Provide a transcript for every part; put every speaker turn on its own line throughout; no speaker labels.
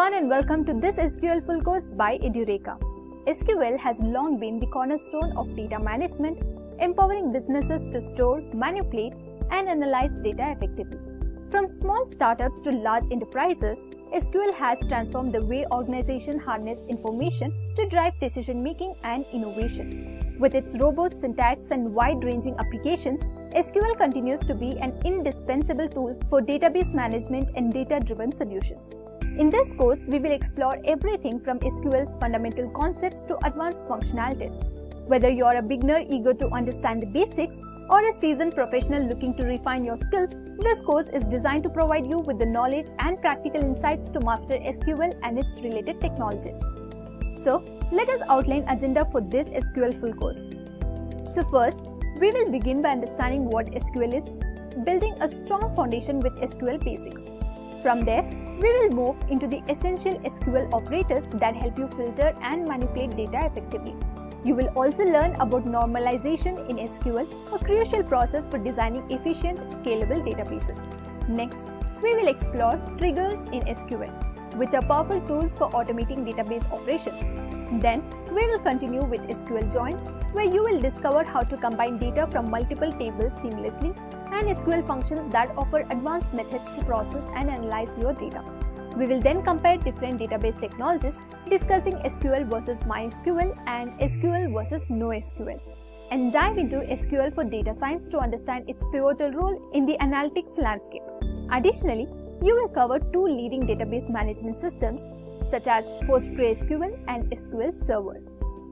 everyone and welcome to this SQL Full Course by Edureka. SQL has long been the cornerstone of data management, empowering businesses to store, manipulate, and analyze data effectively. From small startups to large enterprises, SQL has transformed the way organizations harness information to drive decision-making and innovation. With its robust syntax and wide-ranging applications, SQL continues to be an indispensable tool for database management and data-driven solutions. In this course, we will explore everything from SQL's fundamental concepts to advanced functionalities. Whether you're a beginner eager to understand the basics or a seasoned professional looking to refine your skills, this course is designed to provide you with the knowledge and practical insights to master SQL and its related technologies. So, let us outline agenda for this SQL full course. So first, we will begin by understanding what SQL is, building a strong foundation with SQL Basics. From there, we will move into the essential SQL operators that help you filter and manipulate data effectively. You will also learn about normalization in SQL, a crucial process for designing efficient, scalable databases. Next, we will explore triggers in SQL, which are powerful tools for automating database operations. Then, we will continue with SQL Joins, where you will discover how to combine data from multiple tables seamlessly, and SQL Functions that offer advanced methods to process and analyze your data. We will then compare different database technologies, discussing SQL versus MySQL and SQL versus NoSQL, and dive into SQL for Data Science to understand its pivotal role in the analytics landscape. Additionally, you will cover two leading database management systems such as PostgreSQL and SQL Server.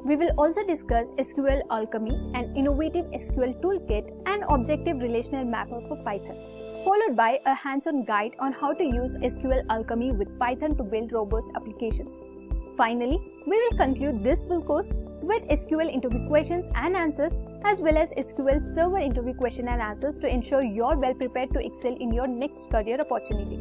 We will also discuss SQLAlchemy, an innovative SQL toolkit and objective relational mapper for Python, followed by a hands-on guide on how to use SQLAlchemy with Python to build robust applications. Finally, we will conclude this full course with SQL interview questions and answers as well as SQL Server interview question and answers to ensure you're well prepared to excel in your next career opportunity.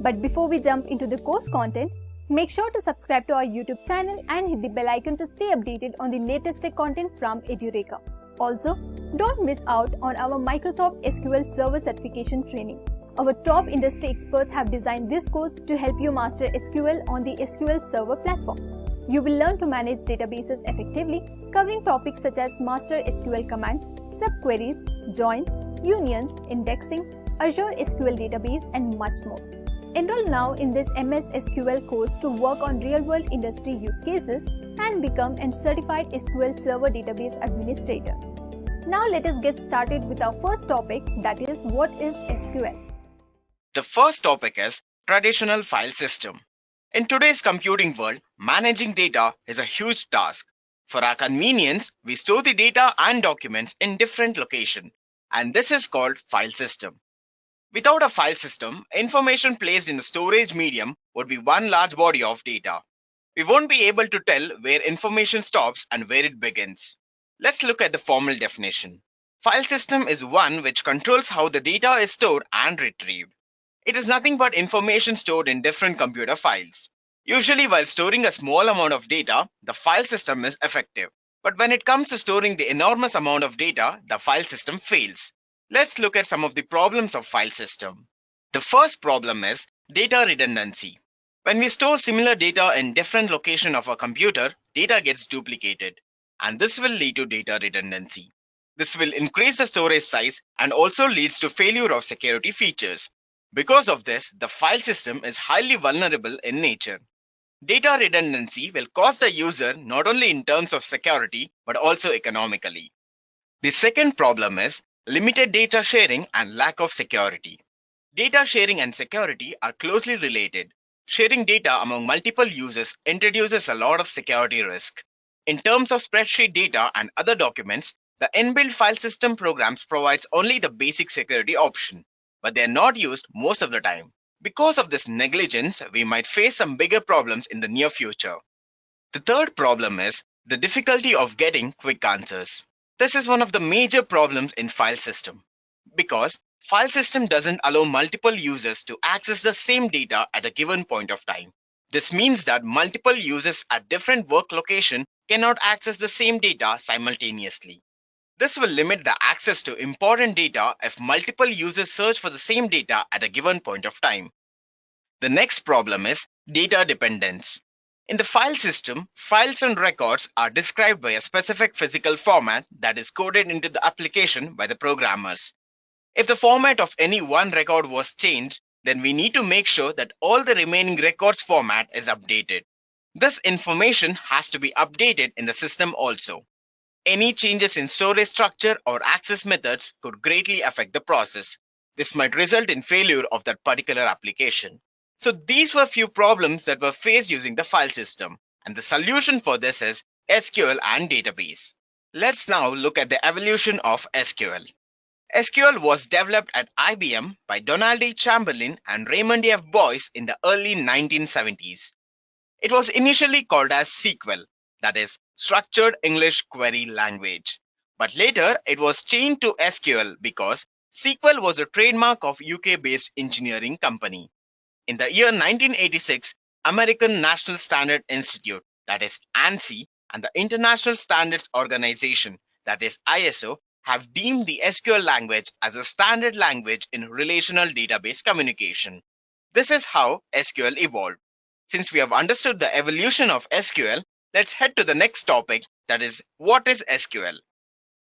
But before we jump into the course content, make sure to subscribe to our YouTube channel and hit the bell icon to stay updated on the latest tech content from Edureka. Also, don't miss out on our Microsoft SQL Server certification training. Our top industry experts have designed this course to help you master SQL on the SQL Server platform. You will learn to manage databases effectively, covering topics such as master SQL commands, subqueries, joins, unions, indexing, Azure SQL database, and much more. Enroll now in this MS SQL course to work on real-world industry use cases and become a certified SQL Server database administrator. Now let us get started with our first topic, that is, what is SQL?
The first topic is traditional file system. In today's computing world, managing data is a huge task. For our convenience, we store the data and documents in different locations, and this is called file system. Without a file system, information placed in the storage medium would be one large body of data. We won't be able to tell where information stops and where it begins. Let's look at the formal definition. File system is one which controls how the data is stored and retrieved. It is nothing but information stored in different computer files. Usually, while storing a small amount of data, the file system is effective. But when it comes to storing the enormous amount of data, the file system fails. Let's look at some of the problems of file system. The first problem is data redundancy. When we store similar data in different locations of a computer, data gets duplicated, and this will lead to data redundancy. This will increase the storage size and also leads to failure of security features. Because of this, the file system is highly vulnerable in nature. Data redundancy will cost the user not only in terms of security but also economically. The second problem is limited data sharing and lack of security. Data sharing and security are closely related. Sharing data among multiple users introduces a lot of security risk. In terms of spreadsheet data and other documents, the inbuilt file system programs provides only the basic security option, but they are not used most of the time. Because of this negligence, we might face some bigger problems in the near future. The third problem is the difficulty of getting quick answers. This is one of the major problems in file system because file system doesn't allow multiple users to access the same data at a given point of time. This means that multiple users at different work locations cannot access the same data simultaneously. This will limit the access to important data if multiple users search for the same data at a given point of time. The next problem is Data dependence. In the file system, files and records are described by a specific physical format that is coded into the application by the programmers. If the format of any one record was changed, then we need to make sure that all the remaining records format is updated. This information has to be updated in the system also. Any changes in storage structure or access methods could greatly affect the process. This might result in failure of that particular application. So these were few problems that were faced using the file system, and the solution for this is SQL and database. Let's now look at the evolution of SQL. SQL was developed at IBM by Donald E. Chamberlain and Raymond F. Boyce in the early 1970s. It was initially called as SQL, that is, Structured English Query Language. But later it was changed to SQL because SQL was a trademark of UK-based engineering company. In the year 1986, American National Standard Institute, that is ANSI, and the International Standards Organization, that is ISO, have deemed the SQL language as a standard language in relational database communication. This is how SQL evolved. Since we have understood the evolution of SQL, let's head to the next topic, that is, what is SQL?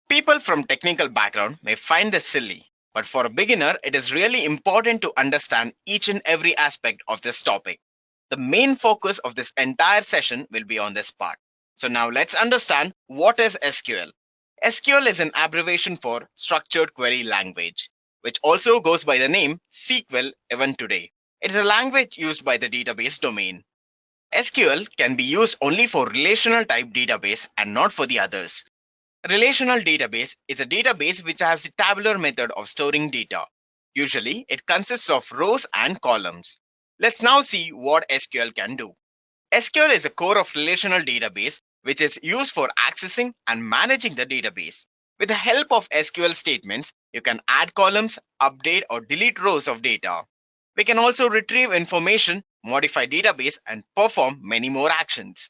People from technical background may find this silly, but for a beginner, it is really important to understand each and every aspect of this topic. The main focus of this entire session will be on this part. So now let's understand what is SQL. SQL is an abbreviation for Structured Query Language, which also goes by the name SQL even today. It is a language used by the database domain. SQL can be used only for relational type database and not for the others. A relational database is a database which has the tabular method of storing data. Usually, it consists of rows and columns. Let's now see what SQL can do. SQL is a core of relational database which is used for accessing and managing the database. With the help of SQL statements, you can add columns, update or delete rows of data. We can also retrieve information, modify database, and perform many more actions.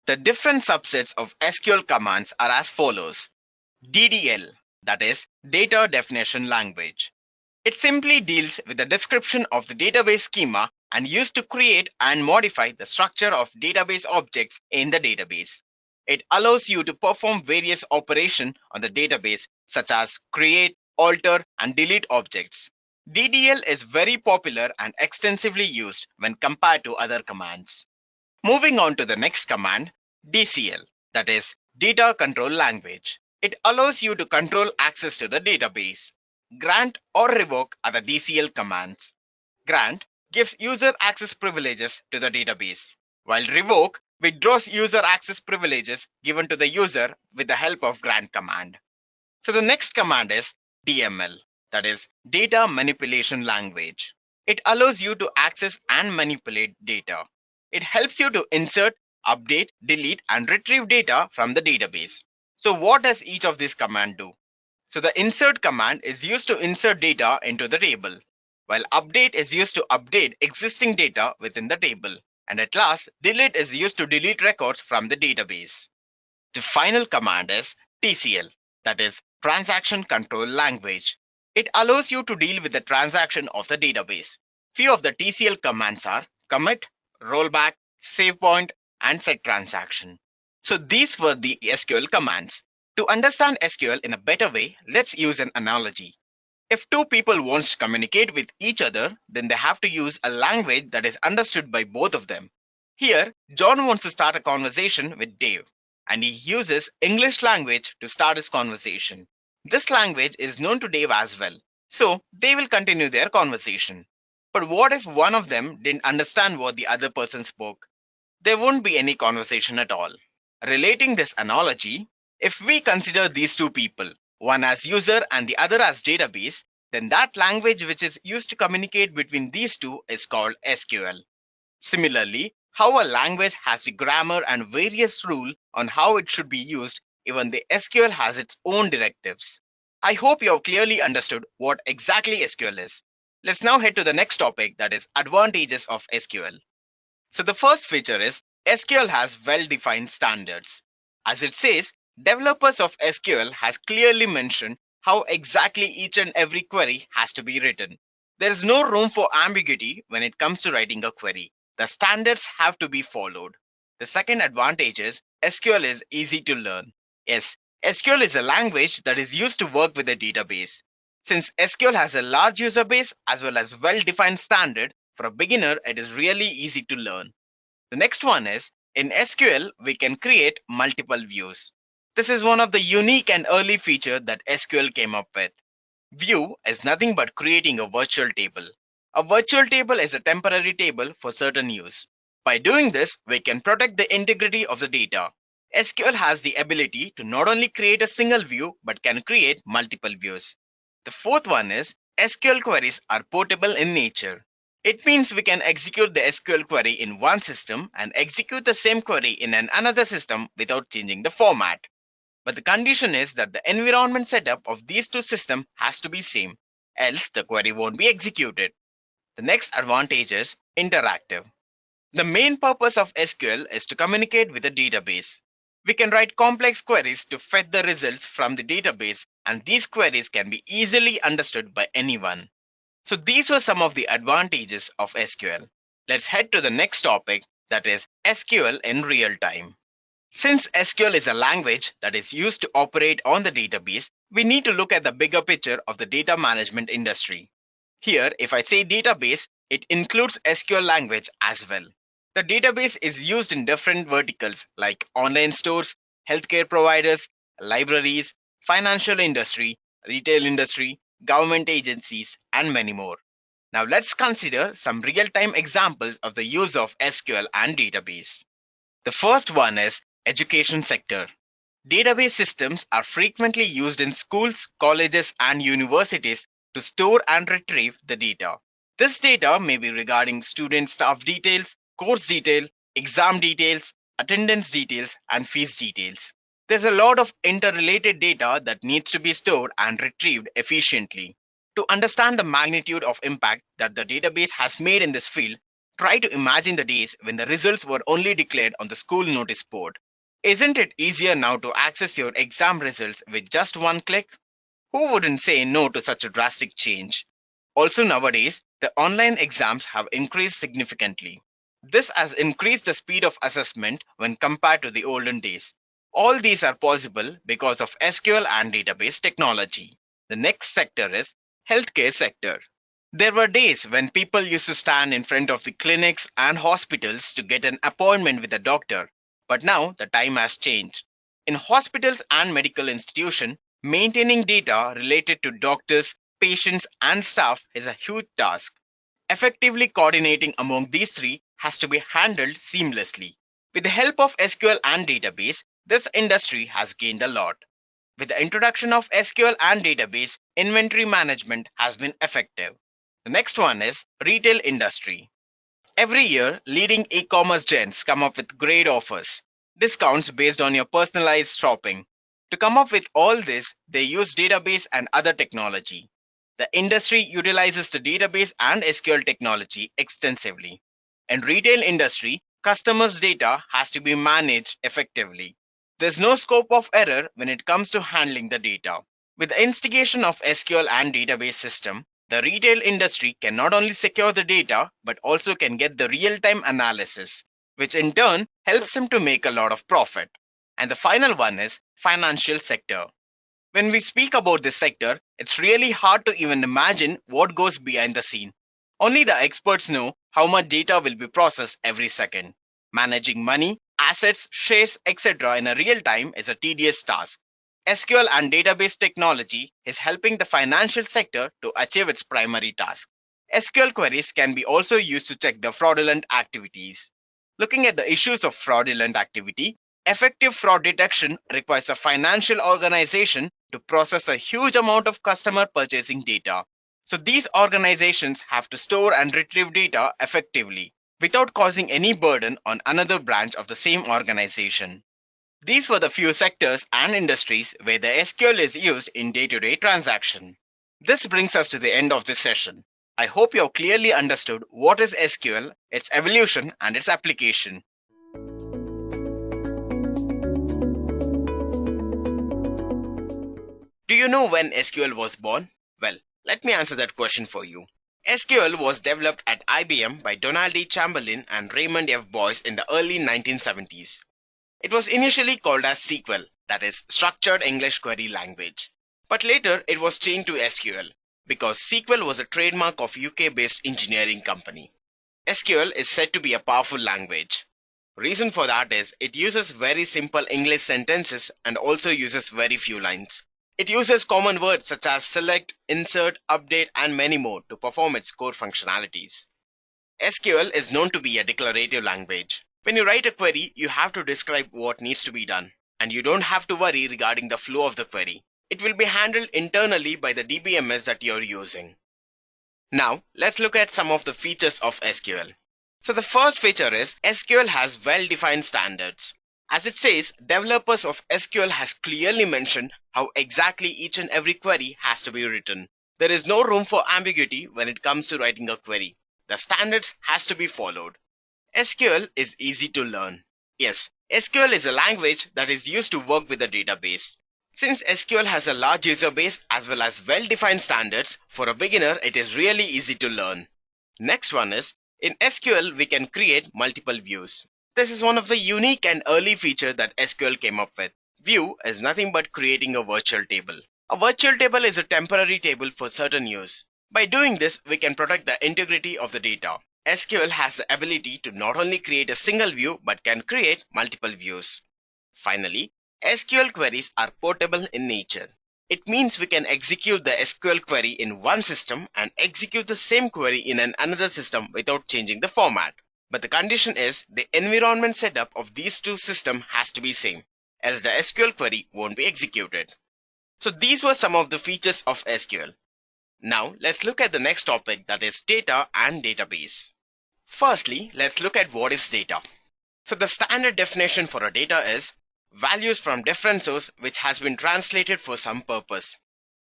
The different subsets of SQL commands are as follows. DDL, that is Data Definition Language. It simply deals with the description of the database schema and used to create and modify the structure of database objects in the database. It allows you to perform various operations on the database such as create, alter, and delete objects. DDL is very popular and extensively used when compared to other commands. Moving on to the next command, DCL, that is Data Control Language. It allows you to control access to the database. Grant or revoke are the DCL commands. Grant gives user access privileges to the database, while revoke withdraws user access privileges given to the user with the help of grant command. So the next command is DML, that is Data Manipulation Language. It allows you to access and manipulate data. It helps you to insert, update, delete, and retrieve data from the database. So what does each of these commands do? So the insert command is used to insert data into the table, while update is used to update existing data within the table, and at last, delete is used to delete records from the database. The final command is TCL, that is Transaction Control Language. It allows you to deal with the transaction of the database. Few of the TCL commands are commit, rollback, save point, and set transaction. So these were the SQL commands. To understand SQL in a better way, let's use an analogy. If two people want to communicate with each other, then they have to use a language that is understood by both of them. Here, John wants to start a conversation with Dave, and he uses English language to start his conversation. This language is known to Dave as well, so they will continue their conversation. But what if one of them didn't understand what the other person spoke? There won't be any conversation at all. Relating this analogy, if we consider these two people, one as user and the other as database, then that language which is used to communicate between these two is called SQL. Similarly, how a language has the grammar and various rules on how it should be used, even the SQL has its own directives. I hope you have clearly understood what exactly SQL is. Let's now head to the next topic, that is advantages of SQL. So the first feature is SQL has well-defined standards. As it says, developers of SQL has clearly mentioned how exactly each and every query has to be written. There is no room for ambiguity when it comes to writing a query. The standards have to be followed. The second advantage is SQL is easy to learn. Yes, SQL is a language that is used to work with a database. Since SQL has a large user base as well as well-defined standard, for a beginner it is really easy to learn. The next one is, in SQL we can create multiple views. This is one of the unique and early feature that SQL came up with. View is nothing but creating a virtual table. A virtual table is a temporary table for certain use. By doing this, we can protect the integrity of the data. SQL has the ability to not only create a single view but can create multiple views. The fourth one is SQL queries are portable in nature. It means we can execute the SQL query in one system and execute the same query in another system without changing the format. But the condition is that the environment setup of these two systems has to be same, else the query won't be executed. The next advantage is interactive. The main purpose of SQL is to communicate with the database. We can write complex queries to fetch the results from the database, and these queries can be easily understood by anyone. So these were some of the advantages of SQL. Let's head to the next topic, that is SQL in real time. Since SQL is a language that is used to operate on the database, we need to look at the bigger picture of the data management industry. Here, if I say database, it includes SQL language as well. The database is used in different verticals like online stores, healthcare providers, libraries, financial industry, retail industry, government agencies, and many more. Now let's consider some real-time examples of the use of SQL and database. The first one is education sector. Database systems are frequently used in schools, colleges, and universities to store and retrieve the data. This data may be regarding student staff details, course detail, exam details, attendance details, and fees details. There's a lot of interrelated data that needs to be stored and retrieved efficiently. To understand the magnitude of impact that the database has made in this field, try to imagine the days when the results were only declared on the school notice board. Isn't it easier now to access your exam results with just one click? Who wouldn't say no to such a drastic change? Also nowadays, the online exams have increased significantly. This has increased the speed of assessment when compared to the olden days. All these are possible because of SQL and database technology. The next sector is healthcare sector. There were days when people used to stand in front of the clinics and hospitals to get an appointment with a doctor, but now the time has changed. In hospitals and medical institutions, maintaining data related to doctors, patients, and staff is a huge task. Effectively coordinating among these three has to be handled seamlessly. With the help of SQL and database, this industry has gained a lot. With the introduction of SQL and database, inventory management has been effective. The next one is retail industry. Every year, leading e-commerce giants come up with great offers, discounts based on your personalized shopping. To come up with all this, they use database and other technology. The industry utilizes the database and SQL technology extensively. In retail industry, customers' data has to be managed effectively. There's no scope of error when it comes to handling the data. With the instigation of SQL and database system, the retail industry can not only secure the data, but also can get the real-time analysis, which in turn helps them to make a lot of profit. And the final one is financial sector. When we speak about this sector, it's really hard to even imagine what goes behind the scene. Only the experts know how much data will be processed every second. Managing money, assets, shares, etc. in a real time is a tedious task. SQL and database technology is helping the financial sector to achieve its primary task. SQL queries can be also used to check the fraudulent activities. Looking at the issues of fraudulent activity, effective fraud detection requires a financial organization to process a huge amount of customer purchasing data. So these organizations have to store and retrieve data effectively without causing any burden on another branch of the same organization. These were the few sectors and industries where the SQL is used in day-to-day transaction. This brings us to the end of this session. I hope you have clearly understood what is SQL, its evolution, and its application. Do you know when SQL was born? Well, let me answer that question for you. SQL was developed at IBM by Donald D. Chamberlain and Raymond F. Boyce in the early 1970s. It was initially called as SQL, that is, Structured English Query Language. But later it was changed to SQL because SQL was a trademark of UK-based engineering company. SQL is said to be a powerful language. Reason for that is it uses very simple English sentences and also uses very few lines. It uses common words such as select, insert, update, and many more to perform its core functionalities. SQL is known to be a declarative language. When you write a query, you have to describe what needs to be done, and you don't have to worry regarding the flow of the query. It will be handled internally by the DBMS that you're using. Now, let's look at some of the features of SQL. So the first feature is SQL has well-defined standards. As it says, developers of SQL has clearly mentioned how exactly each and every query has to be written. There is no room for ambiguity when it comes to writing a query. The standards has to be followed. SQL is easy to learn. Yes, SQL is a language that is used to work with a database. Since SQL has a large user base as well as well-defined standards, for a beginner it is really easy to learn. Next one is, in SQL we can create multiple views. This is one of the unique and early feature that SQL came up with. View is nothing but creating a virtual table. A virtual table is a temporary table for certain use. By doing this, we can protect the integrity of the data. SQL has the ability to not only create a single view but can create multiple views. Finally, SQL queries are portable in nature. It means we can execute the SQL query in one system and execute the same query in another system without changing the format. But the condition is the environment setup of these two systems has to be same, else the SQL query won't be executed. So these were some of the features of SQL. Now let's look at the next topic, that is data and database. Firstly, let's look at what is data. So the standard definition for a data is values from different source which has been translated for some purpose.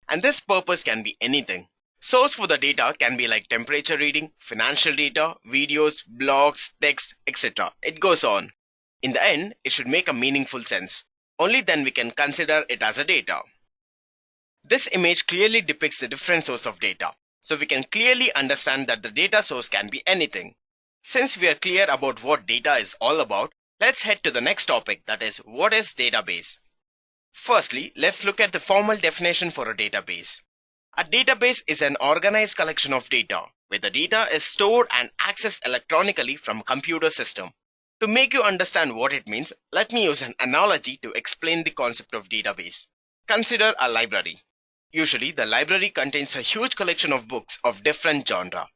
And this purpose can be anything. Source for the data can be like temperature reading, financial data, videos, blogs, text, etc. It goes on. In the end, it should make a meaningful sense. Only then we can consider it as a data. This image clearly depicts the different source of data. So we can clearly understand that the data source can be anything. Since we are clear about what data is all about, let's head to the next topic, that is what is database. Firstly, let's look at the formal definition for a database. A database is an organized collection of data where the data is stored and accessed electronically from a computer system. To make you understand what it means, let me use an analogy to explain the concept of database. Consider a library. Usually, the library contains a huge collection of books of different genre.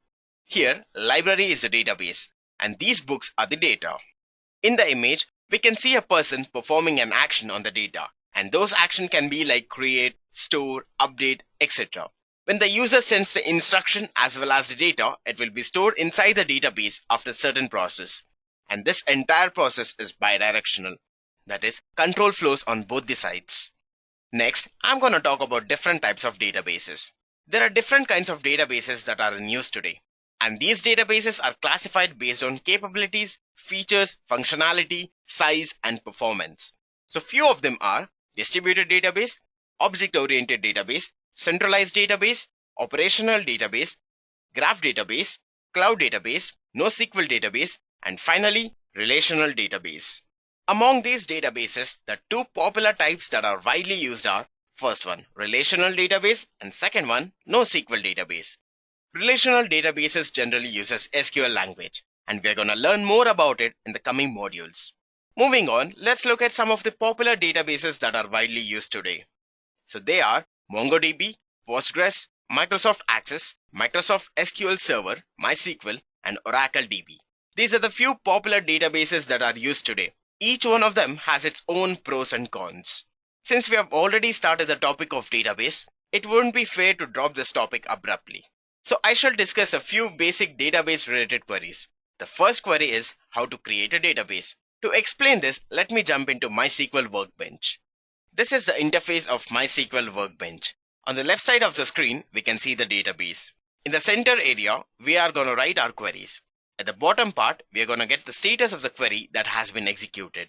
Here, library is a database, and these books are the data. In the image, we can see a person performing an action on the data, and those actions can be like create, store, update, etc. When the user sends the instruction as well as the data, it will be stored inside the database after a certain process. And this entire process is bidirectional. That is, control flows on both the sides. Next, I'm going to talk about different types of databases. There are different kinds of databases that are in use today. And these databases are classified based on capabilities, features, functionality, size, and performance. So few of them are distributed database, object-oriented database, centralized database, operational database, graph database, cloud database, NoSQL database, and finally, relational database. Among these databases, the two popular types that are widely used are, first one, relational database, and second one, NoSQL database. Relational databases generally uses SQL language, and we're going to learn more about it in the coming modules. Moving on, let's look at some of the popular databases that are widely used today. So they are MongoDB, Postgres, Microsoft Access, Microsoft SQL Server, MySQL, and Oracle DB. These are the few popular databases that are used today. Each one of them has its own pros and cons. Since we have already started the topic of database, it wouldn't be fair to drop this topic abruptly. So I shall discuss a few basic database related queries. The first query is how to create a database. To explain this, let me jump into MySQL Workbench. This is the interface of MySQL Workbench. On the left side of the screen, we can see the database. In the center area, we are going to write our queries. At the bottom part, we are going to get the status of the query that has been executed.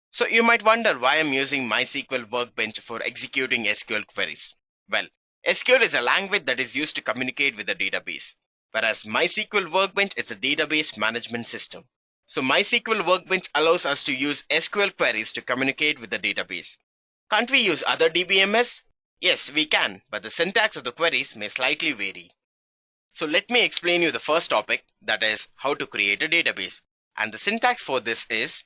So you might wonder why I'm using MySQL Workbench for executing SQL queries. Well, SQL is a language that is used to communicate with the database. whereas MySQL Workbench is a database management system. So MySQL Workbench allows us to use SQL queries to communicate with the database. Can't we use other DBMS? Yes, we can, but the syntax of the queries may slightly vary. So let me explain you the first topic, that is how to create a database. And the syntax for this is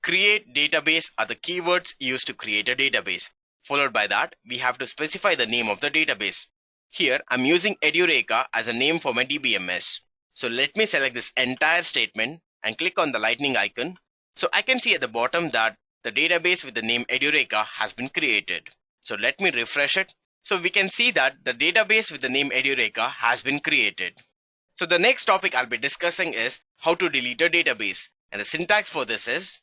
create database are the keywords used to create a database. Followed by that, we have to specify the name of the database. Here, I'm using Edureka as a name for my DBMS. So let me select this entire statement and click on the lightning icon. So I can see at the bottom that the database with the name Edureka has been created. So let me refresh it. So we can see that the database with the name Edureka has been created. So the next topic I'll be discussing is how to delete a database. And the syntax for this is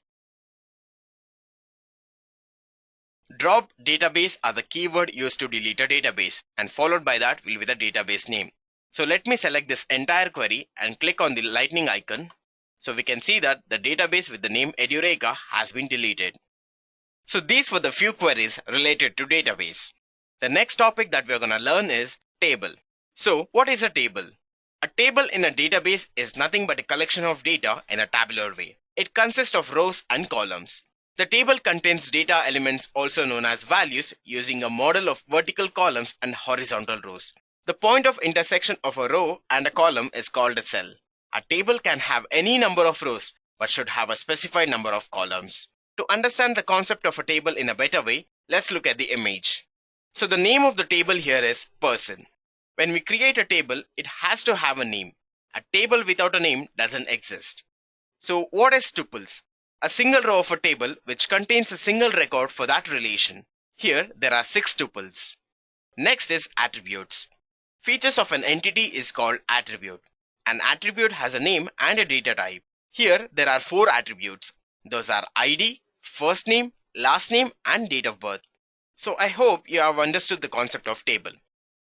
drop database are the keyword used to delete a database, and followed by that will be the database name. So let me select this entire query and click on the lightning icon. So we can see that the database with the name Edureka has been deleted. So these were the few queries related to database. The next topic that we're going to learn is table. So what is a table? A table in a database is nothing but a collection of data in a tabular way. It consists of rows and columns. The table contains data elements also known as values using a model of vertical columns and horizontal rows. The point of intersection of a row and a column is called a cell. A table can have any number of rows but should have a specified number of columns. To understand the concept of a table in a better way, let's look at the image. So the name of the table here is person. When we create a table, it has to have a name. A table without a name doesn't exist. So what is tuples? A single row of a table which contains a single record for that relation. Here there are 6 tuples. Next is attributes. Features of an entity is called attribute. An attribute has a name and a data type. Here there are 4 attributes. Those are ID, first name, last name and date of birth. So I hope you have understood the concept of table.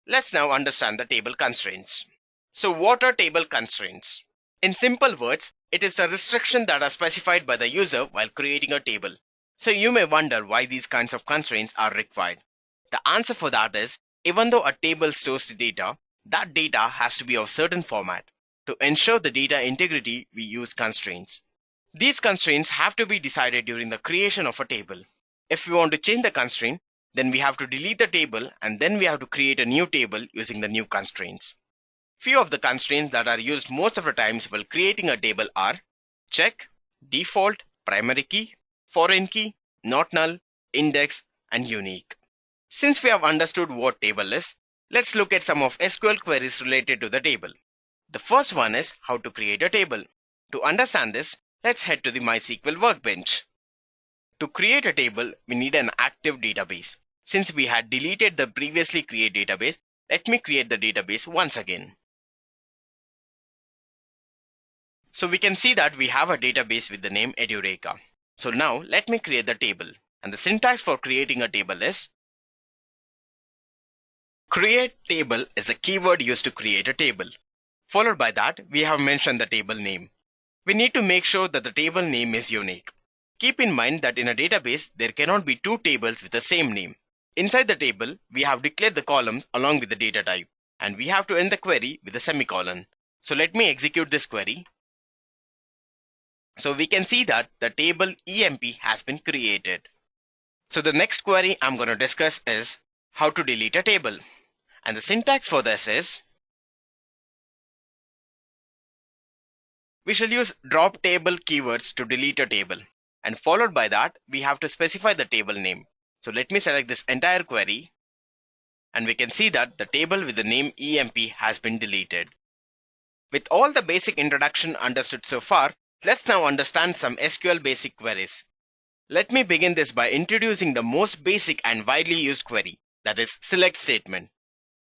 Let's now understand the table constraints. So what are table constraints? In simple words, it is a restriction that are specified by the user while creating a table. So you may wonder why these kinds of constraints are required. The answer for that is, even though a table stores the data, that data has to be of certain format. To ensure the data integrity, we use constraints. These constraints have to be decided during the creation of a table. If we want to change the constraint, then we have to delete the table and then we have to create a new table using the new constraints. Few of the constraints that are used most of the times while creating a table are check, default, primary key, foreign key, not null, index, and unique. Since we have understood what table is, let's look at some of SQL queries related to the table. The first one is how to create a table. To understand this, let's head to the MySQL Workbench. To create a table, we need an active database. Since we had deleted the previously created database, let me create the database once again. So we can see that we have a database with the name Edureka. So now let me create the table. And the syntax for creating a table is create table is a keyword used to create a table. Followed by that, we have mentioned the table name. We need to make sure that the table name is unique. Keep in mind that in a database, there cannot be 2 tables with the same name. Inside the table, we have declared the columns along with the data type. And we have to end the query with a semicolon. So let me execute this query. So we can see that the table EMP has been created. So the next query I'm going to discuss is how to delete a table. And the syntax for this is we shall use drop table keywords to delete a table. And followed by that, we have to specify the table name. So let me select this entire query. And we can see that the table with the name EMP has been deleted. With all the basic introduction understood so far, let's now understand some SQL basic queries. Let me begin this by introducing the most basic and widely used query, that is select statement.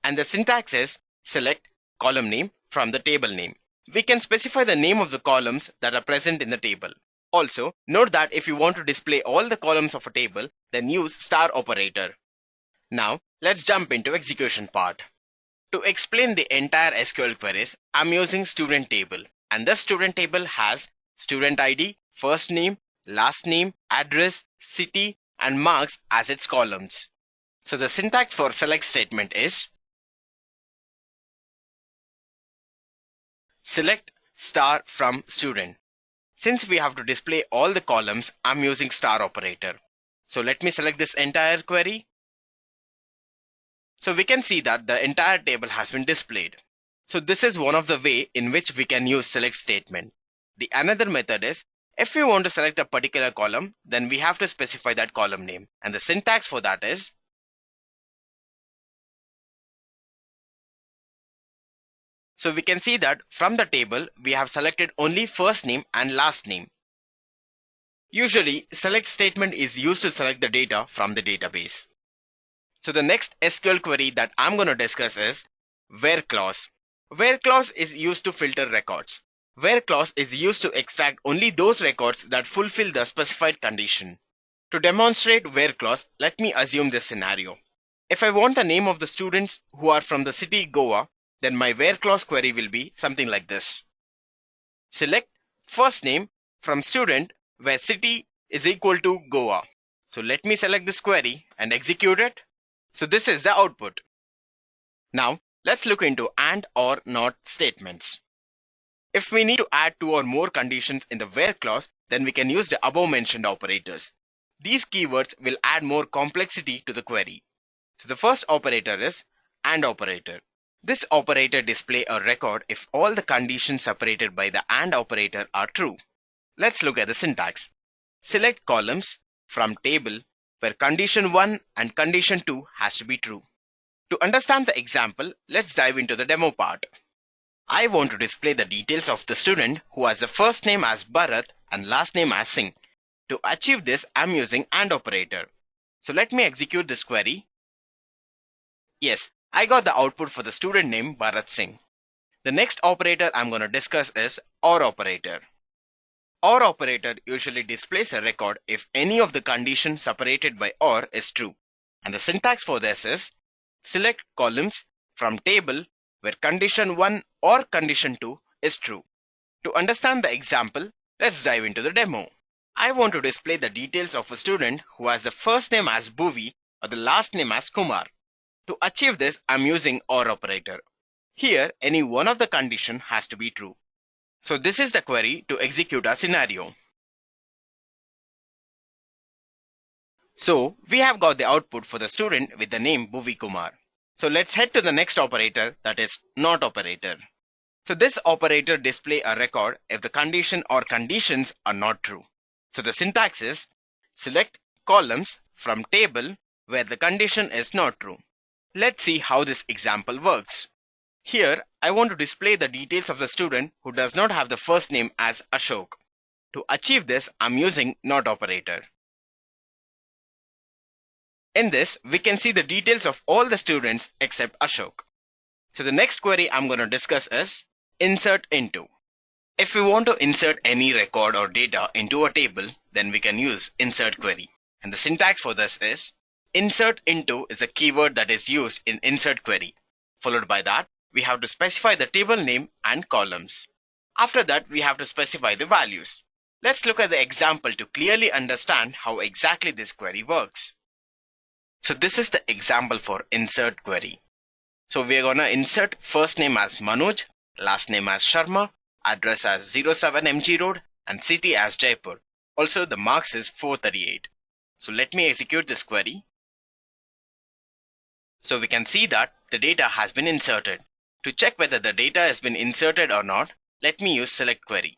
And the syntax is select column name from the table name. We can specify the name of the columns that are present in the table. Also, note that if you want to display all the columns of a table, then use star operator. Now, let's jump into execution part. To explain the entire SQL queries, I'm using student table. And this student table has student ID, first name, last name, address, city, and marks as its columns. So the syntax for select statement is select star from student. Since we have to display all the columns, I'm using star operator. So let me select this entire query. So we can see that the entire table has been displayed. So this is one of the way in which we can use select statement. The another method is, if we want to select a particular column, then we have to specify that column name. And the syntax for that is, so we can see that from the table, we have selected only first name and last name. Usually, select statement is used to select the data from the database. So the next SQL query that I'm going to discuss is where clause. Where clause is used to filter records. Where clause is used to extract only those records that fulfill the specified condition. To demonstrate where clause, let me assume this scenario. If I want the name of the students who are from the city Goa, then my where clause query will be something like this. Select first name from student where city is equal to Goa. So let me select this query and execute it. So this is the output. Now let's look into and or not statements. If we need to add 2 or more conditions in the where clause, then we can use the above mentioned operators. These keywords will add more complexity to the query. So the first operator is and operator. This operator displays a record if all the conditions separated by the and operator are true. Let's look at the syntax. Select columns from table where condition 1 and condition 2 has to be true. To understand the example, let's dive into the demo part. I want to display the details of the student who has the first name as Bharat and last name as Singh. To achieve this, I'm using AND operator. So let me execute this query. Yes, I got the output for the student name Bharat Singh. The next operator I'm going to discuss is OR operator. OR operator usually displays a record if any of the conditions separated by OR is true. And the syntax for this is select columns from table where condition 1 or condition 2 is true. To understand the example, let's dive into the demo. I want to display the details of a student who has the first name as Bhuvi or the last name as Kumar. To achieve this, I'm using OR operator. Here, any one of the condition has to be true. So this is the query to execute a scenario. So we have got the output for the student with the name Bhuvi Kumar. So let's head to the next operator, that is NOT operator. So this operator displays a record if the condition or conditions are not true. So the syntax is select columns from table where the condition is not true. Let's see how this example works. Here, I want to display the details of the student who does not have the first name as Ashok. To achieve this, I'm using NOT operator. In this, we can see the details of all the students except Ashok. So the next query I'm going to discuss is insert into. If we want to insert any record or data into a table, then we can use insert query. And the syntax for this is insert into is a keyword that is used in insert query. Followed by that, we have to specify the table name and columns. After that, we have to specify the values. Let's look at the example to clearly understand how exactly this query works. So this is the example for insert query. So we are going to insert first name as Manoj, last name as Sharma, address as 07 MG Road and city as Jaipur. Also the marks is 438. So let me execute this query. So we can see that the data has been inserted. To check whether the data has been inserted or not, let me use select query.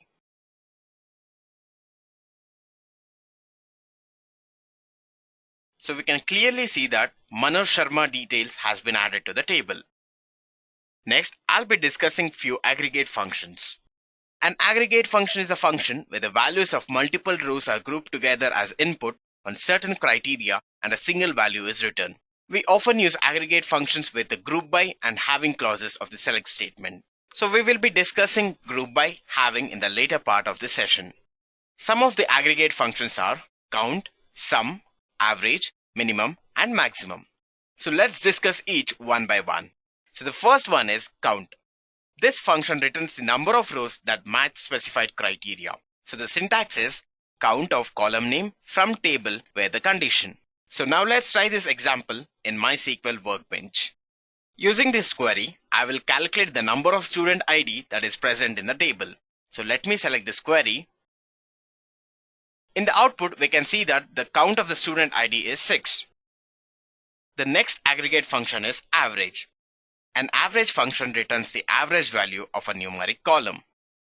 So we can clearly see that Manoj Sharma details has been added to the table. Next, I'll be discussing few aggregate functions. An aggregate function is a function where the values of multiple rows are grouped together as input on certain criteria and a single value is returned. We often use aggregate functions with the group by and having clauses of the select statement. So we will be discussing group by having in the later part of the session. Some of the aggregate functions are count, sum, average, minimum, and maximum. So let's discuss each one by one. So the first one is count. This function returns the number of rows that match specified criteria. So the syntax is count of column name from table where the condition. So now let's try this example in MySQL workbench. Using this query, I will calculate the number of student ID that is present in the table. So let me select this query. In the output, we can see that the count of the student ID is 6. The next aggregate function is average. An average function returns the average value of a numeric column.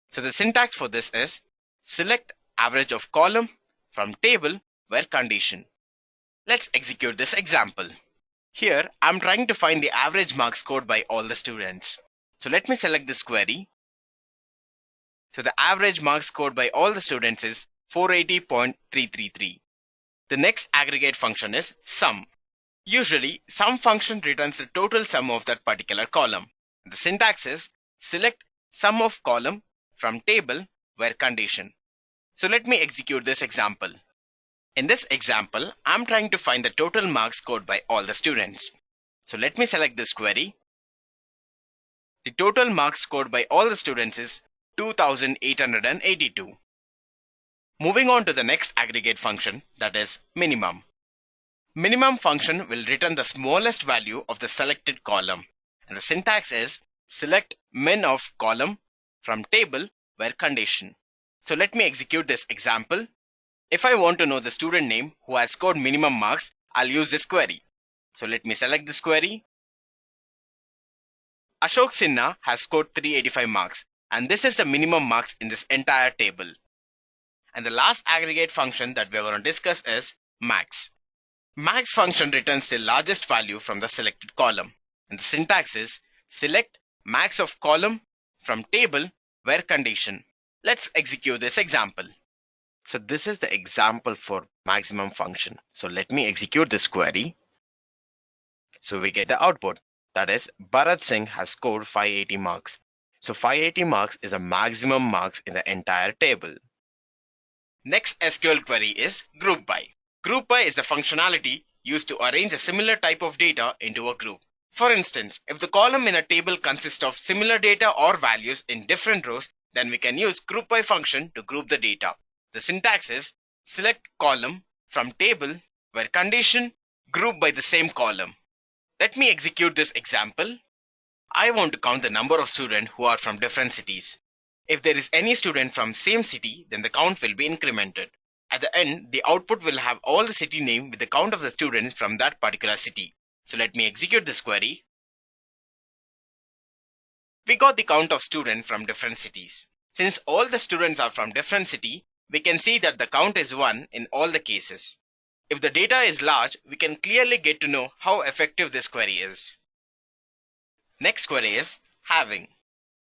So the syntax for this is select average of column from table where condition. Let's execute this example. Here, I'm trying to find the average marks scored by all the students. So let me select this query. So the average marks scored by all the students is 480.333. The next aggregate function is sum. Usually, sum function returns the total sum of that particular column. The syntax is select sum of column from table where condition. So let me execute this example. In this example, I'm trying to find the total marks scored by all the students. So let me select this query. The total marks scored by all the students is 2882. Moving on to the next aggregate function, that is minimum. Minimum function will return the smallest value of the selected column, and the syntax is select min of column from table where condition. So let me execute this example. If I want to know the student name who has scored minimum marks, I'll use this query. So let me select this query. Ashok Sinha has scored 385 marks, and this is the minimum marks in this entire table. And the last aggregate function that we are going to discuss is max. Max function returns the largest value from the selected column, and the syntax is select max of column from table where condition. Let's execute this example. So this is the example for maximum function. So let me execute this query. So we get the output. That is, Bharat Singh has scored 580 marks. So 580 marks is a maximum marks in the entire table. Next SQL query is group by. Group by is a functionality used to arrange a similar type of data into a group. For instance, if the column in a table consists of similar data or values in different rows, then we can use group by function to group the data. The syntax is select column from table where condition group by the same column. Let me execute this example. I want to count the number of students who are from different cities. If there is any student from same city, then the count will be incremented. At the end, the output will have all the city name with the count of the students from that particular city. So let me execute this query. We got the count of students from different cities. Since all the students are from different city, we can see that the count is 1 in all the cases. If the data is large, we can clearly get to know how effective this query is. Next query is having.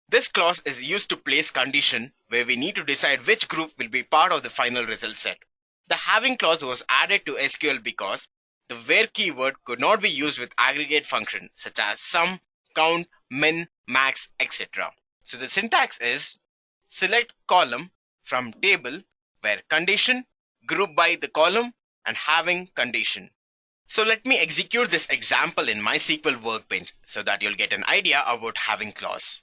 This clause is used to place condition where we need to decide which group will be part of the final result set. The having clause was added to SQL because the where keyword could not be used with aggregate functions such as sum, count, min, max, etc. So the syntax is select column from table where condition group by the column and having condition. So let me execute this example in MySQL workbench so that you'll get an idea about having clause.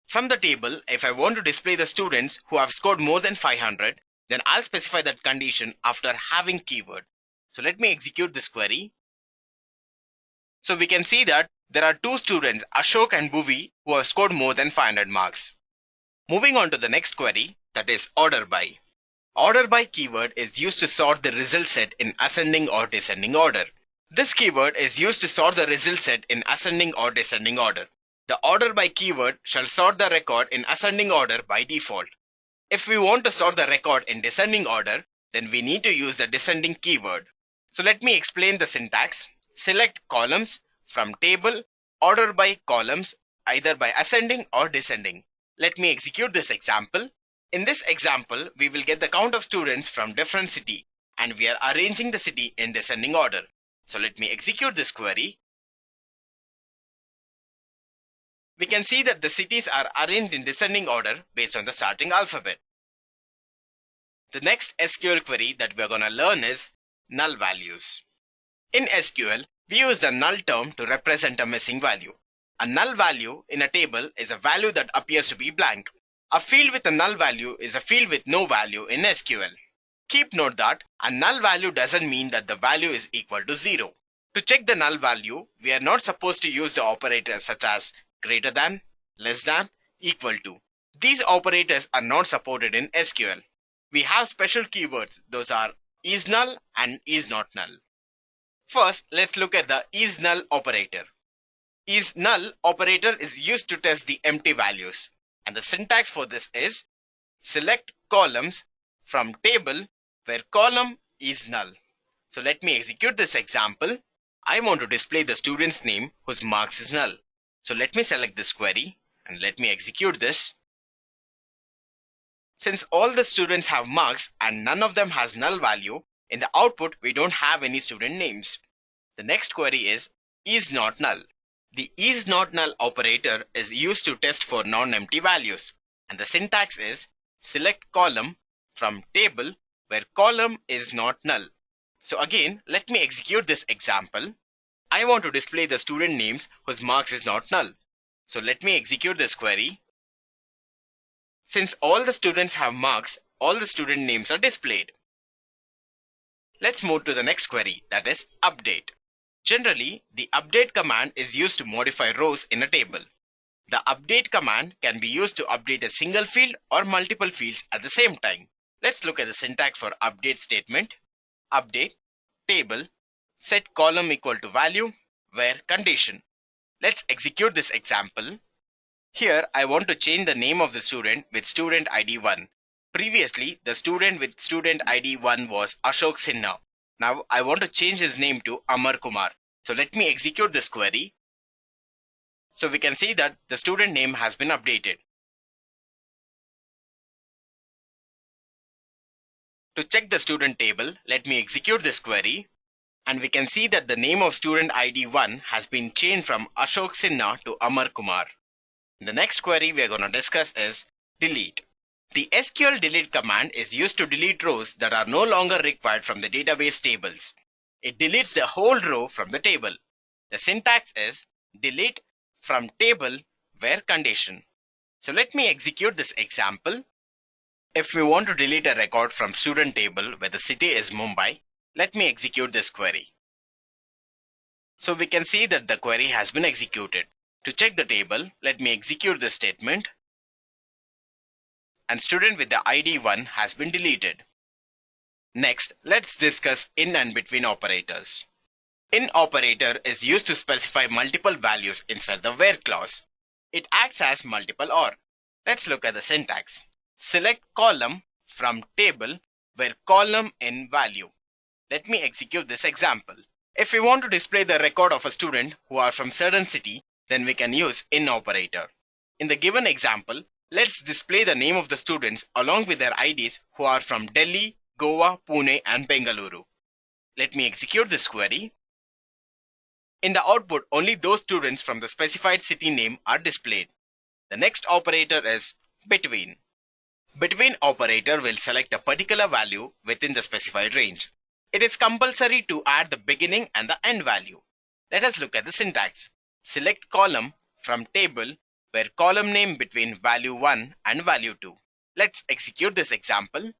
From the table, if I want to display the students who have scored more than 500, then I'll specify that condition after having keyword. So let me execute this query. So we can see that there are two students, Ashok and Bhuvi, who have scored more than 500 marks. Moving on to the next query, that is order by. Order by keyword is used to sort the result set in ascending or descending order. This keyword is used to sort the result set in ascending or descending order. The order by keyword shall sort the record in ascending order by default. If we want to sort the record in descending order, then we need to use the descending keyword. So let me explain the syntax. Select columns from table, order by columns either by ascending or descending. Let me execute this example. In this example, we will get the count of students from different city and we are arranging the city in descending order. So let me execute this query. We can see that the cities are arranged in descending order based on the starting alphabet. The next SQL query that we are going to learn is null values. In SQL, we use the null term to represent a missing value. A null value in a table is a value that appears to be blank. A field with a null value is a field with no value in SQL. Keep note that a null value doesn't mean that the value is equal to 0. To check the null value, we are not supposed to use the operators such as greater than, less than, equal to. These operators are not supported in SQL. We have special keywords. Those are is null and is not null. First, let's look at the is null operator. Is null operator is used to test the empty values, and the syntax for this is select columns from table where column is null. So let me execute this example. I want to display the student's name whose marks is null. So let me select this query and let me execute this. Since all the students have marks and none of them has null value, in the output we don't have any student names. The next query is not null. The is not null operator is used to test for non-empty values, and the syntax is select column from table where column is not null. So again, let me execute this example. I want to display the student names whose marks is not null. So let me execute this query. Since all the students have marks, all the student names are displayed. Let's move to the next query, that is update. Generally, the update command is used to modify rows in a table. The update command can be used to update a single field or multiple fields at the same time. Let's look at the syntax for update statement. Update table set column equal to value where condition. Let's execute this example. Here I want to change the name of the student with student ID 1. Previously, the student with student ID 1 was Ashok Sinha. Now I want to change his name to Amar Kumar. So let me execute this query. So we can see that the student name has been updated. To check the student table, let me execute this query. And we can see that the name of student ID 1 has been changed from Ashok Sinha to Amar Kumar. The next query we are going to discuss is delete. The SQL delete command is used to delete rows that are no longer required from the database tables. It deletes the whole row from the table. The syntax is delete from table where condition. So let me execute this example. If we want to delete a record from student table where the city is Mumbai, let me execute this query. So we can see that the query has been executed. To check the table, let me execute this statement. And student with the ID 1 has been deleted. Next, let's discuss in and between operators. In operator is used to specify multiple values inside the where clause. It acts as multiple OR. Let's look at the syntax. Select column from table where column in value. Let me execute this example. If we want to display the record of a student who are from certain city, then we can use in operator. In the given example, let's display the name of the students along with their IDs who are from Delhi, Goa, Pune and Bengaluru. Let me execute this query. In the output, only those students from the specified city name are displayed. The next operator is between. Between operator will select a particular value within the specified range. It is compulsory to add the beginning and the end value. Let us look at the syntax. Select column from table where column name between value 1 and value 2. Let's execute this example.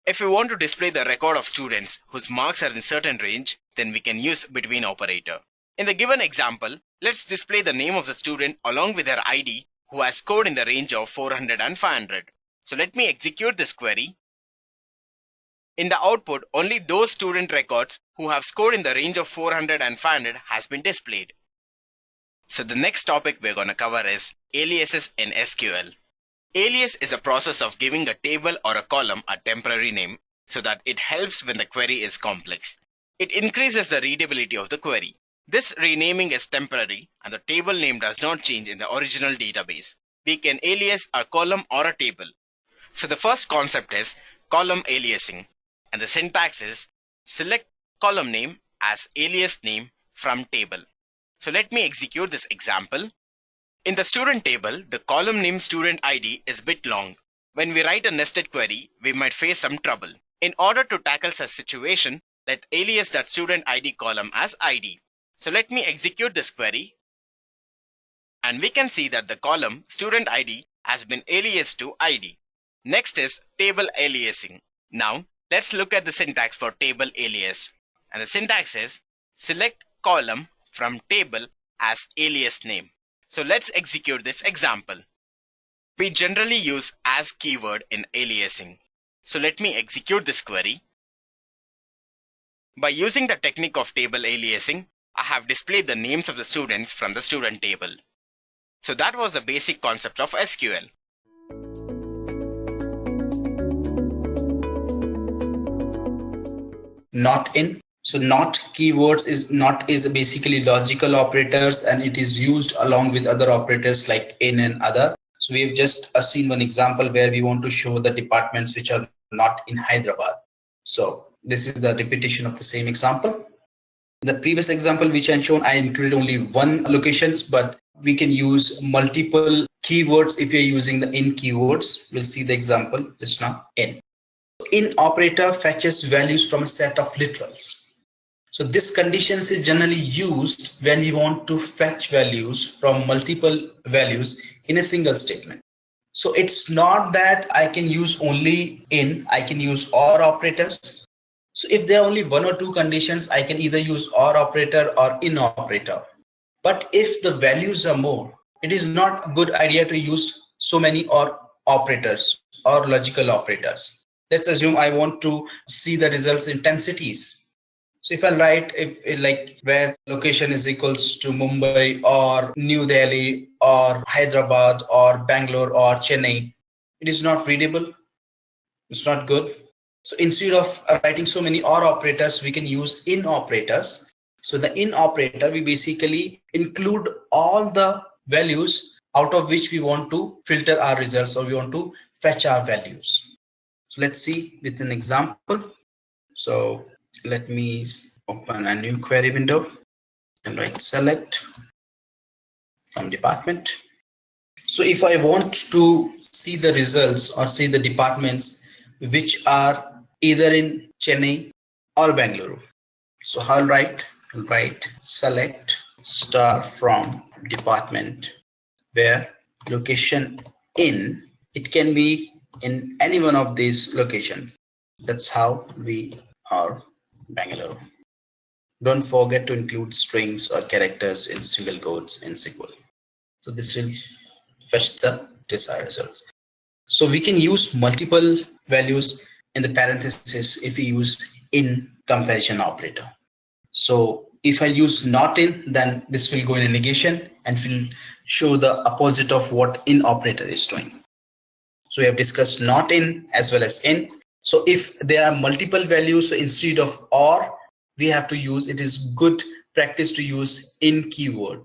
If we want to display the record of students whose marks are in certain range, then we can use between operator. In the given example, let's display the name of the student along with their ID who has scored in the range of 400 and 500. So let me execute this query. In the output, only those student records who have scored in the range of 400 and 500 has been displayed. So the next topic we're going to cover is aliases in SQL. Alias is a process of giving a table or a column a temporary name so that it helps when the query is complex. It increases the readability of the query. This renaming is temporary and the table name does not change in the original database. We can alias a column or a table. So the first concept is column aliasing, and the syntax is select column name as alias name from table. So let me execute this example. In the student table, the column name student ID is a bit long. When we write a nested query, we might face some trouble. In order to tackle such situation, let alias that student ID column as ID. So let me execute this query. And we can see that the column student ID has been aliased to ID. Next is table aliasing. Now let's look at the syntax for table alias. And the syntax is select column from table as alias name. So let's execute this example. We generally use as keyword in aliasing. So let me execute this query. By using the technique of table aliasing, I have displayed the names of the students from the student table. So that was the basic concept of SQL.
Not in. So not keywords is basically logical operators, and it is used along with other operators like in and other. So we have just seen one example where we want to show the departments which are not in Hyderabad. So this is the repetition of the same example. In the previous example which I shown, I included only one locations, but we can use multiple keywords if you're using the in keywords. We'll see the example just now. In operator fetches values from a set of literals. So this condition is generally used when we want to fetch values from multiple values in a single statement. So it's not that I can use only in, I can use or operators. So if there are only one or two conditions, I can either use or operator or in operator. But if the values are more, it is not a good idea to use so many or operators or logical operators. Let's assume I want to see the results in 10 cities. So if I write like where location is equals to Mumbai or New Delhi or Hyderabad or Bangalore or Chennai, it is not readable. It's not good. So instead of writing so many or operators, we can use in operators. So the in operator, we basically include all the values out of which we want to filter our results, or we want to fetch our values. So let's see with an example. So let me open a new query window and write select from department. So if I want to see the results or see the departments which are either in Chennai or Bangalore, so I'll write select star from department where location in, it can be in any one of these locations. That's how we are Bangalore. Don't forget to include strings or characters in single quotes in SQL. So this will fetch the desired results. So we can use multiple values in the parenthesis if we use in comparison operator. So if I use not in, then this will go in a negation and will show the opposite of what in operator is doing. So we have discussed not in as well as in. So if there are multiple values, so instead of or, we have to use, it is good practice to use in keyword.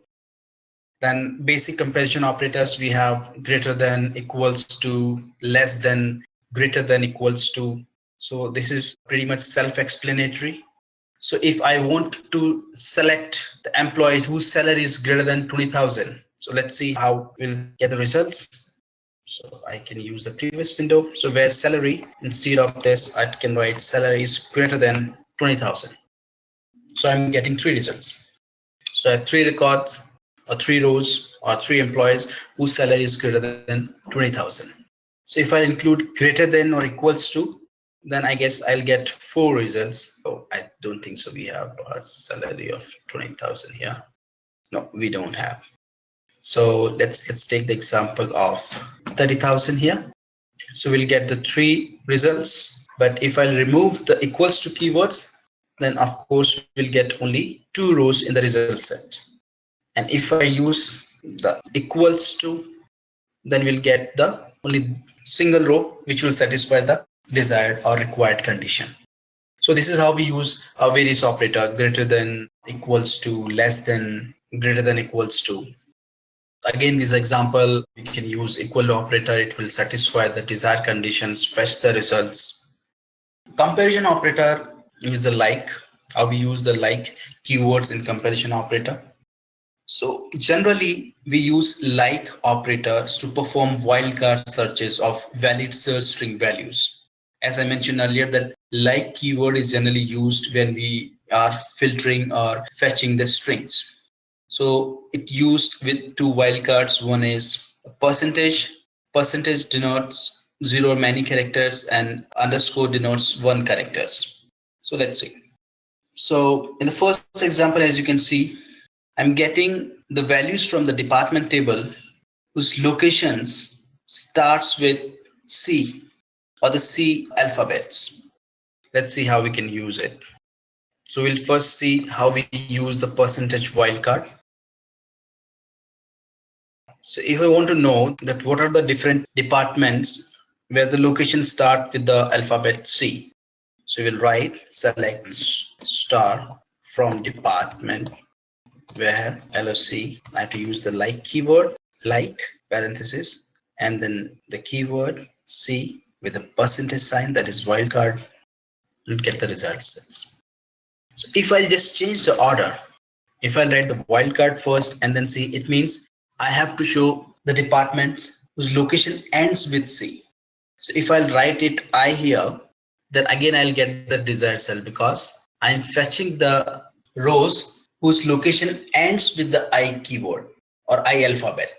Then basic comparison operators, we have greater than, equals to, less than, greater than, equals to. So this is pretty much self-explanatory. So if I want to select the employee whose salary is greater than 20,000, so let's see how we'll get the results. So I can use the previous window. So where salary, instead of this, I can write salary is greater than 20,000. So I'm getting 3 results. So I have 3 records or 3 rows or 3 employees whose salary is greater than 20,000. So if I include greater than or equals to, then I guess I'll get 4 results. Oh, I don't think so. We have a salary of 20,000 here. No, we don't have. So let's take the example of 30,000 here. So we'll get the 3 results. But if I remove the equals to keywords, then of course we'll get only 2 rows in the result set. And if I use the equals to, then we'll get the only single row which will satisfy the desired or required condition. So this is how we use our various operator: greater than, equals to, less than, greater than, equals to. Again, this example, we can use equal operator. It will satisfy the desired conditions, fetch the results. Comparison operator is the like, how we use the like keywords in comparison operator. So generally we use like operators to perform wildcard searches of valid search string values. As I mentioned earlier, that like keyword is generally used when we are filtering or fetching the strings. So it used with 2 wildcards. One is percentage. Percentage denotes 0 or many characters, and underscore denotes 1 characters. So let's see. So in the first example, as you can see, I'm getting the values from the department table whose locations starts with C or the C alphabets. Let's see how we can use it. So we'll first see how we use the percentage wildcard. So if I want to know that what are the different departments where the locations start with the alphabet C. So we'll write select star from department where LOC. I have to use the like keyword, like parenthesis, and then the keyword C with a percentage sign, that is wildcard, and get the results. So if I just change the order, if I write the wildcard first and then C, it means I have to show the departments whose location ends with C. So if I'll write it I here, then again I'll get the desired cell because I'm fetching the rows whose location ends with the I keyword or I alphabet.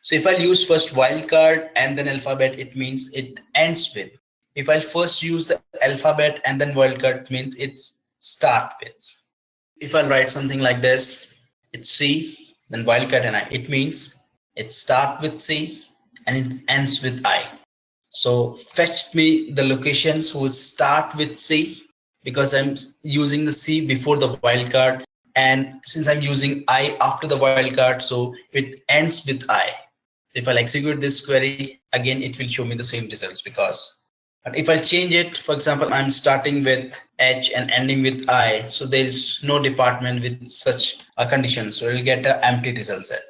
So if I'll use first wildcard and then alphabet, it means it ends with. If I'll first use the alphabet and then wildcard, it means it's start with. If I'll write something like this, it's C, then wildcard and I, it means it starts with C and it ends with I. So fetch me the locations who start with C because I'm using the C before the wildcard, and since I'm using I after the wildcard, so it ends with I. If I'll execute this query, again it will show me the same results because. But if I change it, for example, I'm starting with H and ending with I, so there is no department with such a condition, so it'll get an empty result set.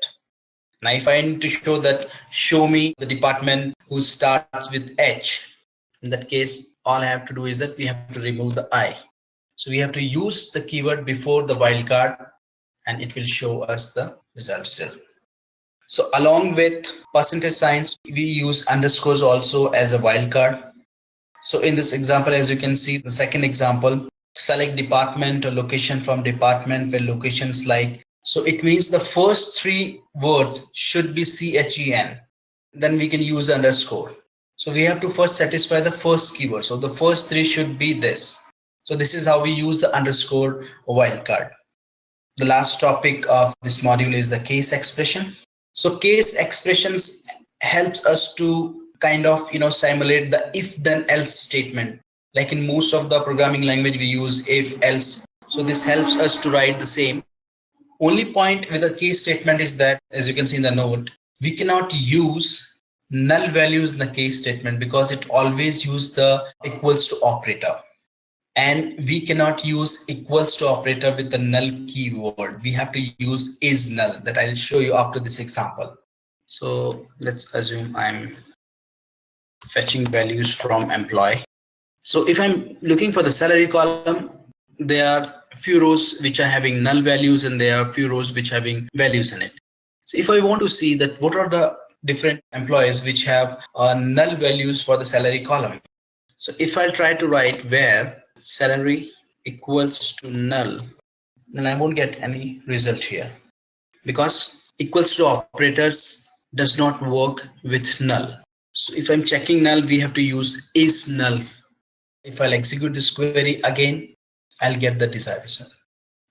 Now if I need to show that, show me the department who starts with H, in that case all I have to do is that we have to remove the I. So we have to use the keyword before the wildcard and it will show us the result. So along with percentage signs, we use underscores also as a wildcard. So in this example, as you can see, the second example, select department or location from department where locations like. So it means the first three words should be CHEN. Then we can use underscore. So we have to first satisfy the first keyword. So the first three should be this. So this is how we use the underscore wildcard. The last topic of this module is the case expression. So case expressions helps us to kind of simulate the if then else statement. Like in most of the programming language we use if else. So this helps us to write the same. Only point with a case statement is that, as you can see in the note, we cannot use null values in the case statement because it always uses the equals to operator. And we cannot use equals to operator with the null keyword. We have to use is null, that I'll show you after this example. So let's assume I'm fetching values from employee. So if I'm looking for the salary column, there are a few rows which are having null values and there are a few rows which are having values in it. So if I want to see that what are the different employees which have null values for the salary column. So if I'll try to write where salary equals to null, then I won't get any result here because equals to operators does not work with null. So if I'm checking null, we have to use is null. If I'll execute this query again, I'll get the desired result.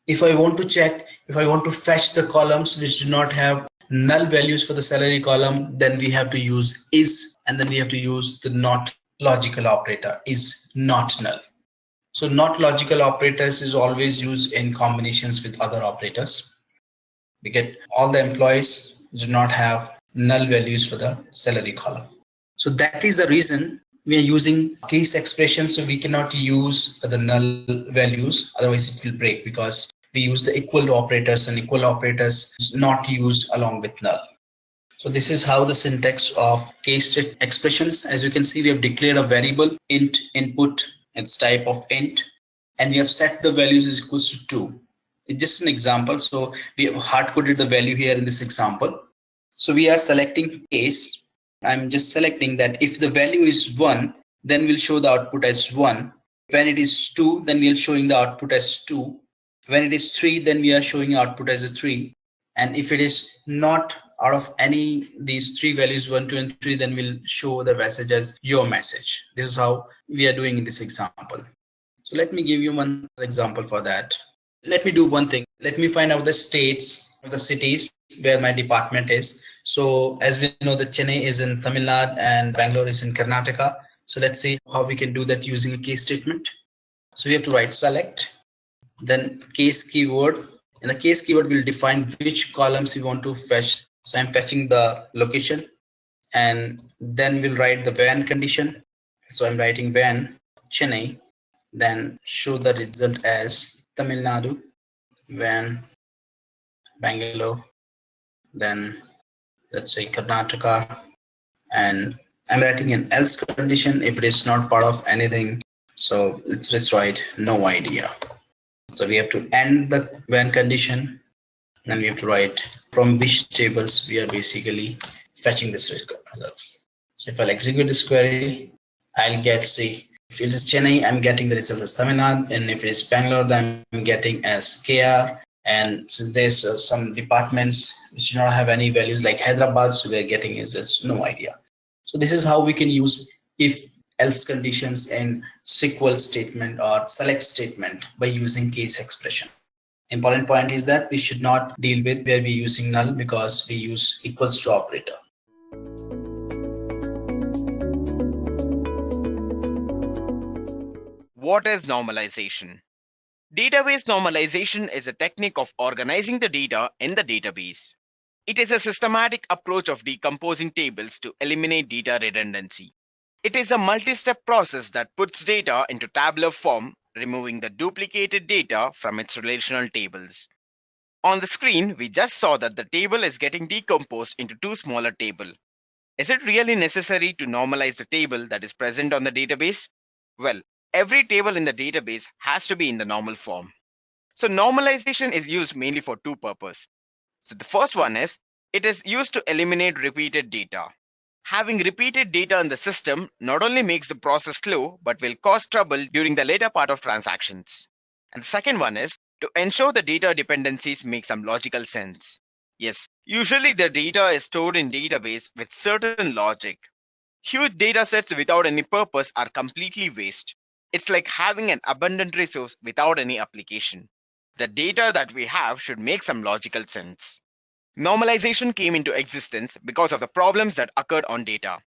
If I want to check, if I want to fetch the columns which do not have null values for the salary column, then we have to use is, and then we have to use the not logical operator, is not null. So not logical operators is always used in combinations with other operators. We get all the employees do not have null values for the salary column. So that is the reason we are using case expressions. So we cannot use the null values, otherwise it will break because we use the equal to operators and equal operators is not used along with null. So this is how the syntax of case expressions. As you can see, we have declared a variable int input, its type of int, and we have set the values is equals to 2. It's just an example. So we have hard coded the value here in this example. So we are selecting case. I'm just selecting that if the value is 1, then we'll show the output as 1. When it is 2, then we'll showing the output as 2. When it is 3, then we are showing output as a 3. And if it is not out of any these three values 1, 2, and 3, then we'll show the message as your message. This is how we are doing in this example. So let me give you one example for that. Let me do one thing. Let me find out the states or the cities where my department is. So as we know that Chennai is in Tamil Nadu and Bangalore is in Karnataka. So let's see how we can do that using a case statement. So we have to write select, then case keyword. In the case keyword, we'll define which columns we want to fetch. So I'm fetching the location, and then we'll write the when condition. So I'm writing when Chennai, then show the result as Tamil Nadu, when Bangalore, then let's say Karnataka, and I'm writing an else condition if it is not part of anything. So let's write no idea. So we have to end the when condition, and we have to write from which tables we are basically fetching this results. So if I'll execute this query, I'll get, see, if it is Chennai, I'm getting the result as Tamil Nadu, and if it is Bangalore, then I'm getting as KR. And since there's some departments which do not have any values like Hyderabad, so we are getting is just no idea. So this is how we can use if else conditions in SQL statement or select statement by using case expression. Important point is that we should not deal with where we're using null because we use equals to operator.
What is normalization? Database normalization is a technique of organizing the data in the database. It is a systematic approach of decomposing tables to eliminate data redundancy. It is a multi-step process that puts data into tabular form, removing the duplicated data from its relational tables. On the screen, we just saw that the table is getting decomposed into two smaller tables. Is it really necessary to normalize the table that is present on the database? Well, every table in the database has to be in the normal form. So normalization is used mainly for two purposes. So the first one is, it is used to eliminate repeated data. Having repeated data in the system not only makes the process slow, but will cause trouble during the later part of transactions. And the second one is to ensure the data dependencies make some logical sense. Yes, usually the data is stored in database with certain logic. Huge data sets without any purpose are completely waste. It's like having an abundant resource without any application. The data that we have should make some logical sense. Normalization came into existence because of the problems that occurred on data.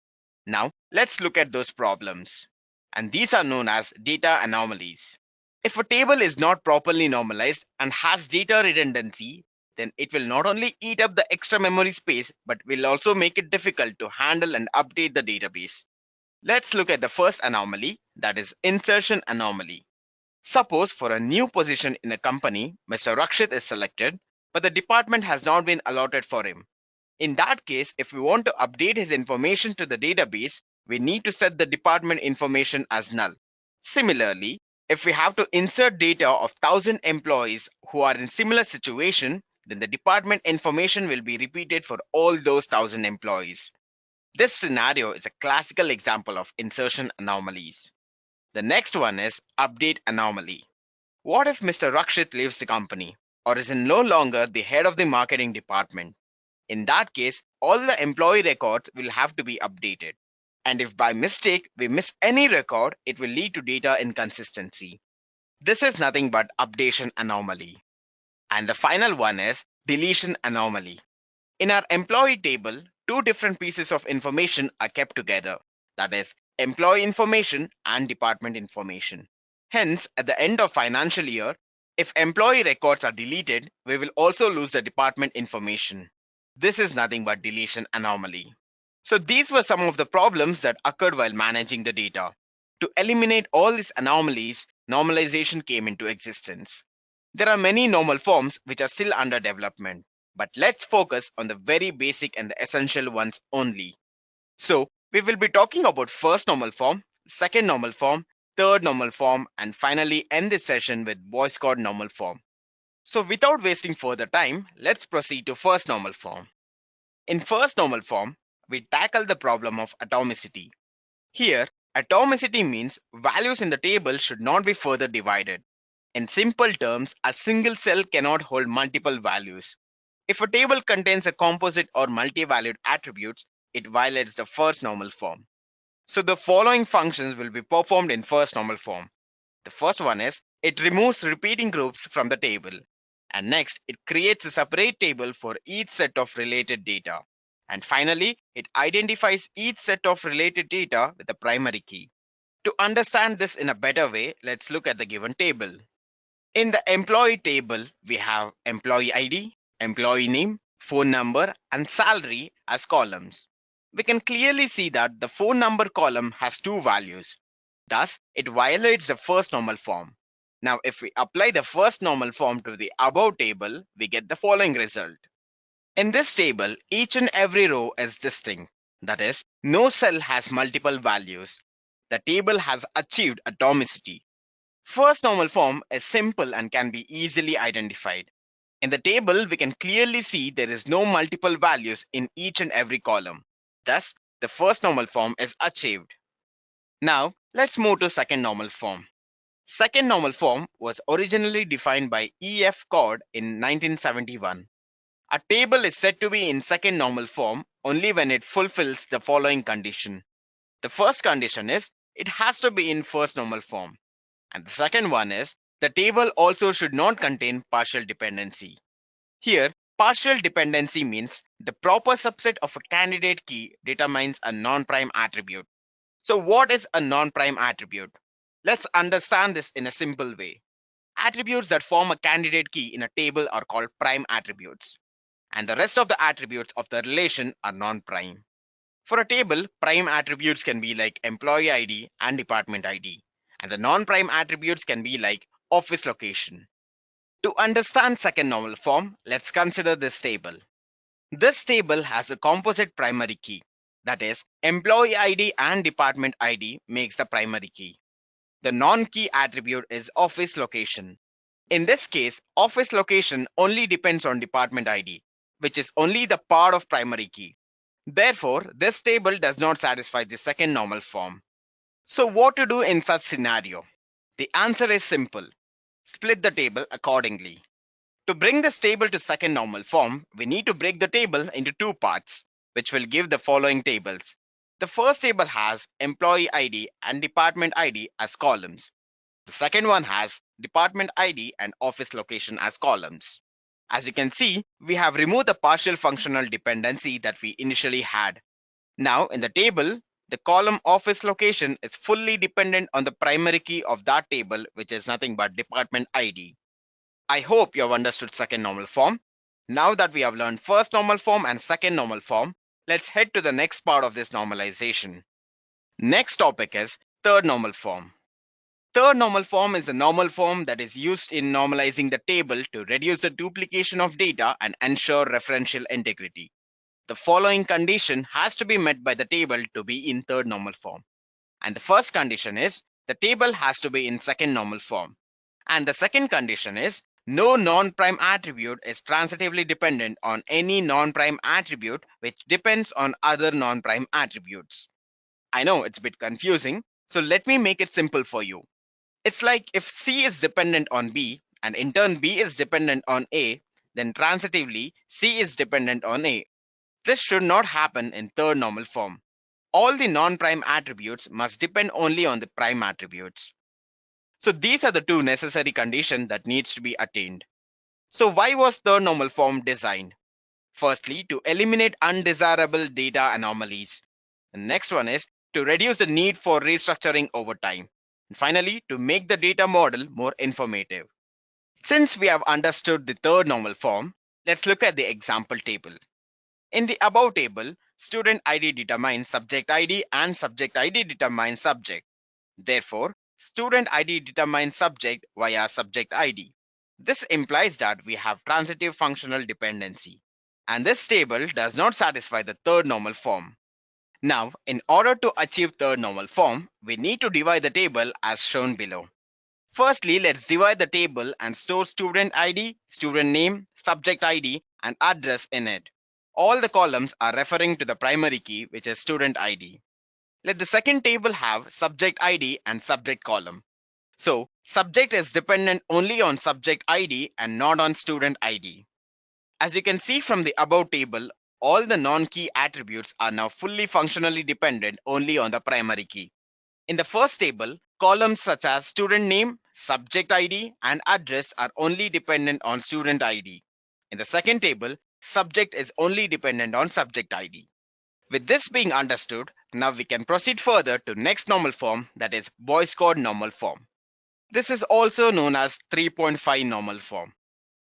Now, let's look at those problems. And these are known as data anomalies. If a table is not properly normalized and has data redundancy, then it will not only eat up the extra memory space, but will also make it difficult to handle and update the database. Let's look at the first anomaly, that is insertion anomaly. Suppose for a new position in a company, Mr. Rakshit is selected, but the department has not been allotted for him. In that case, if we want to update his information to the database, we need to set the department information as null. Similarly, if we have to insert data of 1,000 employees who are in similar situation, then the department information will be repeated for all those 1,000 employees. This scenario is a classical example of insertion anomalies. The next one is update anomaly. What if Mr. Rakshit leaves the company or is no longer the head of the marketing department? In that case, all the employee records will have to be updated. And if by mistake we miss any record, it will lead to data inconsistency. This is nothing but updation anomaly. And the final one is deletion anomaly. In our employee table, two different pieces of information are kept together. That is, employee information and department information. Hence, at the end of financial year, if employee records are deleted, we will also lose the department information. This is nothing but deletion anomaly. So these were some of the problems that occurred while managing the data. To eliminate all these anomalies, normalization came into existence. There are many normal forms which are still under development, but let's focus on the very basic and the essential ones only. So we will be talking about first normal form, second normal form, third normal form, and finally end this session with voice code normal form. So without wasting further time, let's proceed to first normal form. In first normal form, we tackle the problem of atomicity. Here, atomicity means values in the table should not be further divided. In simple terms, a single cell cannot hold multiple values. If a table contains a composite or multi-valued attributes, it violates the first normal form. So the following functions will be performed in first normal form. The first one is it removes repeating groups from the table. And next, it creates a separate table for each set of related data. And finally, it identifies each set of related data with a primary key. To understand this in a better way, let's look at the given table. In the employee table, we have employee ID, employee name, phone number, and salary as columns. We can clearly see that the phone number column has two values. Thus, it violates the first normal form. Now, if we apply the first normal form to the above table, we get the following result. In this table, each and every row is distinct. That is, no cell has multiple values. The table has achieved atomicity. First normal form is simple and can be easily identified. In the table, we can clearly see there is no multiple values in each and every column. Thus, the first normal form is achieved. Now, let's move to second normal form. Second normal form was originally defined by E.F. Codd in 1971. A table is said to be in second normal form only when it fulfills the following condition. The first condition is it has to be in first normal form. And the second one is the table also should not contain partial dependency. Here, partial dependency means the proper subset of a candidate key determines a non-prime attribute. So what is a non-prime attribute? Let's understand this in a simple way. Attributes that form a candidate key in a table are called prime attributes, and the rest of the attributes of the relation are non-prime. For a table, prime attributes can be like employee ID and department ID, and the non-prime attributes can be like office location. To understand second normal form, let's consider this table. This table has a composite primary key, that is, employee ID and department ID makes the primary key. The non-key attribute is office location. In this case, office location only depends on department ID, which is only the part of primary key. Therefore, this table does not satisfy the second normal form. So what to do in such scenario? The answer is simple. Split the table accordingly. To bring this table to second normal form, we need to break the table into two parts, which will give the following tables. The first table has employee ID and department ID as columns. The second one has department ID and office location as columns. As you can see, we have removed the partial functional dependency that we initially had. Now in the table, the column office location is fully dependent on the primary key of that table, which is nothing but department ID. I hope you have understood second normal form. Now that we have learned first normal form and second normal form, let's head to the next part of this normalization. Next topic is third normal form. Third normal form is a normal form that is used in normalizing the table to reduce the duplication of data and ensure referential integrity. The following condition has to be met by the table to be in third normal form. And the first condition is the table has to be in second normal form. And the second condition is no non-prime attribute is transitively dependent on any non-prime attribute which depends on other non-prime attributes. I know it's a bit confusing, so let me make it simple for you. It's like if C is dependent on B and in turn B is dependent on A, then transitively C is dependent on A. This should not happen in third normal form. All the non-prime attributes must depend only on the prime attributes. So these are the two necessary conditions that needs to be attained. So why was third normal form designed? Firstly, to eliminate undesirable data anomalies. The next one is to reduce the need for restructuring over time. And finally, to make the data model more informative. Since we have understood the third normal form, let's look at the example table. In the above table, student ID determines subject ID and subject ID determines subject. Therefore, student ID determines subject via subject ID. This implies that we have transitive functional dependency. And this table does not satisfy the third normal form. Now, in order to achieve third normal form, we need to divide the table as shown below. Firstly, let's divide the table and store student ID, student name, subject ID, and address in it. All the columns are referring to the primary key, which is student ID. Let the second table have subject ID and subject column. So, subject is dependent only on subject ID and not on student ID. As you can see from the above table, all the non-key attributes are now fully functionally dependent only on the primary key. In the first table, columns such as student name, subject ID, and address are only dependent on student ID. In the second table, subject is only dependent on subject ID. With this being understood, now we can proceed further to next normal form, that is Boyce Codd normal form. This is also known as 3.5 normal form.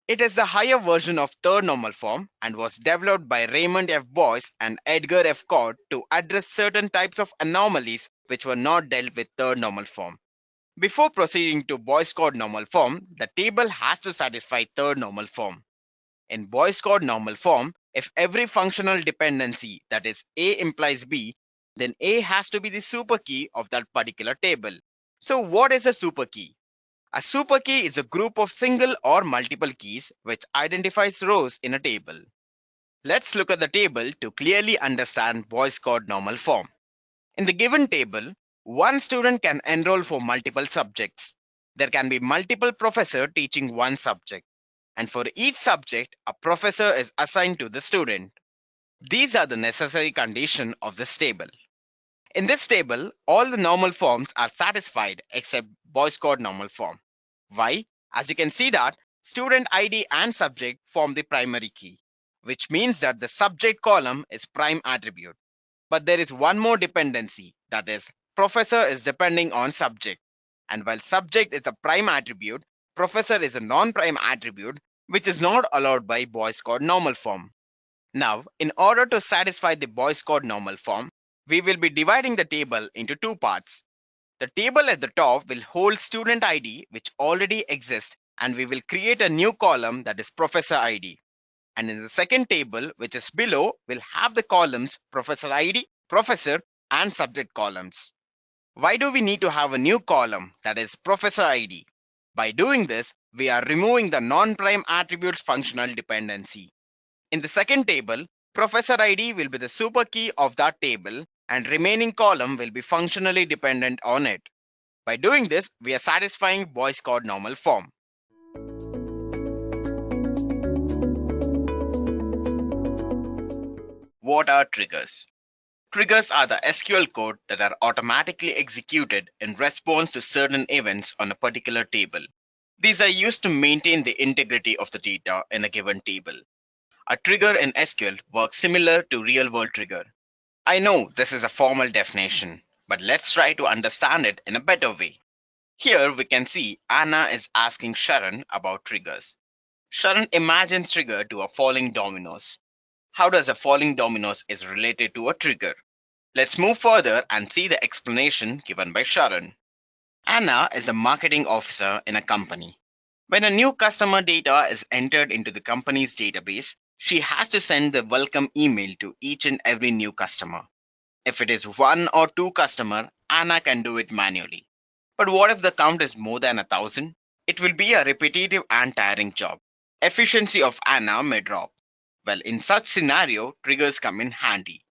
It is the higher version of third normal form and was developed by Raymond F. Boyce and Edgar F. Codd to address certain types of anomalies which were not dealt with third normal form. Before proceeding to Boyce Codd normal form, the table has to satisfy third normal form. In Boyce Codd normal form, if every functional dependency, that is A implies B, then A has to be the super key of that particular table. So what is a super key? A super key is a group of single or multiple keys which identifies rows in a table. Let's look at the table to clearly understand Boyce Codd normal form. In the given table, one student can enroll for multiple subjects. There can be multiple professors teaching one subject, and for each subject, a professor is assigned to the student. These are the necessary conditions of this table. In this table, all the normal forms are satisfied except Boyce Codd normal form. Why? As you can see that student ID and subject form the primary key, which means that the subject column is prime attribute. But there is one more dependency, that is, professor is depending on subject. And while subject is a prime attribute, professor is a non-prime attribute, which is not allowed by Boyce Codd normal form. Now, in order to satisfy the Boyce Codd normal form, we will be dividing the table into two parts. The table at the top will hold student ID, which already exists, and we will create a new column, that is professor ID. And in the second table, which is below, we'll have the columns professor ID, professor, and subject columns. Why do we need to have a new column, that is professor ID? By doing this, we are removing the non-prime attributes functional dependency. In the second table, professor ID will be the super key of that table, and remaining column will be functionally dependent on it. By doing this, we are satisfying Boyce Codd normal form. What are triggers? Triggers are the SQL code that are automatically executed in response to certain events on a particular table. These are used to maintain the integrity of the data in a given table. A trigger in SQL works similar to real-world trigger. I know this is a formal definition, but let's try to understand it in a better way. Here we can see Anna is asking Sharon about triggers. Sharon imagines trigger to a falling dominoes. How does a falling dominoes is related to a trigger? Let's move further and see the explanation given by Sharon. Anna is a marketing officer in a company. When a new customer data is entered into the company's database, she has to send the welcome email to each and every new customer. If it is one or two customers, Anna can do it manually. But what if the count is more than 1,000? It will be a repetitive and tiring job. Efficiency of Anna may drop. Well, in such scenario, triggers come in handy.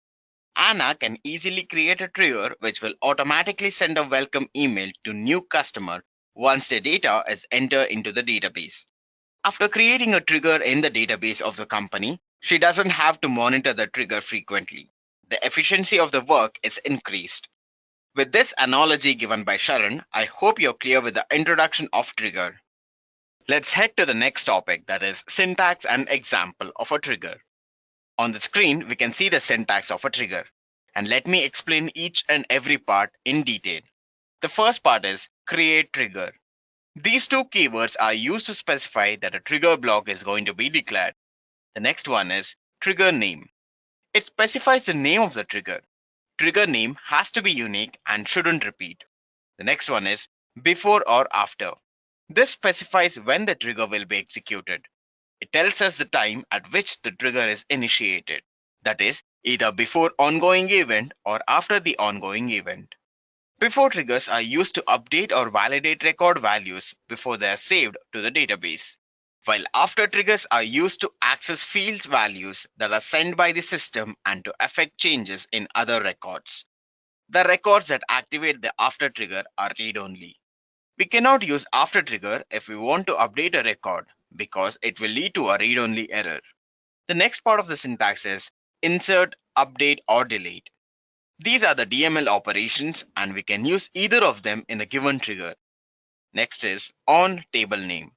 Anna can easily create a trigger which will automatically send a welcome email to new customer once the data is entered into the database. After creating a trigger in the database of the company, she doesn't have to monitor the trigger frequently. The efficiency of the work is increased. With this analogy given by Sharon, I hope you're clear with the introduction of trigger. Let's head to the next topic, that is syntax and example of a trigger. On the screen, we can see the syntax of a trigger. And let me explain each and every part in detail. The first part is create trigger. These two keywords are used to specify that a trigger block is going to be declared. The next one is trigger name. It specifies the name of the trigger. Trigger name has to be unique and shouldn't repeat. The next one is before or after. This specifies when the trigger will be executed. It tells us the time at which the trigger is initiated. That is, either before ongoing event or after the ongoing event. Before triggers are used to update or validate record values before they are saved to the database, while after triggers are used to access fields values that are sent by the system and to affect changes in other records. The records that activate the after trigger are read-only. We cannot use after trigger if we want to update a record because it will lead to a read-only error. The next part of the syntax is insert, update or delete. These are the DML operations and we can use either of them in a given trigger. Next is on table name.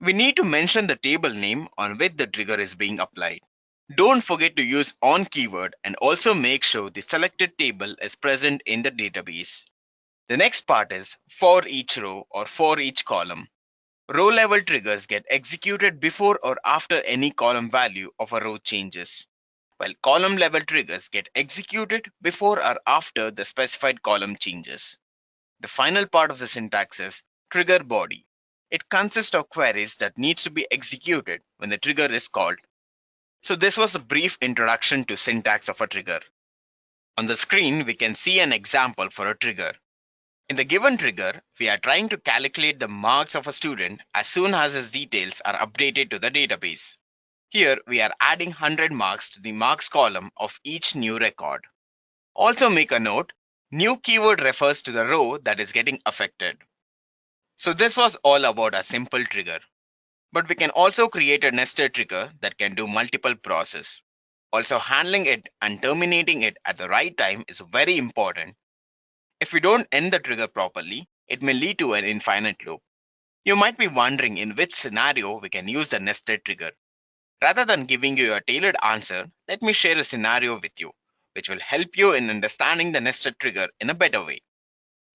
We need to mention the table name on which the trigger is being applied. Don't forget to use on keyword and also make sure the selected table is present in the database. The next part is for each row or for each column. Row level triggers get executed before or after any column value of a row changes, while column level triggers get executed before or after the specified column changes. The final part of the syntax is trigger body. It consists of queries that needs to be executed when the trigger is called. So this was a brief introduction to syntax of a trigger. On the screen, we can see an example for a trigger. In the given trigger, we are trying to calculate the marks of a student as soon as his details are updated to the database. Here, we are adding 100 marks to the marks column of each new record. Also make a note, new keyword refers to the row that is getting affected. So this was all about a simple trigger. But we can also create a nested trigger that can do multiple processes. Also handling it and terminating it at the right time is very important. If we don't end the trigger properly, it may lead to an infinite loop. You might be wondering in which scenario we can use the nested trigger. Rather than giving you a tailored answer, let me share a scenario with you, which will help you in understanding the nested trigger in a better way.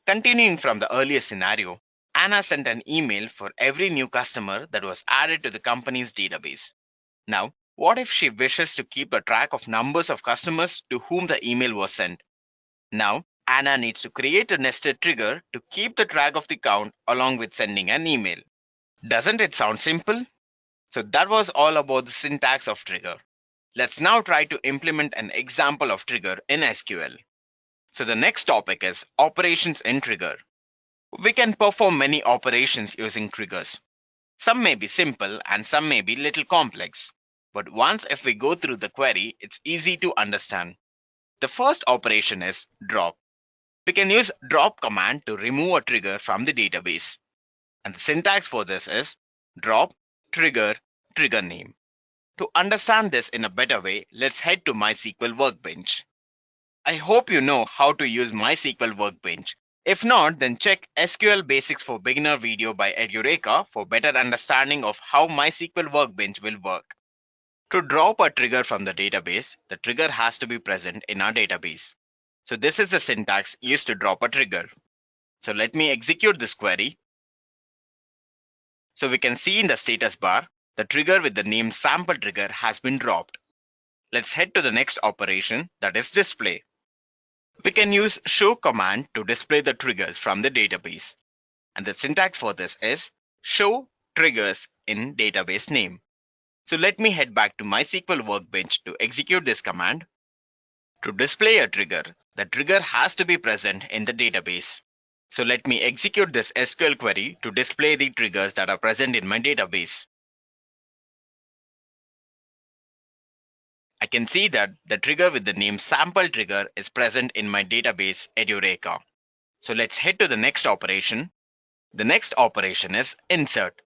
Continuing from the earlier scenario, Anna sent an email for every new customer that was added to the company's database. Now, what if she wishes to keep a track of numbers of customers to whom the email was sent? Now, Anna needs to create a nested trigger to keep the track of the count along with sending an email. Doesn't it sound simple? So that was all about the syntax of trigger. Let's now try to implement an example of trigger in SQL. So the next topic is operations in trigger. We can perform many operations using triggers. Some may be simple and some may be little complex. But once if we go through the query, it's easy to understand. The first operation is drop. We can use drop command to remove a trigger from the database. And the syntax for this is drop trigger trigger name. To understand this in a better way, let's head to MySQL Workbench. I hope you know how to use MySQL Workbench. If not, then check SQL Basics for Beginner video by Edureka for better understanding of how MySQL Workbench will work. To drop a trigger from the database, the trigger has to be present in our database. So this is the syntax used to drop a trigger. So let me execute this query. So we can see in the status bar, the trigger with the name sample trigger has been dropped. Let's head to the next operation, that is display. We can use show command to display the triggers from the database. And the syntax for this is show triggers in database name. So let me head back to MySQL Workbench to execute this command. To display a trigger, the trigger has to be present in the database. So let me execute this SQL query to display the triggers that are present in my database. I can see that the trigger with the name sample trigger is present in my database Edureka. So let's head to the next operation. The next operation is insert.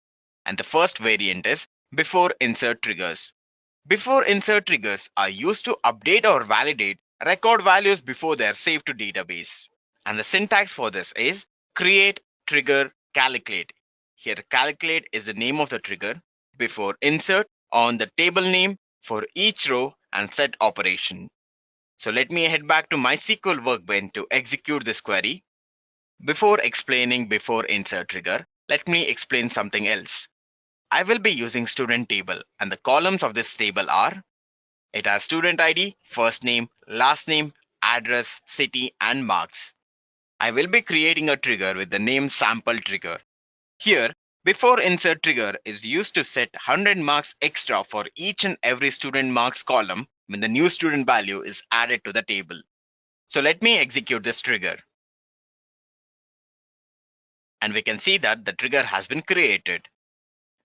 And the first variant is before insert triggers. Before insert triggers are used to update or validate record values before they are saved to database. And the syntax for this is create trigger calculate. Here calculate is the name of the trigger before insert on the table name for each row and set operation. So let me head back to MySQL Workbench to execute this query. Before explaining before insert trigger, let me explain something else. I will be using student table and the columns of this table are, it has student ID, first name, last name, address, city and marks. I will be creating a trigger with the name sample trigger. Here, before insert trigger is used to set 100 marks extra for each and every student marks column when the new student value is added to the table. So let me execute this trigger. And we can see that the trigger has been created.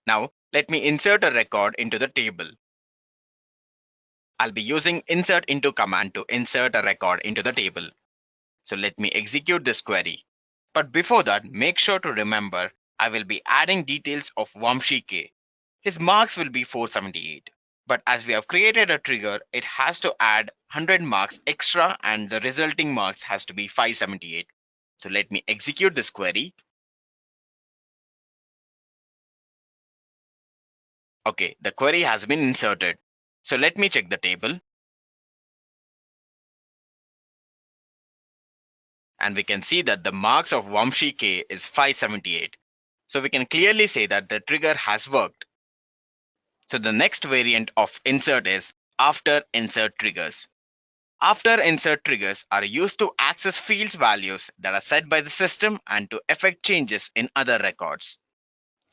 Now, let me insert a record into the table. I'll be using insert into command to insert a record into the table. So let me execute this query. But before that, make sure to remember I will be adding details of 𝐓𝐵𝐷𝐿. His marks will be 478. But as we have created a trigger, it has to add 100 marks extra and the resulting marks has to be 578. So let me execute this query. Okay, the query has been inserted. So let me check the table. And we can see that the marks of 𝐓𝐵𝐷𝐾 is 578. So we can clearly say that the trigger has worked. So the next variant of insert is after insert triggers. After insert triggers are used to access fields values that are set by the system and to effect changes in other records.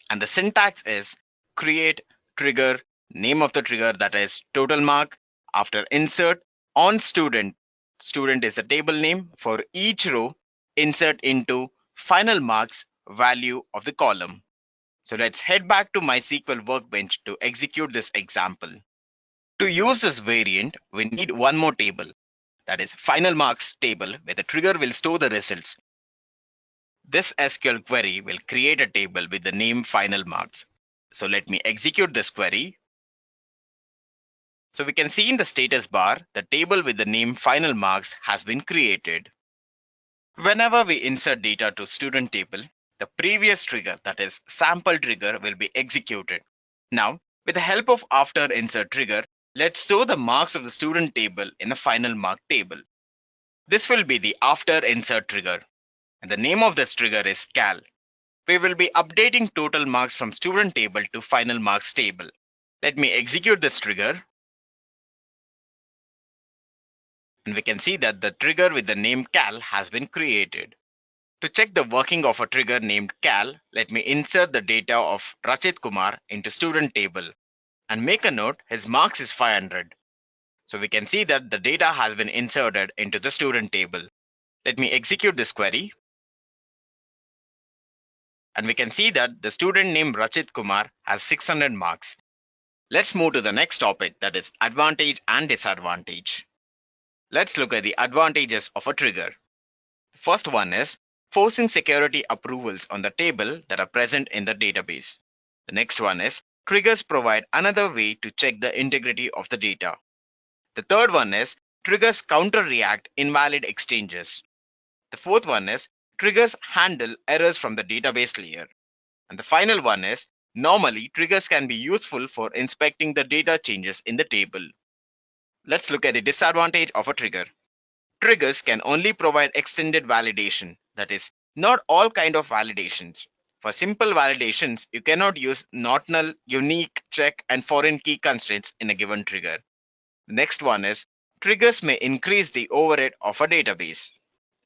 And the syntax is create trigger, name of the trigger, that is total mark, after insert on student. Student is a table name. For each row, insert into final marks value of the column. So let's head back to MySQL workbench to execute this example. To use this variant, we need one more table, that is final marks table, where the trigger will store the results. This SQL query will create a table with the name final marks. So let me execute this query. So we can see in the status bar, the table with the name final marks has been created. Whenever we insert data to student table, the previous trigger, that is sample trigger, will be executed. Now, with the help of after insert trigger, let's store the marks of the student table in the final mark table. This will be the after insert trigger. And the name of this trigger is cal. We will be updating total marks from student table to final marks table. Let me execute this trigger. And we can see that the trigger with the name cal has been created. To check the working of a trigger named cal, let me insert the data of Rachit Kumar into student table and make a note his marks is 500. So we can see that the data has been inserted into the student table. Let me execute this query. And we can see that the student named Rachit Kumar has 600 marks. Let's move to the next topic, that is advantage and disadvantage. Let's look at the advantages of a trigger. The first one is forcing security approvals on the table that are present in the database. The next one is triggers provide another way to check the integrity of the data. The third one is triggers counter-react invalid exchanges. The fourth one is triggers handle errors from the database layer. And the final one is normally triggers can be useful for inspecting the data changes in the table. Let's look at the disadvantage of a trigger. Triggers can only provide extended validation, that is, not all kind of validations. For simple validations, you cannot use not null, unique, check, and foreign key constraints in a given trigger. The next one is triggers may increase the overhead of a database.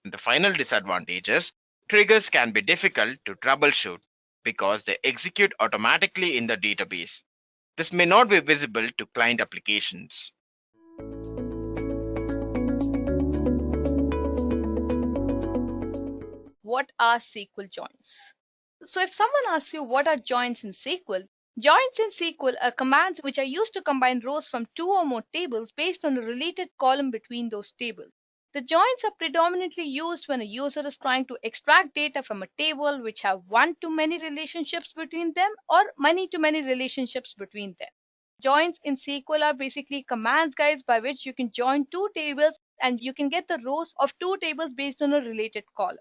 And the final disadvantage is triggers can be difficult to troubleshoot because they execute automatically in the database. This may not be visible to client applications.
What are SQL joins? So if someone asks you what are joins in SQL are commands which are used to combine rows from two or more tables based on a related column between those tables. The joins are predominantly used when a user is trying to extract data from a table which have one-to-many relationships between them or many-to-many relationships between them. Joins in SQL are basically commands, guys, by which you can join two tables and you can get the rows of two tables based on a related column.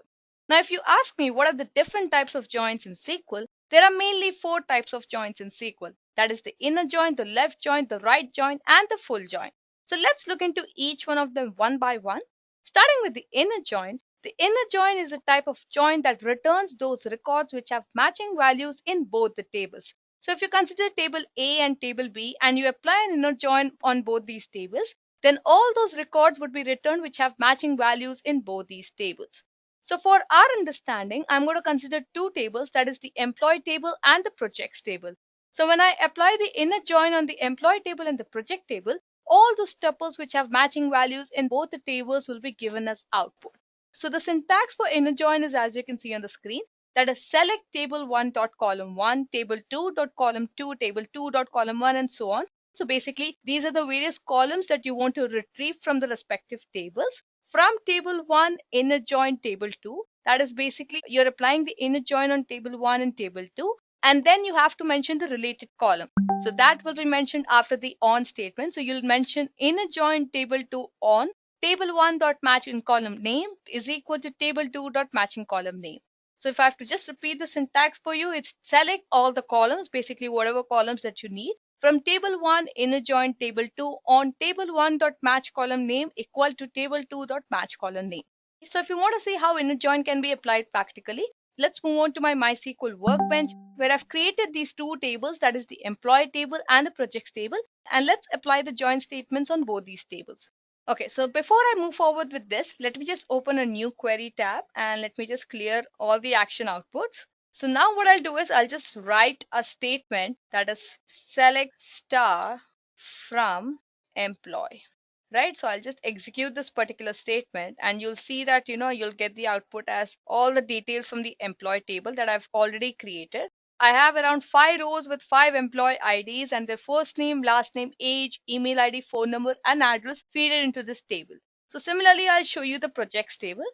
Now, if you ask me what are the different types of joins in SQL, there are mainly four types of joins in SQL. That is the inner join, the left join, the right join, and the full join. So let's look into each one of them one by one. Starting with the inner join is a type of join that returns those records which have matching values in both the tables. So if you consider table A and table B and you apply an inner join on both these tables, then all those records would be returned which have matching values in both these tables. So for our understanding, I'm going to consider two tables, that is the employee table and the projects table. So when I apply the inner join on the employee table and the project table, all those tuples which have matching values in both the tables will be given as output. So the syntax for inner join is as you can see on the screen, that is select table 1.column1, table 2.column2, table 2.column1, and so on. So basically, these are the various columns that you want to retrieve from the respective tables. From table 1, inner join table 2. That is basically you're applying the inner join on table 1 and table 2. And then you have to mention the related column. So that will be mentioned after the on statement. So you'll mention in a join table 2 on table1 dot match in column name is equal to table2 dot match in column name. So if I have to just repeat the syntax for you, it's select all the columns, basically whatever columns that you need from table 1 in a join table 2 on table1 dot match column name equal to table2 dot match column name. So if you want to see how inner join can be applied practically, let's move on to my MySQL workbench where I've created these two tables, that is the employee table and the projects table. And let's apply the join statements on both these tables. Okay, so before I move forward with this, let me just open a new query tab and let me just clear all the action outputs. So now what I'll do is I'll just write a statement that is select star from employee. Right, so I'll just execute this particular statement and you'll see that you'll get the output as all the details from the employee table that I've already created. I have around 5 rows with 5 employee IDs and their first name, last name, age, email ID, phone number and address feed it into this table. So similarly I'll show you the projects table.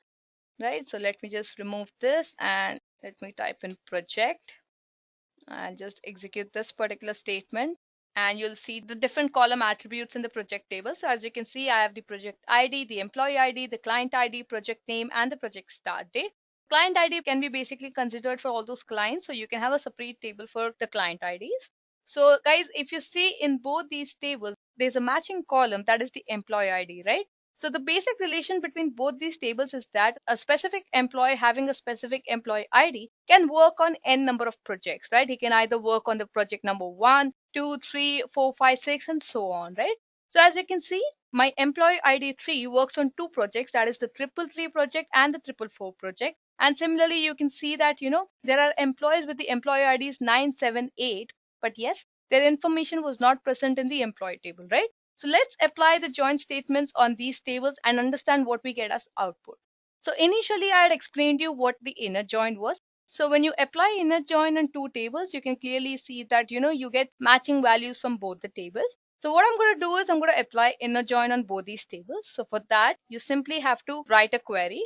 Right, so let me just remove this and let me type in project and just execute this particular statement. And you'll see the different column attributes in the project table. So as you can see, I have the project ID, the employee ID, the client ID, project name, and the project start date. Client ID can be basically considered for all those clients. So you can have a separate table for the client IDs. So guys, if you see in both these tables, there's a matching column that is the employee ID, right? So the basic relation between both these tables is that a specific employee having a specific employee ID can work on n number of projects, right? He can either work on the project number 1, 2, 3, 4, 5, 6 and so on, right? So as you can see, my employee ID 3 works on 2 projects, that is the 333 project and the 444 project. And similarly, you can see that, there are employees with the employee IDs 9, 7, 8, but yes, their information was not present in the employee table, right? So let's apply the join statements on these tables and understand what we get as output. So initially I had explained you what the inner join was. So when you apply inner join on 2 tables, you can clearly see that you get matching values from both the tables. So what I'm going to do is I'm going to apply inner join on both these tables. So for that, you simply have to write a query.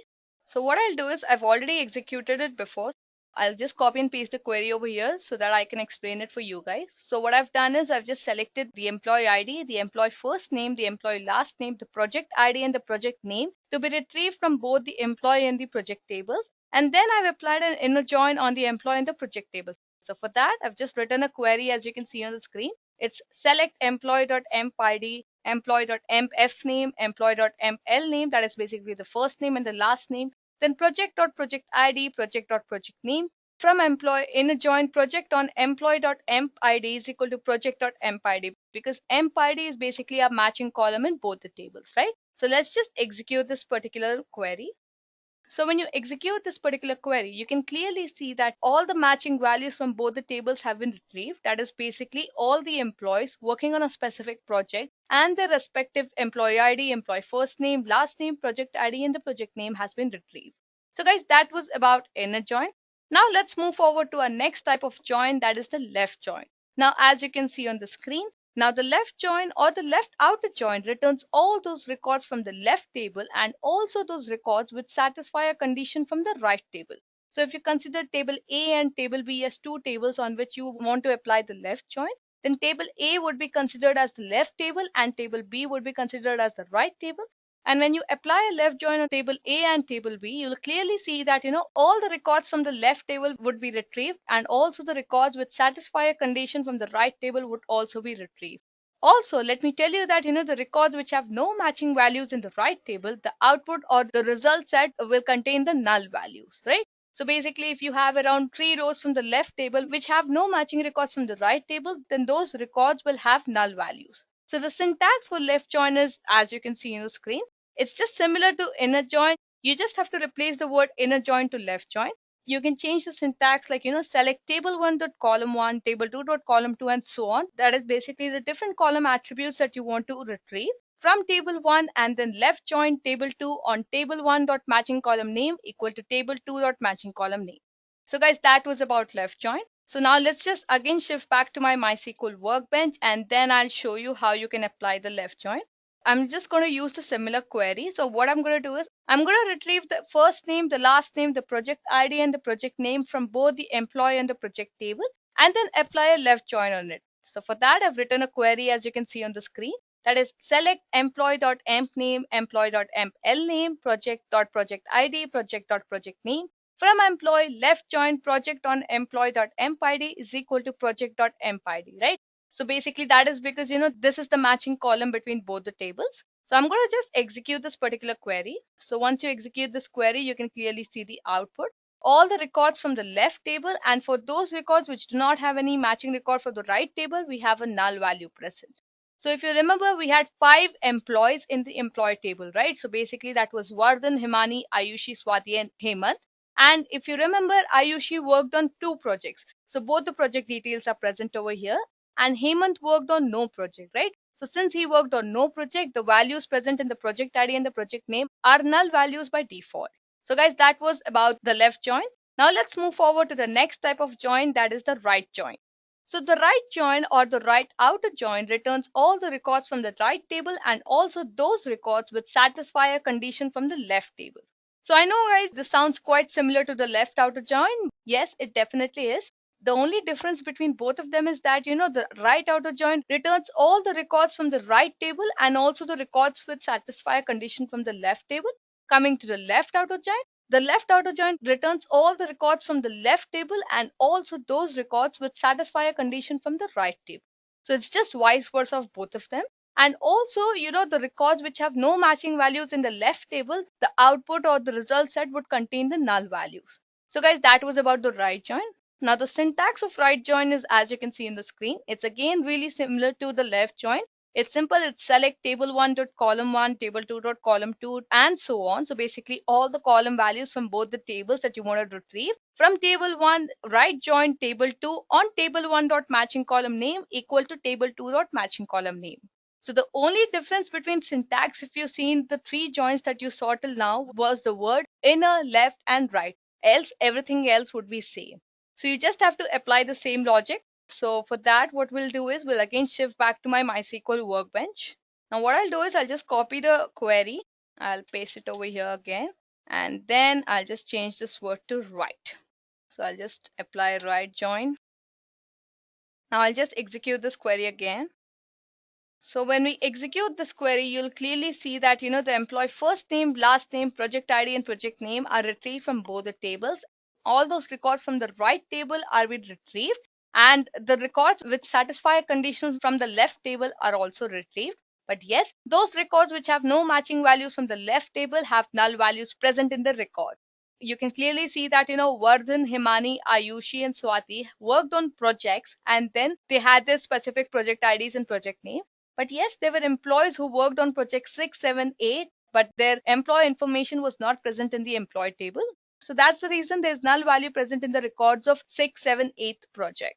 So what I'll do is I've already executed it before. I'll just copy and paste the query over here so that I can explain it for you guys. So what I've done is I've just selected the employee ID, the employee first name, the employee last name, the project ID and the project name to be retrieved from both the employee and the project tables. And then I've applied an inner join on the employee and the project tables. So for that, I've just written a query as you can see on the screen. It's select employee.emp ID, employee.emp name, employee.empl name, that is basically the first name and the last name. Then project.project ID, project.project name. From employee in a join project on employee.emp ID is equal to project.emp ID because emp ID is basically a matching column in both the tables, right? So let's just execute this particular query. So when you execute this particular query, you can clearly see that all the matching values from both the tables have been retrieved. That is basically all the employees working on a specific project and their respective employee ID, employee first name, last name, project ID, and the project name has been retrieved. So guys, that was about inner join. Now let's move forward to our next type of join, that is the left join. Now as you can see on the screen, now the left join or the left outer join returns all those records from the left table and also those records which satisfy a condition from the right table. So if you consider table A and table B as 2 tables on which you want to apply the left join, then table A would be considered as the left table and table B would be considered as the right table. And when you apply a left join on table A and table B, you'll clearly see that all the records from the left table would be retrieved and also the records which satisfy a condition from the right table would also be retrieved. Also, let me tell you that the records which have no matching values in the right table, the output or the result set will contain the null values, right? So basically, if you have around 3 rows from the left table which have no matching records from the right table, then those records will have null values. So the syntax for left join is, as you can see on the screen, it's just similar to inner join. You just have to replace the word inner join to left join. You can change the syntax like, select table 1 dot column 1, table 2 dot column 2 and so on. That is basically the different column attributes that you want to retrieve from table 1 and then left join table 2 on table 1 dot matching column name equal to table 2 dot matching column name. So guys, that was about left join. So now let's just again shift back to my MySQL workbench and then I'll show you how you can apply the left join. I'm just going to use the similar query. So what I'm going to do is I'm going to retrieve the first name, the last name, the project ID and the project name from both the employee and the project table. and then apply a left join on it. So for that, I've written a query as you can see on the screen. That is select employee.emp name, employee.emp name, project.project ID, project.project name. From employee, left join project on employee.emp ID is equal to project.emp ID, right? So basically that is because, this is the matching column between both the tables. So I'm going to just execute this particular query. So once you execute this query, you can clearly see the output. All the records from the left table, and for those records which do not have any matching record for the right table, we have a null value present. So if you remember, we had 5 employees in the employee table, right? So basically that was Vardhan, Himani, Ayushi, Swati, and Hemant. And if you remember, Ayushi worked on 2 projects. So both the project details are present over here. And Hemant worked on no project, right? So since he worked on no project, the values present in the project ID and the project name are null values by default. So guys, that was about the left join. Now let's move forward to the next type of join, that is the right join. So the right join or the right outer join returns all the records from the right table and also those records which satisfy a condition from the left table. So I know guys, this sounds quite similar to the left outer join. Yes, it definitely is. The only difference between both of them is that, the right outer join returns all the records from the right table and also the records which satisfy a condition from the left table. Coming to the left outer join, the left outer join returns all the records from the left table and also those records which satisfy a condition from the right table. So it's just vice versa of both of them. And also, the records which have no matching values in the left table, the output or the result set would contain the null values. So guys, that was about the right join. Now the syntax of right join is as you can see in the screen. It's again really similar to the left join. It's simple. It's select table 1 dot column 1, table 2 dot column 2, and so on. So basically all the column values from both the tables that you want to retrieve. From table 1, right join table 2 on table 1 dot matching column name equal to table 2 dot matching column name. So the only difference between syntax, if you've seen the 3 joins that you saw till now, was the word inner, left, and right. Else everything else would be same. So you just have to apply the same logic. So for that, what we'll do is we'll again shift back to my MySQL workbench. Now what I'll do is I'll just copy the query. I'll paste it over here again. And then I'll just change this word to right. So I'll just apply right join. Now I'll just execute this query again. So when we execute this query, you'll clearly see that, the employee first name, last name, project ID, and project name are retrieved from both the tables. All those records from the right table are being retrieved, and the records which satisfy a condition from the left table are also retrieved. But yes, those records which have no matching values from the left table have null values present in the record. You can clearly see that, Vardhan, Himani, Ayushi, and Swati worked on projects, and then they had their specific project IDs and project name. But yes, there were employees who worked on project 6, 7, 8, but their employee information was not present in the employee table. So that's the reason there's null value present in the records of 6, 7, 8 project.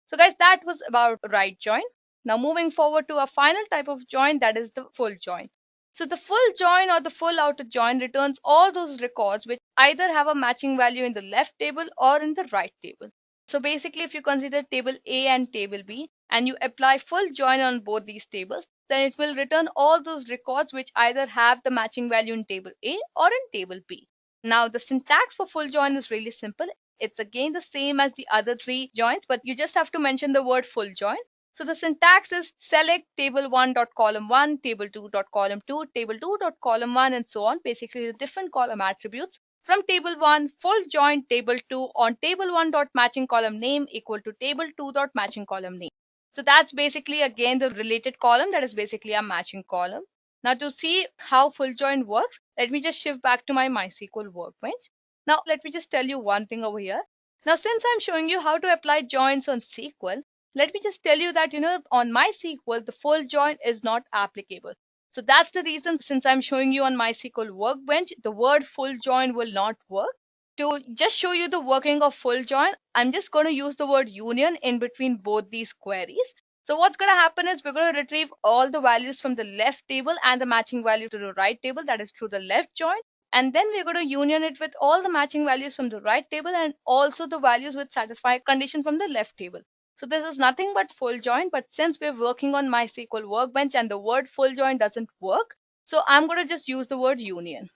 So guys, that was about right join. Now moving forward to a final type of join, that is the full join. So the full join or the full outer join returns all those records which either have a matching value in the left table or in the right table. So basically, if you consider table A and table B and you apply full join on both these tables, then it will return all those records which either have the matching value in table A or in table B. Now the syntax for full join is really simple. It's again the same as the other 3 joins, but you just have to mention the word full join. So the syntax is select table 1 dot column 1, table 2 dot column 2, table 2 dot column 1, and so on. Basically the different column attributes. From table 1, full join table 2 on table 1 dot matching column name equal to table 2 dot matching column name. So that's basically again the related column, that is basically a matching column. Now to see how full join works, let me just shift back to my MySQL workbench. Now let me just tell you one thing over here. Now since I'm showing you how to apply joins on SQL, let me just tell you that, on MySQL, the full join is not applicable. So that's the reason, since I'm showing you on MySQL workbench, the word full join will not work. To just show you the working of full join, I'm just going to use the word union in between both these queries. So what's going to happen is we're going to retrieve all the values from the left table and the matching value to the right table, that is through the left join. And then we're going to union it with all the matching values from the right table and also the values which satisfy a condition from the left table. So this is nothing but full join, but since we're working on MySQL workbench and the word full join doesn't work, so I'm going to just use the word union.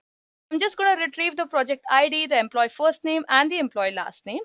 I'm just going to retrieve the project ID, the employee first name, and the employee last name.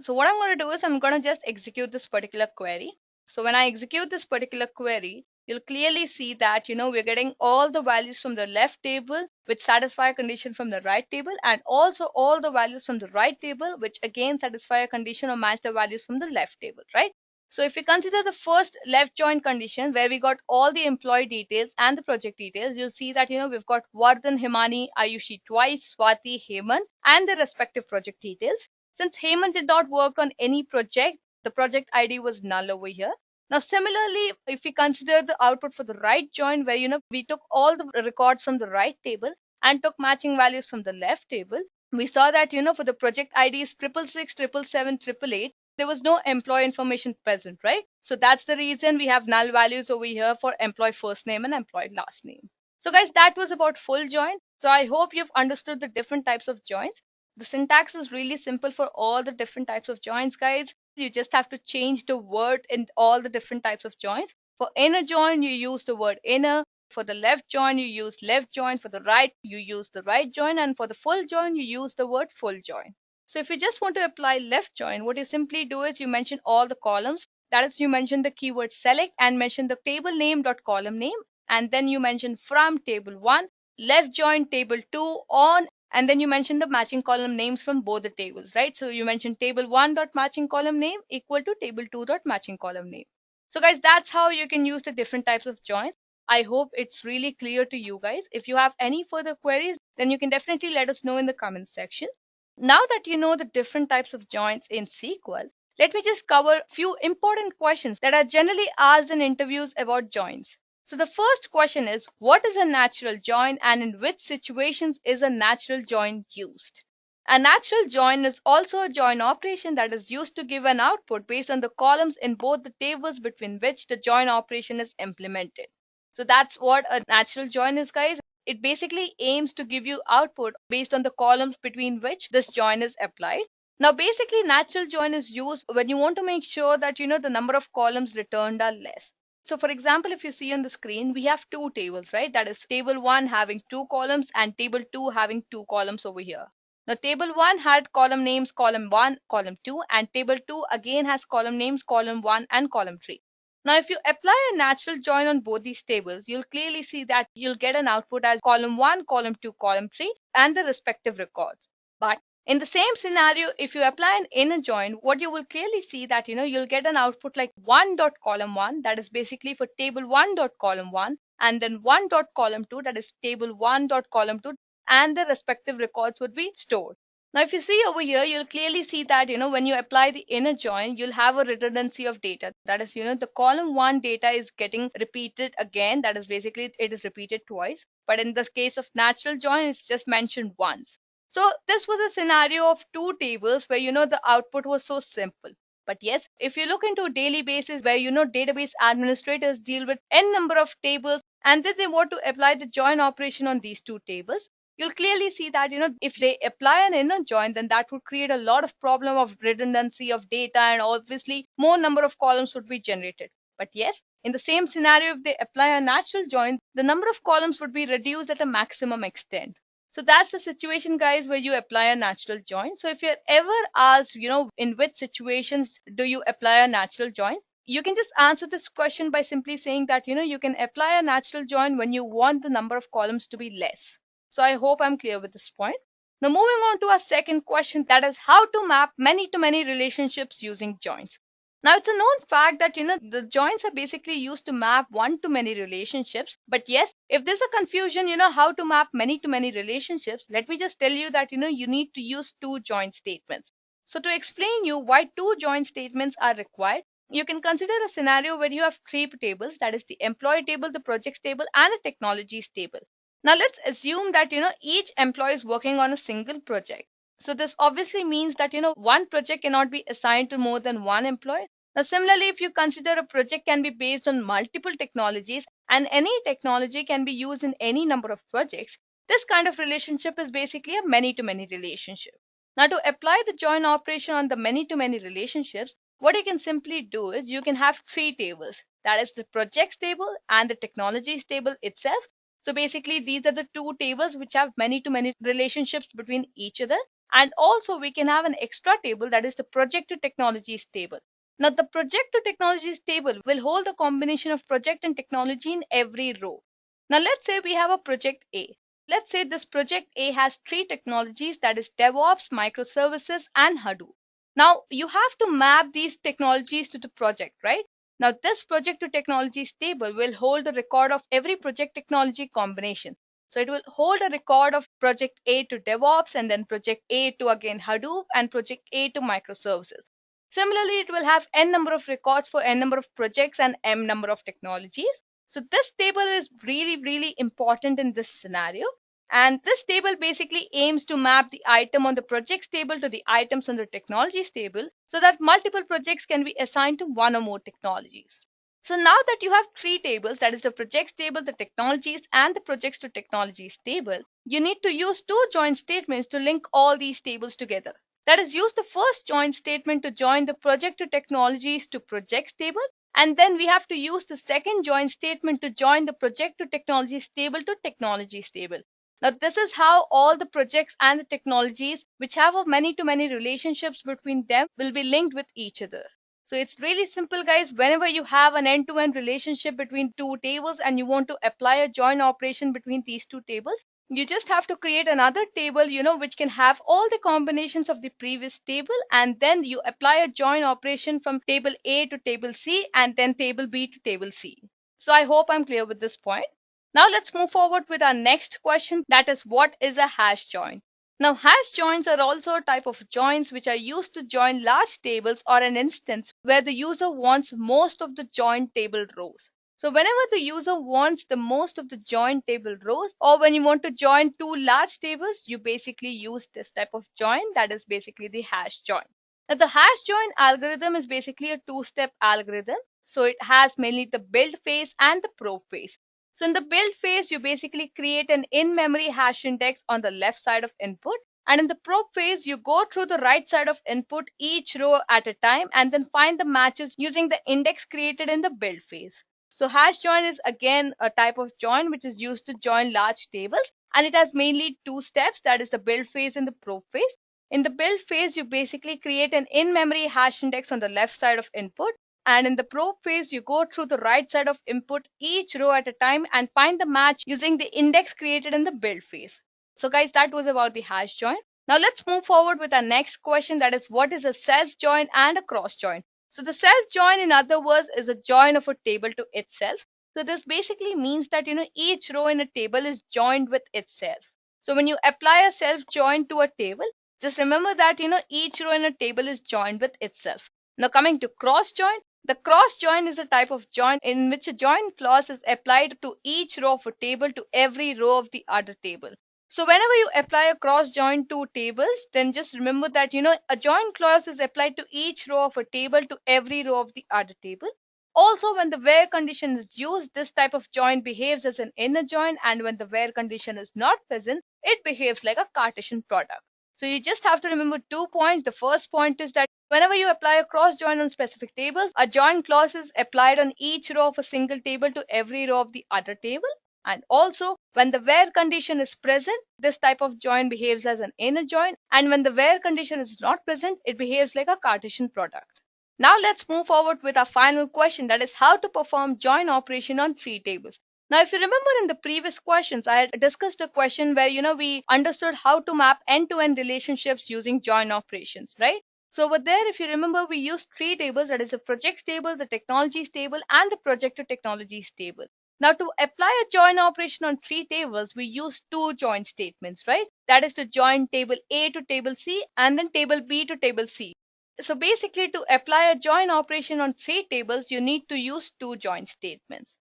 So what I'm going to do is I'm going to just execute this particular query. So when I execute this particular query, you'll clearly see that, we're getting all the values from the left table, which satisfy a condition from the right table, and also all the values from the right table, which again satisfy a condition or match the values from the left table, right? So if we consider the first left join condition where we got all the employee details and the project details, you'll see that, we've got Vardhan, Himani, Ayushi twice, Swati, Hemant, and their respective project details. Since Hemant did not work on any project, the project ID was null over here. Now, similarly, if we consider the output for the right join where, we took all the records from the right table and took matching values from the left table, we saw that, for the project IDs 666, 777, 888, there was no employee information present, right? So that's the reason we have null values over here for employee first name and employee last name. So guys, that was about full join. So I hope you've understood the different types of joins. The syntax is really simple for all the different types of joins, guys. You just have to change the word in all the different types of joins. For inner join, you use the word inner. For the left join, you use left join. For the right, you use the right join. And for the full join, you use the word full join. So if you just want to apply left join, what you simply do is you mention all the columns. That is, you mention the keyword select and mention the table name dot column name. And then you mention from table 1, left join table 2 on, and then you mention the matching column names from both the tables, right? So you mention table 1 dot matching column name equal to table 2 dot matching column name. So guys, that's how you can use the different types of joins. I hope it's really clear to you guys. If you have any further queries, then you can definitely let us know in the comment section. Now that you know the different types of joins in SQL, let me just cover a few important questions that are generally asked in interviews about joins. So the first question is, what is a natural join and in which situations is a natural join used? A natural join is also a join operation that is used to give an output based on the columns in both the tables between which the join operation is implemented. So that's what a natural join is, guys. It basically aims to give you output based on the columns between which this join is applied. Now, basically, natural join is used when you want to make sure that, the number of columns returned are less. So for example, if you see on the screen, we have two tables, right? That is table 1 having 2 columns and table 2 having 2 columns over here. Now table 1 had column names column 1, column 2, and table 2 again has column names column 1 and column 3. Now, if you apply a natural join on both these tables, you'll clearly see that you'll get an output as column 1, column 2, column 3, and the respective records. But in the same scenario, if you apply an inner join, what you will clearly see that, you'll get an output like 1 dot column 1, that is basically for table 1 dot column 1, and then 1 dot column 2, that is table 1 dot column 2, and the respective records would be stored. Now, if you see over here, you'll clearly see that, when you apply the inner join, you'll have a redundancy of data. That is, the column 1 data is getting repeated again. That is basically, it is repeated twice. But in this case of natural join, it's just mentioned once. So this was a scenario of two tables where, the output was so simple. But yes, if you look into a daily basis where, database administrators deal with n number of tables and then they want to apply the join operation on these two tables, you'll clearly see that, if they apply an inner join, then that would create a lot of problem of redundancy of data, and obviously more number of columns would be generated. But yes, in the same scenario, if they apply a natural join, the number of columns would be reduced at a maximum extent. So that's the situation, guys, where you apply a natural join. So if you're ever asked, in which situations do you apply a natural join, you can just answer this question by simply saying that, you can apply a natural join when you want the number of columns to be less. So I hope I'm clear with this point. Now moving on to our second question, that is how to map many-to-many relationships using joins. Now it's a known fact that, the joins are basically used to map one-to-many relationships. But yes, if there's a confusion, how to map many-to-many relationships, let me just tell you that, you need to use two join statements. So to explain you why two join statements are required, you can consider a scenario where you have three tables, that is the employee table, the projects table, and the technologies table. Now let's assume that, each employee is working on a single project. So this obviously means that, one project cannot be assigned to more than one employee. Now similarly, if you consider a project can be based on multiple technologies and any technology can be used in any number of projects, this kind of relationship is basically a many-to-many relationship. Now to apply the join operation on the many-to-many relationships, what you can simply do is you can have three tables. That is the projects table and the technologies table itself. So basically, these are the two tables which have many-to-many relationships between each other. And also we can have an extra table, that is the project to technologies table. Now the project to technologies table will hold the combination of project and technology in every row. Now let's say we have a project A. Let's say this project A has three technologies, that is DevOps, microservices, and Hadoop. Now you have to map these technologies to the project, right? Now this project to technologies table will hold the record of every project technology combination. So it will hold a record of project A to DevOps, and then project A to again Hadoop, and project A to microservices. Similarly, it will have n number of records for n number of projects and m number of technologies. So this table is really important in this scenario. And this table basically aims to map the item on the projects table to the items on the technologies table, so that multiple projects can be assigned to one or more technologies. So now that you have three tables, that is the projects table, the technologies, and the projects to technologies table, you need to use two join statements to link all these tables together. That is, use the first join statement to join the project to technologies to projects table, and then we have to use the second join statement to join the project to technologies table to technologies table. Now this is how all the projects and the technologies which have a many-to-many relationships between them will be linked with each other. So it's really simple, guys. Whenever you have an end-to-end relationship between two tables and you want to apply a join operation between these two tables, you just have to create another table, which can have all the combinations of the previous table, and then you apply a join operation from table A to table C, and then table B to table C. So I hope I'm clear with this point. Now let's move forward with our next question, that is, what is a hash join? Now hash joins are also a type of joins which are used to join large tables or an instance where the user wants most of the joined table rows. So whenever the user wants the most of the joined table rows, or when you want to join two large tables, you basically use this type of join, that is basically the hash join. Now the hash join algorithm is basically a two-step algorithm. So it has mainly the build phase and the probe phase. So in the build phase, you basically create an in-memory hash index on the left side of input. And in the probe phase, you go through the right side of input each row at a time and then find the matches using the index created in the build phase. So hash join is again a type of join which is used to join large tables, and it has mainly two steps, that is the build phase and the probe phase. In the build phase, you basically create an in-memory hash index on the left side of input. And in the probe phase, you go through the right side of input each row at a time and find the match using the index created in the build phase. So guys, that was about the hash join. Now let's move forward with our next question, that is, what is a self join and a cross join? So the self join, in other words, is a join of a table to itself. So this basically means that each row in a table is joined with itself. So when you apply a self join to a table, just remember that each row in a table is joined with itself. Now coming to cross join, the cross join is a type of join in which a join clause is applied to each row of a table to every row of the other table. So whenever you apply a cross join to tables, then just remember that a join clause is applied to each row of a table to every row of the other table. Also, when the where condition is used, this type of join behaves as an inner join, and when the where condition is not present, it behaves like a Cartesian product. So you just have to remember 2 points. The first point is that whenever you apply a cross join on specific tables, a join clause is applied on each row of a single table to every row of the other table. And also, when the where condition is present, this type of join behaves as an inner join. And when the where condition is not present, it behaves like a Cartesian product. Now let's move forward with our final question, that is how to perform join operation on three tables. Now, if you remember in the previous questions, I had discussed a question where, we understood how to map end-to-end relationships using join operations, right? So over there, if you remember, we used three tables, that is the projects table, the technologies table, and the project to technologies table. Now, to apply a join operation on three tables, we use two join statements, right? That is to join table A to table C and then table B to table C. So basically, to apply a join operation on three tables, you need to use two join statements.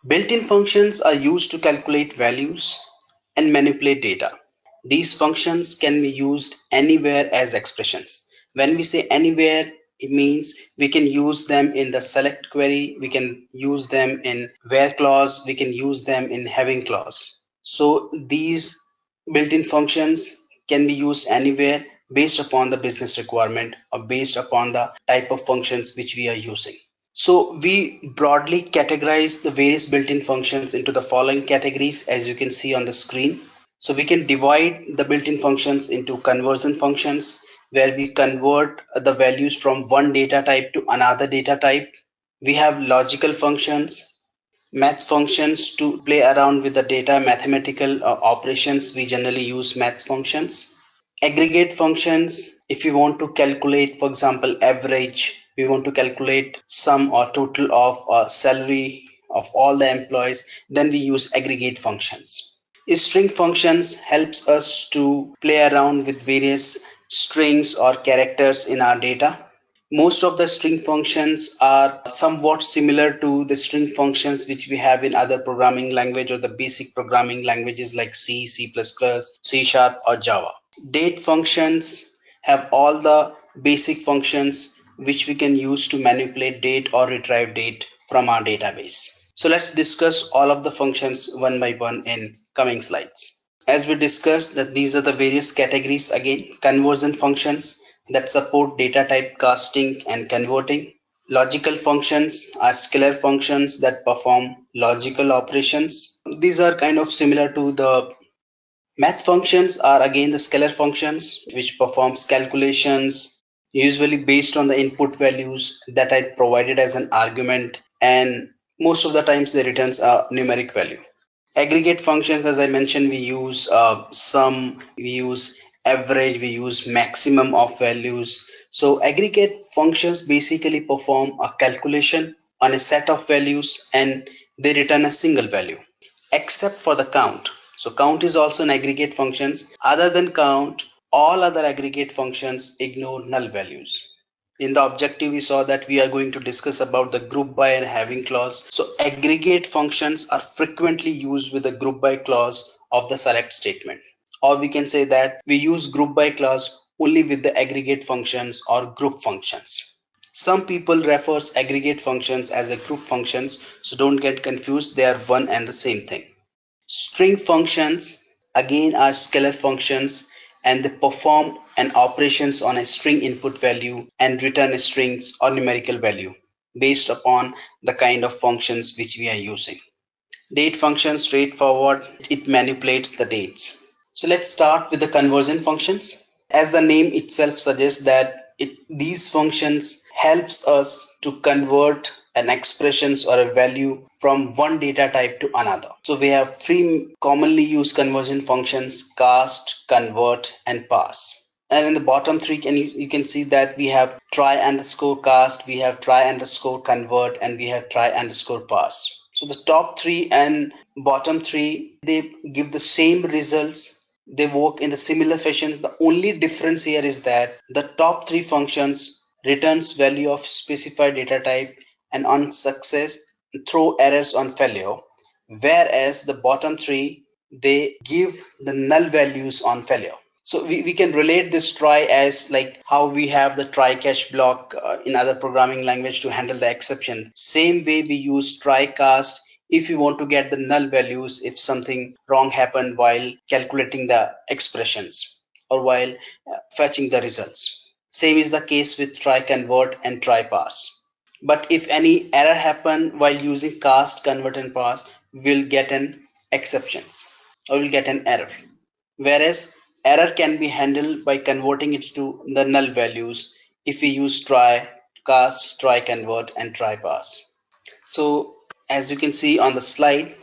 Built-in functions are used to calculate values and manipulate data. These functions can be used anywhere as expressions. When we say anywhere, it means we can use them in the select query, we can use them in where clause, we can use them in having clause. So these built-in functions can be used anywhere based upon the business requirement or based upon the type of functions which we are using. So we broadly categorize the various built-in functions into the following categories, as you can see on the screen. So we can divide the built-in functions into conversion functions, where we convert the values from one data type to another data type. We have logical functions, math functions to play around with the data, mathematical operations. We generally use math functions. Aggregate functions, if you want to calculate, for example, average, we want to calculate sum or total of salary of all the employees, then we use aggregate functions. String functions helps us to play around with various strings or characters in our data. Most of the string functions are somewhat similar to the string functions which we have in other programming language or the basic programming languages like C, C++, C Sharp or Java. Date functions have all the basic functions which we can use to manipulate date or retrieve date from our database. So let's discuss all of the functions one by one in coming slides. As we discussed that these are the various categories, again, conversion functions that support data type casting and converting. Logical functions are scalar functions that perform logical operations. These are kind of similar to the math functions are again the scalar functions which performs calculations usually based on the input values that I provided as an argument, and most of the times they returns a numeric value. Aggregate functions, as I mentioned, we use sum, we use average, we use maximum of values. So aggregate functions basically perform a calculation on a set of values and they return a single value, except for the count. So count is also an aggregate functions. Other than count, all other aggregate functions ignore null values. In the objective, we saw that we are going to discuss about the group by and having clause. So aggregate functions are frequently used with the group by clause of the select statement. Or we can say that we use group by clause only with the aggregate functions or group functions. Some people refers aggregate functions as a group functions, so don't get confused, they are one and the same thing. String functions again are scalar functions and they perform an operations on a string input value and return a strings or numerical value based upon the kind of functions which we are using. Date function, straightforward, it manipulates the dates. So let's start with the conversion functions. As the name itself suggests that these functions helps us to convert an expressions or a value from one data type to another. So we have three commonly used conversion functions: cast, convert and parse. And in the bottom three, you can see that we have try underscore cast, we have try underscore convert, and we have try underscore parse. So the top three and bottom three, they give the same results. They work in the similar fashions. The only difference here is that the top three functions returns value of specified data type and on success throw errors on failure, whereas the bottom three, they give the null values on failure. So we can relate this try as like how we have the try catch block in other programming language to handle the exception. Same way we use try cast if you want to get the null values if something wrong happened while calculating the expressions or while fetching the results. Same is the case with try convert and try parse. But if any error happen while using cast, convert and parse, we'll get an exceptions or we'll get an error. Whereas error can be handled by converting it to the null values if we use try, cast, try convert and try parse. So as you can see on the slide,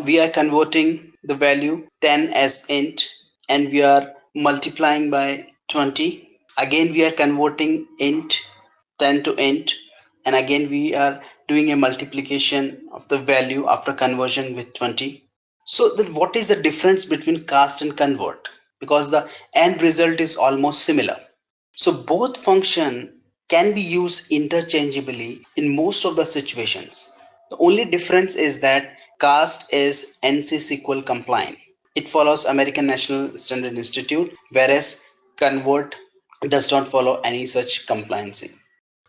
we are converting the value 10 as int and we are multiplying by 20. Again we are converting int 10 to int, and again we are doing a multiplication of the value after conversion with 20. So then what is the difference between cast and convert? Because the end result is almost similar. So both function can be used interchangeably in most of the situations. The only difference is that cast is NC compliant. It follows American National Standard Institute, whereas convert does not follow any such compliancy.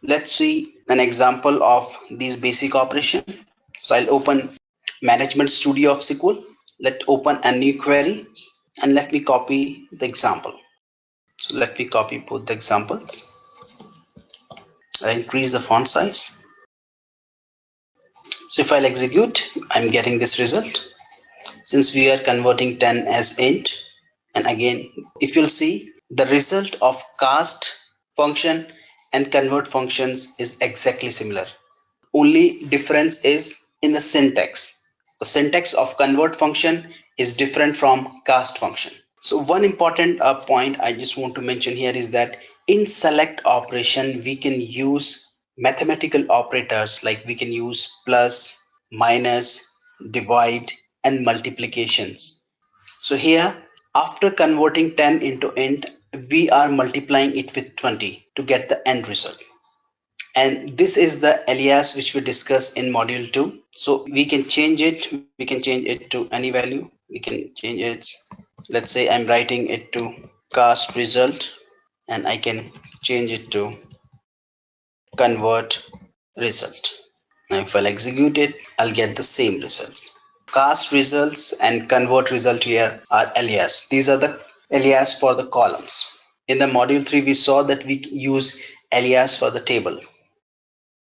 Let's see an example of these basic operation. So I'll open Management Studio of SQL. Let's open a new query and let me copy the example. So let me copy both the examples. I increase the font size. So if I'll execute, I'm getting this result. Since we are converting 10 as int, and again, if you'll see, the result of cast function and convert functions is exactly similar. Only difference is in the syntax. The syntax of convert function is different from cast function. So one important point I just want to mention here is that in select operation, we can use mathematical operators, like we can use plus, minus, divide, and multiplications. So here, after converting 10 into int, we are multiplying it with 20 to get the end result. And this is the alias which we discussed in module 2. So we can change it. We can change it to any value. We can change it. Let's say I'm writing it to cast result, and I can change it to convert result. Now if I'll execute it, I'll get the same results. Cast results and convert result here are alias. These are the alias for the columns. In the module 3, we saw that we use alias for the table.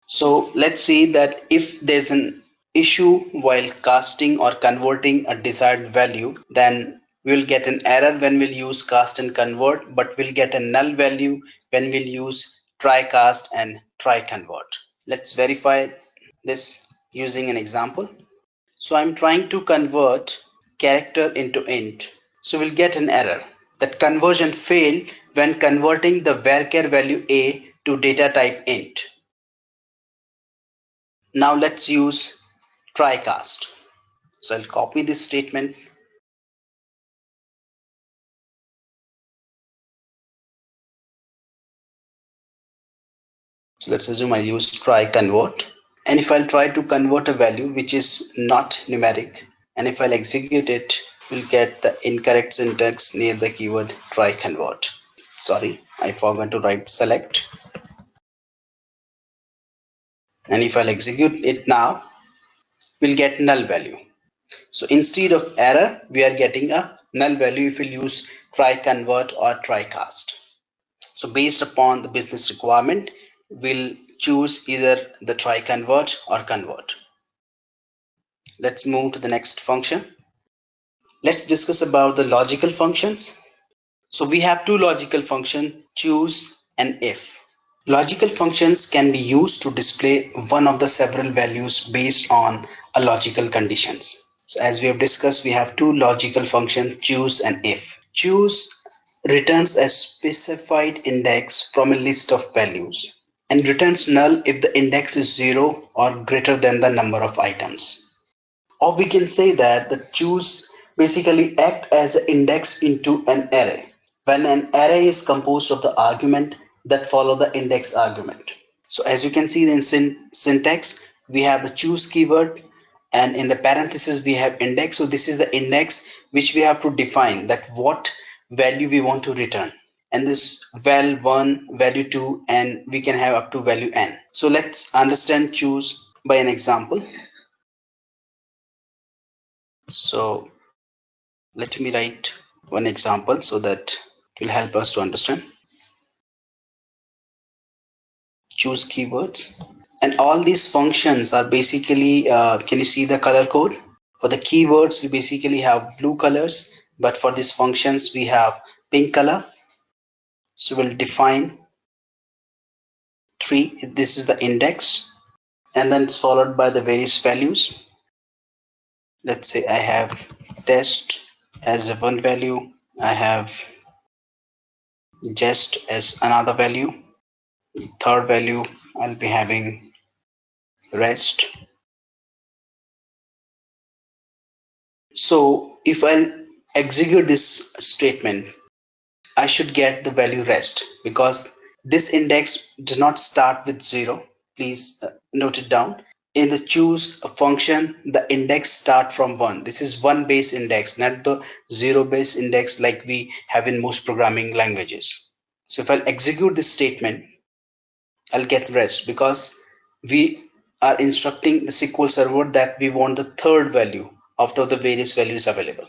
So let's see that if there's an issue while casting or converting a desired value, then we'll get an error when we'll use cast and convert, but we'll get a null value when we'll use try cast and try convert. Let's verify this using an example. So I'm trying to convert character into int. So we'll get an error that conversion failed when converting the varchar value a to data type int. Now let's use try cast. So I'll copy this statement. So let's assume I use try convert. And if I'll try to convert a value which is not numeric, and if I'll execute it, we'll get the incorrect syntax near the keyword try convert. Sorry, I forgot to write select. And if I'll execute it now, we'll get null value. So instead of error, we are getting a null value if we'll use try convert or try cast. So based upon the business requirement, we'll choose either the try convert or convert. Let's move to the next function. Let's discuss about the logical functions. So we have two logical functions, choose and if. Logical functions can be used to display one of the several values based on a logical conditions. So as we have discussed, we have two logical functions, choose and if. Choose returns a specified index from a list of values and returns null if the index is 0 or greater than the number of items. Or we can say that the choose basically act as an index into an array when an array is composed of the argument that follow the index argument. So as you can see in syntax, we have the choose keyword, and in the parenthesis we have index. So this is the index which we have to define that what value we want to return, and this val 1, value 2, and we can have up to value n. So let's understand choose by an example. So let me write one example so that it will help us to understand. Choose keywords, and all these functions are basically can you see the color code? For the keywords we basically have blue colors, but for these functions we have pink color. So we'll define 3, this is the index, and then it's followed by the various values. Let's say I have test as a one value, I have just as another value, third value I'll be having rest. So if I'll execute this statement, I should get the value rest because this index does not start with 0. Please note it down. In the choose function, the index start from 1. This is 1 base index, not the 0 base index like we have in most programming languages. So if I'll execute this statement, I'll get rest because we are instructing the SQL Server that we want the third value out of the various values available.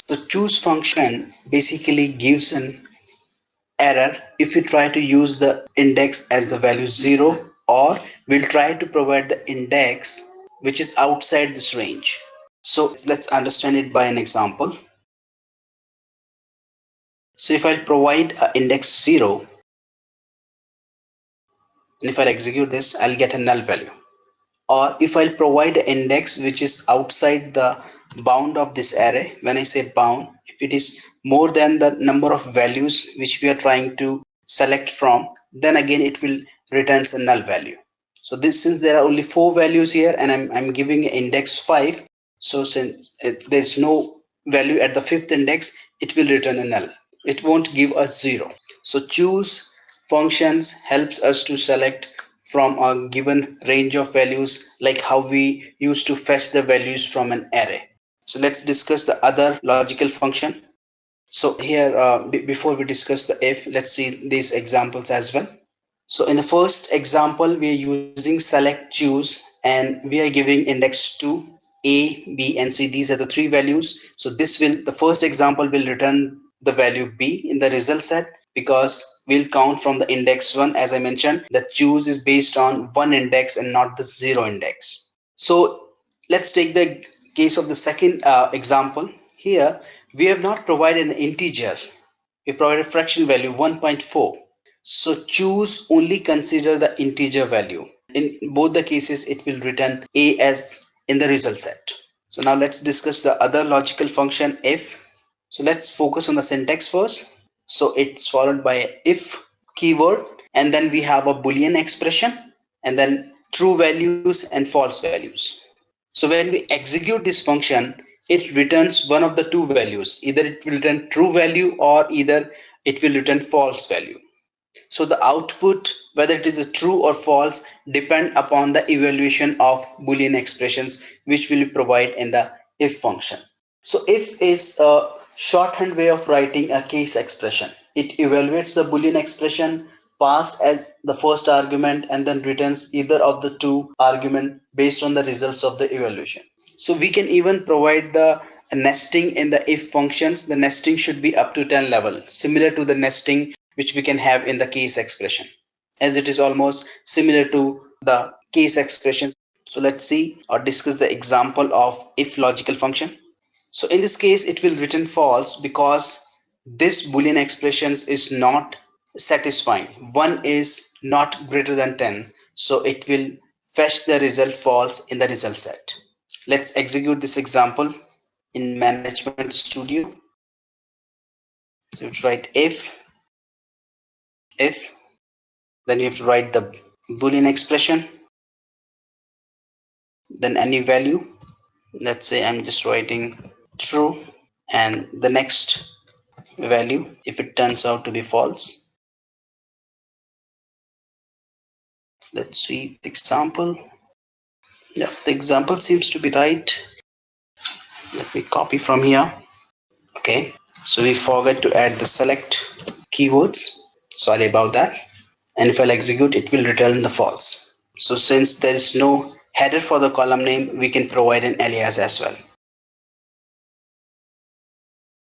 So choose function basically gives an error if you try to use the index as the value 0 or we'll try to provide the index which is outside this range. So let's understand it by an example. So if I provide index 0, and if I execute this, I'll get a null value. Or if I'll provide an index which is outside the bound of this array, when I say bound, if it is more than the number of values which we are trying to select from, then again it will returns a null value. So this, since there are only 4 values here and I'm giving index 5, so since there's no value at the 5th index, it will return a null. It won't give us 0. So choose functions helps us to select from a given range of values, like how we used to fetch the values from an array. So let's discuss the other logical function. So here, before we discuss the if, let's see these examples as well. So in the first example, we are using select choose and we are giving index 2, A, B, and C. These are the 3 values. So the first example will return the value B in the result set, because we'll count from the index 1. As I mentioned, the choose is based on 1 index and not the 0 index. So let's take the case of the second example. Here we have not provided an integer, we provided fraction value 1.4. So choose only consider the integer value. In both the cases, it will return A as in the result set. So now let's discuss the other logical function if. So let's focus on the syntax first. So it's followed by a if keyword, and then we have a Boolean expression, and then true values and false values. So when we execute this function, it returns one of the 2 values. Either it will return true value or either it will return false value. So the output, whether it is a true or false, depend upon the evaluation of Boolean expressions which will provide in the if function. So if is a shorthand way of writing a case expression. It evaluates the Boolean expression passed as the first argument and then returns either of the 2 argument based on the results of the evaluation. So we can even provide the nesting in the if functions. The nesting should be up to 10 level, similar to the nesting which we can have in the case expression, as it is almost similar to the case expression. So let's see or discuss the example of if logical function. So in this case, it will return false because this Boolean expressions is not satisfying. 1 is not greater than 10. So it will fetch the result false in the result set. Let's execute this example in Management Studio. So you write if, then you have to write the Boolean expression, then any value. Let's say I'm just writing true, and the next value if it turns out to be false. Let's see the example. Yeah, the example seems to be right. Let me copy from here. Okay, so we forgot to add the select keywords. Sorry about that. And if I'll execute, it will return the false. So since there is no header for the column name, we can provide an alias as well.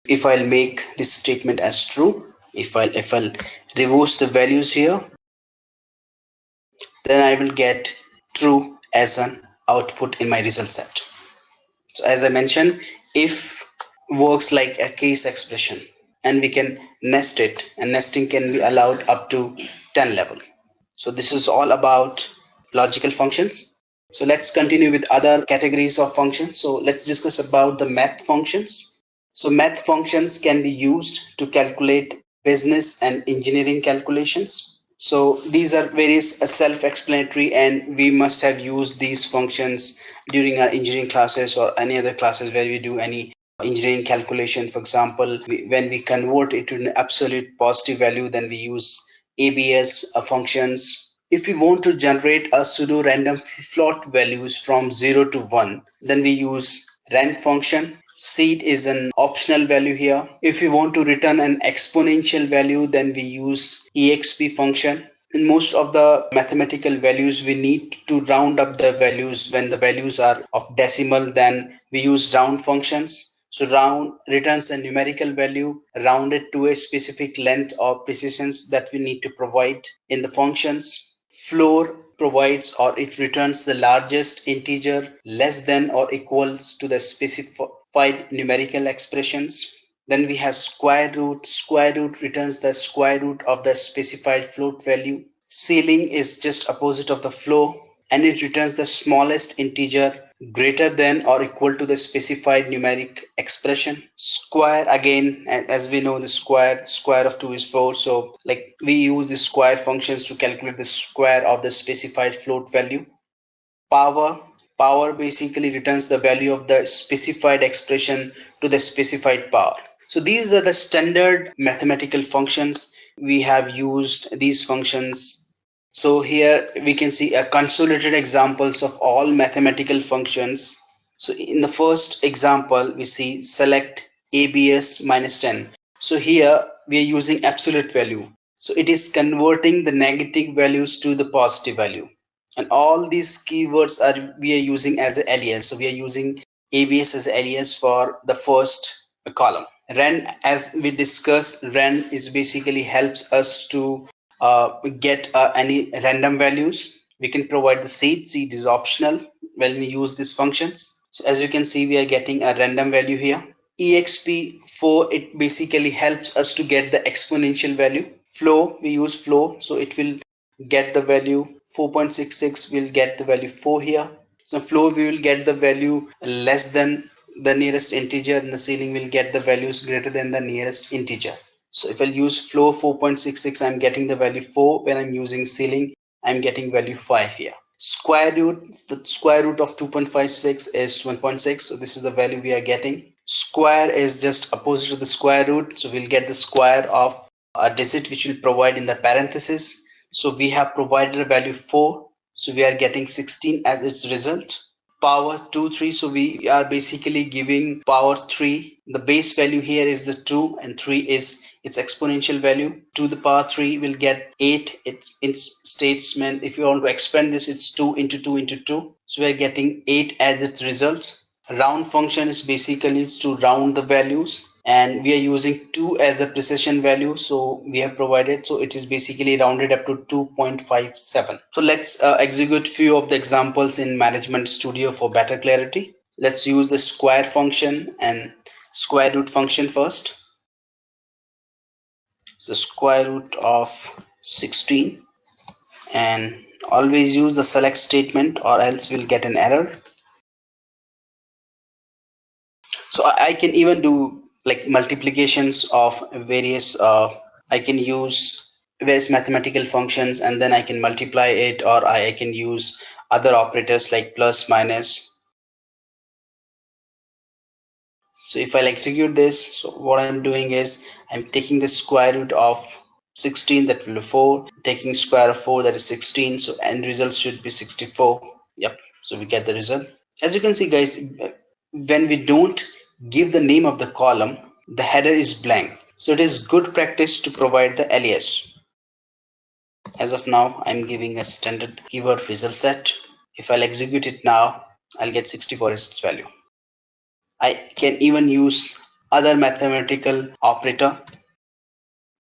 If I'll make this statement as true, if I'll reverse the values here, then I will get true as an output in my result set. So as I mentioned, if works like a case expression, and we can nest it, and nesting can be allowed up to 10 level. So this is all about logical functions. So let's continue with other categories of functions. So let's discuss about the math functions. So math functions can be used to calculate business and engineering calculations. So these are various self-explanatory, and we must have used these functions during our engineering classes or any other classes where we do any engineering calculation. For example, when we convert it to an absolute positive value, then we use ABS functions. If we want to generate a pseudo random float values from 0 to 1, then we use rand function. Seed is an optional value here. If we want to return an exponential value, then we use exp function. In most of the mathematical values, we need to round up the values. When the values are of decimal, then we use round functions. So round returns a numerical value rounded to a specific length or precisions that we need to provide in the functions. Floor provides or it returns the largest integer less than or equals to the specified numerical expressions. Then we have square root. Square root returns the square root of the specified float value. Ceiling is just opposite of the floor, and it returns the smallest integer greater than or equal to the specified numeric expression. Square, again, as we know, the square of 2 is 4, so like we use the square functions to calculate the square of the specified float value. Power basically returns the value of the specified expression to the specified power. So these are the standard mathematical functions. We have used these functions. So here we can see a consolidated examples of all mathematical functions. So in the first example, we see select ABS minus 10. So here we are using absolute value. So it is converting the negative values to the positive value. And all these keywords we are using as an alias. So we are using ABS as alias for the first column. Ren, as we discussed, Ren is basically helps us to get any random values. We can provide the seed. Seed is optional when we use these functions. So as you can see, we are getting a random value here. exp4, it basically helps us to get the exponential value. Flow, we use flow, so it will get the value 4.66, will get the value 4 here. So flow, we will get the value less than the nearest integer, and the ceiling will get the values greater than the nearest integer. So if I use flow 4.66, I'm getting the value 4. When I'm using ceiling, I'm getting value 5 here. Square root, the square root of 2.56 is 1.6, so this is the value we are getting. Square is just opposite to the square root, so we'll get the square of a digit which will provide in the parenthesis. So we have provided a value 4, so we are getting 16 as its result. Power 2, 3, so we are basically giving power 3. The base value here is the 2, and 3 is its exponential value. To the power 3 will get 8. Its statement, if you want to expand this, it's 2 into 2 into 2. So we are getting 8 as its result. Round function is basically to round the values, and we are using 2 as a precision value, so we have provided, so it is basically rounded up to 2.57. So let's execute few of the examples in Management Studio for better clarity. Let's use the square function and square root function first. So square root of 16, and always use the select statement or else we'll get an error. So I can even do like multiplications of various, I can use various mathematical functions and then I can multiply it, or I can use other operators like plus, minus. So if I'll execute this, so what I'm doing is I'm taking the square root of 16, that will be 4, taking square of 4, that is 16, so end result should be 64. Yep, so we get the result. As you can see, guys, when we don't give the name of the column, the header is blank. So it is good practice to provide the alias. As of now, I'm giving a standard keyword result set. If I'll execute it now, I'll get 64 as its value. I can even use other mathematical operator.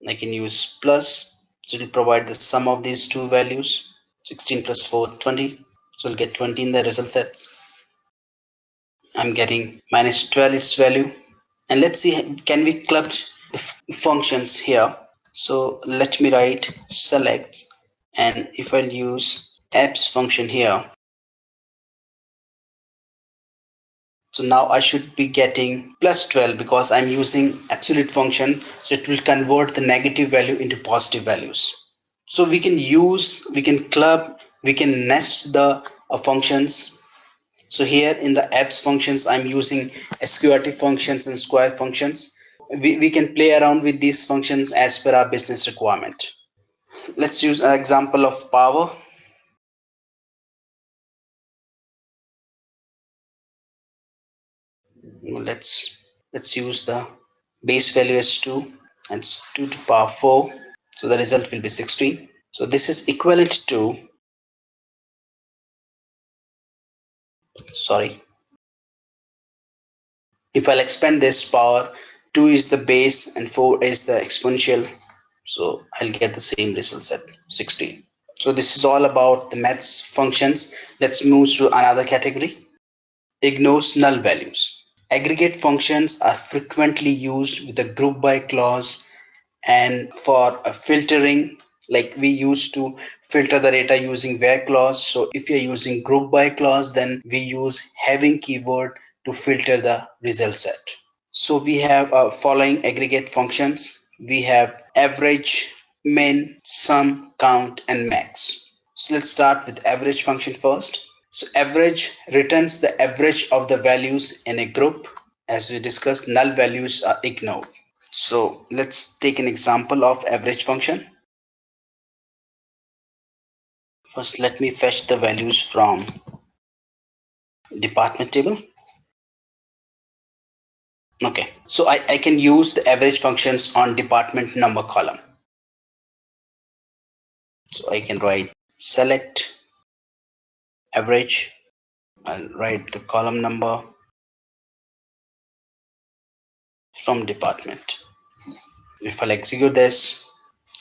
I can use plus, so it will provide the sum of these two values. 16 plus 4, 20. So we'll get 20 in the result sets. I'm getting minus 12 its value. And let's see, can we club the functions here? So let me write select, and if I'll use apps function here, so now I should be getting plus 12 because I'm using absolute function, so it will convert the negative value into positive values. So we can use, we can club, we can nest the functions. So here in the apps functions, I'm using sqrt functions and square functions. We can play around with these functions as per our business requirement. Let's use an example of power. Let's use the base value as 2, and it's 2 to power 4. So the result will be 16. So this is equivalent to, sorry, if I'll expand this, power 2 is the base and 4 is the exponential, so I'll get the same result set, 16. So this is all about the maths functions. Let's move to another category. Ignores null values. Aggregate functions are frequently used with a group by clause and for filtering, like we used to filter the data using where clause. So if you're using group by clause, then we use having keyword to filter the result set. So we have following aggregate functions. We have average, min, sum, count, and max. So let's start with average function first. So average returns the average of the values in a group. As we discussed, null values are ignored. So let's take an example of average function. First, let me fetch the values from department table. Okay, so I can use the average functions on department number column. So I can write select average. I'll write the column number from department. If I'll execute this,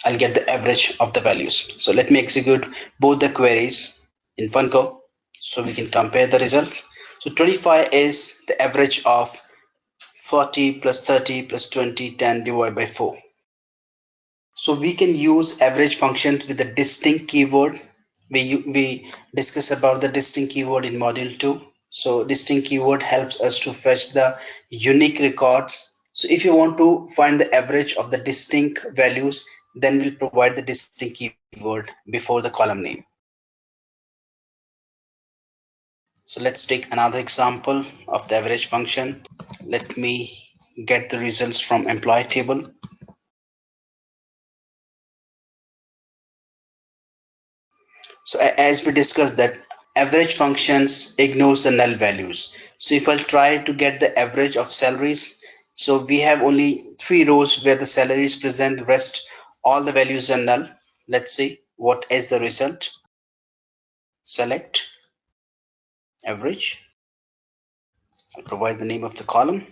I'll get the average of the values. So let me execute both the queries in Funco so we can compare the results. So 25 is the average of 40 plus 30 plus 20, 10 divided by 4. So we can use average functions with a distinct keyword. We discuss about the distinct keyword in module 2. So distinct keyword helps us to fetch the unique records. So if you want to find the average of the distinct values, then we'll provide the distinct keyword before the column name. So let's take another example of the average function. Let me get the results from employee table. So as we discussed that average functions ignores the null values. So if I'll try to get the average of salaries, so we have only 3 rows where the salary is present, rest all the values are null. Let's see what is the result. Select average. I'll provide the name of the column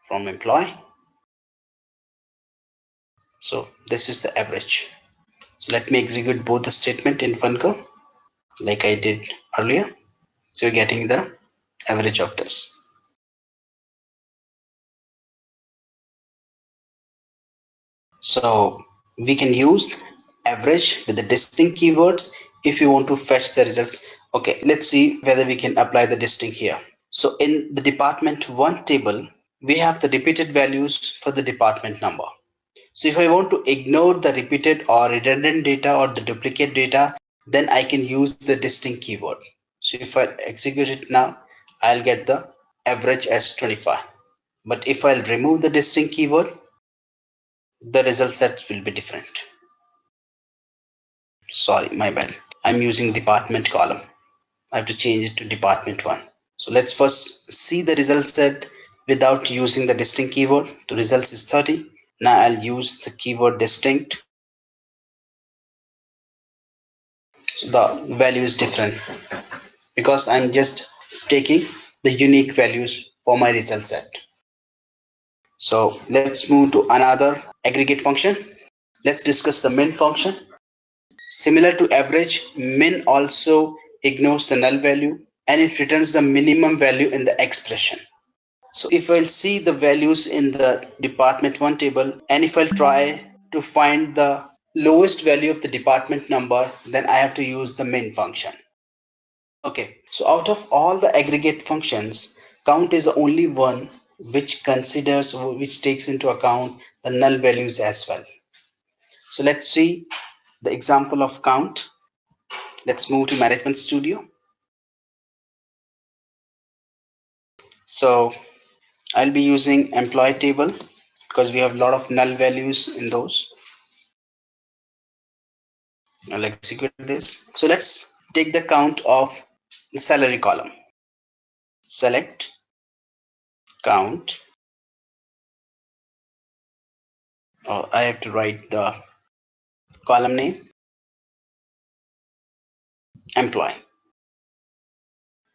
from employee. So this is the average. So let me execute both the statement in Funco like I did earlier. So you're getting the average of this. So we can use average with the distinct keywords if you want to fetch the results. Okay, let's see whether we can apply the distinct here. So in the department 1 table, we have the repeated values for the department number. So if I want to ignore the repeated or redundant data or the duplicate data, then I can use the distinct keyword. So if I execute it now, I'll get the average as 25. But if I'll remove the distinct keyword, the result sets will be different. Sorry, my bad. I'm using department column. I have to change it to department 1. So let's first see the result set without using the distinct keyword. The results is 30. Now I'll use the keyword distinct. So the value is different because I'm just taking the unique values for my result set. So let's move to another aggregate function. Let's discuss the min function. Similar to average, min also ignores the null value and it returns the minimum value in the expression. So if I'll see the values in the department 1 table and if I'll try to find the lowest value of the department number, then I have to use the min function. Okay, so out of all the aggregate functions, count is the only one which takes into account the null values as well. So let's see the example of count. Let's move to Management Studio. So I'll be using employee table because we have a lot of null values in those. I'll execute this. So let's take the count of the salary column. Select count. Oh, I have to write the column name employee.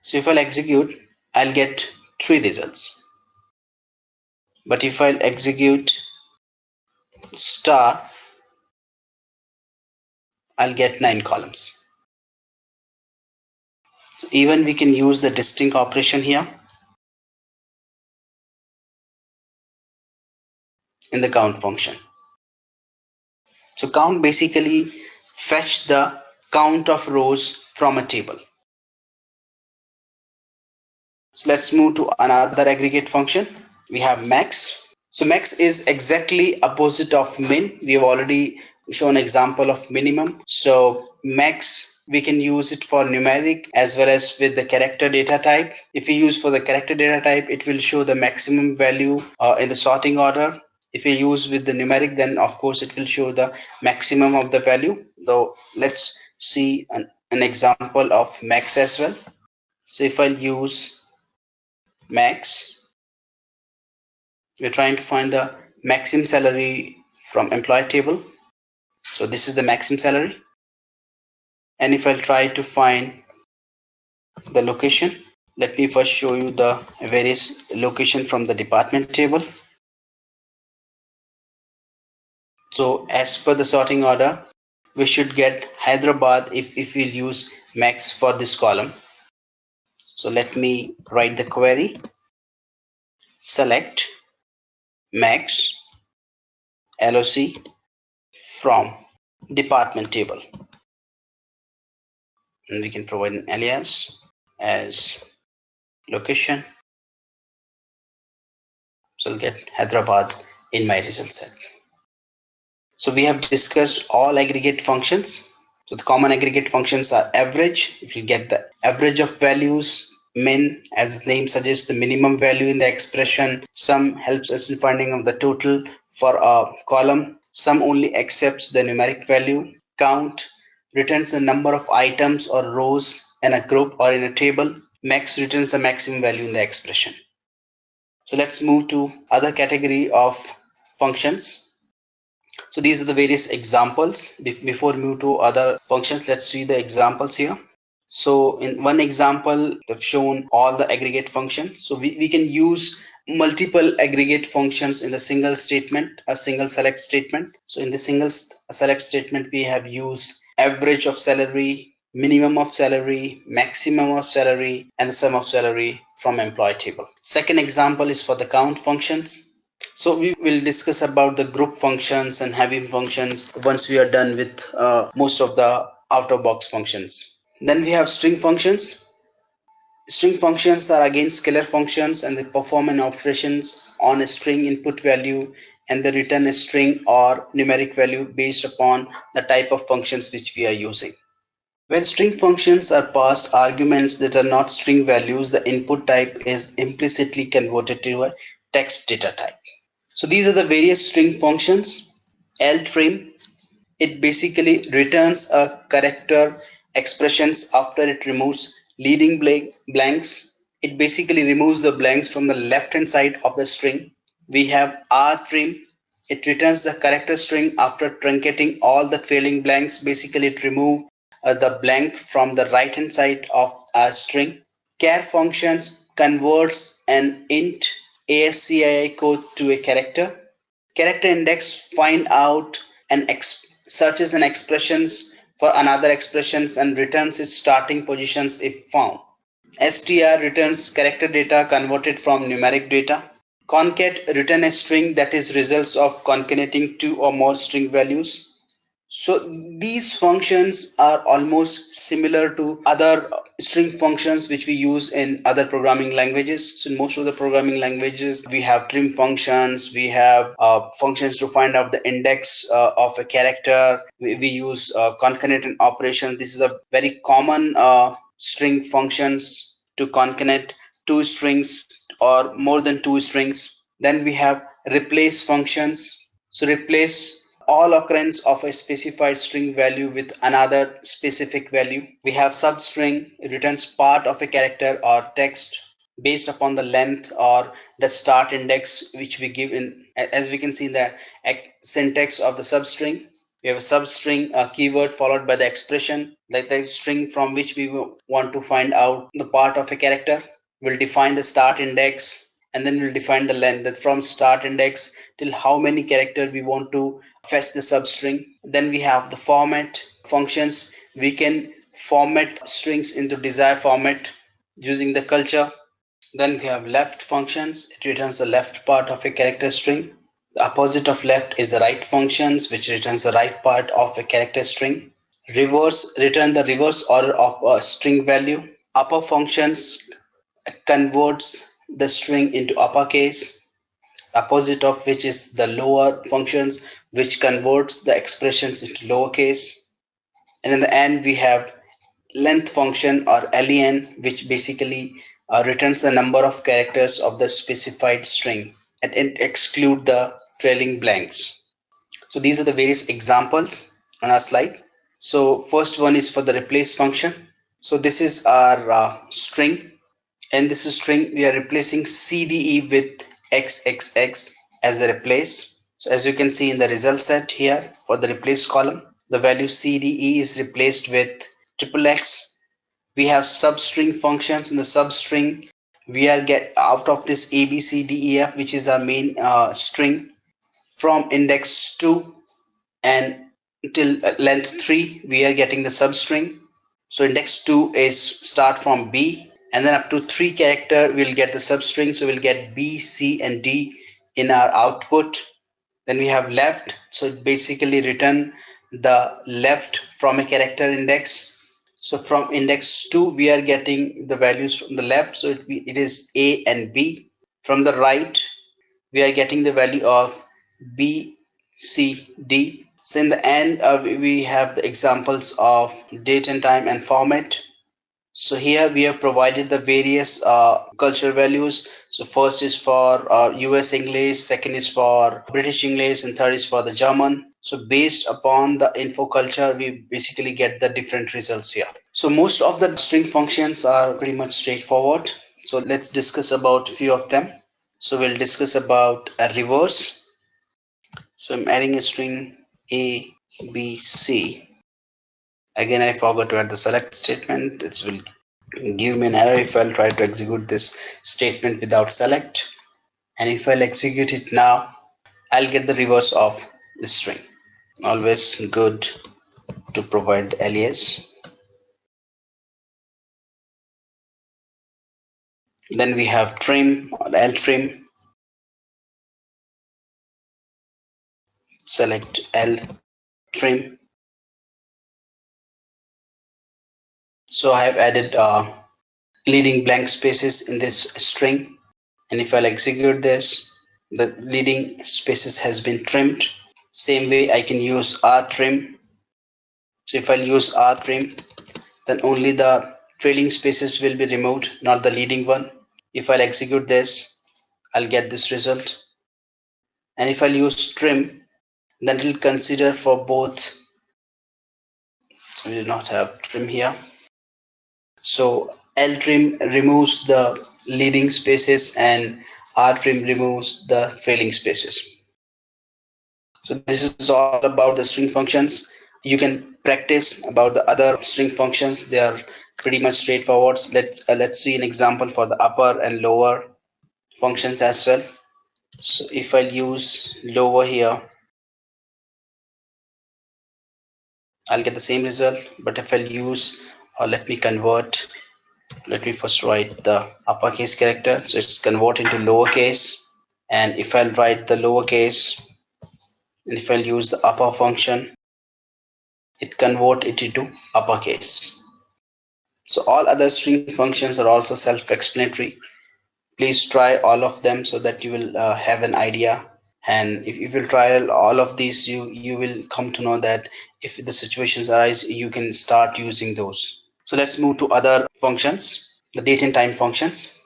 So if I'll execute, I'll get 3 results. But if I'll execute star, I'll get 9 columns. So even we can use the distinct operation here in the count function. So count basically fetch the count of rows from a table. So let's move to another aggregate function. We have max. So max is exactly opposite of min. We have already shown example of minimum. So max, we can use it for numeric as well as with the character data type. If we use for the character data type, it will show the maximum value in the sorting order. If we use with the numeric, then of course it will show the maximum of the value. Though let's see an example of max as well. So if I use max, we're trying to find the maximum salary from employee table. So this is the maximum salary. And if I try to find the location, let me first show you the various location from the department table. So as per the sorting order, we should get Hyderabad if we'll use max for this column. So let me write the query. Select max LOC from department table. And we can provide an alias as location. So I'll get Hyderabad in my result set. So we have discussed all aggregate functions. So the common aggregate functions are average. If you get the average of values, min, as the name suggests, the minimum value in the expression. Sum helps us in finding of the total for a column. Sum only accepts the numeric value. Count returns the number of items or rows in a group or in a table. Max returns the maximum value in the expression. So let's move to other category of functions. So these are the various examples. Before we move to other functions, let's see the examples here. So in one example, they've shown all the aggregate functions. So we can use multiple aggregate functions in the single statement, a single select statement. So in the single select statement, we have used average of salary, minimum of salary, maximum of salary, and the sum of salary from employee table. Second example is for the count functions. So we will discuss about the group functions and heavy functions once we are done with most of the out-of-box functions. Then we have string functions. String functions are again scalar functions, and they perform an operations on a string input value, and they return a string or numeric value based upon the type of functions which we are using. When string functions are passed arguments that are not string values, the input type is implicitly converted to a text data type. So these are the various string functions. Ltrim, it basically returns a character expressions after it removes leading blanks. It basically removes the blanks from the left hand side of the string. We have rtrim, it returns the character string after truncating all the trailing blanks. Basically it removes the blank from the right hand side of our string. Char functions converts an int ASCII code to a character. Character index find out and searches and expressions for another expressions and returns its starting positions if found. str returns character data converted from numeric data. Concat return a string that is results of concatenating two or more string values. So these functions are almost similar to other string functions which we use in other programming languages. So in most of the programming languages, we have trim functions, we have functions to find out the index of a character. We use concatenate operation. This is a very common string functions to concatenate two strings or more than two strings. Then we have replace functions. So replace all occurrence of a specified string value with another specific value. We have substring, it returns part of a character or text based upon the length or the start index which we give in. As we can see in the syntax of the substring, we have a substring keyword followed by the expression, like the string from which we want to find out the part of a character. We'll define the start index, and then we'll define the length, that from start index till how many characters we want to fetch the substring. Then we have the format. functions, we can format strings into desired format using the culture. Then we have left functions. It returns the left part of a character string. The opposite of left is the right functions, which returns the right part of a character string. Reverse return the reverse order of a string value. Upper functions converts the string into uppercase, opposite of which is the lower functions, which converts the expressions into lowercase. And in the end, we have length function or len, which basically returns the number of characters of the specified string and it exclude the trailing blanks. So these are the various examples on our slide. So first one is for the replace function. So this is our string, and this is string we are replacing CDE with XXX as the replace. So as you can see in the result set here for the replace column, the value CDE is replaced with XXX. We have substring functions. In the substring, we are get out of this ABCDEF, which is our main string, from index 2 and till length 3, we are getting the substring. So index 2 is start from B, and then up to 3 character we'll get the substring. So we'll get B, C, and D in our output. Then we have left. So it basically return the left from a character index. So from index 2 we are getting the values from the left. So it is A and B. From the right we are getting the value of B, C, D. So in the end we have the examples of date and time and format. So here we have provided the various culture values. So first is for US English, second is for British English, and third is for the German. So based upon the info culture, we basically get the different results here. So most of the string functions are pretty much straightforward. So let's discuss about a few of them. So we'll discuss about a reverse. So I'm adding a string A, B, C. Again, I forgot to add the select statement. This will give me an error if I'll try to execute this statement without select. And if I'll execute it now, I'll get the reverse of the string. Always good to provide the alias. Then we have trim or 𝐿trim. Select 𝐿trim. So I have added leading blank spaces in this string, and if I'll execute this, the leading spaces has been trimmed. Same way I can use 𝑟trim. So if I'll use 𝑟trim, then only the trailing spaces will be removed, not the leading one. If I'll execute this, I'll get this result. And if I'll use trim, then it will consider for both. So we do not have trim here. So 𝐿trim removes the leading spaces and 𝑟trim removes the trailing spaces. So this is all about the string functions. You can practice about the other string functions. They are pretty much straightforward. Let's see an example for the upper and lower functions as well. So if I use lower here, I'll get the same result. But if I'll use, or let me convert, let me first write the uppercase character. So it's convert into lowercase. And if I'll write the lowercase, and if I'll use the upper function, it convert it into uppercase. So all other string functions are also self-explanatory. Please try all of them so that you will have an idea. And if you try all of these, you will come to know that if the situations arise, you can start using those. So let's move to other functions, the date and time functions.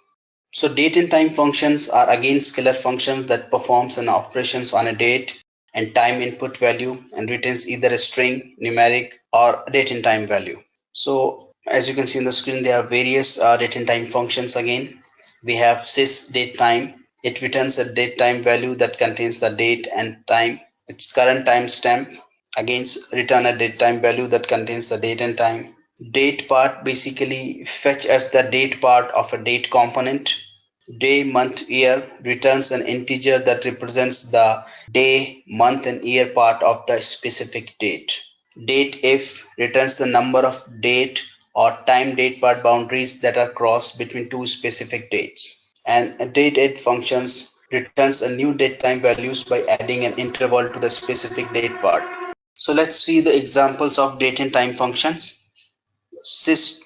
So date and time functions are again scalar functions that performs an operations on a date and time input value and returns either a string, numeric, or date and time value. So as you can see on the screen, there are various date and time functions again. We have sys date time. It returns a date time value that contains the date and time, its current timestamp. Again, return a date time value that contains the date and time. Date part basically fetch as the date part of a date component. Day, month, year returns an integer that represents the day, month, and year part of the specific date. Date if returns the number of date or time date part boundaries that are crossed between two specific dates. And a date functions returns a new date time values by adding an interval to the specific date part. So let's see the examples of date and time functions. Sys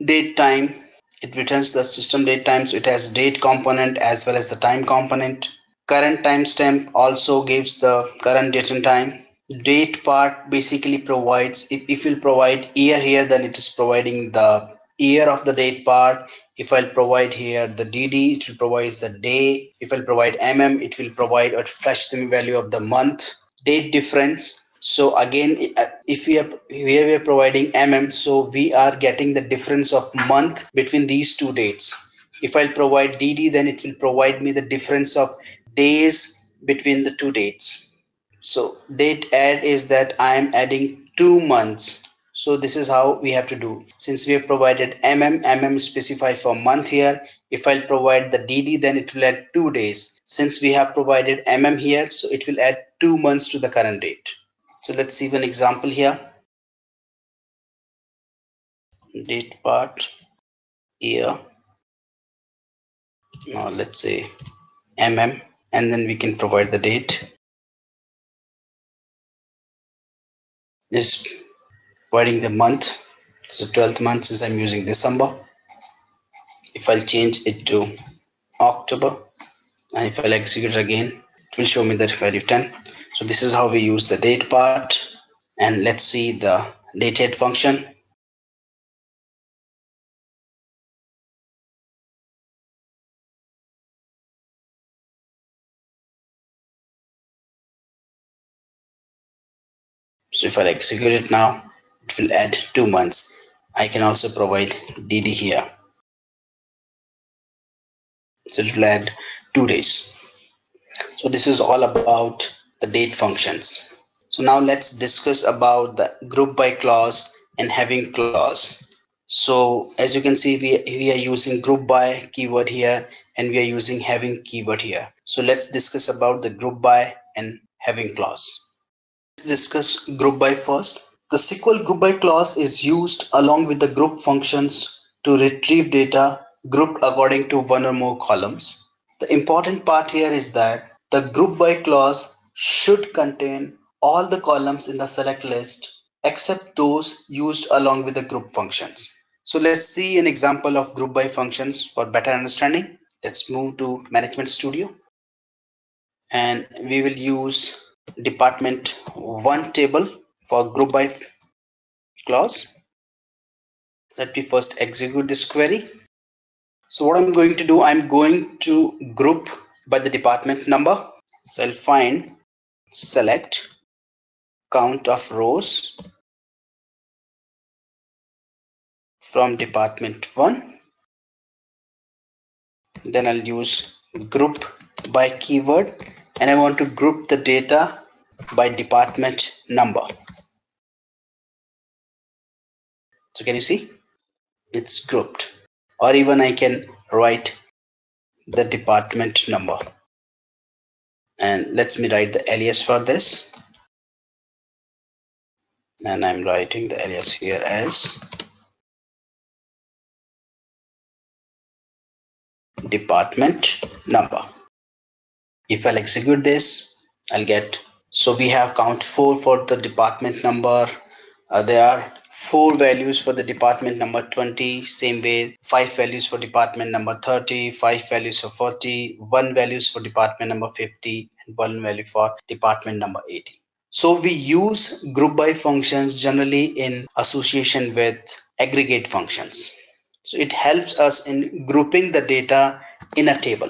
date time, it returns the system date time, so it has date component as well as the time component. Current timestamp also gives the current date and time. Date part basically provides, if you'll provide year here, then it is providing the year of the date part. If I'll provide here the dd, it will provide the day. If I'll provide it will provide or fetch the value of the month. Date difference, so again, if we are providing so we are getting the difference of month between these two dates. If I'll provide dd, then it will provide me the difference of days between the two dates. So date add is that I am adding 2 months. So this is how we have to do. Since we have provided specify for month here. If I'll provide the dd, then it will add 2 days. Since we have provided here, so it will add 2 months to the current date. So let's see one example here. Date part, year. Now let's say and then we can provide the date. Is providing the month. So 12th month is I'm using December. If I'll change it to October, and if I'll execute it again, it will show me that value 10. So this is how we use the date part. And let's see the datehead function. So if I execute it now, it will add 2 months. I can also provide dd here. So it will add 2 days. So this is all about the date functions. So now let's discuss about the group by clause and having clause. So as you can see, we are using group by keyword here, and we are using having keyword here. So let's discuss about the group by and having clause. Let's discuss group by first. The SQL group by clause is used along with the group functions to retrieve data grouped according to one or more columns. The important part here is that the group by clause should contain all the columns in the select list except those used along with the group functions. So let's see an example of group by functions for better understanding. Let's move to Management Studio, and we will use department 1 table for group by clause. Let me first execute this query. So what I'm going to do, I'm going to group by the department number. So I'll find select count of rows from department 1. Then I'll use group by keyword, and I want to group the data by department number. So can you see? It's grouped. Or even I can write the department number. And let me write the alias for this. And I'm writing the alias here as department number. If I'll execute this, I'll get, so we have count 4 for the department number. There are 4 values for the department number 20, same way 5 values for department number 30, 5 values for 40, 1 values for department number 50, and 1 value for department number 80. So we use group by functions generally in association with aggregate functions. So it helps us in grouping the data in a table.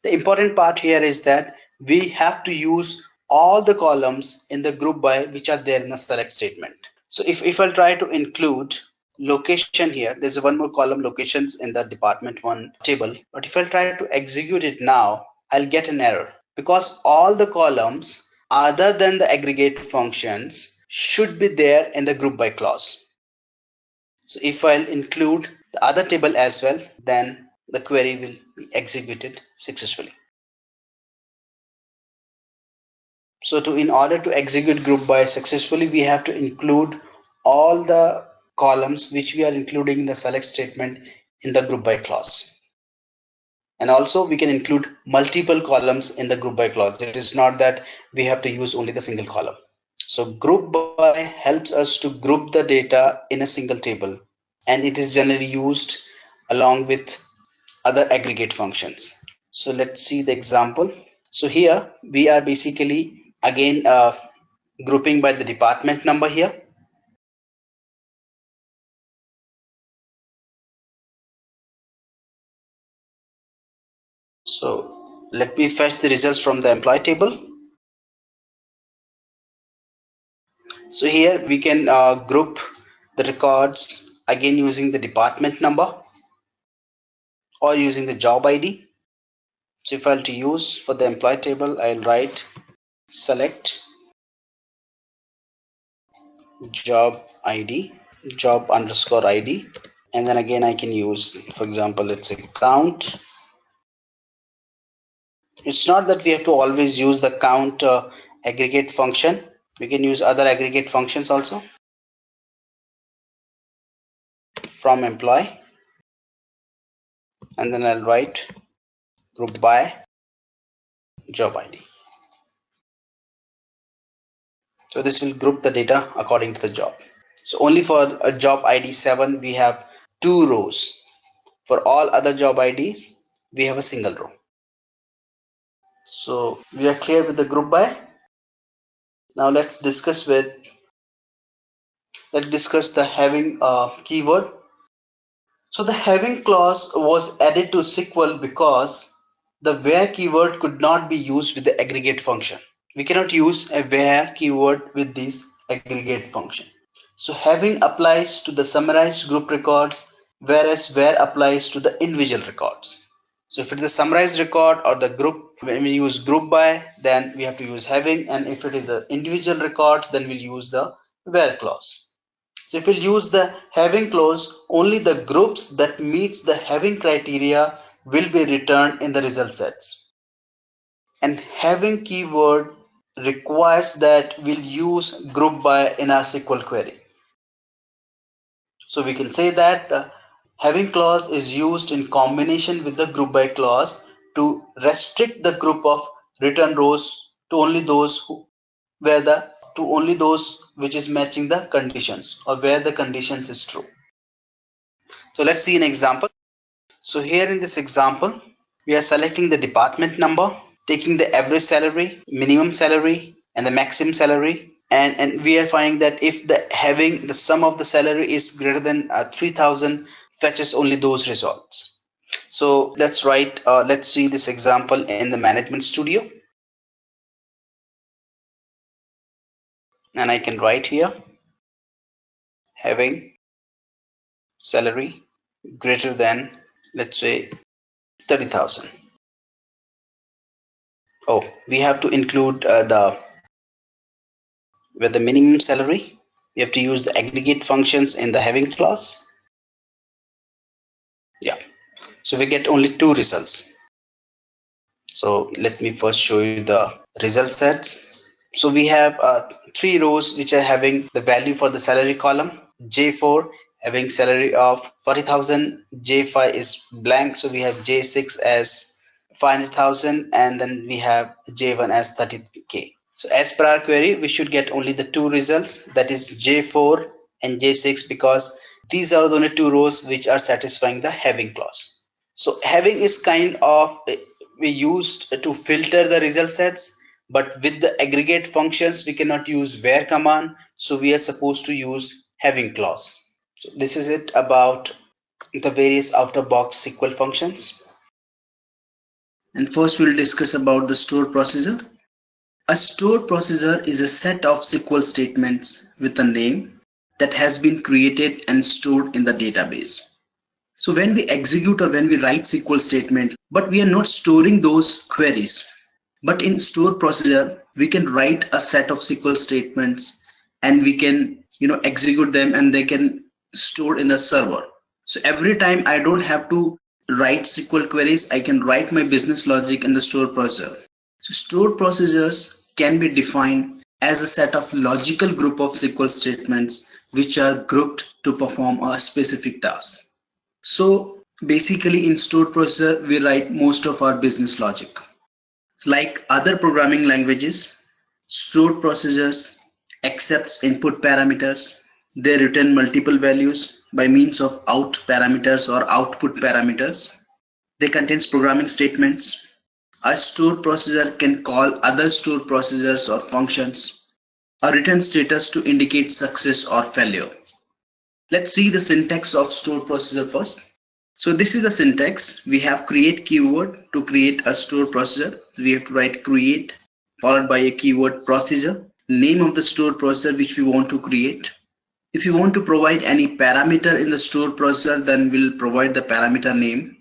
The important part here is that we have to use all the columns in the group by which are there in the select statement. So if I'll try to include location here, there's one more column, locations, in the department 1 table. But if I'll try to execute it now, I'll get an error because all the columns other than the aggregate functions should be there in the group by clause. So if I'll include the other table as well, then the query will be executed successfully. So in order to execute group by successfully, we have to include all the columns which we are including in the select statement in the group by clause. And also we can include multiple columns in the group by clause. It is not that we have to use only the single column. So group by helps us to group the data in a single table, and it is generally used along with other aggregate functions. So let's see the example. So here we are basically again grouping by the department number here. So let me fetch the results from the employee table. So here we can group the records again using the department number or using the job ID. So if I were to use for the employee table, I'll write select job ID, job underscore ID, and then again I can use, for example, let's say count. It's not that we have to always use the count aggregate function. We can use other aggregate functions also from employee, and then I'll write group by job ID. So this will group the data according to the job. So only for a job ID 7 we have 2 rows. For all other job IDs we have a single row. So we are clear with the group by. Now let's discuss the having keyword. So the having clause was added to SQL because the where keyword could not be used with the aggregate function. We cannot use a where keyword with this aggregate function. So having applies to the summarized group records, whereas where applies to the individual records. So if it is the summarized record or the group, when we use group by, then we have to use having, and if it is the individual records, then we'll use the where clause. So if we'll use the having clause, only the groups that meets the having criteria will be returned in the result sets. And having keyword requires that we'll use group by in our SQL query. So we can say that the having clause is used in combination with the group by clause to restrict the group of return rows to only those which is matching the conditions or where the conditions is true. So let's see an example. So here in this example, we are selecting the department number, taking the average salary, minimum salary, and the maximum salary, and we are finding that if the sum of the salary is greater than 3000, fetches only those results. So let's see this example in the management studio, and I can write here having salary greater than, let's say, 30,000. Oh, we have to include the minimum salary. We have to use the aggregate functions in the having clause. Yeah, so we get only 2 results. So let me first show you the result sets. So we have 3 rows which are having the value for the salary column. J4 having salary of 40,000, J5 is blank, so we have J6 as 500,000, and then we have J1 as 30k. So as per our query, we should get only the 2 results, that is J4 and J6, because these are the only 2 rows which are satisfying the having clause. So having is kind of we used to filter the result sets, but with the aggregate functions we cannot use where command, so we are supposed to use having clause. So this is it about the various out-of-box SQL functions. And first we'll discuss about the store procedure. A store procedure is a set of SQL statements with a name that has been created and stored in the database. So when we execute or when we write SQL statement, but we are not storing those queries. But in store procedure, we can write a set of SQL statements and we can execute them, and they can store in the server. So every time I don't have to write SQL queries, I can write my business logic in the store procedure. So stored procedures can be defined as a set of logical group of SQL statements which are grouped to perform a specific task. So basically in stored procedure, we write most of our business logic. So like other programming languages, stored procedures accepts input parameters. They return multiple values by means of out parameters or output parameters. They contain programming statements. A stored procedure can call other stored procedures or functions. A return status to indicate success or failure. Let's see the syntax of stored procedure first. So this is the syntax. We have create keyword to create a stored procedure. We have to write create followed by a keyword procedure, name of the stored procedure which we want to create. If you want to provide any parameter in the stored procedure, then we'll provide the parameter name.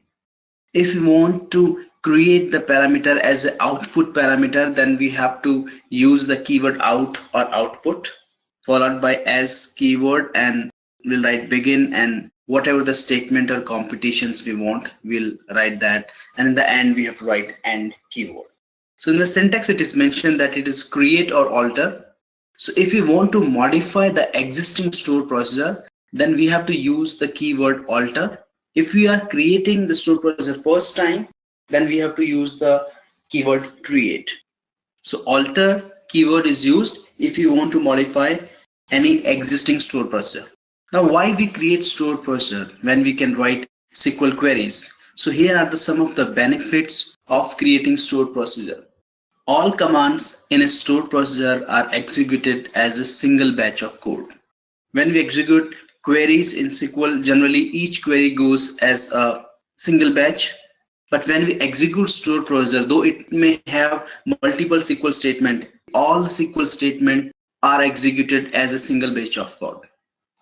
If we want to create the parameter as an output parameter, then we have to use the keyword out or output followed by as keyword, and we'll write begin, and whatever the statement or computations we want, we'll write that, and in the end we have to write end keyword. So in the syntax it is mentioned that it is create or alter. So if we want to modify the existing stored procedure, then we have to use the keyword alter. If we are creating the stored procedure first time, then we have to use the keyword create. So alter keyword is used if you want to modify any existing stored procedure. Now why we create stored procedure when we can write SQL queries? So here are some of the benefits of creating stored procedure. All commands in a stored procedure are executed as a single batch of code. When we execute queries in SQL, generally each query goes as a single batch. But when we execute stored procedure, though it may have multiple SQL statements, all the SQL statements are executed as a single batch of code.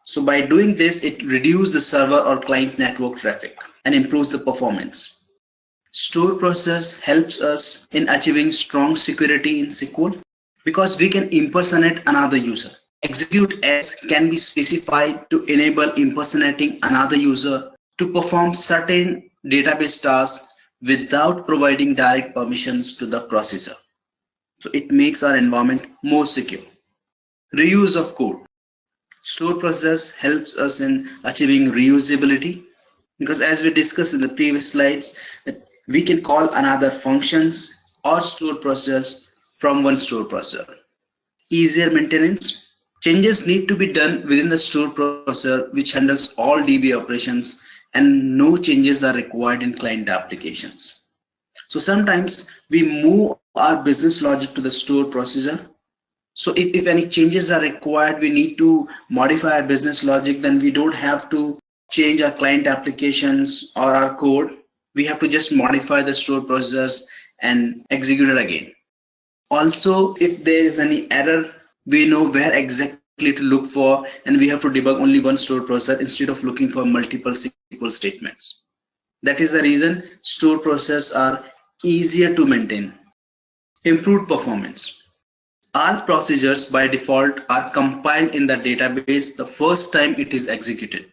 So by doing this, it reduces the server or client network traffic and improves the performance. Stored procedures helps us in achieving strong security in SQL because we can impersonate another user. Execute as can be specified to enable impersonating another user to perform certain database tasks without providing direct permissions to the processor. So it makes our environment more secure. Reuse of code. Stored procedures helps us in achieving reusability because as we discussed in the previous slides, that we can call another functions or stored procedures from one stored procedure. Easier maintenance. Changes need to be done within the stored procedure which handles all DB operations, and no changes are required in client applications. So sometimes we move our business logic to the stored procedure. So if any changes are required, we need to modify our business logic, then we don't have to change our client applications or our code. We have to just modify the stored procedures and execute it again. Also, if there is any error, we know where exactly to look for, and we have to debug only one stored procedure instead of looking for multiple SQL statements. That is the reason stored procedures are easier to maintain. Improved performance. All procedures by default are compiled in the database the first time it is executed,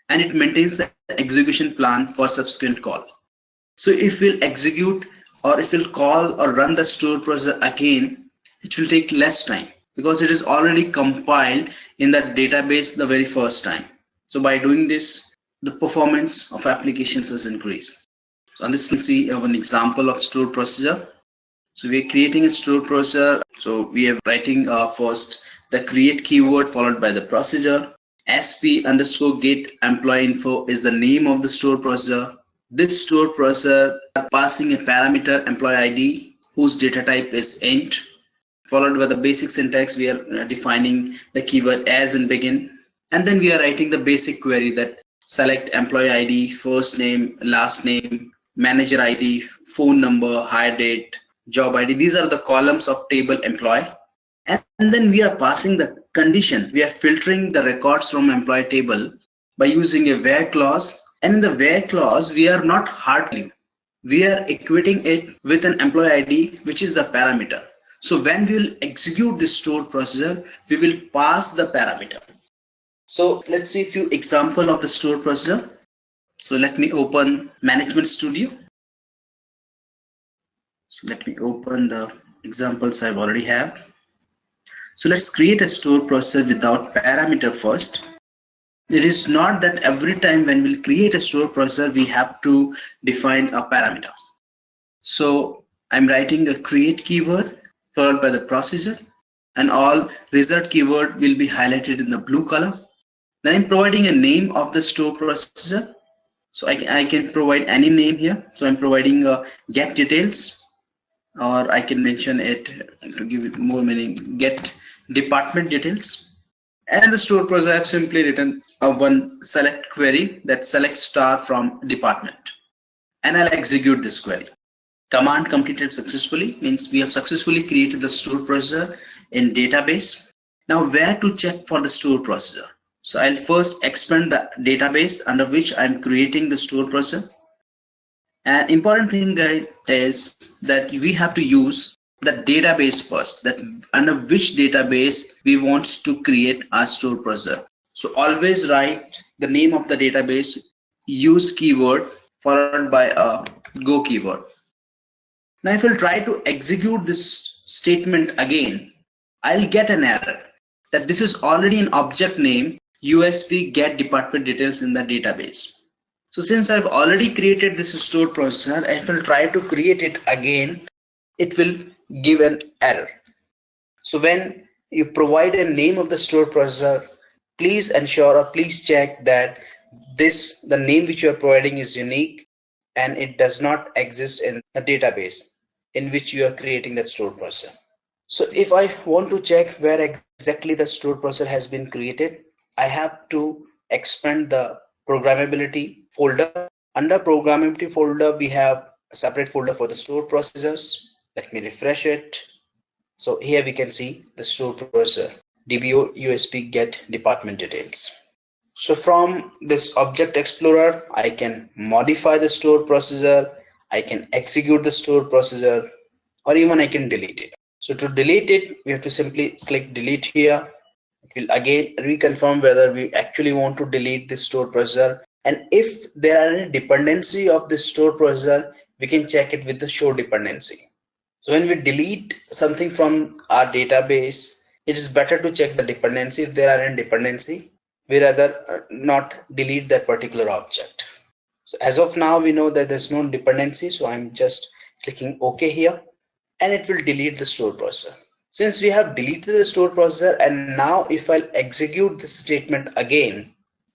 and it maintains the execution plan for subsequent call. So if we'll execute or if we'll call or run the stored procedure again, it will take less time because it is already compiled in the database the very first time. So by doing this, the performance of applications has increased. So on this, you can see an example of stored procedure. So we are creating a stored procedure. So we are writing first the create keyword followed by the procedure. sp_get employee info is the name of the stored procedure. This stored procedure passing a parameter employee ID whose data type is int, followed by the basic syntax. We are defining the keyword as and begin, and then we are writing the basic query that select employee ID, first name, last name, manager ID, phone number, hire date, job ID. These are the columns of table employee, and then we are passing the condition. We are filtering the records from employee table by using a where clause. And in the where clause, we are not hardly, we are equating it with an employee ID, which is the parameter. So when we will execute this stored procedure, we will pass the parameter. So let's see a few examples of the stored procedure. So let me open Management Studio. So let me open the examples I've already have. So let's create a store processor without parameter first. It is not that every time when we'll create a store processor, we have to define a parameter. So I'm writing a create keyword followed by the procedure, and all result keyword will be highlighted in the blue color. Then I'm providing a name of the store processor. So I can provide any name here. So I'm providing get details, or I can mention it to give it more meaning, get department details. And the store processor, I've simply written a one select query that selects star from department, and I'll execute this query. Command completed successfully means we have successfully created the store processor in database. Now where to check for the store processor? So I'll first expand the database under which I'm creating the store processor. An important thing, guys, is that we have to use the database first, that under which database we want to create our store processor. So always write the name of the database, use keyword followed by a go keyword. Now if we'll try to execute this statement again, I'll get an error that this is already an object name USP get department details in the database. So since I've already created this store processor, if I'll try to create it again, it will give an error. So when you provide a name of the store processor, please ensure or please check that the name which you are providing is unique and it does not exist in the database in which you are creating that store processor. So if I want to check where exactly the store processor has been created, I have to expand the programmability folder. Under programmability folder, we have a separate folder for the store processors. Let me refresh it. So here we can see the store processor, DBO USP get department details. So from this object explorer, I can modify the store processor, I can execute the store processor, or even I can delete it. So to delete it, we have to simply click delete here. It will again reconfirm whether we actually want to delete this store processor, and if there are any dependency of this store processor, we can check it with the show dependency. So when we delete something from our database, it is better to check the dependency. If there are any dependency, we rather not delete that particular object. So as of now, we know that there's no dependency, so I'm just clicking OK here, and it will delete the store processor. Since we have deleted the store processor, and now if I'll execute this statement again,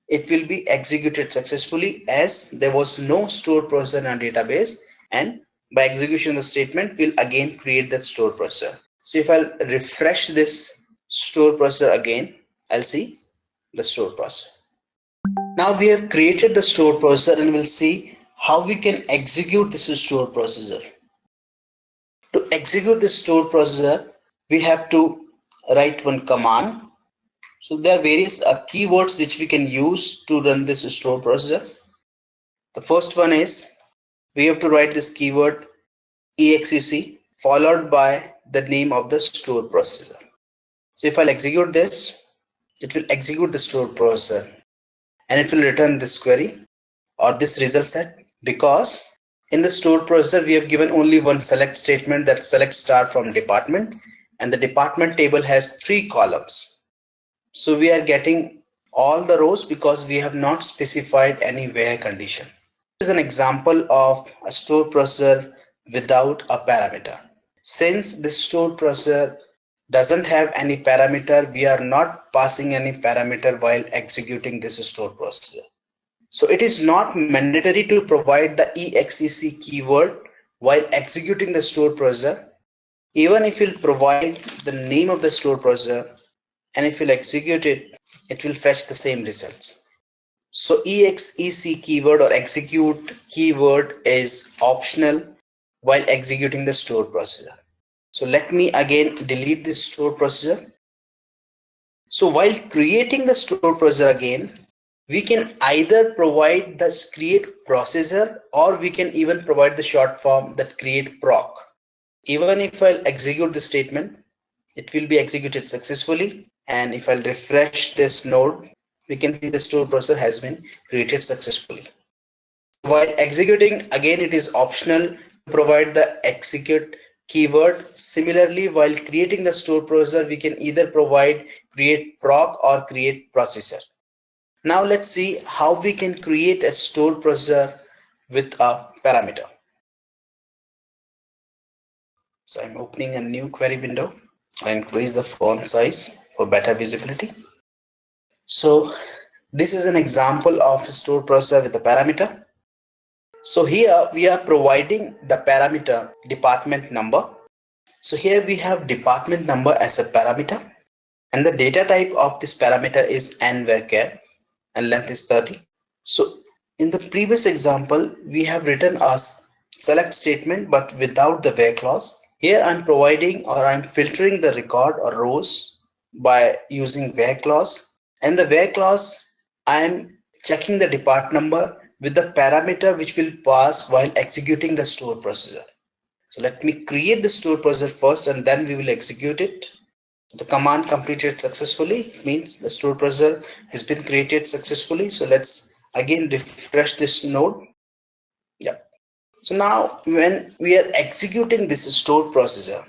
it will be executed successfully as there was no store processor in our database, and by execution of the statement we'll again create that store processor. So if I'll refresh this store processor again, I'll see the store processor. Now we have created the store processor, and we'll see how we can execute this store processor. To execute this store processor, we have to write one command. So there are various keywords which we can use to run this store processor. The first one is we have to write this keyword exec followed by the name of the store processor. So if I'll execute this, it will execute the store processor and it will return this query or this result set, because in the store processor we have given only one select statement that selects star from department, and the department table has 3 columns. So we are getting all the rows because we have not specified any where condition. This is an example of a store processor without a parameter. Since this store processor doesn't have any parameter, we are not passing any parameter while executing this store processor. So it is not mandatory to provide the exec keyword while executing the store processor. Even if you'll provide the name of the store processor and if you'll execute it, it will fetch the same results. So exec keyword or execute keyword is optional while executing the store processor. So let me again delete this store processor. So while creating the store processor again, we can either provide the create processor or we can even provide the short form that create proc. Even if I'll execute the statement, it will be executed successfully. And if I'll refresh this node, we can see the store processor has been created successfully. While executing, again, it is optional to provide the execute keyword. Similarly, while creating the store processor, we can either provide create proc or create processor. Now let's see how we can create a store processor with a parameter. So I'm opening a new query window. I increase the font size for better visibility. So this is an example of a store processor with a parameter. So here we are providing the parameter department number. So here we have department number as a parameter, and the data type of this parameter is n_var_char and length is 30. So in the previous example, we have written a select statement but without the where clause. Here I'm providing or I'm filtering the record or rows by using where clause, and the where clause I'm checking the depart number with the parameter which will pass while executing the store processor. So let me create the store processor first and then we will execute it. The command completed successfully means the store processor has been created successfully. So let's again refresh this node. Yeah. So now when we are executing this store processor,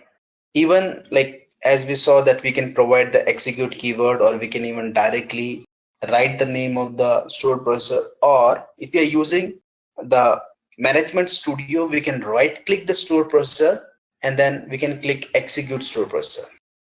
even like as we saw that we can provide the execute keyword, or we can even directly write the name of the store processor, or if we are using the management studio, we can right click the store processor and then we can click execute store processor.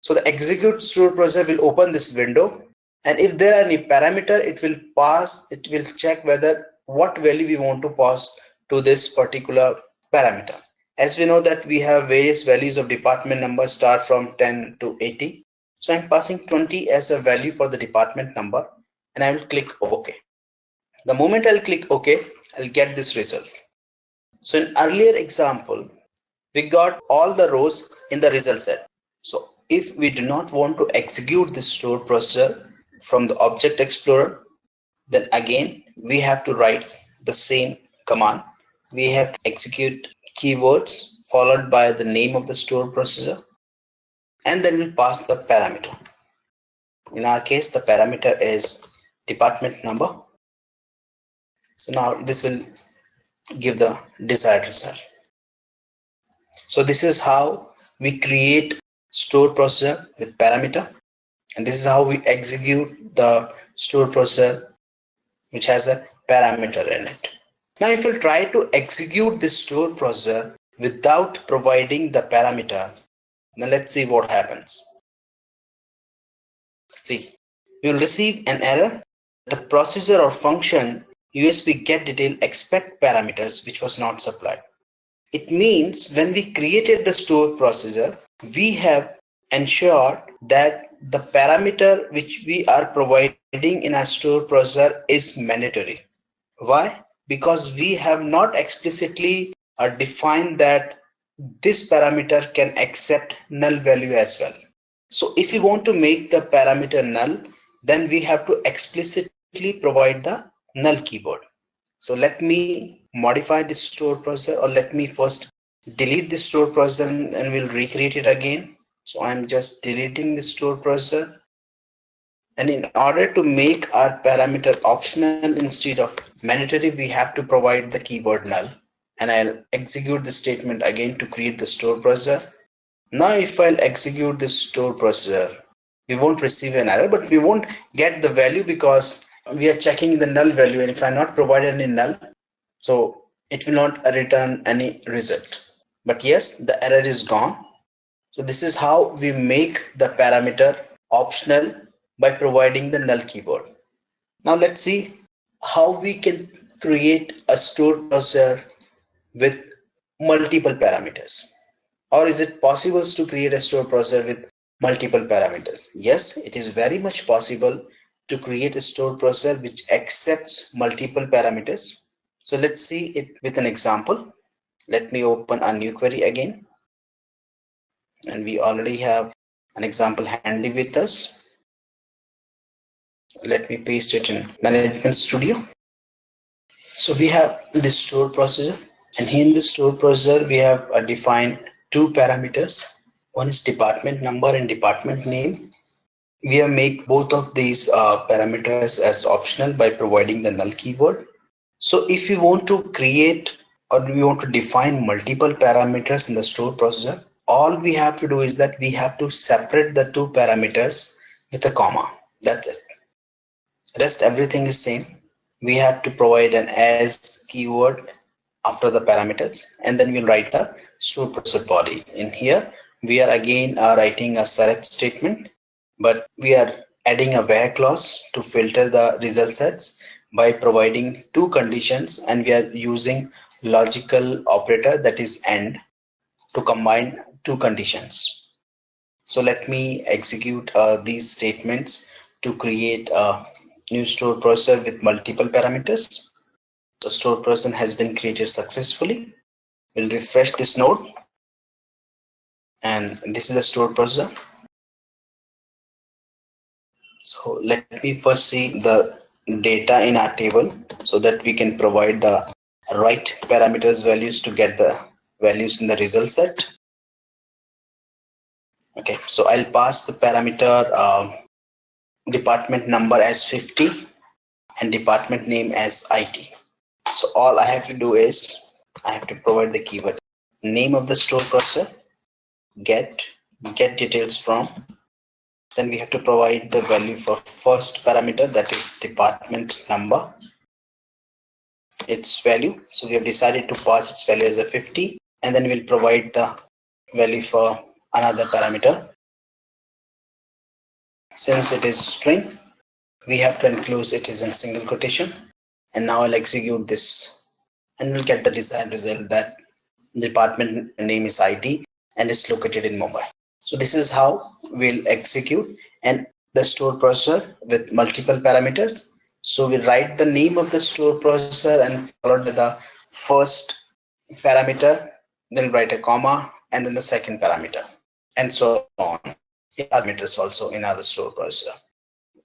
So the execute store processor will open this window, and if there are any parameter, it will check whether what value we want to pass to this particular parameter. As we know that we have various values of department number start from 10 to 80. So I'm passing 20 as a value for the department number, and I will click OK. The moment I'll click OK, I'll get this result. So in earlier example, we got all the rows in the result set. So if we do not want to execute this store processor from the object explorer, then again we have to write the same command. We have to execute keywords followed by the name of the store processor, and then we'll pass the parameter. In our case, the parameter is department number. So now this will give the desired result. So this is how we create store processor with parameter, and this is how we execute the store processor which has a parameter in it. Now if we'll try to execute this store processor without providing the parameter, now let's see what happens. See, you will receive an error. The processor or function USB get detail expect parameters which was not supplied. It means when we created the store processor, we have ensured that the parameter which we are providing in our store processor is mandatory. Why? Because we have not explicitly defined that this parameter can accept null value as well. So if we want to make the parameter null, then we have to explicitly provide the null keyword. So let me modify this store processor, or let me first delete this store processor and we'll recreate it again. So I'm just deleting the store processor. And in order to make our parameter optional instead of mandatory, we have to provide the keyword null. And I'll execute the statement again to create the store processor. Now if I'll execute this store processor, we won't receive an error, but we won't get the value because we are checking the null value, and if I not provide any null, so it will not return any result. But yes, the error is gone. So this is how we make the parameter optional by providing the null keyword. Now let's see how we can create a store processor with multiple parameters. Or is it possible to create a store processor with multiple parameters? Yes, it is very much possible to create a store processor which accepts multiple parameters. So let's see it with an example. Let me open a new query again. And we already have an example handy with us. Let me paste it in Management Studio. So we have this store processor, and here in the store processor we have defined two parameters. One is department number and department name. We have make both of these parameters as optional by providing the null keyword. So if we want to create or we want to define multiple parameters in the store processor, all we have to do is that we have to separate the two parameters with a comma. That's it. Rest everything is same. We have to provide an as keyword after the parameters, and then we'll write the store processor body. In here, we are again writing a select statement, but we are adding a where clause to filter the result sets by providing two conditions, and we are using logical operator, that is AND, to combine two conditions. So let me execute these statements to create a new store processor with multiple parameters. The store processor has been created successfully. We'll refresh this node, and this is the store processor. So let me first see the data in our table so that we can provide the right parameters values to get the values in the result set. Okay, so I'll pass the parameter department number as 50 and department name as IT. So all I have to do is I have to provide the keyword name of the store processor, get details from, then we have to provide the value for first parameter, that is department number, its value. So we have decided to pass its value as a 50, and then we'll provide the value for another parameter. Since it is string, we have to enclose it is in single quotation, and now I'll execute this and we'll get the desired result that department name is IT and is located in Mumbai. So this is how we'll execute and the store processor with multiple parameters. So we write the name of the store processor and followed by the first parameter, then write a comma and then the second parameter, and so on. Parameters also in other store processor.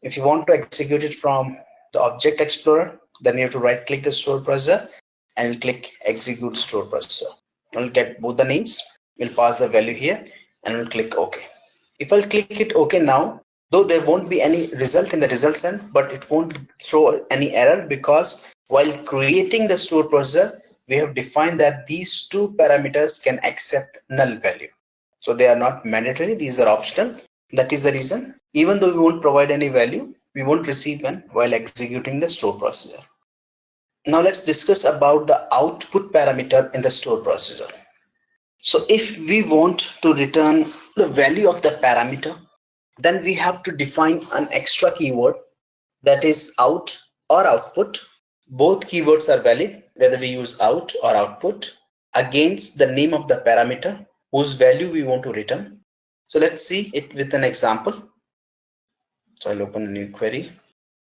If you want to execute it from the Object Explorer, then you have to right click the store processor and we'll click execute store processor. We'll get both the names. We'll pass the value here and we'll click OK. If I'll click it OK now, though there won't be any result in the result set, but it won't throw any error because while creating the store processor, we have defined that these two parameters can accept null value. So they are not mandatory, these are optional. That is the reason, even though we won't provide any value, we won't receive one while executing the store processor. Now let's discuss about the output parameter in the store processor. So if we want to return the value of the parameter, then we have to define an extra keyword, that is out or output. Both keywords are valid whether we use out or output against the name of the parameter whose value we want to return. So let's see it with an example. So I'll open a new query.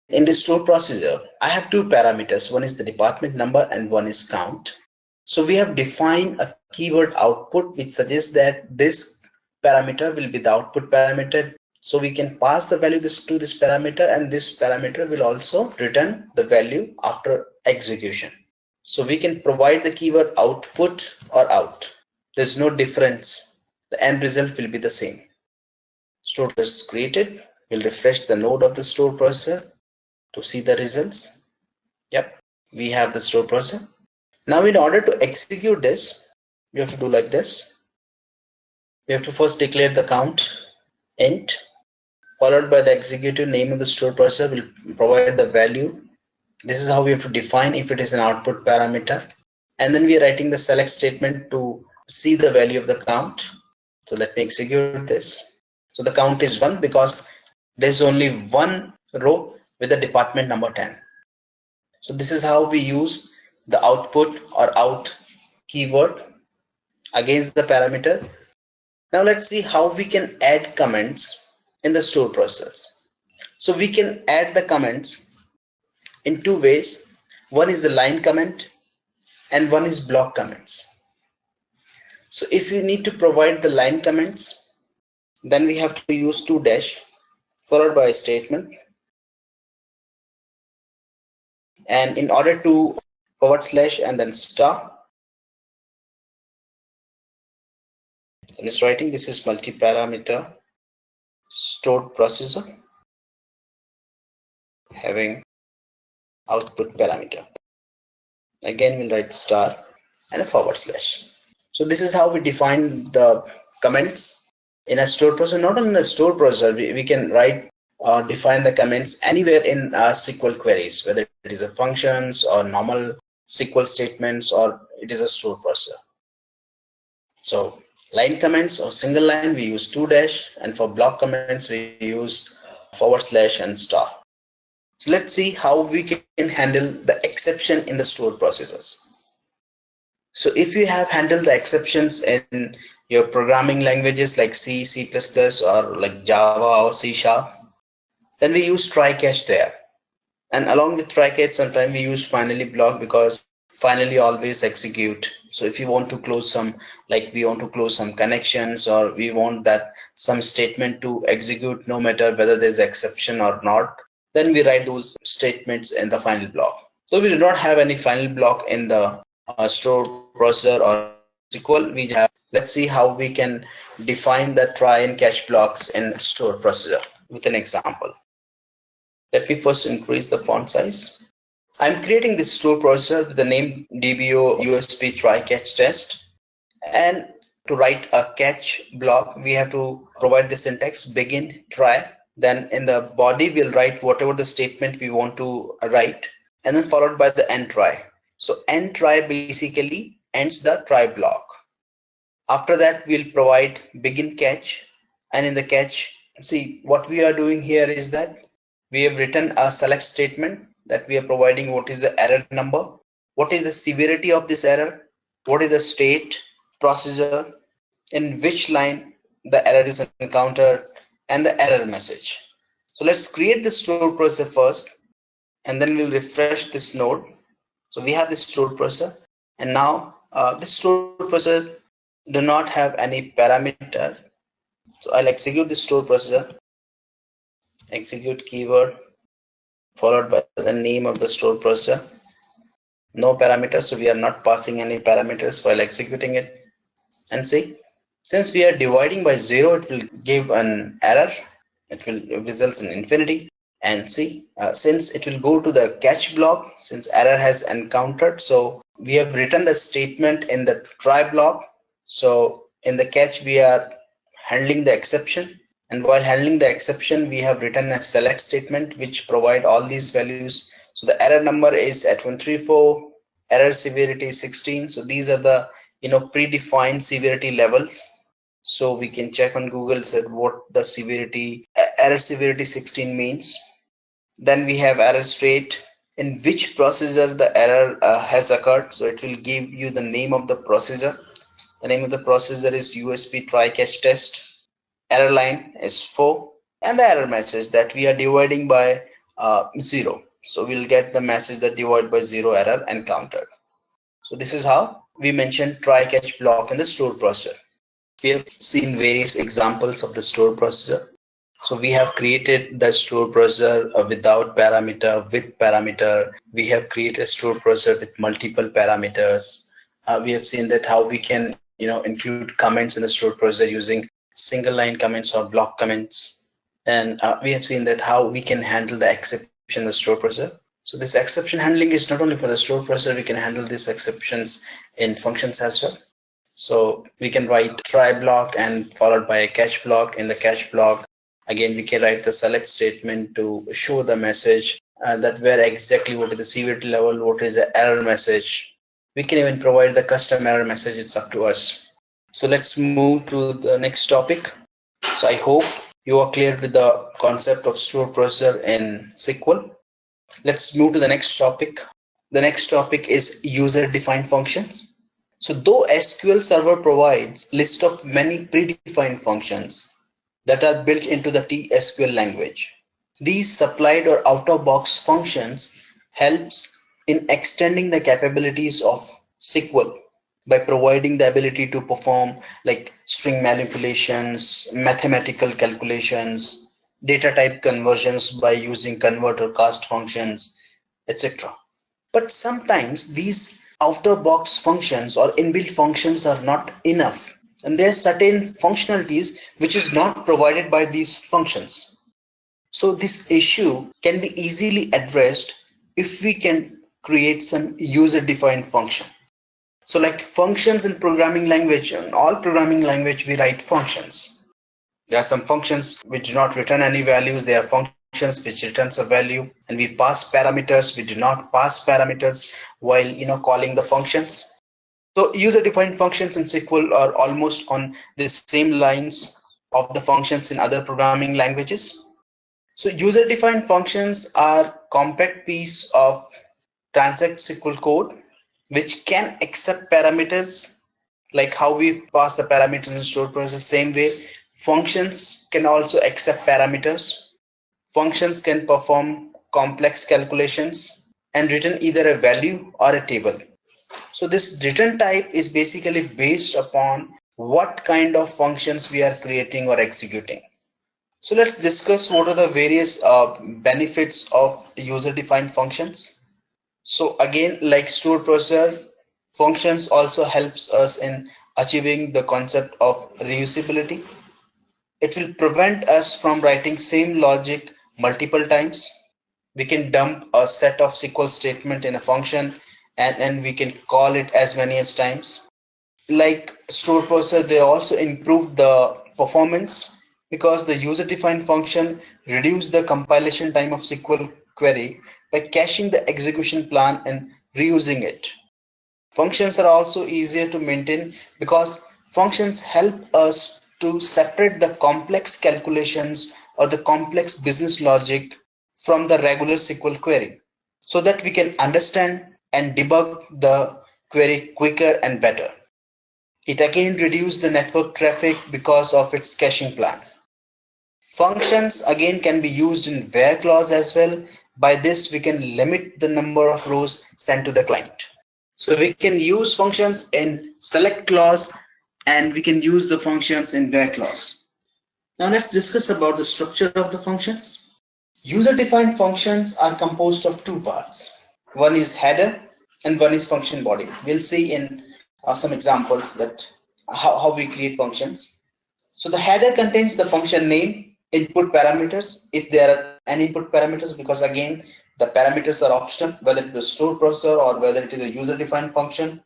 In the store processor, I have two parameters. One is the department number and one is count. So we have defined a keyword output which suggests that this parameter will be the output parameter. So we can pass the value to this parameter, and this parameter will also return the value after execution. So we can provide the keyword output or out. There's no difference. The end result will be the same. Store processor is created. We'll refresh the node of the store processor to see the results. Yep, we have the store processor. Now in order to execute this, we have to do like this. We have to first declare the count int, followed by the executive name of the store processor. Will provide the value. This is how we have to define if it is an output parameter. And then we are writing the select statement to see the value of the count. So let me execute this. So the count is 1 because there's only one row with the department number 10. So this is how we use the output or out keyword against the parameter. Now let's see how we can add comments in the store process. So we can add the comments in two ways. One is the line comment and one is block comments. So if we need to provide the line comments, then we have to use 2- followed by a statement. And in order to / and then star, so it's writing this is multi-parameter stored processor having output parameter. Again we'll write star and a /. So this is how we define the comments in a stored procedure. Not only in the stored procedure, we can write or define the comments anywhere in SQL queries, whether it is a functions or normal SQL statements or it is a stored procedure. So line comments or single line, we use 2 dash, and for block comments we use / and star. So let's see how we can handle the exception in the stored procedures. So if you have handled the exceptions in your programming languages like C, C++ or like Java or C#, then we use try catch there. And along with try catch, sometimes we use finally block, because finally always execute. So if you want to close some, like we want to close some connections, or we want that some statement to execute no matter whether there's exception or not, then we write those statements in the final block. So we do not have any final block in the stored procedure or SQL. We have, let's see how we can define the try and catch blocks in stored procedure with an example. Let me first increase the font size. I'm creating this stored procedure with the name DBO USP try catch test. And to write a catch block, we have to provide the syntax begin try. Then in the body, we'll write whatever the statement we want to write, and then followed by the end try. So end try basically ends the try block. After that, we'll provide begin catch, and in the catch, see what we are doing here is that we have written a select statement that we are providing what is the error number, what is the severity of this error, what is the state, procedure, in which line the error is encountered, and the error message. So let's create the stored procedure first, and then we'll refresh this node. So we have this stored procedure, and now this stored procedure do not have any parameter. So I'll execute the stored procedure, execute keyword followed by the name of the stored procedure. No parameters, so we are not passing any parameters while executing it. And see, since we are dividing by 0, it will give an error. It will result in infinity. And see, since it will go to the catch block, since error has encountered, so we have written the statement in the try block. So in the catch, we are handling the exception. And while handling the exception, we have written a select statement which provide all these values. So the error number is at 134, error severity is 16. So these are the predefined severity levels. So we can check on Google said what the severity error severity 16 means. Then we have error state, in which procedure the error has occurred. So it will give you the name of the procedure. The name of the procedure is USP try catch test. Error line is 4, and the error message that we are dividing by 0. So we'll get the message that divide by 0 error encountered. So this is how we mentioned try catch block in the stored procedure. We have seen various examples of the stored procedure. So we have created the stored procedure without parameter, with parameter. We have created a stored procedure with multiple parameters. We have seen that how we can include comments in the stored procedure using single line comments or block comments. And we have seen that how we can handle the exception in the stored procedure. So this exception handling is not only for the stored procedure, we can handle these exceptions in functions as well. So we can write try block and followed by a catch block. In the catch block, again, we can write the select statement to show the message that where exactly what is the severity level, what is the error message. We can even provide the custom error message. It's up to us. So let's move to the next topic. So I hope you are clear with the concept of stored procedure in SQL. Let's move to the next topic. The next topic is user-defined functions. So though SQL Server provides list of many predefined functions that are built into the SQL language, these supplied or out-of-box functions helps in extending the capabilities of SQL by providing the ability to perform like string manipulations, mathematical calculations, data type conversions by using convert or cast functions, etc. But sometimes these out-of-box functions or inbuilt functions are not enough, and there are certain functionalities which is not provided by these functions. So this issue can be easily addressed if we can create some user-defined function. So like functions in programming language, in all programming language, we write functions. There are some functions which do not return any values. There are functions which returns a value, and we pass parameters. We do not pass parameters while calling the functions. So user-defined functions in SQL are almost on the same lines of the functions in other programming languages. So user-defined functions are compact piece of transact SQL code which can accept parameters, like how we pass the parameters in stored process. Same way, functions can also accept parameters. Functions can perform complex calculations and return either a value or a table. So this return type is basically based upon what kind of functions we are creating or executing. So let's discuss what are the various benefits of user-defined functions. So again, like stored procedure, functions also helps us in achieving the concept of reusability. It will prevent us from writing same logic multiple times. We can dump a set of SQL statement in a function and we can call it as many as times. Like stored procedure, they also improved the performance because the user-defined function reduced the compilation time of SQL query by caching the execution plan and reusing it. Functions are also easier to maintain because functions help us to separate the complex calculations or the complex business logic from the regular SQL query so that we can understand and debug the query quicker and better. It again reduces the network traffic because of its caching plan. Functions again can be used in where clause as well. By this, we can limit the number of rows sent to the client. So we can use functions in select clause and we can use the functions in where clause. Now let's discuss about the structure of the functions. User-defined functions are composed of two parts. One is header and one is function body. We'll see in some examples that how we create functions. So the header contains the function name, input parameters, if there are any input parameters, because again, the parameters are optional, whether it's a stored procedure or whether it is a user-defined function.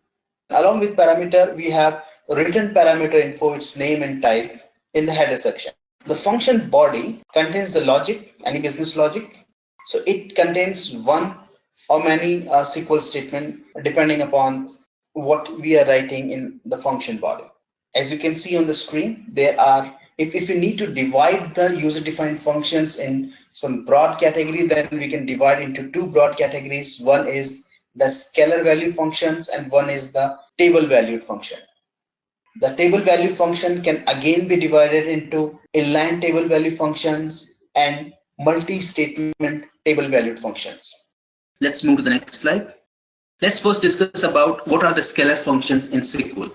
Along with parameter, we have written parameter info, its name and type in the header section. The function body contains the logic, any business logic. So it contains one or many SQL statement depending upon what we are writing in the function body. As you can see on the screen, there are, if you need to divide the user-defined functions in some broad category, then we can divide into two broad categories. One is the scalar value functions and one is the table valued function. The table value function can again be divided into inline table value functions and multi-statement table valued functions. Let's move to the next slide. Let's first discuss about what are the scalar functions in SQL.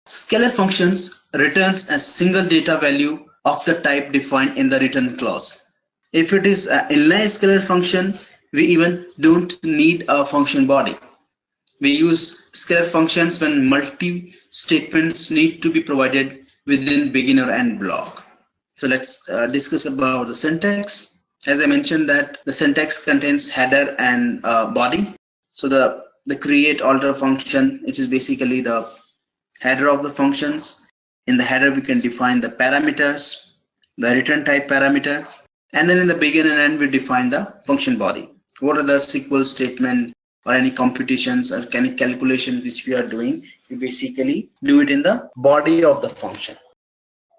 Scalar functions returns a single data value of the type defined in the return clause. If it is an inline scalar function, we even don't need a function body. We use scalar functions when multi statements need to be provided within begin or end block. So let's discuss about the syntax. As I mentioned that the syntax contains header and body. So the create alter function, which is basically the header of the functions. In the header, we can define the parameters, the return type parameters, and then in the begin and end, we define the function body. What are the SQL statement or any computations or any calculation which we are doing, we basically do it in the body of the function.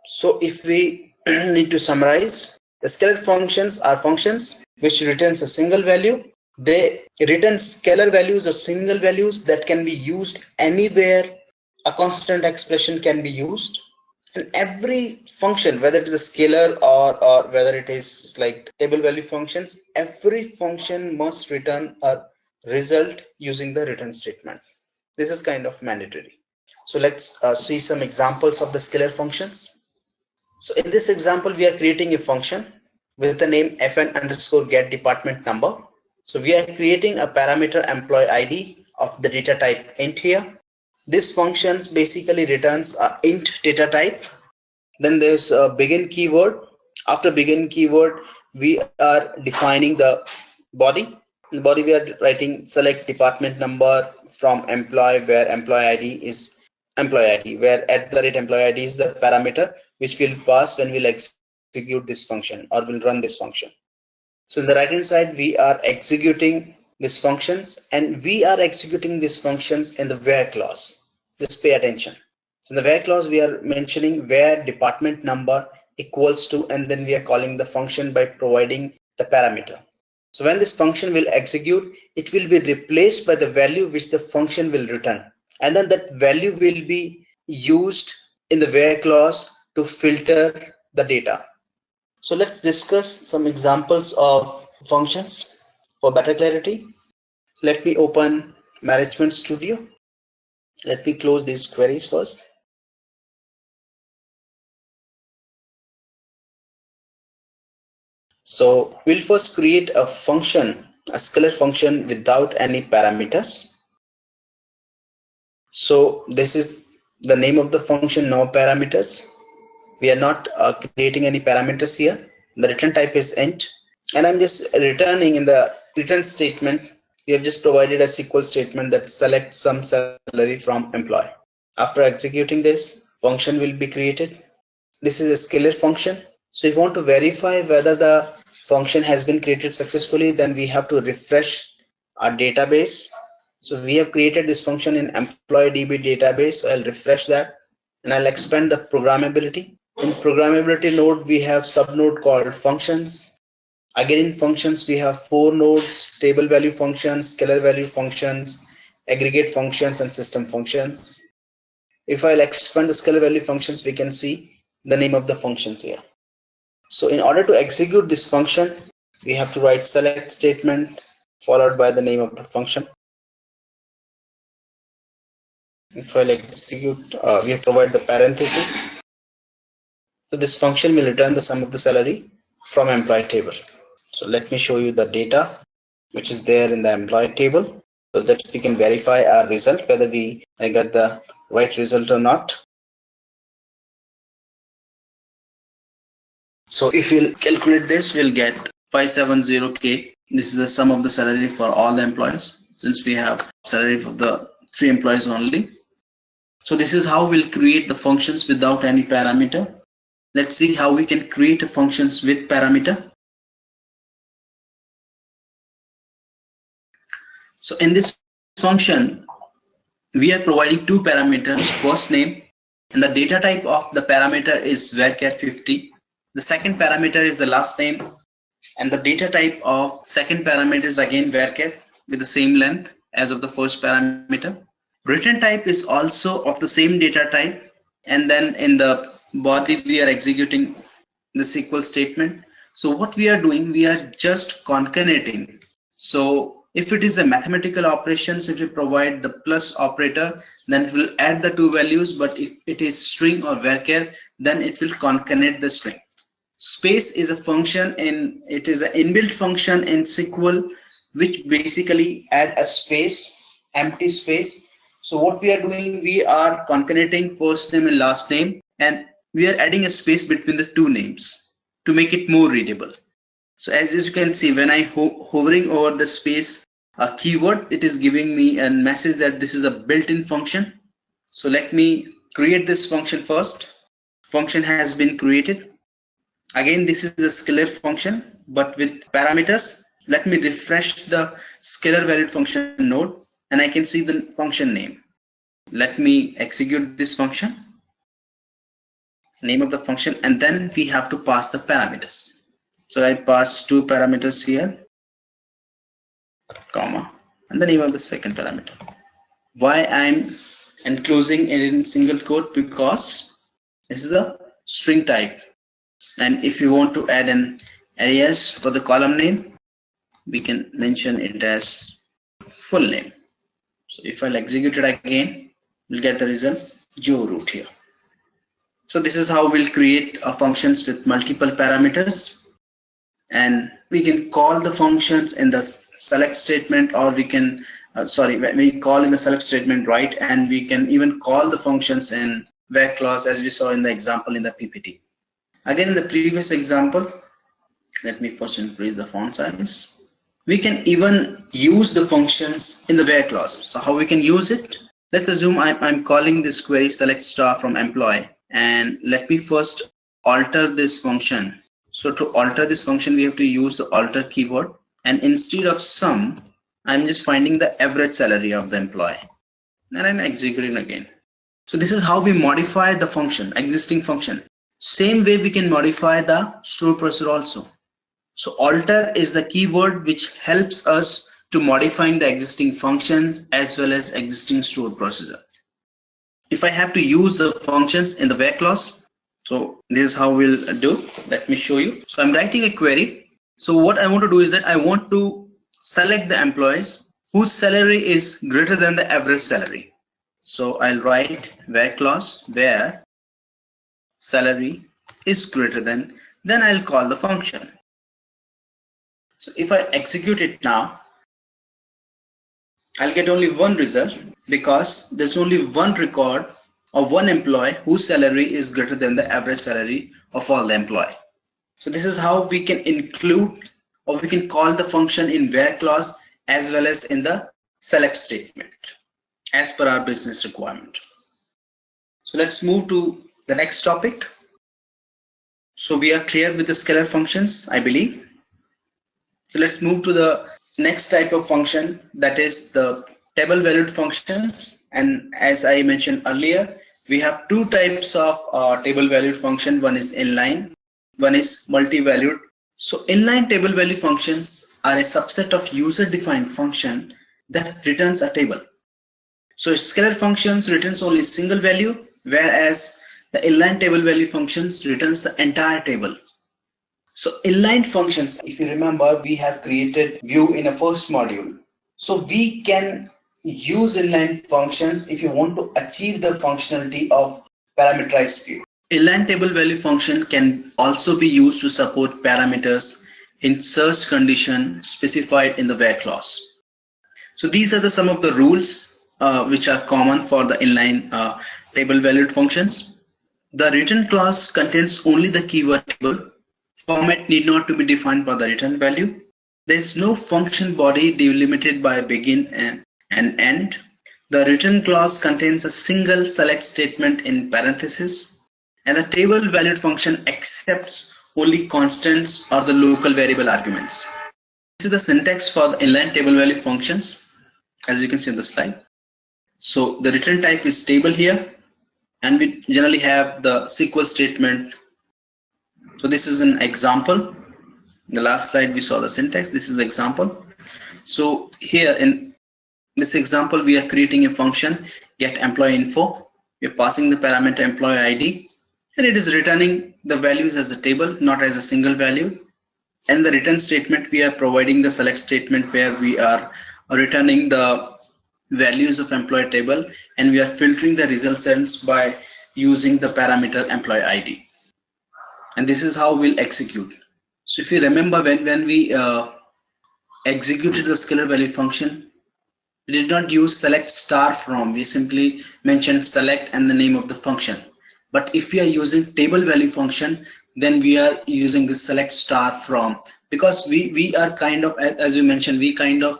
So if we need to summarize, the scalar functions are functions which returns a single value. They return scalar values or single values that can be used anywhere a constant expression can be used. And every function, whether it is a scalar or whether it is like table value functions, every function must return a result using the return statement. This is kind of mandatory. So let's see some examples of the scalar functions. So in this example, we are creating a function with the name fn_getDepartmentNumber. So we are creating a parameter employee ID of the data type int here. This function basically returns a int data type. Then there's a begin keyword. After begin keyword, we are defining the body. In the body we are writing select department number from employee, where employee ID is employee ID, where @employee ID is the parameter which will pass when we'll execute this function or will run this function. So in the right hand side we are executing these functions, and we are executing these functions in the where clause. Just pay attention. So in the where clause we are mentioning where department number equals to, and then we are calling the function by providing the parameter. So when this function will execute, it will be replaced by the value which the function will return, and then that value will be used in the where clause to filter the data. So let's discuss some examples of functions for better clarity. Let me open Management Studio. Let me close these queries first. So we'll first create a function, a scalar function without any parameters. So this is the name of the function, no parameters. We are not creating any parameters here. The return type is int, and I'm just returning in the return statement. We have just provided a SQL statement that selects some salary from employee. After executing this, function will be created. This is a scalar function. So if you want to verify whether the function has been created successfully, then we have to refresh our database. So we have created this function in employee DB database. So I'll refresh that and I'll expand the programmability. In programmability node, we have subnode called functions. Again, in functions, we have 4 nodes: table value functions, scalar value functions, aggregate functions, and system functions. If I'll expand the scalar value functions, we can see the name of the functions here. So in order to execute this function, we have to write select statement followed by the name of the function. If I'll execute, we have provided the parenthesis. So this function will return the sum of the salary from employee table. So let me show you the data which is there in the employee table, so that we can verify our result, whether I got the right result or not. So if we'll calculate this, we'll get 570K. This is the sum of the salary for all the employees, since we have salary for the 3 employees only. So this is how we'll create the functions without any parameter. Let's see how we can create a functions with parameter. So in this function, we are providing 2 parameters, first name, and the data type of the parameter is varchar50. The second parameter is the last name, and the data type of second parameter is again varchar with the same length as of the first parameter. Return type is also of the same data type, and then in the body we are executing the SQL statement. So what we are doing, we are just concatenating. So if it is a mathematical operations, if we provide the plus operator, then it will add the 2 values, but if it is string or varchar, then it will concatenate the string. Space is a function it is an inbuilt function in SQL which basically add a space, empty space. So what we are doing, we are concatenating first name and last name, and we are adding a space between the 2 names to make it more readable. So as you can see, when I hovering over the space keyword, it is giving me a message that this is a built-in function. So let me create this function first. Function has been created. Again, this is a scalar function but with parameters. Let me refresh the scalar valued function node and I can see the function name. Let me execute this function, name of the function, and then we have to pass the parameters. So I pass 2 parameters here, comma, and the name of the second parameter. Why I'm enclosing it in single quote? Because this is a string type, and if you want to add an alias for the column name, we can mention it as full name. So if I'll execute it again, we'll get the result Joe root here. So this is how we'll create functions with multiple parameters, and we can call the functions in the select statement, or we can we call in the select statement, right, and we can even call the functions in where clause, as we saw in the example in the PPT. Again, in the previous example, let me first increase the font size. We can even use the functions in the where clause. So how we can use it? Let's assume I'm calling this query select star from employee, and let me first alter this function. So to alter this function, we have to use the alter keyword, and instead of sum, I'm just finding the average salary of the employee, and I'm executing again. So this is how we modify the function, existing function. Same way we can modify the store procedure also. So alter is the keyword which helps us to modifying the existing functions as well as existing stored procedure. If I have to use the functions in the where clause, so this is how we'll do. Let me show you. So I'm writing a query. So what I want to do is that I want to select the employees whose salary is greater than the average salary. So I'll write where clause where salary is greater than, then I'll call the function. So if I execute it now, I'll get only one result because there's only one record of one employee whose salary is greater than the average salary of all the employees. So this is how we can include, or we can call the function in where clause as well as in the select statement as per our business requirement. So let's move to the next topic. So we are clear with the scalar functions, I believe. So let's move to the next type of function, that is the table valued functions. And as I mentioned earlier, we have two types of table valued function. One is inline, one is multi-valued. So inline table value functions are a subset of user defined function that returns a table. So scalar functions returns only single value, whereas the inline table value functions returns the entire table. So inline functions, if you remember, we have created view in a first module. So we can use inline functions if you want to achieve the functionality of parameterized view. Inline table value function can also be used to support parameters in search condition specified in the where clause. So these are some of the rules which are common for the inline table valued functions. The return clause contains only the keyword table. Format need not to be defined for the return value. There is no function body delimited by begin and end. The return clause contains a single select statement in parentheses, and the table valued function accepts only constants or the local variable arguments. This is the syntax for the inline table value functions, as you can see on the slide. So the return type is table here, and we generally have the SQL statement. So this is an example. In the last slide we saw the syntax. This is the example. So here in this example we are creating a function get employee info. We are passing the parameter employee ID, and it is returning the values as a table, not as a single value. And the return statement, we are providing the select statement where we are returning the values of employee table, and we are filtering the result cells by using the parameter employee ID. And this is how we'll execute. So if you remember, when we executed the scalar value function, we did not use select star from, we simply mentioned select and the name of the function. But if we are using table value function, then we are using the select star from, because we are kind of, as you mentioned, we kind of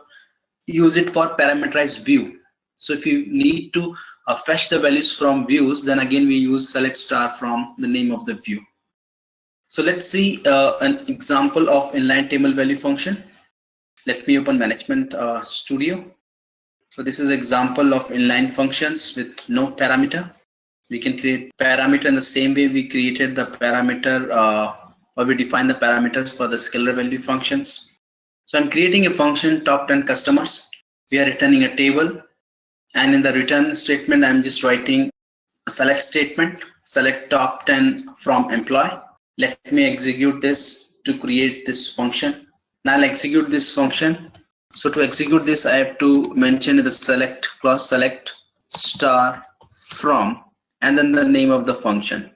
use it for parameterized view. So if you need to fetch the values from views, then again we use select star from the name of the view. So let's see an example of inline table value function. Let me open Management Studio. So this is example of inline functions with no parameter. We can create parameter in the same way we created the parameter or we define the parameters for the scalar value functions. So I'm creating a function top 10 customers. We are returning a table, and in the return statement I'm just writing a select statement, select top 10 from employee. Let me execute this to create this function. Now I'll execute this function. So to execute this, I have to mention the select clause select star from and then the name of the function.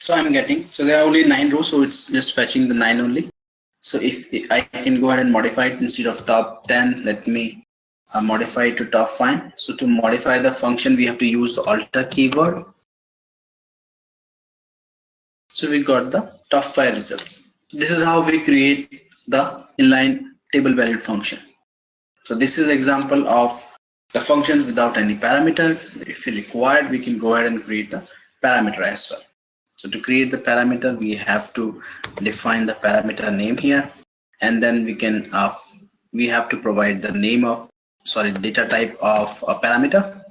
So I'm getting, so there are only 9 rows, so it's just fetching the 9 only. So if I can go ahead and modify it, instead of top 10, let me modify it to top 5. So to modify the function, we have to use the alter keyword. So we got the top 5 results. This is how we create the inline table valued function. So this is an example of the functions without any parameters. If required, we can go ahead and create the parameter as well. So to create the parameter, we have to define the parameter name here, and then we have to provide the name of data type of a parameter,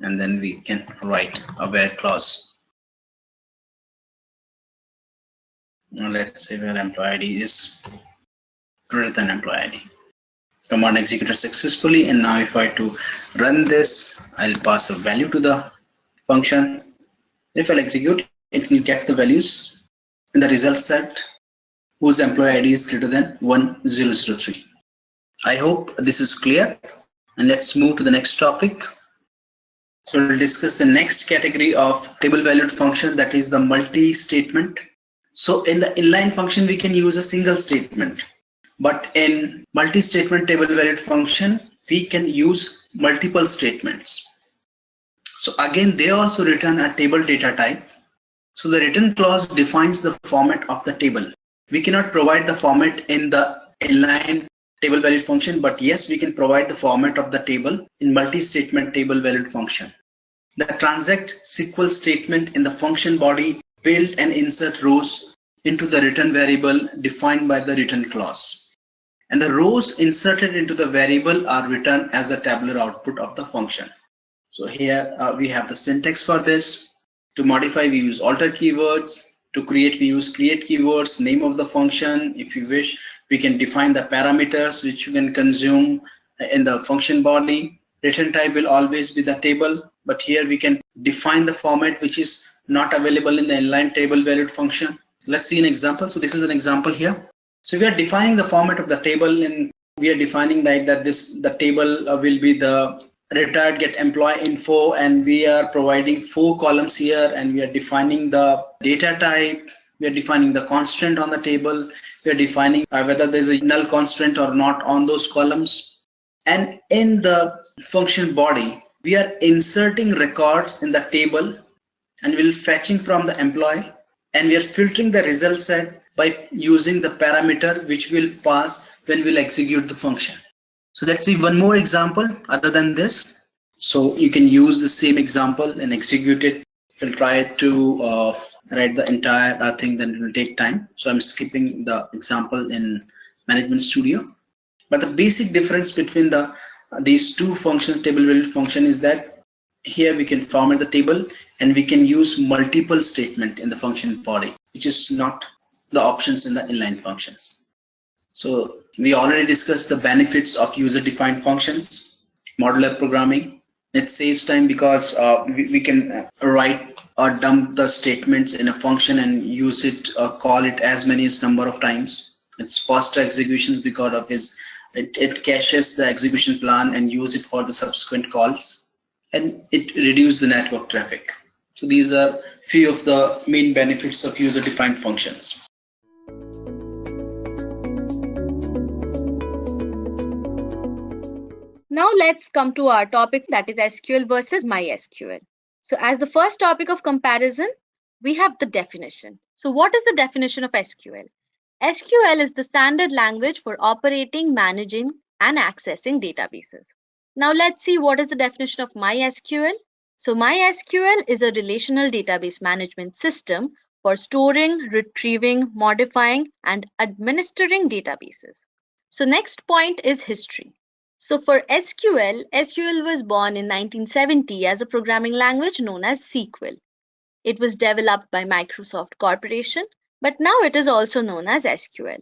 and then we can write a where clause. Now let's say where employee ID is greater than employee ID. Command executed successfully, and now if I to run this, I'll pass a value to the function. If I'll execute, it will get the values in the result set whose employee ID is greater than 1003. I hope this is clear, and let's move to the next topic. So we'll discuss the next category of table valued function, that is the multi-statement. So in the inline function, we can use a single statement, but in multi-statement table valued function, we can use multiple statements. So again, they also return a table data type. So the return clause defines the format of the table. We cannot provide the format in the inline table valued function, but yes, we can provide the format of the table in multi-statement table valued function. The transact SQL statement in the function body build and insert rows into the return variable defined by the return clause. And the rows inserted into the variable are returned as the tabular output of the function. So here we have the syntax for this. To modify, we use alter keywords. To create, we use create keywords, name of the function. If you wish, we can define the parameters which you can consume in the function body. Return type will always be the table, but here we can define the format which is not available in the inline table valued function. Let's see an example. So this is an example here. So we are defining the format of the table, and we are defining that the table will be the retired get employee info, and we are providing 4 columns here, and we are defining the data type, we are defining the constant on the table, we are defining whether there's a null constant or not on those columns. And in the function body, we are inserting records in the table, and we'll fetching from the employee, and we are filtering the result set by using the parameter which will pass when we'll execute the function. So let's see one more example other than this. So you can use the same example and execute it. We'll try to write the entire thing, then it will take time. So I'm skipping the example in Management Studio. But the basic difference between these two functions, table valued function, is that here we can format the table and we can use multiple statement in the function body, which is not the options in the inline functions. So we already discussed the benefits of user-defined functions, modular programming. It saves time because we can write or dump the statements in a function and use it or call it as many as number of times. It's faster executions because of this. It caches the execution plan and use it for the subsequent calls, and it reduces the network traffic. So these are few of the main benefits of user-defined functions.
Now let's come to our topic, that is SQL versus MySQL. So as the first topic of comparison, we have the definition. So what is the definition of SQL? SQL is the standard language for operating, managing, and accessing databases. Now let's see what is the definition of MySQL. So MySQL is a relational database management system for storing, retrieving, modifying, and administering databases. So next point is history. So for SQL was born in 1970 as a programming language known as SQL. It was developed by Microsoft Corporation, but now it is also known as SQL.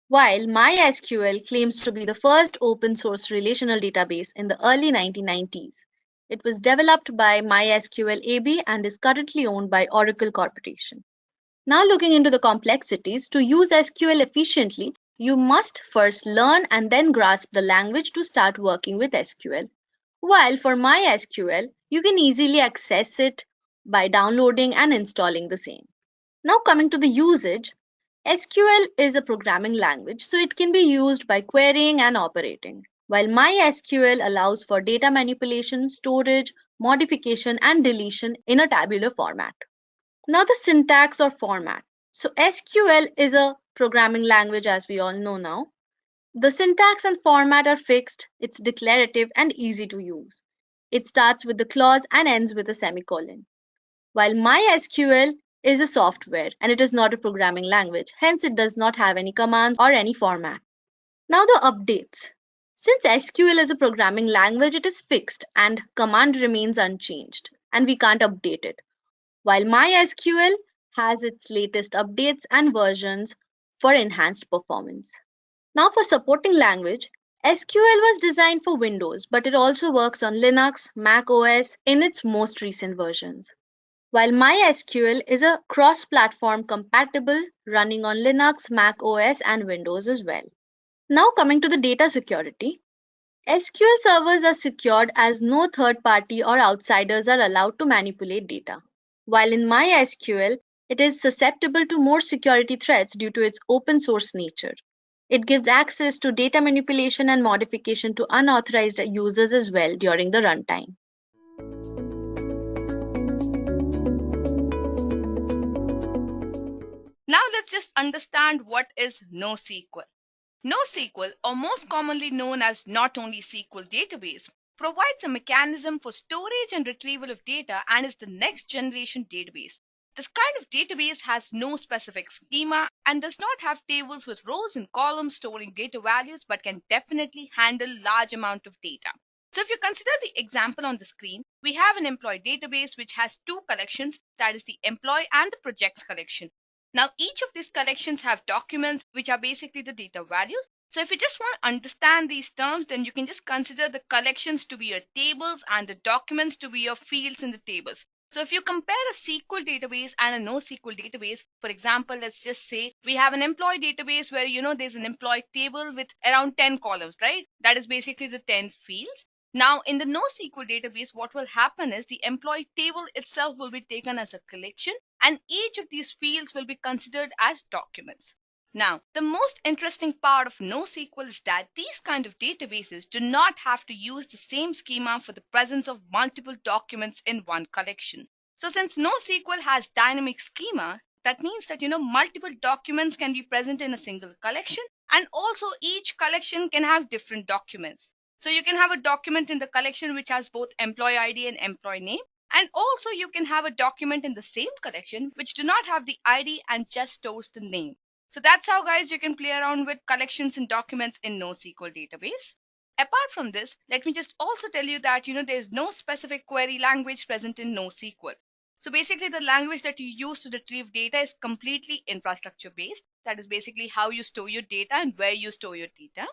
While MySQL claims to be the first open source relational database in the early 1990s. It was developed by MySQL AB and is currently owned by Oracle Corporation. Now looking into the complexities, to use SQL efficiently, you must first learn and then grasp the language to start working with SQL. While for MySQL, you can easily access it by downloading and installing the same. Now coming to the usage, SQL is a programming language, so it can be used by querying and operating, while MySQL allows for data manipulation, storage, modification, and deletion in a tabular format. Now the syntax or format. So SQL is a programming language, as we all know now. The syntax and format are fixed, it's declarative and easy to use. It starts with the clause and ends with a semicolon. While MySQL is a software and it is not a programming language, hence it does not have any commands or any format. Now the updates. Since SQL is a programming language, it is fixed and command remains unchanged and we can't update it. While MySQL has its latest updates and versions for enhanced performance. Now for supporting language, SQL was designed for Windows, but it also works on Linux, Mac OS in its most recent versions. While MySQL is a cross-platform compatible running on Linux, Mac OS and Windows as well. Now coming to the data security, SQL servers are secured as no third party or outsiders are allowed to manipulate data. While in MySQL, it is susceptible to more security threats due to its open source nature. It gives access to data manipulation and modification to unauthorized users as well during the runtime.
Now let's just understand what is NoSQL. NoSQL, or most commonly known as Not Only SQL database, provides a mechanism for storage and retrieval of data and is the next generation database. This kind of database has no specific schema and does not have tables with rows and columns storing data values, but can definitely handle large amount of data. So if you consider the example on the screen, we have an employee database which has two collections, that is the employee and the projects collection. Now each of these collections have documents which are basically the data values. So if you just want to understand these terms, then you can just consider the collections to be your tables and the documents to be your fields in the tables. So if you compare a SQL database and a NoSQL database, for example, let's just say we have an employee database where there's an employee table with around 10 columns, right? That is basically the 10 fields. Now in the NoSQL database, what will happen is the employee table itself will be taken as a collection and each of these fields will be considered as documents. Now, the most interesting part of NoSQL is that these kind of databases do not have to use the same schema for the presence of multiple documents in one collection. So since NoSQL has dynamic schema, that means that multiple documents can be present in a single collection, and also each collection can have different documents. So you can have a document in the collection which has both employee ID and employee name, and also you can have a document in the same collection which do not have the ID and just stores the name. So that's how, guys, you can play around with collections and documents in NoSQL database. Apart from this, let me just also tell you that there is no specific query language present in NoSQL. So basically the language that you use to retrieve data is completely infrastructure based. That is basically how you store your data and where you store your data.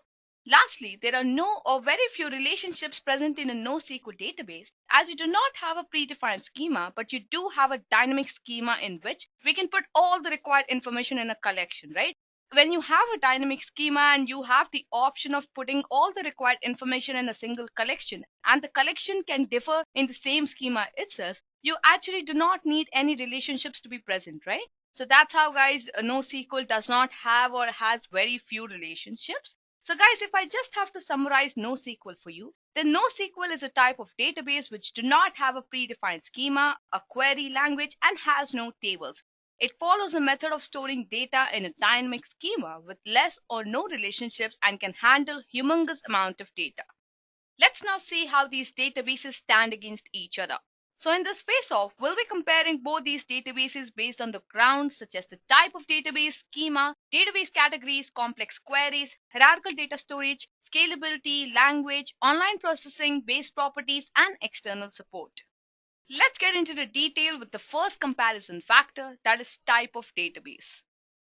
Lastly, there are no or very few relationships present in a NoSQL database, as you do not have a predefined schema, but you do have a dynamic schema in which we can put all the required information in a collection, right? When you have a dynamic schema and you have the option of putting all the required information in a single collection, and the collection can differ in the same schema itself, you actually do not need any relationships to be present, right? So that's how, guys, NoSQL does not have or has very few relationships. So guys, if I just have to summarize NoSQL for you, then NoSQL is a type of database which do not have a predefined schema, a query language, and has no tables. It follows a method of storing data in a dynamic schema with less or no relationships and can handle humongous amount of data. Let's now see how these databases stand against each other. So in this face-off, we'll be comparing both these databases based on the grounds such as the type of database, schema, database categories, complex queries, hierarchical data storage, scalability, language, online processing, base properties, and external support. Let's get into the detail with the first comparison factor, that is type of database.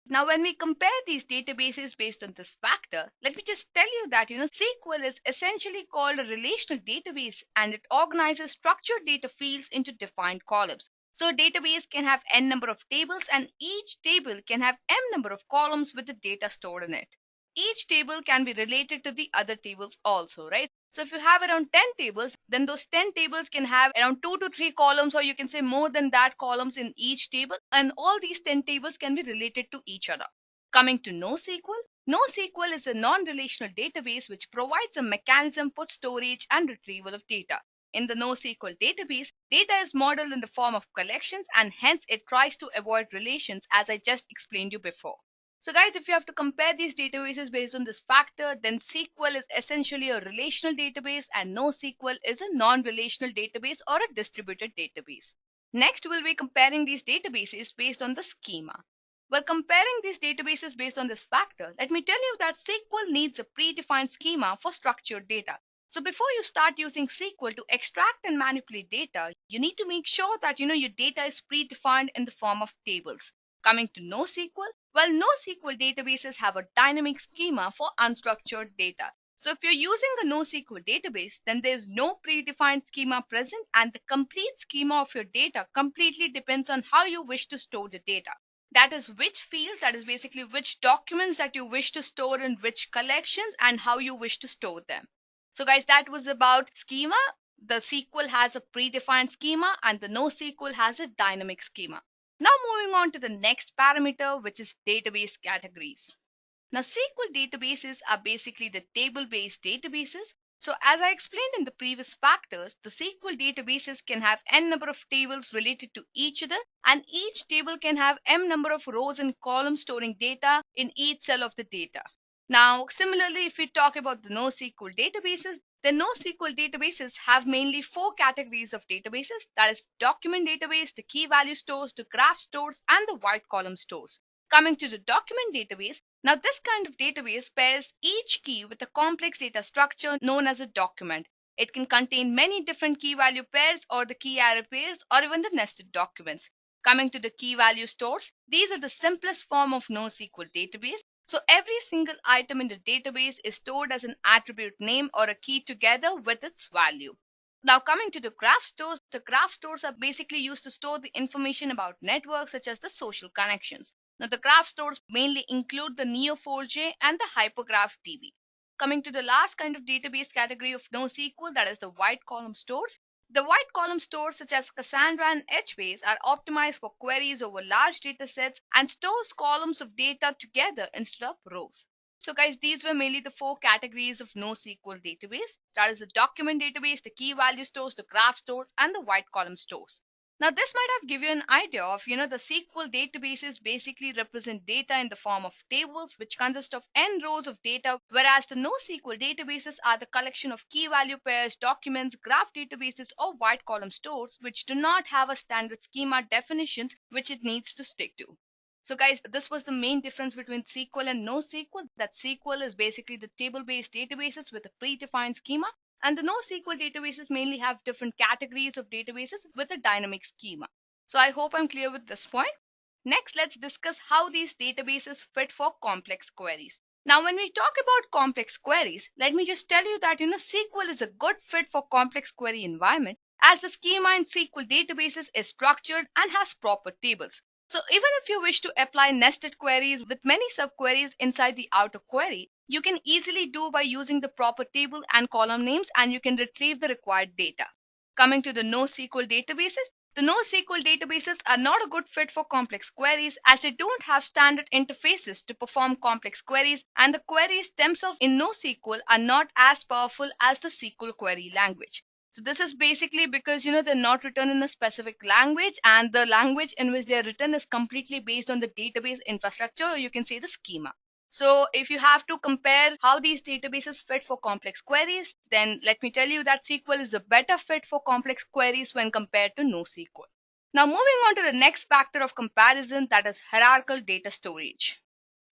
Now, when we compare these databases based on this factor, let me just tell you that SQL is essentially called a relational database and it organizes structured data fields into defined columns. So a database can have n number of tables and each table can have m number of columns with the data stored in it. Each table can be related to the other tables also, right? So if you have around 10 tables, then those 10 tables can have around 2 to 3 columns, or you can say more than that columns in each table, and all these 10 tables can be related to each other. Coming to NoSQL, NoSQL is a non-relational database which provides a mechanism for storage and retrieval of data. in the NoSQL database, data is modeled in the form of collections, and hence it tries to avoid relations, as I just explained you before. So guys, if you have to compare these databases based on this factor, then SQL is essentially a relational database and NoSQL is a non-relational database or a distributed database. Next, we'll be comparing these databases based on the schema. While comparing these databases based on this factor, let me tell you that SQL needs a predefined schema for structured data. So before you start using SQL to extract and manipulate data, you need to make sure that your data is predefined in the form of tables. Coming to NoSQL, well, NoSQL databases have a dynamic schema for unstructured data. So if you're using a NoSQL database, then there's no predefined schema present, and the complete schema of your data completely depends on how you wish to store the data. That is which fields, that is basically which documents that you wish to store in which collections and how you wish to store them. So guys, that was about schema. The SQL has a predefined schema and the NoSQL has a dynamic schema. Now moving on to the next parameter, which is database categories. Now SQL databases are basically the table-based databases. So as I explained in the previous factors, the SQL databases can have n number of tables related to each other, and each table can have m number of rows and columns storing data in each cell of the data. Now similarly, if we talk about the NoSQL databases, the NoSQL databases have mainly four categories of databases, that is document database, the key value stores, the graph stores, and the white column stores. Coming to the document database, now this kind of database pairs each key with a complex data structure known as a document. It can contain many different key value pairs or the key array pairs or even the nested documents. Coming to the key value stores, these are the simplest form of NoSQL database. So every single item in the database is stored as an attribute name or a key together with its value. Now coming to the graph stores, the graph stores are basically used to store the information about networks such as the social connections. Now the graph stores mainly include the Neo4j and the Hypergraph DB. Coming to the last kind of database category of NoSQL, that is the white column stores. The white column stores such as Cassandra and HBase are optimized for queries over large data sets and stores columns of data together instead of rows. So guys, these were mainly the four categories of NoSQL database. That is the document database, the key value stores, the graph stores, and the white column stores. Now this might have given you an idea of, the SQL databases basically represent data in the form of tables which consist of n rows of data, whereas the NoSQL databases are the collection of key value pairs, documents, graph databases, or white column stores which do not have a standard schema definitions which it needs to stick to. So guys, this was the main difference between SQL and NoSQL, that SQL is basically the table-based databases with a predefined schema, and the NoSQL databases mainly have different categories of databases with a dynamic schema. So I hope I'm clear with this point. Next, let's discuss how these databases fit for complex queries. Now, when we talk about complex queries, let me just tell you that SQL is a good fit for complex query environment, as the schema in SQL databases is structured and has proper tables. So even if you wish to apply nested queries with many subqueries inside the outer query, you can easily do by using the proper table and column names, and you can retrieve the required data. Coming to the NoSQL databases, the NoSQL databases are not a good fit for complex queries as they don't have standard interfaces to perform complex queries, and the queries themselves in NoSQL are not as powerful as the SQL query language. So this is basically because they're not written in a specific language, and the language in which they're written is completely based on the database infrastructure, or you can say the schema. So if you have to compare how these databases fit for complex queries, then let me tell you that SQL is a better fit for complex queries when compared to NoSQL. Now moving on to the next factor of comparison, that is hierarchical data storage.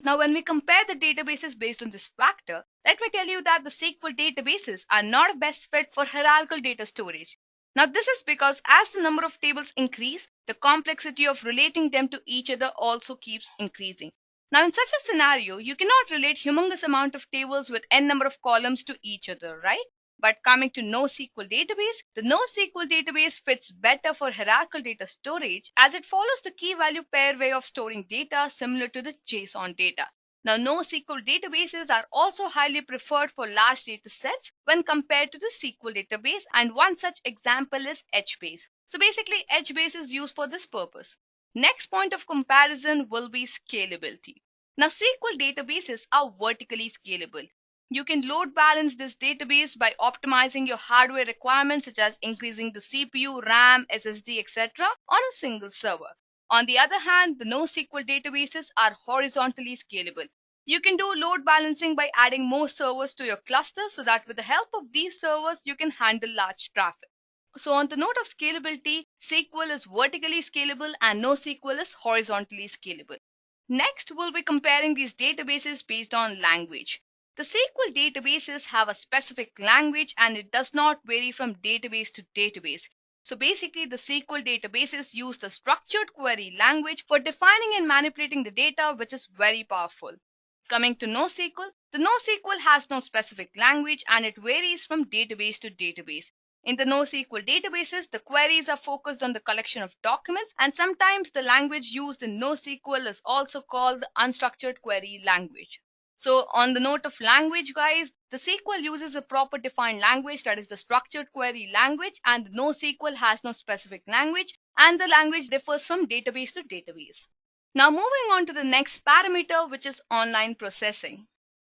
Now, when we compare the databases based on this factor, let me tell you that the SQL databases are not a best fit for hierarchical data storage. Now, this is because as the number of tables increase, the complexity of relating them to each other also keeps increasing. Now, in such a scenario, you cannot relate humongous amount of tables with n number of columns to each other, right? But coming to NoSQL database, the NoSQL database fits better for hierarchical data storage as it follows the key value pair way of storing data similar to the JSON data. Now, NoSQL databases are also highly preferred for large data sets when compared to the SQL database, and one such example is HBase. So basically, HBase is used for this purpose. Next point of comparison will be scalability. Now, SQL databases are vertically scalable. You can load balance this database by optimizing your hardware requirements such as increasing the CPU, RAM, SSD, etc. on a single server. On the other hand, the NoSQL databases are horizontally scalable. You can do load balancing by adding more servers to your cluster so that with the help of these servers, you can handle large traffic. So on the note of scalability, SQL is vertically scalable and NoSQL is horizontally scalable. Next, we'll be comparing these databases based on language. The SQL databases have a specific language and it does not vary from database to database. So basically, the SQL databases use the structured query language for defining and manipulating the data, which is very powerful. Coming to NoSQL, the NoSQL has no specific language and it varies from database to database. In the NoSQL databases, the queries are focused on the collection of documents, and sometimes the language used in NoSQL is also called the unstructured query language. So on the note of language, guys, the SQL uses a proper defined language, that is the structured query language, and the NoSQL has no specific language and the language differs from database to database. Now moving on to the next parameter, which is online processing.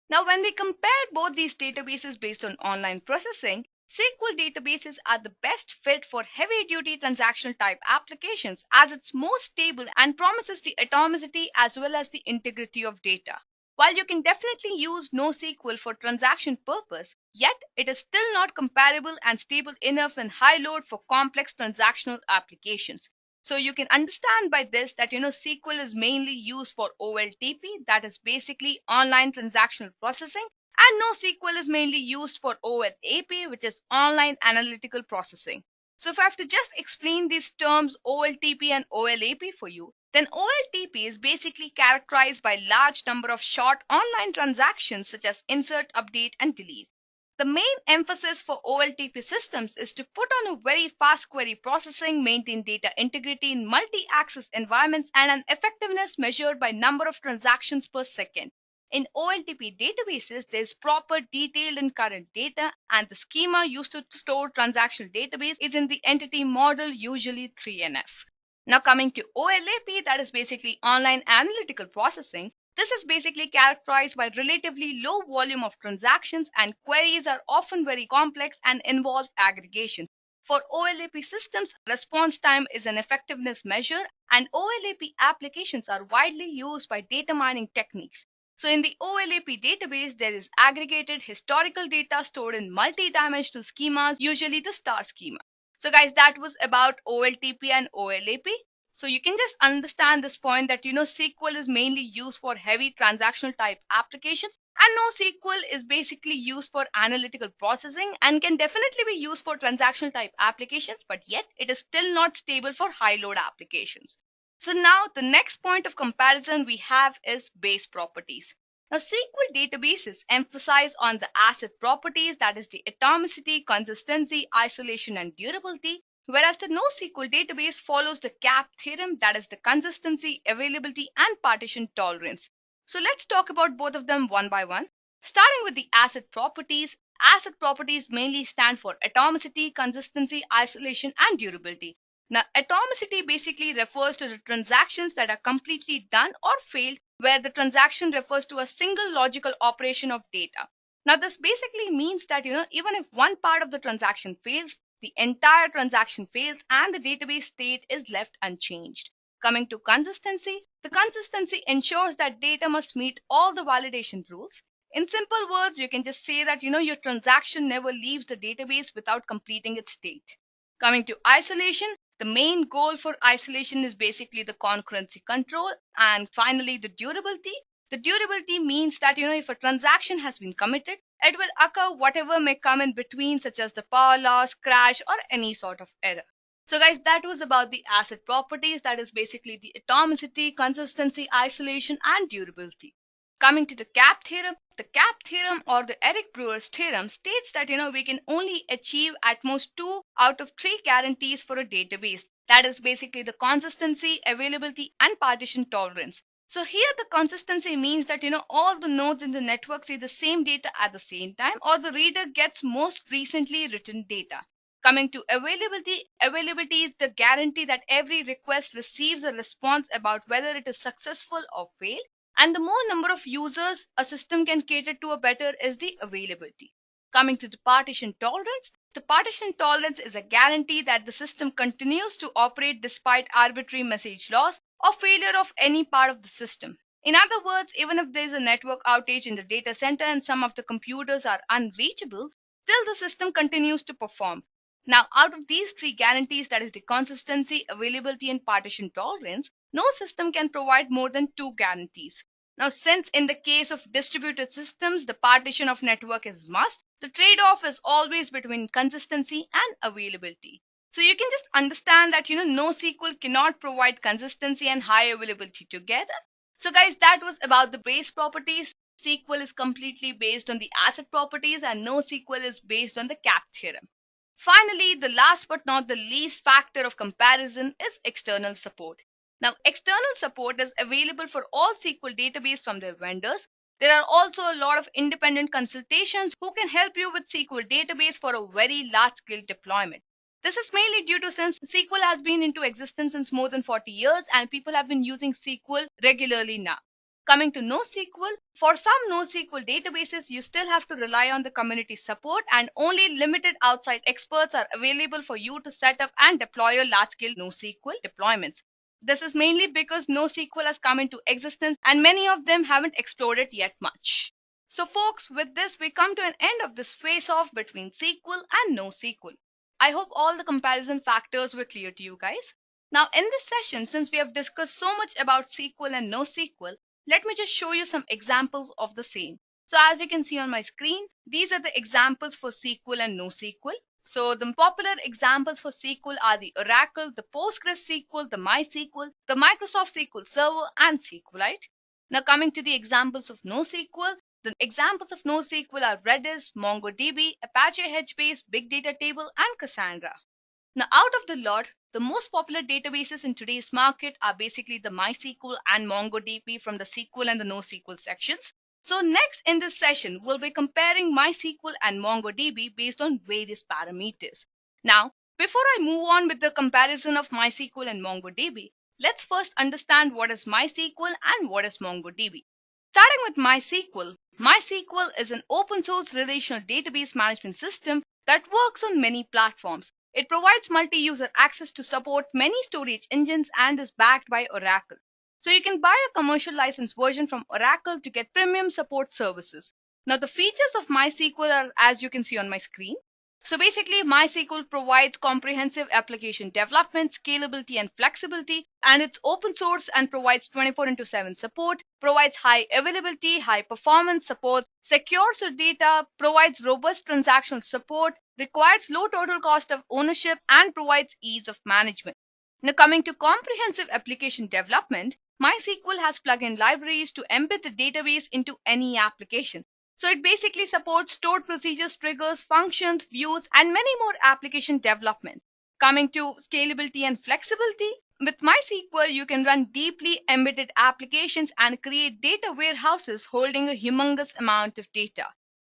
Now when we compare both these databases based on online processing, SQL databases are the best fit for heavy-duty transactional type applications as it's more stable and promises the atomicity as well as the integrity of data. While you can definitely use NoSQL for transaction purpose, yet it is still not comparable and stable enough in high load for complex transactional applications. So you can understand by this that SQL is mainly used for OLTP, that is basically online transactional processing, and NoSQL is mainly used for OLAP, which is online analytical processing. So if I have to just explain these terms OLTP and OLAP for you, then OLTP is basically characterized by large number of short online transactions such as insert, update, and delete. The main emphasis for OLTP systems is to put on a very fast query processing, maintain data integrity in multi-access environments, and an effectiveness measured by number of transactions per second. In OLTP databases, there is proper detailed and current data, and the schema used to store transactional database is in the entity model, usually 3NF. Now coming to OLAP, that is basically online analytical processing. This is basically characterized by relatively low volume of transactions, and queries are often very complex and involve aggregation. For OLAP systems, response time is an effectiveness measure, and OLAP applications are widely used by data mining techniques. So in the OLAP database, there is aggregated historical data stored in multi-dimensional schemas, usually the star schema. So guys, that was about OLTP and OLAP. So you can just understand this point that SQL is mainly used for heavy transactional type applications, and NoSQL is basically used for analytical processing and can definitely be used for transactional type applications, but yet it is still not stable for high load applications. So now the next point of comparison we have is base properties. Now SQL databases emphasize on the asset properties, that is the atomicity, consistency, isolation, and durability, whereas the NoSQL database follows the 𝐶AP theorem, that is the consistency, availability, and partition tolerance. So let's talk about both of them one by one. Starting with the asset properties mainly stand for atomicity, consistency, isolation, and durability. Now, atomicity basically refers to the transactions that are completely done or failed, where the transaction refers to a single logical operation of data. Now, this basically means that even if one part of the transaction fails, the entire transaction fails and the database state is left unchanged. Coming to consistency, the consistency ensures that data must meet all the validation rules. In simple words, you can just say that your transaction never leaves the database without completing its state. Coming to isolation, the main goal for isolation is basically the concurrency control. And finally, the durability. The durability means that if a transaction has been committed, it will occur whatever may come in between, such as the power loss, crash, or any sort of error. So guys, that was about the asset properties, that is basically the atomicity, consistency, isolation, and durability. Coming to the 𝐶AP theorem, the 𝐶AP theorem or the Eric Brewer's theorem states that we can only achieve at most 2 out of 3 guarantees for a database. That is basically the consistency, availability, and partition tolerance. So here the consistency means that all the nodes in the network see the same data at the same time, or the reader gets most recently written data. Coming to availability, availability is the guarantee that every request receives a response about whether it is successful or failed. And the more number of users a system can cater to, a better is the availability. Coming to the partition tolerance, the partition tolerance is a guarantee that the system continues to operate despite arbitrary message loss or failure of any part of the system. In other words, even if there is a network outage in the data center and some of the computers are unreachable, still the system continues to perform. Now, out of these three guarantees, that is the consistency, availability, and partition tolerance, no system can provide more than two guarantees. Now, since in the case of distributed systems, the partition of network is must, the trade-off is always between consistency and availability. So you can just understand that, NoSQL cannot provide consistency and high availability together. So guys, that was about the base properties. SQL is completely based on the asset properties and NoSQL is based on the CAP theorem. Finally, the last but not the least factor of comparison is external support. Now, external support is available for all SQL database from their vendors. There are also a lot of independent consultations who can help you with SQL database for a very large scale deployment. This is mainly due to since SQL has been into existence since more than 40 years and people have been using SQL regularly now. Coming to NoSQL, for some NoSQL databases, you still have to rely on the community support and only limited outside experts are available for you to set up and deploy a large-scale NoSQL deployments. This is mainly because NoSQL has come into existence and many of them haven't explored it yet much. So folks, with this, we come to an end of this face-off between SQL and NoSQL. I hope all the comparison factors were clear to you guys. Now in this session, since we have discussed so much about SQL and NoSQL, let me just show you some examples of the same. So as you can see on my screen, these are the examples for SQL and NoSQL. So the popular examples for SQL are the Oracle, the PostgreSQL, the MySQL, the Microsoft SQL Server, and SQLite. Now coming to the examples of NoSQL, the examples of NoSQL are Redis, MongoDB, Apache HBase, Big Data Table, and Cassandra. Now, out of the lot, the most popular databases in today's market are basically the MySQL and MongoDB from the SQL and the NoSQL sections. So next in this session, we'll be comparing MySQL and MongoDB based on various parameters. Now, before I move on with the comparison of MySQL and MongoDB, let's first understand what is MySQL and what is MongoDB. Starting with MySQL, MySQL is an open source relational database management system that works on many platforms. It provides multi-user access to support many storage engines and is backed by Oracle. So you can buy a commercial license version from Oracle to get premium support services. Now the features of MySQL are as you can see on my screen. So basically MySQL provides comprehensive application development, scalability and flexibility, and it's open source and provides 24/7 support, provides high availability, high performance support, secures your data, provides robust transactional support, requires low total cost of ownership, and provides ease of management. Now coming to comprehensive application development, MySQL has plugin libraries to embed the database into any application. So it basically supports stored procedures, triggers, functions, views, and many more application development. Coming to scalability and flexibility, with MySQL, you can run deeply embedded applications and create data warehouses holding a humongous amount of data.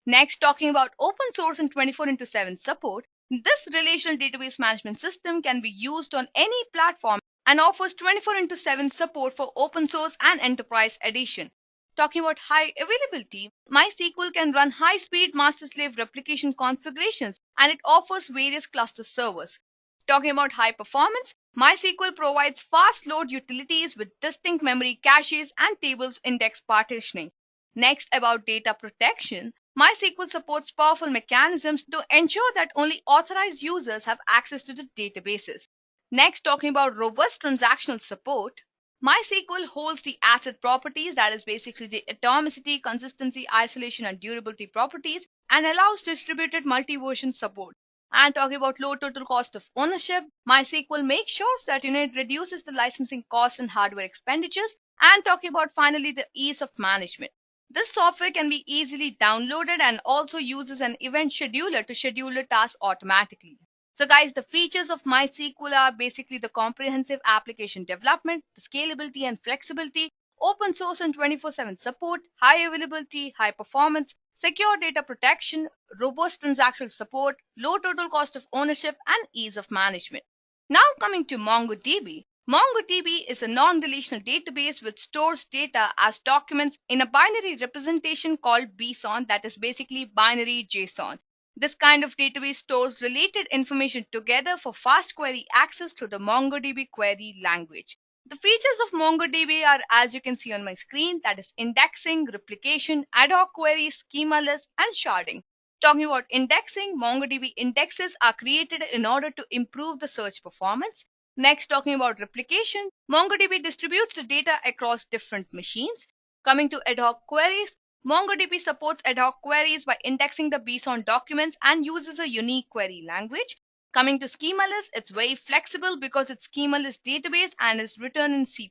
Next, talking about open source and 24/7 support, this relational database management system can be used on any platform and offers 24/7 support for open source and enterprise edition. Talking about high availability, MySQL can run high-speed master-slave replication configurations and it offers various cluster servers. Talking about high performance, MySQL provides fast load utilities with distinct memory caches and tables index partitioning. Next, about data protection, MySQL supports powerful mechanisms to ensure that only authorized users have access to the databases. Next, talking about robust transactional support, MySQL holds the asset properties, that is basically the atomicity, consistency, isolation, and durability properties, and allows distributed multi-version support. And talking about low total cost of ownership, MySQL makes sure that it reduces the licensing costs and hardware expenditures. And talking about finally the ease of management. This software can be easily downloaded and also uses an event scheduler to schedule the tasks automatically. So guys, the features of MySQL are basically the comprehensive application development, the scalability and flexibility, open source and 24/7 support, high availability, high performance, secure data protection, robust transactional support, low total cost of ownership, and ease of management. Now coming to MongoDB. MongoDB is a non-relational database which stores data as documents in a binary representation called BSON, that is basically binary JSON. This kind of database stores related information together for fast query access to the MongoDB query language. The features of MongoDB are, as you can see on my screen, that is indexing, replication, ad hoc queries, schema list, and sharding. Talking about indexing, MongoDB indexes are created in order to improve the search performance. Next, talking about replication, MongoDB distributes the data across different machines. Coming to ad hoc queries, MongoDB supports ad hoc queries by indexing the BSON documents and uses a unique query language. Coming to schema list, it's very flexible because it's schema list database and is written in C++.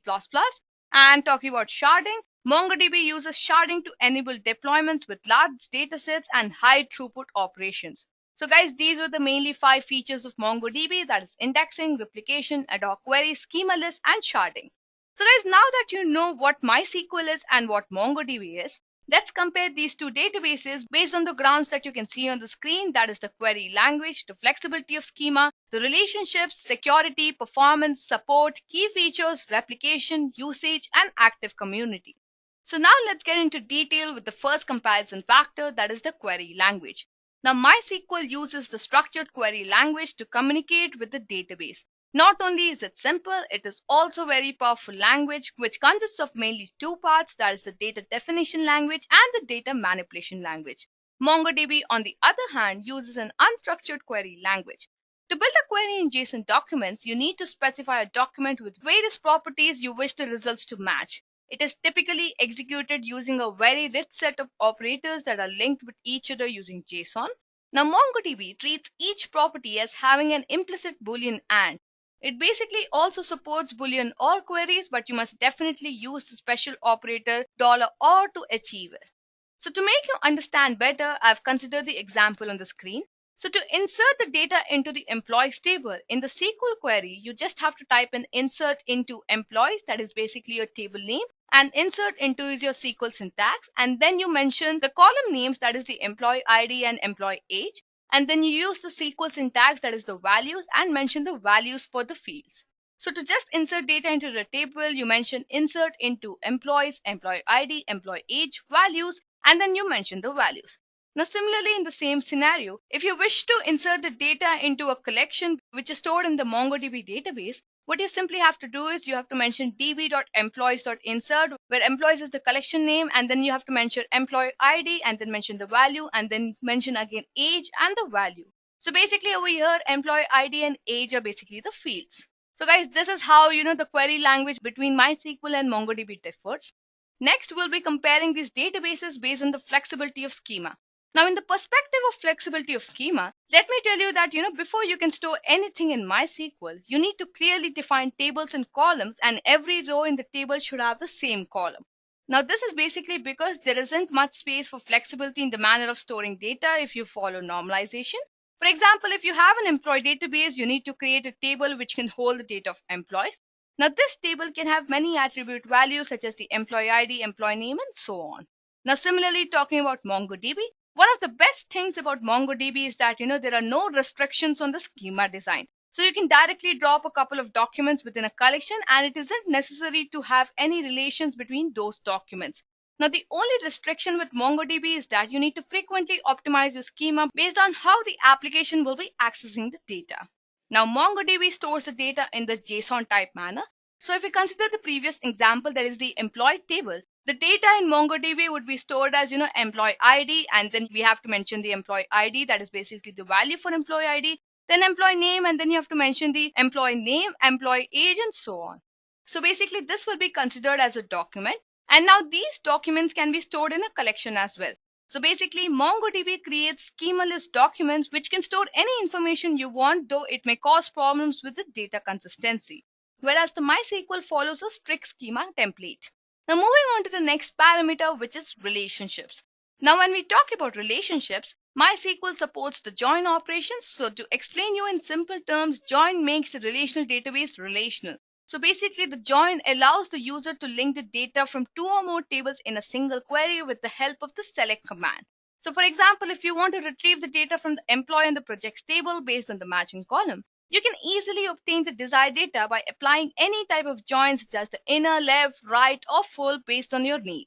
And talking about sharding, MongoDB uses sharding to enable deployments with large datasets and high throughput operations. So guys, these were the mainly 5 features of MongoDB, that is indexing, replication, ad hoc query, schema list, and sharding. So guys, now that you know what MySQL is and what MongoDB is, let's compare these two databases based on the grounds that you can see on the screen, that is the query language, the flexibility of schema, the relationships, security, performance, support, key features, replication, usage, and active community. So now let's get into detail with the first comparison factor, that is the query language. Now, MySQL uses the structured query language to communicate with the database. Not only is it simple, it is also very powerful language which consists of mainly 2 parts, that is the data definition language and the data manipulation language. MongoDB, on the other hand, uses an unstructured query language. To build a query in JSON documents, you need to specify a document with various properties you wish the results to match. It is typically executed using a very rich set of operators that are linked with each other using JSON. Now, MongoDB treats each property as having an implicit Boolean AND. It basically also supports Boolean OR queries, but you must definitely use the special operator $OR to achieve it. So to make you understand better, I've considered the example on the screen. So to insert the data into the employees table in the SQL query, you just have to type in insert into employees, that is basically your table name, and insert into is your SQL syntax, and then you mention the column names, that is the employee ID and employee age, and then you use the SQL syntax, that is the values, and mention the values for the fields. So to just insert data into the table, you mention insert into employees, employee ID, employee age, values, and then you mention the values. Now, similarly, in the same scenario, if you wish to insert the data into a collection which is stored in the MongoDB database, what you simply have to do is you have to mention db.employees.insert, where employees is the collection name, and then you have to mention employee ID and then mention the value, and then mention again age and the value. So basically over here, employee ID and age are basically the fields. So guys, this is how the query language between MySQL and MongoDB differs. Next, we'll be comparing these databases based on the flexibility of schema. Now, in the perspective of flexibility of schema, let me tell you that before you can store anything in MySQL, you need to clearly define tables and columns, and every row in the table should have the same column. Now, this is basically because there isn't much space for flexibility in the manner of storing data if you follow normalization. For example, if you have an employee database, you need to create a table which can hold the data of employees. Now, this table can have many attribute values such as the employee ID, employee name, and so on. Now, similarly, talking about MongoDB, one of the best things about MongoDB is that there are no restrictions on the schema design. So you can directly drop a couple of documents within a collection, and it isn't necessary to have any relations between those documents. Now, the only restriction with MongoDB is that you need to frequently optimize your schema based on how the application will be accessing the data. Now, MongoDB stores the data in the JSON type manner. So if we consider the previous example, that is the employee table, the data in MongoDB would be stored as employee ID, and then we have to mention the employee ID, that is basically the value for employee ID, then employee name, and then you have to mention the employee name, employee age, and so on. So basically this will be considered as a document, and now these documents can be stored in a collection as well. So basically MongoDB creates schemaless documents which can store any information you want, though it may cause problems with the data consistency, whereas the MySQL follows a strict schema template. Now moving on to the next parameter, which is relationships. Now when we talk about relationships, MySQL supports the join operations. So to explain you in simple terms, join makes the relational database relational. So basically the join allows the user to link the data from 2 or more tables in a single query with the help of the select command. So for example, if you want to retrieve the data from the employee and the projects table based on the matching column, You can easily obtain the desired data by applying any type of joins such as the inner, left, right, or full based on your need.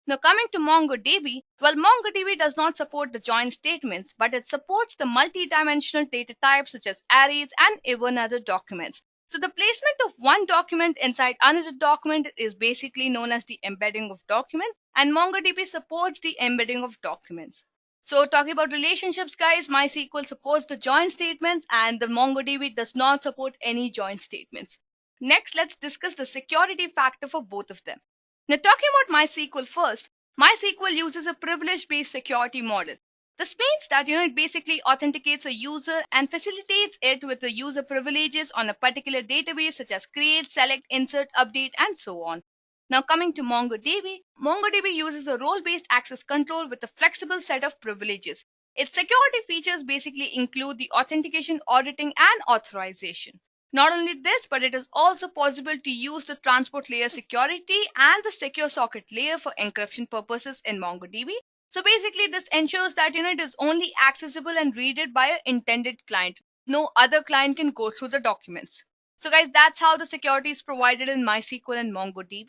Now coming to MongoDB, well, MongoDB does not support the join statements, but it supports the multi-dimensional data types such as arrays and even other documents. So the placement of one document inside another document is basically known as the embedding of documents, and MongoDB supports the embedding of documents. So talking about relationships, guys, MySQL supports the join statements and the MongoDB does not support any join statements. Next, let's discuss the security factor for both of them. Now talking about MySQL first, MySQL uses a privilege-based security model. This means that it basically authenticates a user and facilitates it with the user privileges on a particular database such as create, select, insert, update, and so on. Now coming to MongoDB, MongoDB uses a role-based access control with a flexible set of privileges. Its security features basically include the authentication, auditing, and authorization. Not only this, but it is also possible to use the transport layer security and the secure socket layer for encryption purposes in MongoDB. So basically this ensures that it is only accessible and read by an intended client. No other client can go through the documents. So guys, that's how the security is provided in MySQL and MongoDB.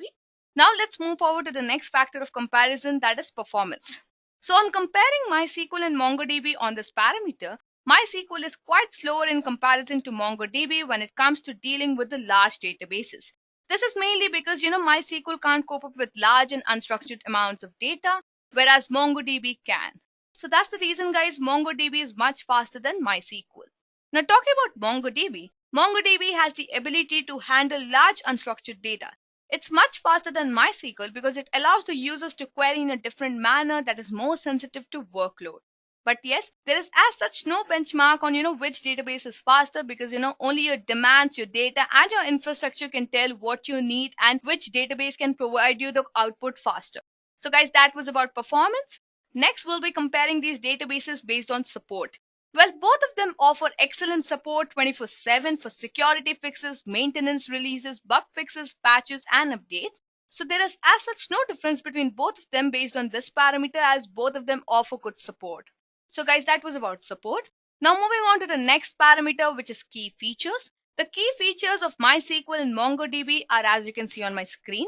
Now let's move forward to the next factor of comparison, that is performance. So on comparing MySQL and MongoDB on this parameter, MySQL is quite slower in comparison to MongoDB when it comes to dealing with the large databases. This is mainly because MySQL can't cope up with large and unstructured amounts of data, whereas MongoDB can. So that's the reason, guys, MongoDB is much faster than MySQL. Now talking about MongoDB, MongoDB has the ability to handle large unstructured data. It's much faster than MySQL because it allows the users to query in a different manner that is more sensitive to workload. But yes, there is as such no benchmark on which database is faster because only your demands, your data, and your infrastructure can tell what you need and which database can provide you the output faster. So guys, that was about performance. Next, we'll be comparing these databases based on support. Well, both of them offer excellent support 24/7 for security fixes, maintenance releases, bug fixes, patches, and updates. So there is as such no difference between both of them based on this parameter as both of them offer good support. So guys, that was about support. Now moving on to the next parameter, which is key features. The key features of MySQL and MongoDB are as you can see on my screen.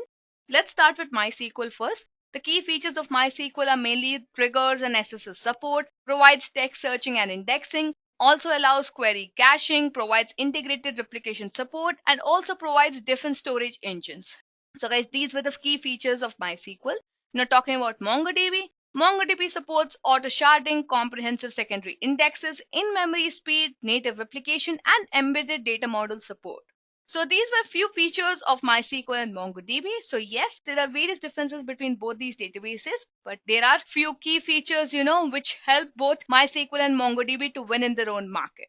Let's start with MySQL first. The key features of MySQL are mainly triggers and SSS support, provides text searching and indexing, also allows query caching, provides integrated replication support, and also provides different storage engines. So guys, these were the key features of MySQL. Now talking about MongoDB, MongoDB supports auto sharding, comprehensive secondary indexes, in-memory speed, native replication, and embedded data model support. So these were few features of MySQL and MongoDB. So yes, there are various differences between both these databases, but there are few key features, which help both MySQL and MongoDB to win in their own market.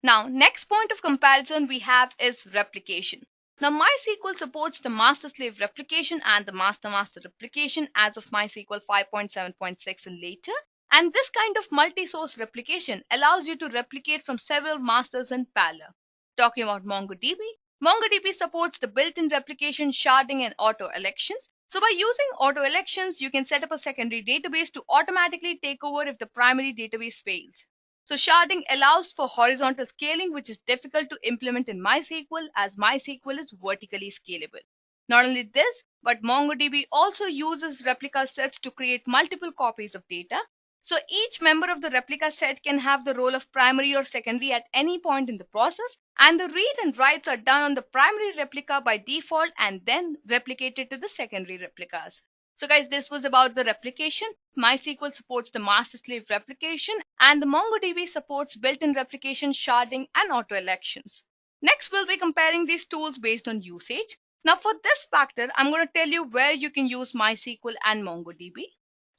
Now, next point of comparison we have is replication. Now, MySQL supports the master-slave replication and the master-master replication as of MySQL 5.7.6 and later. And this kind of multi-source replication allows you to replicate from several masters in parallel. Talking about MongoDB, MongoDB supports the built-in replication, sharding, and auto elections. So by using auto elections, you can set up a secondary database to automatically take over if the primary database fails. So sharding allows for horizontal scaling, which is difficult to implement in MySQL as MySQL is vertically scalable. Not only this, but MongoDB also uses replica sets to create multiple copies of data. So each member of the replica set can have the role of primary or secondary at any point in the process, and the read and writes are done on the primary replica by default and then replicated to the secondary replicas. So guys, this was about the replication. MySQL supports the master-slave replication and the MongoDB supports built-in replication, sharding, and auto elections. Next, we'll be comparing these tools based on usage. Now for this factor, I'm going to tell you where you can use MySQL and MongoDB.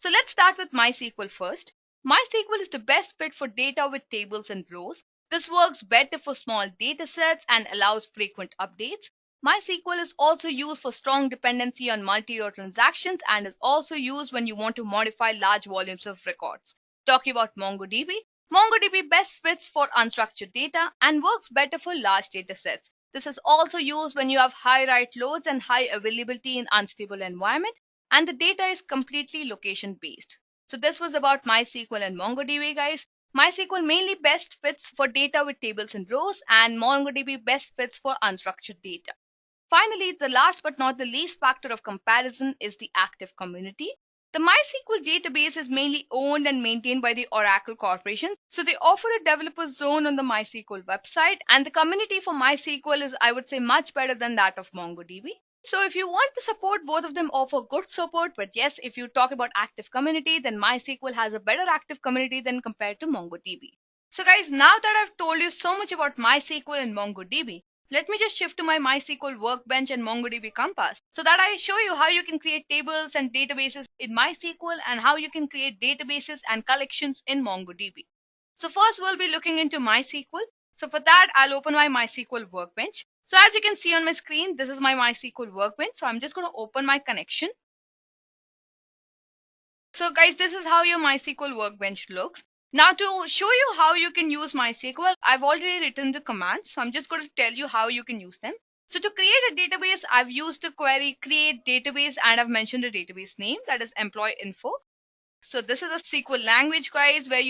So let's start with MySQL first. MySQL is the best fit for data with tables and rows. This works better for small data sets and allows frequent updates. MySQL is also used for strong dependency on multi-row transactions and is also used when you want to modify large volumes of records. Talking about MongoDB, MongoDB best fits for unstructured data and works better for large data sets. This is also used when you have high write loads and high availability in unstable environment, and the data is completely location based. So this was about MySQL and MongoDB, guys. MySQL mainly best fits for data with tables and rows, and MongoDB best fits for unstructured data. Finally, the last but not the least factor of comparison is the active community. The MySQL database is mainly owned and maintained by the Oracle Corporation. So they offer a developer zone on the MySQL website, and the community for MySQL is, I would say, much better than that of MongoDB. So if you want the support, both of them offer good support. But yes, if you talk about active community, then MySQL has a better active community than compared to MongoDB. So guys, now that I've told you so much about MySQL and MongoDB, let me just shift to my MySQL Workbench and MongoDB Compass so that I show you how you can create tables and databases in MySQL and how you can create databases and collections in MongoDB. So first we'll be looking into MySQL. So for that, I'll open my MySQL Workbench. So as you can see on my screen, this is my MySQL Workbench. So I'm just going to open my connection. So guys, this is how your MySQL Workbench looks. Now to show you how you can use MySQL, I've already written the commands. So I'm just going to tell you how you can use them. So to create a database, I've used the query create database and I've mentioned the database name, that is employee info. So this is a SQL language, guys, where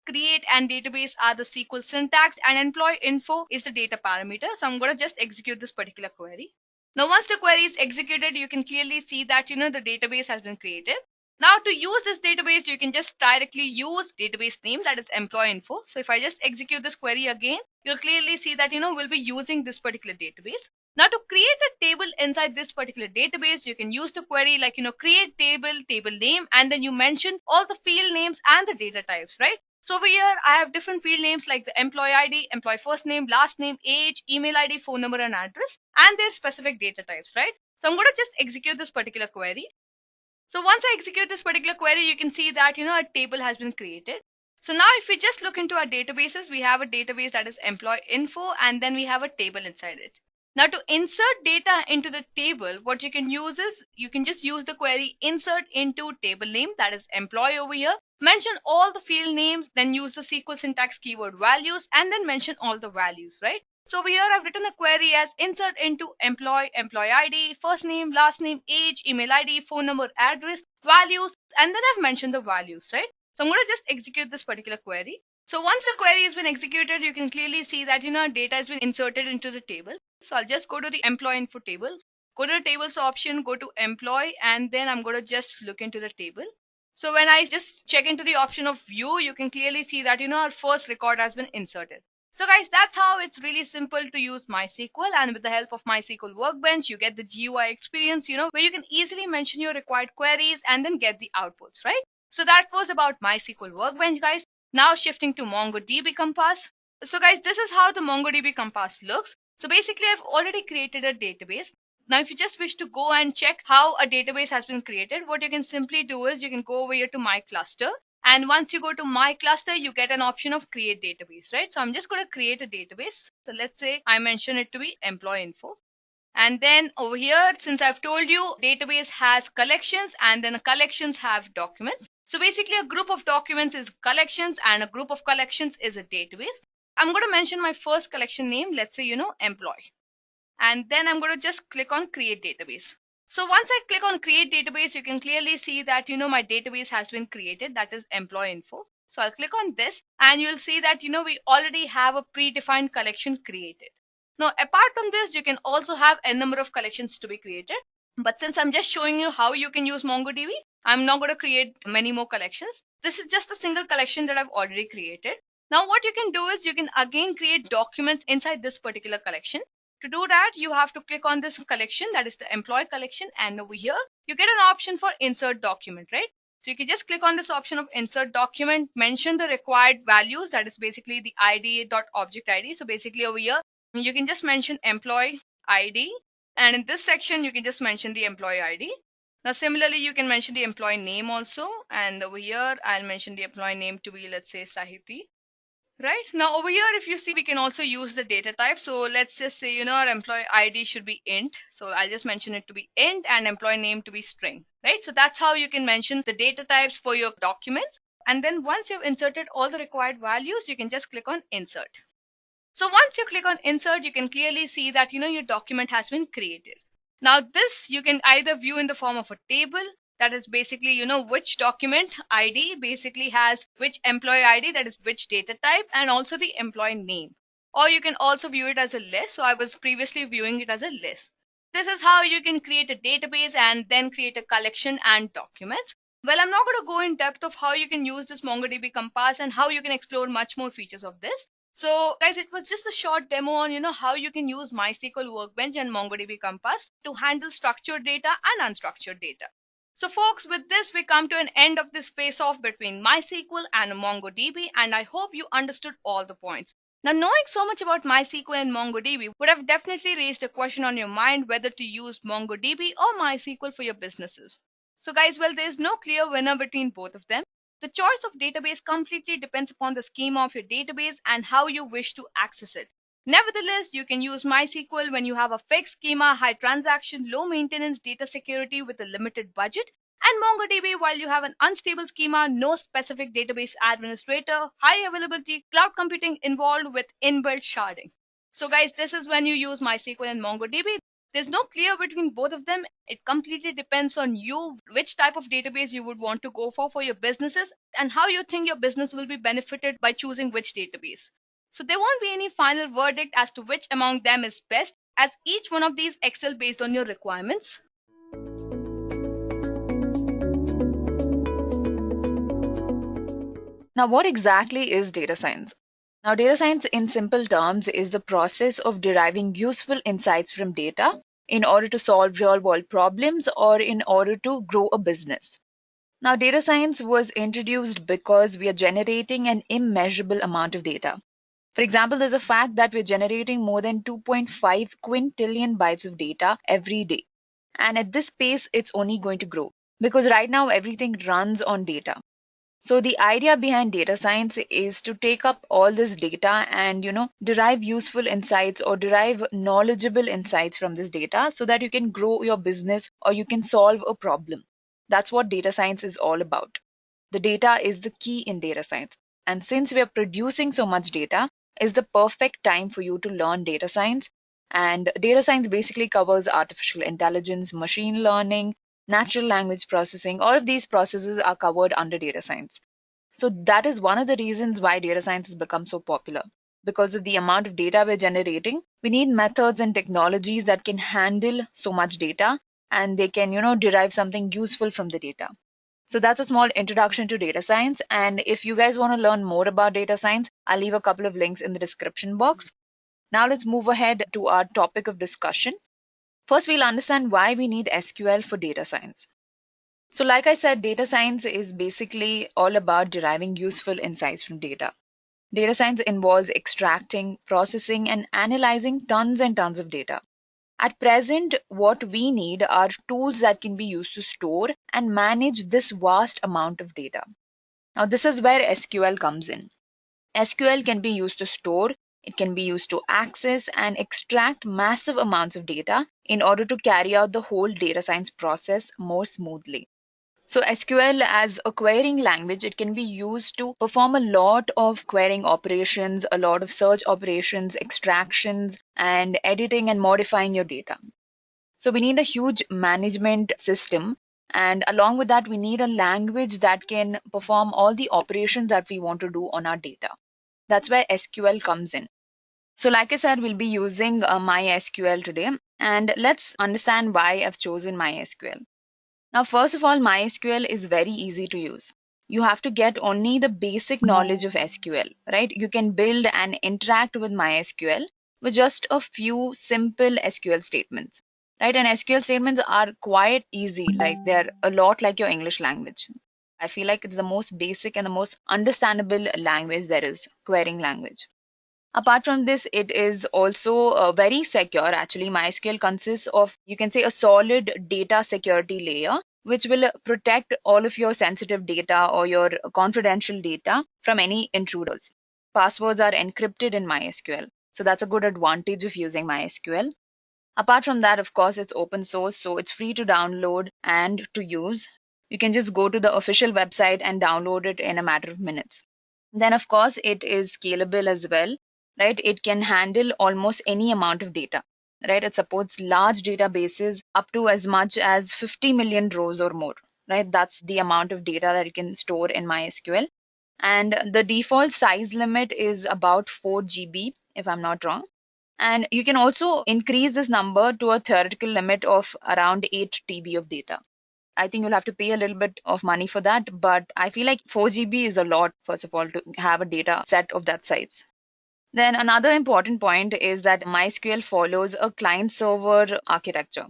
create and database are the SQL syntax and employee info is the data parameter. So I'm going to just execute this particular query. Now once the query is executed, you can clearly see that the database has been created. Now to use this database, you can just directly use database name, that is employee info. So if I just execute this query again, you'll clearly see that we'll be using this particular database. Now to create a table inside this particular database, you can use the query like create table, table name, and then you mention all the field names and the data types, right? So over here, I have different field names like the employee ID, employee first name, last name, age, email ID, phone number, and address, and their specific data types, right? So I'm going to just execute this particular query. So once I execute this particular query, you can see that a table has been created. So now if we just look into our databases, we have a database that is employee info, and then we have a table inside it. Now to insert data into the table, what you can use is you can just use the query insert into table name, that is employee over here. Mention all the field names, then use the SQL syntax keyword values, and then mention all the values, right? So over here, I've written a query as insert into employee, employee ID, first name, last name, age, email ID, phone number, address, values, and then I've mentioned the values, right? So I'm going to just execute this particular query. So once the query has been executed, you can clearly see that data has been inserted into the table. So I'll just go to the employee info table, go to the tables option, go to employee, and then I'm going to just look into the table. So when I just check into the option of view, you can clearly see that our first record has been inserted. So guys, that's how it's really simple to use MySQL, and with the help of MySQL Workbench, you get the GUI experience, where you can easily mention your required queries and then get the outputs, right? So that was about MySQL Workbench, guys. Now shifting to MongoDB Compass. So guys, this is how the MongoDB Compass looks. So basically, I've already created a database. Now, if you just wish to go and check how a database has been created, what you can simply do is you can go over here to My Cluster. And once you go to My Cluster, you get an option of Create Database, right? So I'm just going to create a database. So let's say I mention it to be employee info. And then over here, since I've told you, database has collections and then collections have documents. So basically, a group of documents is collections and a group of collections is a database. I'm going to mention my first collection name, let's say, employee. And then I'm going to just click on Create Database. So once I click on Create Database, you can clearly see that, my database has been created, that is employee info. So I'll click on this and you'll see that, we already have a predefined collection created. Now, apart from this, you can also have a number of collections to be created. But since I'm just showing you how you can use MongoDB, I'm not going to create many more collections. This is just a single collection that I've already created. Now, what you can do is you can again create documents inside this particular collection. To do that, you have to click on this collection, that is the employee collection, and over here you get an option for insert document, right? So you can just click on this option of insert document, mention the required values, that is basically the ID.object ID. So basically over here, you can just mention employee ID, and in this section, you can just mention the employee ID. Now, similarly, you can mention the employee name also, and over here, I'll mention the employee name to be, let's say, Sahiti. Right now over here, if you see, we can also use the data type. So let's just say, our employee ID should be int. So I'll just mention it to be int and employee name to be string, right? So that's how you can mention the data types for your documents. And then once you've inserted all the required values, you can just click on insert. So once you click on insert, you can clearly see that, your document has been created. Now this you can either view in the form of a table That is basically, which document ID basically has which employee ID, that is which data type, and also the employee name. Or you can also view it as a list. So I was previously viewing it as a list. This is how you can create a database and then create a collection and documents. Well, I'm not going to go in depth of how you can use this MongoDB Compass and how you can explore much more features of this. So guys, it was just a short demo on how you can use MySQL Workbench and MongoDB Compass to handle structured data and unstructured data. So folks, with this we come to an end of this face off between MySQL and MongoDB, and I hope you understood all the points. Now, knowing so much about MySQL and MongoDB would have definitely raised a question on your mind whether to use MongoDB or MySQL for your businesses. So guys, well, there is no clear winner between both of them. The choice of database completely depends upon the schema of your database and how you wish to access it. Nevertheless, you can use MySQL when you have a fixed schema, high transaction, low maintenance data security with a limited budget, and MongoDB while you have an unstable schema, no specific database administrator, high availability, cloud computing involved with inbuilt sharding. So guys, this is when you use MySQL and MongoDB. There's no clear between both of them. It completely depends on you, which type of database you would want to go for your businesses, and how you think your business will be benefited by choosing which database. So there won't be any final verdict as to which among them is best, as each one of these excel based on your requirements.
Now, what exactly is data science? Now, data science in simple terms is the process of deriving useful insights from data in order to solve real-world problems or in order to grow a business. Now, data science was introduced because we are generating an immeasurable amount of data. For example, there's a fact that we're generating more than 2.5 quintillion bytes of data every day. And at this pace, it's only going to grow because right now everything runs on data. So the idea behind data science is to take up all this data and, derive useful insights or derive knowledgeable insights from this data so that you can grow your business or you can solve a problem. That's what data science is all about. The data is the key in data science. And since we are producing so much data, is the perfect time for you to learn data science. And data science basically covers artificial intelligence, machine learning, natural language processing. All of these processes are covered under data science. So that is one of the reasons why data science has become so popular. Because of the amount of data we're generating, we need methods and technologies that can handle so much data and they can, derive something useful from the data. So that's a small introduction to data science. And if you guys want to learn more about data science, I'll leave a couple of links in the description box. Now let's move ahead to our topic of discussion. First, we'll understand why we need SQL for data science. So like I said, data science is basically all about deriving useful insights from data. Data science involves extracting, processing, and analyzing tons and tons of data. At present, what we need are tools that can be used to store and manage this vast amount of data. Now, this is where SQL comes in. SQL can be used to store, it can be used to access and extract massive amounts of data in order to carry out the whole data science process more smoothly. So SQL as a querying language, it can be used to perform a lot of querying operations, a lot of search operations, extractions, and editing and modifying your data. So we need a huge management system. And along with that, we need a language that can perform all the operations that we want to do on our data. That's where SQL comes in. So like I said, we'll be using MySQL today. And let's understand why I've chosen MySQL. Now, first of all, MySQL is very easy to use. You have to get only the basic knowledge of SQL, right? You can build and interact with MySQL with just a few simple SQL statements, right? And SQL statements are quite easy, like they're a lot like your English language. I feel like it's the most basic and the most understandable language there is, querying language. Apart from this, it is also very secure. Actually, MySQL consists of, you can say, a solid data security layer, which will protect all of your sensitive data or your confidential data from any intruders. Passwords are encrypted in MySQL. So that's a good advantage of using MySQL. Apart from that, of course, it's open source, so it's free to download and to use. You can just go to the official website and download it in a matter of minutes. Then, of course, it is scalable as well. Right? It can handle almost any amount of data, right? It supports large databases up to as much as 50 million rows or more. right? That's the amount of data that you can store in MySQL. And the default size limit is about 4 GB, if I'm not wrong. And you can also increase this number to a theoretical limit of around 8 TB of data. I think you'll have to pay a little bit of money for that, but I feel like 4 GB is a lot, first of all, to have a data set of that size. Then another important point is that MySQL follows a client-server architecture.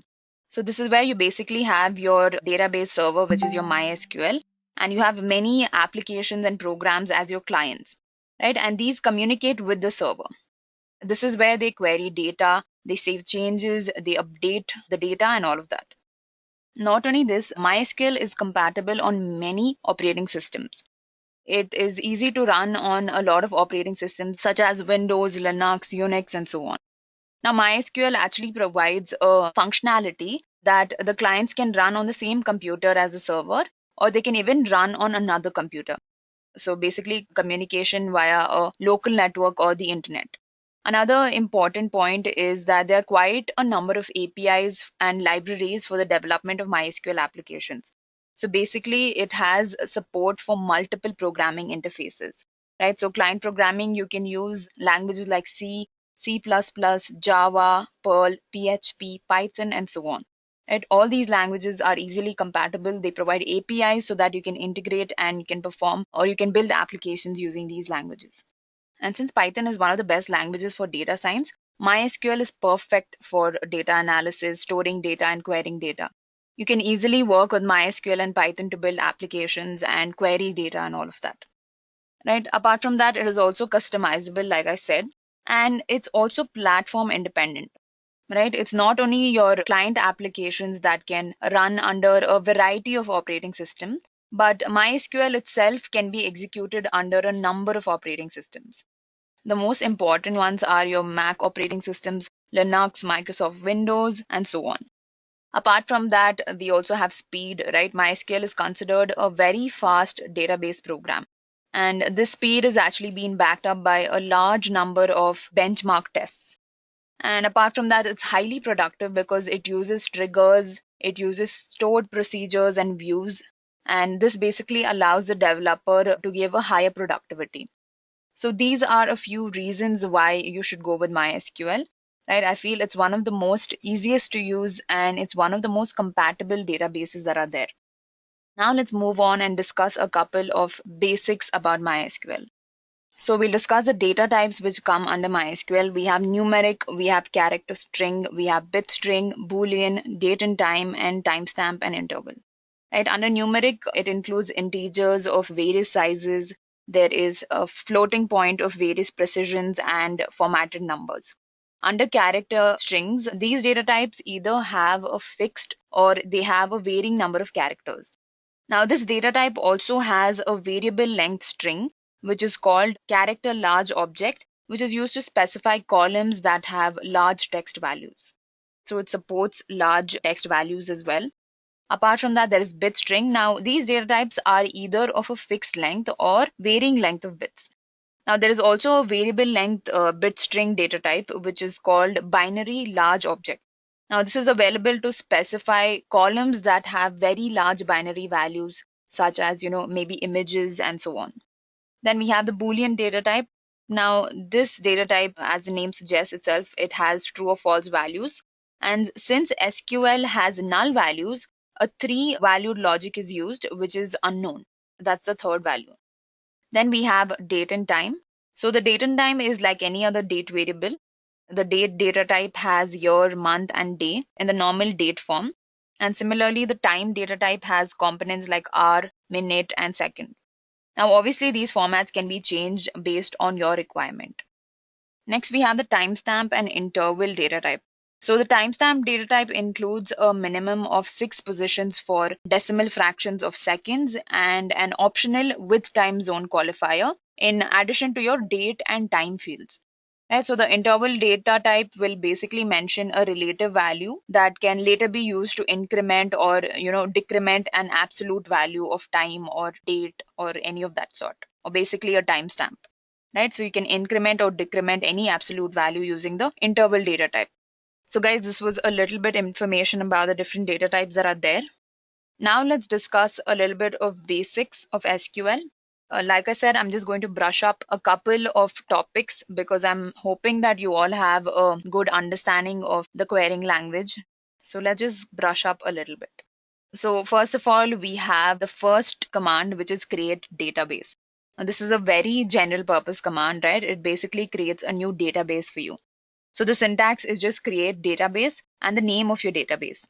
So this is where you basically have your database server, which is your MySQL, and you have many applications and programs as your clients, right? And these communicate with the server. This is where they query data, they save changes, they update the data and all of that. Not only this, MySQL is compatible on many operating systems. It is easy to run on a lot of operating systems such as Windows, Linux, Unix, and so on. Now, MySQL actually provides a functionality that the clients can run on the same computer as the server, or they can even run on another computer. So basically, communication via a local network or the internet. Another important point is that there are quite a number of APIs and libraries for the development of MySQL applications. So basically, it has support for multiple programming interfaces, right? So client programming, you can use languages like C, C++, Java, Perl, PHP, Python, and so on. Right? All these languages are easily compatible. They provide APIs so that you can integrate and you can perform or you can build applications using these languages. And since Python is one of the best languages for data science, MySQL is perfect for data analysis, storing data, and querying data. You can easily work with MySQL and Python to build applications and query data and all of that. Right? Apart from that, it is also customizable, like I said, and it's also platform independent. Right? It's not only your client applications that can run under a variety of operating systems, but MySQL itself can be executed under a number of operating systems. The most important ones are your Mac operating systems, Linux, Microsoft Windows, and so on. Apart from that, we also have speed, right? MySQL is considered a very fast database program. And this speed is actually being backed up by a large number of benchmark tests. And apart from that, it's highly productive because it uses triggers, it uses stored procedures and views. And this basically allows the developer to give a higher productivity. So these are a few reasons why you should go with MySQL, right? I feel it's one of the most easiest to use and it's one of the most compatible databases that are there. Now let's move on and discuss a couple of basics about MySQL. So we'll discuss the data types which come under MySQL. We have numeric, we have character string, we have bit string, boolean, date and time, and timestamp and interval. Right? Under numeric, it includes integers of various sizes. There is a floating point of various precisions and formatted numbers. Under character strings, these data types either have a fixed or they have a varying number of characters. Now, this data type also has a variable length string, which is called character large object, which is used to specify columns that have large text values. So it supports large text values as well. Apart from that, there is bit string. Now, these data types are either of a fixed length or varying length of bits. Now, there is also a variable length bit string data type, which is called binary large object. Now, this is available to specify columns that have very large binary values, such as, maybe images and so on. Then we have the Boolean data type. Now, this data type, as the name suggests itself, it has true or false values. And since SQL has null values, a 3-valued logic is used, which is unknown. That's the third value. Then we have date and time. So the date and time is like any other date variable. The date data type has year, month, and day in the normal date form. And similarly, the time data type has components like hour, minute, and second. Now, obviously, these formats can be changed based on your requirement. Next, we have the timestamp and interval data type. So the timestamp data type includes a minimum of 6 positions for decimal fractions of seconds and an optional with time zone qualifier in addition to your date and time fields. Right, so the interval data type will basically mention a relative value that can later be used to increment or decrement an absolute value of time or date or any of that sort, or basically a timestamp. Right, so you can increment or decrement any absolute value using the interval data type. So guys, this was a little bit information about the different data types that are there. Now let's discuss a little bit of basics of SQL. Like I said, I'm just going to brush up a couple of topics because I'm hoping that you all have a good understanding of the querying language. So let's just brush up a little bit. So first of all, we have the first command, which is create database. And this is a very general purpose command, right? It basically creates a new database for you. So the syntax is just create database and the name of your database.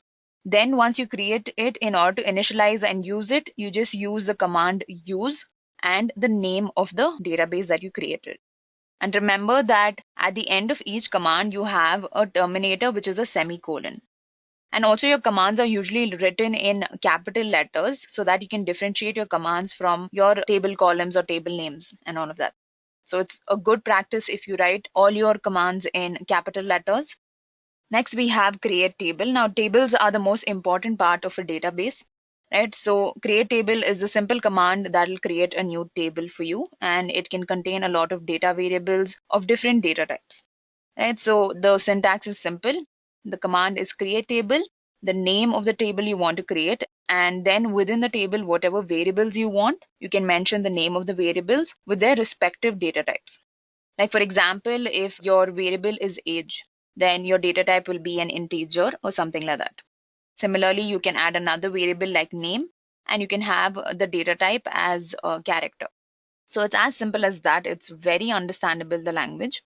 Then once you create it, in order to initialize and use it, you just use the command use and the name of the database that you created. And remember that at the end of each command, you have a terminator, which is a semicolon. And also your commands are usually written in capital letters so that you can differentiate your commands from your table columns or table names and all of that. So it's a good practice if you write all your commands in capital letters. Next, we have create table. Now, tables are the most important part of a database, right? So create table is a simple command that will create a new table for you, and it can contain a lot of data variables of different data types, right? So the syntax is simple. The command is create table, the name of the table you want to create, and then within the table, whatever variables you want, you can mention the name of the variables with their respective data types. Like for example, if your variable is age, then your data type will be an integer or something like that. Similarly, you can add another variable like name, and you can have the data type as a character. So it's as simple as that. It's very understandable, the language.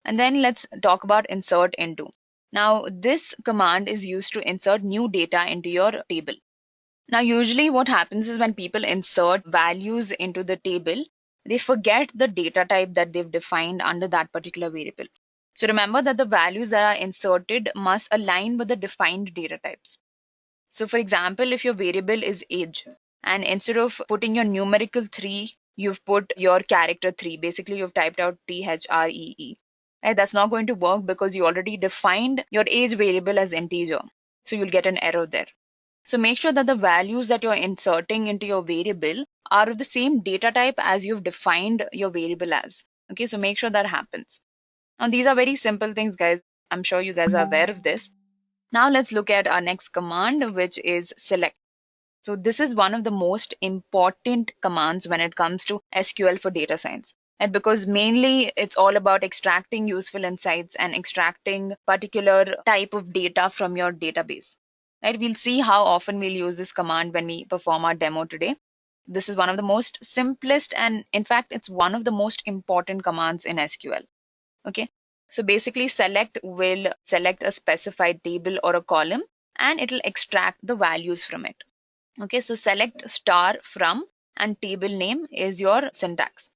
And then let's talk about insert into. Now, this command is used to insert new data into your table. Now, usually what happens is when people insert values into the table, they forget the data type that they've defined under that particular variable. So remember that the values that are inserted must align with the defined data types. So for example, if your variable is age, and instead of putting your numerical 3, you've put your character 3. Basically, you've typed out 𝐻REE. Right? That's not going to work because you already defined your age variable as integer. So you'll get an error there. So make sure that the values that you're inserting into your variable are of the same data type as you've defined your variable as. Okay, so make sure that happens. Now, these are very simple things, guys. I'm sure you guys are aware of this. Now, let's look at our next command, which is select. So this is one of the most important commands when it comes to SQL for data science. And because mainly it's all about extracting useful insights and extracting particular type of data from your database. Right? We'll see how often we'll use this command when we perform our demo today. This is one of the most simplest, and in fact, it's one of the most important commands in SQL. Okay. So basically select will select a specified table or a column, and it'll extract the values from it. Okay. So select star from and table name is your syntax.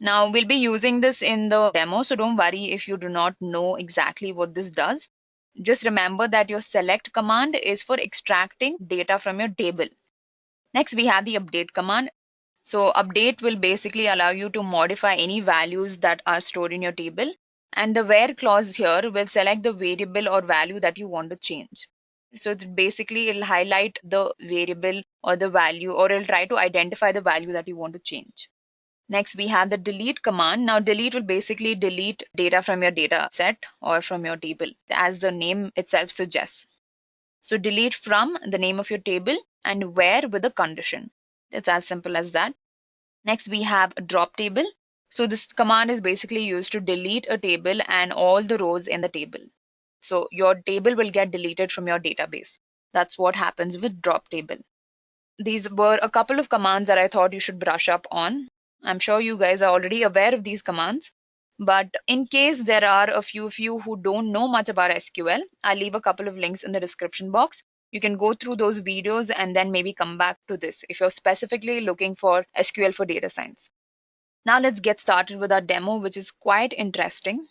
Now we'll be using this in the demo. So don't worry if you do not know exactly what this does. Just remember that your select command is for extracting data from your table. Next, we have the update command. So update will basically allow you to modify any values that are stored in your table. And the where clause here will select the variable or value that you want to change. So it's basically it'll highlight the variable or the value, or it'll try to identify the value that you want to change. Next, we have the delete command. Now, delete will basically delete data from your data set or from your table, as the name itself suggests. So delete from the name of your table and where with a condition. It's as simple as that. Next, we have a drop table. So this command is basically used to delete a table and all the rows in the table. So your table will get deleted from your database. That's what happens with drop table. These were a couple of commands that I thought you should brush up on. I'm sure you guys are already aware of these commands, but in case there are a few of you who don't know much about SQL, I'll leave a couple of links in the description box. You can go through those videos and then maybe come back to this if you're specifically looking for SQL for data science. Now let's get started with our demo, which is quite interesting.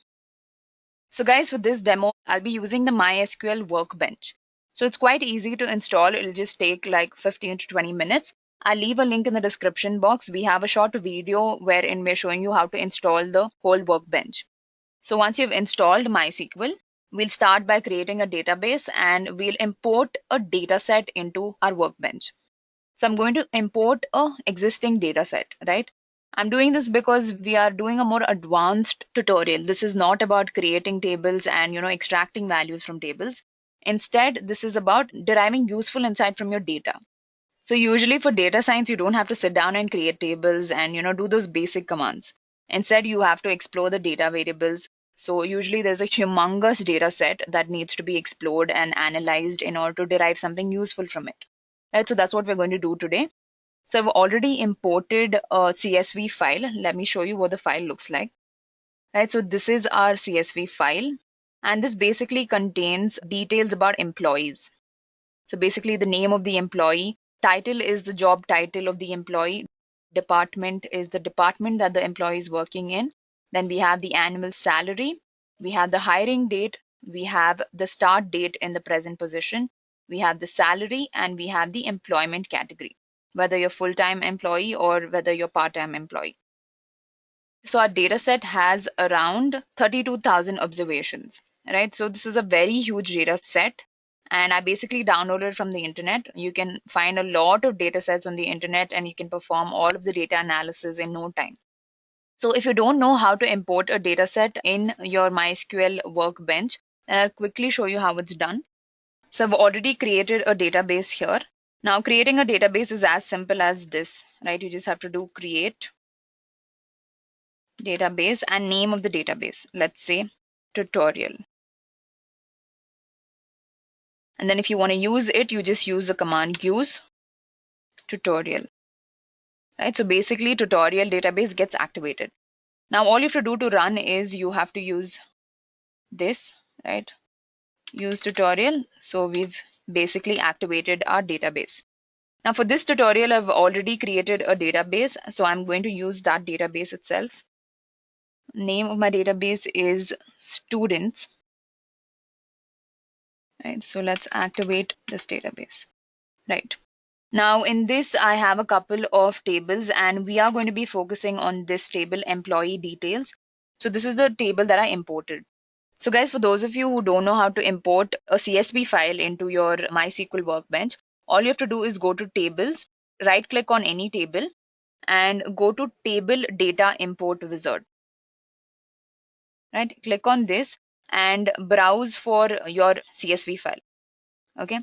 So guys, for this demo, I'll be using the MySQL workbench. So it's quite easy to install. It'll just take like 15 to 20 minutes. I'll leave a link in the description box. We have a short video wherein we're showing you how to install the whole workbench. So once you've installed MySQL, we'll start by creating a database and we'll import a data set into our workbench. So I'm going to import a existing data set, right? I'm doing this because we are doing a more advanced tutorial. This is not about creating tables and extracting values from tables. Instead, this is about deriving useful insight from your data. So usually for data science, you don't have to sit down and create tables and do those basic commands. Instead, you have to explore the data variables. So usually there's a humongous data set that needs to be explored and analyzed in order to derive something useful from it. Right, so that's what we're going to do today. So I've already imported a CSV file. Let me show you what the file looks like. Right, so this is our CSV file, and this basically contains details about employees. So basically the name of the employee, title is the job title of the employee, department is the department that the employee is working in. Then we have the annual salary, we have the hiring date, we have the start date in the present position, we have the salary, and we have the employment category, whether you're full-time employee or whether you're part-time employee. So our data set has around 32,000 observations, right? So this is a very huge data set, and I basically downloaded it from the internet. You can find a lot of data sets on the internet, and you can perform all of the data analysis in no time. So if you don't know how to import a data set in your MySQL workbench, then I'll quickly show you how it's done. So I've already created a database here. Now creating a database is as simple as this, right? You just have to do create database and name of the database. Let's say tutorial. And then if you want to use it, you just use the command use tutorial. Right? So basically tutorial database gets activated. Now all you have to do to run is you have to use this, right? Use tutorial. So we've basically activated our database. Now for this tutorial, I've already created a database. So I'm going to use that database itself. Name of my database is students. Right, so let's activate this database. Right. Now in this, I have a couple of tables, and we are going to be focusing on this table, employee details. So this is the table that I imported. So guys, for those of you who don't know how to import a CSV file into your MySQL workbench, all you have to do is go to tables, right click on any table, and go to table data import wizard. Right, click on this and browse for your CSV file. Okay,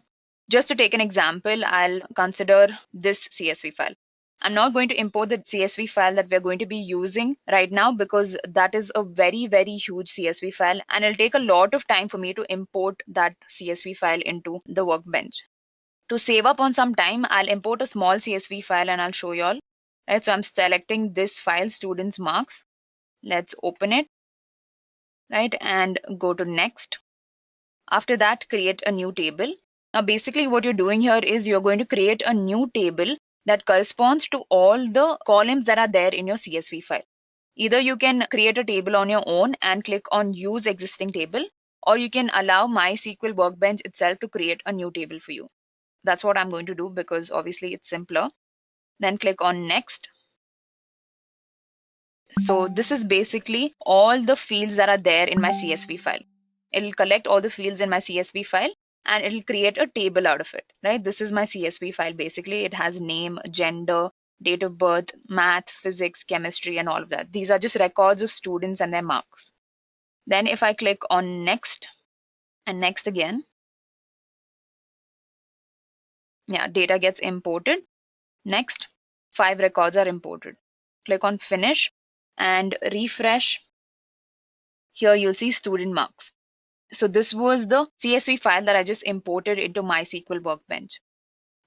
just to take an example, I'll consider this CSV file. I'm not going to import the CSV file that we're going to be using right now because that is a very, very huge CSV file, and it'll take a lot of time for me to import that CSV file into the workbench. To save up on some time, I'll import a small CSV file and I'll show you all. Right, so I'm selecting this file, students marks. Let's open it. Right, and go to next. After that, create a new table. Now basically what you're doing here is you're going to create a new table that corresponds to all the columns that are there in your CSV file. Either you can create a table on your own and click on use existing table, or you can allow MySQL workbench itself to create a new table for you. That's what I'm going to do because obviously it's simpler. Then click on next. So this is basically all the fields that are there in my CSV file. It'll collect all the fields in my CSV file and it'll create a table out of it, right? This is my CSV file. Basically, it has name, gender, date of birth, math, physics, chemistry, and all of that. These are just records of students and their marks. Then if I click on next and next again, yeah, data gets imported. Next, 5 records are imported. Click on finish and refresh. Here you'll see student marks. So this was the CSV file that I just imported into MySQL workbench.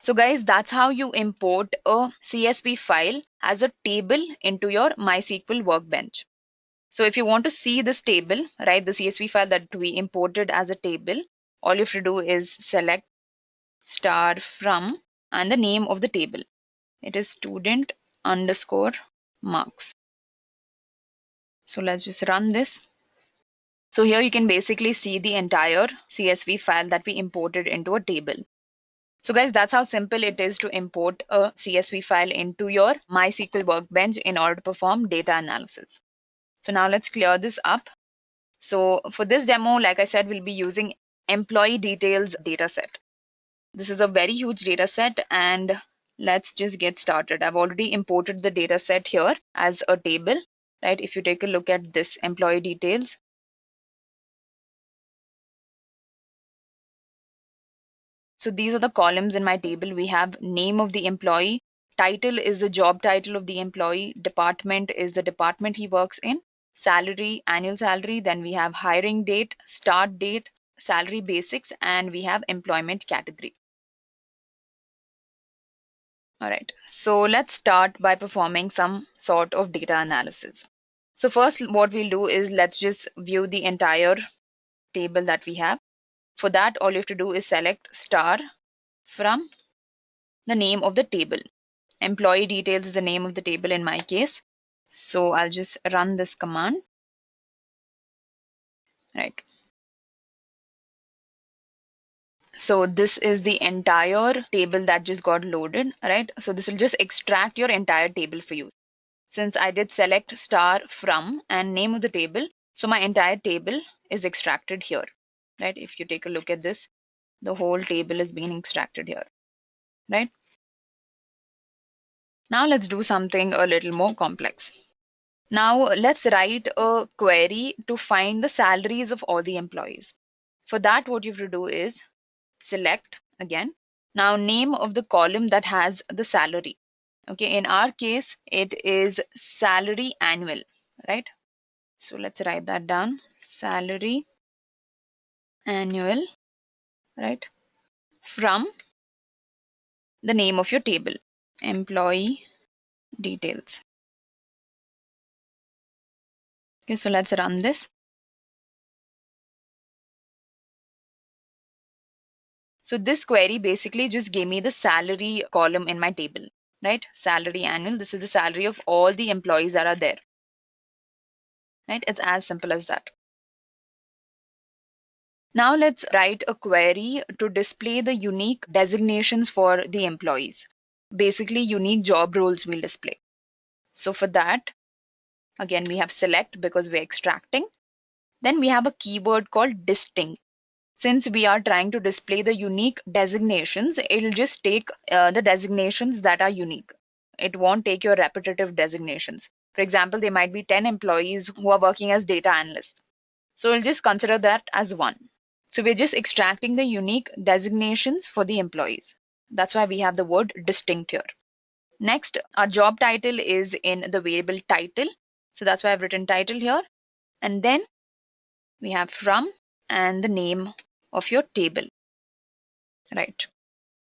So guys, that's how you import a CSV file as a table into your MySQL workbench. So if you want to see this table, right, the CSV file that we imported as a table, all you have to do is select star from and the name of the table. It is student underscore marks. So let's just run this. So here you can basically see the entire CSV file that we imported into a table. So guys, that's how simple it is to import a CSV file into your MySQL workbench in order to perform data analysis. So now let's clear this up. So for this demo, like I said, we'll be using employee details dataset. This is a very huge data set, and let's just get started. I've already imported the data set here as a table, right? If you take a look at this employee details, So these are the columns in my table. We have name of the employee, title is the job title of the employee, department is the department he works in, salary, annual salary, then we have hiring date, start date, salary basics, and we have employment category. All right, so let's start by performing some sort of data analysis. So first what we'll do is let's just view the entire table that we have. For that, all you have to do is select star from the name of the table. Employee details is the name of the table in my case. So I'll just run this command. Right. So this is the entire table that just got loaded, right? So this will just extract your entire table for you. Since I did select star from and name of the table, so my entire table is extracted here, right? If you take a look at this, the whole table is being extracted here, right? Now let's do something a little more complex. Now let's write a query to find the salaries of all the employees. For that, what you have to do is select again. Now name of the column that has the salary. Okay, in our case, it is salary annual, right? So let's write that down. Salary annual, right? From the name of your table, employee details. Okay, so let's run this. So this query basically just gave me the salary column in my table, right? Salary annual. This is the salary of all the employees that are there, right? It's as simple as that. Now let's write a query to display the unique designations for the employees. Basically, unique job roles we'll display. So for that, again, we have select because we're extracting. Then we have a keyword called distinct. Since we are trying to display the unique designations, it'll just take the designations that are unique. It won't take your repetitive designations. For example, there might be 10 employees who are working as data analysts. So we'll just consider that as one. So we're just extracting the unique designations for the employees. That's why we have the word distinct here. Next, our job title is in the variable title. So that's why I've written title here. And then we have from and the name of your table. Right.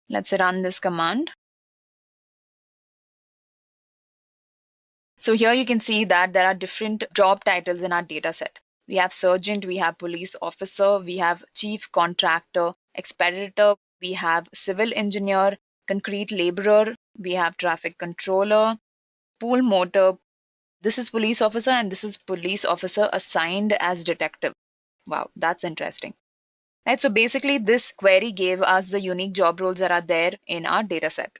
Let's run this command. So here you can see that there are different job titles in our data set. We have sergeant, we have police officer, we have chief contractor, expeditor, we have civil engineer, concrete laborer, we have traffic controller, pool motor. This is police officer and this is police officer assigned as detective. Wow, that's interesting. Right, so basically this query gave us the unique job roles that are there in our data set.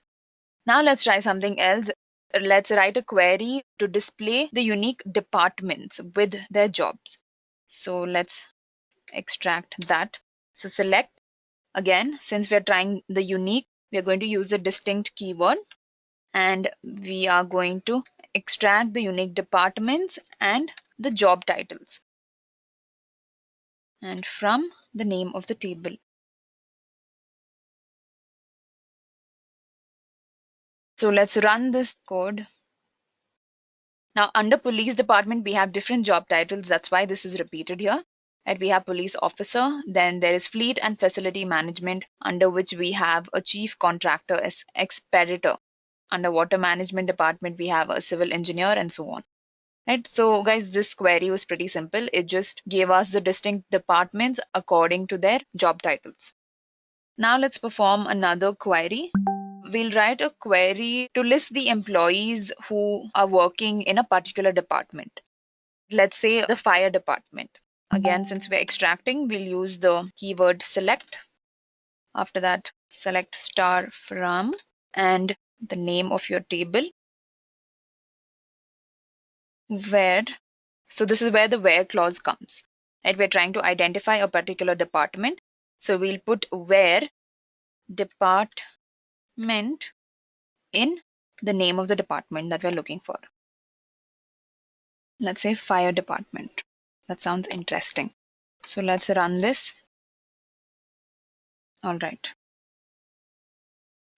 Now let's try something else. Let's write a query to display the unique departments with their jobs. So let's extract that. So select again, since we're trying the unique, we are going to use a distinct keyword and we are going to extract the unique departments and the job titles and from the name of the table. So let's run this code. Now under police department, we have different job titles. That's why this is repeated here. Right? We have police officer, then there is fleet and facility management, under which we have a chief contractor as expeditor. Under water management department, we have a civil engineer and so on. Right? So guys, this query was pretty simple. It just gave us the distinct departments according to their job titles. Now let's perform another query. We'll write a query to list the employees who are working in a particular department. Let's say the fire department. Again, since we're extracting, we'll use the keyword select. After that, select star from and the name of your table. Where, so this is where the where clause comes. Right? We're trying to identify a particular department. So we'll put where department in the name of the department that we're looking for. Let's say fire department. That sounds interesting. So let's run this. All right.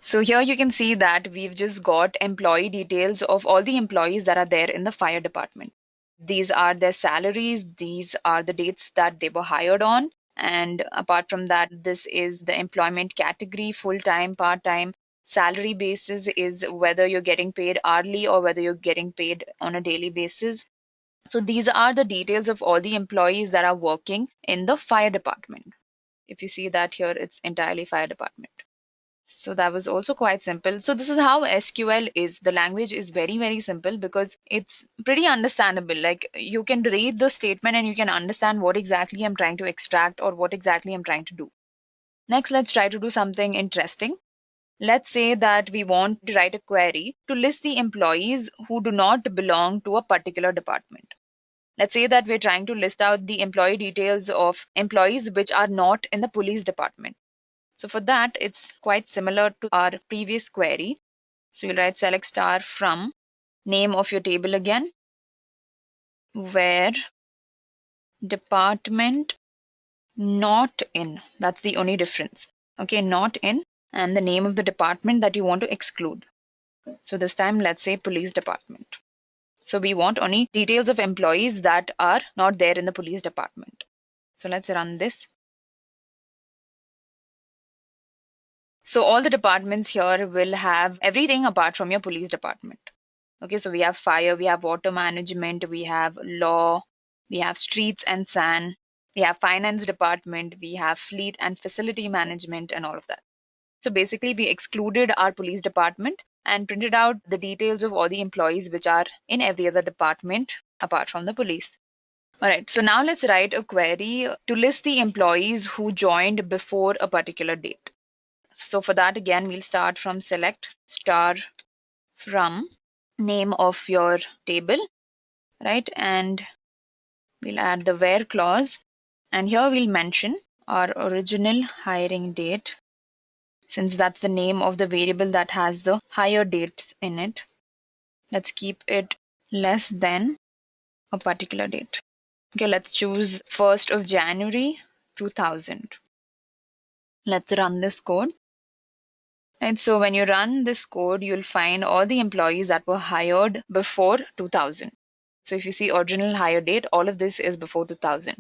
So here you can see that we've just got employee details of all the employees that are there in the fire department. These are their salaries, these are the dates that they were hired on, and apart from that, this is the employment category, full-time, part-time. Salary basis is whether you're getting paid hourly or whether you're getting paid on a daily basis. So these are the details of all the employees that are working in the fire department. If you see that here, it's entirely fire department. So that was also quite simple. So this is how SQL is. The language is very, very simple because it's pretty understandable. Like you can read the statement and you can understand what exactly I'm trying to extract or what exactly I'm trying to do. Next, let's try to do something interesting. Let's say that we want to write a query to list the employees who do not belong to a particular department. Let's say that we're trying to list out the employee details of employees which are not in the police department. So for that, it's quite similar to our previous query. So you'll write select star from name of your table again, where department not in. That's the only difference. Okay, not in, and the name of the department that you want to exclude. So this time, let's say police department. So we want only details of employees that are not there in the police department. So let's run this. So all the departments here will have everything apart from your police department. Okay, so we have fire, we have water management, we have law, we have streets and sand, we have finance department, we have fleet and facility management and all of that. So basically we excluded our police department and printed out the details of all the employees which are in every other department apart from the police. All right, so now let's write a query to list the employees who joined before a particular date. So for that, again, we'll start from select star from name of your table, right? And we'll add the where clause. And here we'll mention our original hiring date, since that's the name of the variable that has the hire dates in it. Let's keep it less than a particular date. Okay, let's choose 1st of January 2000. Let's run this code. And so when you run this code, you'll find all the employees that were hired before 2000. So if you see original hire date, all of this is before 2000.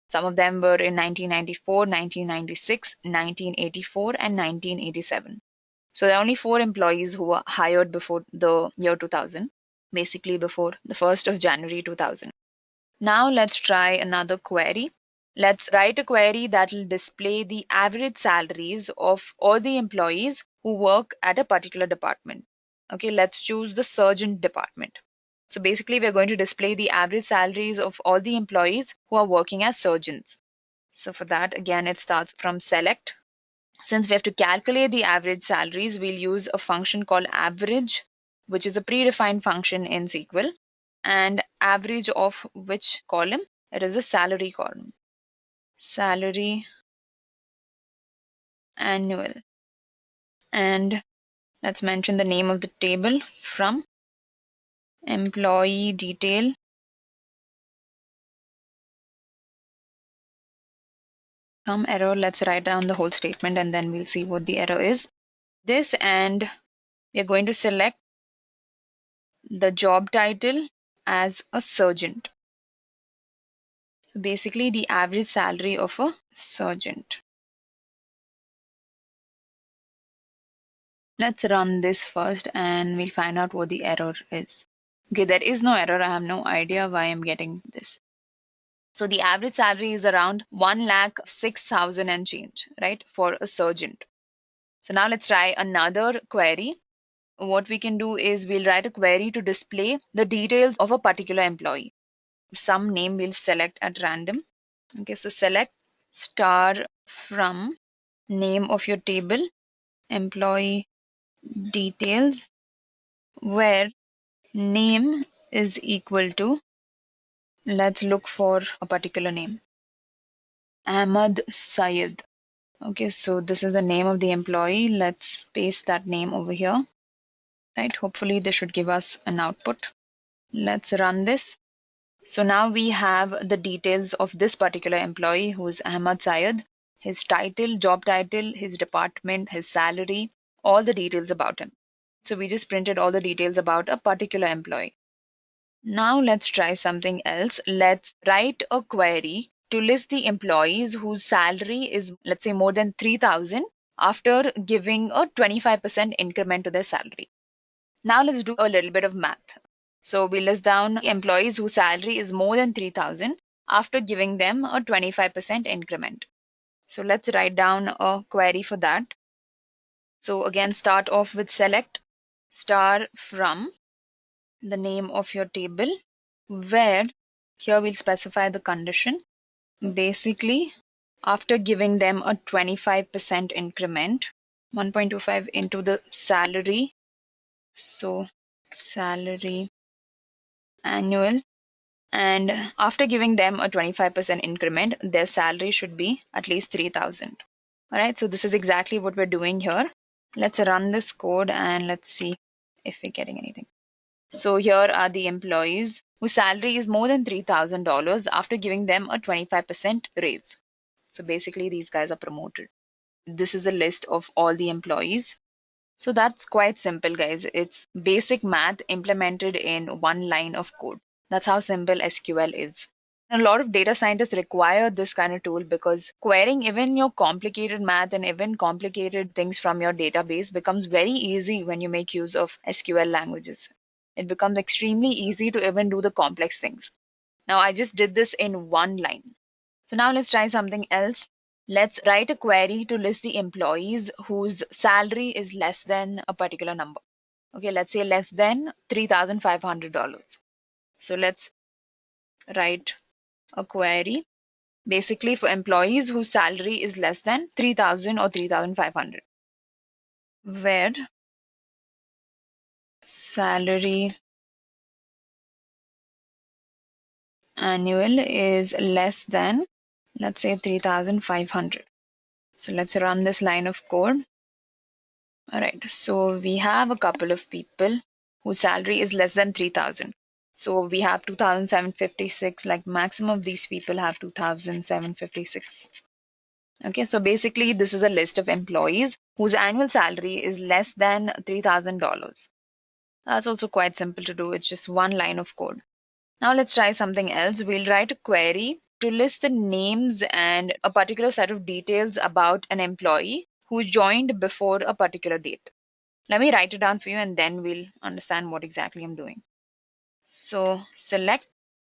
Some of them were in 1994, 1996, 1984, and 1987. So there are only 4 employees who were hired before the year 2000, basically before the 1st of January 2000. Now let's try another query. Let's write a query that will display the average salaries of all the employees who work at a particular department. Okay, let's choose the surgeon department. So basically, we're going to display the average salaries of all the employees who are working as surgeons. So for that, again, it starts from select. Since we have to calculate the average salaries, we'll use a function called average, which is a predefined function in SQL. And average of which column? It is a salary column. Salary annual. And let's mention the name of the table from employee detail some error. Let's write down the whole statement and then we'll see what the error is. This, and we're going to select the job title as a sergeant. So basically the average salary of a sergeant. Let's run this first and we'll find out what the error is. Okay, there is no error. I have no idea why I'm getting this. So the average salary is around 1,06,000 and change, right, for a sergeant. So now let's try another query. What we can do is we'll write a query to display the details of a particular employee. Some name we'll select at random. Okay, so select star from name of your table, employee details, where name is equal to, let's look for a particular name, Ahmad Syed. Okay, so this is the name of the employee. Let's paste that name over here, right? Hopefully this should give us an output. Let's run this. So now we have the details of this particular employee, who is Ahmad Syed, his title, job title, his department, his salary, all the details about him. So we just printed all the details about a particular employee. Now let's try something else. Let's write a query to list the employees whose salary is, let's say, more than 3,000 after giving a 25% increment to their salary. Now let's do a little bit of math. So we list down employees whose salary is more than 3,000 after giving them a 25% increment. So let's write down a query for that. So again, start off with select star from the name of your table, where here we'll specify the condition. Basically, after giving them a 25% increment, 1.25 into the salary. So salary annual, and after giving them a 25% increment, their salary should be at least 3,000. All right, so this is exactly what we're doing here. Let's run this code and let's see if we're getting anything. So here are the employees whose salary is more than $3,000 after giving them a 25% raise. So basically these guys are promoted. This is a list of all the employees. So that's quite simple, guys. It's basic math implemented in one line of code. That's how simple SQL is. And a lot of data scientists require this kind of tool because querying even your complicated math and even complicated things from your database becomes very easy when you make use of SQL languages. It becomes extremely easy to even do the complex things. Now I just did this in one line. So now let's try something else. Let's write a query to list the employees whose salary is less than a particular number. Okay, let's say less than $3,500. So let's write a query basically for employees whose salary is less than 3,000 or 3,500, where salary annual is less than, let's say, 3,500. So let's run this line of code. All right, so we have a couple of people whose salary is less than 3,000. So we have 2,756, like maximum of these people have 2,756. Okay, so basically this is a list of employees whose annual salary is less than $3,000. That's also quite simple to do. It's just one line of code. Now let's try something else. We'll write a query to list the names and a particular set of details about an employee who joined before a particular date. Let me write it down for you and then we'll understand what exactly I'm doing. So select.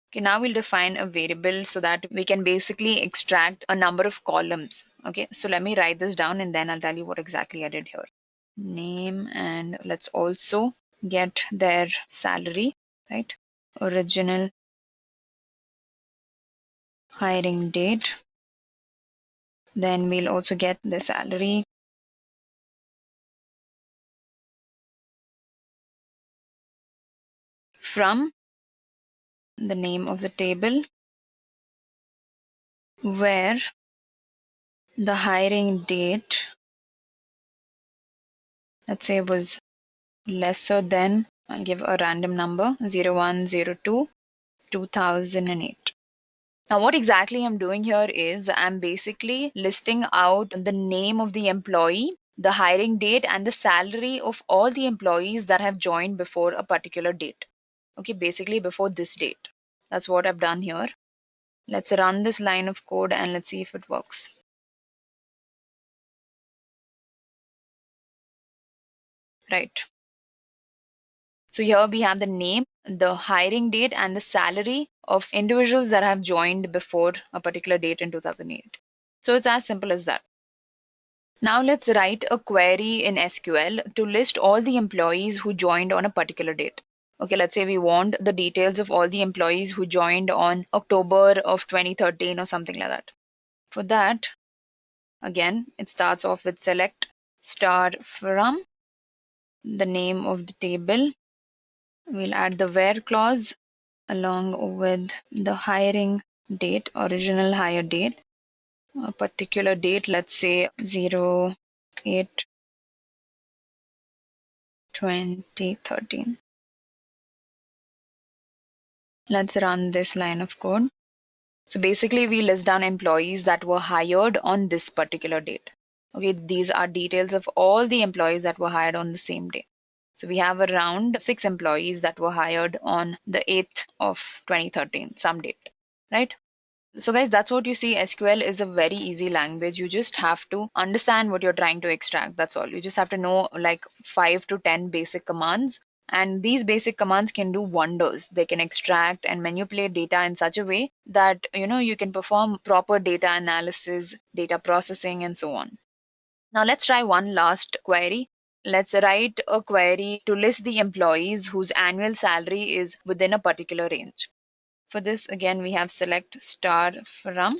Okay, now we'll define a variable so that we can basically extract a number of columns. Okay, so let me write this down and then I'll tell you what exactly I did here. Name, and let's also get their salary, right? Original hiring date. Then we'll also get the salary. From the name of the table, where the hiring date, let's say, was lesser than, I'll give a random number, 0102 2008. Now what exactly I'm doing here is I'm basically listing out the name of the employee, the hiring date, and the salary of all the employees that have joined before a particular date. Okay, basically before this date. That's what I've done here. Let's run this line of code and let's see if it works. Right. So here we have the name, the hiring date, and the salary of individuals that have joined before a particular date in 2008. So it's as simple as that. Now let's write a query in SQL to list all the employees who joined on a particular date. Okay, let's say we want the details of all the employees who joined on October of 2013 or something like that. For that, again, it starts off with select star from the name of the table. We'll add the where clause along with the hiring date, original hire date, a particular date, let's say 08/2013. Let's run this line of code. So basically we list down employees that were hired on this particular date. Okay, these are details of all the employees that were hired on the same day. So we have around 6 employees that were hired on the 8th of 2013, some date, right? So guys, that's what you see. SQL is a very easy language. You just have to understand what you're trying to extract. That's all. You just have to know like 5 to 10 basic commands. And these basic commands can do wonders. They can extract and manipulate data in such a way that, you can perform proper data analysis, data processing, and so on. Now let's try one last query. Let's write a query to list the employees whose annual salary is within a particular range. For this, again, we have select star from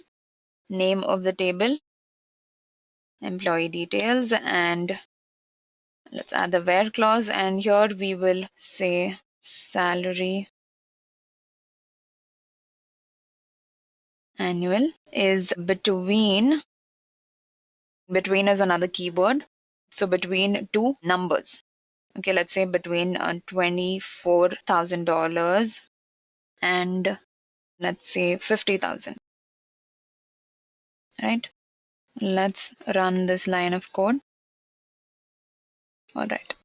name of the table, employee details, and let's add the where clause. And here we will say salary annual is between is another keyword. So between two numbers. Okay, let's say between $24,000 and let's say 50,000. Right? Let's run this line of code. All right.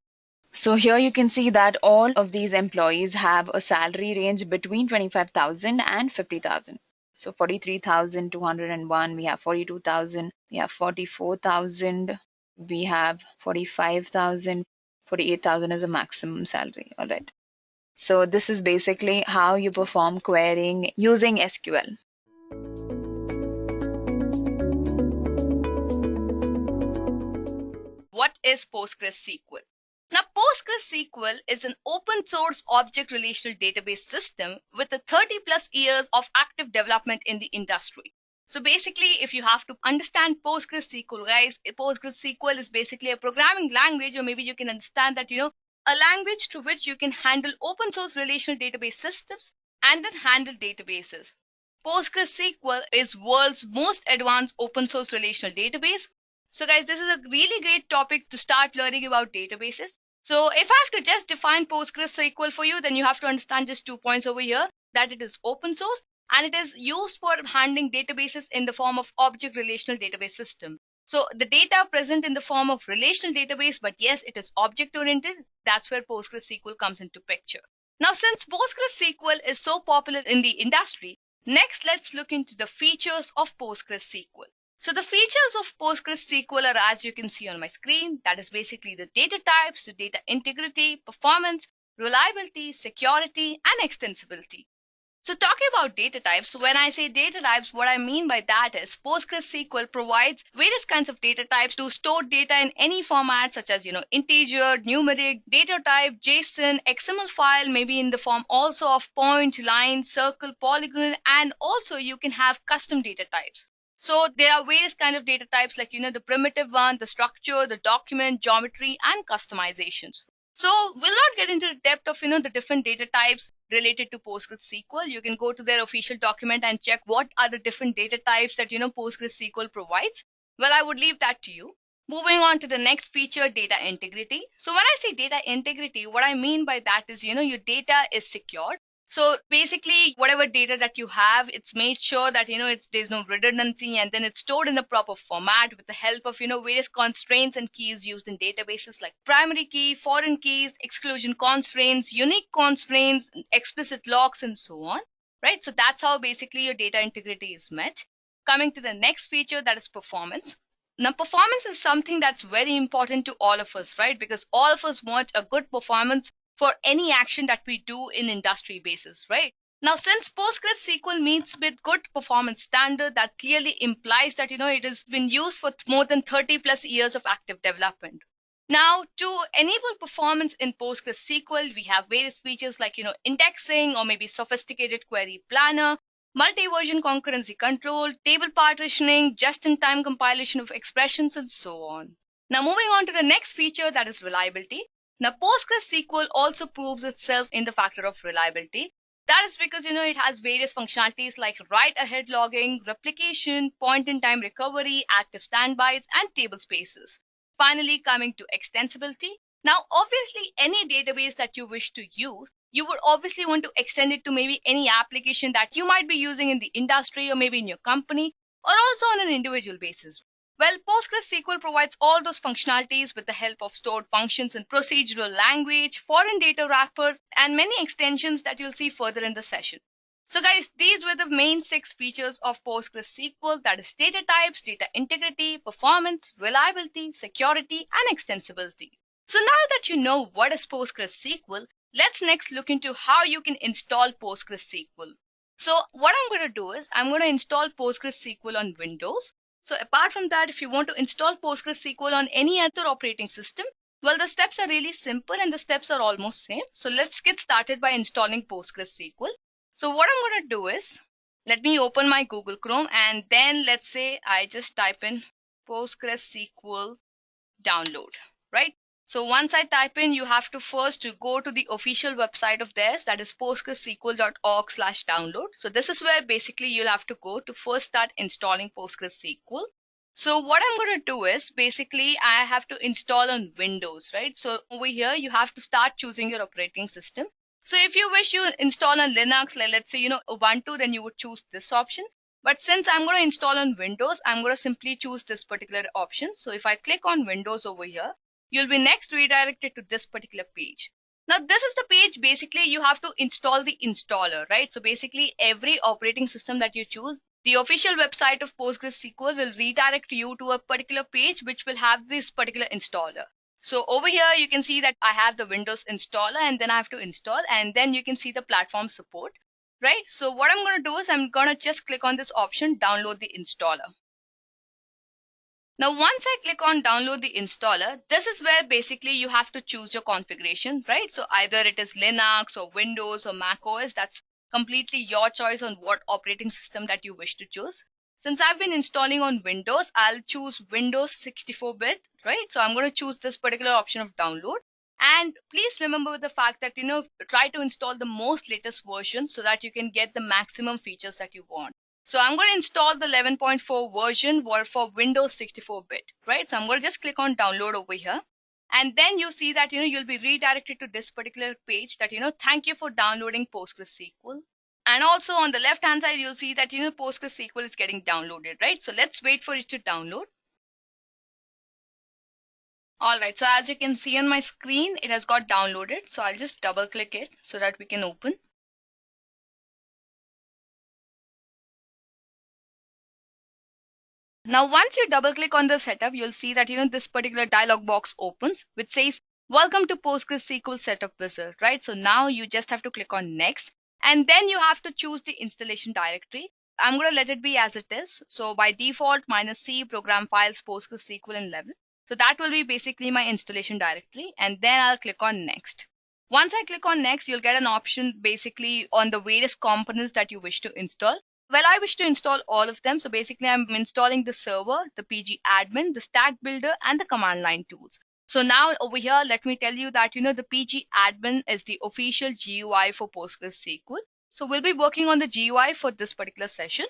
So here you can see that all of these employees have a salary range between 25,000 and 50,000. So 43,201, we have 42,000, we have 44,000, we have 45,000, 48,000 is the maximum salary. All right. So this is basically how you perform querying using SQL.
What is PostgreSQL? Now, PostgreSQL is an open source object relational database system with a 30 plus years of active development in the industry. So basically, if you have to understand PostgreSQL, guys, PostgreSQL is basically a programming language, or maybe you can understand that, a language through which you can handle open source relational database systems and then handle databases. PostgreSQL is world's most advanced open source relational database. So guys, this is a really great topic to start learning about databases. So if I have to just define PostgreSQL for you, then you have to understand just 2 points over here, that it is open source and it is used for handling databases in the form of object relational database system. So the data present in the form of relational database, but yes, it is object oriented. That's where PostgreSQL comes into picture. Now, since PostgreSQL is so popular in the industry, next let's look into the features of PostgreSQL. So the features of PostgreSQL are as you can see on my screen. That is basically the data types, the data integrity, performance, reliability, security, and extensibility. So talking about data types, when I say data types, what I mean by that is PostgreSQL provides various kinds of data types to store data in any format such as, integer, numeric, data type, JSON, XML file, maybe in the form also of point, line, circle, polygon, and also you can have custom data types. So there are various kind of data types like, the primitive one, the structure, the document, geometry, and customizations. So we'll not get into the depth of, the different data types related to PostgreSQL. You can go to their official document and check what are the different data types that, PostgreSQL provides. Well, I would leave that to you. Moving on to the next feature, data integrity. So when I say data integrity, what I mean by that is, your data is secured. So basically, whatever data that you have, it's made sure that, there's no redundancy, and then it's stored in the proper format with the help of, various constraints and keys used in databases like primary key, foreign keys, exclusion constraints, unique constraints, explicit locks, and so on, right? So that's how basically your data integrity is met. Coming to the next feature, that is performance. Now, performance is something that's very important to all of us, right? Because all of us want a good performance for any action that we do in industry basis, right? Now, since PostgreSQL meets with good performance standard, that clearly implies that, it has been used for more than 30 plus years of active development. Now, to enable performance in PostgreSQL, we have various features like, indexing or maybe sophisticated query planner, multi-version concurrency control, table partitioning, just-in-time compilation of expressions, and so on. Now, moving on to the next feature, that is reliability. Now, PostgreSQL also proves itself in the factor of reliability. That is because, it has various functionalities like write-ahead logging, replication, point-in-time recovery, active standbys, and table spaces. Finally, coming to extensibility. Now, obviously, any database that you wish to use, you would obviously want to extend it to maybe any application that you might be using in the industry or maybe in your company, or also on an individual basis. Well, PostgreSQL provides all those functionalities with the help of stored functions in procedural language, foreign data wrappers, and many extensions that you'll see further in the session. So guys, these were the main 6 features of PostgreSQL, that is data types, data integrity, performance, reliability, security, and extensibility. So now that you know what is PostgreSQL, let's next look into how you can install PostgreSQL. So what I'm going to do is I'm going to install PostgreSQL on Windows. So apart from that, if you want to install PostgreSQL on any other operating system, well, the steps are really simple and the steps are almost same. So let's get started by installing PostgreSQL. So what I'm going to do is, let me open my Google Chrome, and then let's say I just type in PostgreSQL download, right? So once I type in, you have to first go to the official website of theirs, that is postgresql.org/download. So this is where basically you'll have to go to first start installing PostgreSQL. So what I'm going to do is basically I have to install on Windows, right? So over here, you have to start choosing your operating system. So if you wish to install on Linux, like let's say, Ubuntu, then you would choose this option. But since I'm going to install on Windows, I'm going to simply choose this particular option. So if I click on Windows over here, you'll be next redirected to this particular page. Now, this is the page basically you have to install the installer, right? So basically every operating system that you choose, the official website of PostgreSQL will redirect you to a particular page which will have this particular installer. So over here, you can see that I have the Windows installer, and then I have to install, and then you can see the platform support, right? So what I'm going to do is I'm going to just click on this option, download the installer. Now, once I click on download the installer, this is where basically you have to choose your configuration, right? So either it is Linux or Windows or Mac OS, that's completely your choice on what operating system that you wish to choose. Since I've been installing on Windows, I'll choose Windows 64-bit, right? So I'm going to choose this particular option of download. And please remember the fact that, try to install the most latest version so that you can get the maximum features that you want. So I'm going to install the 11.4 version for Windows 64-bit, right? So I'm going to just click on download over here. And then you see that, you'll be redirected to this particular page that, thank you for downloading PostgreSQL. And also on the left hand side, you'll see that, PostgreSQL is getting downloaded, right? So let's wait for it to download. All right, so as you can see on my screen, it has got downloaded. So I'll just double click it so that we can open. Now, once you double click on the setup, you'll see that, this particular dialog box opens, which says, welcome to PostgreSQL Setup Wizard, right? So now you just have to click on next, and then you have to choose the installation directory. I'm going to let it be as it is. So by default, -C, program files, PostgreSQL 11. So that will be basically my installation directory. And then I'll click on next. Once I click on next, you'll get an option basically on the various components that you wish to install. Well, I wish to install all of them. So basically, I'm installing the server, the PG admin, the stack builder, and the command line tools. So now over here, let me tell you that, the PG admin is the official GUI for PostgreSQL. So we'll be working on the GUI for this particular session.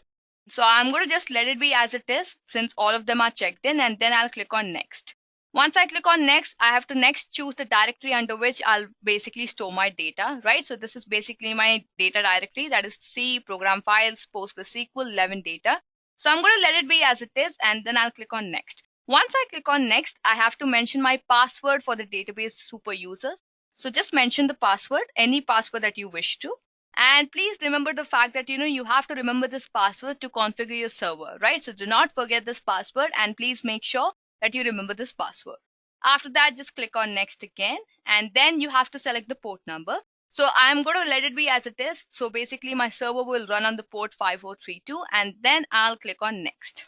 So I'm going to just let it be as it is since all of them are checked in, and then I'll click on next. Once I click on next, I have to next choose the directory under which I'll basically store my data, right? So this is basically my data directory, that is C, program files, PostgreSQL 11 data. So I'm going to let it be as it is, and then I'll click on next. Once I click on next, I have to mention my password for the database super users. So just mention the password, any password that you wish to. And please remember the fact that, you have to remember this password to configure your server, right? So do not forget this password, and please make sure that you remember this password. After that, just click on next again, and then you have to select the port number. So I'm going to let it be as it is. So basically my server will run on the port 5032, and then I'll click on next.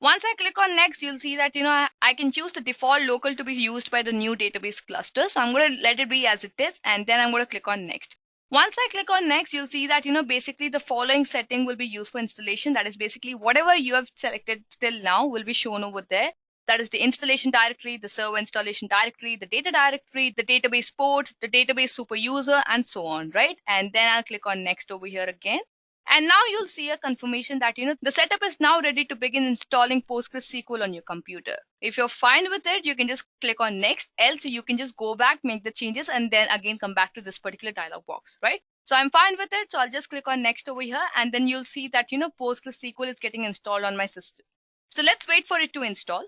Once I click on next, you'll see that, I can choose the default local to be used by the new database cluster. So I'm going to let it be as it is, and then I'm going to click on next. Once I click on next, you'll see that, basically the following setting will be used for installation. That is basically whatever you have selected till now will be shown over there. That is the installation directory, the server installation directory, the data directory, the database port, the database super user, and so on, right? And then I'll click on next over here again. And now you'll see a confirmation that, the setup is now ready to begin installing PostgreSQL on your computer. If you're fine with it, you can just click on next. Else you can just go back, make the changes, and then again come back to this particular dialog box, right? So I'm fine with it. So I'll just click on next over here, and then you'll see that, PostgreSQL is getting installed on my system. So let's wait for it to install.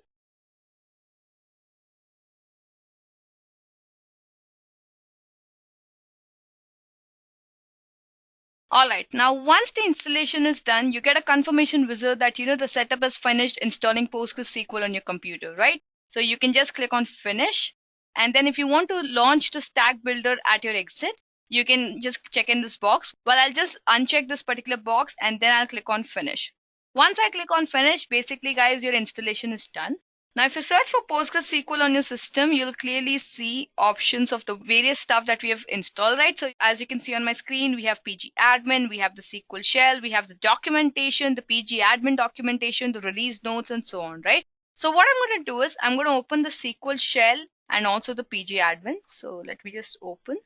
Alright, now once the installation is done, you get a confirmation wizard that the setup is finished installing PostgreSQL on your computer, right? So you can just click on finish. And then if you want to launch the stack builder at your exit, you can just check in this box. Well, I'll just uncheck this particular box and then I'll click on finish. Once I click on finish, basically guys, your installation is done. Now, if you search for PostgreSQL on your system, you'll clearly see options of the various stuff that we have installed, right? So as you can see on my screen, we have pgadmin, we have the SQL shell, we have the documentation, the pgadmin documentation, the release notes, and so on, right? So what I'm going to do is I'm going to open the SQL shell and also the pgadmin. So let me just open.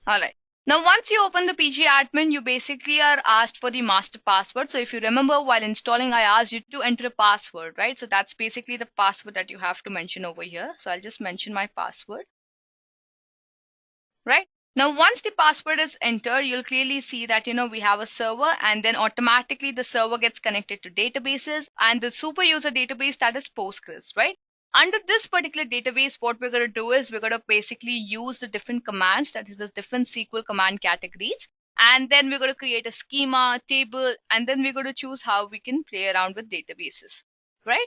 All right. Now, once you open the pgadmin, you basically are asked for the master password. So if you remember, while installing, I asked you to enter a password, right? So that's basically the password that you have to mention over here. So I'll just mention my password, right? Now, once the password is entered, you'll clearly see that, we have a server, and then automatically the server gets connected to databases and the super user database, that is Postgres, right? Under this particular database, what we're going to do is we're going to basically use the different commands, that is the different SQL command categories. And then we're going to create a schema, table, and then we're going to choose how we can play around with databases, right?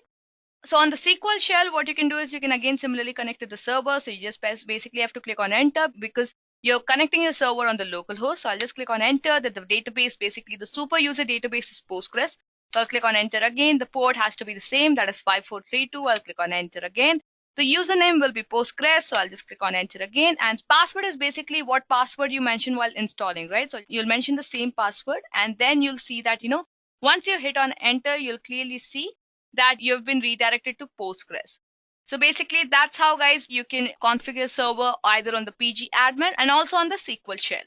So on the SQL shell, what you can do is you can again similarly connect to the server. So you just basically have to click on enter because you're connecting your server on the local host. So I'll just click on enter. That the database, basically the super user database, is Postgres. So I'll click on enter again. The port has to be the same, that is 5432. I'll click on enter again. The username will be Postgres, so I'll just click on enter again. And password is basically what password you mention while installing, right? So you'll mention the same password, and then you'll see that, once you hit on enter, you'll clearly see that you've been redirected to Postgres. So basically, that's how, guys, you can configure server either on the pgadmin and also on the SQL shell.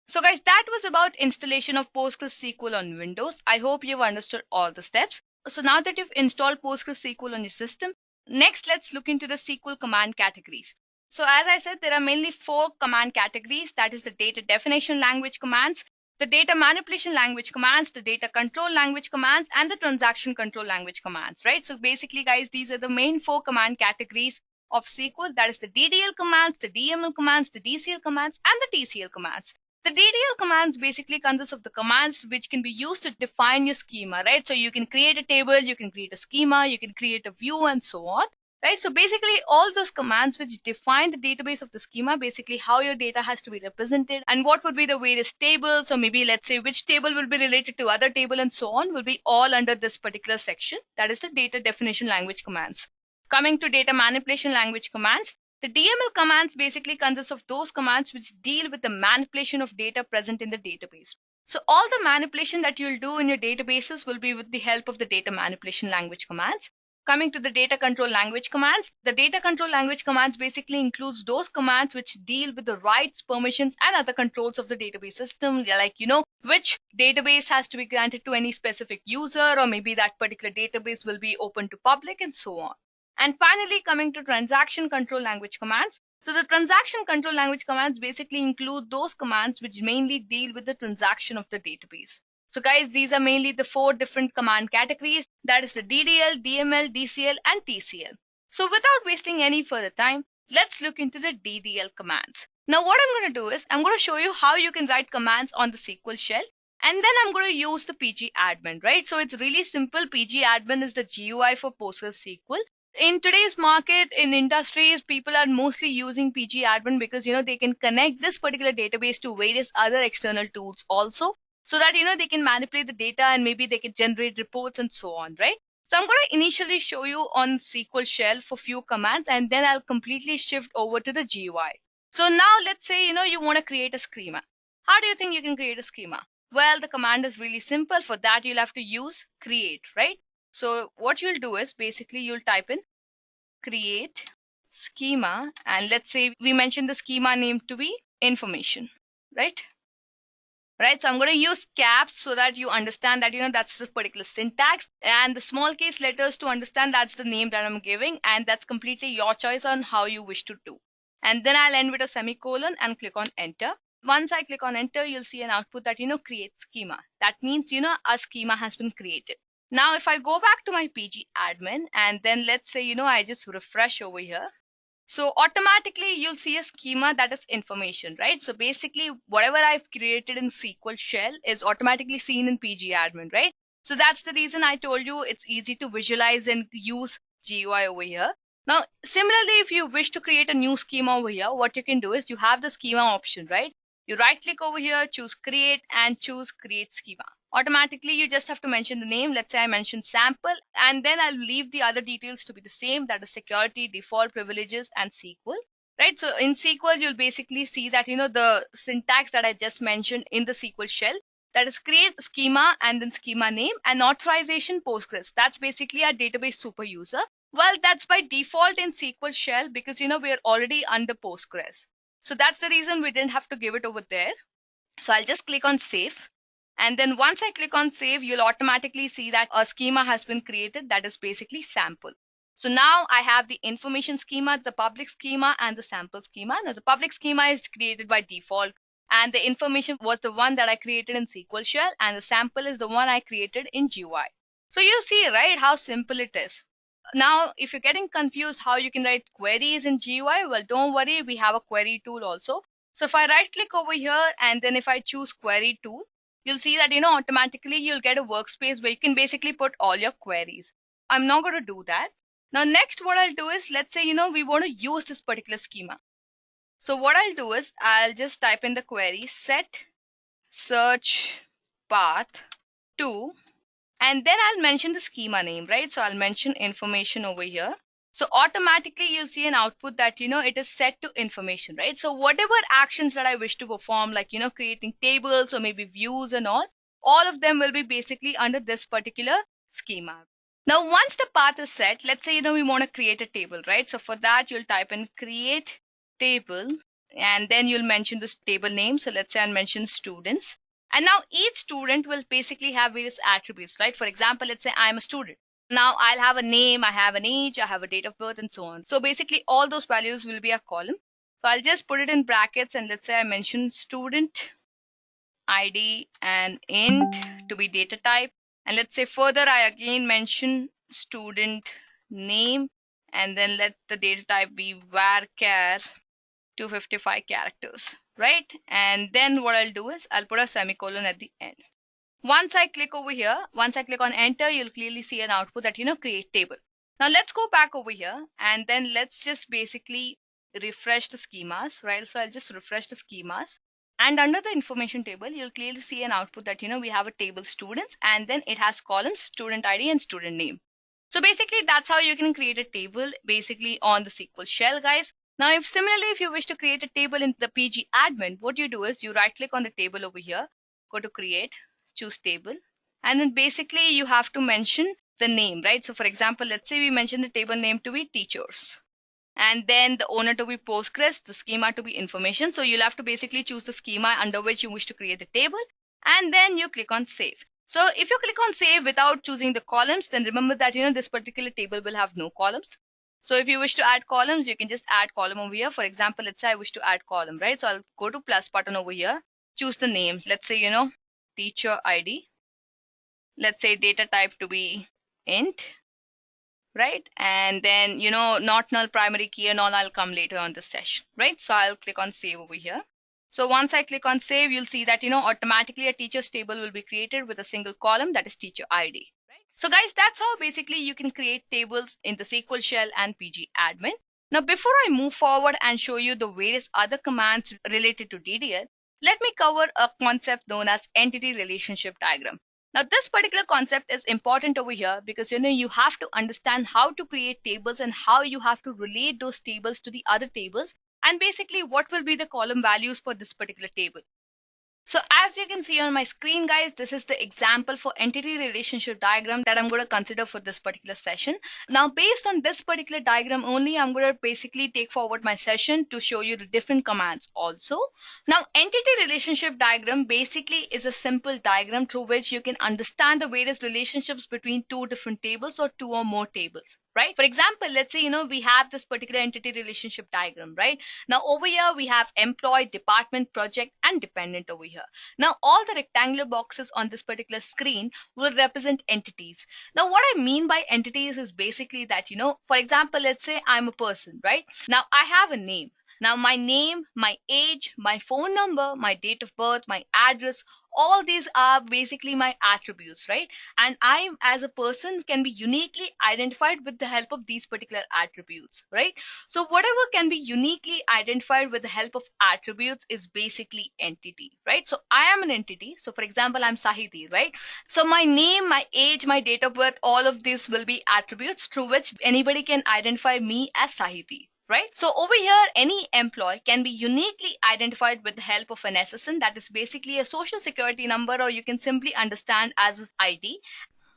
So guys, that was about installation of PostgreSQL on Windows. I hope you've understood all the steps. So now that you've installed PostgreSQL on your system, next let's look into the SQL command categories. So as I said, there are mainly 4 command categories. That is the data definition language commands, the data manipulation language commands, the data control language commands, and the transaction control language commands, right? So basically, guys, these are the main 4 command categories of SQL. That is the DDL commands, the DML commands, the DCL commands, and the TCL commands. The DDL commands basically consist of the commands which can be used to define your schema, right? So you can create a table, you can create a schema, you can create a view, and so on, right? So basically all those commands which define the database of the schema, basically how your data has to be represented and what would be the various tables, or maybe let's say which table will be related to other table and so on, will be all under this particular section. That is the data definition language commands. Coming to data manipulation language commands, the DML commands basically consist of those commands which deal with the manipulation of data present in the database. So all the manipulation that you'll do in your databases will be with the help of the data manipulation language commands. Coming to the data control language commands, the data control language commands basically includes those commands which deal with the rights, permissions, and other controls of the database system, like, which database has to be granted to any specific user, or maybe that particular database will be open to public, and so on. And finally, coming to transaction control language commands. So the transaction control language commands basically include those commands which mainly deal with the transaction of the database. So guys, these are mainly the 4 different command categories. That is the DDL, DML, DCL, and TCL. So without wasting any further time, let's look into the DDL commands. Now what I'm going to do is I'm going to show you how you can write commands on the SQL shell. And then I'm going to use the pgadmin, right? So it's really simple. Pgadmin is the GUI for PostgreSQL. In today's market, in industries, people are mostly using pgadmin because, they can connect this particular database to various other external tools also, so that, they can manipulate the data and maybe they can generate reports and so on, right? So I'm going to initially show you on SQL shell for few commands, and then I'll completely shift over to the GUI. So now let's say, you want to create a schema. How do you think you can create a schema? Well, the command is really simple. For that, you'll have to use create, right? So what you'll do is basically you'll type in create schema, and let's say we mentioned the schema name to be information, right? Right, so I'm going to use caps so that you understand that, that's the particular syntax, and the small case letters to understand that's the name that I'm giving, and that's completely your choice on how you wish to do. And then I'll end with a semicolon and click on enter. once I click on enter, you'll see an output that, create schema. That means, a schema has been created. Now, if I go back to my PG admin and then let's say, I just refresh over here. So automatically you'll see a schema that is information, right? So basically whatever I've created in SQL shell is automatically seen in PG admin, right? So that's the reason I told you it's easy to visualize and use GUI over here. Now, similarly, if you wish to create a new schema over here, what you can do is you have the schema option, right? You right click over here, choose create and choose create schema. Automatically, you just have to mention the name. Let's say I mentioned sample, and then I'll leave the other details to be the same. That is security, default privileges, and SQL, right? So in SQL, you'll basically see that, the syntax that I just mentioned in the SQL shell, that is create schema and then schema name, and authorization Postgres. That's basically a database super user. Well, that's by default in SQL shell because, we are already under Postgres. So that's the reason we didn't have to give it over there. So I'll just click on save. And then once I click on save, you'll automatically see that a schema has been created that is basically sample. So now I have the information schema, the public schema, and the sample schema. Now the public schema is created by default, and the information was the one that I created in SQL shell, and the sample is the one I created in GUI. So you see, right, how simple it is. Now, if you're getting confused how you can write queries in GUI, well, don't worry, we have a query tool also. So if I right click over here and then if I choose query tool, you'll see that, automatically you'll get a workspace where you can basically put all your queries. I'm not going to do that. Now, next what I'll do is, let's say, we want to use this particular schema. So what I'll do is I'll just type in the query set search path to, and then I'll mention the schema name, right? So I'll mention information over here. So automatically you'll see an output that, it is set to information, right? So whatever actions that I wish to perform, like, creating tables or maybe views and all of them will be basically under this particular schema. Now, once the path is set, let's say, we want to create a table, right? So for that, you'll type in create table, and then you'll mention this table name. So let's say I'll mention students. And now each student will basically have various attributes, right? For example, let's say I'm a student. Now I'll have a name, I have an age, I have a date of birth, and so on. So basically all those values will be a column. So I'll just put it in brackets, and let's say I mention student ID and int to be data type. And let's say further I again mention student name, and then let the data type be varchar 255 characters, right? And then what I'll do is I'll put a semicolon at the end. Once I click over here, once I click on enter, you'll clearly see an output that, create table. Now let's go back over here and then let's just basically refresh the schemas, right? So I'll just refresh the schemas, and under the information table, you'll clearly see an output that, we have a table students, and then it has columns student ID and student name. So basically that's how you can create a table basically on the SQL shell, guys. Now, if you wish to create a table in the PG admin, what you do is you right click on the table over here, go to create, choose table, and then basically you have to mention the name, right? So for example, let's say we mention the table name to be teachers, and then the owner to be Postgres, the schema to be information. So you'll have to basically choose the schema under which you wish to create the table, and then you click on save. So if you click on save without choosing the columns, then remember that, this particular table will have no columns. So if you wish to add columns, you can just add column over here. For example, let's say I wish to add column, right? So I'll go to plus button over here, choose the names. Let's say, teacher ID. Let's say data type to be int, right? And then, not null primary key and all, I'll come later on this session, right? So I'll click on save over here. So once I click on save, you'll see that, automatically a teacher's table will be created with a single column, that is teacher ID. So guys, that's how basically you can create tables in the SQL shell and PG admin. Now, before I move forward and show you the various other commands related to DDL, let me cover a concept known as entity relationship diagram. Now, this particular concept is important over here because, you have to understand how to create tables and how you have to relate those tables to the other tables, and basically what will be the column values for this particular table. So as you can see on my screen, guys, this is the example for entity relationship diagram that I'm going to consider for this particular session. Now, based on this particular diagram only, I'm going to basically take forward my session to show you the different commands also. Now, entity relationship diagram basically is a simple diagram through which you can understand the various relationships between two different tables or two or more tables. Right? For example, let's say, we have this particular entity relationship diagram, right? Now over here, we have employee, department, project, and dependent over here. Now all the rectangular boxes on this particular screen will represent entities. Now what I mean by entities is basically that, for example, let's say I'm a person, right? Now I have a name. Now my name, my age, my phone number, my date of birth, my address, all these are basically my attributes, right? And I as a person can be uniquely identified with the help of these particular attributes, right? So whatever can be uniquely identified with the help of attributes is basically entity, right? So I am an entity. So for example, I'm Sahiti, right? So my name, my age, my date of birth, all of these will be attributes through which anybody can identify me as Sahiti. Right? So over here, any employee can be uniquely identified with the help of an SSN, that is basically a social security number, or you can simply understand as ID.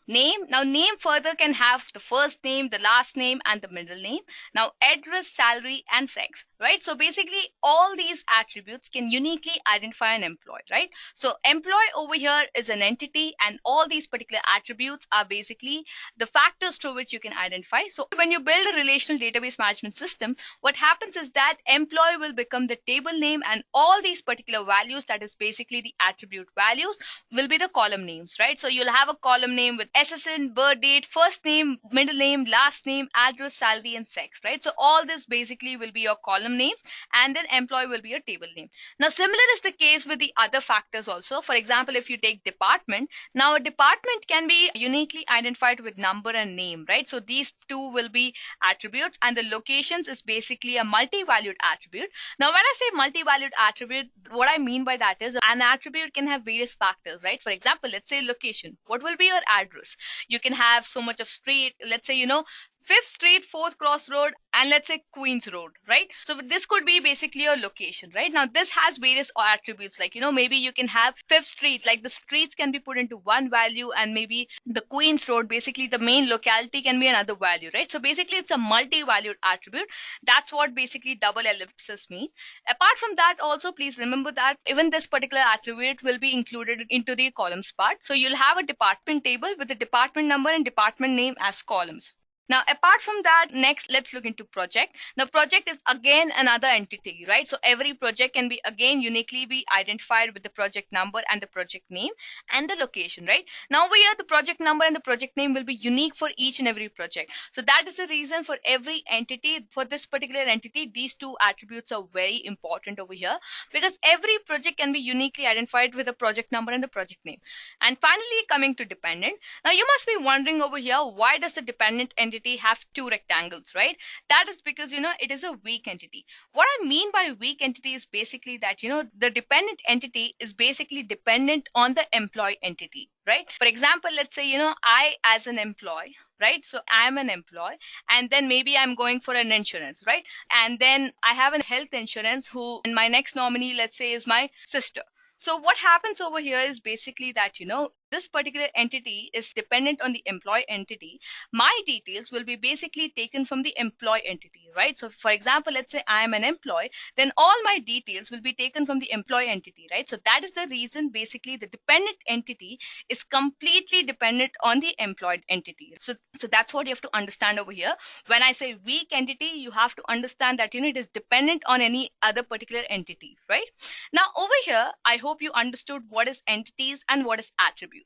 Name. Now name further can have the first name, the last name, and the middle name. Now address, salary, and sex, right? So basically all these attributes can uniquely identify an employee, right? So employee over here is an entity, and all these particular attributes are basically the factors through which you can identify. So when you build a relational database management system, what happens is that employee will become the table name, and all these particular values, that is basically the attribute values, will be the column names, right? So you'll have a column name with SSN, birth date, first name, middle name, last name, address, salary, and sex, right? So all this basically will be your column names, and then employee will be your table name. Now similar is the case with the other factors also. For example, if you take department, now a department can be uniquely identified with number and name, right? So these two will be attributes, and the locations is basically a multi-valued attribute. Now when I say multi-valued attribute, what I mean by that is an attribute can have various factors, right? For example, let's say location. What will be your address? You can have so much of street, let's say, 5th Street, 4th Cross Road, and let's say Queens Road, right? So this could be basically your location, right? Now this has various attributes, like, maybe you can have 5th Street, like the streets can be put into one value, and maybe the Queens Road, basically the main locality, can be another value, right? So basically it's a multi-valued attribute. That's what basically double ellipsis means. Apart from that, also please remember that even this particular attribute will be included into the columns part. So you'll have a department table with the department number and department name as columns. Now, apart from that, next, let's look into project. Now, project is again another entity, right? So every project can be again uniquely be identified with the project number and the project name and the location, right? Now over here, the project number and the project name will be unique for each and every project. So that is the reason for every entity, for this particular entity, these two attributes are very important over here, because every project can be uniquely identified with the project number and the project name. And finally, coming to dependent. Now you must be wondering over here, why does the dependent entity have two rectangles, right? That is because, it is a weak entity. What I mean by weak entity is basically that, the dependent entity is basically dependent on the employee entity, right? For example, let's say, I as an employee, right? So I'm an employee, and then maybe I'm going for an insurance, right? And then I have a health insurance and my next nominee, let's say, is my sister. So what happens over here is basically that, this particular entity is dependent on the employee entity. My details will be basically taken from the employee entity, right? So for example, let's say I am an employee, then all my details will be taken from the employee entity, right? So that is the reason basically the dependent entity is completely dependent on the employed entity. So that's what you have to understand over here. When I say weak entity, you have to understand that, it is dependent on any other particular entity, right? Now over here, I hope you understood what is entities and what is attributes.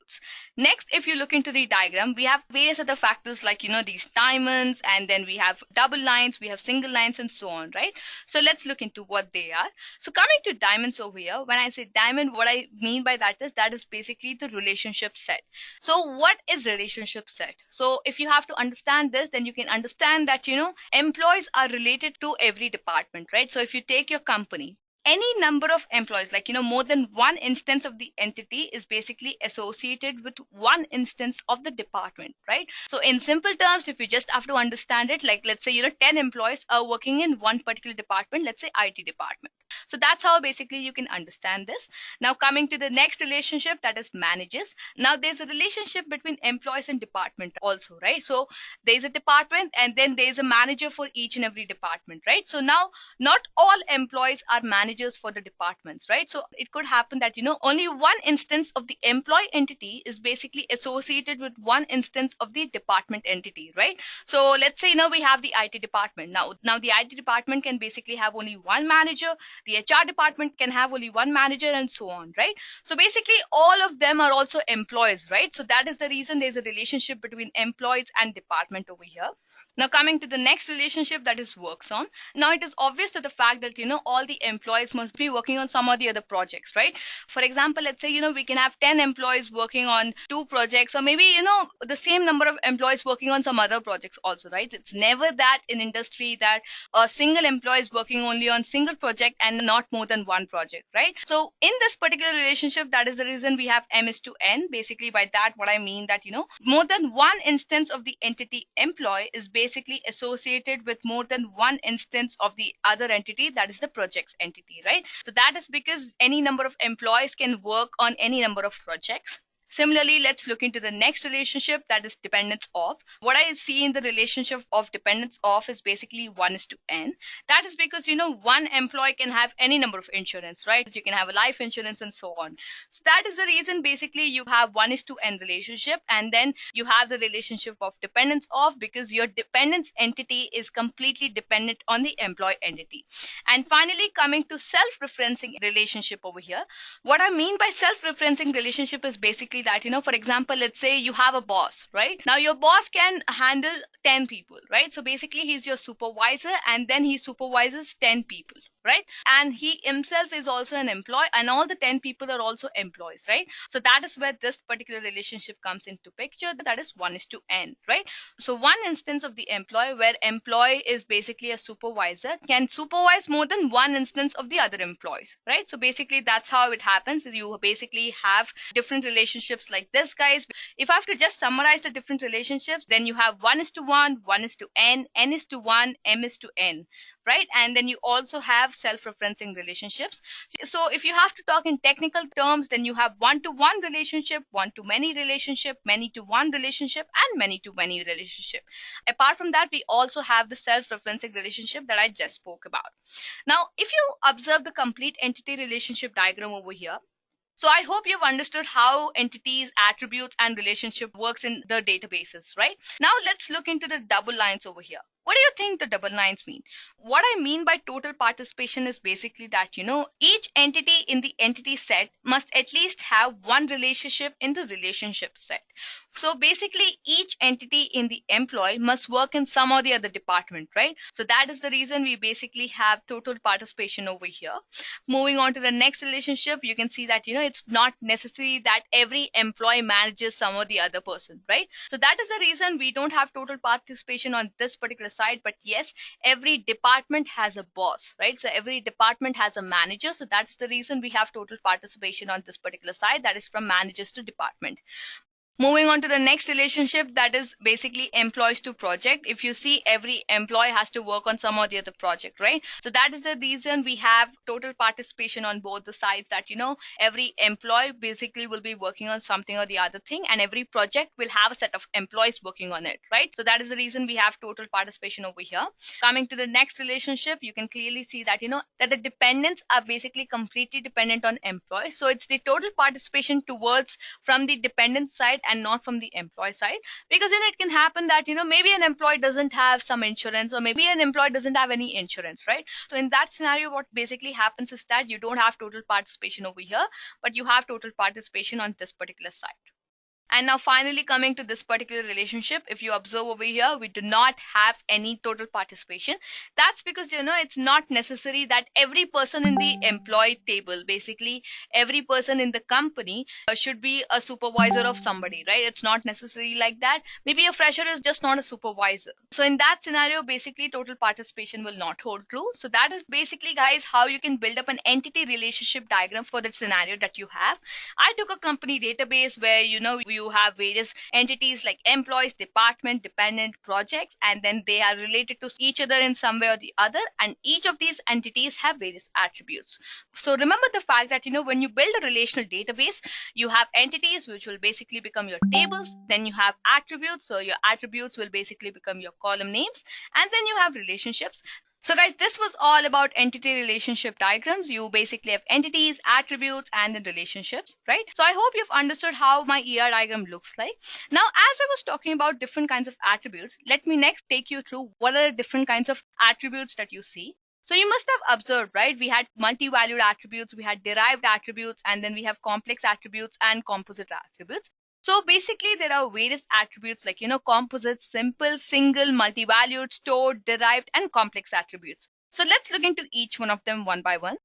Next, if you look into the diagram, we have various other factors like, these diamonds, and then we have double lines, we have single lines, and so on, right? So let's look into what they are. So coming to diamonds over here, when I say diamond, what I mean by that is basically the relationship set. So what is relationship set? So if you have to understand this, then you can understand that, employees are related to every department, right? So if you take your company, any number of employees, like more than one instance of the entity is basically associated with one instance of the department, right? So in simple terms, if you just have to understand it, like let's say 10 employees are working in one particular department, let's say IT department. So that's how basically you can understand this. Now coming to the next relationship, that is managers. Now there's a relationship between employees and department also, right? So there's a department and then there's a manager for each and every department, right? So now not all employees are managers for the departments, right? So it could happen that only one instance of the employee entity is basically associated with one instance of the department entity, right? So let's say we have the IT department. Now the IT department can basically have only one manager, the HR department can have only one manager, and so on, right? So basically all of them are also employees, right? So that is the reason there's a relationship between employees and department over here. Now coming to the next relationship, that is works on. Now it is obvious to the fact that all the employees must be working on some or the other projects, right? For example, let's say we can have 10 employees working on 2 projects, or maybe the same number of employees working on some other projects also, right? It's never that in industry that a single employee is working only on single project and not more than one project, right? So in this particular relationship, that is the reason we have M is to N. Basically by that what I mean that more than one instance of the entity employee is basically associated with more than one instance of the other entity, that is the projects entity, right? So that is because any number of employees can work on any number of projects. Similarly, let's look into the next relationship, that is dependence of. What I see in the relationship of dependence of is basically 1 is to N. That is because one employee can have any number of insurance, right? You can have a life insurance and so on. So that is the reason basically you have 1 is to N relationship, and then you have the relationship of dependence of, because your dependence entity is completely dependent on the employee entity. And finally, coming to self-referencing relationship over here. What I mean by self-referencing relationship is basically that for example, let's say you have a boss, right? Now your boss can handle 10 people, right? So basically he's your supervisor, and then he supervises 10 people, right? And he himself is also an employee, and all the 10 people are also employees, right? So that is where this particular relationship comes into picture, that is 1 is to N, right? So one instance of the employee, where employee is basically a supervisor, can supervise more than one instance of the other employees, right? So basically that's how it happens. You basically have different relationships like this, guys. If I have to just summarize the different relationships, then you have 1 is to 1, 1 is to N, N is to 1, M is to N, right? And then you also have self-referencing relationships. So if you have to talk in technical terms, then you have one-to-one relationship, one-to-many relationship, many-to-one relationship, and many-to-many relationship. Apart from that, we also have the self-referencing relationship that I just spoke about. Now, if you observe the complete entity relationship diagram over here, so I hope you've understood how entities, attributes, and relationship works in the databases, right? Now let's look into the double lines over here. What do you think the double lines mean? What I mean by total participation is basically that, each entity in the entity set must at least have one relationship in the relationship set. So basically each entity in the employee must work in some or the other department, right? So that is the reason we basically have total participation over here. Moving on to the next relationship, you can see that, it's not necessary that every employee manages some or the other person, right? So that is the reason we don't have total participation on this particular side. But yes, every department has a boss, right? So every department has a manager. So that's the reason we have total participation on this particular side, that is from managers to department. Moving on to the next relationship, that is basically employees to project. If you see, every employee has to work on some or the other project, right? So that is the reason we have total participation on both the sides, that every employee basically will be working on something or the other thing, and every project will have a set of employees working on it, right? So that is the reason we have total participation over here. Coming to the next relationship, you can clearly see that that the dependents are basically completely dependent on employees. So it's the total participation towards from the dependent side and not from the employee side, because it can happen that maybe an employee doesn't have some insurance, or maybe an employee doesn't have any insurance, right? So in that scenario, what basically happens is that you don't have total participation over here, but you have total participation on this particular side. And now finally coming to this particular relationship, if you observe over here, we do not have any total participation. That's because, it's not necessary that every person in the employee table, basically every person in the company should be a supervisor of somebody, right? It's not necessary like that. Maybe a fresher is just not a supervisor. So in that scenario, basically total participation will not hold true. So that is basically, guys, how you can build up an entity relationship diagram for the scenario that you have. I took a company database where, you have various entities like employees, department, dependent, projects, and then they are related to each other in some way or the other. And each of these entities have various attributes. So remember the fact that, when you build a relational database, you have entities which will basically become your tables. Then you have attributes. So your attributes will basically become your column names. And then you have relationships. So guys, this was all about entity relationship diagrams. You basically have entities, attributes, and then relationships, right? So I hope you've understood how my ER diagram looks like. Now, as I was talking about different kinds of attributes, let me next take you through what are the different kinds of attributes that you see. So you must have observed, right? We had multi-valued attributes, we had derived attributes, and then we have complex attributes and composite attributes. So basically, there are various attributes like, composite, simple, single, multi-valued, stored, derived, and complex attributes. So let's look into each one of them one by one.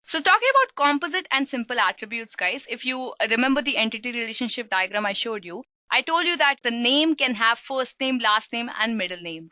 So talking about composite and simple attributes, guys, if you remember the entity relationship diagram I showed you, I told you that the name can have first name, last name, and middle name.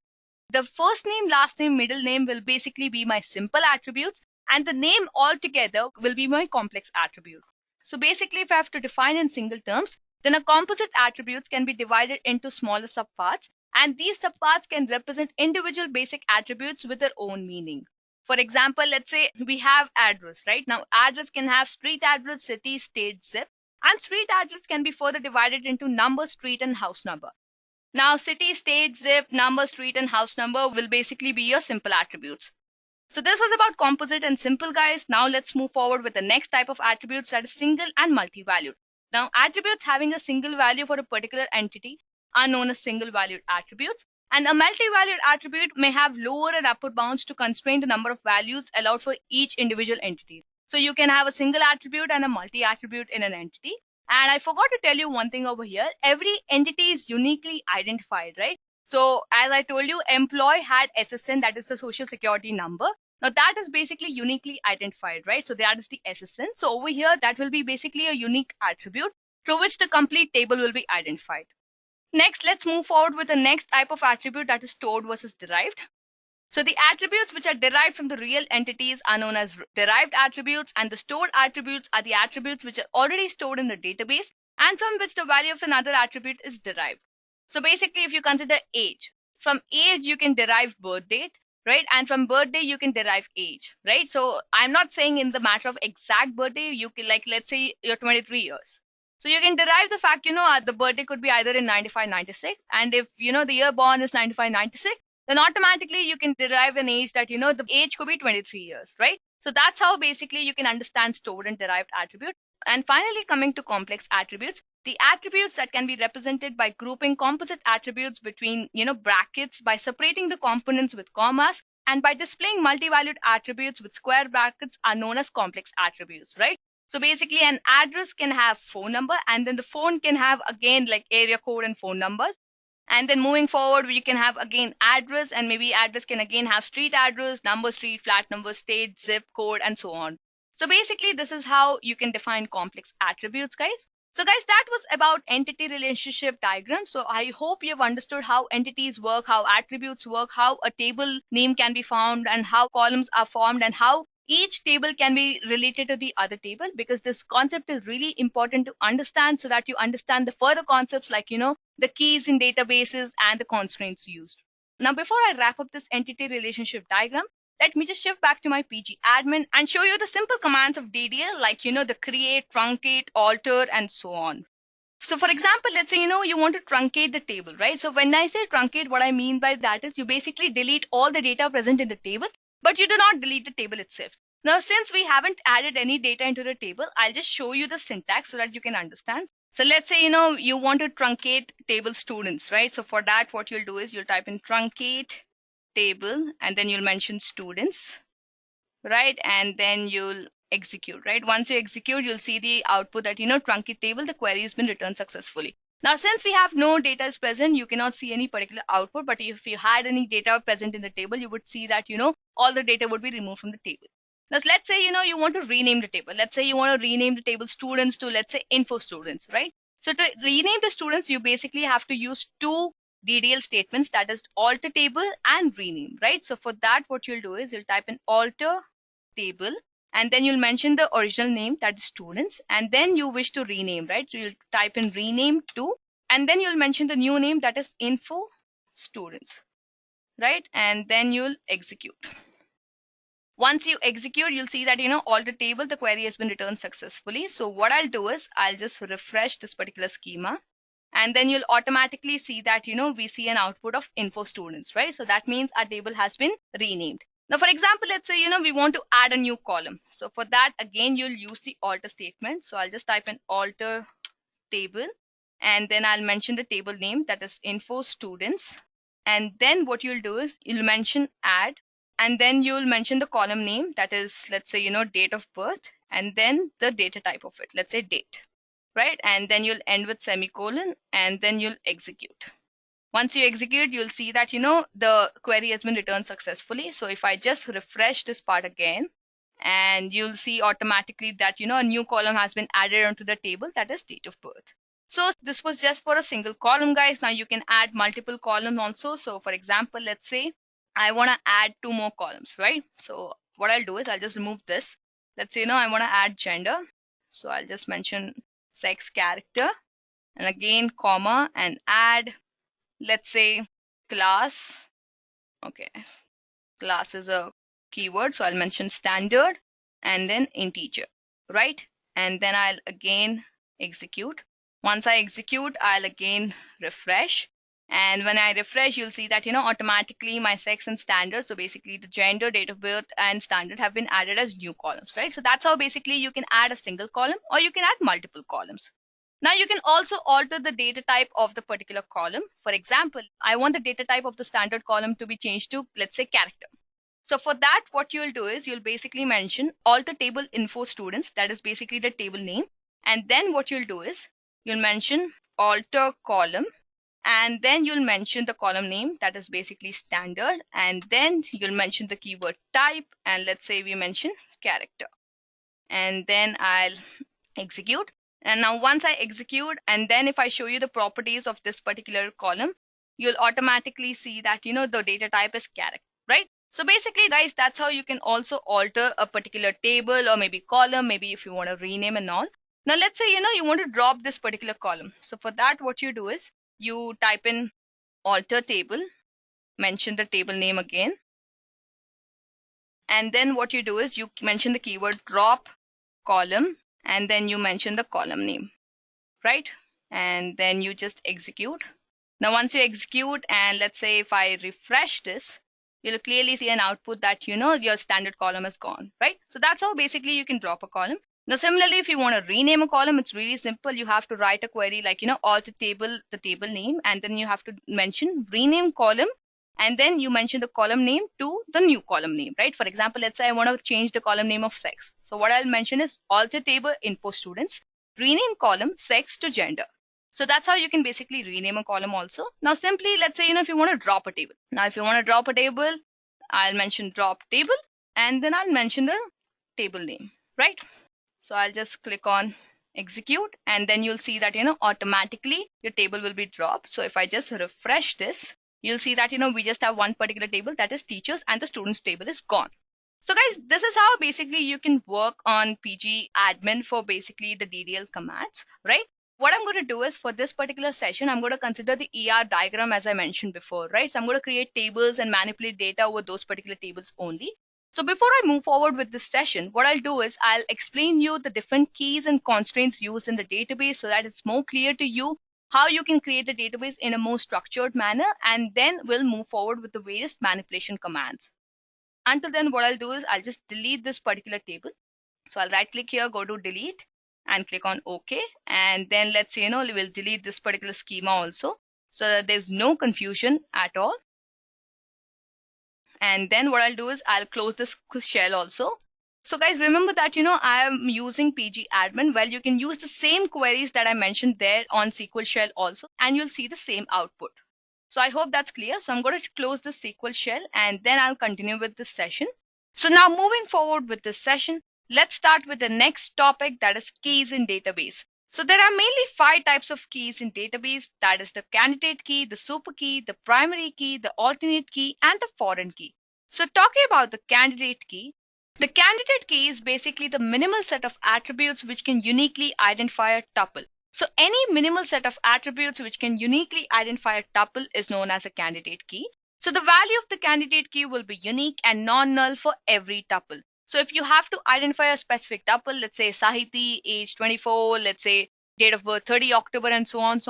The first name, last name, middle name will basically be my simple attributes, and the name altogether will be my complex attribute. So basically, if I have to define in single terms, then a composite attributes can be divided into smaller subparts, and these subparts can represent individual basic attributes with their own meaning. For example, let's say we have address, right? Now, address can have street address, city, state, zip, and street address can be further divided into number, street, and house number. Now, city, state, zip, number, street, and house number will basically be your simple attributes. So this was about composite and simple, guys. Now let's move forward with the next type of attributes, that is single and multi-valued. Now, attributes having a single value for a particular entity are known as single valued attributes, and a multi-valued attribute may have lower and upper bounds to constrain the number of values allowed for each individual entity. So you can have a single attribute and a multi-attribute in an entity. And I forgot to tell you one thing over here. Every entity is uniquely identified, right? So as I told you, employee had SSN, that is the social security number. Now that is basically uniquely identified, right? So that is the SSN. So over here, that will be basically a unique attribute through which the complete table will be identified. Next, let's move forward with the next type of attribute, that is stored versus derived. So the attributes which are derived from the real entities are known as derived attributes, and the stored attributes are the attributes which are already stored in the database and from which the value of another attribute is derived. So basically, if you consider age, from age you can derive birth date, right? And from birthday you can derive age, right? So I'm not saying in the matter of exact birthday, you can, like, let's say you're 23 years. So you can derive the fact, the birthday could be either in 95, 96. And if, the year born is 95, 96, then automatically you can derive an age that, the age could be 23 years, right? So that's how basically you can understand stored and derived attribute. And finally, coming to complex attributes, the attributes that can be represented by grouping composite attributes between, brackets, by separating the components with commas, and by displaying multi-valued attributes with square brackets are known as complex attributes, right? So basically, an address can have phone number, and then the phone can have again like area code and phone numbers. And then moving forward, you can have again address, and maybe address can again have street address, number, street, flat number, state, zip code, and so on. So basically, this is how you can define complex attributes, guys. So guys, that was about entity relationship diagram. So I hope you've understood how entities work, how attributes work, how a table name can be found, and how columns are formed, and how each table can be related to the other table, because this concept is really important to understand so that you understand the further concepts like, the keys in databases and the constraints used. Now, before I wrap up this entity relationship diagram, let me just shift back to my PG admin and show you the simple commands of DDL like, the create, truncate, alter, and so on. So for example, let's say, you want to truncate the table, right? So when I say truncate, what I mean by that is you basically delete all the data present in the table, but you do not delete the table itself. Now, since we haven't added any data into the table, I'll just show you the syntax so that you can understand. So let's say, you want to truncate table students, right? So for that, what you'll do is you'll type in truncate table, and then you'll mention students, right? And then you'll execute, right? Once you execute, you'll see the output that, truncate table, the query has been returned successfully. Now, since we have no data is present, you cannot see any particular output. But if you had any data present in the table, you would see that, all the data would be removed from the table. Now, let's say, you want to rename the table. Let's say you want to rename the table students to, let's say, info students, right? So to rename the students, you basically have to use two DDL statements, that is alter table and rename, right? So for that, what you'll do is you'll type in alter table, and then you'll mention the original name, that is students, and then you wish to rename, right? So you'll type in rename to, and then you'll mention the new name, that is info students, right? And then you'll execute. Once you execute, you'll see that, alter table, the query has been returned successfully. So what I'll do is I'll just refresh this particular schema, and then you'll automatically see that, we see an output of info students, right? So that means our table has been renamed. Now, for example, let's say, we want to add a new column. So for that, again, you'll use the alter statement. So I'll just type in alter table, and then I'll mention the table name, that is info students. And then what you'll do is you'll mention add, and then you'll mention the column name, that is, let's say, date of birth, and then the data type of it, let's say date, right? And then you'll end with semicolon, and then you'll execute. Once you execute, you'll see that, the query has been returned successfully. So if I just refresh this part again, and you'll see automatically that, a new column has been added onto the table, that is date of birth. So this was just for a single column, guys. Now you can add multiple columns also. So for example, let's say I want to add 2 more columns, right? So what I'll do is I'll just remove this. Let's say, I want to add gender. So I'll just mention sex character, and again, comma, and add, let's say, class. Okay, class is a keyword, so I'll mention standard, and then integer, right? And then I'll again execute. Once I execute, I'll again refresh. And when I refresh, you'll see that, automatically my sex and standard, so basically the gender, date of birth, and standard have been added as new columns, right? So that's how basically you can add a single column, or you can add multiple columns. Now you can also alter the data type of the particular column. For example, I want the data type of the standard column to be changed to, let's say, character. So for that, what you'll do is you'll basically mention alter table info students, that is basically the table name. And then what you'll do is you'll mention alter column, and then you'll mention the column name, that is basically standard, and then you'll mention the keyword type, and let's say we mention character, and then I'll execute. And now once I execute, and then if I show you the properties of this particular column, you'll automatically see that, the data type is character, right? So basically, guys, that's how you can also alter a particular table or maybe column, maybe if you want to rename and all. Now let's say, you want to drop this particular column. So for that, what you do is you type in alter table, mention the table name again, and then what you do is you mention the keyword drop column, and then you mention the column name, right? And then you just execute. Now once you execute, and let's say if I refresh this, you'll clearly see an output that, your standard column is gone, right? So that's how basically you can drop a column. Now similarly, if you want to rename a column, it's really simple. You have to write a query like, alter table, the table name, and then you have to mention rename column, and then you mention the column name to the new column name, right? For example, let's say I want to change the column name of sex. So what I'll mention is alter table info students, rename column sex to gender. So that's how you can basically rename a column also. Now simply, let's say, if you want to drop a table. Now if you want to drop a table, I'll mention drop table, and then I'll mention the table name, right? So I'll just click on execute, and then you'll see that, automatically your table will be dropped. So if I just refresh this, you'll see that, we just have one particular table, that is teachers, and the students table is gone. So guys, this is how basically you can work on PG admin for basically the DDL commands, right? What I'm going to do is for this particular session, I'm going to consider the ER diagram as I mentioned before, right? So I'm going to create tables and manipulate data over those particular tables only. So before I move forward with this session, what I'll do is I'll explain you the different keys and constraints used in the database so that it's more clear to you how you can create the database in a more structured manner, and then we'll move forward with the various manipulation commands. Until then, what I'll do is I'll just delete this particular table. So I'll right click here, go to delete, and click on OK. And then let's say, we'll delete this particular schema also so that there's no confusion at all. And then what I'll do is I'll close this shell also. So guys, remember that, I am using pgadmin. Well, you can use the same queries that I mentioned there on SQL shell also, and you'll see the same output. So I hope that's clear. So I'm going to close the SQL shell and then I'll continue with this session. So now moving forward with this session, let's start with the next topic, that is keys in database. So there are mainly 5 types of keys in database, that is the candidate key, the super key, the primary key, the alternate key, and the foreign key. So talking about the candidate key, the candidate key is basically the minimal set of attributes which can uniquely identify a tuple. So any minimal set of attributes which can uniquely identify a tuple is known as a candidate key. So the value of the candidate key will be unique and non-null for every tuple. So if you have to identify a specific tuple, let's say Sahiti, age 24, let's say date of birth 30 October, and so on,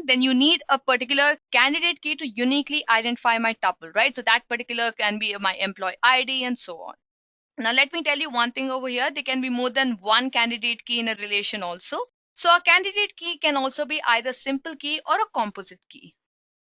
then you need a particular candidate key to uniquely identify my tuple, right? So that particular can be my employee ID and so on. Now, let me tell you one thing over here. There can be more than one candidate key in a relation also. So a candidate key can also be either simple key or a composite key.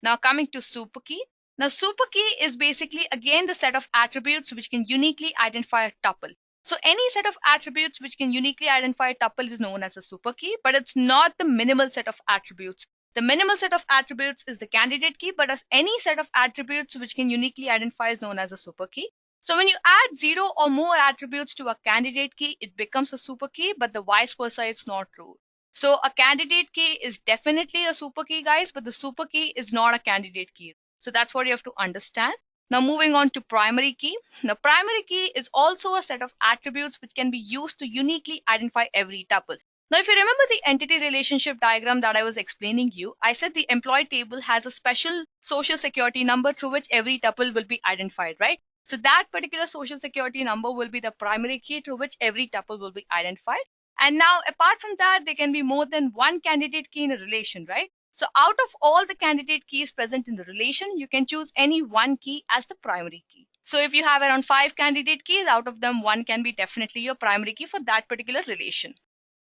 Now coming to super key. Now super key is basically again the set of attributes which can uniquely identify a tuple. So any set of attributes which can uniquely identify a tuple is known as a super key, but it's not the minimal set of attributes. The minimal set of attributes is the candidate key, but as any set of attributes which can uniquely identify is known as a super key. So when you add 0 or more attributes to a candidate key, it becomes a super key, but the vice versa is not true. So a candidate key is definitely a super key, guys, but the super key is not a candidate key. So that's what you have to understand. Now moving on to primary key. Now primary key is also a set of attributes which can be used to uniquely identify every tuple. Now if you remember the entity relationship diagram that I was explaining you, I said the employee table has a special social security number through which every tuple will be identified, right? So that particular social security number will be the primary key through which every tuple will be identified. And now apart from that, there can be more than one candidate key in a relation, right? So out of all the candidate keys present in the relation, you can choose any one key as the primary key. So if you have around 5 candidate keys, out of them one can be definitely your primary key for that particular relation.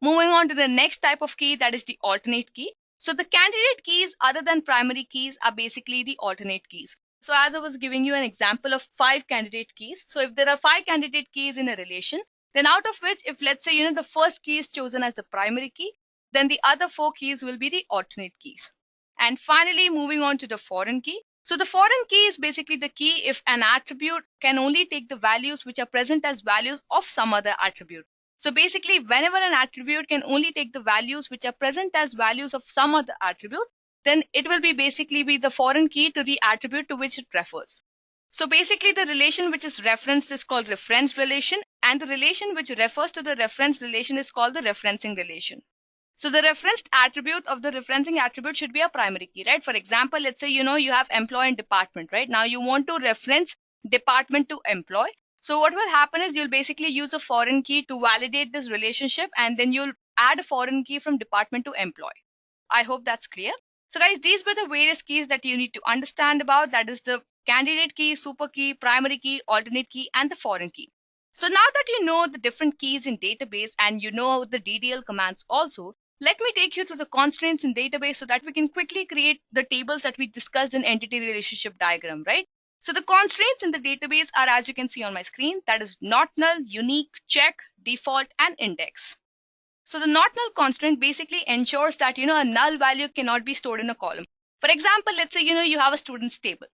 Moving on to the next type of key, that is the alternate key. So the candidate keys other than primary keys are basically the alternate keys. So as I was giving you an example of 5 candidate keys. So if there are 5 candidate keys in a relation, then out of which, if let's say, the first key is chosen as the primary key, then the other 4 keys will be the alternate keys. And finally, moving on to the foreign key. So the foreign key is basically the key if an attribute can only take the values which are present as values of some other attribute. So basically, whenever an attribute can only take the values which are present as values of some other attribute, then it will be basically be the foreign key to the attribute to which it refers. So basically the relation which is referenced is called reference relation, and the relation which refers to the reference relation is called the referencing relation. So the referenced attribute of the referencing attribute should be a primary key, right? For example, let's say, you have employee and department, right? Now you want to reference department to employee. So what will happen is you'll basically use a foreign key to validate this relationship, and then you'll add a foreign key from department to employee. I hope that's clear. So guys, these were the various keys that you need to understand about. That is the candidate key, super key, primary key, alternate key, and the foreign key. So now that you know the different keys in database and you know the DDL commands also, let me take you to the constraints in database so that we can quickly create the tables that we discussed in entity relationship diagram, right? So the constraints in the database are, as you can see on my screen, that is not null, unique, check, default, and index. So the not null constraint basically ensures that, a null value cannot be stored in a column. For example, let's say, you have a students table.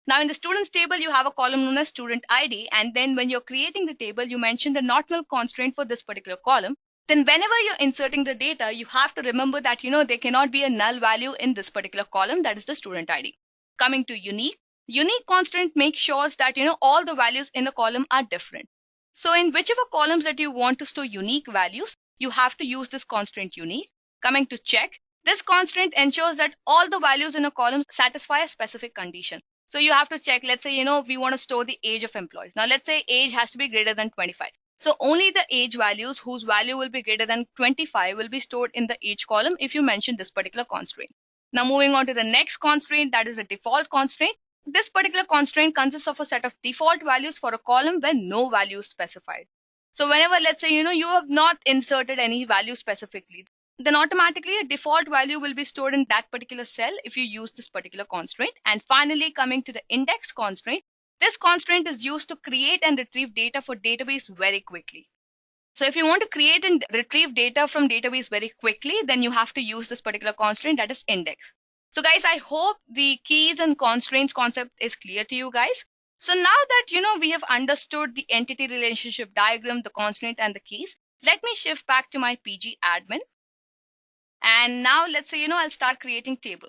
Now in the students table, you have a column known as student ID. And then when you're creating the table, you mention the not null constraint for this particular column. Then whenever you're inserting the data, you have to remember that, there cannot be a null value in this particular column, that is the student ID. Coming to unique. Unique constraint makes sure that, all the values in a column are different. So in whichever columns that you want to store unique values, you have to use this constraint unique. Coming to check, this constraint ensures that all the values in a column satisfy a specific condition. So you have to check, let's say, we want to store the age of employees. Now let's say age has to be greater than 25. So only the age values whose value will be greater than 25 will be stored in the age column if you mention this particular constraint. Now moving on to the next constraint, that is the default constraint. This particular constraint consists of a set of default values for a column where no value is specified. So whenever, let's say, you have not inserted any value specifically, then automatically a default value will be stored in that particular cell if you use this particular constraint. And finally, coming to the index constraint, This constraint is used to create and retrieve data for database very quickly. So if you want to create and retrieve data from database very quickly, then you have to use this particular constraint, that is index. So guys, I hope the keys and constraints concept is clear to you guys. So now that we have understood the entity relationship diagram, the constraint and the keys, let me shift back to my PG admin. And now let's say I'll start creating table.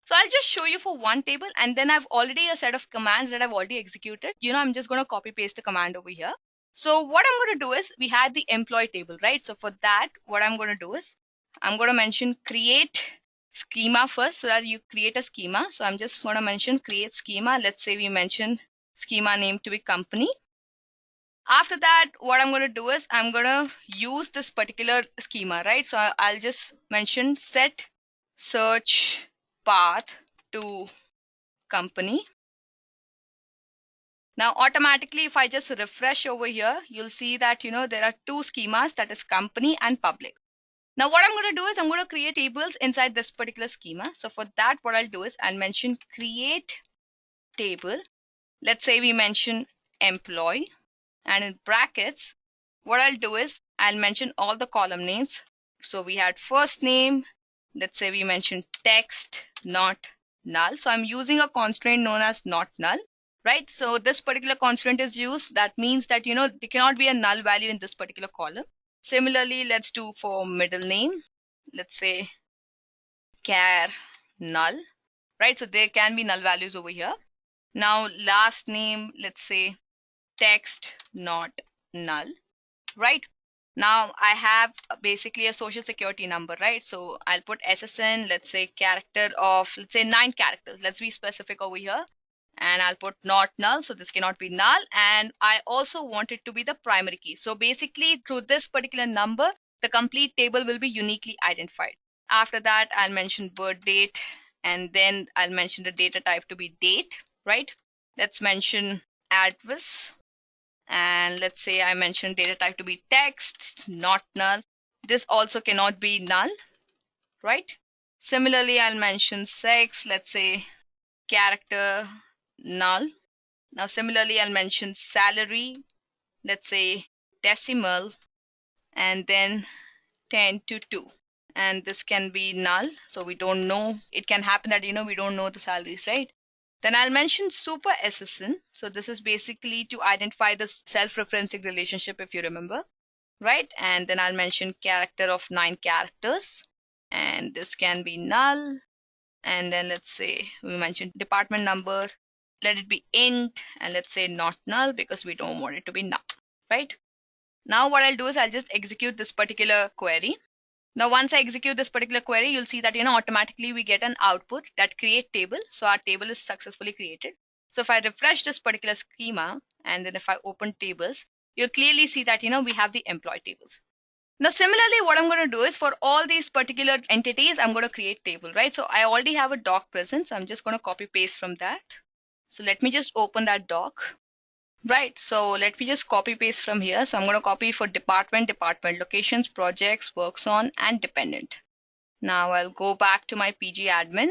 So I'll just show you for one table, and then I've already a set of commands that I've already executed. I'm just going to copy paste the command over here. So what I'm going to do is, we had the employee table, right? So for that, what I'm going to do is, I'm going to mention create schema first, so that you create a schema. So I'm just going to mention create schema. Let's say we mention schema name to be company. After that, what I'm going to do is, I'm going to use this particular schema, right? So I'll just mention set search path to company. Now automatically, if I just refresh over here, you'll see that there are two schemas, that is company and public. Now what I'm going to do is, I'm going to create tables inside this particular schema. So for that, what I'll do is, I'll mention create table. Let's say we mention employee, and in brackets, what I'll do is, I'll mention all the column names. So we had first name, let's say we mentioned text, not null. So I'm using a constraint known as not null, right? So this particular constraint is used. That means that there cannot be a null value in this particular column. Similarly, let's do for middle name, let's say char null, right? So there can be null values over here. Now last name, let's say text not null, right? Now I have basically a social security number, right? So I'll put SSN, let's say character of, let's say 9 characters. Let's be specific over here. And I'll put not null, so this cannot be null. And I also want it to be the primary key. So basically, through this particular number, the complete table will be uniquely identified. After that, I'll mention birth date, and then I'll mention the data type to be date, right? Let's mention address. And let's say I mentioned data type to be text, not null. This also cannot be null, right? Similarly, I'll mention sex, let's say character null. Now similarly, I'll mention salary, let's say decimal, and then 10 to 2. And this can be null. So we don't know. It can happen that we don't know the salaries, right? Then I'll mention super SSN. So this is basically to identify the self-referencing relationship, if you remember, right? And then I'll mention character of 9 characters, and this can be null. And then let's say we mentioned department number, let it be int, and let's say not null because we don't want it to be null, right? Now what I'll do is, I'll just execute this particular query. Now once I execute this particular query, you'll see that automatically we get an output that create table. So our table is successfully created. So if I refresh this particular schema, and then if I open tables, you'll clearly see that we have the employee tables. Now similarly, what I'm going to do is, for all these particular entities, I'm going to create table, right? So I already have a doc present, so I'm just going to copy paste from that. So let me just open that doc, right? So let me just copy paste from here. So I'm going to copy for department, locations, projects, works on, and dependent. Now I'll go back to my PG admin.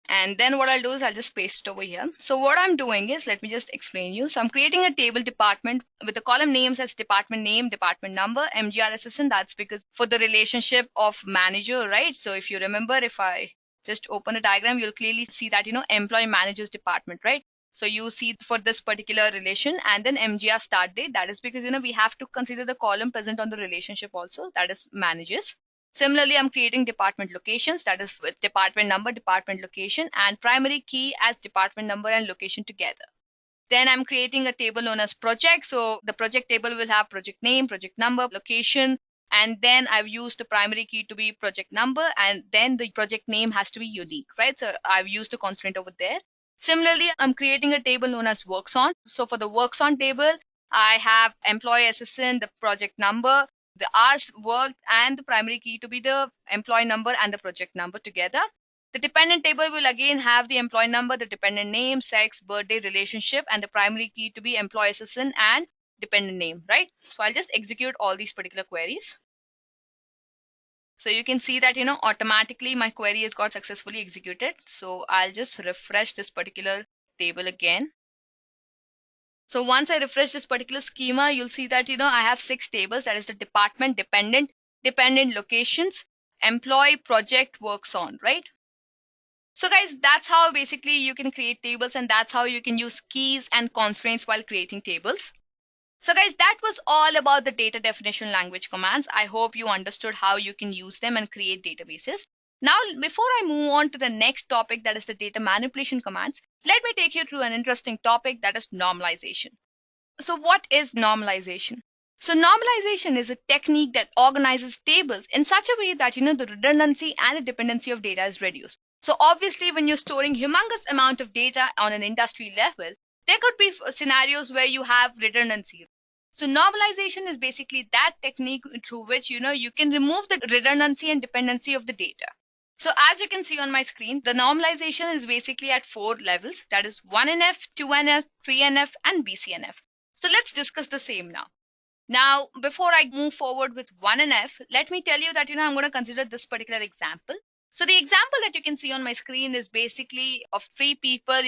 And then what I'll do is, I'll just paste it over here. So what I'm doing is, let me just explain you. So I'm creating a table department with the column names as department name, department number, MGR assistant. That's because for the relationship of manager, right? So if you remember, if I just open a diagram, you'll clearly see that, employee managers department, right? So you see for this particular relation, and then MGR start date. That is because, we have to consider the column present on the relationship also, that is managers. Similarly, I'm creating department locations, that is with department number, department location, and primary key as department number and location together. Then I'm creating a table known as project. So the project table will have project name, project number, location, and then I've used the primary key to be project number, and then the project name has to be unique, right? So I've used a constraint over there. Similarly, I'm creating a table known as works on. So for the works on table, I have employee assistant, the project number, the hours worked, and the primary key to be the employee number and the project number together. The dependent table will again have the employee number, the dependent name, sex, birthday, relationship, and the primary key to be employee assistant and dependent name, right? So I'll just execute all these particular queries. So you can see that, automatically my query has got successfully executed. So I'll just refresh this particular table again. So once I refresh this particular schema, you'll see that, I have 6 tables. That is the department, dependent locations, employee, project, works on, right? So guys, that's how basically you can create tables, and that's how you can use keys and constraints while creating tables. So guys, that was all about the data definition language commands. I hope you understood how you can use them and create databases. Now, before I move on to the next topic, that is the data manipulation commands, let me take you through an interesting topic, that is normalization. So what is normalization? So normalization is a technique that organizes tables in such a way that, the redundancy and the dependency of data is reduced. So obviously, when you're storing humongous amount of data on an industry level, there could be scenarios where you have redundancy. So normalization is basically that technique through which, you can remove the redundancy and dependency of the data. So as you can see on my screen, the normalization is basically at 4 levels. That is 1NF, 2NF, 3NF, and BCNF. So let's discuss the same now. Now, before I move forward with 1NF, let me tell you that, I'm going to consider this particular example. So the example that you can see on my screen is basically of 3 people,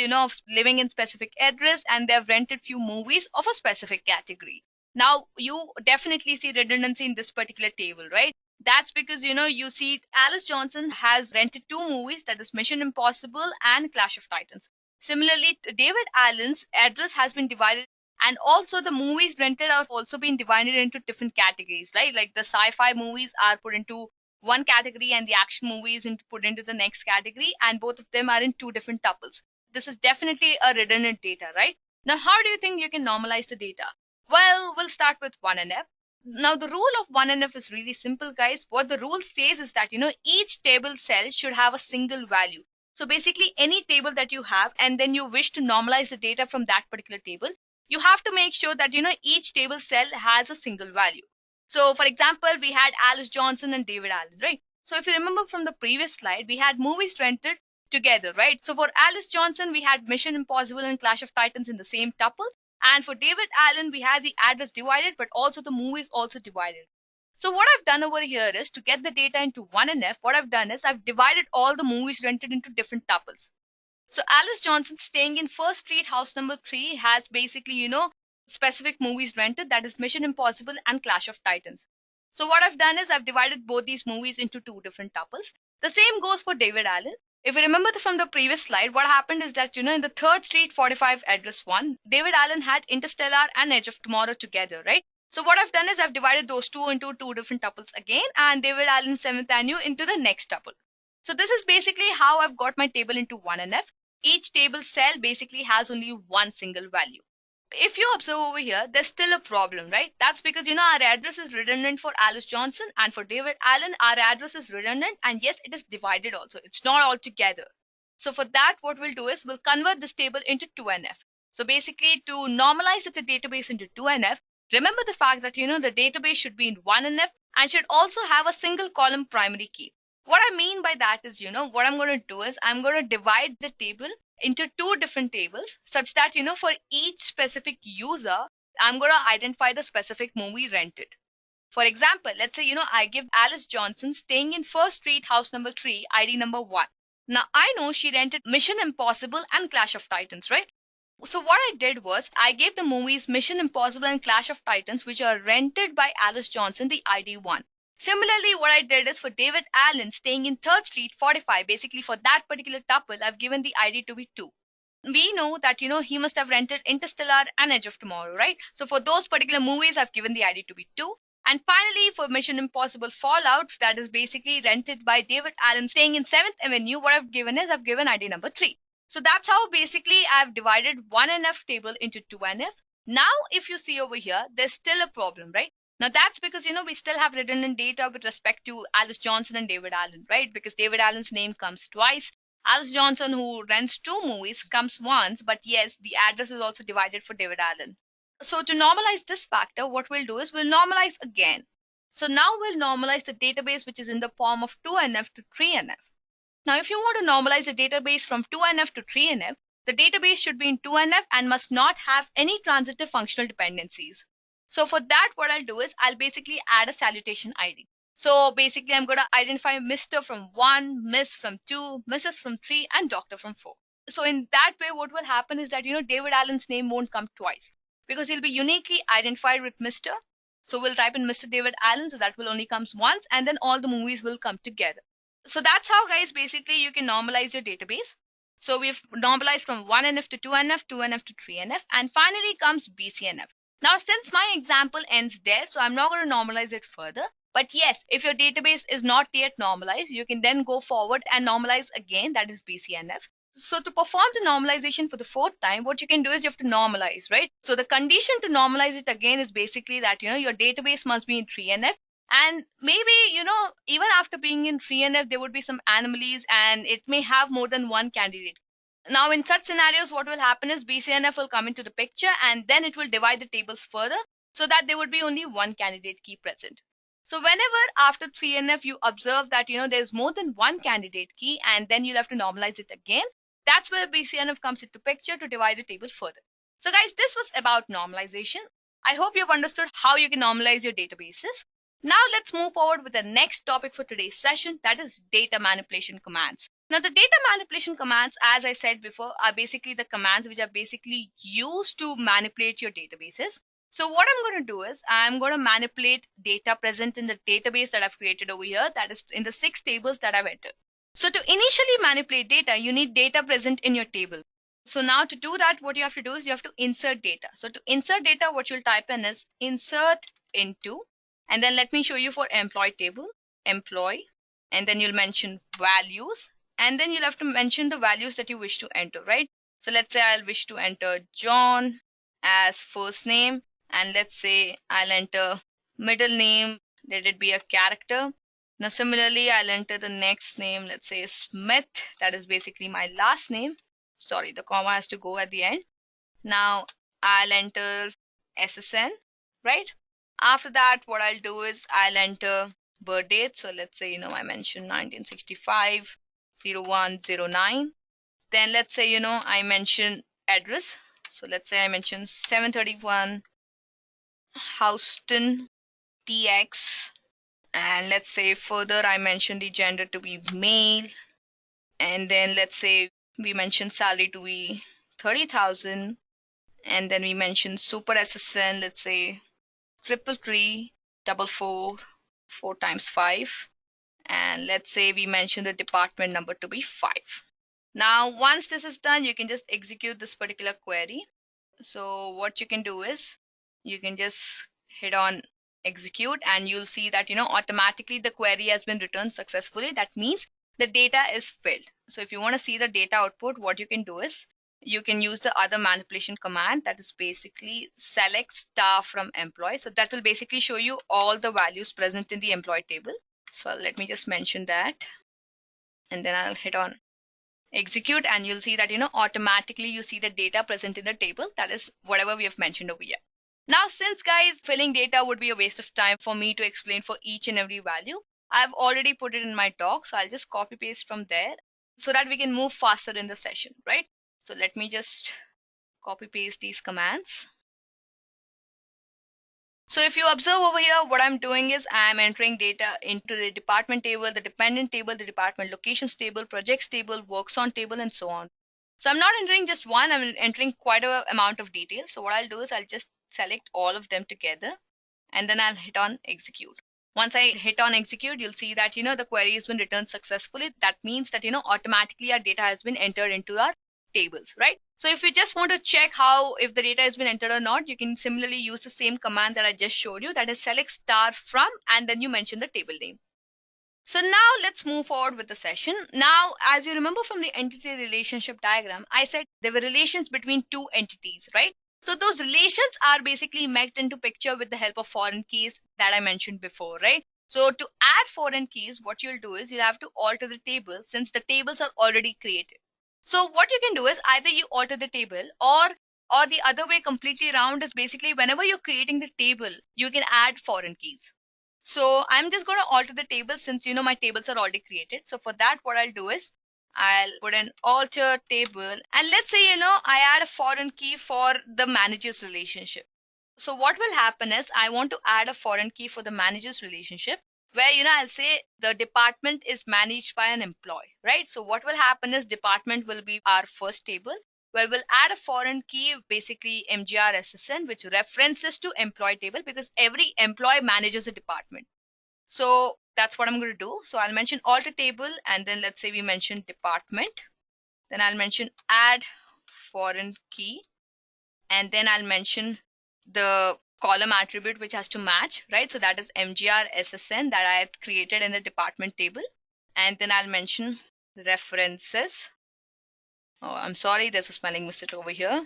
living in specific address, and they've rented few movies of a specific category. Now, you definitely see redundancy in this particular table, right? That's because, you see Alice Johnson has rented 2 movies, that is Mission Impossible and Clash of Titans. Similarly, David Allen's address has been divided, and also the movies rented are also being divided into different categories, right? Like the sci-fi movies are put into one category and the action movies put into the next category, and both of them are in 2 different tuples. This is definitely a redundant data, right? Now, how do you think you can normalize the data? Well, we'll start with 1NF. Now, the rule of 1NF is really simple, guys. What the rule says is that, each table cell should have a single value. So basically, any table that you have and then you wish to normalize the data from that particular table, you have to make sure that, each table cell has a single value. So for example, we had Alice Johnson and David Allen, right? So if you remember from the previous slide, we had movies rented together, right? So for Alice Johnson, we had Mission Impossible and Clash of Titans in the same tuple. And for David Allen, we had the address divided, but also the movies also divided. So what I've done over here is to get the data into 1NF, what I've done is I've divided all the movies rented into different tuples. So Alice Johnson staying in First Street, house number 3 has basically, specific movies rented, that is Mission Impossible and Clash of Titans. So what I've done is I've divided both these movies into 2 different tuples. The same goes for David Allen. If you remember from the previous slide, what happened is that, in the 3rd Street 45 address 1, David Allen had Interstellar and Edge of Tomorrow together, right? So what I've done is I've divided those 2 into 2 different tuples again, and David Allen's 7th Avenue into the next tuple. So this is basically how I've got my table into 1NF. Each table cell basically has only one single value. If you observe over here, there's still a problem, right? That's because, our address is redundant for Alice Johnson, and for David Allen, our address is redundant, and yes, it is divided also. It's not all together. So for that, what we'll do is we'll convert this table into 2NF. So basically, to normalize the database into 2NF, remember the fact that, the database should be in 1NF and should also have a single column primary key. What I mean by that is, what I'm going to do is I'm going to divide the table into 2 different tables such that, for each specific user, I'm going to identify the specific movie rented. For example, let's say, I give Alice Johnson staying in First Street, house number 3, ID number 1. Now, I know she rented Mission Impossible and Clash of Titans, right? So what I did was I gave the movies Mission Impossible and Clash of Titans, which are rented by Alice Johnson, the ID 1. Similarly, what I did is for David Allen staying in 3rd Street 45, basically for that particular tuple, I've given the ID to be 2. We know that, he must have rented Interstellar and Edge of Tomorrow, right? So for those particular movies, I've given the ID to be 2. And finally, for Mission Impossible Fallout, that is basically rented by David Allen staying in 7th Avenue, what I've given is I've given ID number 3. So that's how basically I've divided 1NF table into 2NF. Now, if you see over here, there's still a problem, right? Now that's because, we still have redundant data with respect to Alice Johnson and David Allen, right? Because David Allen's name comes twice. Alice Johnson, who rents 2 movies, comes once, but yes, the address is also divided for David Allen. So to normalize this factor, what we'll do is we'll normalize again. So now we'll normalize the database, which is in the form of 2NF to 3NF. Now, if you want to normalize the database from 2NF to 3NF, the database should be in 2NF and must not have any transitive functional dependencies. So for that, what I'll do is I'll basically add a salutation ID. So basically, I'm going to identify Mr. from 1, Miss from 2, Mrs. from 3, and Doctor from 4. So in that way, what will happen is that, David Allen's name won't come twice. because he'll be uniquely identified with Mr. So we'll type in Mr. David Allen, so that will only comes once, and then all the movies will come together. So that's how, guys, basically you can normalize your database. So we've normalized from 1NF to 2NF, 2NF to 3NF, and finally comes BCNF. Now, since my example ends there, so I'm not going to normalize it further. But yes, if your database is not yet normalized, you can then go forward and normalize again, that is BCNF. So to perform the normalization for the fourth time, what you can do is you have to normalize, right? So the condition to normalize it again is basically that, your database must be in 3NF. And maybe, even after being in 3NF, there would be some anomalies and it may have more than one candidate. Now, in such scenarios, what will happen is BCNF will come into the picture and then it will divide the tables further so that there would be only one candidate key present. So whenever after 3NF you observe that, there's more than one candidate key and then you'll have to normalize it again, that's where BCNF comes into picture to divide the table further. So guys, this was about normalization. I hope you've understood how you can normalize your databases. Now let's move forward with the next topic for today's session, that is data manipulation commands. Now the data manipulation commands, as I said before, are basically the commands which are basically used to manipulate your databases. So what I'm going to do is I'm going to manipulate data present in the database that I've created over here, that is in the 6 tables that I've entered. So to initially manipulate data, you need data present in your table. So now to do that, what you have to do is you have to insert data. So to insert data, what you'll type in is insert into, and then let me show you for employee table, employee, and then you'll mention values, and then you'll have to mention the values that you wish to enter, right? So let's say I'll wish to enter John as first name, and let's say I'll enter middle name, let it be a character. Now similarly, I'll enter the next name, let's say Smith, that is basically my last name. Sorry, the comma has to go at the end. Now I'll enter SSN, right? After that, what I'll do is I'll enter birth date. So let's say, I mentioned 1965, 0109. Then let's say, I mention address. So let's say I mention 731 Houston, TX. And let's say further I mention the gender to be male. And then let's say we mention salary to be 30,000. And then we mention super SSN, let's say 33344 4 times 5. And let's say we mention the department number to be 5. Now, once this is done, you can just execute this particular query. So what you can do is you can just hit on execute and you'll see that, automatically the query has been returned successfully. That means the data is filled. So if you want to see the data output, what you can do is you can use the other manipulation command, that is basically select star from employee. So that will basically show you all the values present in the employee table. So let me just mention that, and then I'll hit on execute and you'll see that, automatically you see the data present in the table. That is whatever we have mentioned over here. Now, since guys, filling data would be a waste of time for me to explain for each and every value, I've already put it in my doc. So I'll just copy paste from there so that we can move faster in the session, right? So let me just copy paste these commands. So if you observe over here, what I'm doing is I'm entering data into the department table, the dependent table, the department locations table, projects table, works on table, and so on. So I'm not entering just one, I'm entering quite a amount of details. So what I'll do is I'll just select all of them together and then I'll hit on execute. Once I hit on execute, you'll see that, the query has been returned successfully. That means that, automatically our data has been entered into our tables, right? So if you just want to check if the data has been entered or not, you can similarly use the same command that I just showed you, that is select star from, and then you mention the table name. So now let's move forward with the session. Now, as you remember from the entity relationship diagram, I said there were relations between two entities, right? So those relations are basically made into picture with the help of foreign keys that I mentioned before, right? So to add foreign keys, what you'll do is you'll have to alter the table since the tables are already created. So what you can do is either you alter the table or the other way completely around is basically whenever you're creating the table, you can add foreign keys. So I'm just going to alter the table since, my tables are already created. So for that, what I'll do is I'll put an alter table and let's say, I add a foreign key for the managers relationship. So what will happen is I want to add a foreign key for the managers relationship where, I'll say the department is managed by an employee, right? So what will happen is department will be our first table Well, we'll add a foreign key, basically MGR SSN, which references to employee table because every employee manages a department. So that's what I'm going to do. So I'll mention alter table, and then let's say we mention department. Then I'll mention add foreign key, and then I'll mention the column attribute which has to match, right? So that is MGR SSN that I had created in the department table. And then I'll mention references. Oh, I'm sorry, there's a spelling mistake over here,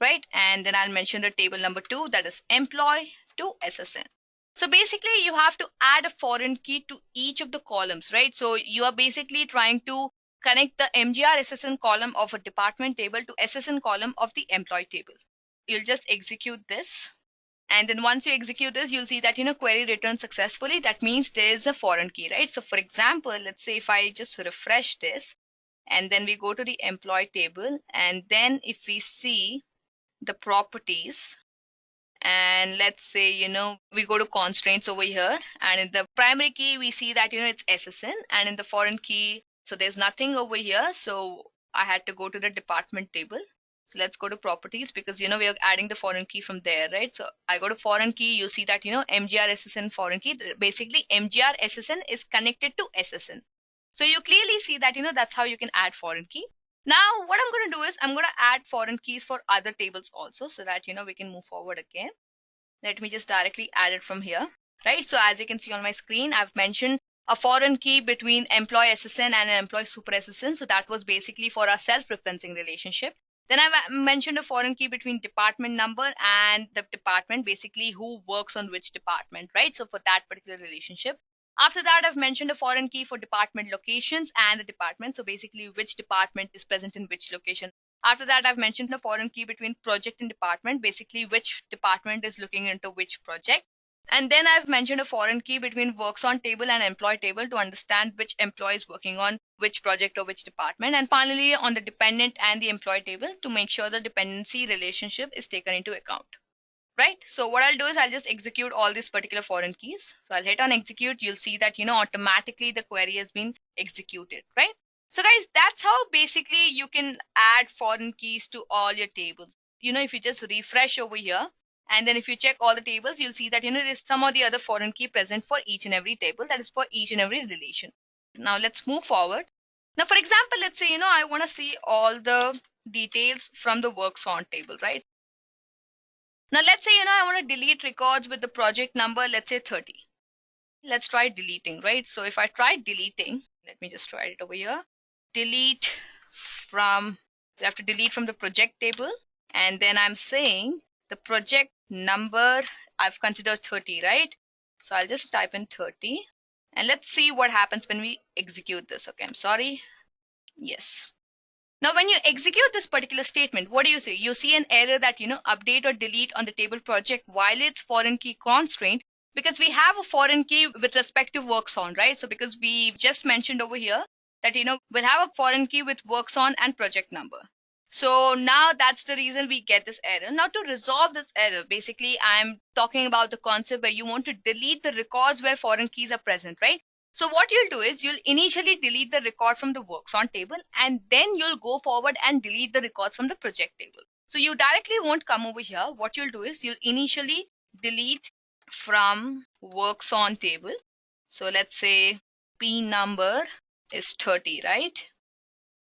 right? And then I'll mention the table number 2, that is employee to SSN. So basically you have to add a foreign key to each of the columns, right? So you are basically trying to connect the MGR SSN column of a department table to SSN column of the employee table. You'll just execute this. And then once you execute this, you'll see that, query returned successfully. That means there is a foreign key, right? So for example, let's say if I just refresh this, and then we go to the employee table, and then if we see the properties, and let's say, we go to constraints over here, and in the primary key, we see that, it's SSN, and in the foreign key, so there's nothing over here. So I had to go to the department table. So let's go to properties because, we are adding the foreign key from there, right? So I go to foreign key, you see that, MGR SSN foreign key, basically MGR SSN is connected to SSN. So you clearly see that, that's how you can add foreign key. Now, what I'm going to do is I'm going to add foreign keys for other tables also so that, we can move forward again. Let me just directly add it from here, right? So as you can see on my screen, I've mentioned a foreign key between employee SSN and an employee super SSN. So that was basically for our self-referencing relationship. Then I've mentioned a foreign key between department number and the department, basically who works on which department, right? So for that particular relationship. After that, I've mentioned a foreign key for department locations and the department. So basically which department is present in which location. After that, I've mentioned a foreign key between project and department, basically which department is looking into which project. And then I've mentioned a foreign key between works on table and employee table to understand which employee is working on which project or which department. And finally, on the dependent and the employee table to make sure the dependency relationship is taken into account. Right? So what I'll do is I'll just execute all these particular foreign keys. So I'll hit on execute. You'll see that, automatically the query has been executed, right? So guys, that's how basically you can add foreign keys to all your tables. If you just refresh over here, and then if you check all the tables, you'll see that, there's some of the other foreign key present for each and every table. That is for each and every relation. Now let's move forward. Now, for example, let's say, I want to see all the details from the works on table, right? Now, let's say, I want to delete records with the project number, let's say 30. Let's try deleting, right? So if I try deleting, let me just try it over here. Delete from, you have to delete from the project table. And then I'm saying the project number, I've considered 30, right? So I'll just type in 30. And let's see what happens when we execute this. Okay, I'm sorry. Yes. Now, when you execute this particular statement, what do you see? You see an error that, update or delete on the table project violates foreign key constraint because we have a foreign key with respect to works on, right? So because we just mentioned over here that, we'll have a foreign key with works on and project number. So now that's the reason we get this error. Now to resolve this error, basically I'm talking about the concept where you want to delete the records where foreign keys are present, right? So what you'll do is you'll initially delete the record from the works on table and then you'll go forward and delete the records from the project table. So you directly won't come over here. What you'll do is you'll initially delete from works on table. So let's say P number is 30, right?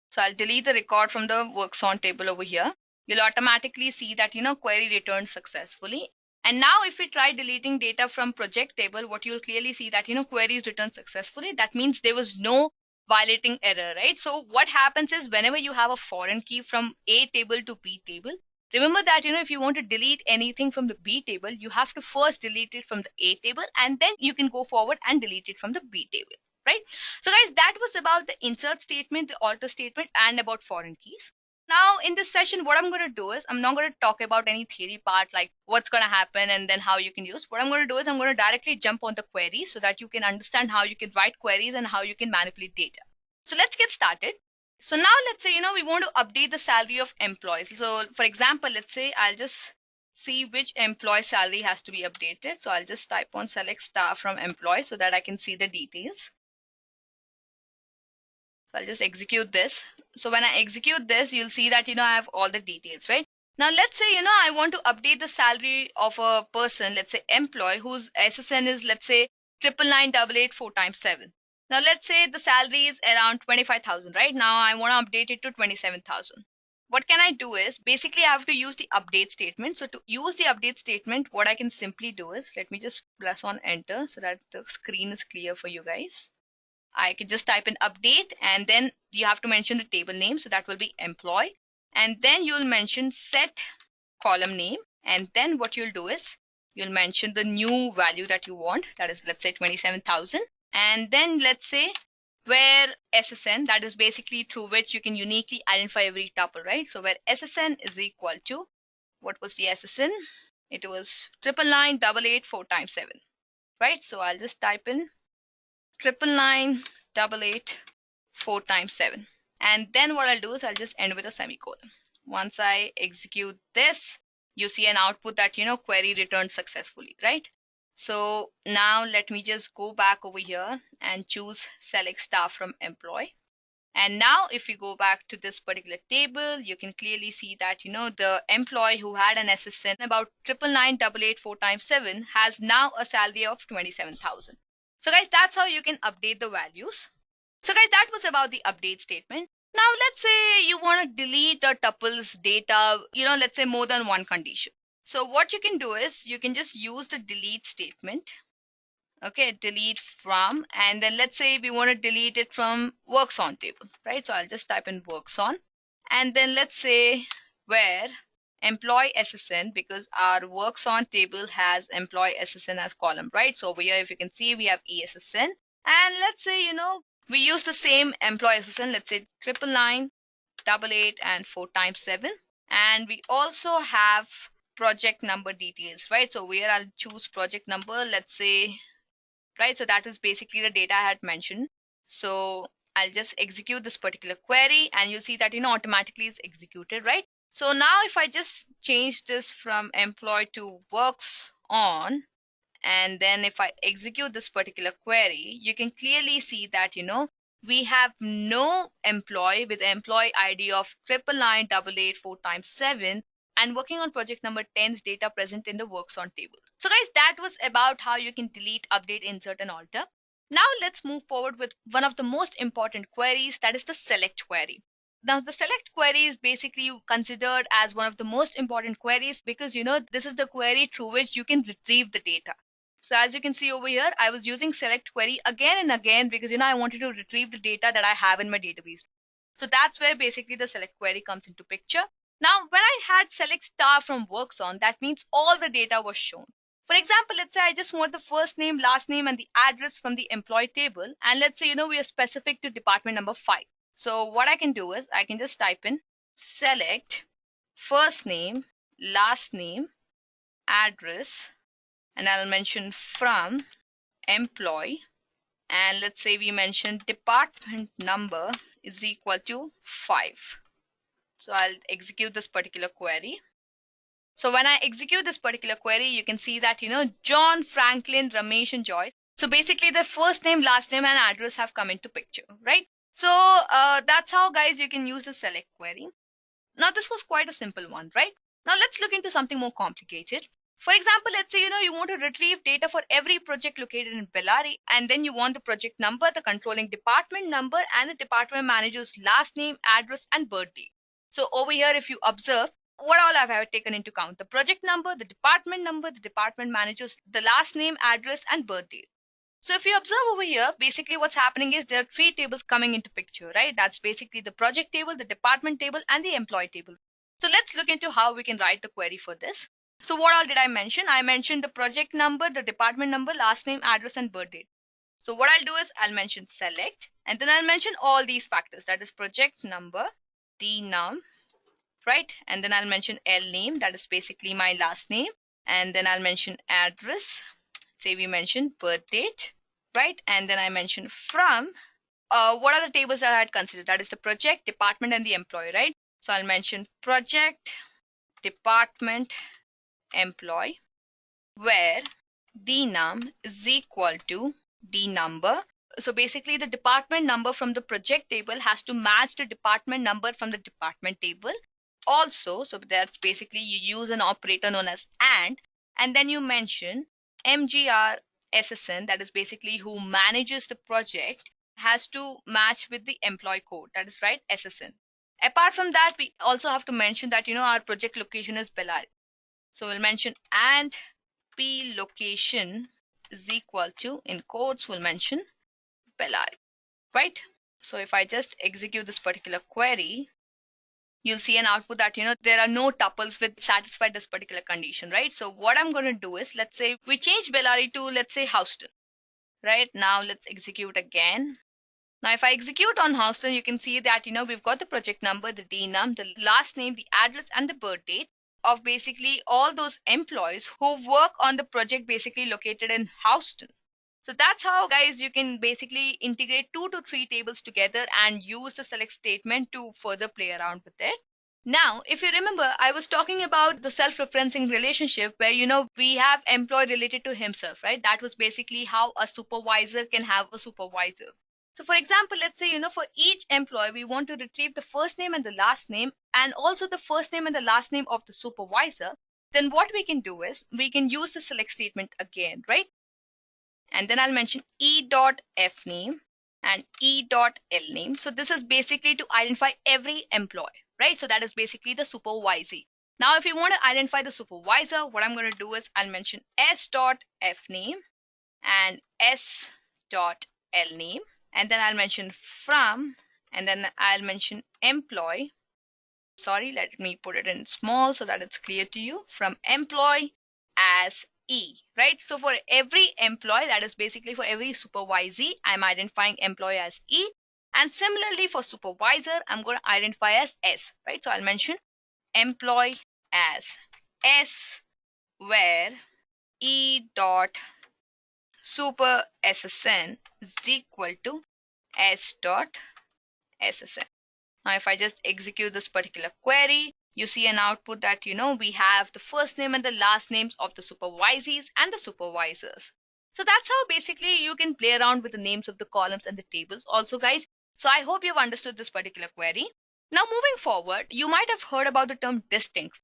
So I'll delete the record from the works on table over here. You'll automatically see that, query returned successfully. And now if we try deleting data from project table, what you'll clearly see that, query is returned successfully. That means there was no violating error, right? So what happens is whenever you have a foreign key from A table to B table, remember that, if you want to delete anything from the B table, you have to first delete it from the A table and then you can go forward and delete it from the B table. Right? So guys, that was about the insert statement, the alter statement, and about foreign keys. Now in this session, what I'm going to do is I'm not going to talk about any theory part like what's going to happen and then how you can use. What I'm going to do is I'm going to directly jump on the query so that you can understand how you can write queries and how you can manipulate data. So let's get started. So now let's say, we want to update the salary of employees. So for example, let's say I'll just see which employee salary has to be updated. So I'll just type on select star from employee so that I can see the details. So I'll just execute this. So when I execute this, you'll see that, I have all the details, right? Now let's say, I want to update the salary of a person, let's say employee whose SSN is, let's say 99988 4 times 7. Now let's say the salary is around 25,000, right? Now I want to update it to 27,000. What can I do is basically I have to use the update statement. So to use the update statement, what I can simply do is, let me just press on enter so that the screen is clear for you guys. I can just type in update, and then you have to mention the table name. So that will be employee. And then you'll mention set column name. And then what you'll do is you'll mention the new value that you want. That is, let's say 27,000. And then let's say where SSN, that is basically through which you can uniquely identify every tuple, right? So where SSN is equal to, what was the SSN? It was 99988 4 times 7, right? So I'll just type in 99988 4 times 7. And then what I'll do is I'll just end with a semicolon. Once I execute this, you see an output that, query returned successfully, right? So now let me just go back over here and choose select staff from employee. And now if you go back to this particular table, you can clearly see that, the employee who had an SSN about 99988 4 times 7 has now a salary of 27,000. So guys, that's how you can update the values. So guys, that was about the update statement. Now let's say you want to delete a tuple's data, let's say more than one condition. So what you can do is you can just use the delete statement. Okay, delete from, and then let's say we want to delete it from works on table, right? So I'll just type in works on, and then let's say where employee SSN, because our works on table has employee SSN as column, right? So over here, if you can see, we have ESSN, and let's say, we use the same employee SSN, let's say 99988 and 4 times 7. And we also have project number details, right? So where I'll choose project number, let's say, right? So that is basically the data I had mentioned. So I'll just execute this particular query, and you'll see that, automatically is executed, right? So now if I just change this from employee to works on, and then if I execute this particular query, you can clearly see that, we have no employee with employee ID of 99988 4 times 7 and working on project number 10's data present in the works on table. So guys, that was about how you can delete, update, insert, and alter. Now let's move forward with one of the most important queries, that is the select query. Now the select query is basically considered as one of the most important queries because, this is the query through which you can retrieve the data. So as you can see over here, I was using select query again and again because, I wanted to retrieve the data that I have in my database. So that's where basically the select query comes into picture. Now, when I had select star from works on, that means all the data was shown. For example, let's say I just want the first name, last name, and the address from the employee table. And let's say, we are specific to department number 5. So what I can do is I can just type in select first name, last name, address, and I'll mention from employee. And let's say we mention department number is equal to 5. So I'll execute this particular query. So when I execute this particular query, you can see that, John, Franklin, Ramesh, and Joyce. So basically the first name, last name, and address have come into picture, right? So that's how, guys, you can use the select query. Now this was quite a simple one, right? Now let's look into something more complicated. For example, let's say, you want to retrieve data for every project located in Bellary, and then you want the project number, the controlling department number, and the department manager's last name, address, and birth date. So over here, if you observe, what all I have taken into account: the project number, the department manager's, the last name, address, and birth date. So if you observe over here, basically what's happening is there are 3 tables coming into picture, right? That's basically the project table, the department table, and the employee table. So let's look into how we can write the query for this. So what all did I mention? I mentioned the project number, the department number, last name, address, and birth date. So what I'll do is I'll mention select, and then I'll mention all these factors, that is project number, dnum, right? And then I'll mention L name, that is basically my last name. And then I'll mention address, say we mentioned birth date, right? And then I mention from, what are the tables that I had considered? That is the project, department, and the employee, right? So I'll mention project, department, employee, where dnum is equal to dnumber, So basically the department number from the project table has to match the department number from the department table. Also, so that's basically you use an operator known as and then you mention MGR SSN, that is basically who manages the project, has to match with the employee code, that is right, SSN. Apart from that, we also have to mention that our project location is Bellary. So we'll mention and P location is equal to, in quotes, we'll mention Bellary, right? So if I just execute this particular query, you'll see an output that there are no tuples which satisfy this particular condition, right? So what I'm going to do is, let's say we change Bellary to, let's say, Houston. Right now, let's execute again. Now if I execute on Houston, you can see that we've got the project number, the DNUM, the last name, the address, and the birth date of basically all those employees who work on the project basically located in Houston. So that's how, guys, you can basically integrate 2 to 3 tables together and use the select statement to further play around with it. Now, if you remember, I was talking about the self-referencing relationship where, we have employee related to himself, right? That was basically how a supervisor can have a supervisor. So for example, let's say, for each employee, we want to retrieve the first name and the last name, and also the first name and the last name of the supervisor. Then what we can do is we can use the select statement again, right? And then I'll mention e.fname and e.lname. So this is basically to identify every employee, right? So that is basically the supervisee. Now, if you want to identify the supervisor, what I'm going to do is I'll mention s.fname and s.lname. And then I'll mention from, and then I'll mention employee. Sorry, let me put it in small so that it's clear to you. From employee as E, right? So for every employee, that is basically for every supervisee, I'm identifying employee as E. And similarly for supervisor, I'm going to identify as S, right? So I'll mention employee as S, where E dot super SSN is equal to S dot SSN. Now, if I just execute this particular query, you see an output that, we have the first name and the last names of the supervisees and the supervisors. So that's how basically you can play around with the names of the columns and the tables also, guys. So I hope you've understood this particular query. Now, moving forward, you might have heard about the term distinct.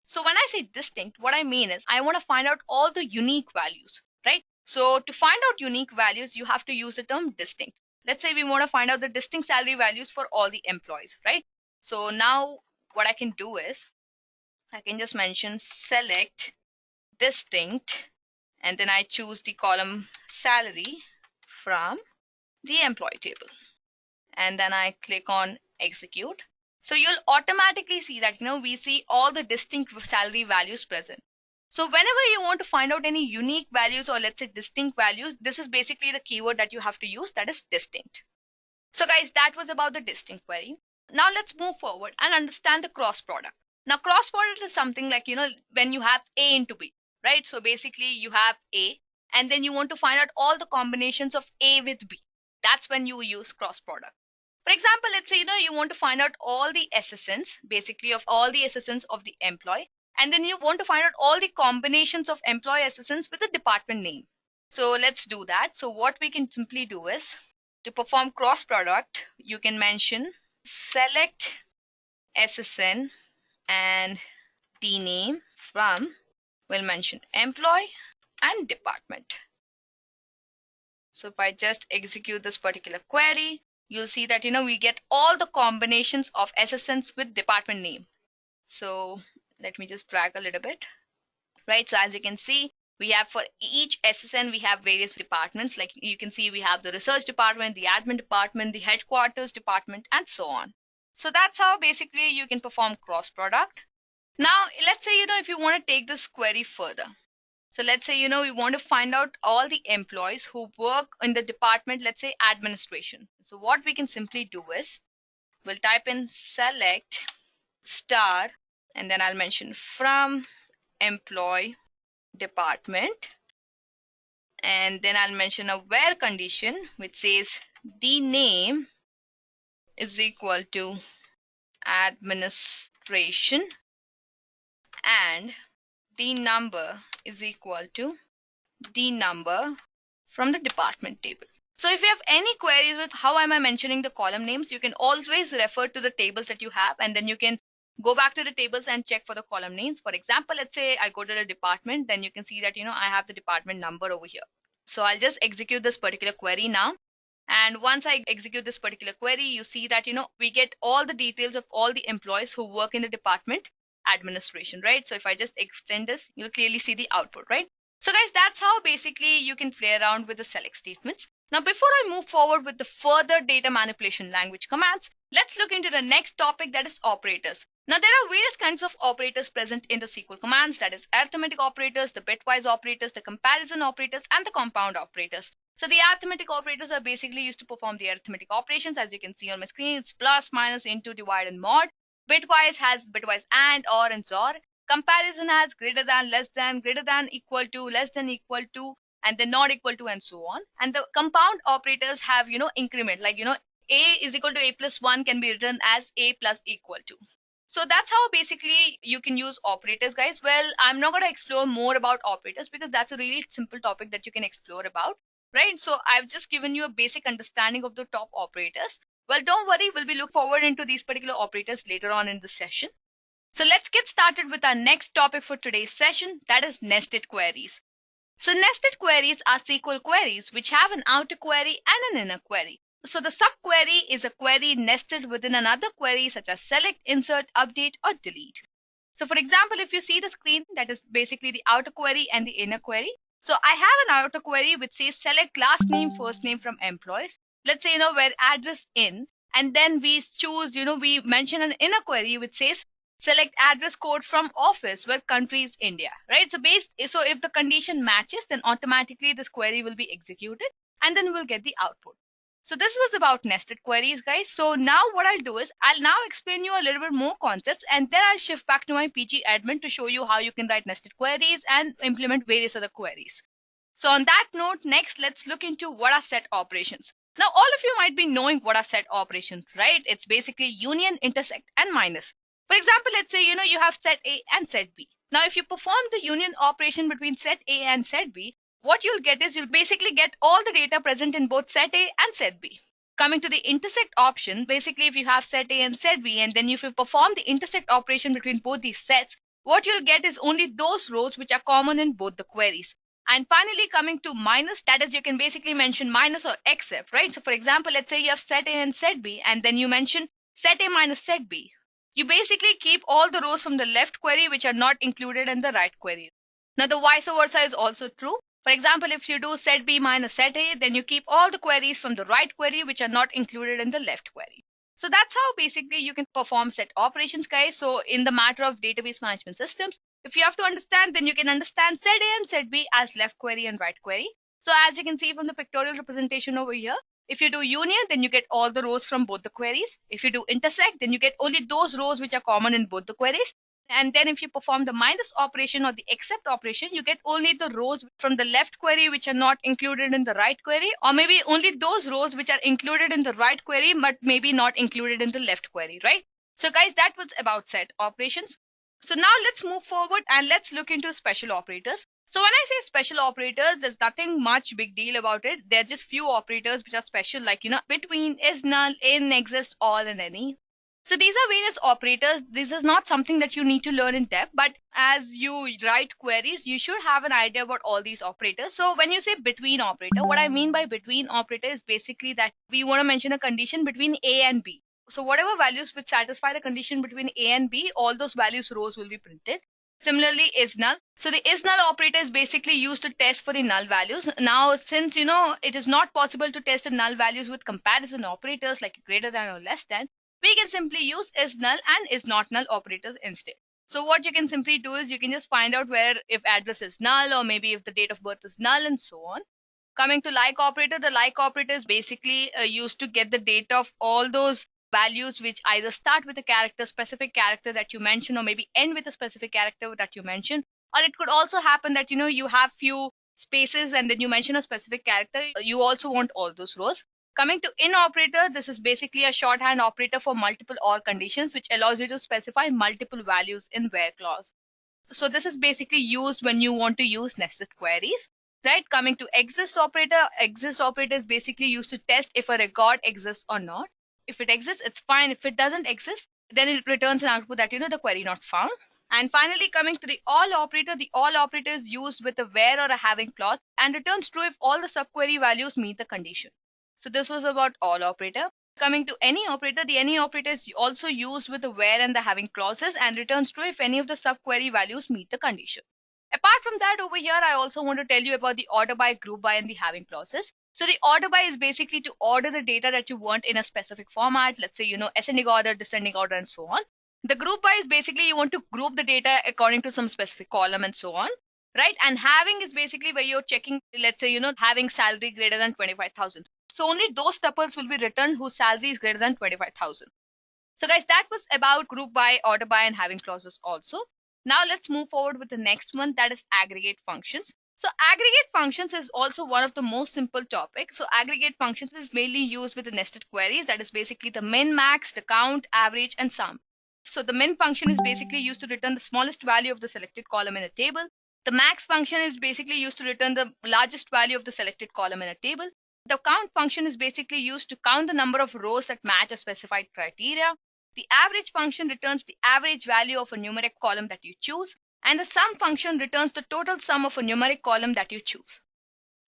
So when I say distinct, what I mean is I want to find out all the unique values, right? So to find out unique values, you have to use the term distinct. Let's say we want to find out the distinct salary values for all the employees, right? So now what I can do is I can just mention select distinct, and then I choose the column salary from the employee table, and then I click on execute. So you'll automatically see that we see all the distinct salary values present. So whenever you want to find out any unique values, or let's say distinct values, this is basically the keyword that you have to use, that is distinct. So guys, that was about the distinct query. Now let's move forward and understand the cross product. Now cross product is something like, when you have A into B, right? So basically you have A and then you want to find out all the combinations of A with B. That's when you use cross product. For example, let's say, you want to find out all the SSNs, basically of all the SSNs of the employee. And then you want to find out all the combinations of employee SSNs with the department name. So let's do that. So what we can simply do is, to perform cross product, you can mention select SSN and the name from, we'll mention employee and department. So if I just execute this particular query, you'll see that we get all the combinations of SSNs with department name. So let me just drag a little bit, right? So as you can see, we have for each SSN, we have various departments. Like you can see, we have the research department, the admin department, the headquarters department, and so on. So that's how basically you can perform cross product. Now, let's say, if you want to take this query further. So let's say, we want to find out all the employees who work in the department, let's say administration. So what we can simply do is, we'll type in select star, and then I'll mention from employee department, and then I'll mention a where condition which says the name is equal to administration and the number is equal to the number from the department table. So if you have any queries with how am I mentioning the column names, you can always refer to the tables that you have, and then you can go back to the tables and check for the column names. For example, let's say I go to the department, then you can see that, I have the department number over here. So I'll just execute this particular query now. And once I execute this particular query, you see that, we get all the details of all the employees who work in the department administration, right? So if I just extend this, you'll clearly see the output, right? So guys, that's how basically you can play around with the select statements. Now, before I move forward with the further data manipulation language commands, let's look into the next topic, that is operators. Now, there are various kinds of operators present in the SQL commands, that is arithmetic operators, the bitwise operators, the comparison operators, and the compound operators. So the arithmetic operators are basically used to perform the arithmetic operations. As you can see on my screen, it's plus, minus, into, divide, and mod. Bitwise has bitwise and, or, and XOR. Comparison has greater than, equal to, less than, equal to, and then not equal to, and so on. And the compound operators have, increment, like, a is equal to a plus 1 can be written as a plus equal to. So that's how basically you can use operators, guys. Well, I'm not going to explore more about operators because that's a really simple topic that you can explore about, right? So I've just given you a basic understanding of the top operators. Well, don't worry, we'll be looking forward into these particular operators later on in the session. So let's get started with our next topic for today's session, that is nested queries. So nested queries are SQL queries which have an outer query and an inner query. So the subquery is a query nested within another query such as select, insert, update, or delete. So for example, if you see the screen, that is basically the outer query and the inner query. So I have an outer query which says select last name, first name from employees. Let's say, where address in, and then we choose, we mention an inner query which says select address code from office where country is India, right? So if the condition matches, then automatically this query will be executed and then we'll get the output. So this was about nested queries, guys. So now what I'll do is I'll now explain you a little bit more concepts, and then I'll shift back to my PG admin to show you how you can write nested queries and implement various other queries. So on that note, next let's look into what are set operations. Now all of you might be knowing what are set operations, right? It's basically union, intersect, and minus. For example, let's say, you have set A and set B. Now, if you perform the union operation between set A and set B, what you'll get is you'll basically get all the data present in both set A and set B. Coming to the intersect option, basically if you have set A and set B, and then if you perform the intersect operation between both these sets, what you'll get is only those rows which are common in both the queries. And finally, coming to minus, that is you can basically mention minus or except, right? So for example, let's say you have set A and set B, and then you mention set A minus set B. You basically keep all the rows from the left query which are not included in the right query. Now the vice versa is also true. For example, if you do set B minus set A, then you keep all the queries from the right query which are not included in the left query. So that's how basically you can perform set operations, guys. So in the matter of database management systems, if you have to understand, then you can understand set A and set B as left query and right query. So as you can see from the pictorial representation over here, if you do union, then you get all the rows from both the queries. If you do intersect, then you get only those rows which are common in both the queries. And then if you perform the minus operation or the except operation, you get only the rows from the left query which are not included in the right query, or maybe only those rows which are included in the right query but maybe not included in the left query, right? So guys, that was about set operations. So now let's move forward and let's look into special operators. So when I say special operators, there's nothing much big deal about it. There are just few operators which are special, like, between, is, null, in, exist, all, and any. So these are various operators. This is not something that you need to learn in depth, but as you write queries, you should have an idea about all these operators. So when you say between operator, what I mean by between operator is basically that we want to mention a condition between A and B. So whatever values which satisfy the condition between A and B, all those values rows will be printed. Similarly, is null. So the is null operator is basically used to test for the null values. Now, since it is not possible to test the null values with comparison operators like greater than or less than, we can simply use is null and is not null operators instead. So what you can simply do is you can just find out where if address is null, or maybe if the date of birth is null, and so on. Coming to like operator, the like operator is basically used to get the data of all those values which either start with a specific character that you mention, or maybe end with a specific character that you mention. Or it could also happen that you have few spaces and then you mention a specific character. You also want all those rows. Coming to in operator, this is basically a shorthand operator for multiple or conditions, which allows you to specify multiple values in where clause. So this is basically used when you want to use nested queries. right? Coming to exist operator is basically used to test if a record exists or not. If it exists, it's fine. If it doesn't exist, then it returns an output that the query not found. And finally, coming to the all operator is used with a where or a having clause and returns true if all the subquery values meet the condition. So this was about all operator. Coming to any operator, the any operator is also used with the where and the having clauses and returns true if any of the subquery values meet the condition. Apart from that, over here, I also want to tell you about the order by, group by, and the having clauses. So the order by is basically to order the data that you want in a specific format. Let's say, ascending order, descending order, and so on. The group by is basically you want to group the data according to some specific column and so on, right? And having is basically where you're checking, let's say, having salary greater than 25,000. So only those tuples will be returned whose salary is greater than 25,000. So guys, that was about group by, order by, and having clauses also. Now let's move forward with the next one, that is aggregate functions. So aggregate functions is also one of the most simple topics. So aggregate functions is mainly used with the nested queries. That is basically the min, max, the count, average, and sum. So the min function is basically used to return the smallest value of the selected column in a table. The max function is basically used to return the largest value of the selected column in a table. The count function is basically used to count the number of rows that match a specified criteria. The average function returns the average value of a numeric column that you choose, and the sum function returns the total sum of a numeric column that you choose.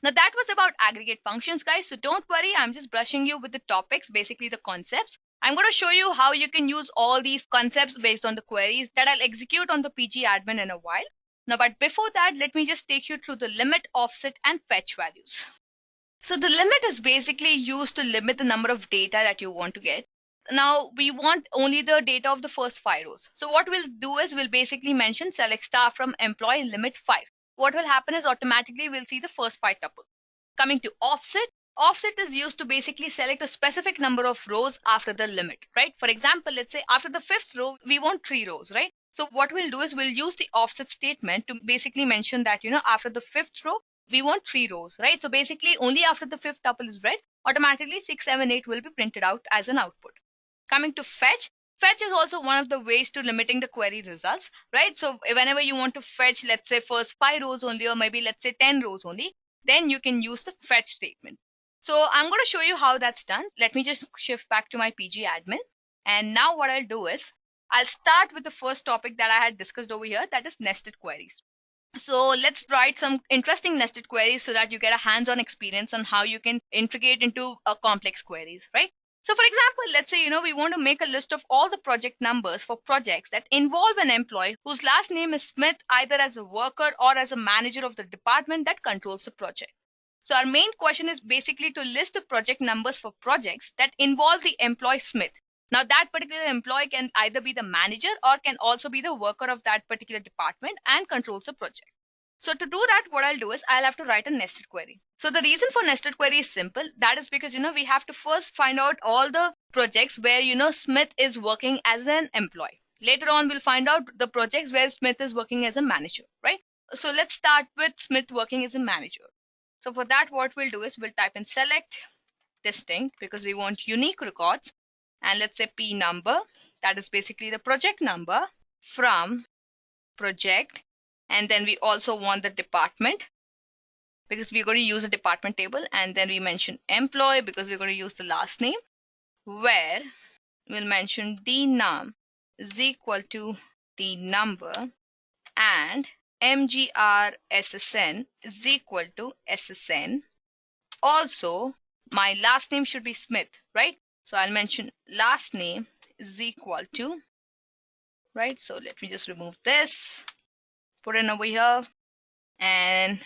Now that was about aggregate functions, guys. So don't worry, I'm just brushing you with the topics, basically the concepts. I'm going to show you how you can use all these concepts based on the queries that I'll execute on the PG admin in a while. Now, but before that, let me just take you through the limit, offset, and fetch values. So the limit is basically used to limit the number of data that you want to get. Now we want only the data of the first 5 rows. So what we'll do is we'll basically mention select star from employee limit 5. What will happen is automatically we'll see the first 5 tuples. Coming to offset, offset is used to basically select a specific number of rows after the limit, right? For example, let's say after the 5th row, we want 3 rows, right? So what we'll do is we'll use the offset statement to basically mention that, after the 5th row, we want 3 rows, right? So basically only after the 5th tuple is read, automatically 6, 7, 8 will be printed out as an output. Coming to fetch, fetch is also one of the ways to limiting the query results, right? So whenever you want to fetch, let's say first 5 rows only, or maybe let's say 10 rows only, then you can use the fetch statement. So I'm going to show you how that's done. Let me just shift back to my PG admin. And now what I'll do is I'll start with the first topic that I had discussed over here, that is nested queries. So let's write some interesting nested queries so that you get a hands-on experience on how you can integrate into complex queries, right? So for example, let's say, we want to make a list of all the project numbers for projects that involve an employee whose last name is Smith, either as a worker or as a manager of the department that controls the project. So our main question is basically to list the project numbers for projects that involve the employee Smith. Now that particular employee can either be the manager or can also be the worker of that particular department and controls the project. So to do that, what I'll do is I'll have to write a nested query. So the reason for nested query is simple. That is because, we have to first find out all the projects where, Smith is working as an employee. Later on, we'll find out the projects where Smith is working as a manager, right? So let's start with Smith working as a manager. So for that, what we'll do is we'll type in select distinct because we want unique records. And let's say P number, that is basically the project number from project. And then we also want the department because we're going to use a department table. And then we mention employee because we're going to use the last name, where we'll mention dnum is equal to the number and mgrssn is equal to ssn. Also, my last name should be Smith, right? So I'll mention last name is equal to, right? So let me just remove this. Put it over here and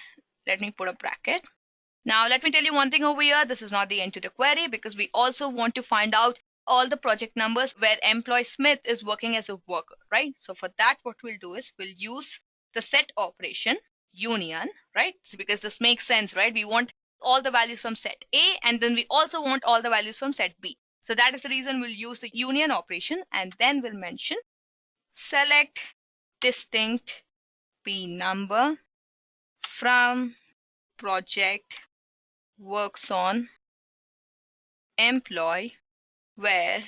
let me put a bracket. Now let me tell you one thing over here. This is not the end to the query because we also want to find out all the project numbers where employee Smith is working as a worker, right? So for that, what we'll do is we'll use the set operation union, right? So because this makes sense, right? We want all the values from set A and then we also want all the values from set B. So that is the reason we'll use the union operation and then we'll mention select distinct P number from project works on employee where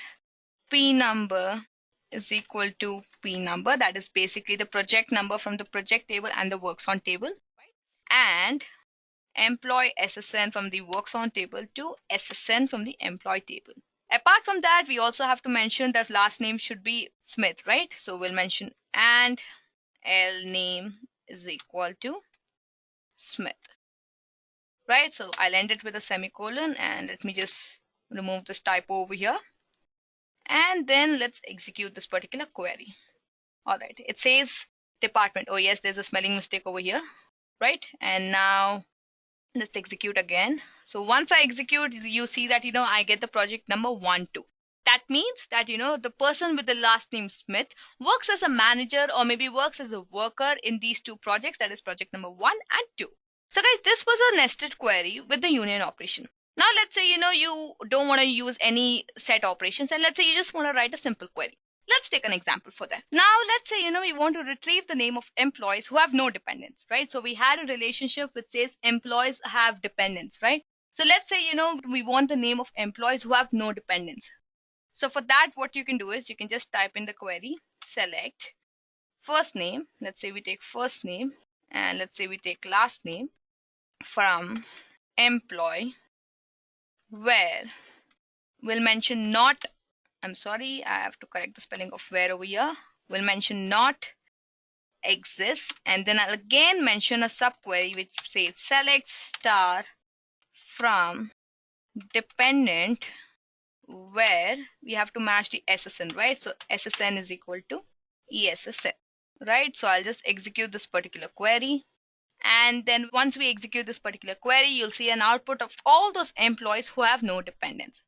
P number is equal to P number, that is basically the project number from the project table and the works on table, and employee SSN from the works on table to SSN from the employee table. Apart from that, we also have to mention that last name should be Smith, right? So we'll mention and L name is equal to Smith, right? So I'll end it with a semicolon, and let me just remove this typo over here. And then let's execute this particular query. All right, it says department. Oh yes, there's a spelling mistake over here, right? And now let's execute again. So once I execute, you see that, I get the project number 1, 2. That means that, the person with the last name Smith works as a manager or maybe works as a worker in these 2 projects, that is project number 1 and 2. So guys, this was a nested query with the union operation. Now let's say, you don't want to use any set operations, and let's say you just want to write a simple query. Let's take an example for that. Now let's say, we want to retrieve the name of employees who have no dependents, right? So we had a relationship which says employees have dependents, right? So let's say, we want the name of employees who have no dependents. So for that, what you can do is you can just type in the query, select first name. Let's say we take first name, and let's say we take last name from employee, where we'll mention not, I'm sorry, I have to correct the spelling of where over here. We'll mention not exists, and then I'll again mention a subquery which says select star from dependent, where we have to match the SSN, right? So SSN is equal to ESSN, right? So I'll just execute this particular query. And then once we execute this particular query, you'll see an output of all those employees who have no dependents.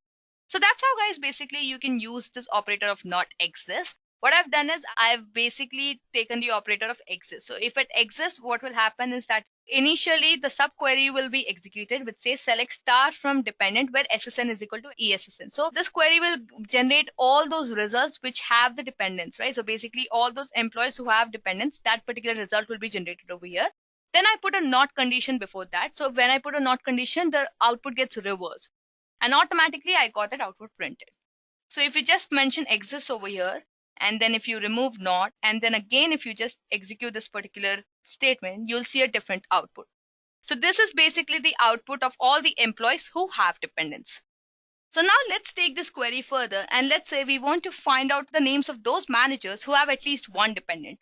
So that's how, guys, basically you can use this operator of not exists. What I've done is I've basically taken the operator of exists. So if it exists, what will happen is that initially the subquery will be executed which says select star from dependent where SSN is equal to ESSN. So this query will generate all those results which have the dependents, right? So basically all those employees who have dependents, that particular result will be generated over here. Then I put a not condition before that. So when I put a not condition, the output gets reversed, and automatically I got that output printed. So if you just mention exists over here, and then if you remove not, and then again if you just execute this particular statement, you'll see a different output. So this is basically the output of all the employees who have dependents. So now let's take this query further, and let's say we want to find out the names of those managers who have at least one dependent.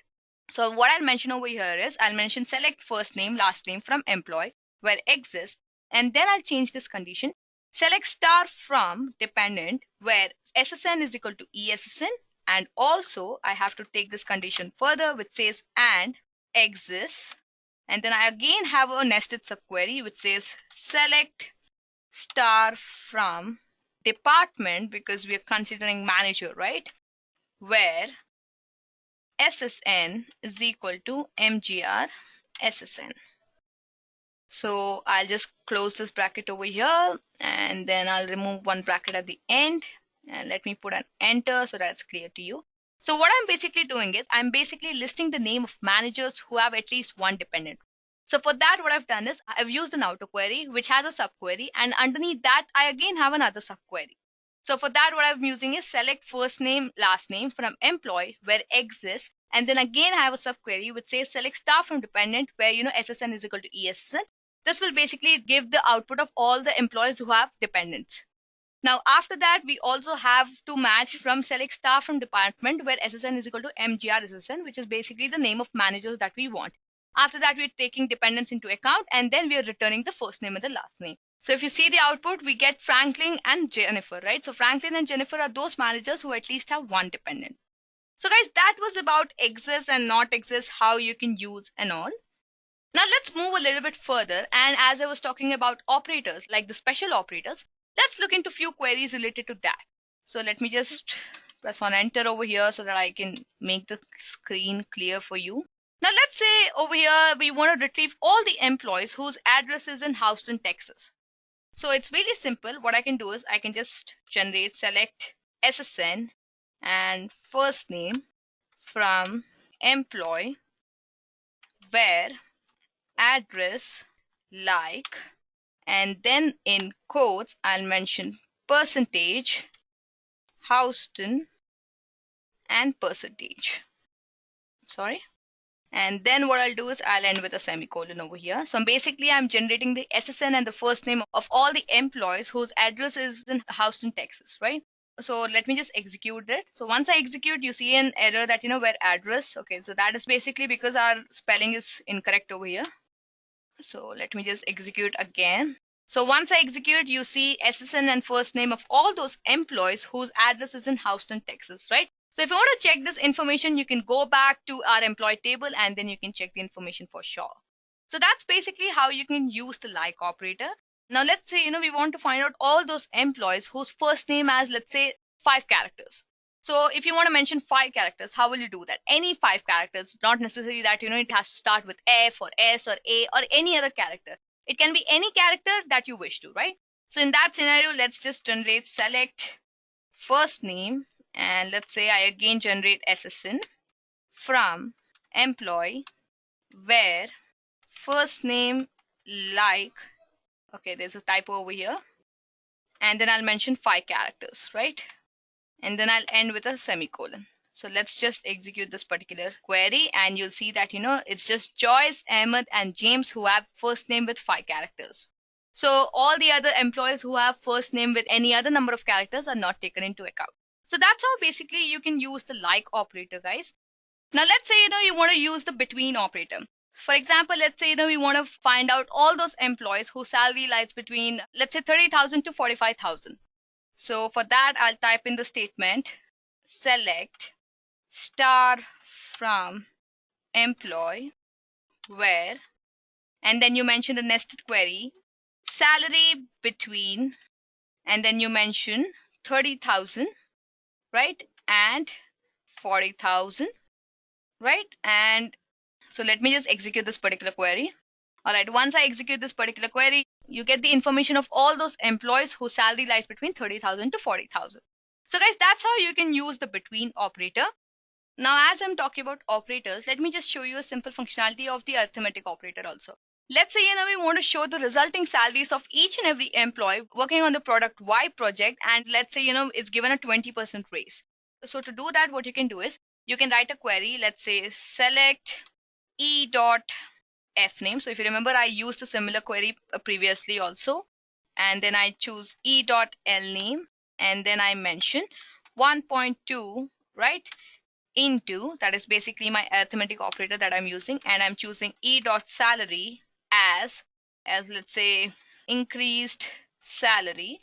So what I'll mention over here is I'll mention select first name, last name from employee where exists, and then I'll change this condition. Select star from dependent where SSN is equal to ESSN, and also I have to take this condition further which says and exists, and then I again have a nested subquery which says select star from department, because we are considering manager, right, where SSN is equal to MGR SSN. So I'll just close this bracket over here, and then I'll remove one bracket at the end, and let me put an enter so that's clear to you. So what I'm basically doing is I'm basically listing the name of managers who have at least one dependent. So for that, what I've done is I've used an outer query which has a subquery, and underneath that I again have another subquery. So for that, what I'm using is select first name, last name from employee where exists, and then again I have a subquery which says select star from dependent where SSN is equal to ESSN. This will basically give the output of all the employees who have dependents. Now after that, we also have to match from select star from department where SSN is equal to MGR SSN, which is basically the name of managers that we want. After that, we're taking dependents into account, and then we are returning the first name and the last name. So if you see the output, we get Franklin and Jennifer, right? So Franklin and Jennifer are those managers who at least have one dependent. So guys, that was about exists and not exists, how you can use and all. Now let's move a little bit further, and as I was talking about operators, like the special operators, let's look into few queries related to that. So let me just press on enter over here so that I can make the screen clear for you. Now let's say over here we want to retrieve all the employees whose address is in Houston, Texas. So it's really simple. What I can do is I can just generate select SSN and first name from employee where address like, and then in quotes I'll mention percentage Houston and percentage. Sorry. And then what I'll do is I'll end with a semicolon over here. So basically I'm generating the SSN and the first name of all the employees whose address is in Houston, Texas, right? So let me just execute it. So once I execute, you see an error that, where address. Okay, so that is basically because our spelling is incorrect over here. So let me just execute again. So once I execute, you see SSN and first name of all those employees whose address is in Houston, Texas, right? So if you want to check this information, you can go back to our employee table and then you can check the information for sure. So that's basically how you can use the like operator. Now let's say, we want to find out all those employees whose first name has, let's say, 5 characters. So if you want to mention 5 characters, how will you do that? Any 5 characters, not necessarily that, it has to start with F or S or A or any other character. It can be any character that you wish to, right? So in that scenario, let's just generate select first name, and let's say I again generate SSN from employee where first name like, okay, there's a typo over here, and then I'll mention 5 characters, right? And then I'll end with a semicolon. So let's just execute this particular query and you'll see that, it's just Joyce, Ahmed and James who have first name with 5 characters. So all the other employees who have first name with any other number of characters are not taken into account. So that's how basically you can use the like operator, guys. Now let's say, you want to use the between operator. For example, let's say, we want to find out all those employees whose salary lies between, let's say, 30,000 to 45,000. So for that, I'll type in the statement select star from employee where, and then you mention the nested query salary between, and then you mention 30,000, right, and 40,000, right? And so let me just execute this particular query. All right, once I execute this particular query, you get the information of all those employees whose salary lies between 30,000 to 40,000. So guys, that's how you can use the between operator. Now, as I'm talking about operators, let me just show you a simple functionality of the arithmetic operator also. Let's say, we want to show the resulting salaries of each and every employee working on the product Y project. And let's say, it's given a 20% raise. So to do that, what you can do is you can write a query. Let's say select E dot F name. So if you remember, I used a similar query previously also. And then I choose E dot L name. And then I mention 1.2, right? Into, that is basically my arithmetic operator that I'm using, and I'm choosing E dot salary as let's say increased salary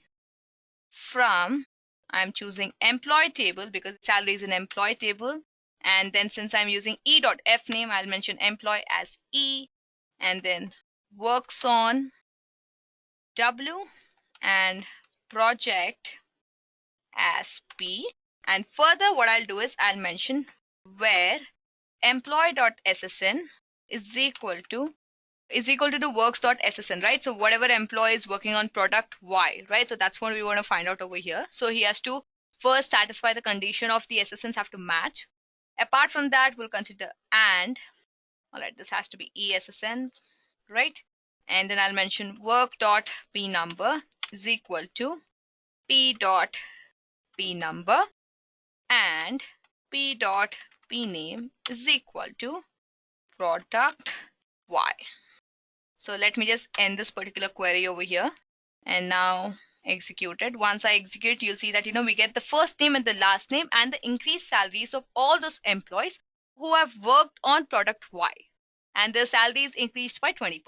from, I'm choosing employee table because salary is an employee table, and then since I'm using E dot F name, I'll mention employee as E, and then works on W and project as P. And further, what I'll do is I'll mention where employee.ssn is equal to the works.ssn, right? So whatever employee is working on product Y, right? So that's what we want to find out over here. So he has to first satisfy the condition of the SSNs have to match. Apart from that, we'll consider and, all right, this has to be ESSN, right? And then I'll mention work.p number is equal to p.p number, and p dot p name is equal to product Y. So let me just end this particular query over here and now execute it. Once I execute, you'll see that we get the first name and the last name and the increased salaries of all those employees who have worked on product Y, and their salaries increased by 20%.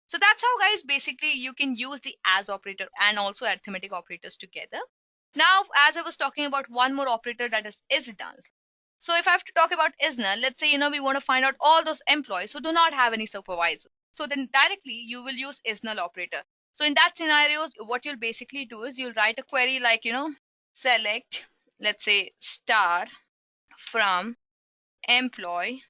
So that's how, guys, basically you can use the as operator and also arithmetic operators together. Now, as I was talking about one more operator, that is isNull. So if I have to talk about isNull, let's say, we want to find out all those employees who do not have any supervisor. So then directly you will use isNull operator. So in that scenario, what you'll basically do is you'll write a query like, select, let's say star from employee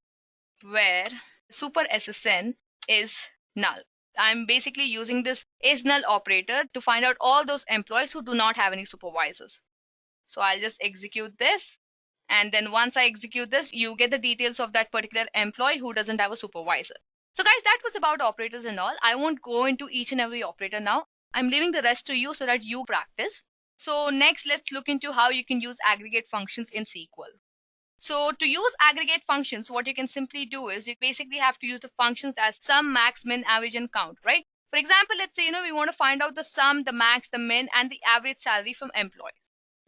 where super SSN is null. I'm basically using this isNull operator to find out all those employees who do not have any supervisors. So I'll just execute this. And then once I execute this, you get the details of that particular employee who doesn't have a supervisor. So guys, that was about operators and all. I won't go into each and every operator now. I'm leaving the rest to you so that you practice. So next, let's look into how you can use aggregate functions in SQL. So to use aggregate functions, what you can simply do is you basically have to use the functions as sum, max, min, average, and count, right? For example, let's say, we want to find out the sum, the max, the min, and the average salary from employee.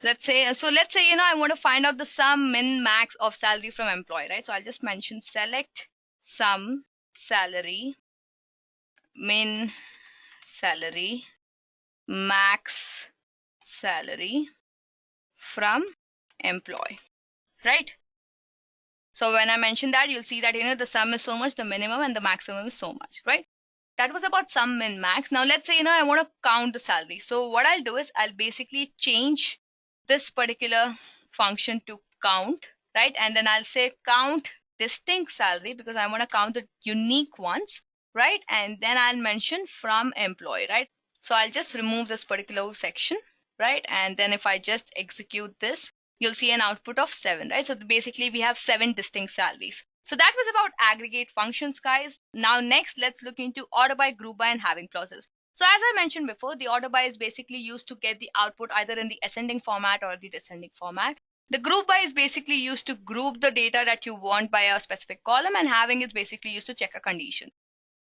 Let's say, I want to find out the sum, min, max of salary from employee, right? So I'll just mention select sum, salary, min, salary, max, salary from employee, right? So when I mention that, you'll see that, the sum is so much, the minimum and the maximum is so much, right? That was about sum, min, max. Now let's say, I want to count the salary. So what I'll do is I'll basically change this particular function to count, right? And then I'll say count distinct salary because I want to count the unique ones, right? And then I'll mention from employee, right? So I'll just remove this particular section, right? And then if I just execute this, you'll see an output of 7, right? So basically we have 7 distinct salaries. So that was about aggregate functions, guys. Now next, let's look into order by, group by, and having clauses. So as I mentioned before, the order by is basically used to get the output either in the ascending format or the descending format. The group by is basically used to group the data that you want by a specific column, and having is basically used to check a condition.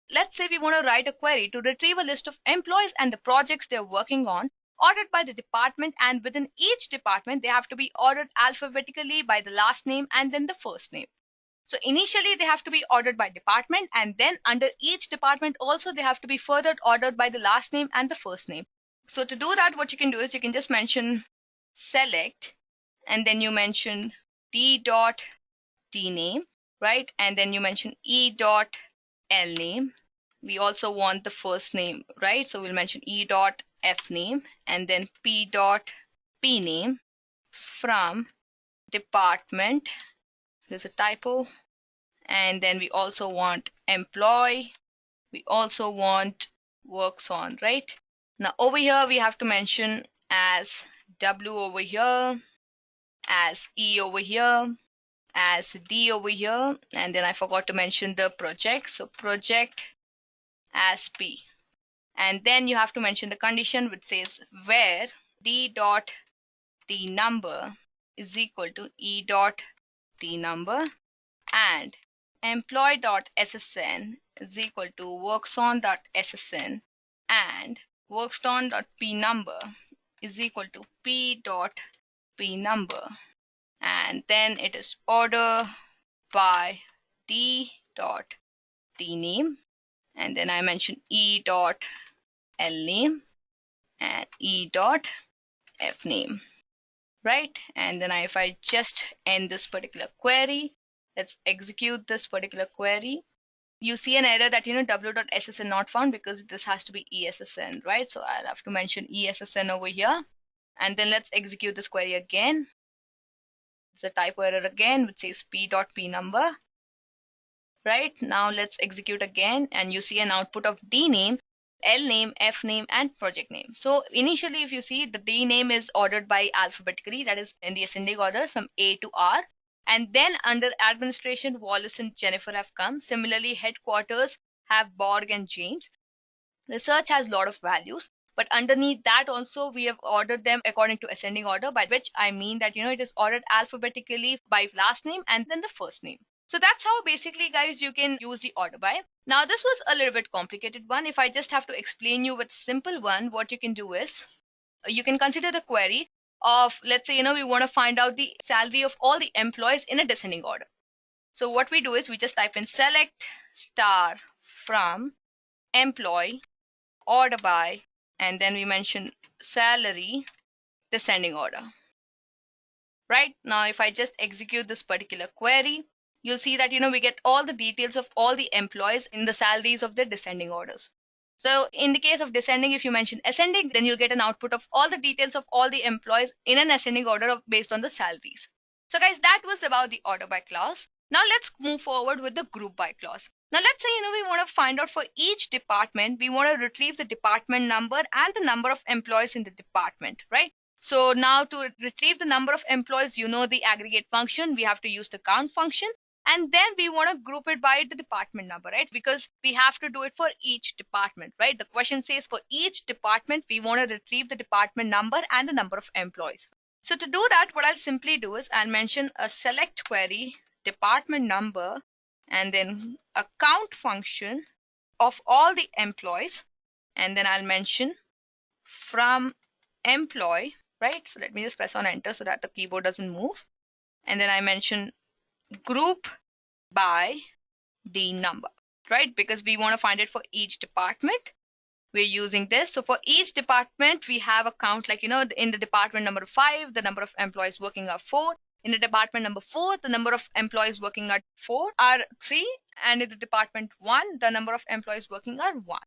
Let's say we want to write a query to retrieve a list of employees and the projects they're working on, ordered by the department, and within each department they have to be ordered alphabetically by the last name and then the first name. So initially they have to be ordered by department, and then under each department also they have to be further ordered by the last name and the first name. So to do that, what you can do is you can just mention select, and then you mention d.tname, right? And then you mention e.lname. We also want the first name, right? So we'll mention e.fname and then p.pname from department. There's a typo. And then we also want employee. We also want works on, right? Now over here we have to mention as W over here, as E over here, as D over here, and then I forgot to mention the project. So project as P. And then you have to mention the condition which says where d.tNumber is equal to e.tNumber and employee.ssn is equal to workson.ssn and workson.pnumber is equal to p.pnumber, and then it is order by d.tname, and then I mention e.lname and e.fname, right? And then if I just end this particular query, let's execute this particular query. You see an error that w.ssn not found because this has to be ESSN, right? So I'll have to mention ESSN over here, and then let's execute this query again. It's a typo error again which says p.pnumber. Right, now let's execute again, and you see an output of D name, L name, F name, and project name. So initially if you see, the D name is ordered by alphabetically, that is in the ascending order from A to R. And then under administration, Wallace and Jennifer have come. Similarly, headquarters have Borg and James. Research has a lot of values, but underneath that also we have ordered them according to ascending order, by which I mean that it is ordered alphabetically by last name and then the first name. So that's how basically, guys, you can use the order by. Now this was a little bit complicated one. If I just have to explain you with simple one, what you can do is you can consider the query of, let's say we want to find out the salary of all the employees in a descending order. So what we do is we just type in select star from employee order by, and then we mention salary descending order. Right, now if I just execute this particular query, you'll see that we get all the details of all the employees in the salaries of the descending orders. So in the case of descending, if you mention ascending, then you'll get an output of all the details of all the employees in an ascending order based on the salaries. So guys, that was about the order by clause. Now let's move forward with the group by clause. Now let's say we want to find out for each department, we want to retrieve the department number and the number of employees in the department, right? So now to retrieve the number of employees, the aggregate function, we have to use the count function. And then we want to group it by the department number, right? Because we have to do it for each department, right? The question says for each department, we want to retrieve the department number and the number of employees. So to do that, what I'll simply do is I'll mention a select query, department number, and then a count function of all the employees. And then I'll mention from employee, right? So let me just press on enter so that the keyboard doesn't move. And then I mention group by the number, right? Because we want to find it for each department. We're using this. So for each department, we have a count, like, in the department number 5, the number of employees working are 4. In the department number 4, the number of employees working are 3. And in the department 1, the number of employees working are 1.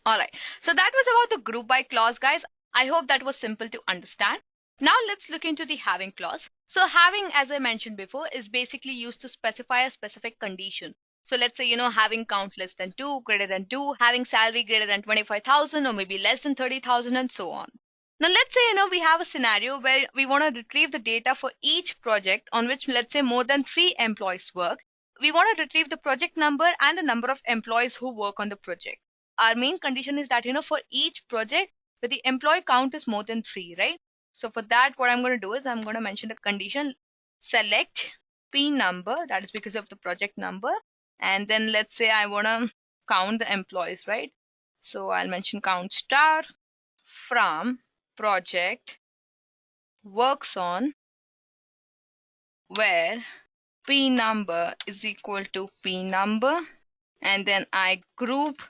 All right. So that was about the group by clause, guys. I hope that was simple to understand. Now let's look into the having clause. So having, as I mentioned before, is basically used to specify a specific condition. So let's say, having count less than 2, greater than 2, having salary greater than 25,000 or maybe less than 30,000 and so on. Now let's say, we have a scenario where we want to retrieve the data for each project on which, let's say, more than 3 employees work. We want to retrieve the project number and the number of employees who work on the project. Our main condition is that, for each project, where the employee count is more than 3, right? So for that, what I'm going to do is I'm going to mention the condition select P number, that is because of the project number. And then let's say I want to count the employees, right? So I'll mention count star from project works on where P number is equal to P number. And then I group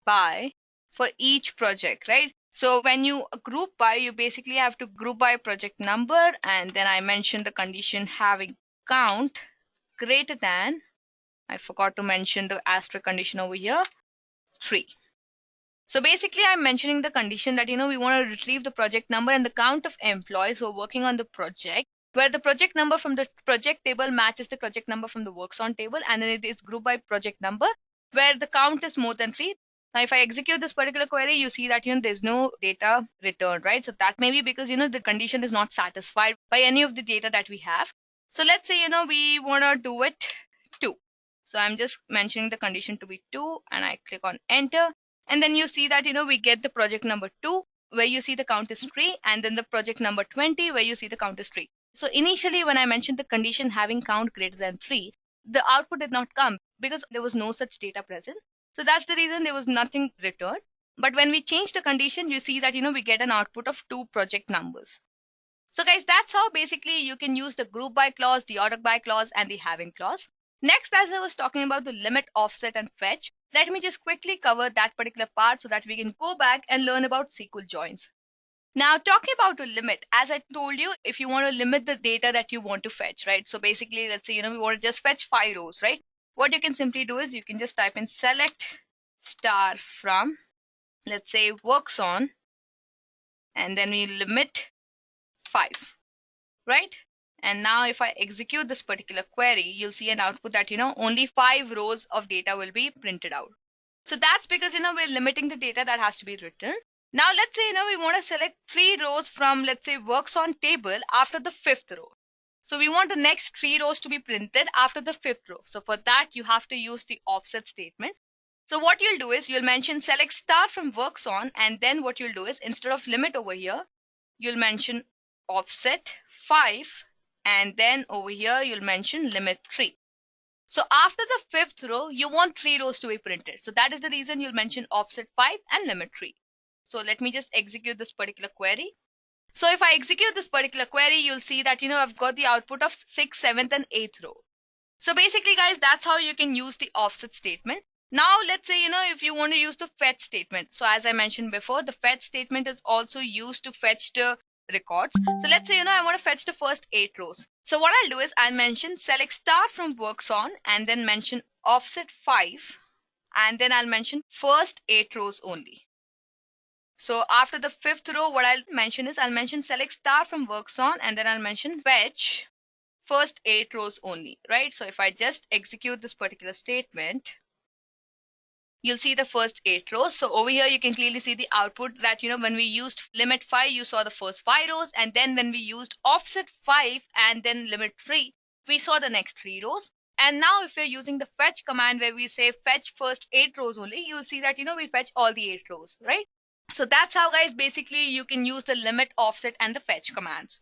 by for each project, right? So when you group by, you basically have to group by project number. And then I mention the condition having count greater than, I forgot to mention the asterisk condition over here, 3. So basically I'm mentioning the condition that, we want to retrieve the project number and the count of employees who are working on the project, where the project number from the project table matches the project number from the works on table. And then it is grouped by project number where the count is more than 3. Now, if I execute this particular query, you see that, there's no data returned, right? So that may be because, the condition is not satisfied by any of the data that we have. So let's say, we want to do it 2. So I'm just mentioning the condition to be 2 and I click on enter. And then you see that, we get the project number 2 where you see the count is 3, and then the project number 20 where you see the count is 3. So initially when I mentioned the condition having count greater than 3, the output did not come because there was no such data present. So that's the reason there was nothing returned. But when we change the condition, you see that, we get an output of 2 project numbers. So guys, that's how basically you can use the group by clause, the order by clause, and the having clause. Next, as I was talking about the limit, offset, and fetch, let me just quickly cover that particular part so that we can go back and learn about SQL joins. Now, talking about a limit, as I told you, if you want to limit the data that you want to fetch, right? So basically, let's say, we want to just fetch 5 rows, right? What you can simply do is you can just type in select star from, let's say, works on, and then we limit 5, right? And now if I execute this particular query, you'll see an output that, only 5 rows of data will be printed out. So that's because, we're limiting the data that has to be written. Now let's say, we want to select 3 rows from, let's say, works on table after the 5th row. So we want the next 3 rows to be printed after the 5th row. So for that, you have to use the offset statement. So what you'll do is you'll mention select star from works on, and then what you'll do is instead of limit over here, you'll mention offset 5, and then over here you'll mention limit 3. So after the 5th row, you want 3 rows to be printed. So that is the reason you'll mention offset 5 and limit 3. So let me just execute this particular query. So if I execute this particular query, you'll see that, I've got the output of 6th, 7th, and 8th row. So basically, guys, that's how you can use the offset statement. Now, let's say, if you want to use the fetch statement. So as I mentioned before, the fetch statement is also used to fetch the records. So let's say, I want to fetch the first 8 rows. So what I'll do is I'll mention select star from works on, and then mention offset 5, and then I'll mention first 8 rows only. So after the 5th row, what I'll mention is I'll mention select star from works on, and then I'll mention fetch first 8 rows only, right? So if I just execute this particular statement, you'll see the first 8 rows. So over here, you can clearly see the output that, when we used limit 5, you saw the first 5 rows. And then when we used offset 5 and then limit 3, we saw the next 3 rows. And now if you're using the fetch command where we say fetch first 8 rows only, you'll see that, we fetch all the 8 rows, right? So that's how, guys, basically you can use the limit, offset, and the fetch commands.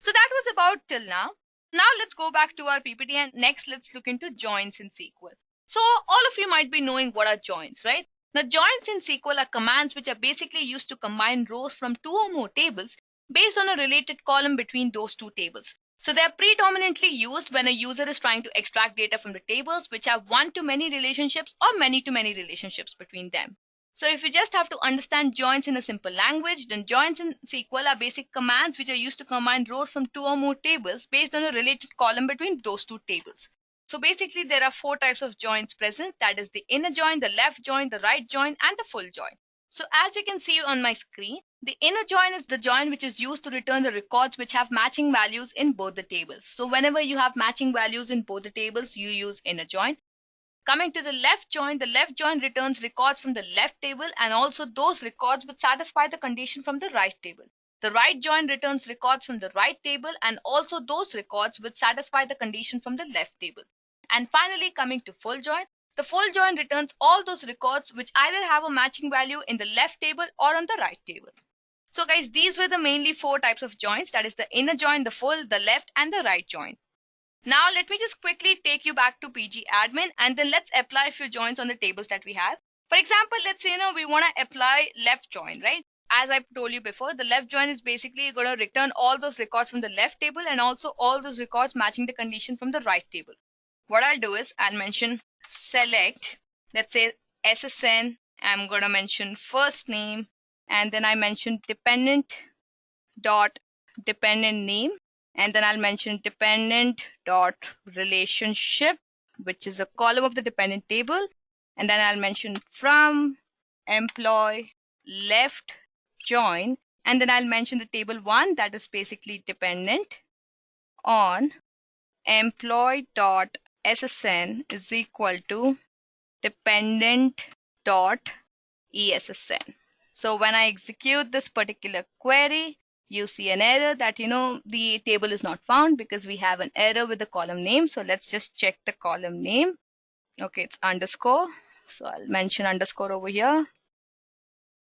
So that was about till now. Now let's go back to our PPT and next let's look into joins in SQL. So all of you might be knowing what are joins, right? Now joins in SQL are commands which are basically used to combine rows from two or more tables based on a related column between those two tables. So they are predominantly used when a user is trying to extract data from the tables which have one-to-many relationships or many-to-many relationships between them. So if you just have to understand joins in a simple language, then joins in SQL are basic commands which are used to combine rows from two or more tables based on a related column between those two tables. So basically there are four types of joins present, that is the inner join, the left join, the right join and the full join. So as you can see on my screen, the inner join is the join which is used to return the records which have matching values in both the tables. So whenever you have matching values in both the tables, you use inner join. Coming to the left join returns records from the left table and also those records which satisfy the condition from the right table. The right join returns records from the right table and also those records which satisfy the condition from the left table. And finally, coming to full join, the full join returns all those records which either have a matching value in the left table or on the right table. So guys, these were the mainly four types of joins, that is the inner join, the full, the left and the right join. Now let me just quickly take you back to PG admin and then let's apply a few joins on the tables that we have. For example, let's say we want to apply left join, right? As I told you before, the left join is basically going to return all those records from the left table and also all those records matching the condition from the right table. What I'll do is I'll mention select, let's say SSN, I'm going to mention first name and then I mention dependent dot dependent name. And then I'll mention dependent dot relationship, which is a column of the dependent table. And then I'll mention from employee left join. And then I'll mention the table 1, that is basically dependent on employee dot SSN is equal to dependent dot ESSN. So when I execute this particular query, you see an error that the table is not found because we have an error with the column name. So let's just check the column name. Okay, it's underscore. So I'll mention underscore over here.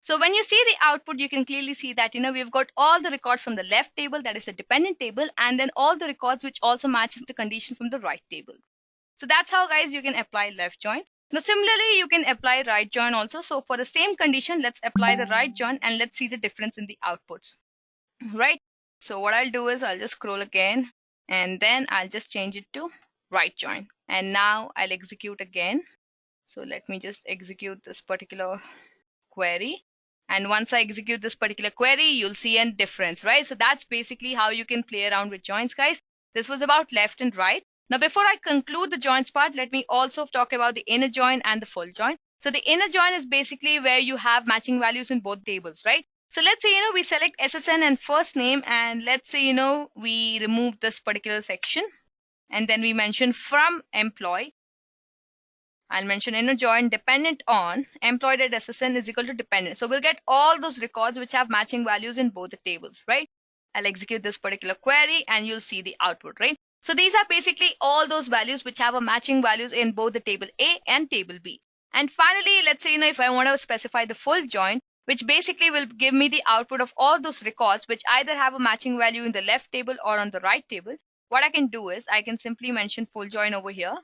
So when you see the output, you can clearly see that we've got all the records from the left table, that is the dependent table, and then all the records which also match the condition from the right table. So that's how guys you can apply left join. Now similarly you can apply right join also. So for the same condition, let's apply the right join and let's see the difference in the outputs. Right, so what I'll do is I'll just scroll again and then I'll just change it to right join and now I'll execute again. So let me just execute this particular query, and once I execute this particular query, you'll see a difference, right? So that's basically how you can play around with joins, guys. This was about left and right. Now before I conclude the joins part, let me also talk about the inner join and the full join. So the inner join is basically where you have matching values in both tables, right? So let's say, we select SSN and first name, and let's say, we remove this particular section and then we mention from employee. I'll mention inner join dependent on employed at SSN is equal to dependent. So we'll get all those records which have matching values in both the tables, right? I'll execute this particular query and you'll see the output, right? So these are basically all those values which have a matching values in both the table A and table B. And finally, let's say, if I want to specify the full join, which basically will give me the output of all those records which either have a matching value in the left table or on the right table, what I can do is I can simply mention full join over here.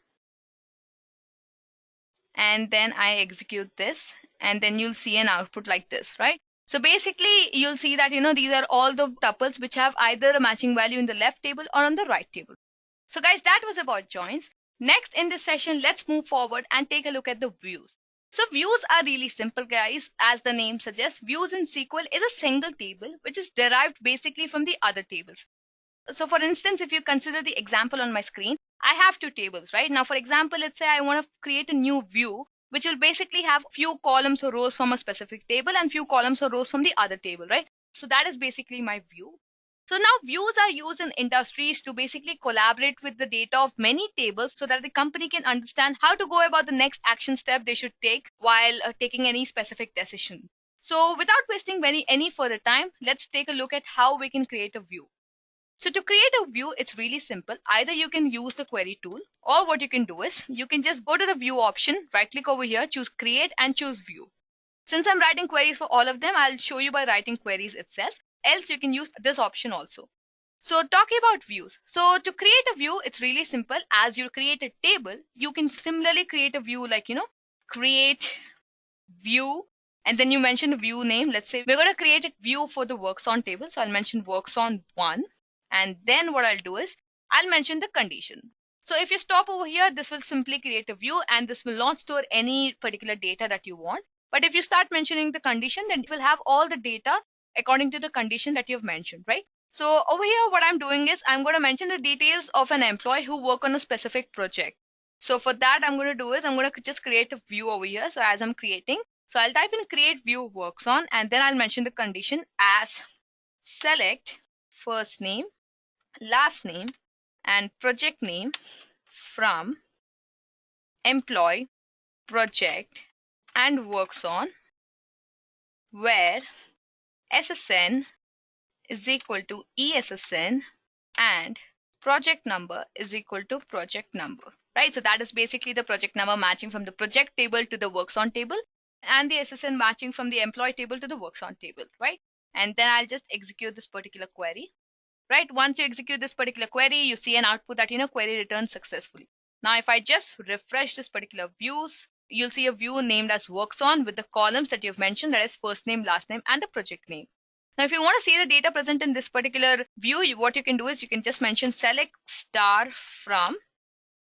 And then I execute this and then you'll see an output like this, right? So basically you'll see that, these are all the tuples which have either a matching value in the left table or on the right table. So guys, that was about joins. Next in this session, let's move forward and take a look at the views. So views are really simple, guys. As the name suggests, views in SQL is a single table which is derived basically from the other tables. So for instance, if you consider the example on my screen, I have two tables, right? Now, for example, let's say I want to create a new view which will basically have few columns or rows from a specific table and few columns or rows from the other table, right? So that is basically my view. So now views are used in industries to basically collaborate with the data of many tables so that the company can understand how to go about the next action step they should take while taking any specific decision. So without wasting any further time, let's take a look at how we can create a view. So to create a view, it's really simple. Either you can use the query tool, or what you can do is you can just go to the view option, right click over here, choose create and choose view. Since I'm writing queries for all of them, I'll show you by writing queries itself. Else you can use this option also. So talking about views. So to create a view, it's really simple. As you create a table, you can similarly create a view like, create view, and then you mention the view name. Let's say we're going to create a view for the works on table. So I'll mention works on 1. And then what I'll do is I'll mention the condition. So if you stop over here, this will simply create a view and this will not store any particular data that you want. But if you start mentioning the condition, then it will have all the data according to the condition that you've mentioned, right? So over here, what I'm doing is I'm going to mention the details of an employee who work on a specific project. So for that, I'm going to do is I'm going to just create a view over here. So as I'm creating, so I'll type in create view works on, and then I'll mention the condition as select first name, last name, and project name from employee, project, and works on, where SSN is equal to ESSN and project number is equal to project number, right? So that is basically the project number matching from the project table to the works on table, and the SSN matching from the employee table to the works on table, right? And then I'll just execute this particular query, right? Once you execute this particular query, you see an output that, query returned successfully. Now, if I just refresh this particular views, you'll see a view named as works on with the columns that you've mentioned, that is first name, last name, and the project name. Now, if you want to see the data present in this particular view, what you can do is you can just mention select star from,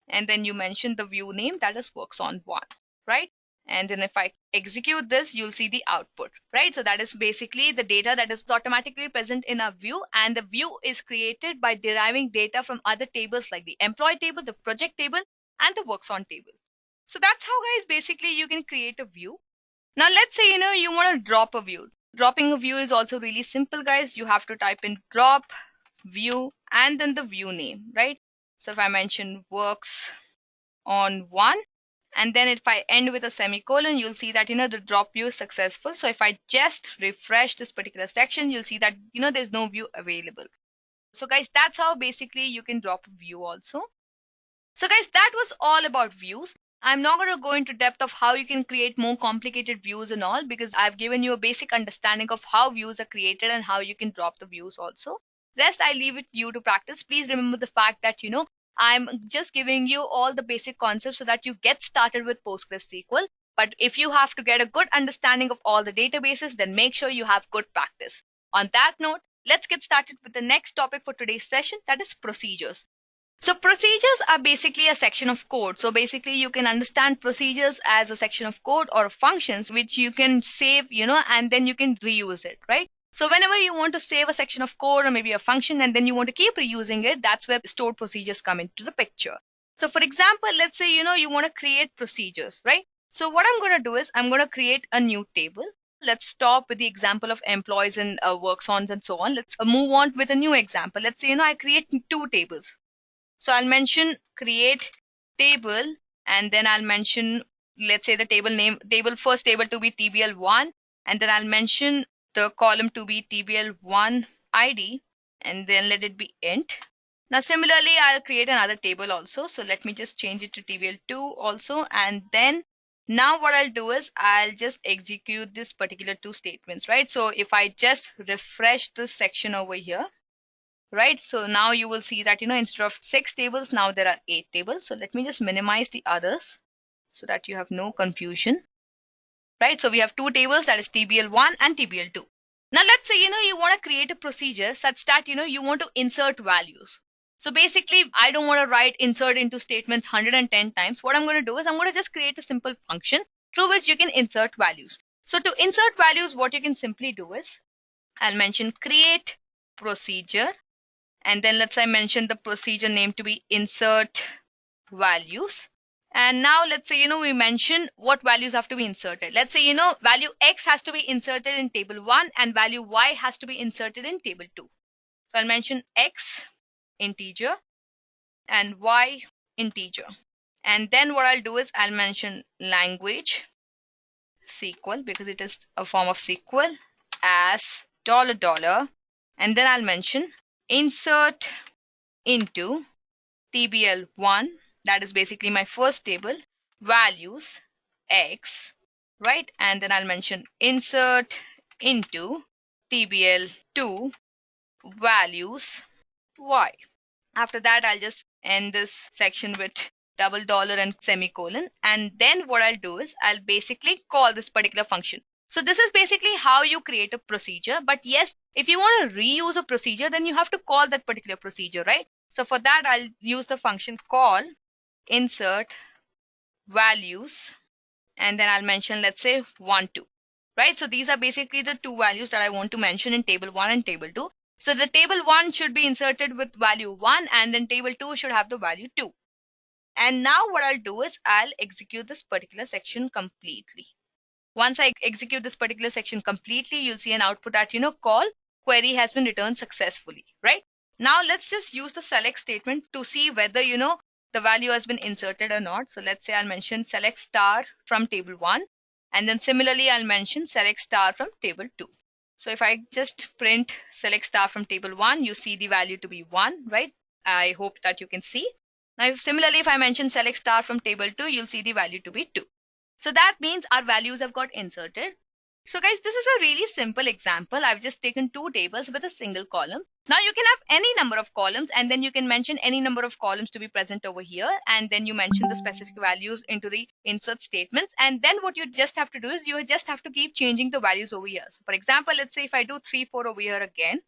and then you mention the view name, that is works on 1, right? And then if I execute this, you'll see the output, right? So that is basically the data that is automatically present in a view, and the view is created by deriving data from other tables like the employee table, the project table, and the works on table. So that's how, guys, basically you can create a view. Now let's say, you want to drop a view. Dropping a view is also really simple, guys. You have to type in drop view and then the view name, right? So if I mention works on 1, and then if I end with a semicolon, you'll see that, the drop view is successful. So if I just refresh this particular section, you'll see that, there's no view available. So guys, that's how basically you can drop a view also. So guys, that was all about views. I'm not going to go into depth of how you can create more complicated views and all, because I've given you a basic understanding of how views are created and how you can drop the views also. Rest, I leave it to you to practice. Please remember the fact that, I'm just giving you all the basic concepts so that you get started with PostgreSQL. But if you have to get a good understanding of all the databases, then make sure you have good practice. On that note, let's get started with the next topic for today's session, that is procedures. So procedures are basically a section of code. So basically you can understand procedures as a section of code or functions which you can save, and then you can reuse it, right? So whenever you want to save a section of code or maybe a function and then you want to keep reusing it, that's where stored procedures come into the picture. So for example, let's say, you want to create procedures, right? So what I'm going to do is I'm going to create a new table. Let's stop with the example of employees and works on and so on. Let's move on with a new example. Let's say, I create 2 tables. So I'll mention create table, and then I'll mention, let's say the first table to be TBL1, and then I'll mention the column to be TBL1 ID, and then let it be int. Now similarly, I'll create another table also. So let me just change it to TBL2 also, and then now what I'll do is I'll just execute this particular 2 statements, right? So if I just refresh this section over here, right? So now you will see that, instead of 6 tables, now there are 8 tables. So let me just minimize the others so that you have no confusion, right? So we have 2 tables, that is TBL1 and TBL2. Now let's say, you want to create a procedure such that, you want to insert values. So basically, I don't want to write insert into statements 110 times. What I'm going to do is I'm going to just create a simple function through which you can insert values. So to insert values, what you can simply do is I'll mention create procedure. And then let's say I mention the procedure name to be insert values. And now let's say, we mention what values have to be inserted. Let's say, value X has to be inserted in table 1 and value Y has to be inserted in table 2. So I'll mention X integer and Y integer. And then what I'll do is I'll mention language SQL, because it is a form of SQL, as $, and then I'll mention insert into TBL1, that is basically my first table, values X, right? And then I'll mention insert into TBL2, values y. After that, I'll just end this section with double dollar and semicolon. And then what I'll do is I'll basically call this particular function. So this is basically how you create a procedure. But yes, if you want to reuse a procedure, then you have to call that particular procedure, right? So for that, I'll use the function call insert values, and then I'll mention, let's say 1, 2, right? So these are basically the two values that I want to mention in table 1 and table 2. So the table 1 should be inserted with value 1, and then table 2 should have the value 2. And now what I'll do is I'll execute this particular section completely. Once I execute this particular section completely, you'll see an output that, call query has been returned successfully, right? Now let's just use the select statement to see whether, the value has been inserted or not. So let's say I'll mention select star from table 1. And then similarly, I'll mention select star from table 2. So if I just print select star from table 1, you see the value to be 1, right? I hope that you can see. Now, similarly, if I mention select star from table 2, you'll see the value to be 2. So that means our values have got inserted. So guys, this is a really simple example. I've just taken two tables with a single column. Now you can have any number of columns, and then you can mention any number of columns to be present over here. And then you mention the specific values into the insert statements. And then what you just have to do is you just have to keep changing the values over here. So for example, let's say if I do 3, 4 over here again,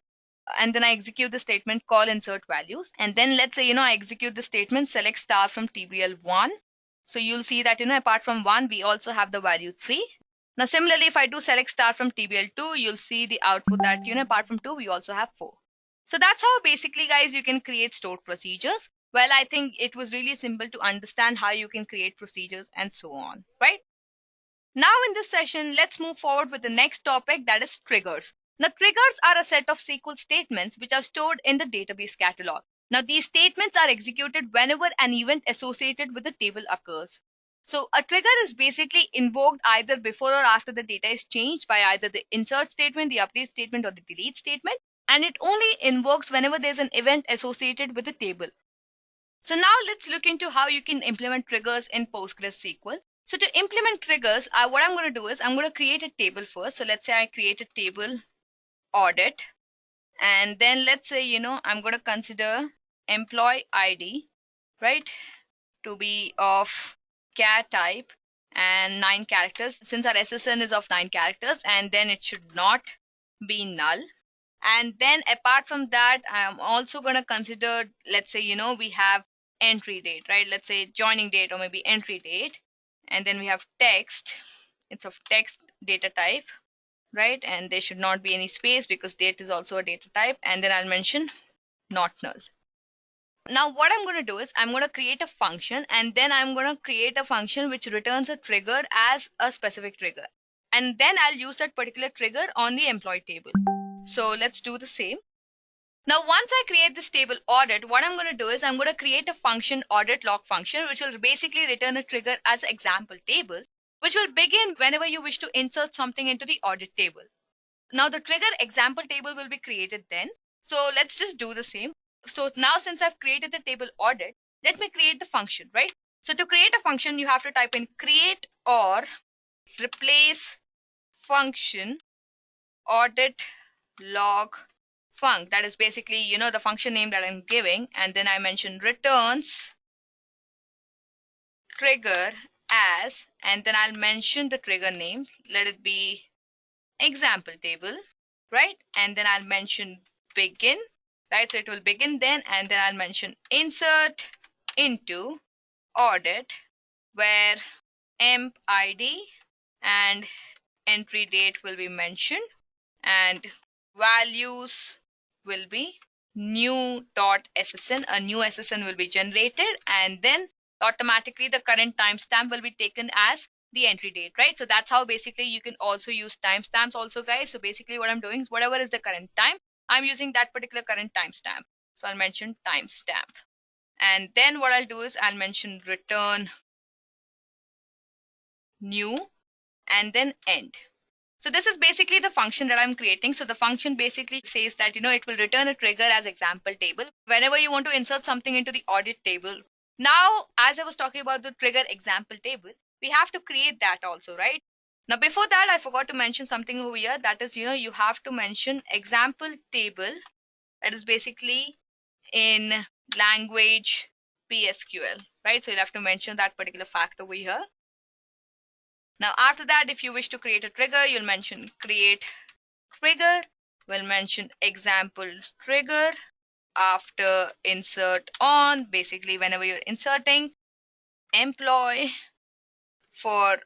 and then I execute the statement call insert values. And then let's say, I execute the statement select star from TBL1. So you'll see that, apart from 1, we also have the value 3. Now, similarly, if I do select star from TBL2, you'll see the output that, apart from 2, we also have 4. So that's how basically, guys, you can create stored procedures. Well, I think it was really simple to understand how you can create procedures and so on, right? Now in this session, let's move forward with the next topic, that is triggers. Now, triggers are a set of SQL statements which are stored in the database catalog. Now, these statements are executed whenever an event associated with the table occurs. So a trigger is basically invoked either before or after the data is changed by either the insert statement, the update statement, or the delete statement. And it only invokes whenever there's an event associated with the table. So now let's look into how you can implement triggers in PostgreSQL. So to implement triggers, what I'm going to do is I'm going to create a table first. So let's say I create a table audit. And then let's say, I'm going to consider employee ID, right, to be of char type and 9 characters, since our SSN is of 9 characters, and then it should not be null. And then apart from that, I'm also going to consider, let's say, we have entry date, right? Let's say joining date or maybe entry date. And then we have text. It's of text data type, right? And there should not be any space because date is also a data type. And then I'll mention not null. Now what I'm going to do is I'm going to create a function, and then I'm going to create a function which returns a trigger as a specific trigger. And then I'll use that particular trigger on the employee table. So let's do the same. Now once I create this table audit, what I'm going to do is I'm going to create a function audit log function which will basically return a trigger as an example table, which will begin whenever you wish to insert something into the audit table. Now the trigger example table will be created then. So let's just do the same. So now since I've created the table audit, let me create the function, right? So to create a function, you have to type in create or replace function audit log func. That is basically, the function name that I'm giving. And then I mention returns trigger as, and then I'll mention the trigger name. Let it be example table, right? And then I'll mention begin. Right, so it will begin then, and then I'll mention insert into audit where emp ID and entry date will be mentioned, and values will be new.ssn. A new SSN will be generated, and then automatically the current timestamp will be taken as the entry date, right? So that's how basically you can also use timestamps also, guys. So basically what I'm doing is whatever is the current time, I'm using that particular current timestamp. So I'll mention timestamp. And then what I'll do is I'll mention return new and then end. So this is basically the function that I'm creating. So the function basically says that, it will return a trigger as example table whenever you want to insert something into the audit table. Now, as I was talking about the trigger example table, we have to create that also, right? Now, before that, I forgot to mention something over here. That is, you have to mention example table. That is basically in language PSQL, right? So you'll have to mention that particular fact over here. Now after that, if you wish to create a trigger, you'll mention create trigger. We'll mention example trigger. After insert on, basically whenever you're inserting employee for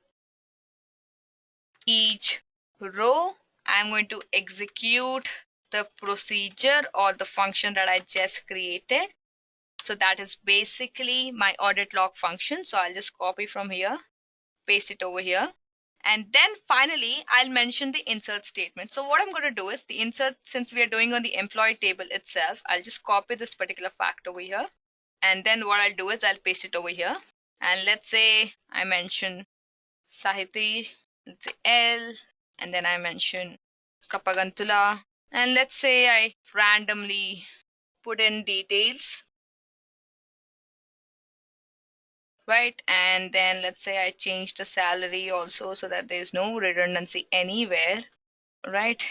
each row, I'm going to execute the procedure or the function that I just created. So that is basically my audit log function. So I'll just copy from here, paste it over here. And then finally, I'll mention the insert statement. So what I'm going to do is the insert, since we are doing on the employee table itself, I'll just copy this particular fact over here. And then what I'll do is I'll paste it over here. And let's say I mention Sahiti, let's say L, and then I mention Kapagantula. And let's say I randomly put in details, right? And then let's say I change the salary also so that there's no redundancy anywhere, right?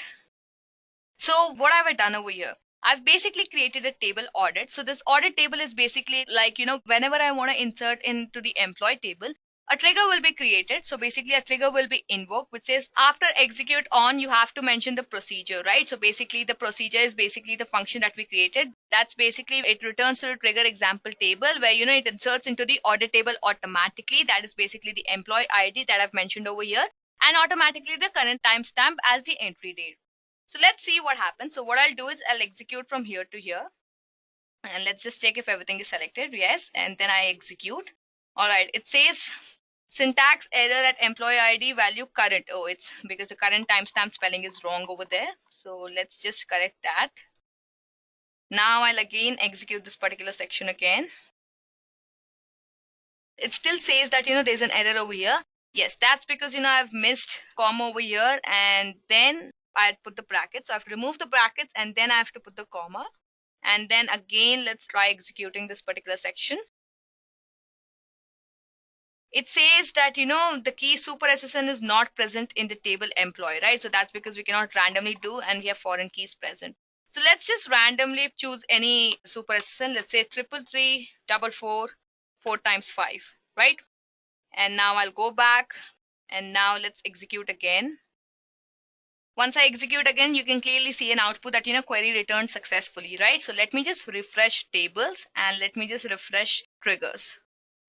So what have I done over here? I've basically created a table audit. So this audit table is basically like, whenever I want to insert into the employee table, a trigger will be created. So basically a trigger will be invoked, which says after execute on, you have to mention the procedure, right? So basically the procedure is basically the function that we created. That's basically, it returns to the trigger example table where, it inserts into the audit table automatically. That is basically the employee ID that I've mentioned over here, and automatically the current timestamp as the entry date. So let's see what happens. So what I'll do is I'll execute from here to here. And let's just check if everything is selected. Yes. And then I execute. All right. It says syntax error at employee ID value current. Oh, it's because the current timestamp spelling is wrong over there. So let's just correct that. Now I'll again execute this particular section again. It still says that, there's an error over here. Yes, that's because, I've missed comma over here, and then I put the brackets. So I have to remove the brackets and then I have to put the comma. And then again, let's try executing this particular section. It says that, the key super SSN is not present in the table employee, right? So that's because we cannot randomly do, and we have foreign keys present. So let's just randomly choose any super SSN. Let's say 33344 4 times 5, right? And now I'll go back and now let's execute again. Once I execute again, you can clearly see an output that, query returned successfully, right? So let me just refresh tables and let me just refresh triggers.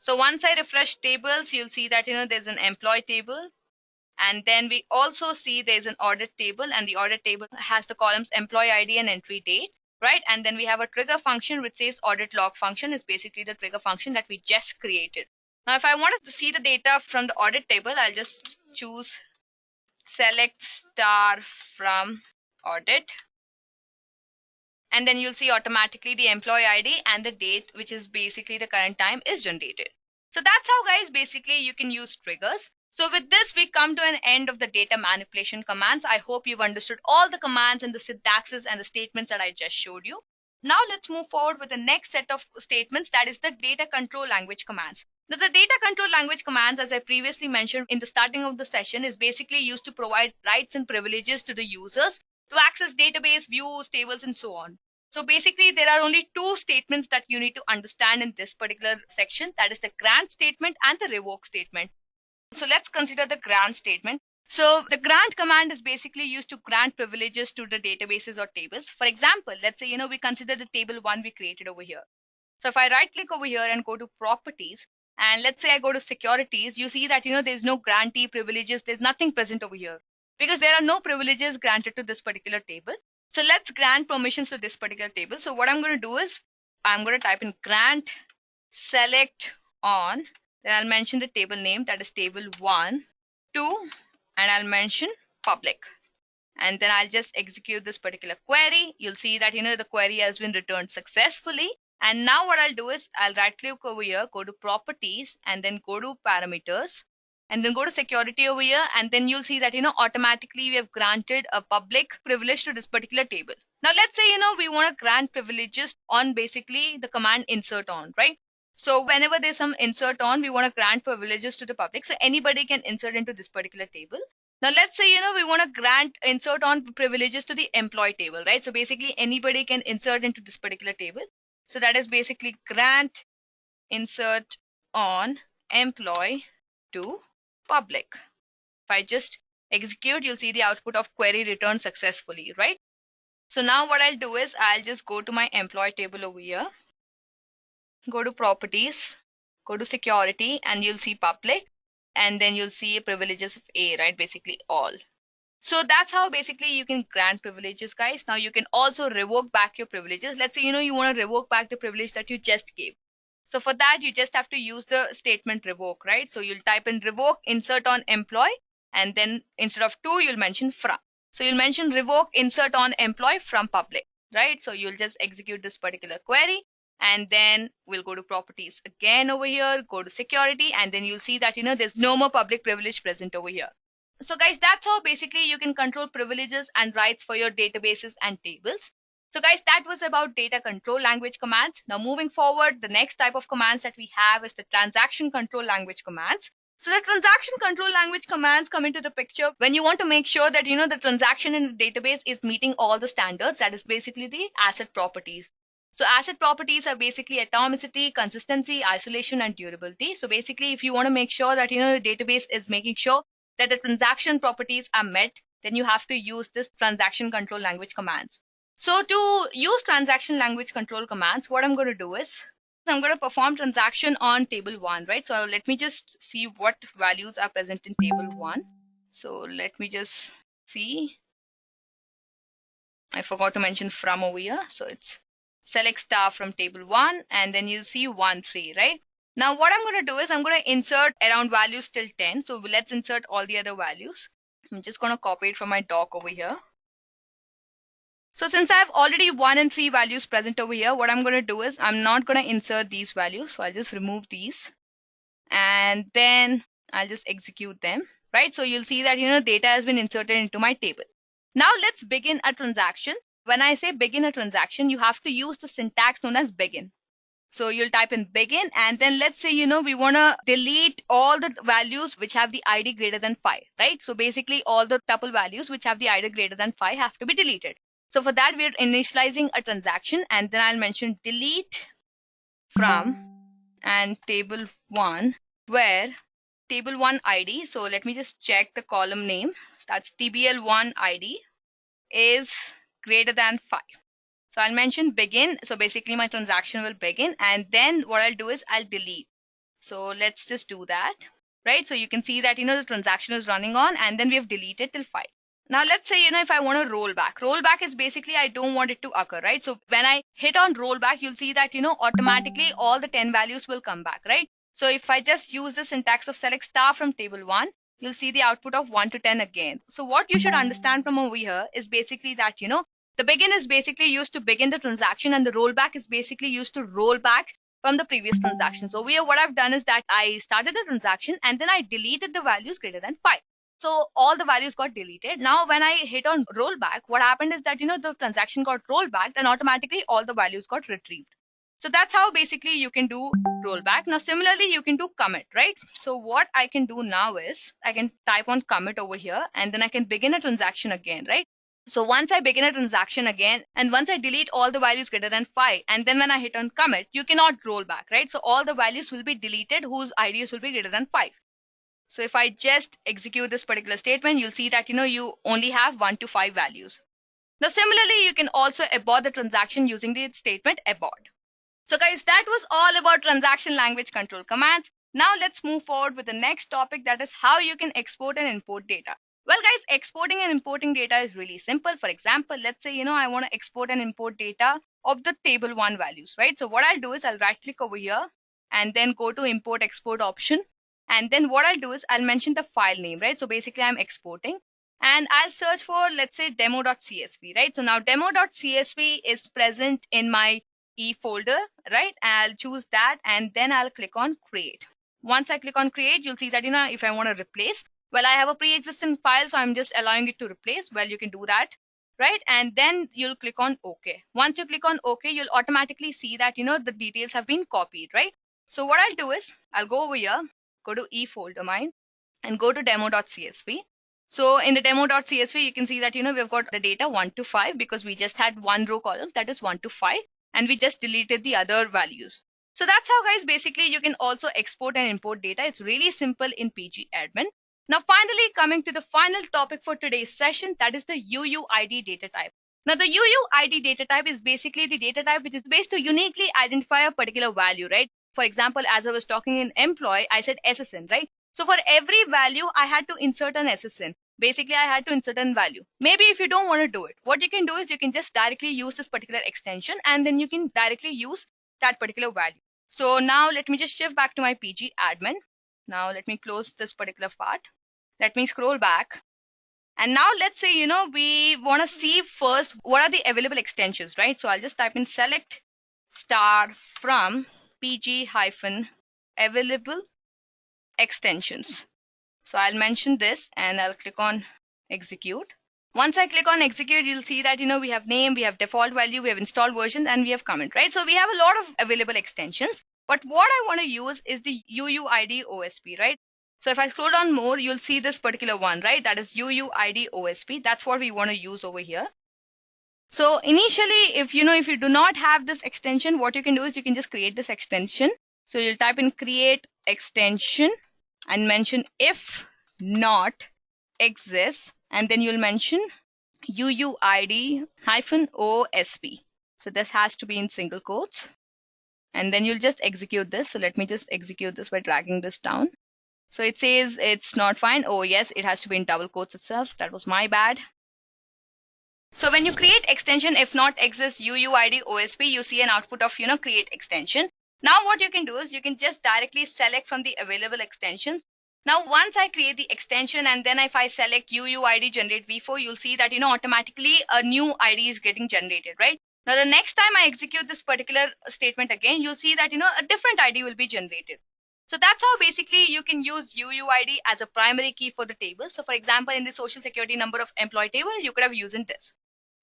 So once I refresh tables, you'll see that, there's an employee table. And then we also see there's an audit table, and the audit table has the columns employee ID and entry date, right? And then we have a trigger function which says audit log function is basically the trigger function that we just created. Now, if I wanted to see the data from the audit table, I'll just choose select star from audit, and then you'll see automatically the employee ID and the date, which is basically the current time, is generated. So that's how, guys, basically you can use triggers. So with this, we come to an end of the data manipulation commands. I hope you've understood all the commands and the syntaxes and the statements that I just showed you. Now let's move forward with the next set of statements, that is the data control language commands. Now, the data control language commands, as I previously mentioned in the starting of the session, is basically used to provide rights and privileges to the users to access database, views, tables, and so on. So basically, there are only two statements that you need to understand in this particular section. That is the grant statement and the revoke statement. So let's consider the grant statement. So the grant command is basically used to grant privileges to the databases or tables. For example, let's say, we consider the table 1 we created over here. So if I right click over here and go to properties, and let's say I go to securities, you see that, there's no grantee privileges. There's nothing present over here because there are no privileges granted to this particular table. So let's grant permissions to this particular table. So what I'm going to do is I'm going to type in grant select on. Then I'll mention the table name, that is table 1, 2, and I'll mention public. And then I'll just execute this particular query. You'll see that, the query has been returned successfully. And now what I'll do is I'll right click over here, go to properties, and then go to parameters, and then go to security over here. And then you'll see that, automatically we have granted a public privilege to this particular table. Now let's say, we want to grant privileges on basically the command insert on, right? So whenever there's some insert on, we want to grant privileges to the public. So anybody can insert into this particular table. Now let's say, we want to grant insert on privileges to the employee table, right? So basically anybody can insert into this particular table. So that is basically grant insert on employee to public. If I just execute, you'll see the output of query returned successfully, right? So now what I'll do is I'll just go to my employee table over here, go to properties, go to security, and you'll see public, and then you'll see privileges of A, right? Basically all. So that's how basically you can grant privileges, guys. Now you can also revoke back your privileges. Let's say, you want to revoke back the privilege that you just gave. So for that, you just have to use the statement revoke, right? So you'll type in revoke, insert on employee, and then instead of to, you'll mention from. So you'll mention revoke, insert on employee from public, right? So you'll just execute this particular query. And then we'll go to properties again over here, go to security, and then you'll see that, there's no more public privilege present over here. So guys, that's how basically you can control privileges and rights for your databases and tables. So guys, that was about data control language commands. Now moving forward, the next type of commands that we have is the transaction control language commands. So the transaction control language commands come into the picture when you want to make sure that, the transaction in the database is meeting all the standards. That is basically the asset properties. So asset properties are basically atomicity, consistency, isolation, and durability. So basically, if you want to make sure that, the database is making sure that the transaction properties are met, then you have to use this transaction control language commands. So to use transaction language control commands, what I'm going to do is I'm going to perform transaction on table 1, right? So let me just see what values are present in table 1. So let me just see. I forgot to mention from over here. So it's select star from table 1, and then you see 1, 3, right? Now what I'm going to do is I'm going to insert around values till 10. So let's insert all the other values. I'm just going to copy it from my doc over here. So since I have already 1 and 3 values present over here, what I'm going to do is I'm not going to insert these values. So I'll just remove these and then I'll just execute them, right? So you'll see that, data has been inserted into my table. Now let's begin a transaction. When I say begin a transaction, you have to use the syntax known as begin. So you'll type in begin, and then let's say, we want to delete all the values which have the ID greater than 5, right? So basically all the tuple values which have the ID greater than 5 have to be deleted. So for that, we're initializing a transaction, and then I'll mention delete from and table 1 where table 1 ID. So let me just check the column name. That's TBL1 ID is greater than 5. So I'll mention begin. So basically my transaction will begin, and then what I'll do is I'll delete. So let's just do that, right? So you can see that, the transaction is running on, and then we have deleted till 5. Now let's say, if I want to roll back is basically I don't want it to occur, right? So when I hit on rollback, you'll see that, automatically all the 10 values will come back, right? So if I just use the syntax of select star from table 1, you'll see the output of 1 to 10 again. So what you should understand from over here is basically that, the begin is basically used to begin the transaction, and the rollback is basically used to roll back from the previous transaction. So over here, what I've done is that I started the transaction and then I deleted the values greater than 5. So all the values got deleted. Now when I hit on rollback, what happened is that, the transaction got rolled back and automatically all the values got retrieved. So that's how basically you can do rollback. Now similarly, you can do commit, right? So what I can do now is I can type on commit over here, and then I can begin a transaction again, right? So once I begin a transaction again, and once I delete all the values greater than 5, and then when I hit on commit, you cannot roll back, right? So all the values will be deleted whose IDs will be greater than 5. So if I just execute this particular statement, you'll see that, you only have 1 to 5 values. Now, similarly, you can also abort the transaction using the statement abort. So guys, that was all about transaction language control commands. Now let's move forward with the next topic, that is how you can export and import data. Well guys, exporting and importing data is really simple. For example, let's say, I want to export and import data of the table 1 values, right? So what I'll do is I'll right click over here and then go to import export option. And then what I'll do is I'll mention the file name, right? So basically I'm exporting, and I'll search for, let's say, demo.csv, right? So now demo.csv is present in my E folder, right? I'll choose that, and then I'll click on create. Once I click on create, you'll see that, if I want to replace, well, I have a pre-existing file, so I'm just allowing it to replace. Well, you can do that, right? And then you'll click on OK. Once you click on OK, you'll automatically see that, the details have been copied, right? So what I'll do is I'll go over here, go to E folder mine, and go to demo.csv. So in the demo.csv, you can see that, we've got the data 1 to 5 because we just had one row column, that is 1 to 5. and we just deleted the other values. So that's how, guys, basically you can also export and import data. It's really simple in PG admin. Now finally coming to the final topic for today's session, that is the UUID data type. Now the UUID data type is basically the data type which is based to uniquely identify a particular value, right? For example, as I was talking in employee, I said SSN, right? So for every value, I had to insert an SSN. Basically, I had to insert a value. Maybe if you don't want to do it, what you can do is you can just directly use this particular extension and then you can directly use that particular value. So now let me just shift back to my PG admin. Now let me close this particular part. Let me scroll back. And now let's say, we want to see first what are the available extensions, right? So I'll just type in select star from PG-available extensions. So I'll mention this and I'll click on execute. Once I click on execute, you'll see that, we have name, we have default value, we have installed version, and we have comment, right? So we have a lot of available extensions. But what I want to use is the UUID OSP, right? So if I scroll down more, you'll see this particular one, right? That is UUID OSP. That's what we want to use over here. So initially, if you do not have this extension, what you can do is you can just create this extension. So you'll type in create extension and mention if not exists, and then you'll mention UUID-OSP. So this has to be in single quotes, and then you'll just execute this. So let me just execute this by dragging this down. So it says it's not fine. Oh yes, it has to be in double quotes itself. That was my bad. So when you create extension if not exists UUID OSP, you see an output of create extension. Now what you can do is you can just directly select from the available extensions. Now once I create the extension and then if I select UUID generate v4, you'll see that automatically a new ID is getting generated, right? Now the next time I execute this particular statement again, you'll see that a different ID will be generated. So that's how basically you can use UUID as a primary key for the table. So for example, in the social security number of employee table, you could have used this.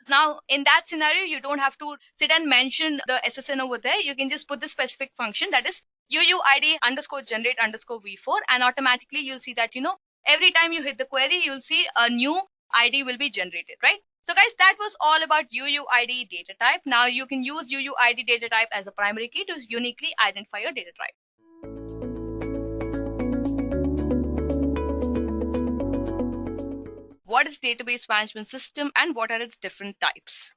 Now in that scenario, you don't have to sit and mention the SSN over there. You can just put the specific function, that is UUID_generate v4, and automatically you'll see that every time you hit the query, you'll see a new ID will be generated, right? So guys, that was all about UUID data type. Now you can use UUID data type as a primary key to uniquely identify your data type. What is database management system and what are its different types?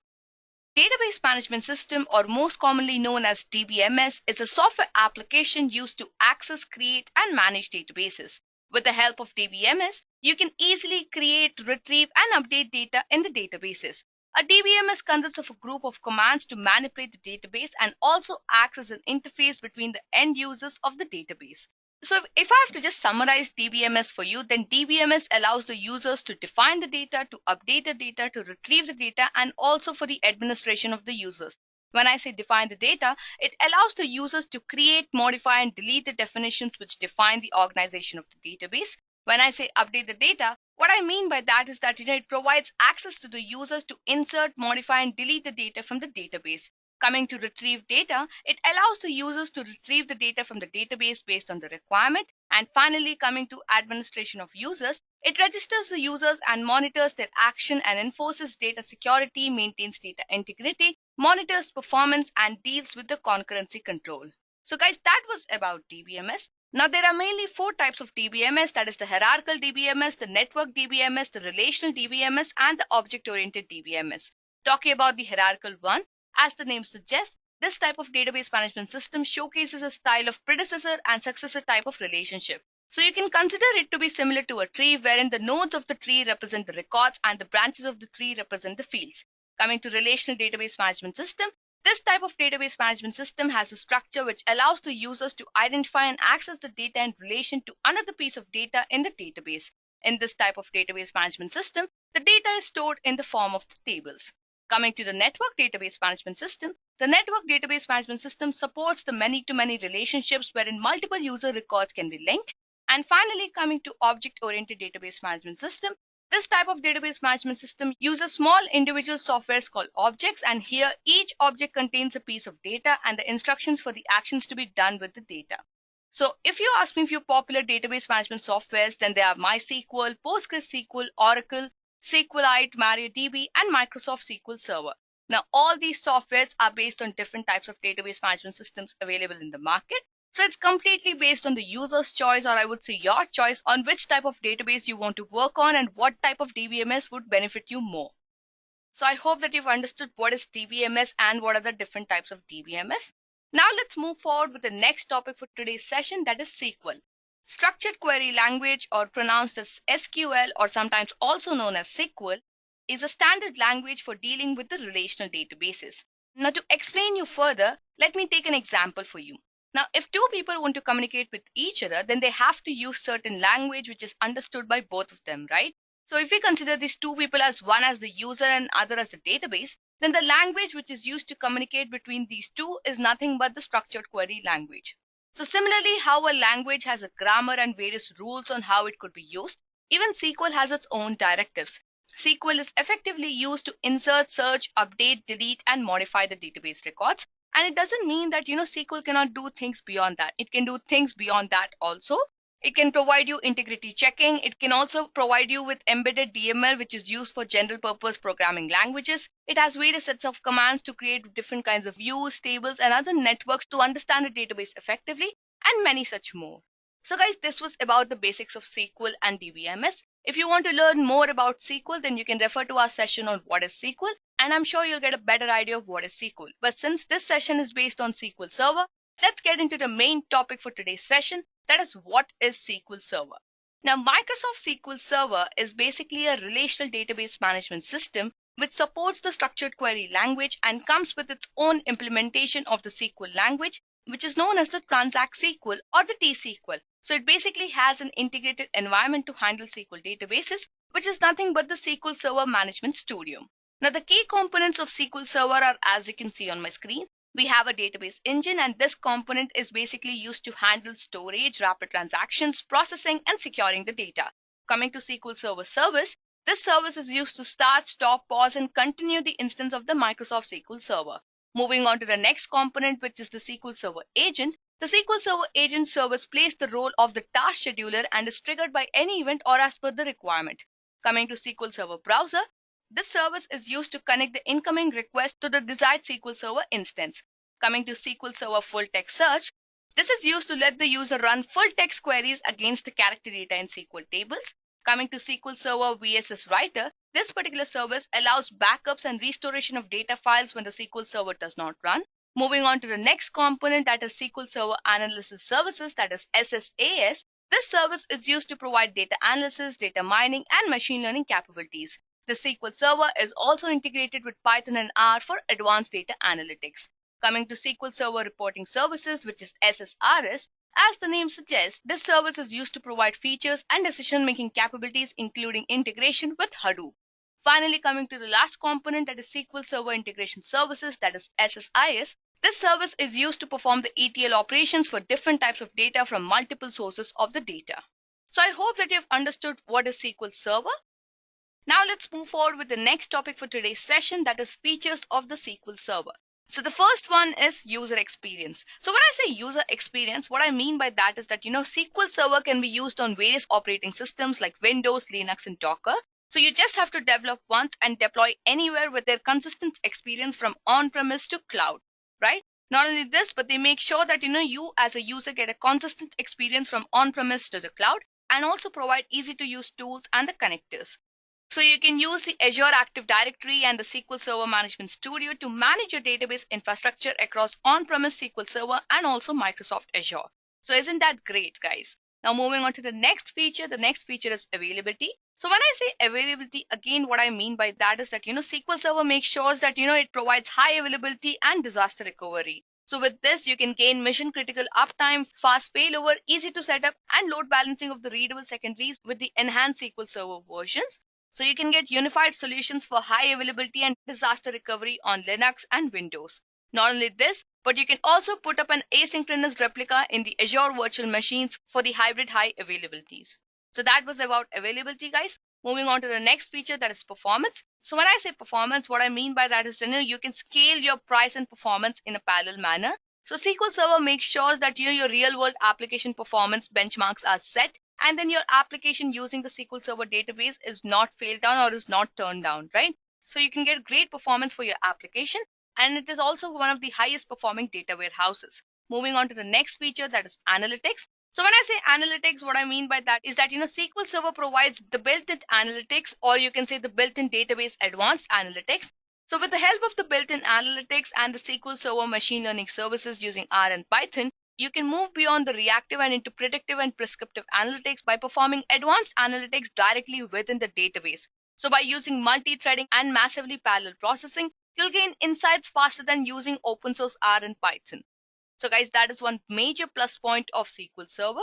Database management system, or most commonly known as DBMS, is a software application used to access, create, and manage databases. With the help of DBMS, you can easily create, retrieve, and update data in the databases. A DBMS consists of a group of commands to manipulate the database and also acts as an interface between the end users of the database. So if I have to just summarize DBMS for you, then DBMS allows the users to define the data, to update the data, to retrieve the data, and also for the administration of the users. When I say define the data, it allows the users to create, modify, and delete the definitions which define the organization of the database. When I say update the data, what I mean by that is that it provides access to the users to insert, modify, and delete the data from the database. Coming to retrieve data, it allows the users to retrieve the data from the database based on the requirement. And finally, coming to administration of users, it registers the users and monitors their action and enforces data security, maintains data integrity, monitors performance, and deals with the concurrency control. So guys, that was about DBMS. Now there are mainly 4 types of DBMS, that is the hierarchical DBMS, the network DBMS, the relational DBMS, and the object-oriented DBMS. Talking about the hierarchical one, as the name suggests, this type of database management system showcases a style of predecessor and successor type of relationship. So you can consider it to be similar to a tree wherein the nodes of the tree represent the records and the branches of the tree represent the fields. Coming to relational database management system, this type of database management system has a structure which allows the users to identify and access the data in relation to another piece of data in the database. In this type of database management system, the data is stored in the form of the tables. Coming to the network database management system, the network database management system supports the many-to-many relationships wherein multiple user records can be linked. And finally, coming to object-oriented database management system, this type of database management system uses small individual softwares called objects, and here each object contains a piece of data and the instructions for the actions to be done with the data. So if you ask me a few popular database management softwares, then they are MySQL, PostgreSQL, Oracle, SQLite, MariaDB, and Microsoft SQL Server. Now, all these softwares are based on different types of database management systems available in the market. So it's completely based on the user's choice, or I would say your choice, on which type of database you want to work on and what type of DBMS would benefit you more. So I hope that you've understood what is DBMS and what are the different types of DBMS. Now let's move forward with the next topic for today's session, that is SQL. Structured Query Language, or pronounced as SQL, or sometimes also known as SQL, is a standard language for dealing with the relational databases. Now, to explain you further, let me take an example for you. Now, if two people want to communicate with each other, then they have to use certain language which is understood by both of them, right? So if we consider these two people as one as the user and other as the database, then the language which is used to communicate between these two is nothing but the structured query language. So similarly, how a language has a grammar and various rules on how it could be used, even SQL has its own directives. SQL is effectively used to insert, search, update, delete, and modify the database records. And it doesn't mean that, SQL cannot do things beyond that. It can do things beyond that also. It can provide you integrity checking. It can also provide you with embedded DML, which is used for general purpose programming languages. It has various sets of commands to create different kinds of views, tables, and other networks to understand the database effectively, and many such more. So guys, this was about the basics of SQL and DBMS. If you want to learn more about SQL, then you can refer to our session on what is SQL, and I'm sure you'll get a better idea of what is SQL. But since this session is based on SQL Server, let's get into the main topic for today's session, that is, what is SQL Server. Now, Microsoft SQL Server is basically a relational database management system which supports the structured query language and comes with its own implementation of the SQL language, which is known as the Transact SQL or the T-SQL. So it basically has an integrated environment to handle SQL databases, which is nothing but the SQL Server Management Studio. Now, the key components of SQL Server are, as you can see on my screen. We have a database engine, and this component is basically used to handle storage, rapid transactions, processing, and securing the data. Coming to SQL Server Service, this service is used to start, stop, pause, and continue the instance of the Microsoft SQL Server. Moving on to the next component, which is the SQL Server Agent. The SQL Server Agent service plays the role of the task scheduler and is triggered by any event or as per the requirement. Coming to SQL Server Browser, this service is used to connect the incoming request to the desired SQL Server instance. Coming to SQL Server Full Text Search, this is used to let the user run full text queries against the character data in SQL tables. Coming to SQL Server VSS Writer, this particular service allows backups and restoration of data files when the SQL Server does not run. Moving on to the next component, that is SQL Server Analysis Services, that is SSAS. This service is used to provide data analysis, data mining, and machine learning capabilities. The SQL Server is also integrated with Python and R for advanced data analytics. Coming to SQL Server Reporting Services, which is SSRS, as the name suggests, this service is used to provide features and decision-making capabilities, including integration with Hadoop. Finally, coming to the last component, that is SQL Server Integration Services, that is SSIS. This service is used to perform the ETL operations for different types of data from multiple sources of the data. So I hope that you have understood what is SQL Server. Now let's move forward with the next topic for today's session, that is features of the SQL Server. So the first one is user experience. So when I say user experience, what I mean by that is that, SQL Server can be used on various operating systems like Windows, Linux, and Docker. So you just have to develop once and deploy anywhere with their consistent experience from on-premise to cloud, right? Not only this, but they make sure that, you as a user get a consistent experience from on-premise to the cloud, and also provide easy to use tools and the connectors. So you can use the Azure Active Directory and the SQL Server Management Studio to manage your database infrastructure across on-premise SQL Server and also Microsoft Azure. So isn't that great, guys? Now moving on to the next feature is availability. So when I say availability, again, what I mean by that is that, SQL Server makes sure that, it provides high availability and disaster recovery. So with this, you can gain mission critical uptime, fast failover, easy to set up, and load balancing of the readable secondaries with the enhanced SQL Server versions. So you can get unified solutions for high availability and disaster recovery on Linux and Windows. Not only this, but you can also put up an asynchronous replica in the Azure virtual machines for the hybrid high availabilities. So that was about availability, guys. Moving on to the next feature, that is performance. So when I say performance, what I mean by that is, you can scale your price and performance in a parallel manner. So SQL Server makes sure that, your real world application performance benchmarks are set, and then your application using the SQL Server database is not failed down or is not turned down, right? So you can get great performance for your application, and it is also one of the highest performing data warehouses. Moving on to the next feature, that is analytics. So when I say analytics, what I mean by that is that SQL Server provides the built-in analytics, or you can say the built-in database advanced analytics. So with the help of the built-in analytics and the SQL Server machine learning services using R and Python, you can move beyond the reactive and into predictive and prescriptive analytics by performing advanced analytics directly within the database. So by using multi-threading and massively parallel processing, you'll gain insights faster than using open source R and Python. So guys, that is one major plus point of SQL Server.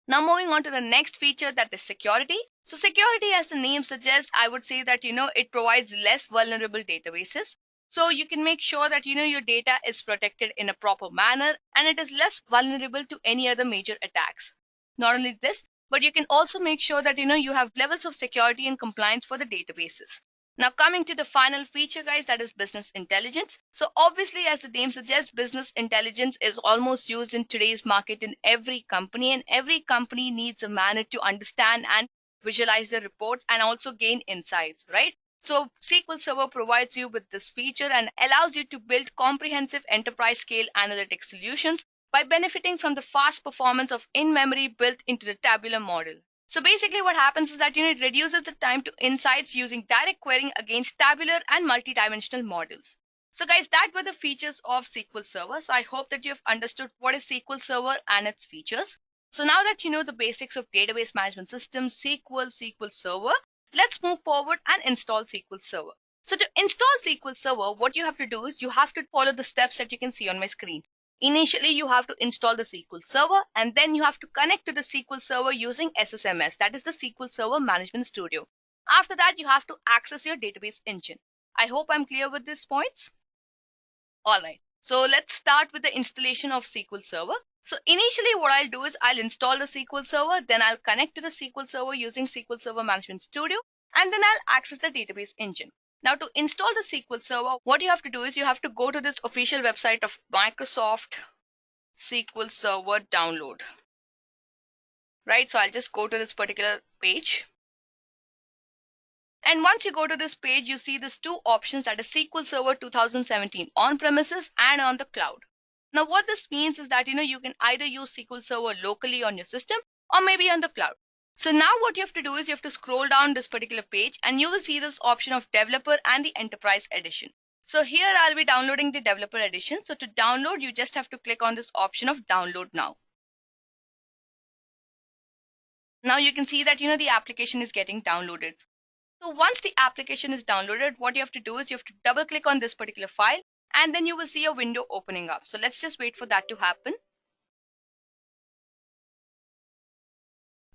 Now moving on to the next feature, that is security. So security, as the name suggests, I would say that it provides less vulnerable databases. So you can make sure that your data is protected in a proper manner and it is less vulnerable to any other major attacks. Not only this, but you can also make sure that you have levels of security and compliance for the databases. Now coming to the final feature, guys, that is business intelligence. So obviously, as the name suggests, business intelligence is almost used in today's market in every company, and every company needs a manner to understand and visualize the reports and also gain insights, right? So SQL Server provides you with this feature and allows you to build comprehensive enterprise scale analytic solutions by benefiting from the fast performance of in-memory built into the tabular model. So basically what happens is that it reduces the time to insights using direct querying against tabular and multidimensional models. So guys, that were the features of SQL Server. So I hope that you have understood what is SQL Server and its features. So now that you know the basics of database management systems, SQL Server, let's move forward and install SQL Server. So to install SQL Server, what you have to do is you have to follow the steps that you can see on my screen. Initially, you have to install the SQL Server, and then you have to connect to the SQL Server using SSMS, that is the SQL Server Management Studio. After that, you have to access your database engine. I hope I'm clear with these points. All right, so let's start with the installation of SQL Server. So initially what I'll do is I'll install the SQL Server, then I'll connect to the SQL Server using SQL Server Management Studio, and then I'll access the database engine. Now to install the SQL Server, what you have to do is you have to go to this official website of Microsoft SQL Server download. Right, so I'll just go to this particular page. And once you go to this page, you see these two options, that is SQL Server 2017 on premises and on the cloud. Now what this means is that you can either use SQL Server locally on your system or maybe on the cloud. So now what you have to do is you have to scroll down this particular page and you will see this option of developer and the enterprise edition. So here I'll be downloading the developer edition. So to download, you just have to click on this option of download now. Now you can see that the application is getting downloaded. So once the application is downloaded, what you have to do is you have to double click on this particular file and then you will see a window opening up. So let's just wait for that to happen.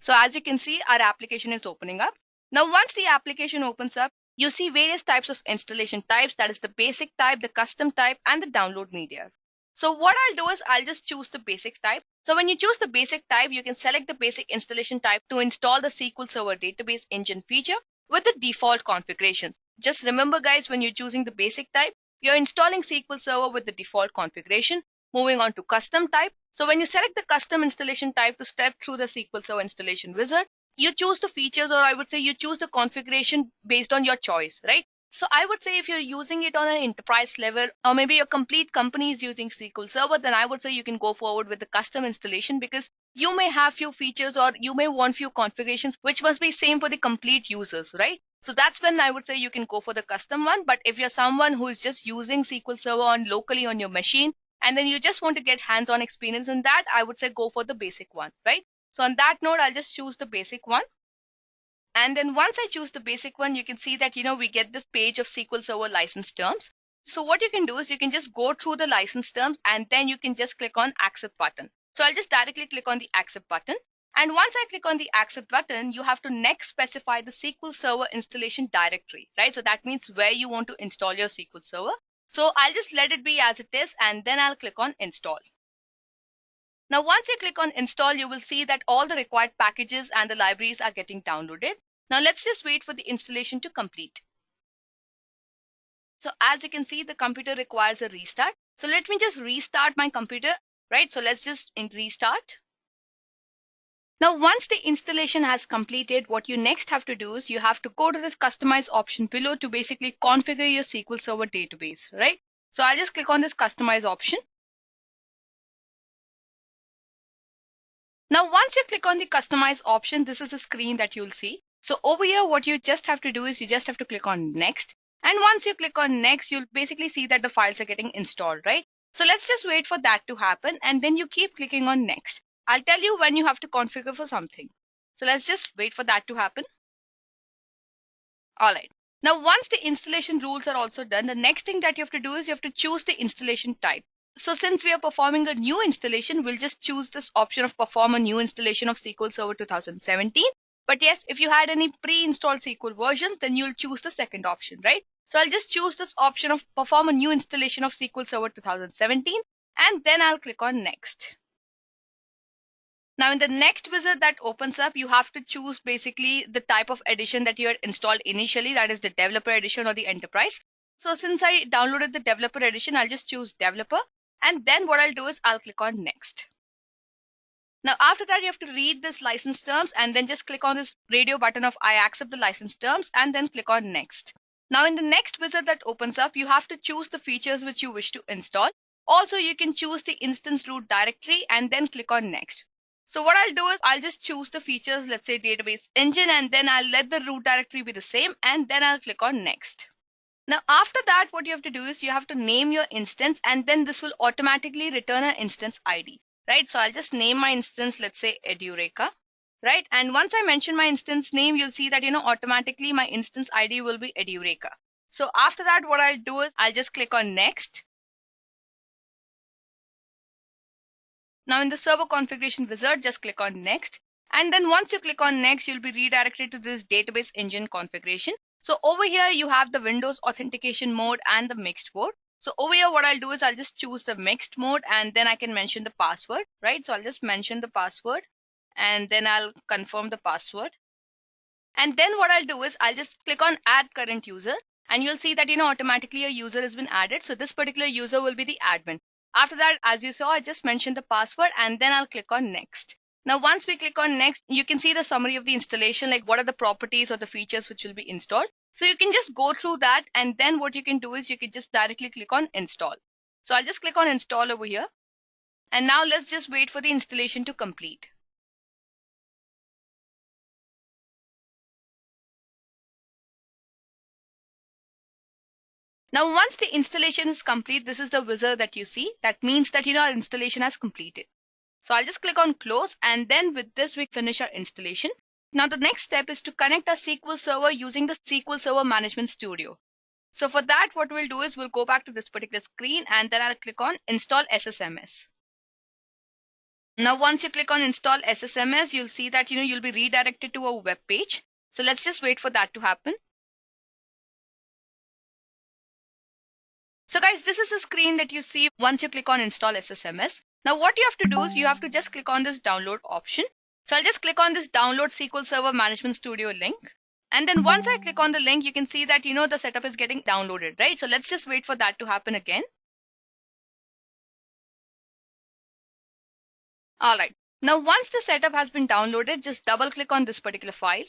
So as you can see, our application is opening up. Now once the application opens up, you see various types of installation types, that is the basic type, the custom type, and the download media. So what I'll do is I'll just choose the basic type. So when you choose the basic type, you can select the basic installation type to install the SQL Server database engine feature with the default configurations. Just remember guys, when you're choosing the basic type, you're installing SQL Server with the default configuration. Moving on to custom type. So when you select the custom installation type to step through the SQL Server installation wizard, you choose the features, or I would say you choose the configuration based on your choice, right? So I would say if you're using it on an enterprise level, or maybe your complete company is using SQL Server, then I would say you can go forward with the custom installation, because you may have few features or you may want few configurations which must be same for the complete users, right? So that's when I would say you can go for the custom one. But if you're someone who is just using SQL Server locally on your machine, and then you just want to get hands-on experience in that, I would say go for the basic one, right? So on that note, I'll just choose the basic one. And then once I choose the basic one, you can see that, we get this page of SQL Server license terms. So what you can do is you can just go through the license terms and then you can just click on accept button. So I'll just directly click on the accept button. And once I click on the accept button, you have to next specify the SQL Server installation directory, right? So that means where you want to install your SQL Server. So I'll just let it be as it is, and then I'll click on install. Now once you click on install, you will see that all the required packages and the libraries are getting downloaded. Now let's just wait for the installation to complete. So as you can see, the computer requires a restart. So let me just restart my computer, right? So let's just restart. Now, once the installation has completed, what you next have to do is you have to go to this customize option below to basically configure your SQL Server database, right? So I'll just click on this customize option. Now, once you click on the customize option, this is a screen that you'll see. So over here, what you just have to do is you just have to click on next. And once you click on next, you'll basically see that the files are getting installed, right? So let's just wait for that to happen. And then you keep clicking on next. I'll tell you when you have to configure for something. So let's just wait for that to happen. All right. Now, once the installation rules are also done, the next thing that you have to do is you have to choose the installation type. So since we are performing a new installation, we'll just choose this option of perform a new installation of SQL Server 2017. But yes, if you had any pre-installed SQL versions, then you'll choose the second option, right? So I'll just choose this option of perform a new installation of SQL Server 2017, and then I'll click on next. Now in the next wizard that opens up, you have to choose basically the type of edition that you had installed initially, that is the developer edition or the enterprise. So since I downloaded the developer edition, I'll just choose developer. And then what I'll do is I'll click on next. Now after that, you have to read this license terms and then just click on this radio button of I accept the license terms and then click on next. Now in the next wizard that opens up, you have to choose the features which you wish to install. Also, you can choose the instance root directory and then click on next. So what I'll do is I'll just choose the features, let's say database engine, and then I'll let the root directory be the same and then I'll click on next. Now after that, what you have to do is you have to name your instance and then this will automatically return an instance ID, right? So I'll just name my instance, let's say Edureka, right? And once I mention my instance name, you'll see that, automatically my instance ID will be Edureka. So after that, what I'll do is I'll just click on next. Now in the server configuration wizard, just click on next. And then once you click on next, you'll be redirected to this database engine configuration. So over here, you have the Windows authentication mode and the mixed mode. So over here, what I'll do is I'll just choose the mixed mode and then I can mention the password, right? So I'll just mention the password and then I'll confirm the password. And then what I'll do is I'll just click on add current user and you'll see that, automatically a user has been added. So this particular user will be the admin. After that, as you saw, I just mentioned the password and then I'll click on next. Now, once we click on next, you can see the summary of the installation, like what are the properties or the features which will be installed. So you can just go through that and then what you can do is you can just directly click on install. So I'll just click on install over here. And now let's just wait for the installation to complete. Now, once the installation is complete, this is the wizard that you see. That means that, our installation has completed. So I'll just click on close and then with this we finish our installation. Now the next step is to connect our SQL Server using the SQL Server Management Studio. So for that, what we'll do is we'll go back to this particular screen and then I'll click on install SSMS. Now once you click on install SSMS, you'll see that you'll be redirected to a web page. So let's just wait for that to happen. So guys, this is the screen that you see once you click on install SSMS. Now what you have to do is you have to just click on this download option. So I'll just click on this download SQL Server Management Studio link. And then once I click on the link, you can see that, the setup is getting downloaded, right? So let's just wait for that to happen again. All right. Now, once the setup has been downloaded, just double click on this particular file.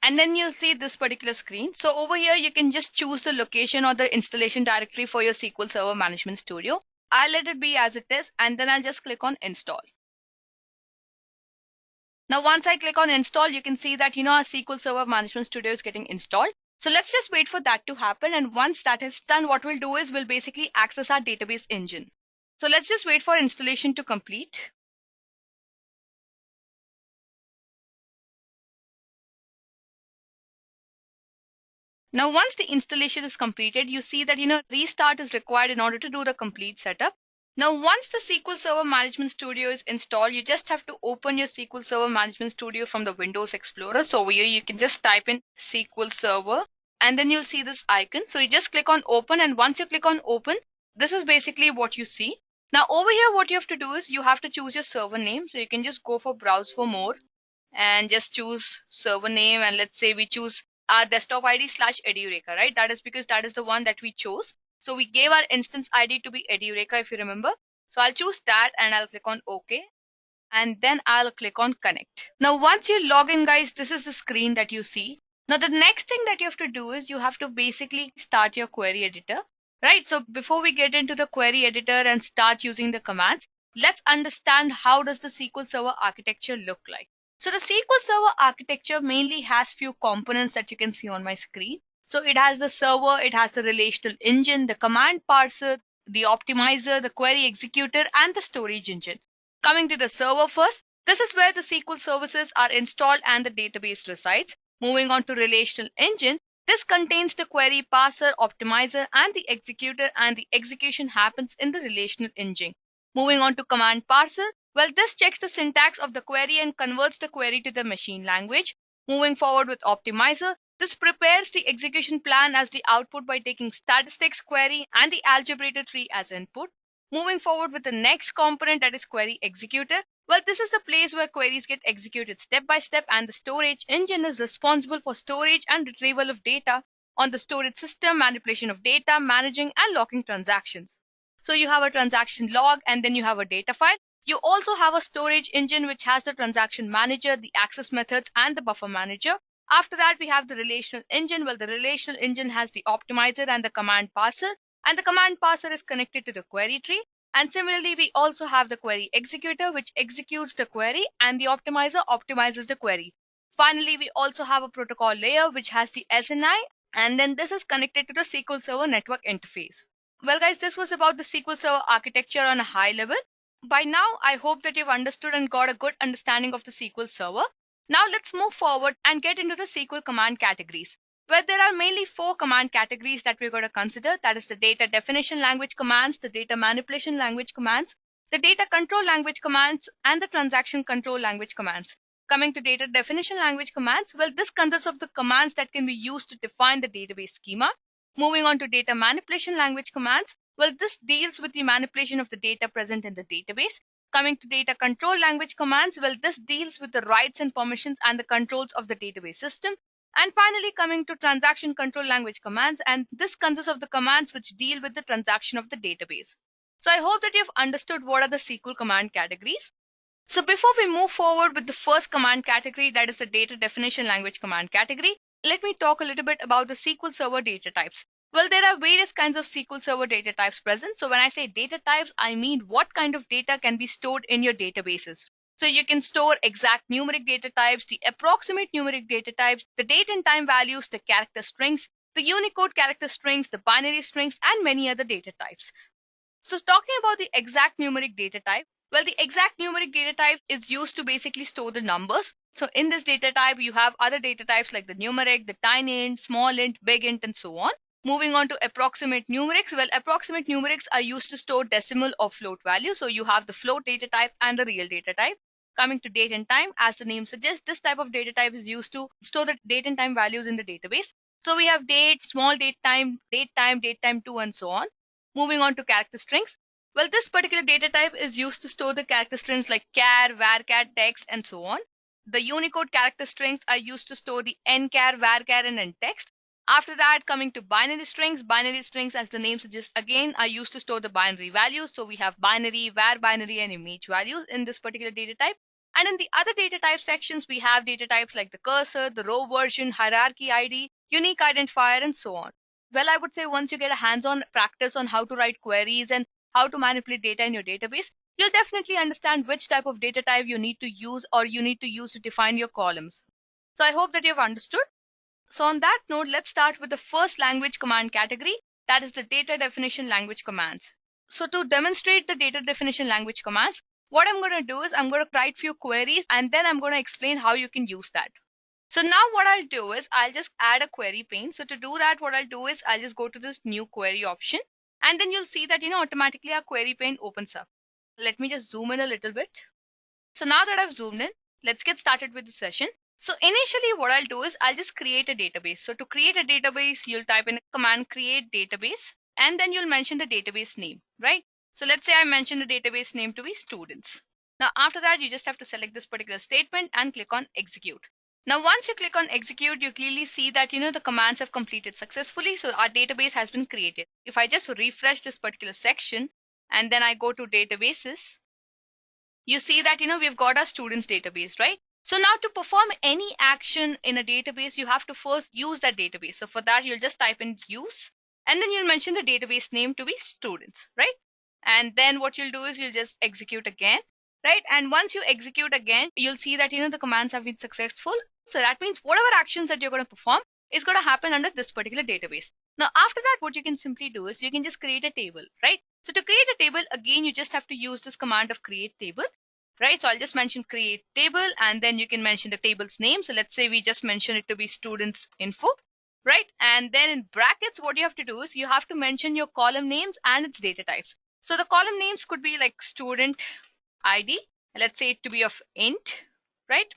And then you'll see this particular screen. So over here, you can just choose the location or the installation directory for your SQL Server Management Studio. I'll let it be as it is, and then I'll just click on install. Now, once I click on install, you can see that, our SQL Server Management Studio is getting installed. So let's just wait for that to happen. And once that is done, what we'll do is we'll basically access our database engine. So let's just wait for installation to complete. Now, once the installation is completed, you see that, restart is required in order to do the complete setup. Now, once the SQL Server Management Studio is installed, you just have to open your SQL Server Management Studio from the Windows Explorer. So over here, you can just type in SQL Server and then you'll see this icon. So you just click on open, and once you click on open, this is basically what you see. Now over here, what you have to do is you have to choose your server name. So you can just go for browse for more and just choose server name. And let's say we choose our desktop ID /Edureka, right? That is because that is the one that we chose. So we gave our instance ID to be Edureka, if you remember. So I'll choose that and I'll click on OK. and then I'll click on connect. Now once you log in, guys, this is the screen that you see. Now the next thing that you have to do is you have to basically start your query editor, right? So before we get into the query editor and start using the commands, let's understand how does the SQL Server architecture look like. So the SQL Server architecture mainly has few components that you can see on my screen. So it has the server, it has the relational engine, the command parser, the optimizer, the query executor, and the storage engine. Coming to the server first, this is where the SQL services are installed and the database resides. Moving on to relational engine, this contains the query parser, optimizer, and the executor, and the execution happens in the relational engine. Moving on to command parser, well, this checks the syntax of the query and converts the query to the machine language. Moving forward with optimizer, this prepares the execution plan as the output by taking statistics query and the algebra tree as input. Moving forward with the next component, that is query executor. Well, this is the place where queries get executed step by step, and the storage engine is responsible for storage and retrieval of data on the storage system, manipulation of data, managing and locking transactions. So you have a transaction log, and then you have a data file. You also have a storage engine which has the transaction manager, the access methods, and the buffer manager. After that, we have the relational engine. Well, the relational engine has the optimizer and the command parser, and the command parser is connected to the query tree. And similarly, we also have the query executor, which executes the query, and the optimizer optimizes the query. Finally, we also have a protocol layer which has the SNI, and then this is connected to the SQL Server network interface. Well, guys, this was about the SQL Server architecture on a high level. By now, I hope that you've understood and got a good understanding of the SQL Server. Now let's move forward and get into the SQL command categories, where there are mainly 4 command categories that we're going to consider. That is the data definition language commands, the data manipulation language commands, the data control language commands, and the transaction control language commands. Coming to data definition language commands, well, this consists of the commands that can be used to define the database schema. Moving on to data manipulation language commands, well, this deals with the manipulation of the data present in the database. Coming to data control language commands, well, this deals with the rights and permissions and the controls of the database system. And finally, coming to transaction control language commands, and this consists of the commands which deal with the transaction of the database. So I hope that you've understood what are the SQL command categories. So before we move forward with the first command category, that is the data definition language command category, let me talk a little bit about the SQL Server data types. Well, there are various kinds of SQL Server data types present. So when I say data types, I mean what kind of data can be stored in your databases. So you can store exact numeric data types, the approximate numeric data types, the date and time values, the character strings, the Unicode character strings, the binary strings, and many other data types. So talking about the exact numeric data type, well, the exact numeric data type is used to basically store the numbers. So in this data type, you have other data types like the numeric, the tiny int, small int, big int, and so on. Moving on to approximate numerics, well, approximate numerics are used to store decimal or float value. So you have the float data type and the real data type. Coming to date and time, as the name suggests, this type of data type is used to store the date and time values in the database. So we have date, small date time 2, and so on. Moving on to character strings. Well, this particular data type is used to store the character strings like char, varchar, text, and so on. The Unicode character strings are used to store the nchar, varchar, and ntext. After that, coming to binary strings, as the name suggests, again are used to store the binary values. So we have binary, var binary, and image values in this particular data type. And in the other data type sections, we have data types like the cursor, the row version, hierarchy ID, unique identifier, and so on. Well, I would say once you get a hands-on practice on how to write queries and how to manipulate data in your database, you'll definitely understand which type of data type you need to use to define your columns. So I hope that you've understood. So on that note, let's start with the first language command category, that is the data definition language commands. So to demonstrate the data definition language commands, what I'm going to do is I'm going to write few queries and then I'm going to explain how you can use that. So now what I'll do is I'll just add a query pane. So to do that, what I'll do is I'll just go to this new query option, and then you'll see that automatically our query pane opens up. Let me just zoom in a little bit. So now that I've zoomed in, let's get started with the session. So initially what I'll do is I'll just create a database. So to create a database, you'll type in a command create database, and then you'll mention the database name, right? So let's say I mention the database name to be students. Now after that, you just have to select this particular statement and click on execute. Now once you click on execute, you clearly see that the commands have completed successfully. So our database has been created. If I just refresh this particular section and then I go to databases, you see that, we've got our students database, right? So now to perform any action in a database, you have to first use that database. So for that, you'll just type in use, and then you'll mention the database name to be students, right? And then what you'll do is you'll just execute again, right? And once you execute again, you'll see that, the commands have been successful. So that means whatever actions that you're going to perform is going to happen under this particular database. Now, after that, what you can simply do is you can just create a table, right? So to create a table, again, you just have to use this command of create table, right? So I'll just mention create table, and then you can mention the table's name. So let's say we just mention it to be students info, right? And then in brackets, what you have to do is you have to mention your column names and its data types. So the column names could be like student ID. Let's say it to be of int, right?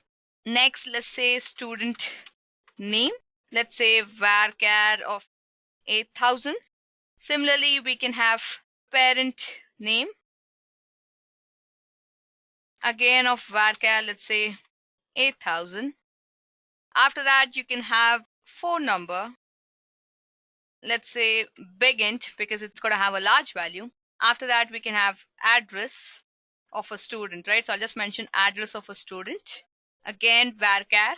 Next, let's say student name. Let's say varchar of 8000. Similarly, we can have parent name, again of varchar, let's say 8000. After that, you can have phone number, let's say big int, because it's going to have a large value. After that, we can have address of a student, right? So I'll just mention address of a student, again varchar.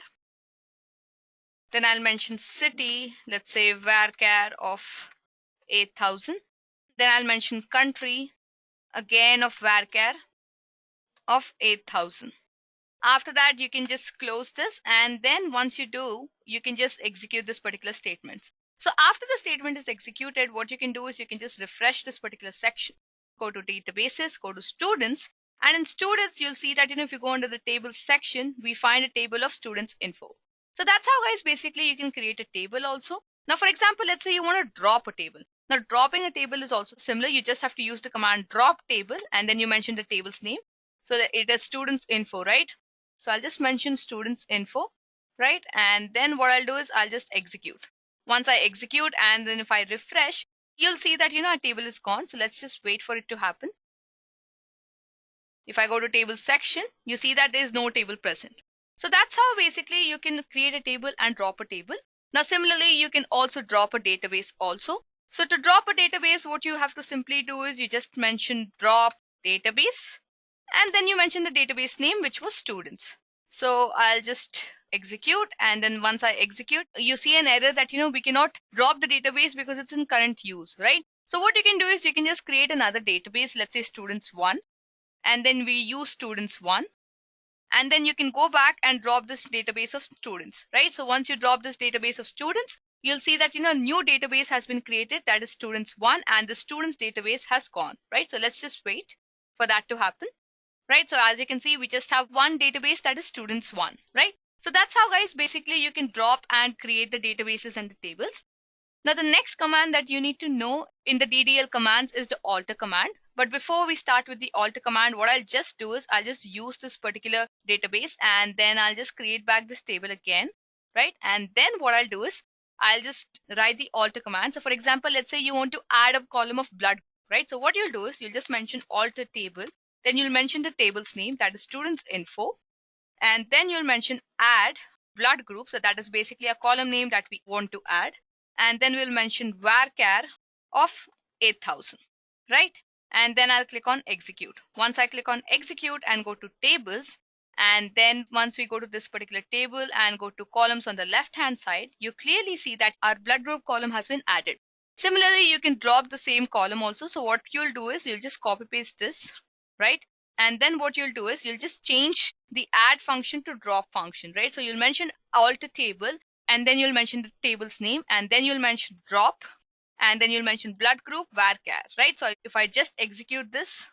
Then I'll mention city, let's say varchar of 8000. Then I'll mention country, again of varchar of 8000. After that, you can just close this, and then once you do, you can just execute this particular statement. So after the statement is executed, what you can do is you can just refresh this particular section. Go to databases, go to students, and in students, you'll see that, if you go under the tables section, we find a table of students info. So that's how, guys, basically you can create a table also. Now, for example, let's say you want to drop a table. Now, dropping a table is also similar. You just have to use the command drop table, and then you mention the table's name. So that it is students info, right? So I'll just mention students info, right? And then what I'll do is I'll just execute. Once I execute, and then if I refresh, you'll see that, our table is gone. So let's just wait for it to happen. If I go to table section, you see that there is no table present. So that's how basically you can create a table and drop a table. Now, similarly, you can also drop a database also. So to drop a database, what you have to simply do is you just mention drop database, and then you mention the database name, which was students. So I'll just execute, and then once I execute, you see an error that, we cannot drop the database because it's in current use, right? So what you can do is you can just create another database, let's say students 1, and then we use students 1. And then you can go back and drop this database of students, right? So once you drop this database of students, you'll see that, a new database has been created, that is students 1, and the students database has gone, right? So let's just wait for that to happen, right? So as you can see, we just have one database, that is students 1, right? So that's how, guys, basically you can drop and create the databases and the tables. Now, the next command that you need to know in the DDL commands is the alter command. But before we start with the alter command, what I'll just do is I'll just use this particular database, and then I'll just create back this table again, right? And then what I'll do is I'll just write the alter command. So for example, let's say you want to add a column of blood, right? So what you'll do is you'll just mention alter table, then you'll mention the table's name, that is students info, and then you'll mention add blood group. So that is basically a column name that we want to add. And then we'll mention varchar of 8000, right? And then I'll click on execute. Once I click on execute and go to tables, and then once we go to this particular table and go to columns on the left hand side, you clearly see that our blood group column has been added. Similarly, you can drop the same column also. So what you'll do is you'll just copy paste this, right? And then what you'll do is you'll just change the add function to drop function, right? So you'll mention alter table, and then you'll mention the table's name, and then you'll mention drop, and then you'll mention blood group varchar, right? So if I just execute this,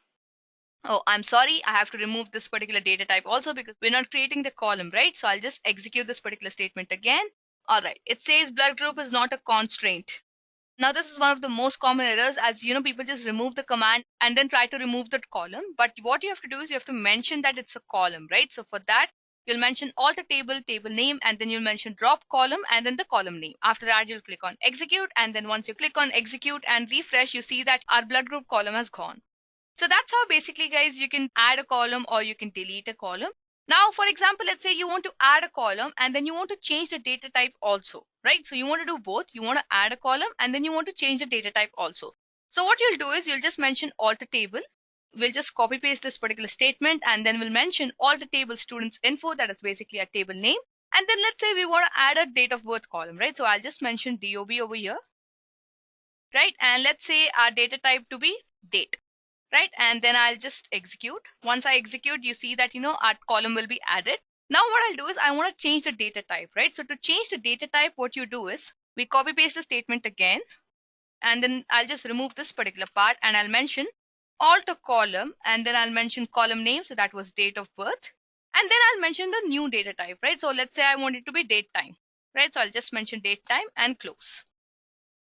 oh, I'm sorry, I have to remove this particular data type also because we're not creating the column, right? So I'll just execute this particular statement again. All right, it says blood group is not a constraint. Now, this is one of the most common errors, as people just remove the command and then try to remove that column. But what you have to do is you have to mention that it's a column, right? So for that, you'll mention alter table, table name, and then you'll mention drop column, and then the column name. After that, you'll click on execute, and then once you click on execute and refresh, you see that our blood group column has gone. So that's how basically, guys, you can add a column or you can delete a column. Now, for example, let's say you want to add a column and then you want to change the data type also, right? So you want to do both. You want to add a column and then you want to change the data type also. So what you'll do is you'll just mention alter table, we'll just copy paste this particular statement, and then we'll mention alter table students info, that is basically a table name. And then let's say we want to add a date of birth column, right? So I'll just mention DOB over here, right? And let's say our data type to be date, right? And then I'll just execute. Once I execute, you see that, our column will be added. Now what I'll do is I want to change the data type, right? So to change the data type, what you do is we copy paste the statement again, and then I'll just remove this particular part, and I'll mention alter column, and then I'll mention column name. So that was date of birth. And then I'll mention the new data type, right? So let's say I want it to be date time, right? So I'll just mention date time and close.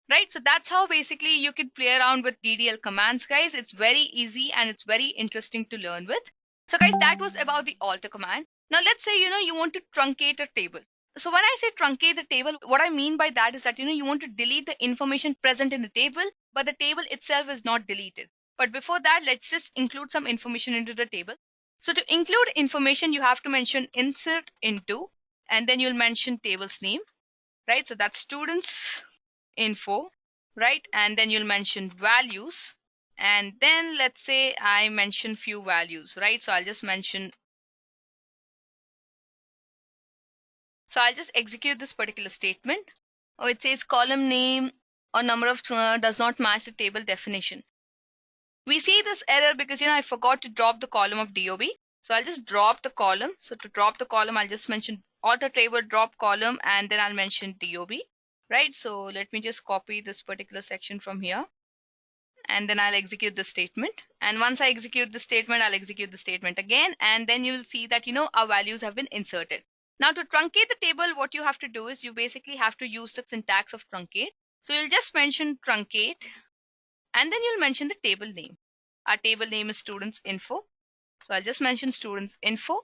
Right, so that's how basically you can play around with DDL commands, guys. It's very easy and it's very interesting to learn with. So guys, that was about the alter command. Now let's say, you want to truncate a table. So when I say truncate the table, what I mean by that is that, you want to delete the information present in the table, but the table itself is not deleted. But before that, let's just include some information into the table. So to include information, you have to mention insert into, and then you'll mention table's name, right? So that's students info, right? And then you'll mention values, and then let's say I mention few values, right? So I'll just execute this particular statement. Oh, it says column name or number of does not match the table definition. We see this error because I forgot to drop the column of DOB. So I'll just drop the column. So to drop the column, I'll just mention alter table drop column, and then I'll mention DOB. Right, so let me just copy this particular section from here, and then I'll execute the statement. And once I execute the statement, I'll execute the statement again, and then you will see that our values have been inserted. Now to truncate the table, what you have to do is you basically have to use the syntax of truncate. So you'll just mention truncate, and then you'll mention the table name. Our table name is students info, so I'll just mention students info,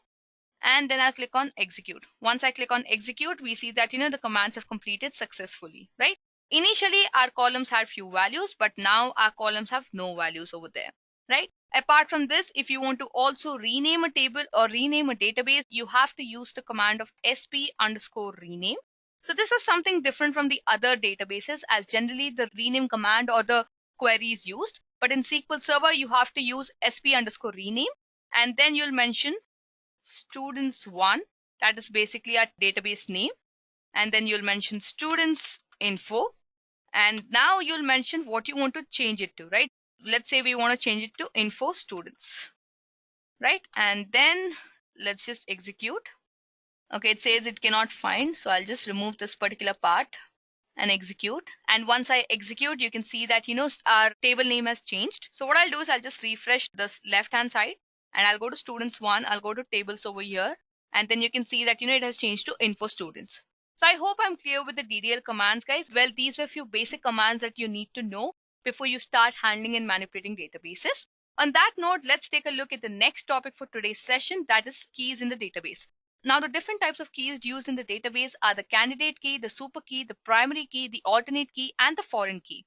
and then I'll click on execute. Once I click on execute, we see that the commands have completed successfully, right? Initially our columns had few values, but now our columns have no values over there, right? Apart from this, if you want to also rename a table or rename a database, you have to use the command of sp_rename. So this is something different from the other databases, as generally the rename command or the query is used, but in SQL Server you have to use sp_rename, and then you'll mention students1, that is basically our database name, and then you'll mention students info, and now you'll mention what you want to change it to, right? Let's say we want to change it to info students, right? And then let's just execute. Okay, it says it cannot find, so I'll just remove this particular part and execute. And once I execute, you can see that our table name has changed. So what I'll do is I'll just refresh this left hand side, and I'll go to students 1, I'll go to tables over here, and then you can see that it has changed to info students. So I hope I'm clear with the DDL commands, guys. Well, these were a few basic commands that you need to know before you start handling and manipulating databases. On that note, let's take a look at the next topic for today's session, that is keys in the database. Now the different types of keys used in the database are the candidate key, the super key, the primary key, the alternate key, and the foreign key.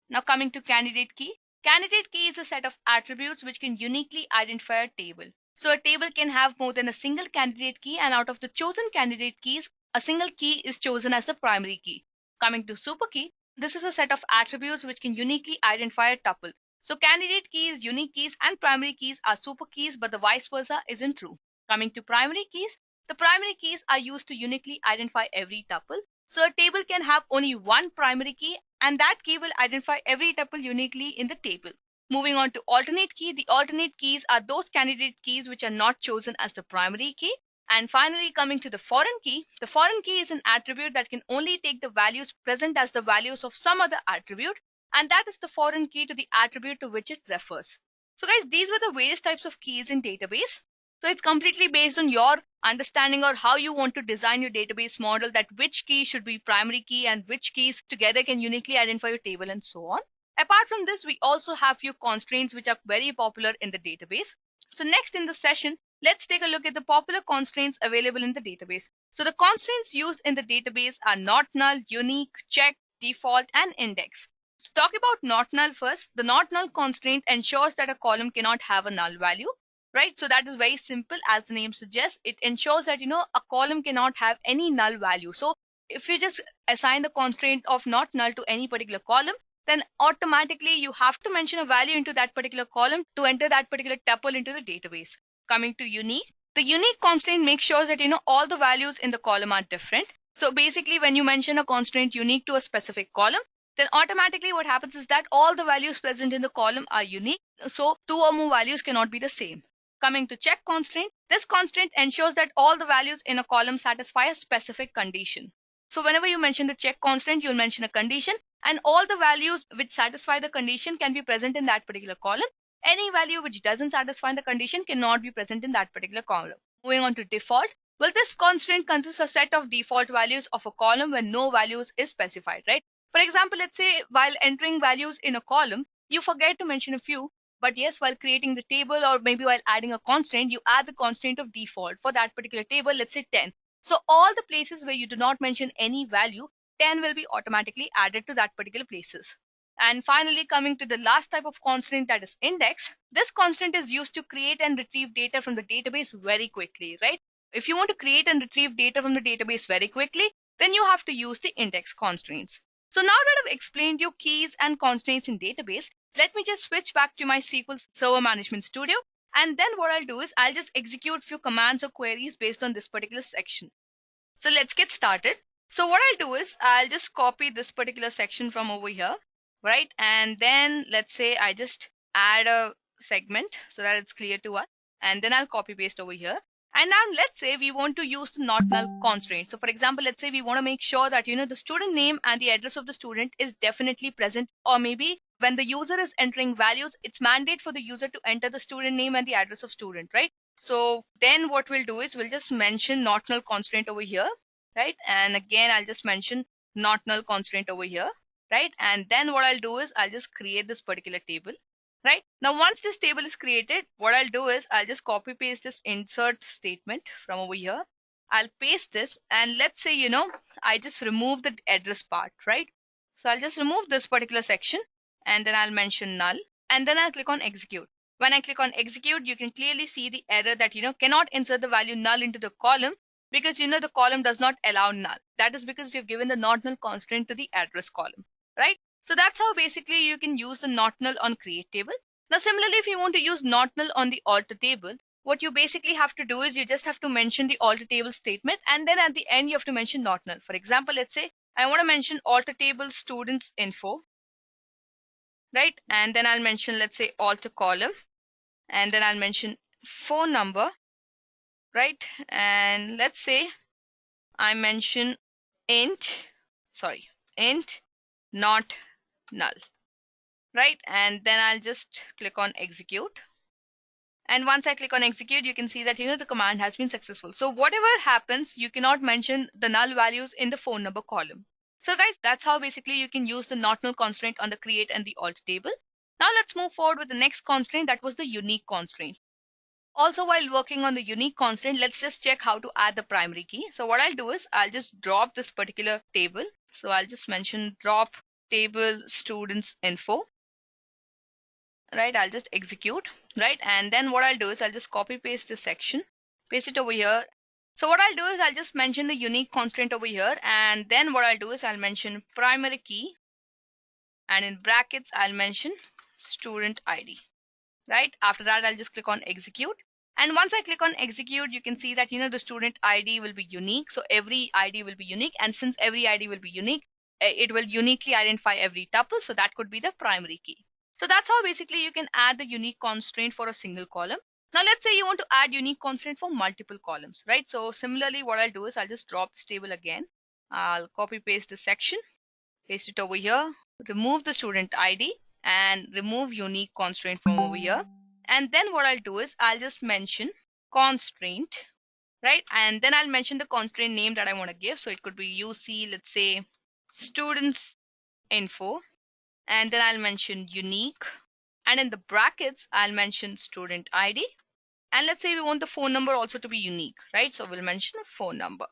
Now coming to candidate key. Candidate key is a set of attributes which can uniquely identify a table. So a table can have more than a single candidate key, and out of the chosen candidate keys, a single key is chosen as the primary key. Coming to super key, this is a set of attributes which can uniquely identify a tuple. So candidate keys, unique keys, and primary keys are super keys, but the vice versa isn't true. Coming to primary keys, the primary keys are used to uniquely identify every tuple. So a table can have only one primary key, and that key will identify every tuple uniquely in the table. Moving on to alternate key, the alternate keys are those candidate keys which are not chosen as the primary key. And finally, coming to the foreign key is an attribute that can only take the values present as the values of some other attribute, and that is the foreign key to the attribute to which it refers. So guys, these were the various types of keys in database. So it's completely based on your understanding or how you want to design your database model, that which key should be primary key and which keys together can uniquely identify your table and so on. Apart from this, we also have few constraints which are very popular in the database. So next in the session, let's take a look at the popular constraints available in the database. So the constraints used in the database are not null, unique, check, default, and index. So talk about not null first. The not null constraint ensures that a column cannot have a null value. Right, so that is very simple, as the name suggests. It ensures that a column cannot have any null value. So if you just assign the constraint of not null to any particular column, then automatically you have to mention a value into that particular column to enter that particular tuple into the database. Coming to unique, the unique constraint makes sure that all the values in the column are different. So basically when you mention a constraint unique to a specific column, then automatically what happens is that all the values present in the column are unique. So 2 or more values cannot be the same. Coming to check constraint, this constraint ensures that all the values in a column satisfy a specific condition. So whenever you mention the check constraint, you'll mention a condition, and all the values which satisfy the condition can be present in that particular column. Any value which doesn't satisfy the condition cannot be present in that particular column. Moving on to default. Well, this constraint consists of a set of default values of a column where no values is specified, right? For example, let's say while entering values in a column, you forget to mention a few, but yes, while creating the table or maybe while adding a constraint, you add the constraint of default for that particular table, let's say 10. So all the places where you do not mention any value, 10 will be automatically added to that particular places. And finally, coming to the last type of constraint, that is index. This constraint is used to create and retrieve data from the database very quickly, right? If you want to create and retrieve data from the database very quickly, then you have to use the index constraints. So now that I've explained you keys and constraints in database, let me just switch back to my SQL Server Management Studio. And then what I'll do is I'll just execute few commands or queries based on this particular section. So let's get started. So what I'll do is I'll just copy this particular section from over here, right? And then let's say I just add a segment so that it's clear to us. And then I'll copy paste over here. And now let's say we want to use the not null constraint. So for example, let's say we want to make sure that the student name and the address of the student is definitely present, or maybe when the user is entering values, it's mandate for the user to enter the student name and the address of student, right? So then what we'll do is we'll just mention not null constraint over here, right? And again, I'll just mention not null constraint over here, right? And then what I'll do is I'll just create this particular table. Right now, once this table is created, what I'll do is I'll just copy paste this insert statement from over here. I'll paste this, and let's say I just remove the address part, right? So I'll just remove this particular section, and then I'll mention null, and then I'll click on execute. When I click on execute, you can clearly see the error that cannot insert the value null into the column, because the column does not allow null. That is because we've given the not null constraint to the address column, right? So that's how basically you can use the not null on create table. Now similarly, if you want to use not null on the alter table, what you basically have to do is you just have to mention the alter table statement, and then at the end you have to mention not null. For example, let's say I want to mention alter table students info, right? And then I'll mention, let's say, alter column, and then I'll mention phone number, right? And let's say I mention int not null, right? And then I'll just click on execute. And once I click on execute, you can see that the command has been successful. So whatever happens, you cannot mention the null values in the phone number column. So guys, that's how basically you can use the not null constraint on the create and the alter table. Now let's move forward with the next constraint, that was the unique constraint. Also, while working on the unique constraint, let's just check how to add the primary key. So what I'll do is I'll just drop this particular table. So I'll just mention drop table students info, right? I'll just execute, right? And then what I'll do is I'll just copy paste this section, paste it over here. So what I'll do is I'll just mention the unique constraint over here, and then what I'll do is I'll mention primary key, and in brackets I'll mention student ID, right? After that, I'll just click on execute. And once I click on execute, you can see that the student ID will be unique. So every ID will be unique, and since every ID will be unique, it will uniquely identify every tuple. So that could be the primary key. So that's how basically you can add the unique constraint for a single column. Now let's say you want to add unique constraint for multiple columns, right? So similarly, what I'll do is I'll just drop this table again. I'll copy paste this section, paste it over here, remove the student ID, and remove unique constraint from over here. And then what I'll do is I'll just mention constraint, right? And then I'll mention the constraint name that I want to give. So it could be UC, let's say students info, and then I'll mention unique, and in the brackets I'll mention student ID, and let's say we want the phone number also to be unique, right? So we'll mention a phone number,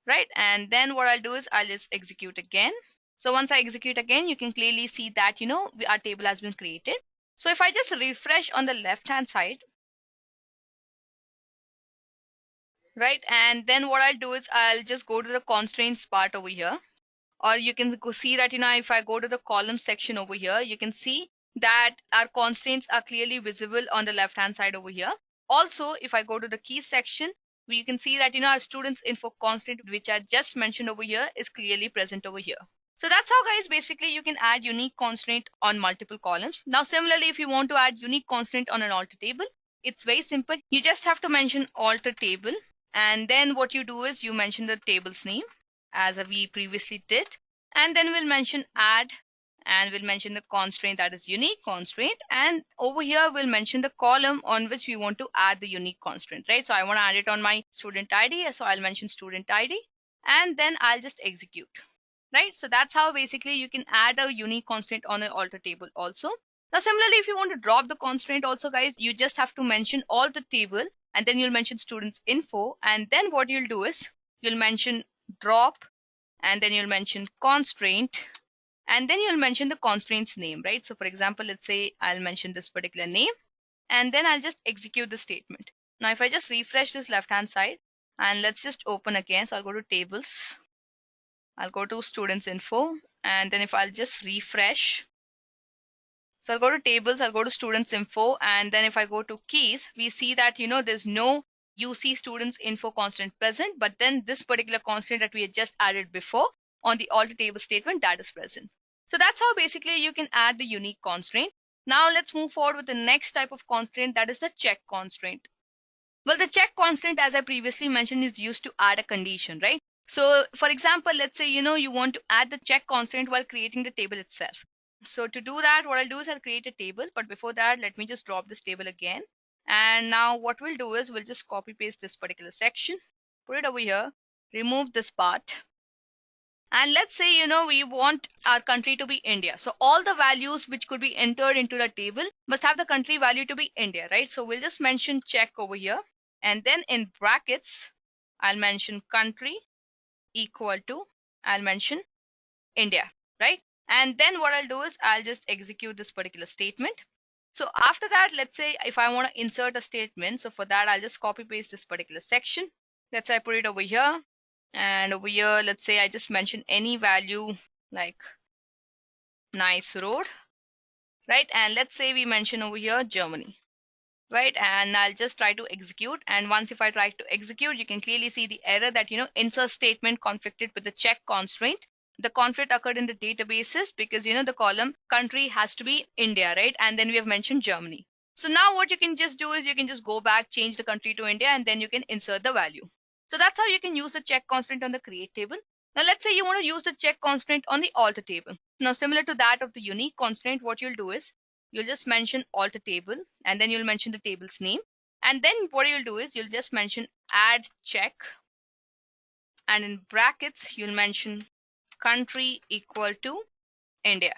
right? And then what I'll do is I'll just execute again. So once I execute again, you can clearly see that our table has been created. So if I just refresh on the left hand side, right, and then what I'll do is I'll just go to the constraints part over here, Or you can go see that, if I go to the column section over here, you can see that our constraints are clearly visible on the left hand side over here. Also, if I go to the key section, you can see that, our students info constraint, which I just mentioned over here, is clearly present over here. So that's how, guys, basically you can add unique constraint on multiple columns. Now, similarly, if you want to add unique constraint on an alter table, it's very simple. You just have to mention alter table, and then what you do is you mention the table's name as we previously did, and then we'll mention add, and we'll mention the constraint, that is unique constraint, and over here we'll mention the column on which we want to add the unique constraint, right? So I want to add it on my student ID, so I'll mention student ID, and then I'll just execute, right? So that's how basically you can add a unique constraint on an alter table also. Now, similarly, if you want to drop the constraint also, guys, you just have to mention alter table, and then you'll mention students info, and then what you'll do is you'll mention drop, and then you'll mention constraint, and then you'll mention the constraint's name, right? So for example, let's say I'll mention this particular name, and then I'll just execute the statement. Now, if I just refresh this left hand side, and let's just open again, so I'll go to tables, I'll go to students info, and then if I'll just refresh, so I'll go to tables, I'll go to students info, and then if I go to keys, we see that, there's no UC students info constant present, but then this particular constant that we had just added before on the alter table statement, that is present. So that's how basically you can add the unique constraint. Now let's move forward with the next type of constraint, that is the check constraint. Well, the check constraint, as I previously mentioned, is used to add a condition, right? So for example, let's say, you want to add the check constraint while creating the table itself. So to do that, what I'll do is I'll create a table, but before that, let me just drop this table again. And now what we'll do is we'll just copy paste this particular section, put it over here, remove this part. And let's say, we want our country to be India. So all the values which could be entered into the table must have the country value to be India, right? So we'll just mention check over here. And then in brackets, I'll mention country equal to, I'll mention India, right? And then what I'll do is I'll just execute this particular statement. So after that, let's say if I want to insert a statement, so for that, I'll just copy paste this particular section. Let's say I put it over here, and over here, let's say I just mention any value like nice road, right? And let's say we mention over here Germany, right? And I'll just try to execute. And once if I try to execute, you can clearly see the error that, insert statement conflicted with the check constraint. The conflict occurred in the databases because, the column country has to be India, right? And then we have mentioned Germany. So now what you can just do is you can just go back, change the country to India, and then you can insert the value. So that's how you can use the check constraint on the create table. Now let's say you want to use the check constraint on the alter table. Now similar to that of the unique constraint, what you'll do is you'll just mention alter table, and then you'll mention the table's name. And then what you'll do is you'll just mention add check, and in brackets, you'll mention country equal to India,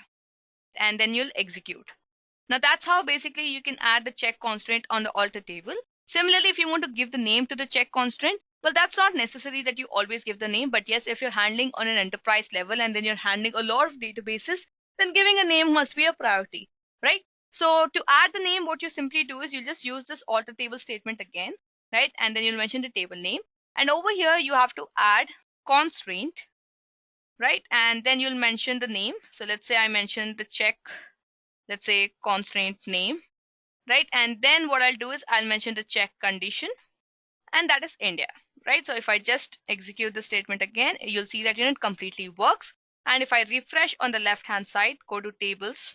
and then you'll execute. Now that's how basically you can add the check constraint on the alter table. Similarly, if you want to give the name to the check constraint, well, that's not necessary that you always give the name, but yes, if you're handling on an enterprise level and then you're handling a lot of databases, then giving a name must be a priority, right? So to add the name, what you simply do is you'll just use this alter table statement again, right? And then you'll mention the table name, and over here you have to add constraint, right? And then you'll mention the name. So let's say I mentioned the check, let's say constraint name, right? And then what I'll do is I'll mention the check condition, and that is India, right? So if I just execute the statement again, you'll see that it completely works. And if I refresh on the left hand side, go to tables,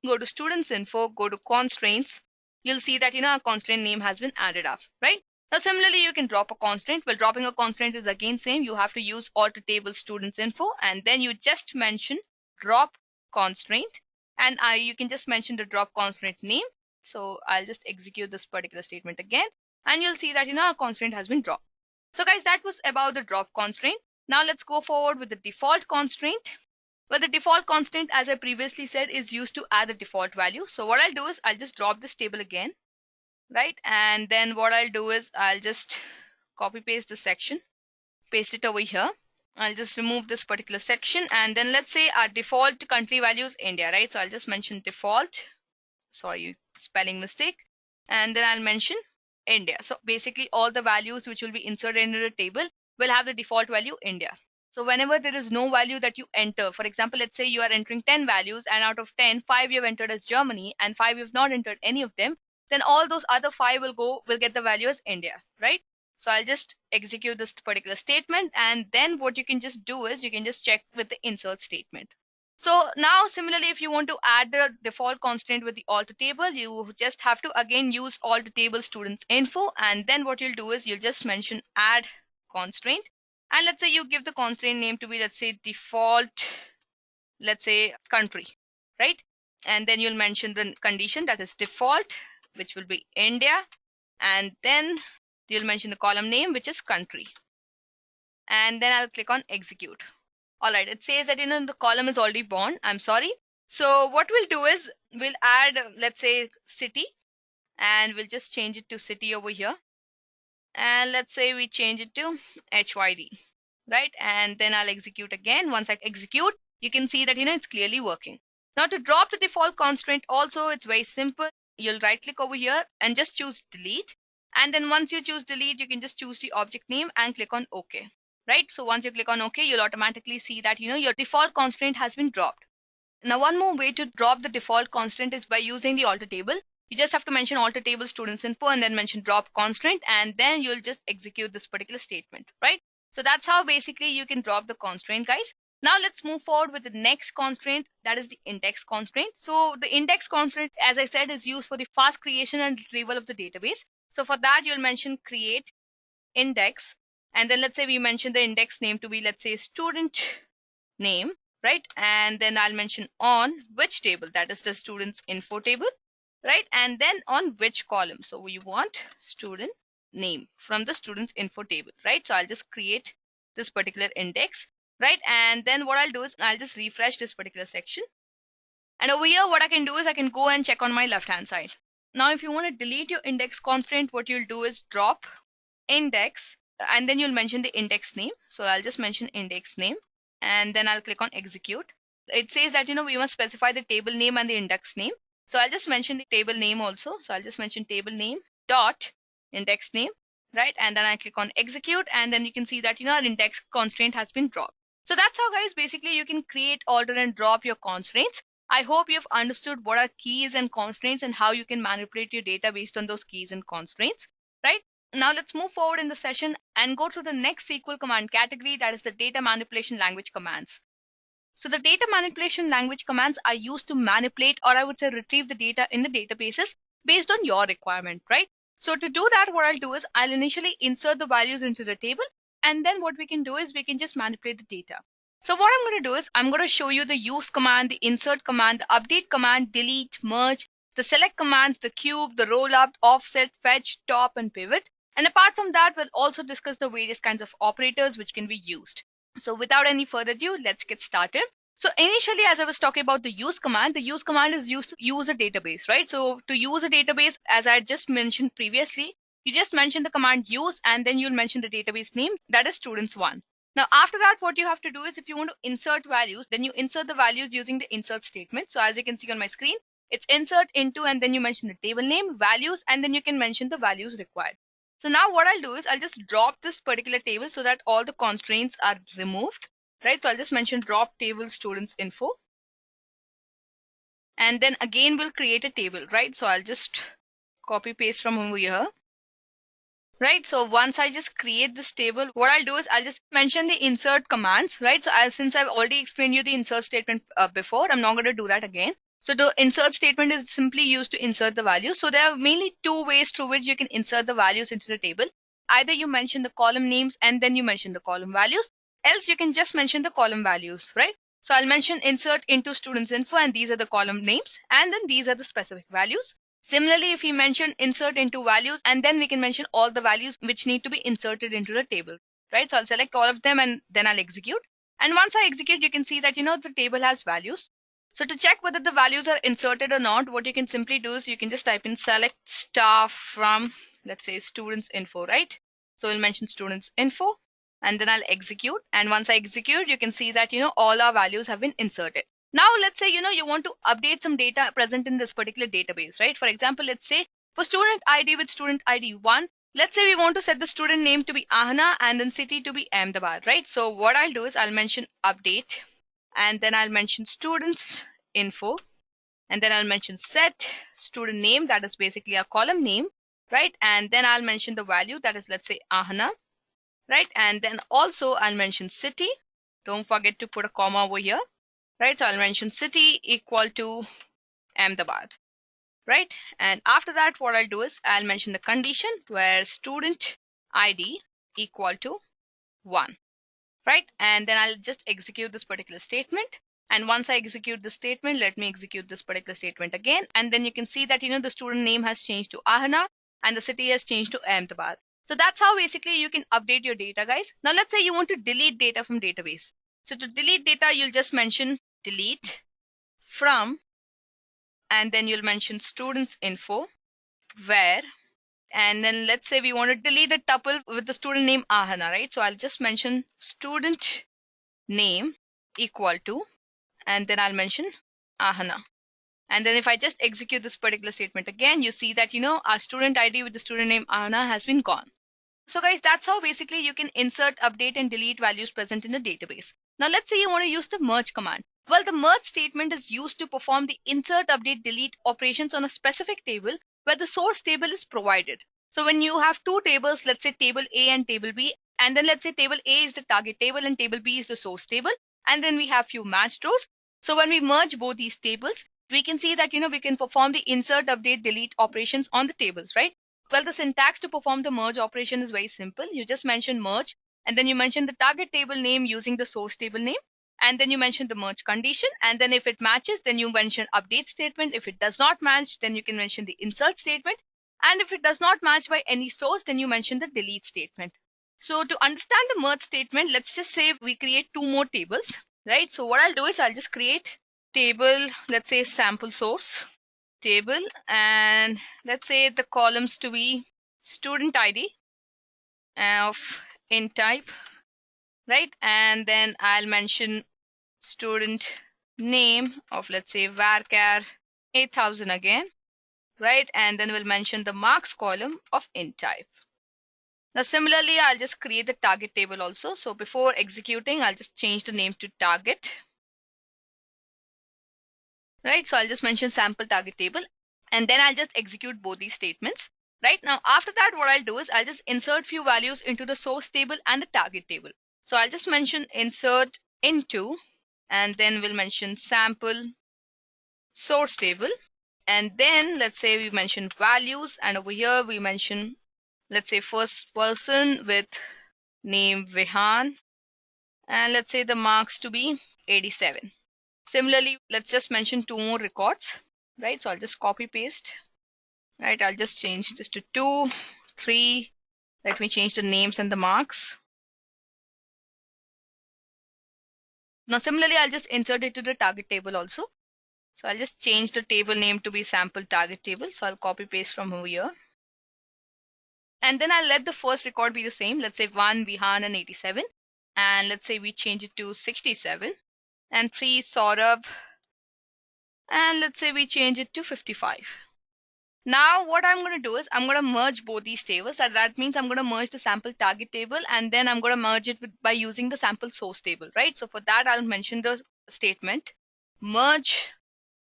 go to students info, go to constraints, you'll see that a constraint name has been added up, right? Now similarly, you can drop a constraint. Well, dropping a constraint is again same. You have to use alter table students info, and then you just mention drop constraint, and you can just mention the drop constraint name. So I'll just execute this particular statement again, and you'll see that a constraint has been dropped. So guys, that was about the drop constraint. Now let's go forward with the default constraint. Well, the default constraint, as I previously said, is used to add the default value. So what I'll do is I'll just drop this table again, right? And then what I'll do is I'll just copy paste the section, paste it over here. I'll just remove this particular section, and then let's say our default country value is India, right? So I'll just mention default, sorry, spelling mistake, and then I'll mention India. So basically all the values which will be inserted into the table will have the default value India. So whenever there is no value that you enter, for example, let's say you are entering 10 values and out of 10, 5 you have entered as Germany and 5 you have not entered any of them, then all those other 5 will get the value as India, right? So I'll just execute this particular statement, and then what you can just do is you can just check with the insert statement. So now similarly, if you want to add the default constraint with the alter table, you just have to again use alter table students info, and then what you'll do is you'll just mention add constraint, and let's say you give the constraint name to be, let's say, default, let's say, country, right? And then you'll mention the condition that is default, which will be India, and then you'll mention the column name, which is country, and then I'll click on execute. All right, it says that the column is already born. I'm sorry. So what we'll do is we'll add, let's say, city, and we'll just change it to city over here, and let's say we change it to HYD, right? And then I'll execute again. Once I execute, you can see that it's clearly working. Now to drop the default constraint also, it's very simple. You'll right click over here and just choose delete, and then once you choose delete, you can just choose the object name and click on OK. Right? So once you click on OK, you'll automatically see that your default constraint has been dropped. Now one more way to drop the default constraint is by using the alter table. You just have to mention alter table students info and then mention drop constraint, and then you'll just execute this particular statement, right? So that's how basically you can drop the constraint, guys. Now let's move forward with the next constraint, that is the index constraint. So the index constraint, as I said, is used for the fast creation and retrieval of the database. So for that, you'll mention create index, and then let's say we mention the index name to be, let's say, student name, right? And then I'll mention on which table, that is the students info table, right? And then on which column. So we want student name from the students info table, right? So I'll just create this particular index, right? And then what I'll do is I'll just refresh this particular section. And over here, what I can do is I can go and check on my left hand side. Now, if you want to delete your index constraint, what you'll do is drop index, and then you'll mention the index name. So I'll just mention index name, and then I'll click on execute. It says that we must specify the table name and the index name. So I'll just mention the table name also. So I'll just mention table name dot index name, right? And then I click on execute, and then you can see that our index constraint has been dropped. So that's how, guys, basically you can create, alter, and drop your constraints. I hope you've understood what are keys and constraints and how you can manipulate your data based on those keys and constraints, right? Now let's move forward in the session and go to the next SQL command category, that is the data manipulation language commands. So the data manipulation language commands are used to manipulate, or I would say retrieve, the data in the databases based on your requirement, right? So to do that, what I'll do is I'll initially insert the values into the table, and then what we can do is we can just manipulate the data. So what I'm going to do is I'm going to show you the use command, the insert command, the update command, delete, merge, the select commands, the cube, the rollup, offset, fetch, top, and pivot. And apart from that, we'll also discuss the various kinds of operators which can be used. So without any further ado, let's get started. So initially, as I was talking about the use command is used to use a database, right? So to use a database, as I just mentioned previously, you just mention the command use, and then you'll mention the database name, that is students1. Now after that, what you have to do is if you want to insert values, then you insert the values using the insert statement. So as you can see on my screen, it's insert into, and then you mention the table name, values, and then you can mention the values required. So now what I'll do is I'll just drop this particular table so that all the constraints are removed, right? So I'll just mention drop table students info, and then again we'll create a table, right? So I'll just copy paste from over here. Right, so once I just create this table, what I'll do is I'll just mention the insert commands, right? So since I've already explained you the insert statement before, I'm not going to do that again. So the insert statement is simply used to insert the values. So there are mainly two ways through which you can insert the values into the table. Either you mention the column names and then you mention the column values, else you can just mention the column values, right? So I'll mention insert into students info, and these are the column names, and then these are the specific values. Similarly, if we mention insert into values, and then we can mention all the values which need to be inserted into the table, right? So I'll select all of them and then I'll execute. And once I execute, you can see that, the table has values. So to check whether the values are inserted or not, what you can simply do is you can just type in select star from, let's say, students info, right? So we'll mention students info, and then I'll execute. And once I execute, you can see that, all our values have been inserted. Now, let's say, you want to update some data present in this particular database, right? For example, let's say for student ID with student ID 1, let's say we want to set the student name to be Ahana and then city to be Ahmedabad, right? So what I'll do is I'll mention update, and then I'll mention students info, and then I'll mention set student name, that is basically a column name, right? And then I'll mention the value, that is, let's say Ahana, right? And then also I'll mention city. Don't forget to put a comma over here, right? So I'll mention city equal to Ahmedabad, right? And after that, what I'll do is I'll mention the condition where student ID equal to 1, right? And then I'll just execute this particular statement. And once I execute the statement, let me execute this particular statement again. And then you can see that, the student name has changed to Ahana and the city has changed to Ahmedabad. So that's how basically you can update your data, guys. Now let's say you want to delete data from database. So to delete data, you'll just mention delete from, and then you'll mention students info where, and then let's say we want to delete a tuple with the student name Ahana, right? So I'll just mention student name equal to, and then I'll mention Ahana. And then if I just execute this particular statement again, you see that, our student ID with the student name Ahana has been gone. So guys, that's how basically you can insert, update and delete values present in a database. Now let's say you want to use the merge command. Well, the merge statement is used to perform the insert, update, delete operations on a specific table where the source table is provided. So when you have two tables, let's say table A and table B, and then let's say table A is the target table and table B is the source table, and then we have few matched rows. So when we merge both these tables, we can see that, we can perform the insert, update, delete operations on the tables, right? Well, the syntax to perform the merge operation is very simple. You just mention merge, and then you mention the target table name using the source table name, and then you mention the merge condition, and then if it matches, then you mention update statement. If it does not match, then you can mention the insert statement, and if it does not match by any source, then you mention the delete statement. So to understand the merge statement, let's just say we create two more tables, right? So what I'll do is I'll just create table, let's say sample source table, and let's say the columns to be student ID of in type, right? And then I'll mention student name of, let's say varchar 8000 again, right? And then we'll mention the marks column of in type. Now similarly, I'll just create the target table also. So before executing, I'll just change the name to target, right? So I'll just mention sample target table, and then I'll just execute both these statements. Right now, after that, what I'll do is I'll just insert few values into the source table and the target table. So I'll just mention insert into, and then we'll mention sample source table, and then let's say we mention values, and over here we mention, let's say first person with name Vihan, and let's say the marks to be 87. Similarly, let's just mention two more records, right? So I'll just copy paste, right? I'll just change this to 2, 3. Let me change the names and the marks. Now similarly, I'll just insert it to the target table also. So I'll just change the table name to be sample target table. So I'll copy paste from over here. And then I'll let the first record be the same. Let's say 1 Vihan and 87. And let's say we change it to 67. And 3 Saurabh. And let's say we change it to 55. Now what I'm going to do is I'm going to merge both these tables. That means I'm going to merge the sample target table, and then I'm going to merge it by using the sample source table, right? So for that, I'll mention the statement merge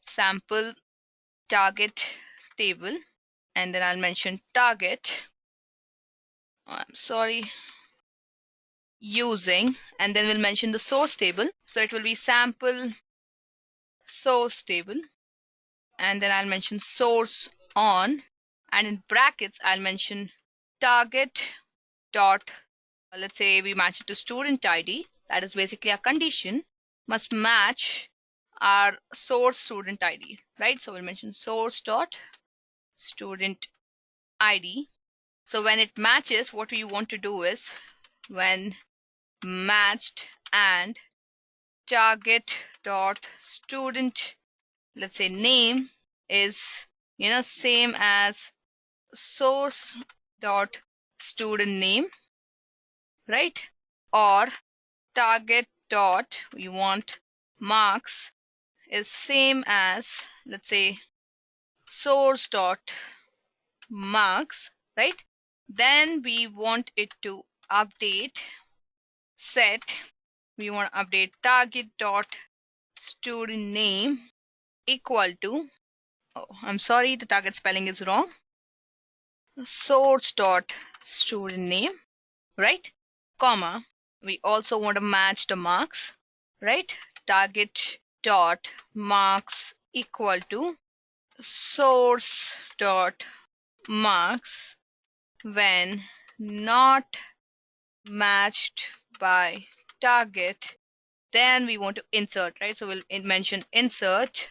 sample target table, and then I'll mention target, using, and then we'll mention the source table. So it will be sample source table, and then I'll mention source on, and in brackets I'll mention target dot, let's say we match it to student ID, that is basically a condition, must match our source student ID, right? So we'll mention source dot student ID. So when it matches, what we want to do is when matched and target dot student, let's say name is same as source dot student name, right? Or target dot we want marks is same as, let's say source dot marks, right? Then we want it to update set. We want to update target dot student name equal to, oh, I'm sorry, the target spelling is wrong. Source dot student name, right? Comma. We also want to match the marks, right? Target dot marks equal to source dot marks when not matched by target. Then we want to insert, right? So we'll mention insert,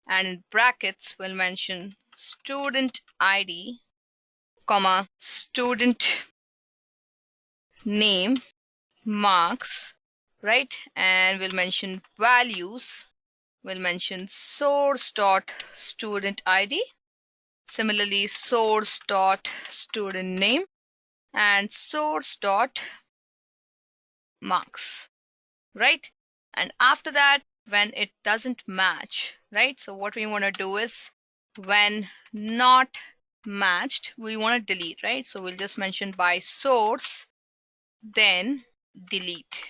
and in brackets we'll mention student ID, comma, student name marks, right? And we'll mention values. We'll mention source dot student ID, similarly source dot student name, and source dot marks, right? And after that, when it doesn't match, right? So what we want to do is, when not matched, we want to delete, right? So we'll just mention by source, then delete,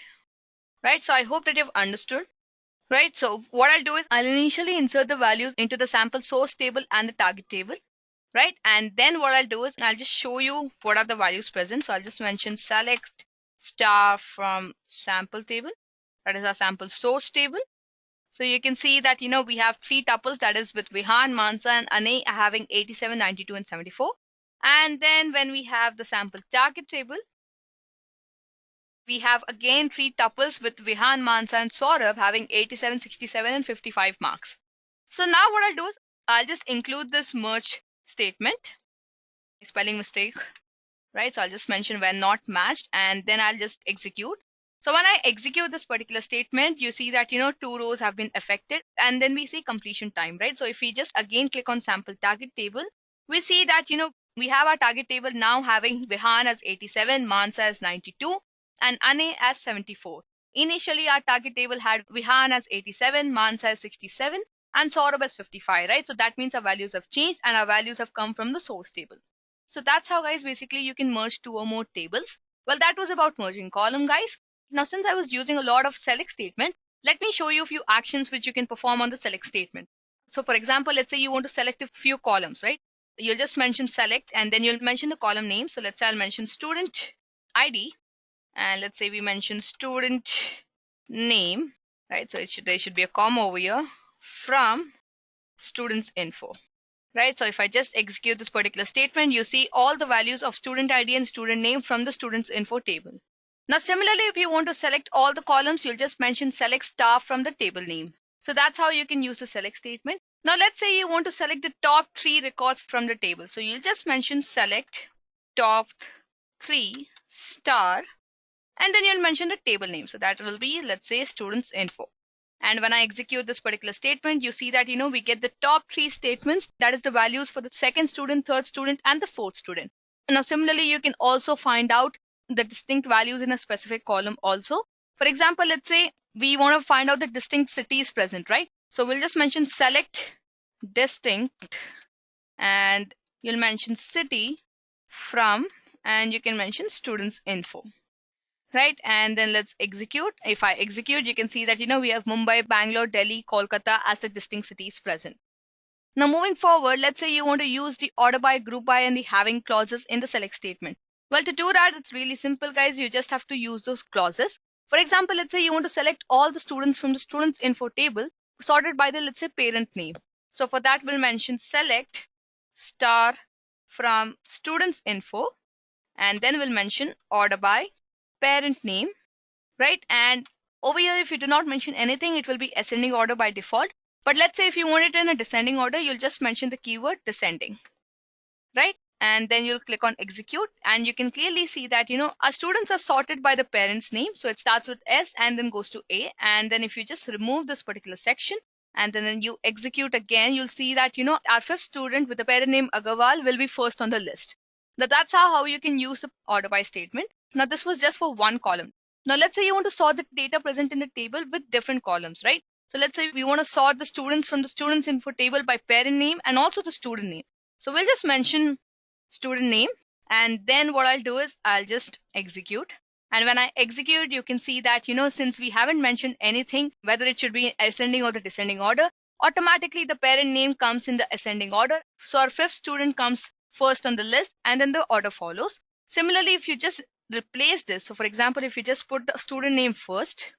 right? So I hope that you've understood, right? So what I'll do is I'll initially insert the values into the sample source table and the target table, right? And then what I'll do is I'll just show you what are the values present. So I'll just mention select star from sample table, that is our sample source table. So you can see that, we have 3 tuples, that is with Vihan, Mansa and Ane having 87, 92 and 74. And then when we have the sample target table, we have again 3 tuples with Vihan, Mansa and Saurabh having 87, 67 and 55 marks. So now what I'll do is I'll just include this merge statement, spelling mistake, right? So I'll just mention when not matched, and then I'll just execute. So when I execute this particular statement, you see that, 2 rows have been affected, and then we see completion time, right? So if we just again click on sample target table, we see that, we have our target table now having Vihan as 87, Mansa as 92, and Ane as 74. Initially, our target table had Vihan as 87, Mansa as 67, and Saurabh as 55, right? So that means our values have changed and our values have come from the source table. So that's how, guys, basically you can merge 2 or more tables. Well, that was about merging column, guys. Now, since I was using a lot of select statement, let me show you a few actions which you can perform on the select statement. So for example, let's say you want to select a few columns, right? You'll just mention select and then you'll mention the column name. So let's say I'll mention student ID, and let's say we mention student name, right? So there should be a comma over here, from students info, right? So if I just execute this particular statement, you see all the values of student ID and student name from the students info table. Now similarly, if you want to select all the columns, you'll just mention select star from the table name. So that's how you can use the select statement. Now let's say you want to select the top 3 records from the table. So you'll just mention select top 3 star, and then you'll mention the table name. So that will be, let's say, students info. And when I execute this particular statement, you see that, we get the top 3 statements. That is the values for the second student, third student, and the fourth student. Now, similarly, you can also find out the distinct values in a specific column also. For example, let's say we want to find out the distinct cities present, right? So we'll just mention select distinct, and you'll mention city from, and you can mention students info. Right, and then let's execute. If I execute, you can see that, we have Mumbai, Bangalore, Delhi, Kolkata as the distinct cities present. Now moving forward, let's say you want to use the order by, group by, and the having clauses in the select statement. Well, to do that, it's really simple, guys. You just have to use those clauses. For example, let's say you want to select all the students from the students info table sorted by the, let's say, parent name. So for that, we'll mention select star from students info, and then we'll mention order by parent name, right? And over here, if you do not mention anything, it will be ascending order by default. But let's say if you want it in a descending order, you'll just mention the keyword descending, right? And then you'll click on execute, and you can clearly see that, our students are sorted by the parent's name. So it starts with S and then goes to A. And then if you just remove this particular section and then you execute again, you'll see that, our 5th student with the parent name Agarwal will be first on the list. Now that's how you can use the order by statement. Now this was just for one column. Now let's say you want to sort the data present in the table with different columns, right? So let's say we want to sort the students from the students info table by parent name and also the student name. So we'll just mention student name, And then what I'll do is I'll just execute. And when I execute, you can see that, since we haven't mentioned anything, whether it should be ascending or the descending order, automatically the parent name comes in the ascending order. So our fifth student comes first on the list and then the order follows. Similarly, if you just replace this, so for example, if you just put the student name first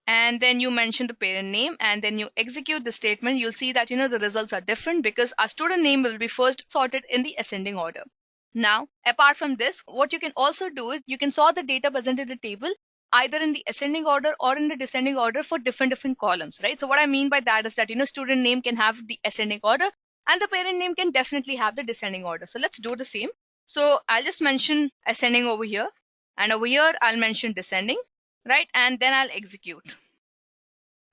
and then you mention the parent name and then you execute the statement, you'll see that, the results are different because our student name will be first sorted in the ascending order. Now, apart from this, what you can also do is you can sort the data presented in the table either in the ascending order or in the descending order for different columns, right? So what I mean by that is that, student name can have the ascending order and the parent name can definitely have the descending order. So let's do the same. So I'll just mention ascending over here and over here I'll mention descending, right? And then I'll execute.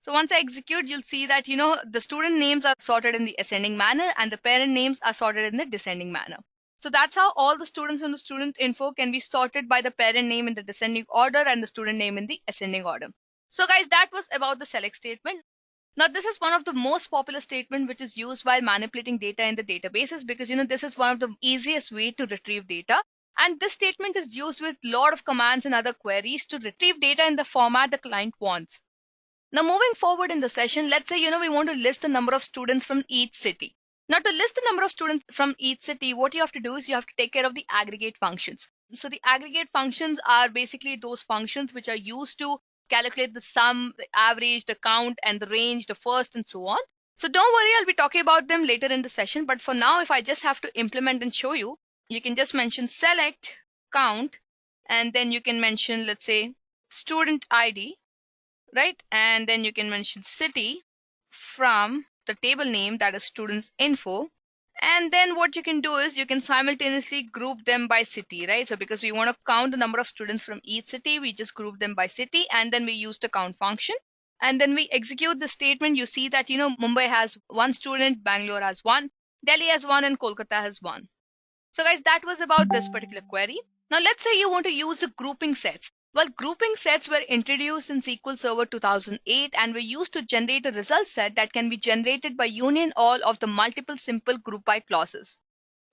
So once I execute, you'll see that, the student names are sorted in the ascending manner and the parent names are sorted in the descending manner. So that's how all the students in the student info can be sorted by the parent name in the descending order and the student name in the ascending order. So guys, that was about the select statement. Now this is one of the most popular statement which is used while manipulating data in the databases because this is one of the easiest way to retrieve data. And this statement is used with a lot of commands and other queries to retrieve data in the format the client wants. Now moving forward in the session, let's say we want to list the number of students from each city. Now to list the number of students from each city, what you have to do is you have to take care of the aggregate functions. So the aggregate functions are basically those functions which are used to calculate the sum, the average, the count, and the range, the first, and so on. So don't worry, I'll be talking about them later in the session. But for now, if I just have to implement and show you, you can just mention select, count, and then you can mention, let's say, student ID, right? And then you can mention city from the table name, that is students info. And then what you can do is you can simultaneously group them by city, right? So because we want to count the number of students from each city, we just group them by city and then we use the count function. And then we execute the statement. You see that, Mumbai has one student, Bangalore has one, Delhi has one, and Kolkata has one. So guys, that was about this particular query. Now let's say you want to use the grouping sets. Well, grouping sets were introduced in SQL Server 2008 and were used to generate a result set that can be generated by union all of the multiple simple group by clauses.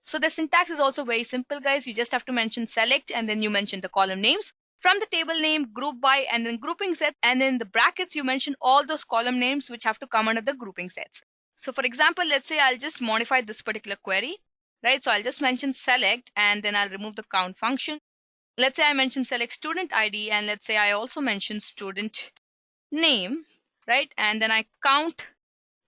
So the syntax is also very simple, guys. You just have to mention select and then you mention the column names. From the table name, group by, and then grouping sets, and in the brackets, you mention all those column names which have to come under the grouping sets. So for example, let's say I'll just modify this particular query, right? So I'll just mention select and then I'll remove the count function. Let's say I mention select student ID and let's say I also mention student name, right? And then I count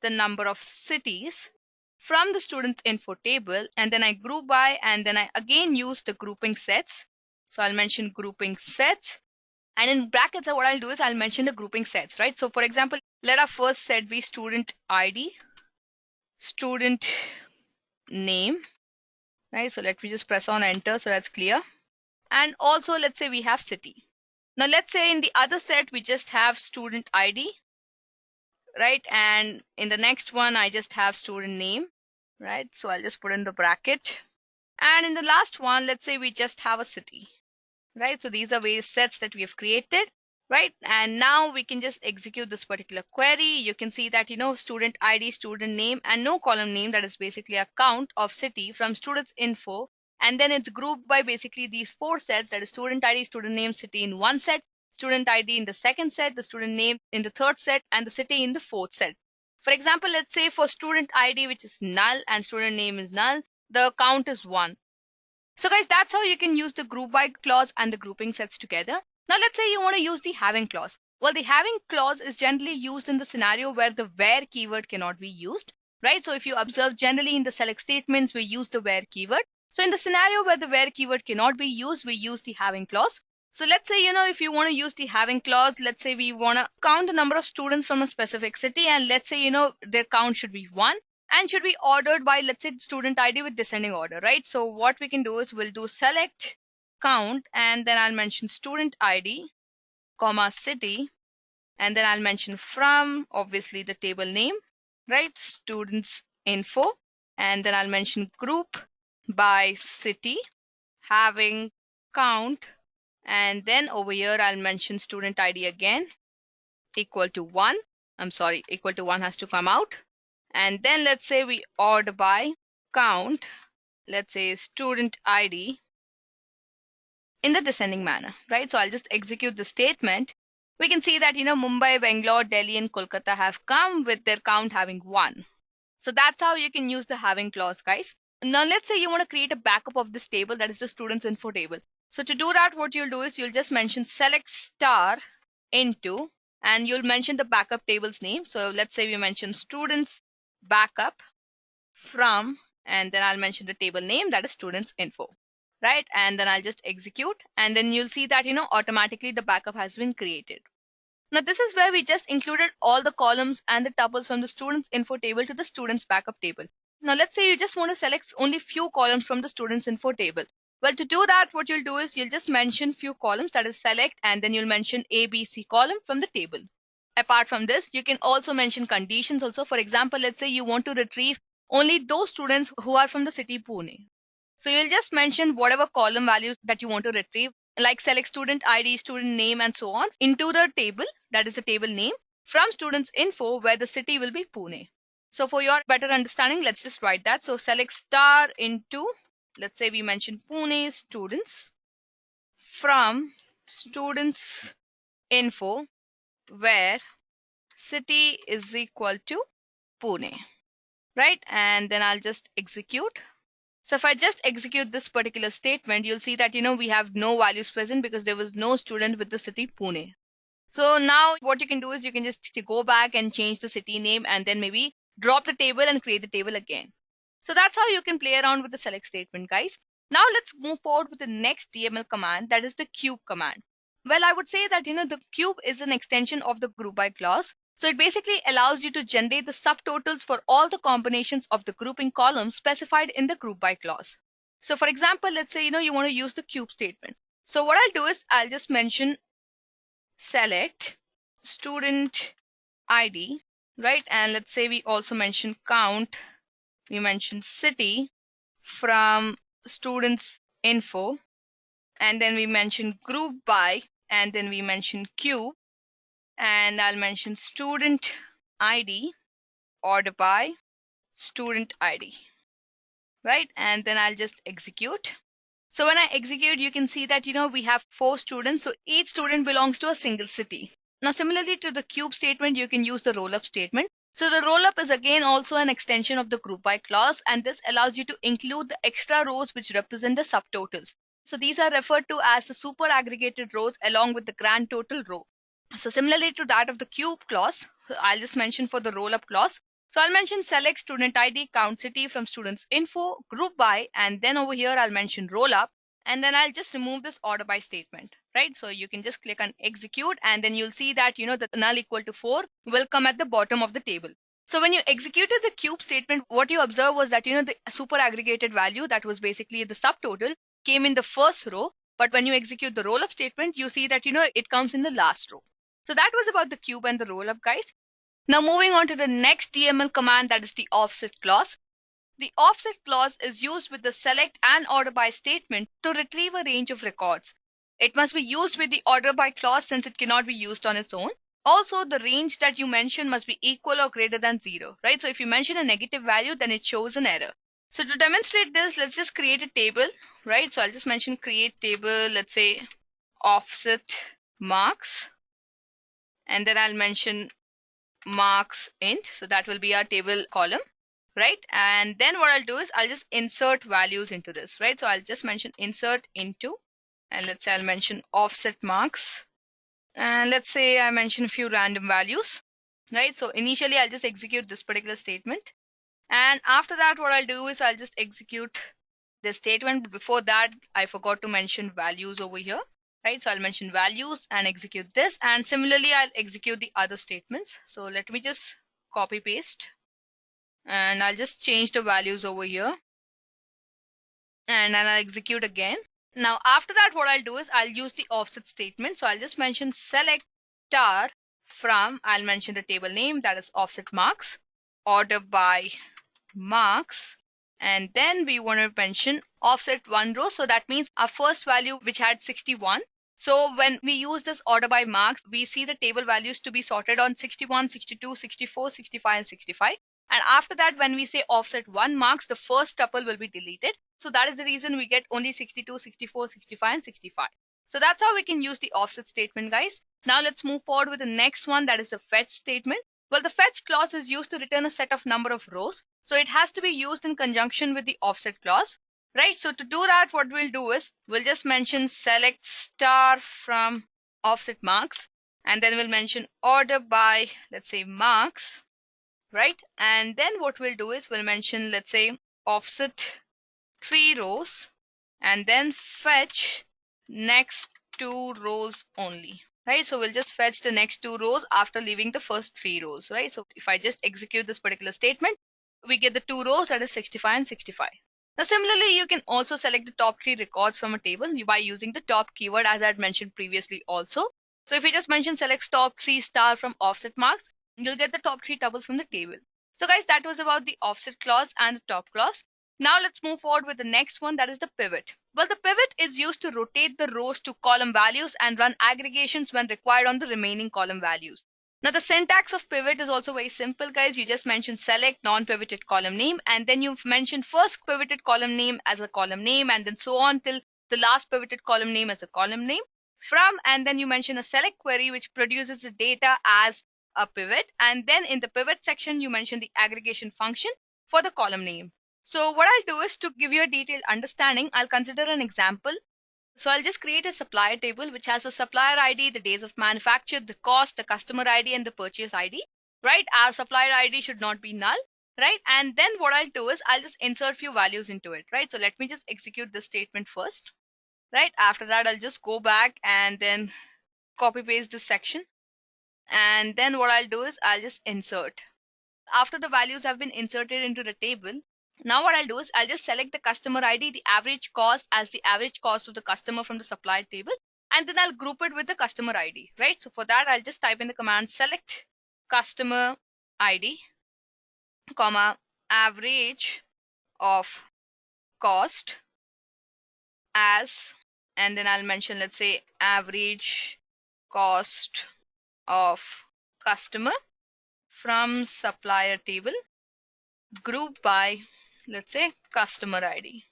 the number of cities from the students info table and then I group by and then I again use the grouping sets. So I'll mention grouping sets and in brackets what I'll do is I'll mention the grouping sets, right? So for example, let our first set be student ID, student name, right? So let me just press on enter so that's clear. And also let's say we have city. Now let's say in the other set we just have student ID, right? And in the next one I just have student name, right? So I'll just put in the bracket. And in the last one, let's say we just have a city, right? So these are various sets that we have created, right? And now we can just execute this particular query. You can see that, student ID, student name, and no column name, that is basically a count of city from students info. And then it's grouped by basically these four sets, that is student ID, student name, city in one set, student ID in the second set, the student name in the third set, and the city in the fourth set. For example, let's say for student ID, which is null, and student name is null, the count is 1. So guys, that's how you can use the group by clause and the grouping sets together. Now let's say you want to use the having clause. Well, the having clause is generally used in the scenario where the where keyword cannot be used, right? So if you observe generally in the select statements, we use the where keyword. So in the scenario where the where keyword cannot be used, we use the having clause. So let's say, if you want to use the having clause, let's say we want to count the number of students from a specific city and let's say, their count should be 1 and should be ordered by, let's say, student ID with descending order, right? So what we can do is we'll do select count and then I'll mention student ID, comma city, and then I'll mention from obviously the table name, right? Students info, and then I'll mention group by city, having count, and then over here I'll mention student ID again equal to 1. I'm sorry, equal to 1 has to come out. And then let's say we order by count, let's say student ID in the descending manner, right? So I'll just execute the statement. We can see that, Mumbai, Bangalore, Delhi, and Kolkata have come with their count having 1. So that's how you can use the having clause, guys. Now let's say you want to create a backup of this table, that is the students info table. So to do that, what you'll do is you'll just mention select star into, and you'll mention the backup table's name. So let's say we mention students backup from, and then I'll mention the table name, that is students info, right? And then I'll just execute, and then you'll see that, automatically the backup has been created. Now this is where we just included all the columns and the tuples from the students info table to the students backup table. Now let's say you just want to select only few columns from the students info table. Well, to do that, what you'll do is you'll just mention few columns, that is select, and then you'll mention A, B, C column from the table. Apart from this, you can also mention conditions also. For example, let's say you want to retrieve only those students who are from the city Pune. So you'll just mention whatever column values that you want to retrieve, like select student ID, student name, and so on into the table, that is the table name, from students info, where the city will be Pune. So for your better understanding, let's just write that. So select star into, let's say we mention Pune students from students info, where city is equal to Pune, right? And then I'll just execute. So if I just execute this particular statement, you'll see that, we have no values present because there was no student with the city Pune. So now what you can do is you can just go back and change the city name, and then maybe drop the table and create the table again. So that's how you can play around with the select statement, guys. Now let's move forward with the next DML command, that is the 𝐶𝐝 command. Well, I would say that, the 𝐶𝐝 is an extension of the group by clause. So it basically allows you to generate the subtotals for all the combinations of the grouping columns specified in the group by clause. So for example, let's say, you want to use the 𝐶𝐝 statement. So what I'll do is I'll just mention select student ID, right? And let's say we also mention count, we mention city from students info, and then we mention group by, and then we mention 𝐶𝐝, and I'll mention student ID order by student ID, right? And then I'll just execute. So when I execute, you can see that, we have 4 students. So each student belongs to a single city. Now, similarly to the 𝐶𝐝 statement, you can use the rollup statement. So the rollup is again also an extension of the group by clause, and this allows you to include the extra rows which represent the subtotals. So these are referred to as the super aggregated rows along with the grand total row. So similarly to that of the 𝐶𝐝 clause, I'll just mention for the rollup clause. So I'll mention select student ID, count city from students info, group by, and then over here I'll mention rollup, and then I'll just remove this order by statement, right? So you can just click on execute, and then you'll see that, the null equal to 4 will come at the bottom of the table. So when you executed the 𝐶𝐝 statement, what you observe was that, the super aggregated value, that was basically the subtotal, came in the first row. But when you execute the rollup statement, you see that, it comes in the last row. So that was about the 𝐶𝐝 and the rollup, guys. Now moving on to the next DML command, that is the offset clause. The offset clause is used with the select and order by statement to retrieve a range of records. It must be used with the order by clause since it cannot be used on its own. Also, the range that you mention must be equal or greater than 0, right? So if you mention a negative value, then it shows an error. So to demonstrate this, let's just create a table, right? So I'll just mention create table, let's say offset marks, and then I'll mention marks int. So that will be our table column, right? And then what I'll do is I'll just insert values into this, right? So I'll just mention insert into, and let's say I'll mention offset marks, and let's say I mention a few random values, right? So initially I'll just execute this particular statement, and after that what I'll do is I'll just execute this statement. But before that, I forgot to mention values over here, right? So I'll mention values and execute this, and similarly I'll execute the other statements. So let me just copy paste, and I'll just change the values over here, and then I'll execute again. Now after that, what I'll do is I'll use the offset statement. So I'll just mention select star from, I'll mention the table name, that is offset marks, order by marks, and then we want to mention offset 1 row. So that means our first value, which had 61. So when we use this order by marks, we see the table values to be sorted on 61, 62, 64, 65, and 65. And after that, when we say offset 1 marks, the first tuple will be deleted. So that is the reason we get only 62, 64, 65, and 65. So that's how we can use the offset statement, guys. Now let's move forward with the next one, that is the fetch statement. Well, the fetch clause is used to return a set of number of rows. So it has to be used in conjunction with the offset clause, right? So to do that, what we'll do is we'll just mention select star from offset marks, and then we'll mention order by, let's say, marks, right? And then what we'll do is we'll mention, let's say, offset 3 rows, and then fetch next 2 rows only, right? So we'll just fetch the next 2 rows after leaving the first 3 rows, right? So if I just execute this particular statement, we get the 2 rows, that is 65 and 65. Now similarly, you can also select the top 3 records from a table by using the top keyword, as I had mentioned previously also. So if you just mention select top 3 star from offset marks, you'll get the top 3 tuples from the table. So guys, that was about the offset clause and the top clause. Now let's move forward with the next one, that is the pivot. Well, the pivot is used to rotate the rows to column values and run aggregations when required on the remaining column values. Now the syntax of pivot is also very simple, guys. You just mention select non-pivoted column name, and then you've mentioned first pivoted column name as a column name, and then so on till the last pivoted column name as a column name. From, and then you mention a select query which produces the data as a pivot, and then in the pivot section you mention the aggregation function for the column name. So what I'll do is, to give you a detailed understanding, I'll consider an example. So I'll just create a supplier table which has a supplier ID, the days of manufacture, the cost, the customer ID, and the purchase ID, right? Our supplier ID should not be null, right? And then what I'll do is I'll just insert few values into it, right? So let me just execute this statement first, right? After that, I'll just go back and then copy paste this section. And then what I'll do is I'll just insert. After the values have been inserted into the table, now what I'll do is I'll just select the customer ID, the average cost, as the average cost of the customer from the supplier table, and then I'll group it with the customer ID, right? So for that, I'll just type in the command select customer ID, comma, average of cost as, and then I'll mention, let's say, average cost of customer from supplier table, group by, let's say, customer ID,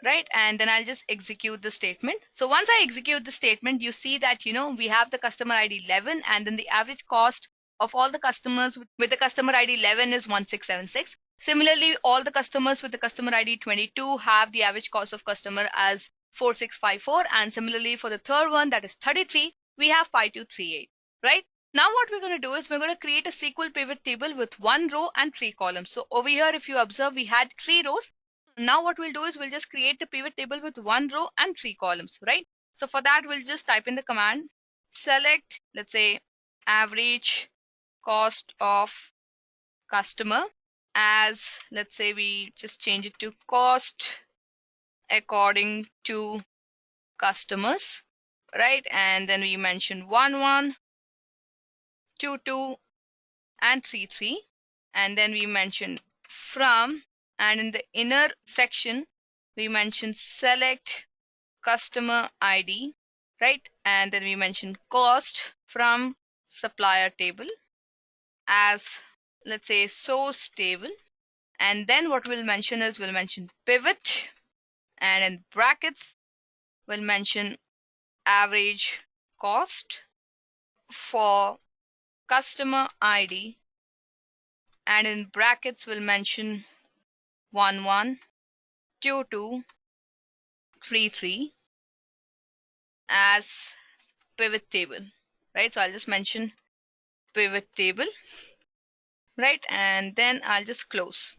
right? And then I'll just execute the statement. So once I execute the statement, you see that, we have the customer ID 11, and then the average cost of all the customers with the customer ID 11 is 1676. Similarly, all the customers with the customer ID 22 have the average cost of customer as 4654. And similarly, for the third one, that is 33, we have 5238, right? Now what we're going to do is we're going to create a SQL pivot table with 1 row and 3 columns. So over here, if you observe, we had 3 rows. Now what we'll do is we'll just create the pivot table with 1 row and 3 columns, right? So for that, we'll just type in the command select, let's say, average cost of customer as, let's say, we just change it to cost according to customers, right? And then we mention 1, 2, 2, and 3, 3. And then we mention from, and in the inner section, we mention select customer ID, right? And then we mention cost from supplier table as, let's say, source table. And then what we'll mention is we'll mention pivot, and in brackets, we'll mention average cost for customer ID, and in brackets we'll mention 1, 2, 2, 3, 3 as pivot table, right? So I'll just mention pivot table, right? And then I'll just close,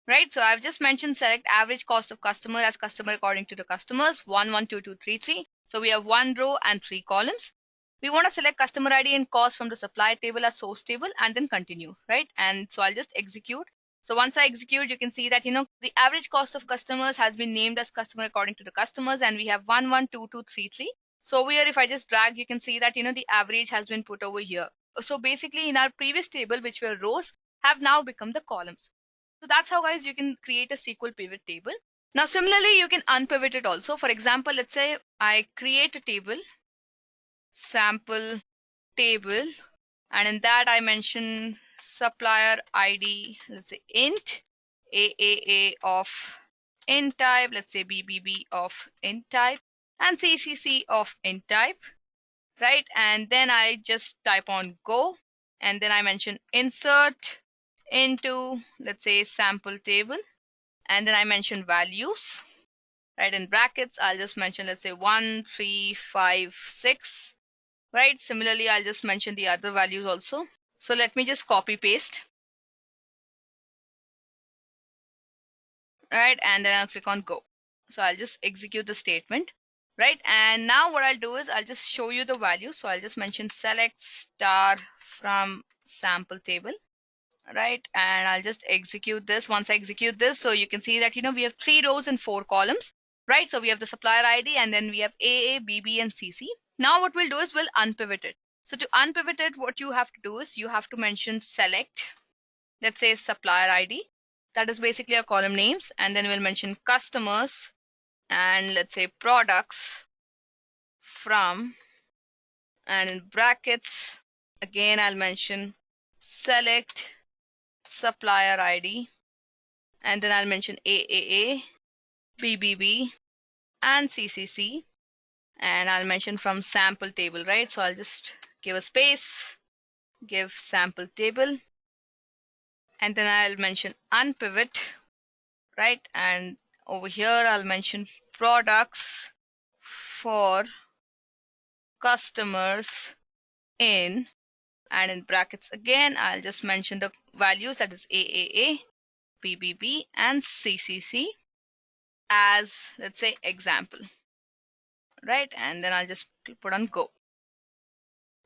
right? So I've just mentioned select average cost of customer as customer according to the customers, 1, 2, 2, 3, 3. So we have 1 row and 3 columns. We want to select customer ID and cost from the supplier table as source table, and then continue, right? And so I'll just execute. So once I execute, you can see that, the average cost of customers has been named as customer according to the customers, and we have 1, 2, 2, 3, 3. So over here, if I just drag, you can see that, the average has been put over here. So basically in our previous table, which were rows, have now become the columns. So that's how, guys, you can create a SQL pivot table. Now similarly, you can unpivot it also. For example, let's say I create a table, sample table And in that I mention supplier ID, let's say int AAA of int type, let's say BBB of int type, and CCC of int type, right? And then I just type on go, and then I mention insert into, let's say, sample table, and then I mention values, right? In brackets I'll just mention, let's say 1 3 5 6, right? Similarly I'll just mention the other values also. So let me just copy paste, right? And then I'll click on go. So I'll just execute the statement, right? And now what I'll do is I'll just show you the value. So I'll just mention select star from sample table, right? And I'll just execute this. Once I execute this, so you can see that, we have 3 rows and 4 columns, right? So we have the supplier ID, and then we have AA, BB, and CC. Now what we'll do is we'll unpivot it. So to unpivot it, what you have to do is you have to mention select, let's say, supplier ID. That is basically a column names, and then we'll mention customers, and let's say products from, and in brackets again I'll mention select supplier ID, and then I'll mention AAA, BBB, and CCC, and I'll mention from sample table, right? So I'll just give a space, give sample table, and then I'll mention unpivot, right? And over here I'll mention products for customers in, and in brackets again I'll just mention the values, that is AAA, BBB, and CCC as, let's say, example, right? And then I'll just put on go,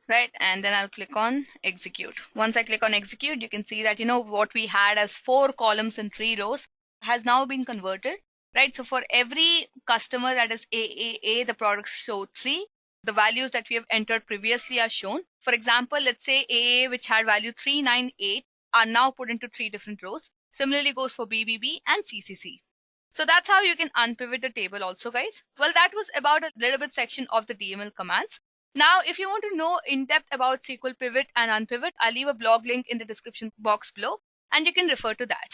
right? And then I'll click on execute. Once I click on execute, you can see that, what we had as 4 columns and 3 rows has now been converted, right? So for every customer that is AAA, the products show 3. The values that we have entered previously are shown. For example, let's say AA, which had value 398, are now put into 3 different rows. Similarly goes for BBB and CCC. So that's how you can unpivot the table also, guys. Well, that was about a little bit section of the DML commands. Now, if you want to know in depth about SQL pivot and unpivot, I'll leave a blog link in the description box below, and you can refer to that.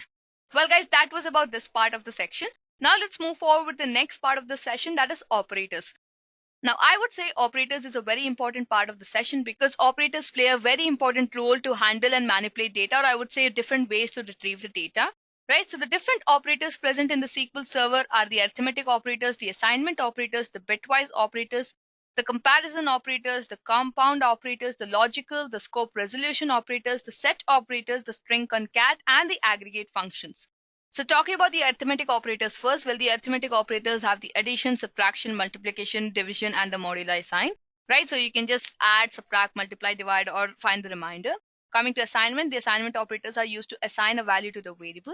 Well, guys, that was about this part of the section. Now let's move forward with the next part of the session, that is operators. Now, I would say operators is a very important part of the session because operators play a very important role to handle and manipulate data, or I would say different ways to retrieve the data, right? So the different operators present in the SQL Server are the arithmetic operators, the assignment operators, the bitwise operators, the comparison operators, the compound operators, the logical, the scope resolution operators, the set operators, the string concat, and the aggregate functions. So talking about the arithmetic operators first, well, the arithmetic operators have the addition, subtraction, multiplication, division, and the moduli sign, right? So you can just add, subtract, multiply, divide, or find the remainder. Coming to assignment, the assignment operators are used to assign a value to the variable.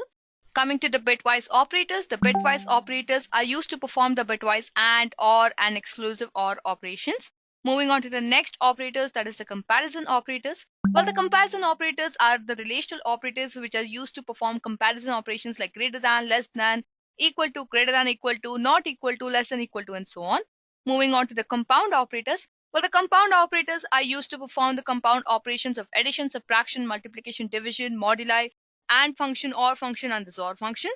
Coming to the bitwise operators, the bitwise operators are used to perform the bitwise and, or, and exclusive or operations. Moving on to the next operators, that is the comparison operators. Well, the comparison operators are the relational operators which are used to perform comparison operations like greater than, less than, equal to, greater than, equal to, not equal to, less than, equal to, and so on. Moving on to the compound operators. Well, the compound operators are used to perform the compound operations of addition, subtraction, multiplication, division, moduli, and function, or function, and the XOR function.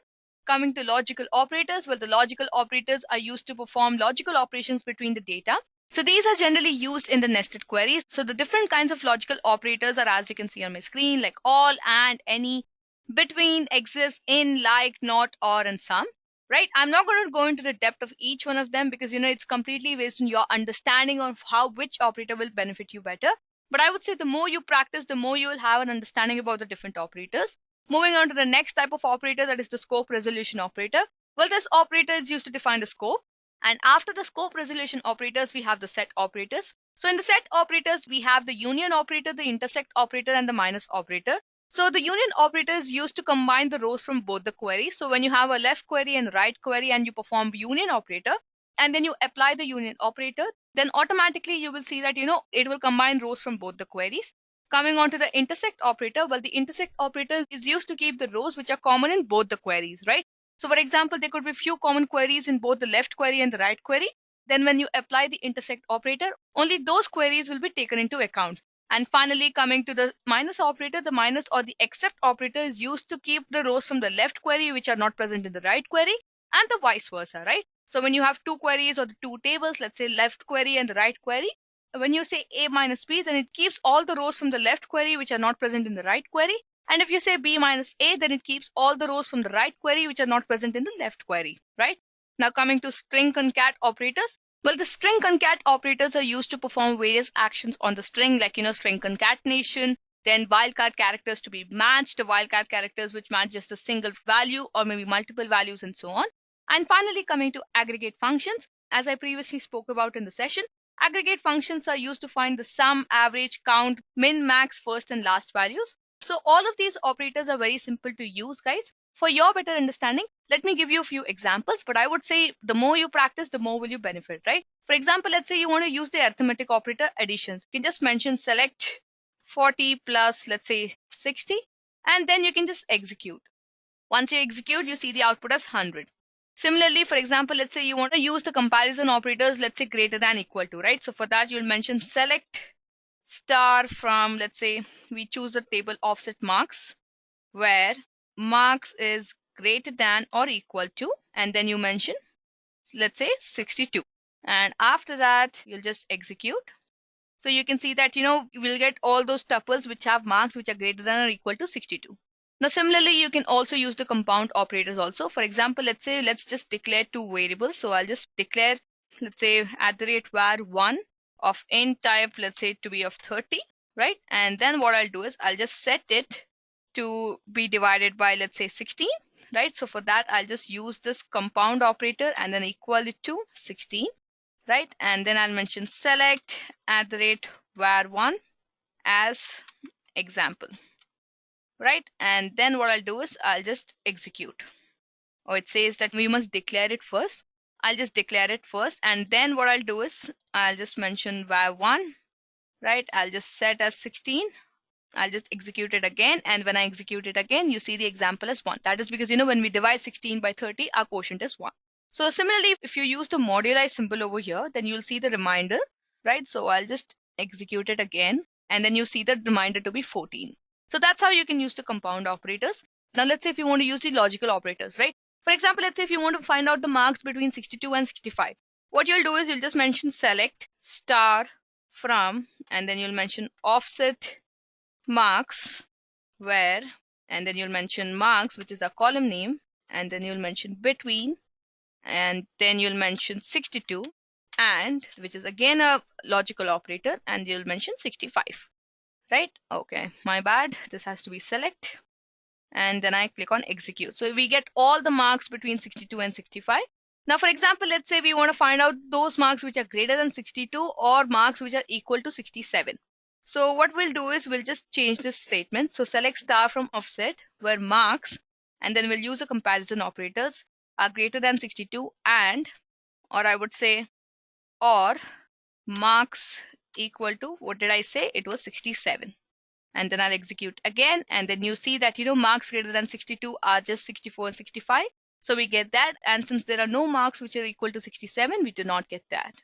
Coming to logical operators, well, the logical operators are used to perform logical operations between the data. So these are generally used in the nested queries. So the different kinds of logical operators are, as you can see on my screen, like all, and, any, between, exists, in, like, not, or, and some, right? I'm not going to go into the depth of each one of them because, it's completely based on your understanding of how which operator will benefit you better. But I would say the more you practice, the more you will have an understanding about the different operators. Moving on to the next type of operator, that is the scope resolution operator. Well, this operator is used to define the scope. And after the scope resolution operators, we have the set operators. So in the set operators, we have the union operator, the intersect operator, and the minus operator. So the union operator is used to combine the rows from both the queries. So when you have a left query and right query and you perform union operator, and then you apply the union operator, then automatically you will see that, it will combine rows from both the queries. Coming on to the intersect operator, well, the intersect operator is used to keep the rows which are common in both the queries, right? So for example, there could be few common queries in both the left query and the right query. Then when you apply the intersect operator, only those queries will be taken into account. And finally, coming to the minus operator, the minus or the except operator is used to keep the rows from the left query which are not present in the right query, and the vice versa, right? So when you have two queries or the two tables, let's say left query and the right query, when you say A minus B, then it keeps all the rows from the left query which are not present in the right query. And if you say B minus A, then it keeps all the rows from the right query which are not present in the left query, right? Now coming to string concat operators. Well, the string concat operators are used to perform various actions on the string, like, string concatenation, then wildcard characters to be matched, the wildcard characters which match just a single value or maybe multiple values and so on. And finally, coming to aggregate functions, as I previously spoke about in the session, aggregate functions are used to find the sum, average, count, min, max, first and last values. So all of these operators are very simple to use, guys. For your better understanding, let me give you a few examples, but I would say the more you practice, the more will you benefit, right? For example, let's say you want to use the arithmetic operator additions. You can just mention select 40 plus, let's say 60, and then you can just execute. Once you execute, you see the output as 100. Similarly, for example, let's say you want to use the comparison operators, let's say greater than equal to, right? So for that, you'll mention select star from, let's say we choose the table offset marks, where marks is greater than or equal to, and then you mention, let's say 62. And after that, you'll just execute. So you can see that, you will get all those tuples which have marks which are greater than or equal to 62. Now, similarly, you can also use the compound operators also. For example, let's just declare two variables. So I'll just declare, let's say @var1 of int type, let's say to be of 30, right? And then what I'll do is I'll just set it to be divided by, let's say 16, right? So for that, I'll just use this compound operator and then equal it to 16, right? And then I'll mention select @var1 as example, right? And then what I'll do is I'll just execute. Or it says that we must declare it first. I'll just declare it first, and then what I'll do is I'll just mention var1, right? I'll just set as 16. I'll just execute it again, and when I execute it again, you see the example as 1. That is because, when we divide 16 by 30, our quotient is 1. So similarly, if you use the moduli symbol over here, then you'll see the reminder, right? So I'll just execute it again, and then you see the reminder to be 14. So that's how you can use the compound operators. Now let's say if you want to use the logical operators, right? For example, let's say if you want to find out the marks between 62 and 65, what you'll do is you'll just mention select star from, and then you'll mention offset marks where, and then you'll mention marks, which is a column name, and then you'll mention between, and then you'll mention 62, and which is again a logical operator, and you'll mention 65, right? Okay, my bad, this has to be select, and then I click on execute. So we get all the marks between 62 and 65. Now, for example, let's say we want to find out those marks which are greater than 62 or marks which are equal to 67. So what we'll do is we'll just change this statement. So select star from offset where marks, and then we'll use the comparison operators are greater than 62 and, or I would say, or marks equal to, what did I say? It was 67. And then I'll execute again. And then you see that, marks greater than 62 are just 64 and 65. So we get that. And since there are no marks which are equal to 67, we do not get that.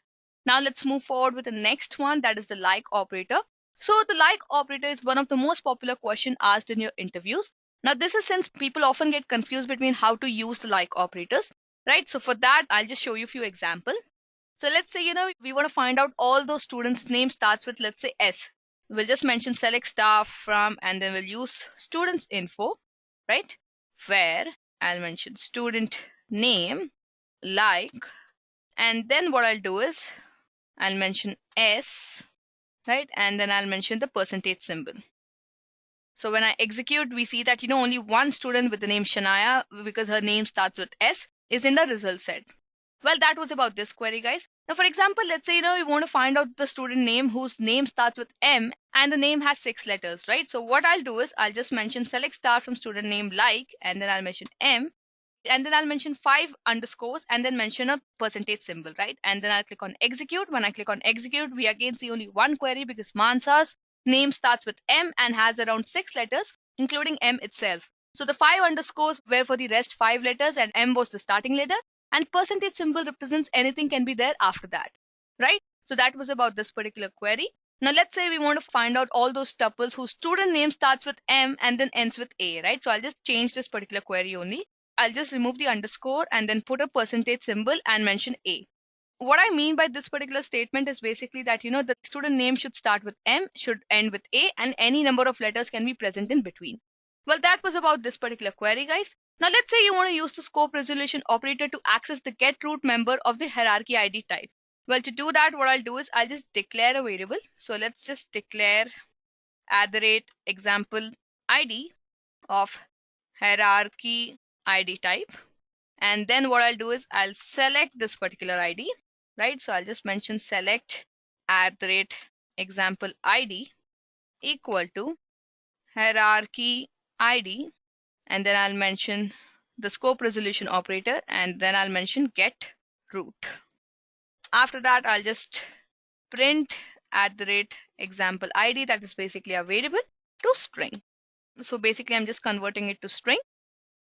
Now let's move forward with the next one, that is the like operator. So the like operator is one of the most popular questions asked in your interviews. Now this is since people often get confused between how to use the like operators, right? So for that, I'll just show you a few examples. So let's say, we want to find out all those students' name starts with, let's say, S. We'll just mention select star from, and then we'll use students info, right? Where I'll mention student name like, and then what I'll do is I'll mention S, right? And then I'll mention the percentage symbol. So when I execute, we see that, only one student with the name Shania, because her name starts with S, is in the result set. Well, that was about this query, guys. Now, for example, let's say, we want to find out the student name whose name starts with M and the name has 6 letters, right? So what I'll do is I'll just mention select star from student name like, and then I'll mention M, and then I'll mention 5 underscores and then mention a percentage symbol, right? And then I'll click on execute. When I click on execute, we again see only one query because Mansa's name starts with M and has around 6 letters, including M itself. So the 5 underscores were for the rest 5 letters and M was the starting letter. And percentage symbol represents anything can be there after that, right? So that was about this particular query. Now let's say we want to find out all those tuples whose student name starts with M and then ends with A, right? So I'll just change this particular query only. I'll just remove the underscore and then put a percentage symbol and mention A. What I mean by this particular statement is basically that, the student name should start with M, should end with A, and any number of letters can be present in between. Well, that was about this particular query, guys. Now let's say you want to use the scope resolution operator to access the get root member of the hierarchy ID type. Well, to do that, what I'll do is I'll just declare a variable. So let's just declare @example ID of hierarchy ID type. And then what I'll do is I'll select this particular ID, right? So I'll just mention select @example ID equal to hierarchy ID. And then I'll mention the scope resolution operator, and then I'll mention get root. After that, I'll just print @example ID, that is basically a variable, to string. So basically I'm just converting it to string,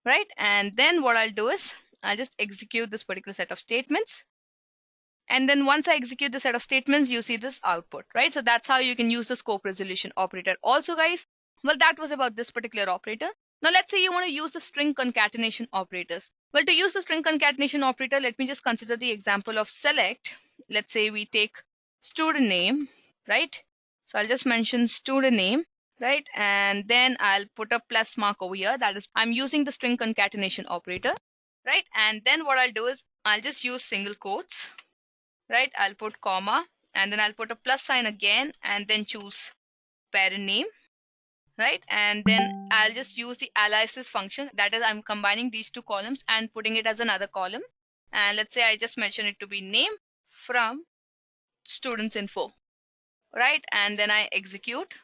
right? And then what I'll do is I'll just execute this particular set of statements. And then once I execute the set of statements, you see this output, right? So that's how you can use the scope resolution operator also, guys. Well, that was about this particular operator. Now let's say you want to use the string concatenation operators. Well, to use the string concatenation operator, let me just consider the example of select. Let's say we take student name, right? So I'll just mention student name, right? And then I'll put a plus mark over here. That is, I'm using the string concatenation operator, right? And then what I'll do is I'll just use single quotes, right? I'll put comma, and then I'll put a plus sign again, and then choose parent name, right? And then I'll just use the aliases function. That is, I'm combining these two columns and putting it as another column. And let's say I just mention it to be name from students info, right? And then I execute.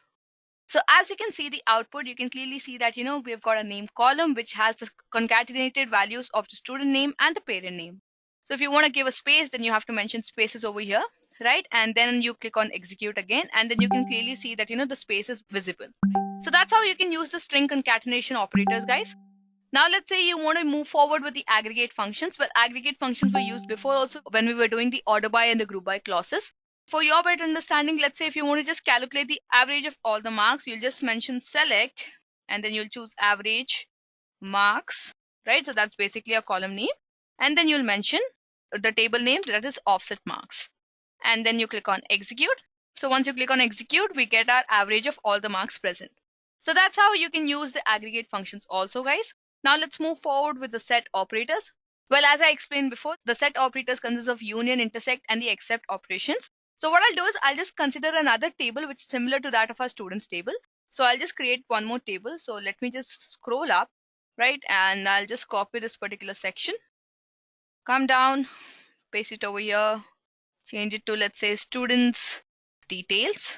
So as you can see the output, you can clearly see that, we've got a name column which has the concatenated values of the student name and the parent name. So if you want to give a space, then you have to mention spaces over here, right? And then you click on execute again, and then you can clearly see that, the space is visible. So that's how you can use the string concatenation operators, guys. Now let's say you want to move forward with the aggregate functions. Well, aggregate functions were used before also when we were doing the order by and the group by clauses. For your better understanding, let's say if you want to just calculate the average of all the marks, you'll just mention select, and then you'll choose average marks, right? So that's basically a column name. And then you'll mention the table name, that is offset marks. And then you click on execute. So once you click on execute, we get our average of all the marks present. So that's how you can use the aggregate functions also, guys. Now let's move forward with the set operators. Well, as I explained before, the set operators consist of union, intersect, and the except operations. So what I'll do is I'll just consider another table which is similar to that of our students table. So I'll just create one more table. So let me just scroll up, right? And I'll just copy this particular section. Come down, paste it over here, change it to, let's say, students details,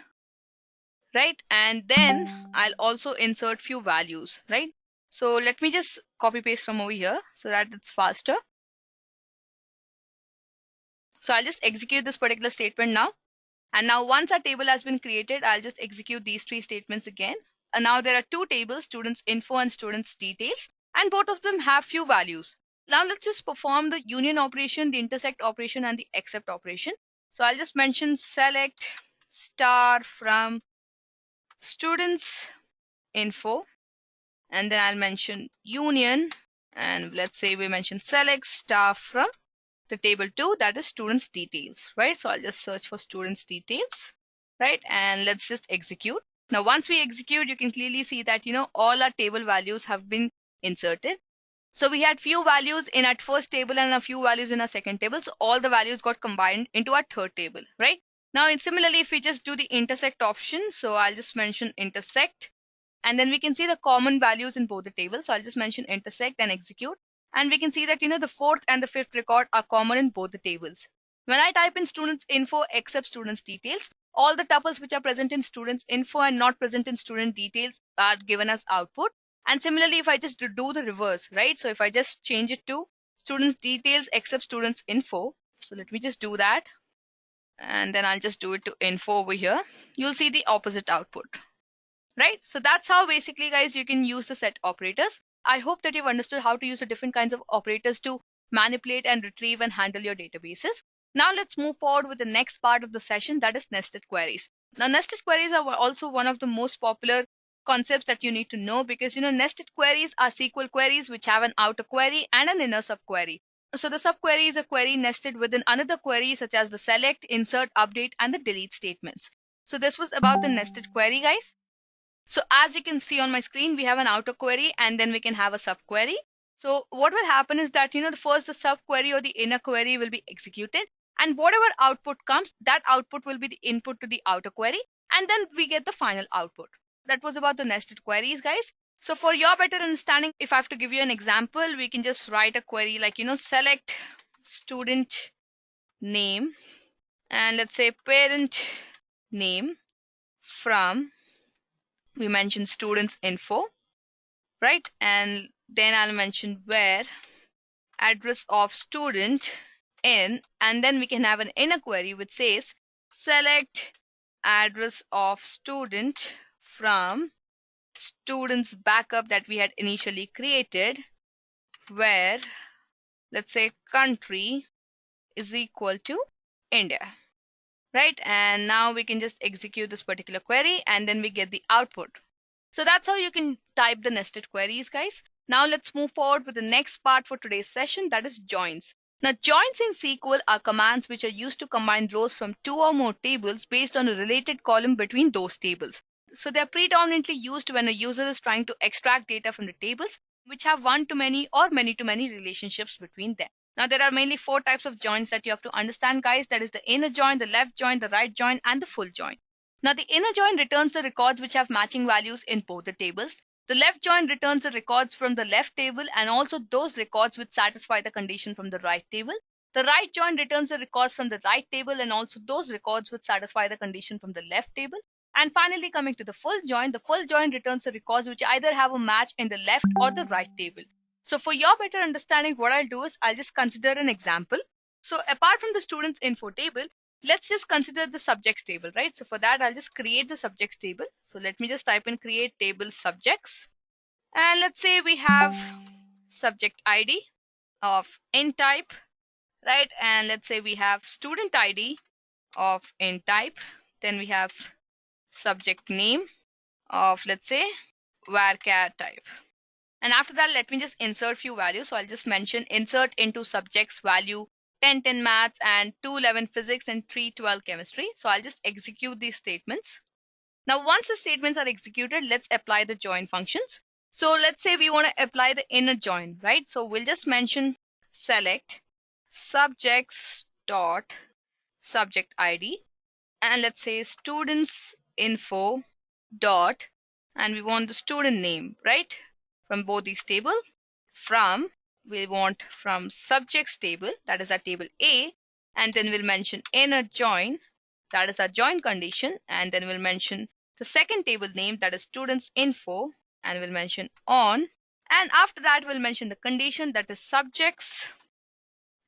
right? And then I'll also insert few values, right? So let me just copy paste from over here so that it's faster. So I'll just execute this particular statement now. And now once our table has been created, I'll just execute these three statements again. And now there are two tables, students info and students details, and both of them have few values. Now let's just perform the union operation, the intersect operation, and the except operation. So I'll just mention select star from students info, and then I'll mention union, and let's say we mention select star from the table 2, that is students details, right? So I'll just search for students details, right? And let's just execute. Now once we execute, you can clearly see that all our table values have been inserted. So we had few values in our first table and a few values in our second table. So all the values got combined into our third table, right? Now similarly, if we just do the intersect option, so I'll just mention intersect, and then we can see the common values in both the tables. So I'll just mention intersect and execute. And we can see that the fourth and the fifth record are common in both the tables. When I type in students info except students details, all the tuples which are present in students info and not present in student details are given as output. And similarly, if I just do the reverse, right? So if I just change it to students details except students info, so let me just do that. And then I'll just do it to info over here. You'll see the opposite output, right? So that's how basically, guys, you can use the set operators. I hope that you've understood how to use the different kinds of operators to manipulate and retrieve and handle your databases. Now let's move forward with the next part of the session, that is nested queries. Now, nested queries are also one of the most popular concepts that you need to know, because nested queries are SQL queries which have an outer query and an inner subquery. So the subquery is a query nested within another query, such as the select, insert, update, and the delete statements. So this was about the nested query, guys. So as you can see on my screen, we have an outer query and then we can have a subquery. So what will happen is that, first the subquery or the inner query will be executed, and whatever output comes, that output will be the input to the outer query, and then we get the final output. That was about the nested queries, guys. So for your better understanding, if I have to give you an example, we can just write a query like, select student name, and let's say parent name from, we mentioned students info, right? And then I'll mention where address of student in, and then we can have an inner query which says select address of student from students backup that we had initially created, where let's say country is equal to India, right? And now we can just execute this particular query and then we get the output. So that's how you can type the nested queries, guys. Now let's move forward with the next part for today's session, that is joins. Now, joins in SQL are commands which are used to combine rows from two or more tables based on a related column between those tables. So they are predominantly used when a user is trying to extract data from the tables which have one-to-many or many-to-many relationships between them. Now, there are mainly 4 types of joins that you have to understand, guys. That is the inner join, the left join, the right join, and the full join. Now, the inner join returns the records which have matching values in both the tables. The left join returns the records from the left table and also those records which satisfy the condition from the right table. The right join returns the records from the right table and also those records which satisfy the condition from the left table. And finally, coming to the full join returns the records which either have a match in the left or the right table. So for your better understanding, what I'll do is I'll just consider an example. So apart from the students info table, let's just consider the subjects table, right? So for that, I'll just create the subjects table. So let me just type in create table subjects. And let's say we have subject ID of int type, right? And let's say we have student ID of int type. Then we have subject name of, let's say, varchar type. And after that, let me just insert few values. So I'll just mention insert into subjects value 10 maths and 211 physics and 312 chemistry. So I'll just execute these statements. Now, once the statements are executed, let's apply the join functions. So let's say we want to apply the inner join, right? So we'll just mention select subjects dot subject ID, and let's say students info dot, and we want the student name, right? From both these tables. We want from subjects table, that is our table A, and then we'll mention inner join, that is our join condition, and then we'll mention the second table name, that is students info, and we'll mention on, and after that we'll mention the condition, that is subjects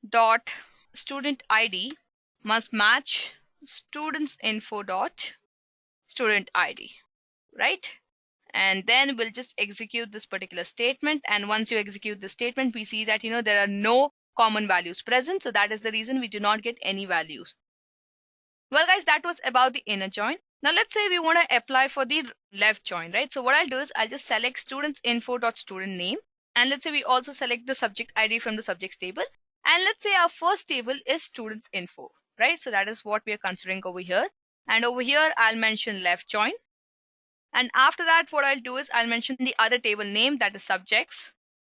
dot student ID must match students info dot student ID, right? And then we'll just execute this particular statement. And once you execute the statement, we see that there are no common values present. So that is the reason we do not get any values. Well, guys, that was about the inner join. Now let's say we want to apply for the left join, right? So what I'll do is I'll just select students info dot student name, and let's say we also select the subject ID from the subjects table, and let's say our first table is students info, right? So that is what we are considering over here. And over here I'll mention left join. And after that, what I'll do is I'll mention the other table name, that is subjects,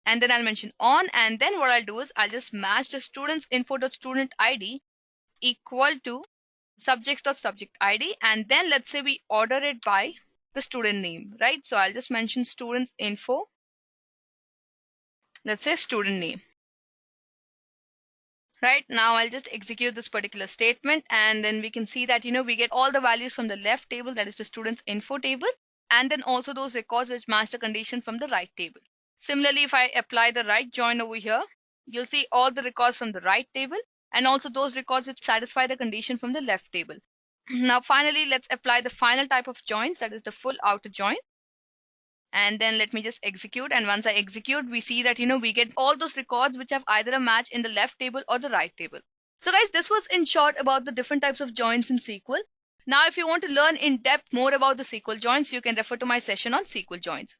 and then I'll mention on, and then what I'll do is I'll just match the students info dot student ID equal to subjects dot subject ID, and then let's say we order it by the student name, right? So I'll just mention students info, let's say student name. Right now, I'll just execute this particular statement, and then we can see that we get all the values from the left table, that is the students info table, and then also those records which match the condition from the right table. Similarly, if I apply the right join over here, you'll see all the records from the right table and also those records which satisfy the condition from the left table. Now finally, let's apply the final type of joins, that is the full outer join. And then let me just execute, and once I execute, we see that we get all those records which have either a match in the left table or the right table. So guys, this was in short about the different types of joins in SQL. Now, if you want to learn in depth more about the SQL joins, you can refer to my session on SQL joins.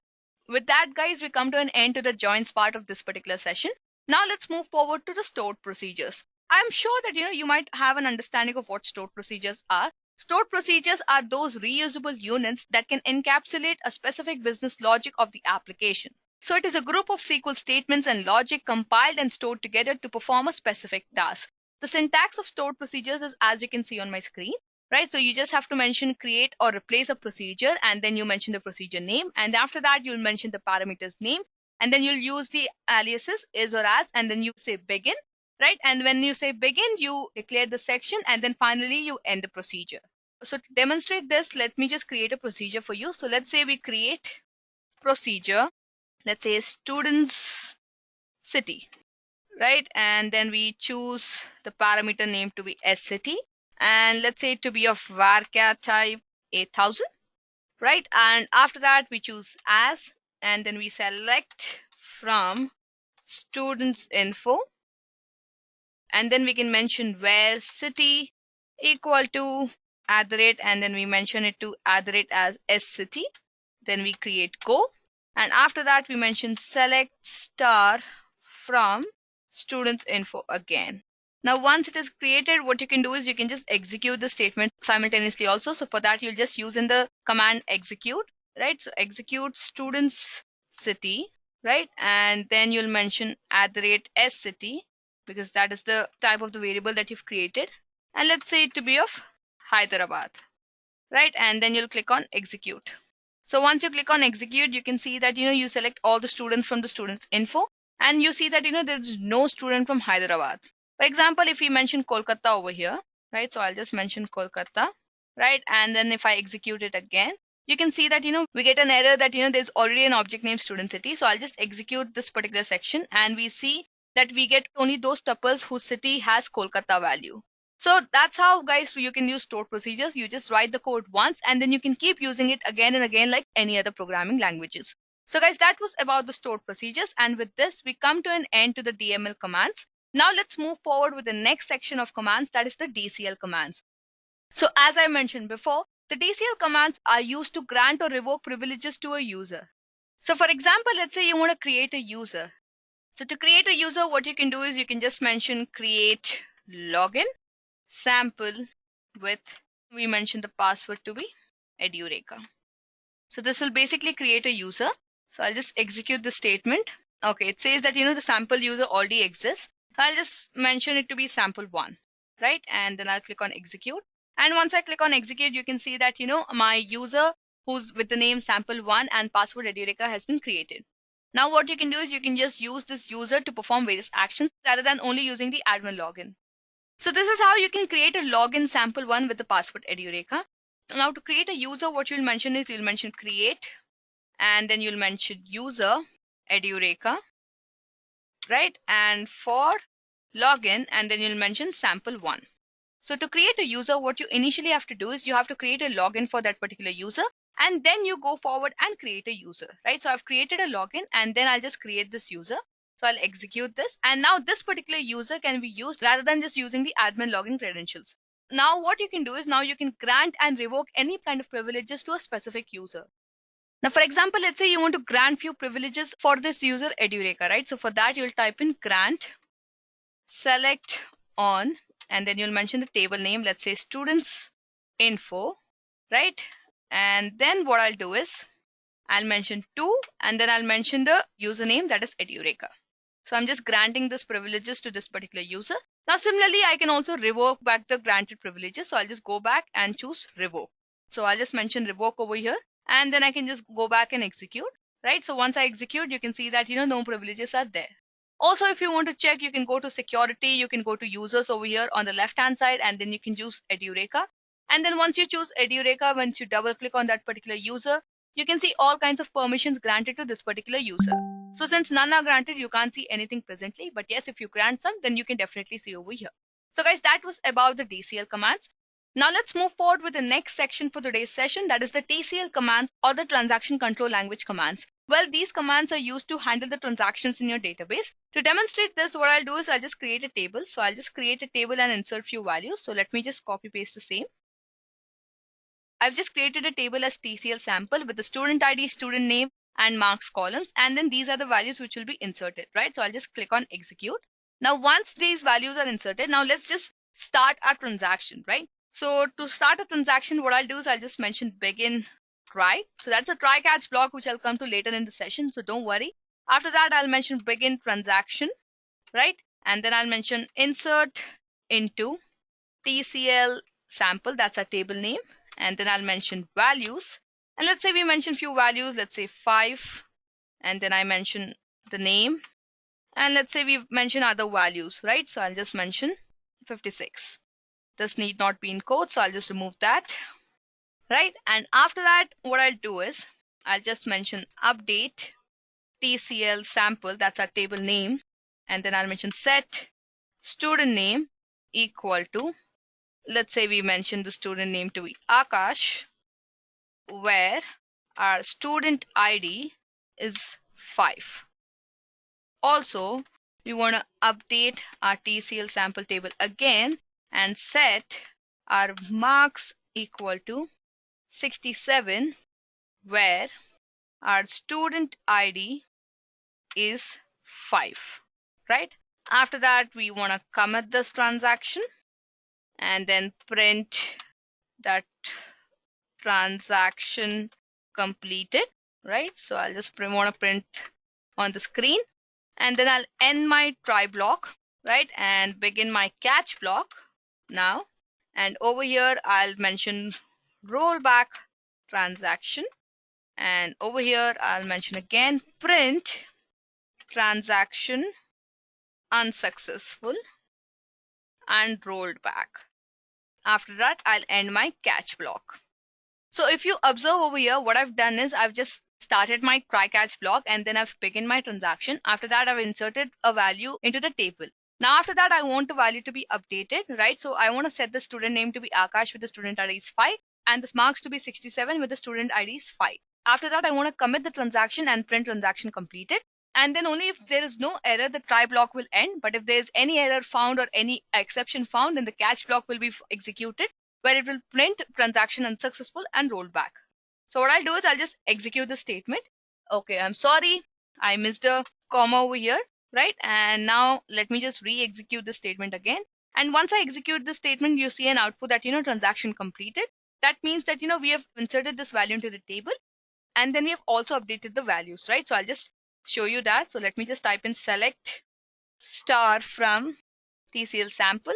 With that, guys, we come to an end to the joins part of this particular session. Now let's move forward to the stored procedures. I'm sure that you might have an understanding of what stored procedures are. Stored procedures are those reusable units that can encapsulate a specific business logic of the application. So it is a group of SQL statements and logic compiled and stored together to perform a specific task. The syntax of stored procedures is as you can see on my screen. Right, so you just have to mention create or replace a procedure, and then you mention the procedure name, and after that you'll mention the parameter's name, and then you'll use the aliases is or as, and then you say begin, right? And when you say begin, you declare the section, and then finally you end the procedure. So to demonstrate this, let me just create a procedure for you. So let's say we create procedure, let's say students city, right? And then we choose the parameter name to be scity. And let's say to be of varchar type 8000, right? And after that we choose as, and then we select from students info, and then we can mention where city equal to @ and then we mention it to @ as scity. Then we create go, and after that we mention select star from students info again. Now, once it is created, what you can do is you can just execute the statement simultaneously also. So for that, you'll just use in the command execute, right? So execute students city, right? And then you'll mention @ scity, because that is the type of the variable that you've created. And let's say it to be of Hyderabad, right? And then you'll click on execute. So once you click on execute, you can see that, you select all the students from the students info, and you see that, there's no student from Hyderabad. For example, if we mention Kolkata over here, right? So I'll just mention Kolkata, right? And then if I execute it again, you can see that, we get an error that, there's already an object named student city. So I'll just execute this particular section, and we see that we get only those tuples whose city has Kolkata value. So that's how, guys, you can use stored procedures. You just write the code once, and then you can keep using it again and again like any other programming languages. So guys, that was about the stored procedures. And with this, we come to an end to the DML commands. Now let's move forward with the next section of commands, that is the DCL commands. So as I mentioned before, the DCL commands are used to grant or revoke privileges to a user. So for example, let's say you want to create a user. So to create a user, what you can do is you can just mention create login sample with, we mentioned the password to be Edureka. So this will basically create a user. So I'll just execute the statement. Okay, it says that, the sample user already exists. So I'll just mention it to be sample1, right? And then I'll click on execute. And once I click on execute, you can see that, my user who's with the name sample1 and password Edureka has been created. Now what you can do is you can just use this user to perform various actions rather than only using the admin login. So this is how you can create a login sample1 with the password Edureka. Now to create a user, what you'll mention is you'll mention create, and then you'll mention user Edureka, right? And for login, and then you'll mention sample1. So to create a user, what you initially have to do is you have to create a login for that particular user, and then you go forward and create a user, right? So I've created a login, and then I'll just create this user. So I'll execute this, and now this particular user can be used rather than just using the admin login credentials. Now what you can do is now you can grant and revoke any kind of privileges to a specific user. Now, for example, let's say you want to grant few privileges for this user Edureka, right? So for that, you'll type in grant select on, and then you'll mention the table name, let's say students info, right? And then what I'll do is I'll mention 2, and then I'll mention the username, that is Edureka. So I'm just granting this privileges to this particular user. Now, similarly, I can also revoke back the granted privileges. So I'll just go back and choose revoke. So I'll just mention revoke over here, and then I can just go back and execute, right? So once I execute, you can see that, no privileges are there. Also, if you want to check, you can go to security, you can go to users over here on the left hand side, and then you can choose Edureka. And then once you choose Edureka, once you double click on that particular user, you can see all kinds of permissions granted to this particular user. So since none are granted, you can't see anything presently. But yes, if you grant some, then you can definitely see over here. So guys, that was about the DCL commands. Now let's move forward with the next section for today's session, that is the TCL commands, or the transaction control language commands. Well, these commands are used to handle the transactions in your database. To demonstrate this, what I'll do is I'll just create a table. So I'll just create a table and insert few values. So let me just copy paste the same. I've just created a table as TCL sample with the student ID, student name, and marks columns. And then these are the values which will be inserted, right? So I'll just click on execute. Now, once these values are inserted, now let's just start our transaction, right? So to start a transaction, what I'll do is I'll just mention begin try. So that's a try catch block, which I'll come to later in the session. So don't worry. After that, I'll mention begin transaction, right? And then I'll mention insert into TCL sample. That's our table name. And then I'll mention values. And let's say we mention few values, let's say 5. And then I mention the name. And let's say we've mentioned other values, right? So I'll just mention 56. This need not be in quotes, so I'll just remove that, right? And after that, what I'll do is I'll just mention update TCL sample. That's our table name. And then I'll mention set student name equal to, let's say we mention the student name to be Akash, where our student ID is 5. Also, we want to update our TCL sample table again and set our marks equal to 67, where our student ID is 5, right? After that, we want to commit this transaction and then print that transaction completed, right? So I'll just want to print on the screen. And then I'll end my try block, right? And begin my catch block now. And over here, I'll mention rollback transaction. And over here, I'll mention again print transaction unsuccessful and rolled back. After that, I'll end my catch block. So if you observe over here, what I've done is I've just started my try catch block and then I've begun my transaction. After that, I've inserted a value into the table. Now after that, I want the value to be updated, right? So I want to set the student name to be Akash with the student ID is 5 and the marks to be 67 with the student ID is 5. After that, I want to commit the transaction and print transaction completed. And then only if there is no error, the try block will end. But if there is any error found or any exception found, then the catch block will be executed, where it will print transaction unsuccessful and roll back. So what I'll do is I'll just execute the statement. Okay, I'm sorry, I missed a comma over here, right? And now let me just re-execute the statement again. And once I execute the statement, you see an output that, transaction completed. That means that, we have inserted this value into the table. And then we have also updated the values, right? So I'll just show you that. So let me just type in select star from TCL sample.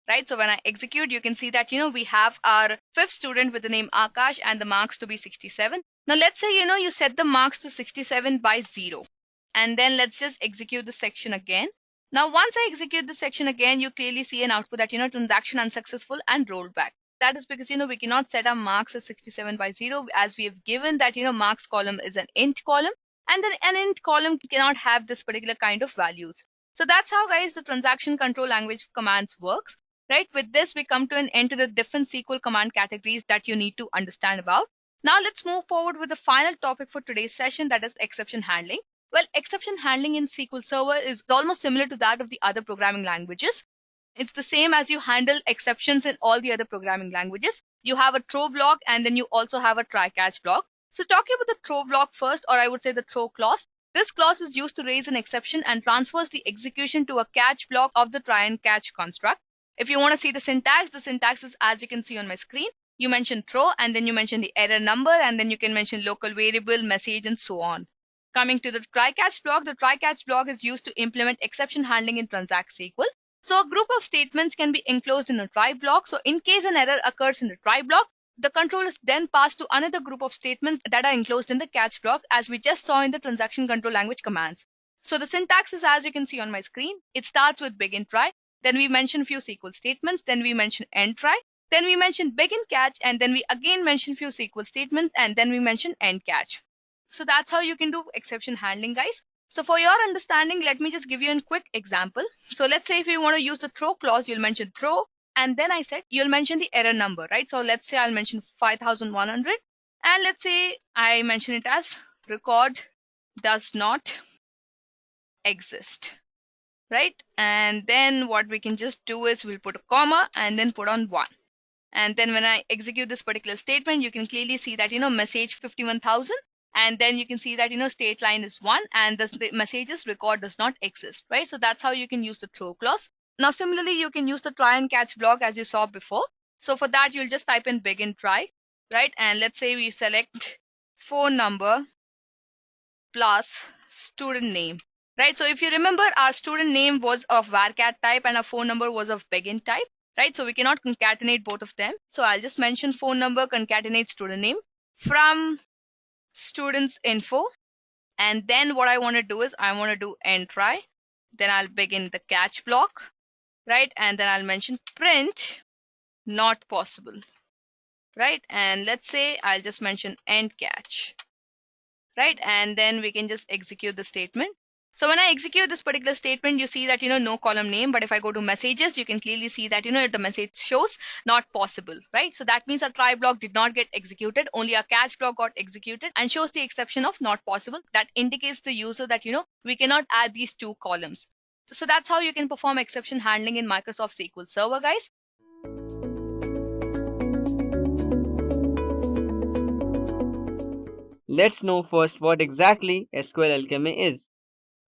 Right, so when I execute, you can see that, we have our 5th student with the name Akash and the marks to be 67. Now, let's say, you set the marks to 67 by 0. And then let's just execute the section again. Now, once I execute the section again, you clearly see an output that, transaction unsuccessful and rolled back. That is because, we cannot set our marks as 67 by 0 as we have given that, marks column is an int column. And then an int column cannot have this particular kind of values. So that's how, guys, the transaction control language commands works. Right, with this, we come to an end to the different SQL command categories that you need to understand about. Now, let's move forward with the final topic for today's session, that is exception handling. Well, exception handling in SQL Server is almost similar to that of the other programming languages. It's the same as you handle exceptions in all the other programming languages. You have a throw block and then you also have a try catch block. So talking about the throw block first, or I would say the throw clause. This clause is used to raise an exception and transfers the execution to a catch block of the try and catch construct. If you want to see the syntax is as you can see on my screen. You mention throw and then you mention the error number and then you can mention local variable, message and so on. Coming to the try catch block, the try catch block is used to implement exception handling in Transact SQL. So a group of statements can be enclosed in a try block. So in case an error occurs in the try block, the control is then passed to another group of statements that are enclosed in the catch block, as we just saw in the transaction control language commands. So the syntax is as you can see on my screen. It starts with begin try. Then we mention few SQL statements, then we mention end try, then we mention begin catch, and then we again mention few SQL statements, and then we mention end catch. So that's how you can do exception handling, guys. So for your understanding, let me just give you a quick example. So let's say if you want to use the throw clause, you'll mention throw, and then I said you'll mention the error number, right? So let's say I'll mention 5100, and let's say I mention it as record does not exist. Right, and then what we can just do is we'll put a comma and then put on 1. And then when I execute this particular statement, you can clearly see that, message 51,000. And then you can see that, state line is 1 and the messages record does not exist, right? So that's how you can use the throw clause. Now, similarly, you can use the try and catch block as you saw before. So for that, you'll just type in begin try, right? And let's say we select phone number plus student name, right? So if you remember, our student name was of varchar type and our phone number was of begin type, right? So we cannot concatenate both of them. So I'll just mention phone number concatenate student name from students info. And then what I want to do is I want to do end try. Then I'll begin the catch block, right? And then I'll mention print not possible, right? And let's say I'll just mention end catch, right? And then we can just execute the statement. So when I execute this particular statement, you see that, no column name. But if I go to messages, you can clearly see that, the message shows not possible, right? So that means our try block did not get executed. Only our catch block got executed and shows the exception of not possible. That indicates the user that, we cannot add these two columns. So that's how you can perform exception handling in Microsoft SQL Server, guys.
Let's know first what exactly SQLAlchemy is.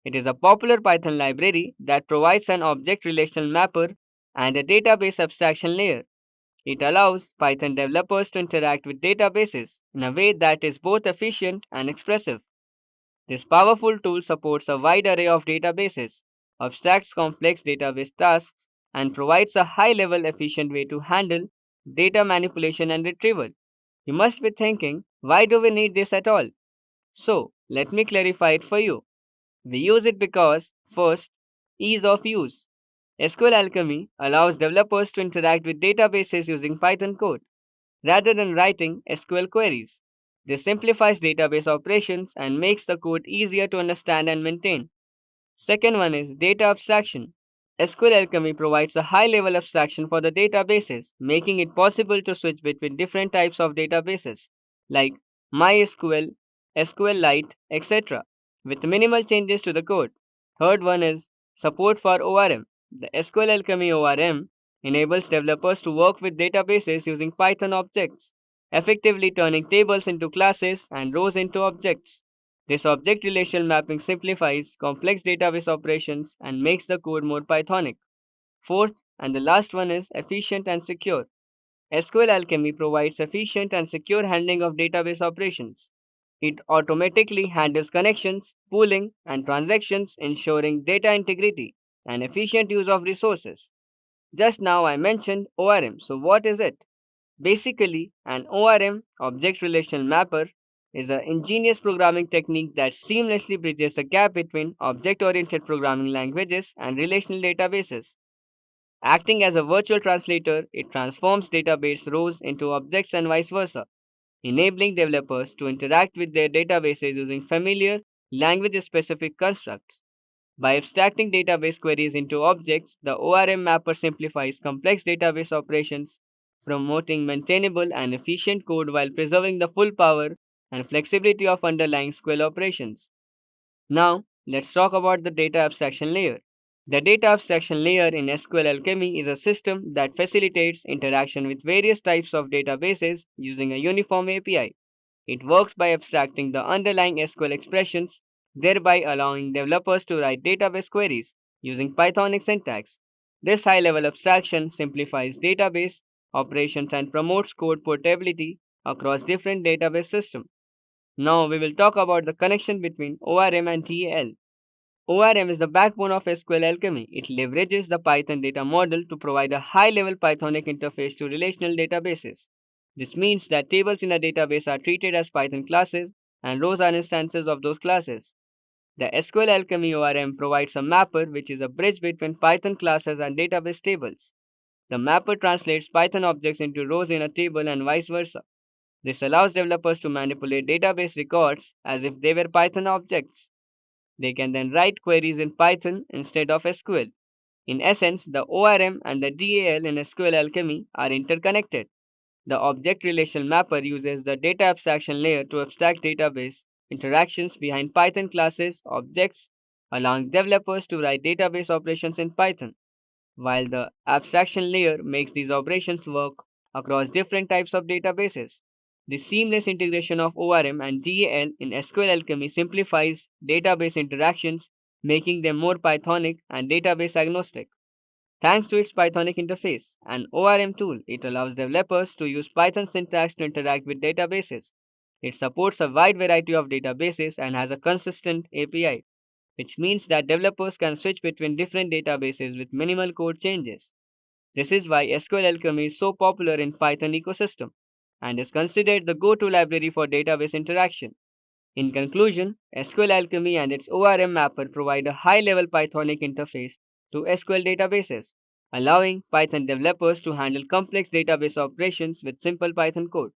It is a popular Python library that provides an object relational mapper and a database abstraction layer. It allows Python developers to interact with databases in a way that is both efficient and expressive. This powerful tool supports a wide array of databases, abstracts complex database tasks, and provides a high-level efficient way to handle data manipulation and retrieval. You must be thinking, why do we need this at all? So, let me clarify it for you. We use it because, first, ease of use. SQLAlchemy allows developers to interact with databases using Python code, rather than writing SQL queries. This simplifies database operations and makes the code easier to understand and maintain. Second one is data abstraction. SQLAlchemy provides a high-level abstraction for the databases, making it possible to switch between different types of databases, like MySQL, SQLite, etc., with minimal changes to the code. Third one is support for ORM. The SQLAlchemy ORM enables developers to work with databases using Python objects, effectively turning tables into classes and rows into objects. This object relational mapping simplifies complex database operations and makes the code more Pythonic. Fourth, and the last one is efficient and secure. SQLAlchemy provides efficient and secure handling of database operations. It automatically handles connections, pooling, and transactions, ensuring data integrity and efficient use of resources. Just now I mentioned ORM, so what is it? Basically, an ORM, object relational mapper, is an ingenious programming technique that seamlessly bridges the gap between object-oriented programming languages and relational databases. Acting as a virtual translator, it transforms database rows into objects and vice versa, enabling developers to interact with their databases using familiar, language-specific constructs. By abstracting database queries into objects, the ORM mapper simplifies complex database operations, promoting maintainable and efficient code while preserving the full power and flexibility of underlying SQL operations. Now, let's talk about the data abstraction layer. The data abstraction layer in SQLAlchemy is a system that facilitates interaction with various types of databases using a uniform API. It works by abstracting the underlying SQL expressions, thereby allowing developers to write database queries using Pythonic syntax. This high-level abstraction simplifies database operations and promotes code portability across different database systems. Now we will talk about the connection between ORM and DAL. ORM is the backbone of SQLAlchemy. It leverages the Python data model to provide a high-level Pythonic interface to relational databases. This means that tables in a database are treated as Python classes and rows are instances of those classes. The SQLAlchemy ORM provides a mapper which is a bridge between Python classes and database tables. The mapper translates Python objects into rows in a table and vice versa. This allows developers to manipulate database records as if they were Python objects. They can then write queries in Python instead of SQL. In essence, the ORM and the DAL in SQLAlchemy are interconnected. The object relational mapper uses the data abstraction layer to abstract database interactions behind Python classes objects, allowing developers to write database operations in Python, while the abstraction layer makes these operations work across different types of databases. The seamless integration of ORM and GAL in SQLAlchemy simplifies database interactions, making them more Pythonic and database agnostic. Thanks to its Pythonic interface, an ORM tool, it allows developers to use Python syntax to interact with databases. It supports a wide variety of databases and has a consistent API, which means that developers can switch between different databases with minimal code changes. This is why SQLAlchemy is so popular in Python ecosystem and is considered the go-to library for database interaction. In conclusion, SQLAlchemy and its ORM mapper provide a high-level Pythonic interface to SQL databases, allowing Python developers to handle complex database operations with simple Python code.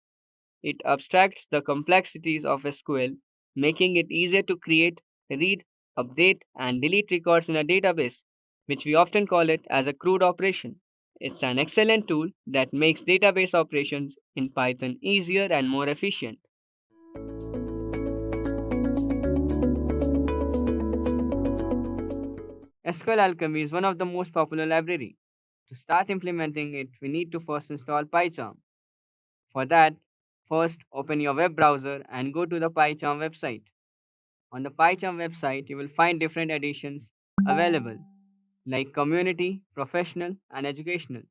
It abstracts the complexities of SQL, making it easier to create, read, update, and delete records in a database, which we often call it as a CRUD operation. It's an excellent tool that makes database operations in Python easier and more efficient. SQLAlchemy is one of the most popular libraries. To start implementing it, we need to first install PyCharm. For that, first open your web browser and go to the PyCharm website. On the PyCharm website, you will find different editions available, like Community, Professional, and Educational.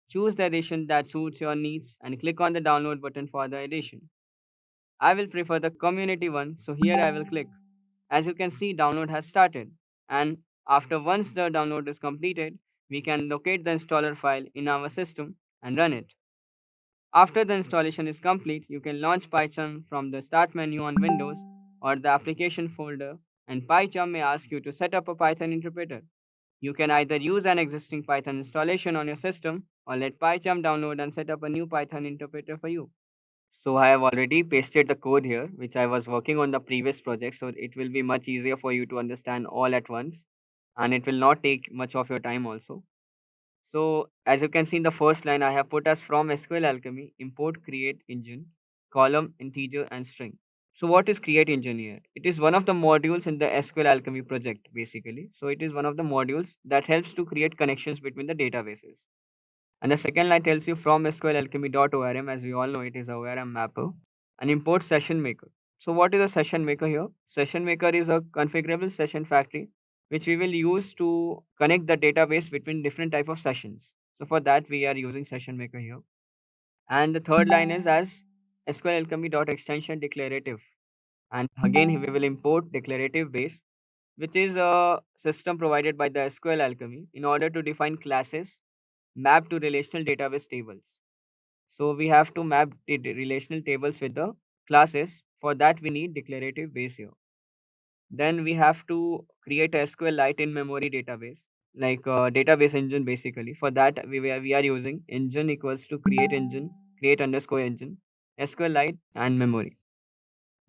Choose the edition that suits your needs and click on the download button for the edition. I will prefer the Community one, so here I will click. As you can see, download has started, and once the download is completed, we can locate the installer file in our system and run it. After the installation is complete, you can launch PyCharm from the Start menu on Windows or the Application folder, and PyCharm may ask you to set up a Python interpreter. You can either use an existing Python installation on your system or let PyCharm download and set up a new Python interpreter for you. So I have already pasted the code here, which I was working on the previous project, so it will be much easier for you to understand all at once, and it will not take much of your time also. So as you can see in the first line, I have put as from SQLAlchemy, import create engine, column, integer, and string. So what is create engine here? It is one of the modules in the SQLAlchemy project, basically. So it is one of the modules that helps to create connections between the databases. And the second line tells you from SQLAlchemy.orm, as we all know, it is a ORM mapper, and import session maker. So what is a session maker here? Session maker is a configurable session factory which we will use to connect the database between different type of sessions. So for that we are using session maker here. And the third line is as SQLAlchemy.extension declarative. And again we will import declarative base, which is a system provided by the SQLAlchemy in order to define classes mapped to relational database tables. So we have to map the relational tables with the classes. For that we need declarative base here. Then we have to create a SQLite in memory database, like a database engine basically. For that we are using engine equals to create engine, create underscore engine, SQLite and memory.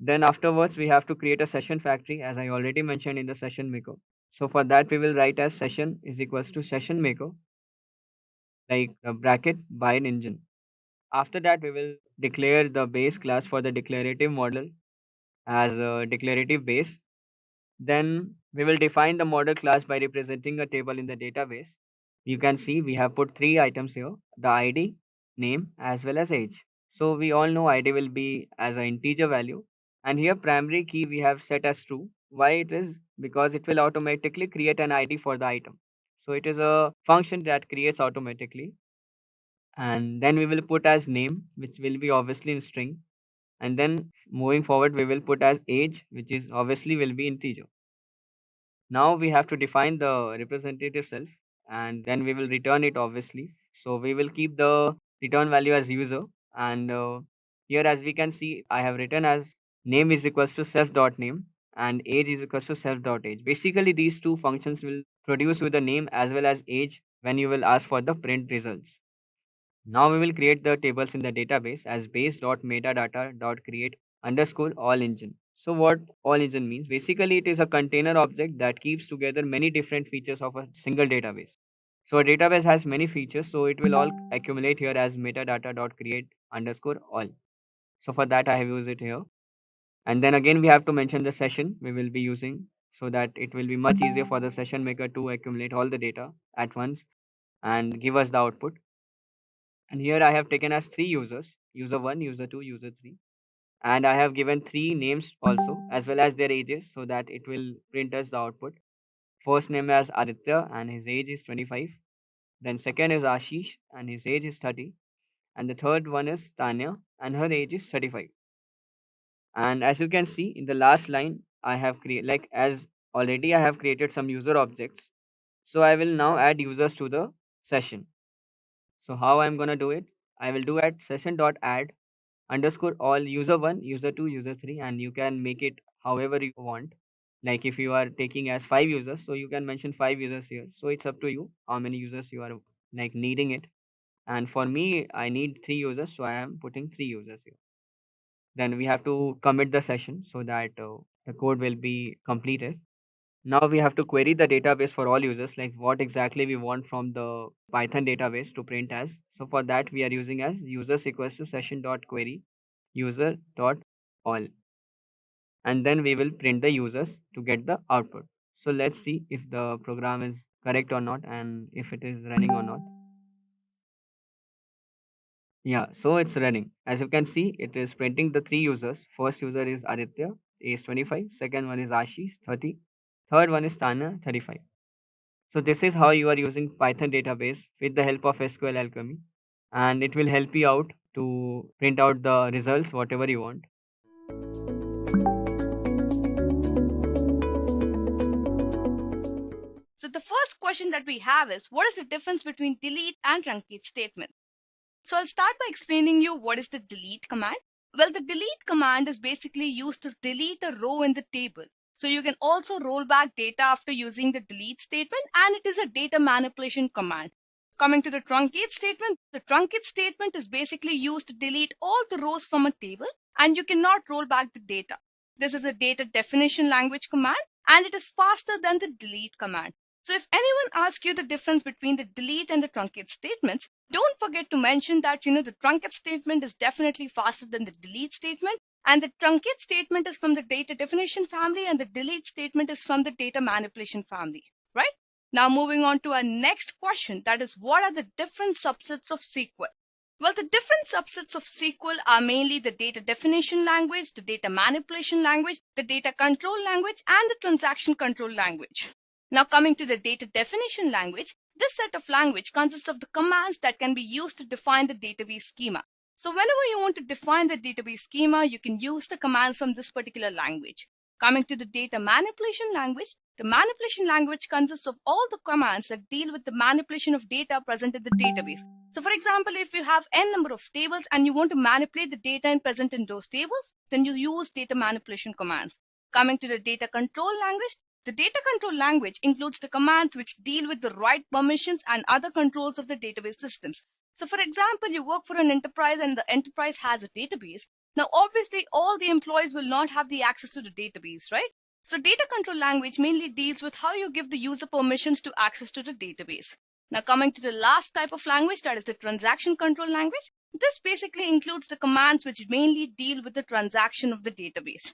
Then afterwards we have to create a session factory, as I already mentioned in the session maker. So for that we will write as session is equals to session maker, like a bracket by an engine. After that we will declare the base class for the declarative model as a declarative base. Then we will define the model class by representing a table in the database. You can see we have put three items here, the ID, name, as well as age. So we all know ID will be as an integer value, and here primary key we have set as true. Why it is? Because it will automatically create an ID for the item. So it is a function that creates automatically. And then we will put as name, which will be obviously in string. And then moving forward we will put as age, which is obviously will be integer. Now we have to define the representative self, and then we will return it obviously. So we will keep the return value as user, and here as we can see I have written as name is equals to self.name and age is equals to self.age. Basically these two functions will produce you the name as well as age when you will ask for the print results. Now we will create the tables in the database as base.metadata.create underscore all engine. So what all engine means? Basically it is a container object that keeps together many different features of a single database. So a database has many features, so it will all accumulate here as metadata.create underscore all. So for that I have used it here. And then again we have to mention the session we will be using, so that it will be much easier for the session maker to accumulate all the data at once and give us the output. And here I have taken as 3 users, user 1, user 2, user 3. And I have given 3 names also as well as their ages so that it will print us the output. First name as Aditya and his age is 25. Then second is Ashish and his age is 30. And the third one is Tanya and her age is 35. And as you can see in the last line, I have created as already I have created some user objects. So I will now add users to the session. So how I'm gonna do it? I will do at session.add underscore all user 1, user 2, user 3, and you can make it however you want. Like if you are taking as 5 users, so you can mention 5 users here. So it's up to you how many users you are like needing it. And for me, I need 3 users, so I am putting 3 users here. Then we have to commit the session so that the code will be completed. Now we have to query the database for all users, like what exactly we want from the Python database to print as. So for that we are using as users equals to session.query user.all, and then we will print the users to get the output. So let's see if the program is correct or not and if it is running or not. Yeah, so it's running. As you can see, it is printing the 3 users. First user is Aditya, age 25. Second one is Ashish, 30. Third one is Tanya, 35. So this is how you are using Python database with the help of SQLAlchemy, and it will help you out to print out the results whatever you want.
So the first question that we have is, what is the difference between delete and truncate statements? So I'll start by explaining you what is the delete command. Well, the delete command is basically used to delete a row in the table. So you can also roll back data after using the delete statement, and it is a data manipulation command. Coming to the truncate statement, the truncate statement is basically used to delete all the rows from a table, and you cannot roll back the data. This is a data definition language command, and it is faster than the delete command. So if anyone asks you the difference between the delete and the truncate statements, don't forget to mention that the truncate statement is definitely faster than the delete statement, and the truncate statement is from the data definition family and the delete statement is from the data manipulation family, right? Now moving on to our next question, that is, what are the different subsets of SQL? Well, the different subsets of SQL are mainly the data definition language, the data manipulation language, the data control language, and the transaction control language. Now coming to the data definition language, this set of language consists of the commands that can be used to define the database schema. So whenever you want to define the database schema, you can use the commands from this particular language. Coming to the data manipulation language, the manipulation language consists of all the commands that deal with the manipulation of data present in the database. So for example, if you have n number of tables and you want to manipulate the data present in those tables, then you use data manipulation commands. Coming to the data control language, the data control language includes the commands which deal with the write permissions and other controls of the database systems. So for example, you work for an enterprise and the enterprise has a database. Now obviously all the employees will not have the access to the database, right? So data control language mainly deals with how you give the user permissions to access to the database. Now coming to the last type of language, that is the transaction control language. This basically includes the commands which mainly deal with the transaction of the database.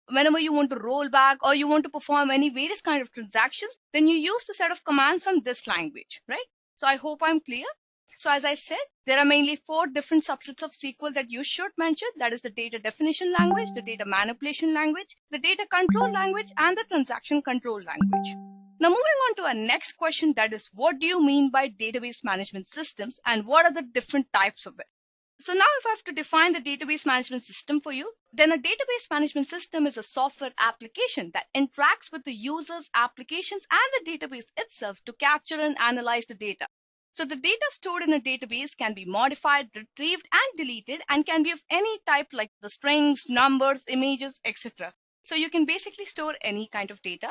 Whenever you want to roll back or you want to perform any various kind of transactions, then you use the set of commands from this language, right? So I hope I'm clear. So as I said, there are mainly 4 different subsets of SQL that you should mention. That is the data definition language, the data manipulation language, the data control language, and the transaction control language. Now moving on to our next question, that is, what do you mean by database management systems and what are the different types of it? So now if I have to define the database management system for you, then a database management system is a software application that interacts with the user's applications and the database itself to capture and analyze the data. So the data stored in a database can be modified, retrieved, and deleted and can be of any type like the strings, numbers, images, etc. So you can basically store any kind of data.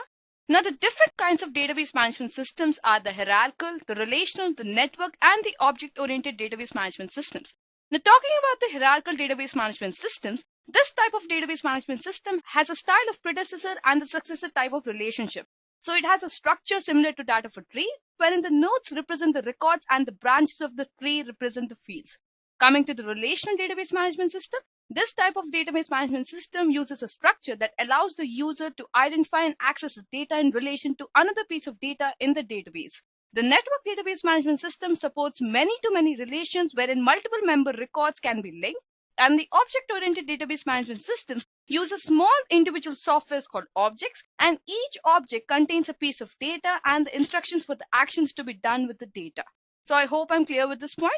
Now the different kinds of database management systems are the hierarchical, the relational, the network, and the object-oriented database management systems. Now talking about the hierarchical database management systems, this type of database management system has a style of predecessor and the successor type of relationship. So it has a structure similar to that of a tree, wherein the nodes represent the records and the branches of the tree represent the fields. Coming to the relational database management system, this type of database management system uses a structure that allows the user to identify and access data in relation to another piece of data in the database. The network database management system supports many-to-many relations wherein multiple member records can be linked, and the object-oriented database management systems use a small individual software called objects, and each object contains a piece of data and the instructions for the actions to be done with the data. So I hope I'm clear with this point.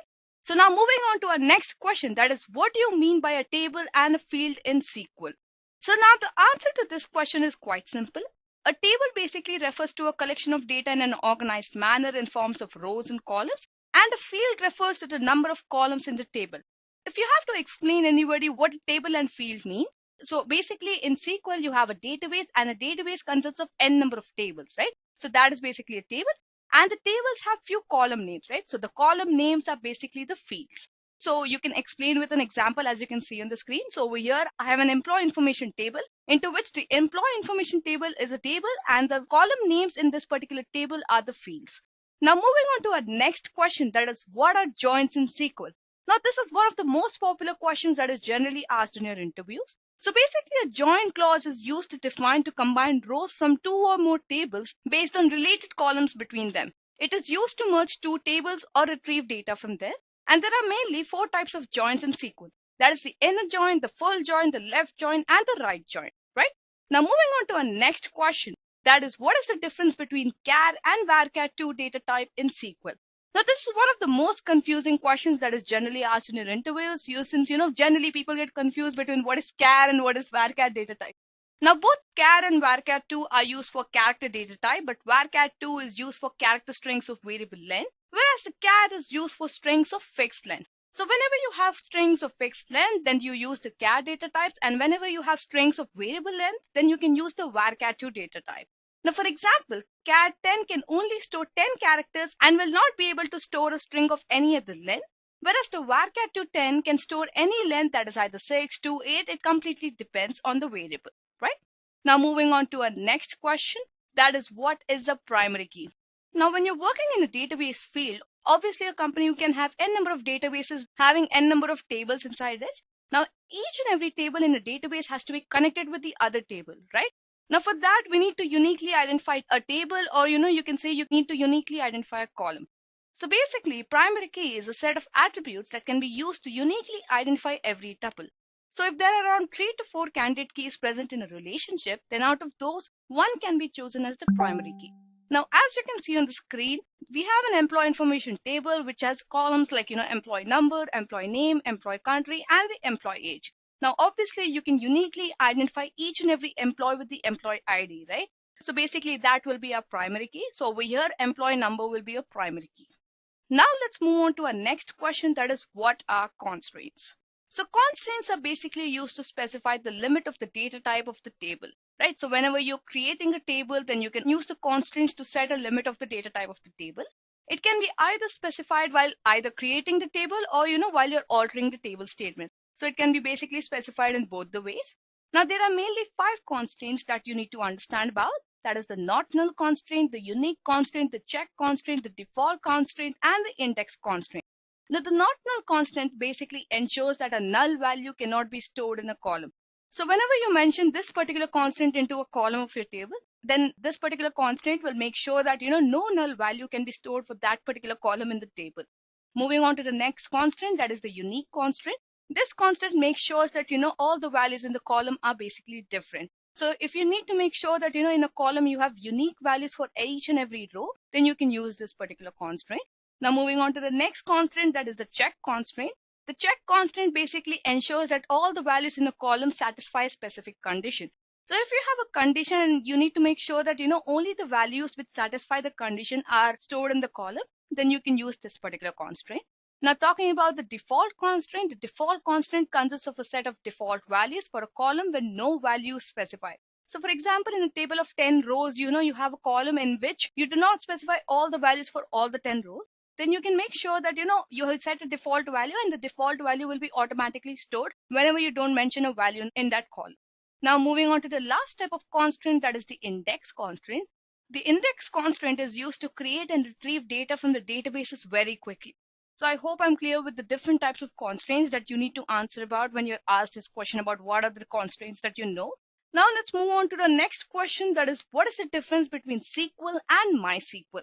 So now moving on to our next question, that is, what do you mean by a table and a field in SQL? So now the answer to this question is quite simple. A table basically refers to a collection of data in an organized manner in forms of rows and columns, and a field refers to the number of columns in the table. If you have to explain anybody what a table and field mean, so basically in SQL you have a database, and a database consists of n number of tables, right? So that is basically a table, and the tables have few column names, right? So the column names are basically the fields. So you can explain with an example, as you can see on the screen. So over here, I have an employee information table, into which the employee information table is a table, and the column names in this particular table are the fields. Now moving on to our next question, that is, what are joins in SQL? Now this is one of the most popular questions that is generally asked in your interviews. So basically a join clause is used to define to combine rows from two or more tables based on related columns between them. It is used to merge two tables or retrieve data from there. And there are mainly four types of joins in SQL. That is the inner join, the full join, the left join, and the right join, right? Now moving on to our next question, that is, what is the difference between char and varchar2 data type in SQL? Now this is one of the most confusing questions that is generally asked in your interviews, since generally people get confused between what is char and what is varchar data type. Now both char and varchar2 are used for character data type, but varchar2 is used for character strings of variable length, whereas the char is used for strings of fixed length. So whenever you have strings of fixed length, then you use the char data types, and whenever you have strings of variable length, then you can use the varchar2 data type. Now for example, char 10 can only store 10 characters and will not be able to store a string of any other length, whereas the varchar2 10 can store any length, that is either 6, 2, 8, it completely depends on the variable, right? Now moving on to our next question, that is, what is a primary key? Now when you're working in a database field, obviously a company can have n number of databases having n number of tables inside it. Now each and every table in a database has to be connected with the other table, right? Now for that we need to uniquely identify a table, or you can say you need to uniquely identify a column. So basically primary key is a set of attributes that can be used to uniquely identify every tuple. So if there are around 3 to 4 candidate keys present in a relationship, then out of those, one can be chosen as the primary key. Now, as you can see on the screen, we have an employee information table which has columns like, employee number, employee name, employee country, and the employee age. Now, obviously, you can uniquely identify each and every employee with the employee ID, right? So basically, that will be our primary key. So over here, employee number will be a primary key. Now, let's move on to our next question, that is, what are constraints? So constraints are basically used to specify the limit of the data type of the table, right? So whenever you're creating a table, then you can use the constraints to set a limit of the data type of the table. It can be either specified while either creating the table or, while you're altering the table statements. So it can be basically specified in both the ways. Now there are mainly 5 constraints that you need to understand about. That is the not null constraint, the unique constraint, the check constraint, the default constraint, and the index constraint. Now the not null constraint basically ensures that a null value cannot be stored in a column. So whenever you mention this particular constraint into a column of your table, then this particular constraint will make sure that no null value can be stored for that particular column in the table. Moving on to the next constraint, that is the unique constraint. This constraint makes sure that all the values in the column are basically different. So if you need to make sure that in a column you have unique values for each and every row, then you can use this particular constraint. Now moving on to the next constraint, that is the check constraint. The check constraint basically ensures that all the values in a column satisfy a specific condition. So if you have a condition and you need to make sure that only the values which satisfy the condition are stored in the column, then you can use this particular constraint. Now talking about the default constraint consists of a set of default values for a column when no value is specified. So for example, in a table of 10 rows, you have a column in which you do not specify all the values for all the 10 rows. Then you can make sure that you have set a default value, and the default value will be automatically stored whenever you don't mention a value in that column. Now moving on to the last type of constraint, that is the index constraint. The index constraint is used to create and retrieve data from the databases very quickly. So I hope I'm clear with the different types of constraints that you need to answer about when you're asked this question about what are the constraints that you know. Now let's move on to the next question, that is, what is the difference between SQL and MySQL?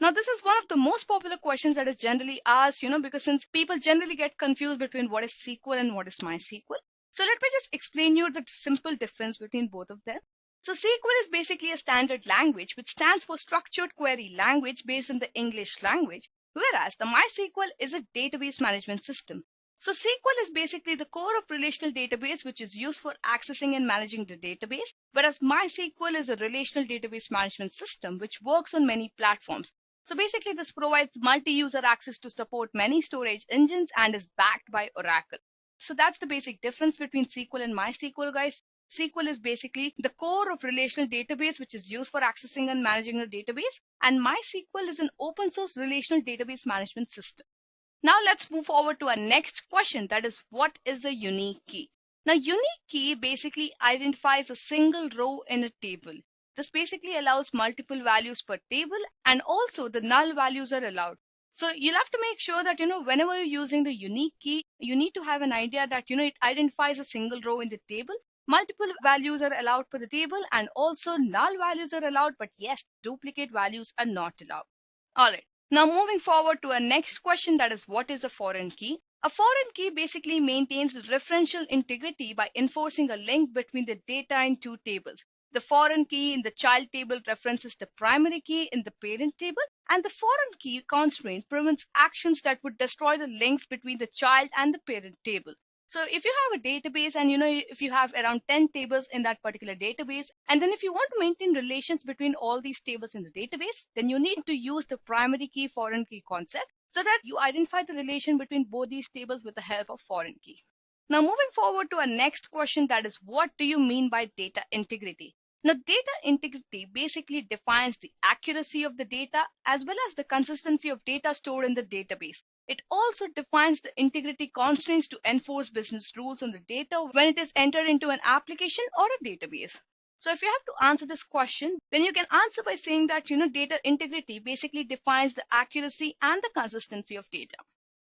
Now, this is one of the most popular questions that is generally asked, because since people generally get confused between what is SQL and what is MySQL. So let me just explain you the simple difference between both of them. So SQL is basically a standard language which stands for structured query language based on the English language, whereas the MySQL is a database management system. So SQL is basically the core of relational database which is used for accessing and managing the database, whereas MySQL is a relational database management system which works on many platforms. So basically this provides multi-user access to support many storage engines and is backed by Oracle. So that's the basic difference between SQL and MySQL, guys. SQL is basically the core of relational database which is used for accessing and managing a database, and MySQL is an open source relational database management system. Now let's move forward to our next question, that is, what is a unique key? Now, unique key basically identifies a single row in a table. This basically allows multiple values per table, and also the null values are allowed. So you'll have to make sure that, whenever you're using the unique key, you need to have an idea that, it identifies a single row in the table. Multiple values are allowed per the table, and also null values are allowed, but yes, duplicate values are not allowed. All right. Now moving forward to our next question, that is, what is a foreign key? A foreign key basically maintains referential integrity by enforcing a link between the data in two tables. The foreign key in the child table references the primary key in the parent table, and the foreign key constraint prevents actions that would destroy the links between the child and the parent table. So if you have a database and if you have around 10 tables in that particular database, and then if you want to maintain relations between all these tables in the database, then you need to use the primary key foreign key concept so that you identify the relation between both these tables with the help of foreign key. Now moving forward to our next question, that is, what do you mean by data integrity? Now, data integrity basically defines the accuracy of the data as well as the consistency of data stored in the database. It also defines the integrity constraints to enforce business rules on the data when it is entered into an application or a database. So if you have to answer this question, then you can answer by saying that, data integrity basically defines the accuracy and the consistency of data.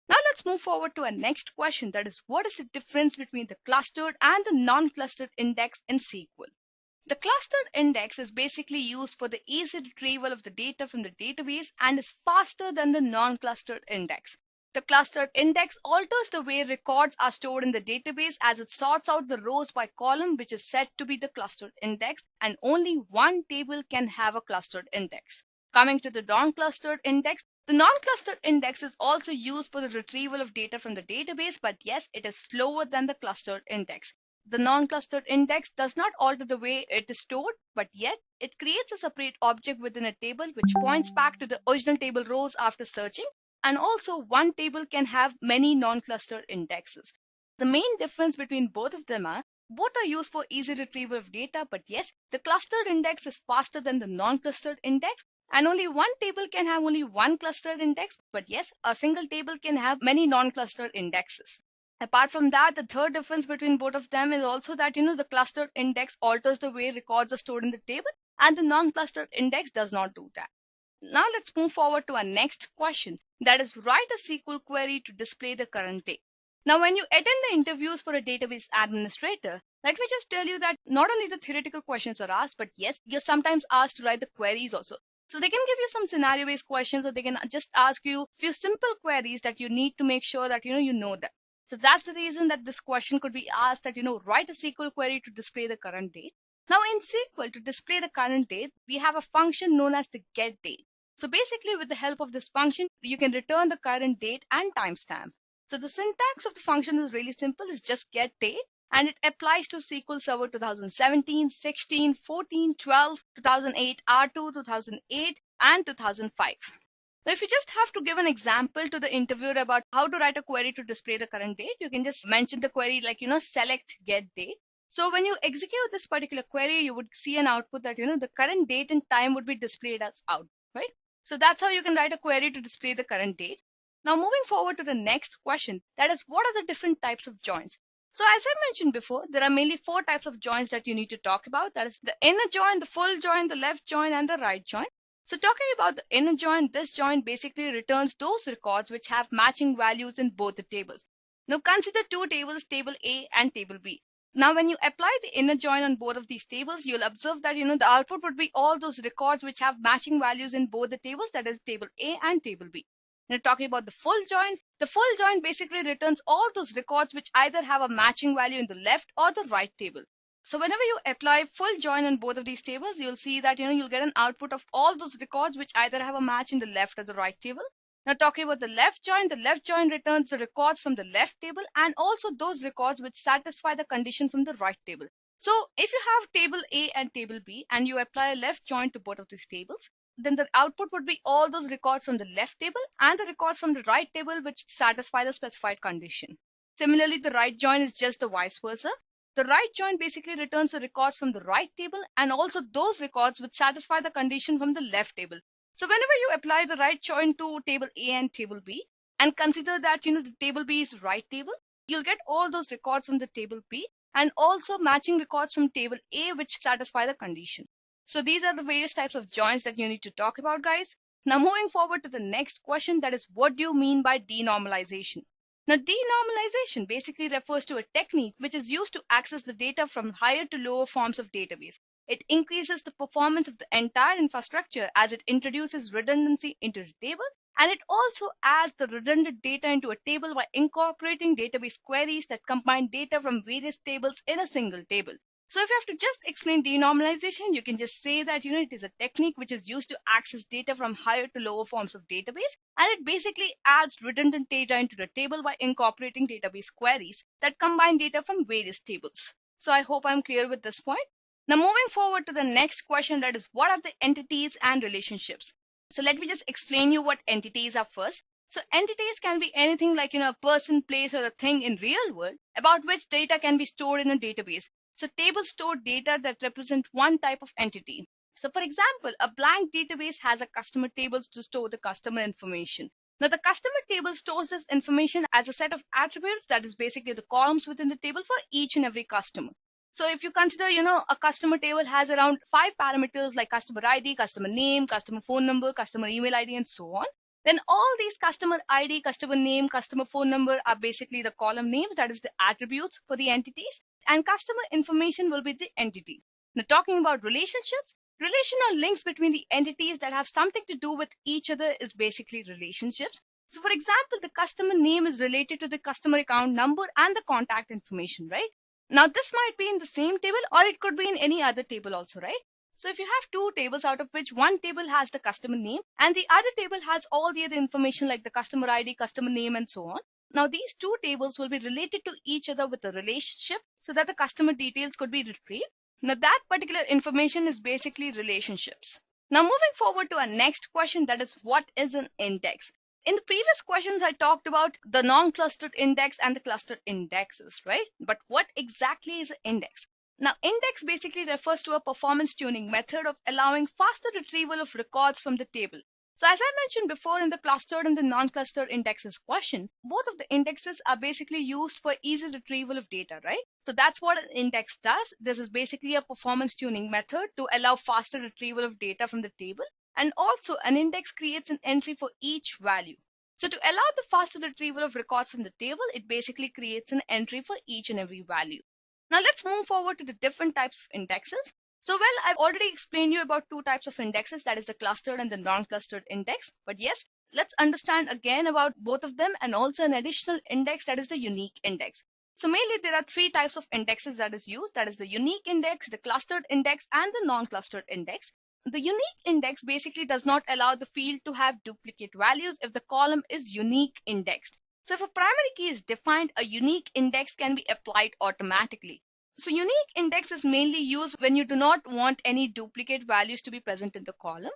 Now let's move forward to our next question, that is, what is the difference between the clustered and the non-clustered index in SQL? The clustered index is basically used for the easy retrieval of the data from the database and is faster than the non-clustered index. The clustered index alters the way records are stored in the database as it sorts out the rows by column, which is said to be the clustered index, and only one table can have a clustered index. Coming to the non-clustered index, the non-clustered index is also used for the retrieval of data from the database, but yes, it is slower than the clustered index. The non-clustered index does not alter the way it is stored, but yet it creates a separate object within a table which points back to the original table rows after searching, and also one table can have many non-clustered indexes. The main difference between both of them are both are used for easy retrieval of data, but yes, the clustered index is faster than the non-clustered index, and only one table can have only one clustered index, but yes, a single table can have many non-clustered indexes. Apart from that, the third difference between both of them is also that, the clustered index alters the way records are stored in the table, and the non-clustered index does not do that. Now let's move forward to our next question, that is, write a SQL query to display the current date. Now, when you attend the interviews for a database administrator, let me just tell you that not only the theoretical questions are asked, but yes, you're sometimes asked to write the queries also. So they can give you some scenario-based questions, or they can just ask you a few simple queries that you need to make sure that, you know that. So that's the reason that this question could be asked that, write a SQL query to display the current date. Now in SQL, to display the current date, we have a function known as the getDate. So basically with the help of this function, you can return the current date and timestamp. So the syntax of the function is really simple. It's just getDate, and it applies to SQL Server 2017, 16, 14, 12, 2008, R2, 2008, and 2005. Now, if you just have to give an example to the interviewer about how to write a query to display the current date, you can just mention the query like, select get date. So when you execute this particular query, you would see an output that, the current date and time would be displayed as out, right? So that's how you can write a query to display the current date. Now, moving forward to the next question, that is, what are the different types of joins? So as I mentioned before, there are mainly 4 types of joins that you need to talk about. That is the inner join, the full join, the left join, and the right join. So talking about the inner join, this join basically returns those records which have matching values in both the tables. Now consider 2 tables, table A and table B. Now, when you apply the inner join on both of these tables, you'll observe that the output would be all those records which have matching values in both the tables, that is table A and table B. Now, talking about the full join basically returns all those records which either have a matching value in the left or the right table. So whenever you apply full join on both of these tables, you'll see that you'll get an output of all those records which either have a match in the left or the right table. Now, talking about the left join returns the records from the left table and also those records which satisfy the condition from the right table. So if you have table A and table B and you apply a left join to both of these tables, then the output would be all those records from the left table and the records from the right table which satisfy the specified condition. Similarly, the right join is just the vice versa. The right join basically returns the records from the right table and also those records which satisfy the condition from the left table. So whenever you apply the right join to table A and table B and consider that the table B is right table, you'll get all those records from the table B and also matching records from table A which satisfy the condition. So these are the various types of joins that you need to talk about, guys. Now moving forward to the next question, that is, what do you mean by denormalization? Now, denormalization basically refers to a technique which is used to access the data from higher to lower forms of database. It increases the performance of the entire infrastructure as it introduces redundancy into the table, and it also adds the redundant data into a table by incorporating database queries that combine data from various tables in a single table. So if you have to just explain denormalization, you can just say that it is a technique which is used to access data from higher to lower forms of database, and it basically adds redundant data into the table by incorporating database queries that combine data from various tables. So I hope I'm clear with this point. Now moving forward to the next question, that is, what are the entities and relationships? So let me just explain you what entities are first. So entities can be anything like a person, place, or a thing in real world about which data can be stored in a database. So tables store data that represent one type of entity. So for example, a blank database has a customer tables to store the customer information. Now the customer table stores this information as a set of attributes, that is basically the columns within the table for each and every customer. So if you consider, a customer table has around 5 parameters like customer ID, customer name, customer phone number, customer email ID, and so on. Then all these customer ID, customer name, customer phone number are basically the column names, that is the attributes for the entities, and customer information will be the entity. Now talking about relationships, relational links between the entities that have something to do with each other is basically relationships. So for example, the customer name is related to the customer account number and the contact information, right? Now this might be in the same table or it could be in any other table also, right? So if you have two tables out of which one table has the customer name and the other table has all the other information like the customer ID, customer name, and so on. Now these two tables will be related to each other with a relationship so that the customer details could be retrieved. Now that particular information is basically relationships. Now moving forward to our next question, that is, what is an index? In the previous questions, I talked about the non-clustered index and the clustered indexes, right? But what exactly is an index? Now, index basically refers to a performance tuning method of allowing faster retrieval of records from the table. So as I mentioned before in the clustered and the non-clustered indexes question, both of the indexes are basically used for easy retrieval of data, right? So that's what an index does. This is basically a performance tuning method to allow faster retrieval of data from the table. And also an index creates an entry for each value. So to allow the faster retrieval of records from the table, it basically creates an entry for each and every value. Now let's move forward to the different types of indexes. So I've already explained you about two types of indexes, that is the clustered and the non-clustered index. But yes, let's understand again about both of them and also an additional index, that is the unique index. So mainly there are three types of indexes that is used, that is the unique index, the clustered index, and the non-clustered index. The unique index basically does not allow the field to have duplicate values if the column is unique indexed. So if a primary key is defined, a unique index can be applied automatically. So unique index is mainly used when you do not want any duplicate values to be present in the column.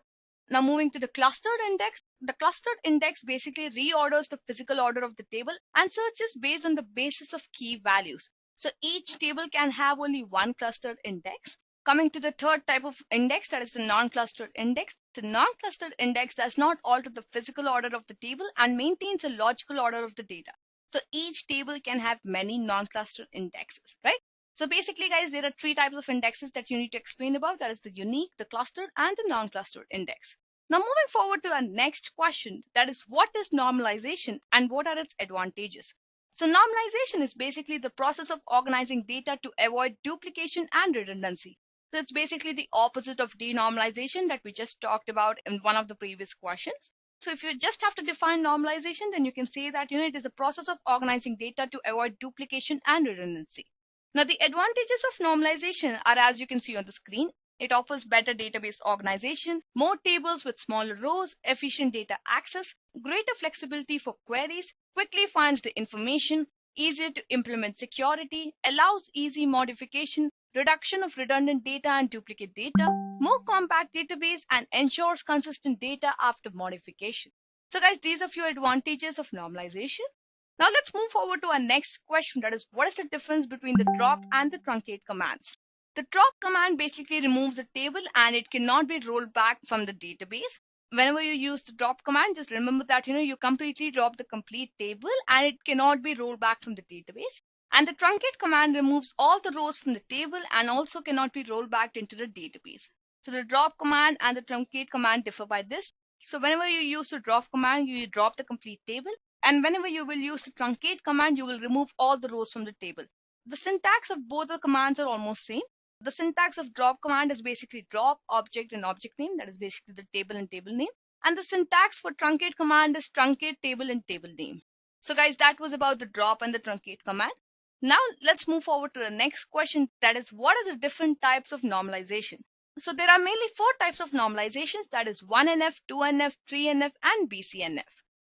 Now moving to the clustered index, the clustered index basically reorders the physical order of the table and searches based on the basis of key values. So each table can have only one clustered index. Coming to the third type of index, that is the non-clustered index. The non-clustered index does not alter the physical order of the table and maintains a logical order of the data. So each table can have many non-clustered indexes, right? So basically, guys, there are three types of indexes that you need to explain about. That is the unique, the clustered, and the non-clustered index. Now moving forward to our next question, that is, what is normalization and what are its advantages? So normalization is basically the process of organizing data to avoid duplication and redundancy. So it's basically the opposite of denormalization that we just talked about in one of the previous questions. So if you just have to define normalization, then you can say that it is a process of organizing data to avoid duplication and redundancy. Now the advantages of normalization are, as you can see on the screen, it offers better database organization, more tables with smaller rows, efficient data access, greater flexibility for queries, quickly finds the information, easier to implement security, allows easy modification, reduction of redundant data and duplicate data, more compact database, and ensures consistent data after modification. So guys, these are few advantages of normalization. Now let's move forward to our next question, that is, what is the difference between the drop and the truncate commands? The drop command basically removes the table and it cannot be rolled back from the database. Whenever you use the drop command, just remember that you completely drop the complete table and it cannot be rolled back from the database. And the truncate command removes all the rows from the table and also cannot be rolled back into the database. So the drop command and the truncate command differ by this. So whenever you use the drop command, you drop the complete table, and whenever you will use the truncate command, you will remove all the rows from the table. The syntax of both the commands are almost same. The syntax of drop command is basically drop, object, and object name, that is basically the table and table name. And the syntax for truncate command is truncate, table, and table name. So guys, that was about the drop and the truncate command. Now let's move forward to the next question, that is, what are the different types of normalization? So there are mainly 4 types of normalizations, that is 1NF, 2NF, 3NF, and BCNF.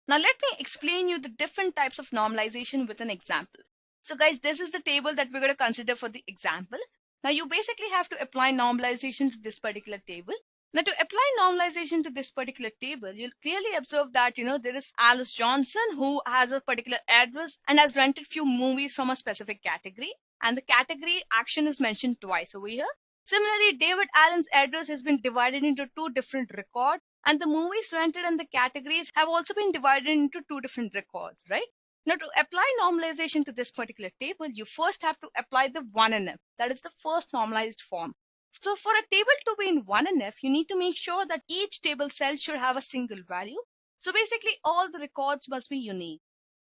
Now let me explain you the different types of normalization with an example. So guys, this is the table that we're going to consider for the example. Now you basically have to apply normalization to this particular table. Now to apply normalization to this particular table, you'll clearly observe that there is Alice Johnson who has a particular address and has rented few movies from a specific category, and the category action is mentioned twice over here. Similarly, David Allen's address has been divided into 2 different records, and the movies rented and the categories have also been divided into 2 different records, right? Now to apply normalization to this particular table, you first have to apply the 1NF, that is the first normalized form. So for a table to be in 1NF, you need to make sure that each table cell should have a single value. So basically all the records must be unique.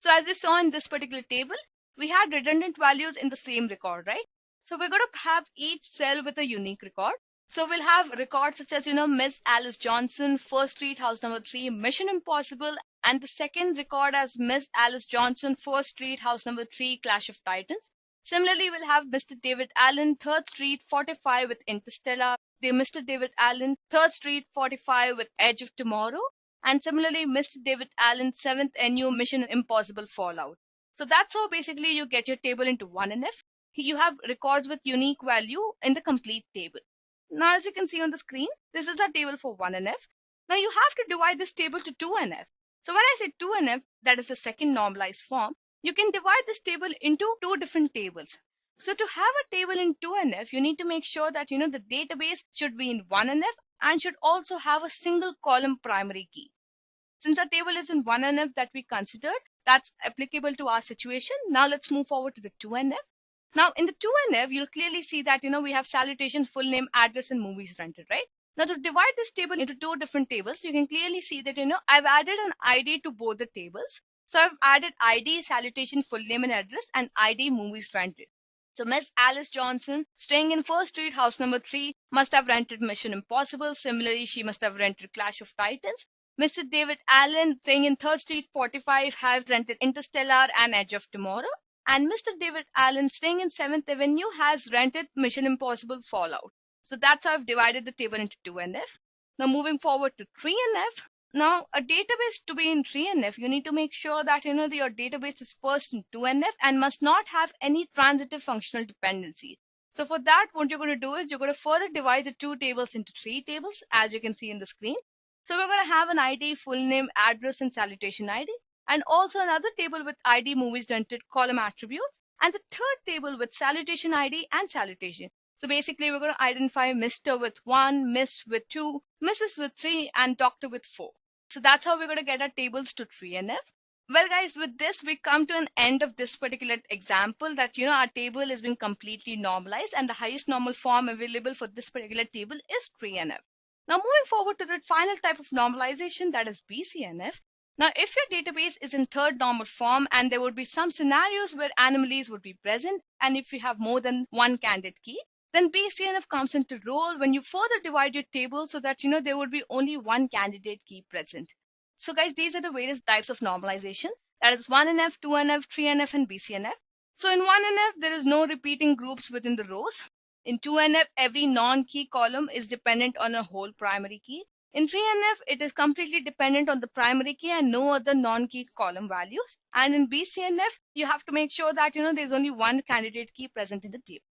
So as you saw in this particular table, we had redundant values in the same record, right? So we're going to have each cell with a unique record. So we'll have records such as, Miss Alice Johnson, First Street, house number 3, Mission Impossible, and the second record as Miss Alice Johnson, First Street, house number 3, Clash of Titans. Similarly, we'll have Mr. David Allen, 3rd Street, 45 with Interstellar, Mr. David Allen, 3rd Street, 45 with Edge of Tomorrow, and similarly, Mr. David Allen, 7th NU, Mission Impossible Fallout. So that's how basically you get your table into 1NF. You have records with unique value in the complete table. Now, as you can see on the screen, this is our table for 1NF. Now, you have to divide this table to 2NF. So when I say 2NF, that is the second normalized form, you can divide this table into 2 different tables. So to have a table in 2NF, you need to make sure that, the database should be in 1NF and should also have a single column primary key. Since our table is in 1NF that we considered, that's applicable to our situation. Now, let's move forward to the 2NF. Now, in the 2NF, you'll clearly see that, we have salutation, full name, address, and movies rented, right? Now, to divide this table into 2 different tables, you can clearly see that, I've added an ID to both the tables. So I've added ID, salutation, full name, and address, and ID, movies rented. So Miss Alice Johnson, staying in First Street, house number 3, must have rented Mission Impossible. Similarly, she must have rented Clash of Titans. Mr. David Allen, staying in 3rd Street, 45, has rented Interstellar and Edge of Tomorrow. And Mr. David Allen, staying in 7th Avenue, has rented Mission Impossible Fallout. So that's how I've divided the table into 2NF. Now moving forward to 3NF. Now a database to be in 3NF, you need to make sure that your database is first in 2NF and must not have any transitive functional dependencies. So for that, what you're going to do is you're going to further divide the 2 tables into 3 tables, as you can see in the screen. So we're going to have an ID, full name, address, and salutation ID. And also another table with ID, movies rented, column attributes, and the 3rd table with salutation ID and salutation. So basically, we're going to identify Mr. with 1, Miss with 2, Mrs. with 3, and Doctor with 4. So that's how we're going to get our tables to 3NF. Well, guys, with this, we come to an end of this particular example that, our table has been completely normalized and the highest normal form available for this particular table is 3NF. Now, moving forward to the final type of normalization, that is BCNF. Now, if your database is in third normal form and there would be some scenarios where anomalies would be present, and if you have more than one candidate key, then BCNF comes into role when you further divide your table so that there would be only one candidate key present. So guys, these are the various types of normalization. That is 1NF, 2NF, 3NF, and BCNF. So in 1NF, there is no repeating groups within the rows. In 2NF, every non-key column is dependent on a whole primary key. In 3NF, it is completely dependent on the primary key and no other non-key column values. And in BCNF, you have to make sure that there's only one candidate key present in the table.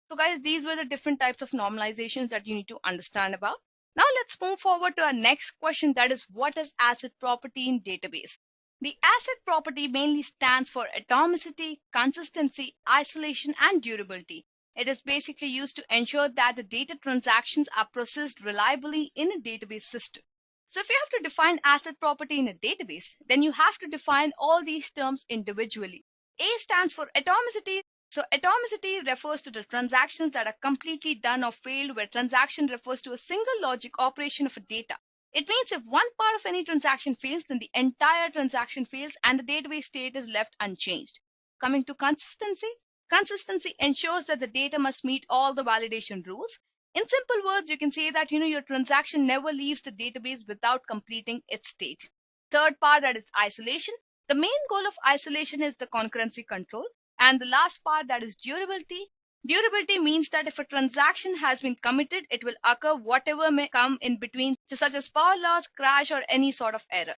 So guys, these were the different types of normalizations that you need to understand about. Now let's move forward to our next question, that is, what is asset property in database? The asset property mainly stands for atomicity, consistency, isolation, and durability. It is basically used to ensure that the data transactions are processed reliably in a database system. So if you have to define asset property in a database, then you have to define all these terms individually. A stands for atomicity. So atomicity refers to the transactions that are completely done or failed, where transaction refers to a single logic operation of a data. It means if one part of any transaction fails, then the entire transaction fails and the database state is left unchanged. Coming to consistency, consistency ensures that the data must meet all the validation rules. In simple words, you can say that your transaction never leaves the database without completing its state. Third part, that is isolation. The main goal of isolation is the concurrency control. And the last part, that is durability. Durability means that if a transaction has been committed, it will occur whatever may come in between, such as power loss, crash, or any sort of error.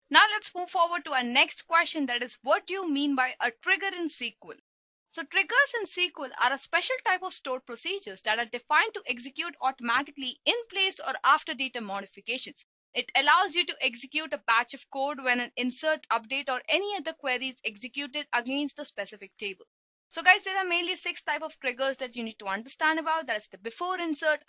Now let's move forward to our next question, that is, what do you mean by a trigger in SQL? So triggers in SQL are a special type of stored procedures that are defined to execute automatically in place or after data modifications. It allows you to execute a batch of code when an insert, update, or any other query is executed against a specific table. So guys, there are mainly 6 types of triggers that you need to understand about. That is the before insert,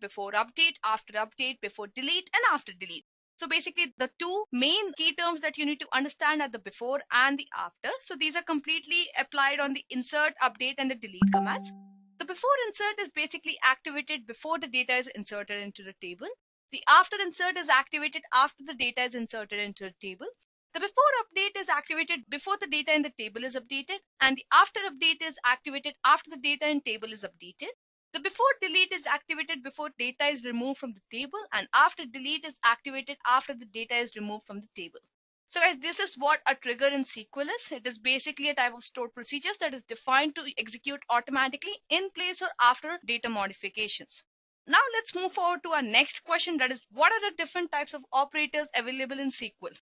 before update, before delete, and after delete. So basically the two main key terms that you need to understand are the before and the after. So these are completely applied on the insert, update, and the delete commands. The before insert is basically activated before the data is inserted into the table. The after insert is activated after the data is inserted into the table. The before update is activated before the data in the table is updated, and the after update is activated after the data in table is updated. The before delete is activated before data is removed from the table, and after delete is activated after the data is removed from the table. So guys, this is what a trigger in SQL is. It is basically a type of stored procedures that is defined to execute automatically in place or after data modifications. Now let's move forward to our next question, that is, what are the different types of operators available in SQL?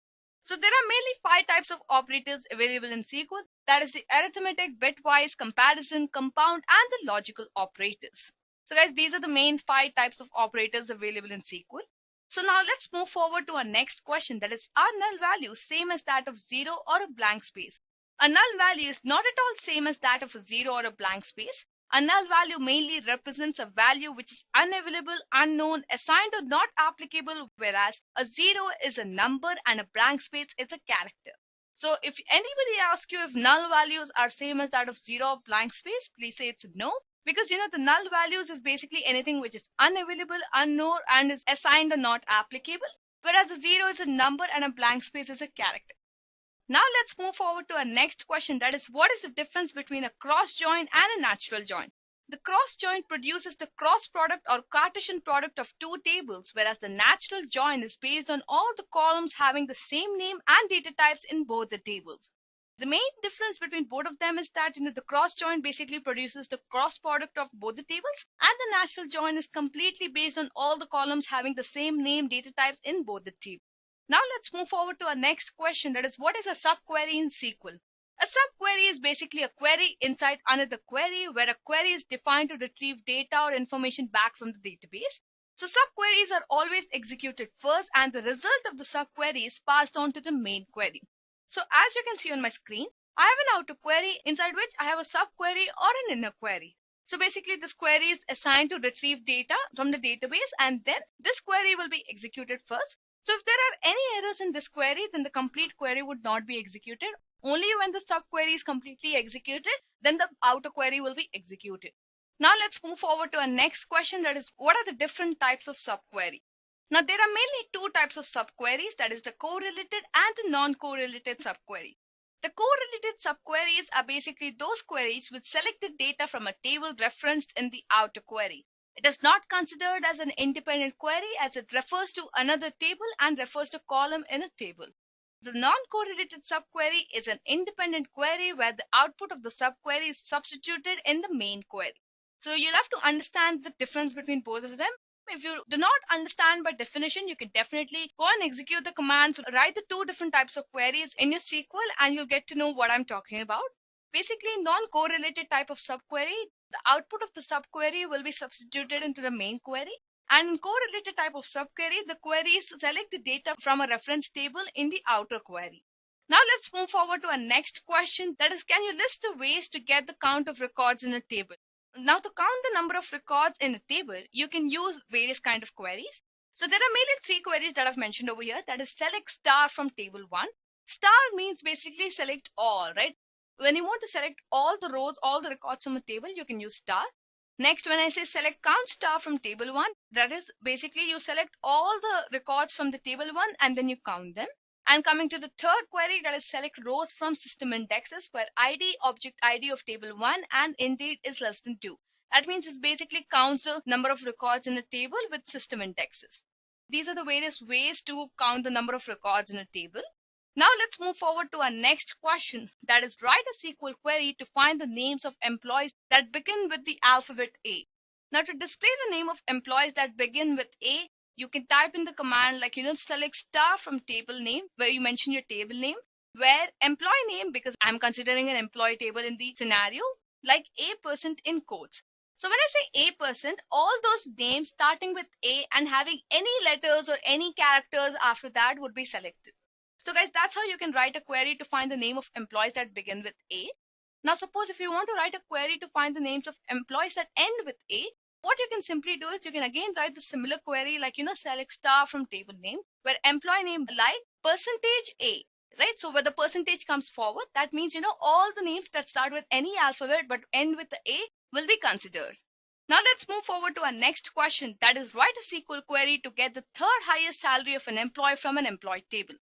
So there are mainly 5 types of operators available in SQL. That is the arithmetic, bitwise, comparison, compound, and the logical operators. So guys, these are the main 5 types of operators available in SQL. So now let's move forward to our next question, that is, are null values same as that of 0 or a blank space? A null value is not at all same as that of a 0 or a blank space. A null value mainly represents a value which is unavailable, unknown, assigned, or not applicable, whereas a 0 is a number and a blank space is a character. So if anybody asks you if null values are same as that of 0 or blank space, please say it's no. Because the null values is basically anything which is unavailable, unknown, and is assigned or not applicable, whereas a 0 is a number and a blank space is a character. Now let's move forward to our next question, that is, what is the difference between a cross join and a natural join? The cross join produces the cross product or Cartesian product of 2 tables, whereas the natural join is based on all the columns having the same name and data types in both the tables. The main difference between both of them is that the cross join basically produces the cross product of both the tables, and the natural join is completely based on all the columns having the same name, data types in both the tables. Now let's move forward to our next question, that is, what is a subquery in SQL? A subquery is basically a query inside another query, where a query is defined to retrieve data or information back from the database. So subqueries are always executed first, and the result of the subquery is passed on to the main query. So as you can see on my screen, I have an outer query inside which I have a subquery or an inner query. So basically this query is assigned to retrieve data from the database, and then this query will be executed first. So if there are any errors in this query, then the complete query would not be executed. Only when the subquery is completely executed, then the outer query will be executed. Now let's move forward to our next question, that is, what are the different types of subquery? Now, there are mainly two types of subqueries, that is the correlated and the non-correlated subquery. The correlated subqueries are basically those queries which select the data from a table referenced in the outer query. It is not considered as an independent query as it refers to another table and refers to column in a table. The non-correlated subquery is an independent query where the output of the subquery is substituted in the main query. So you'll have to understand the difference between both of them. If you do not understand by definition, you can definitely go and execute the commands, write the two different types of queries in your SQL, and you'll get to know what I'm talking about. Basically, non-correlated type of subquery, the output of the subquery will be substituted into the main query. And in correlated type of subquery, the queries select the data from a reference table in the outer query. Now let's move forward to our next question, that is, can you list the ways to get the count of records in a table? Now, to count the number of records in a table, you can use various kind of queries. So there are mainly three queries that I've mentioned over here, that is select star from table 1. Star means basically select all, right? When you want to select all the rows, all the records from a table, you can use star. Next, when I say select count star from table 1, that is basically you select all the records from the table 1 and then you count them. And coming to the third query, that is select rows from system indexes where ID, object ID of table 1 and indeed is less than 2. That means it basically counts the number of records in a table with system indexes. These are the various ways to count the number of records in a table. Now let's move forward to our next question, that is write a SQL query to find the names of employees that begin with the alphabet A. Now to display the name of employees that begin with A, you can type in the command like, select star from table name where you mention your table name, where employee name, because I'm considering an employee table in the scenario, like A% in quotes. So when I say A%, all those names starting with A and having any letters or any characters after that would be selected. So guys, that's how you can write a query to find the name of employees that begin with A. Now suppose if you want to write a query to find the names of employees that end with A, what you can simply do is you can again write the similar query like, select star from table name where employee name like percentage A, right? So where the percentage comes forward, that means, all the names that start with any alphabet but end with the A will be considered. Now let's move forward to our next question, that is write a SQL query to get the third highest salary of an employee from an employee table.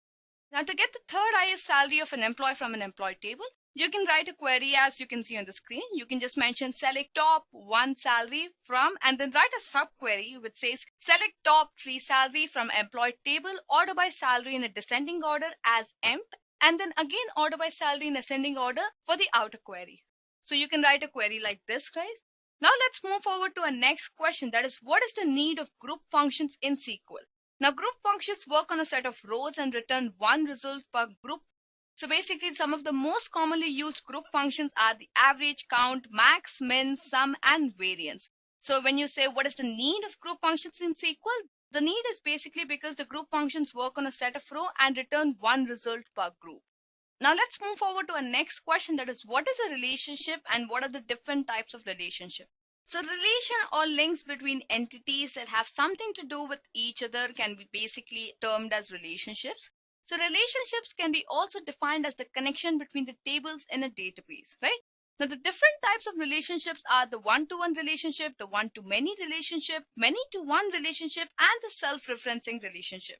Now to get the third highest salary of an employee from an employee table, you can write a query as you can see on the screen. You can just mention select top 1 salary from and then write a subquery which says select top 3 salary from employee table, order by salary in a descending order as emp, and then again order by salary in ascending order for the outer query. So you can write a query like this, guys. Now let's move forward to our next question, that is what is the need of group functions in SQL? Now group functions work on a set of rows and return one result per group. So basically some of the most commonly used group functions are the average, count, max, min, sum and variance. So when you say what is the need of group functions in SQL, the need is basically because the group functions work on a set of row and return one result per group. Now let's move forward to our next question, that is what is a relationship and what are the different types of relationship? So relation or links between entities that have something to do with each other can be basically termed as relationships. So relationships can be also defined as the connection between the tables in a database, right? Now the different types of relationships are the one-to-one relationship, the one-to-many relationship, many-to-one relationship, and the self-referencing relationship.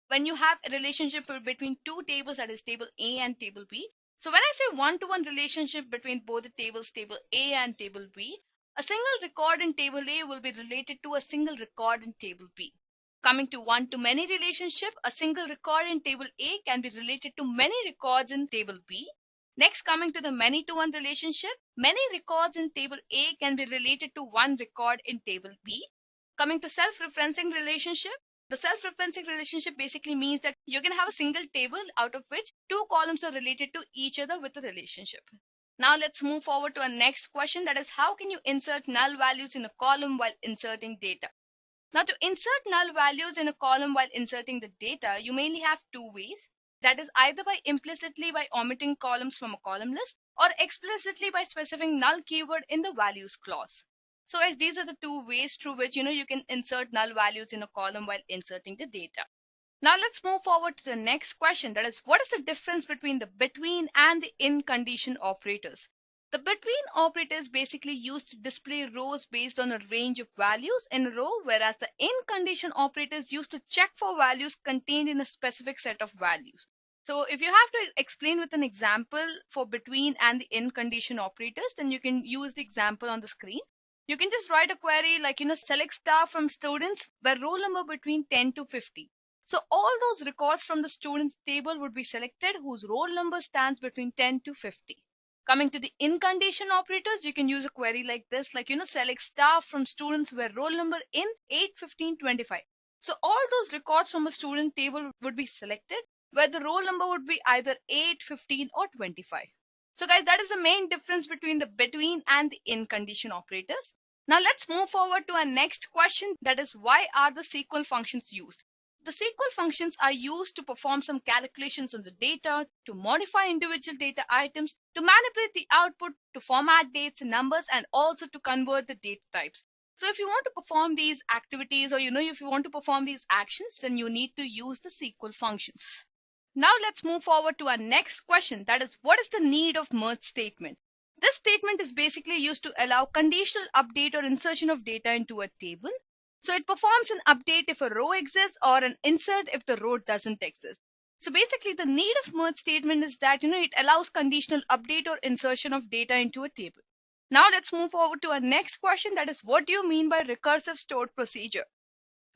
When you have a relationship between two tables, that is table A and table B. So when I say one-to-one relationship between both the tables, table A and table B, a single record in table A will be related to a single record in table B. Coming to one-to-many relationship, a single record in table A can be related to many records in table B. Next, coming to the many-to-one relationship, many records in table A can be related to one record in table B. Coming to self-referencing relationship, the self-referencing relationship basically means that you can have a single table out of which two columns are related to each other with a relationship. Now let's move forward to our next question, that is how can you insert null values in a column while inserting data? Now to insert null values in a column while inserting the data, you mainly have two ways. That is either by implicitly by omitting columns from a column list or explicitly by specifying null keyword in the values clause. So guys, these are the two ways through which you can insert null values in a column while inserting the data. Now let's move forward to the next question, that is what is the difference between the between and the in condition operators? The between operator is basically used to display rows based on a range of values in a row, whereas the in condition operator is used to check for values contained in a specific set of values. So if you have to explain with an example for between and the in condition operators, then you can use the example on the screen. You can just write a query like, select star from students where roll number between 10 to 50. So all those records from the students table would be selected whose roll number stands between 10 to 50. Coming to the in condition operators, you can use a query like this, like, select star from students where roll number in 8, 15, 25. So all those records from a student table would be selected where the roll number would be either 8, 15 or 25. So guys, that is the main difference between the between and the in condition operators. Now let's move forward to our next question, that is, why are the SQL functions used? The SQL functions are used to perform some calculations on the data, to modify individual data items, to manipulate the output, to format dates and numbers, and also to convert the data types. So if you want to perform these activities, or if you want to perform these actions, then you need to use the SQL functions. Now let's move forward to our next question, that is, what is the need of merge statement? This statement is basically used to allow conditional update or insertion of data into a table. So it performs an update if a row exists or an insert if the row doesn't exist. So basically the need of merge statement is that it allows conditional update or insertion of data into a table. Now let's move forward to our next question, that is, what do you mean by recursive stored procedure?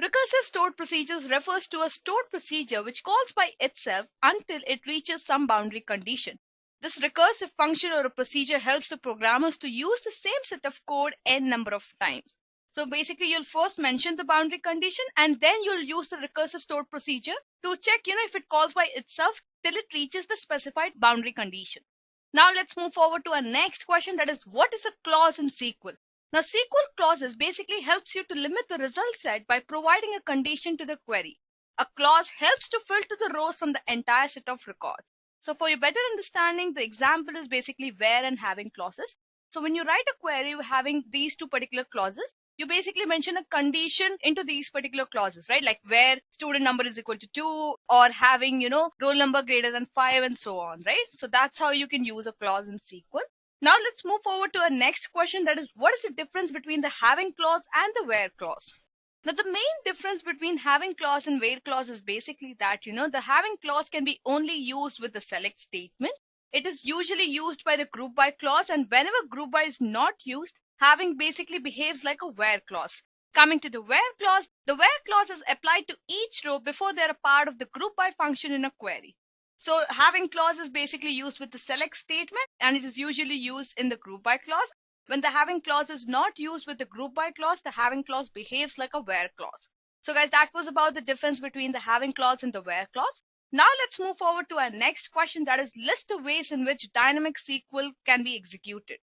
Recursive stored procedures refers to a stored procedure which calls by itself until it reaches some boundary condition. This recursive function or a procedure helps the programmers to use the same set of code n number of times. So basically you'll first mention the boundary condition and then you'll use the recursive stored procedure to check if it calls by itself till it reaches the specified boundary condition. Now let's move forward to our next question, that is, what is a clause in SQL? Now SQL clauses basically helps you to limit the result set by providing a condition to the query. A clause helps to filter the rows from the entire set of records. So for your better understanding, the example is basically where and having clauses. So when you write a query having these two particular clauses, you basically mention a condition into these particular clauses, right? Like where student number is equal to 2 or having, roll number greater than 5 and so on, right? So that's how you can use a clause in SQL. Now let's move forward to our next question, that is, what is the difference between the having clause and the where clause? Now the main difference between having clause and where clause is basically that, the having clause can be only used with the select statement. It is usually used by the group by clause, and whenever group by is not used, having basically behaves like a where clause. Coming to the where clause, the where clause is applied to each row before they are a part of the group by function in a query. So having clause is basically used with the select statement and it is usually used in the group by clause. When the having clause is not used with the group by clause, the having clause behaves like a where clause. So guys, that was about the difference between the having clause and the where clause. Now let's move forward to our next question, that is, list the ways in which dynamic SQL can be executed.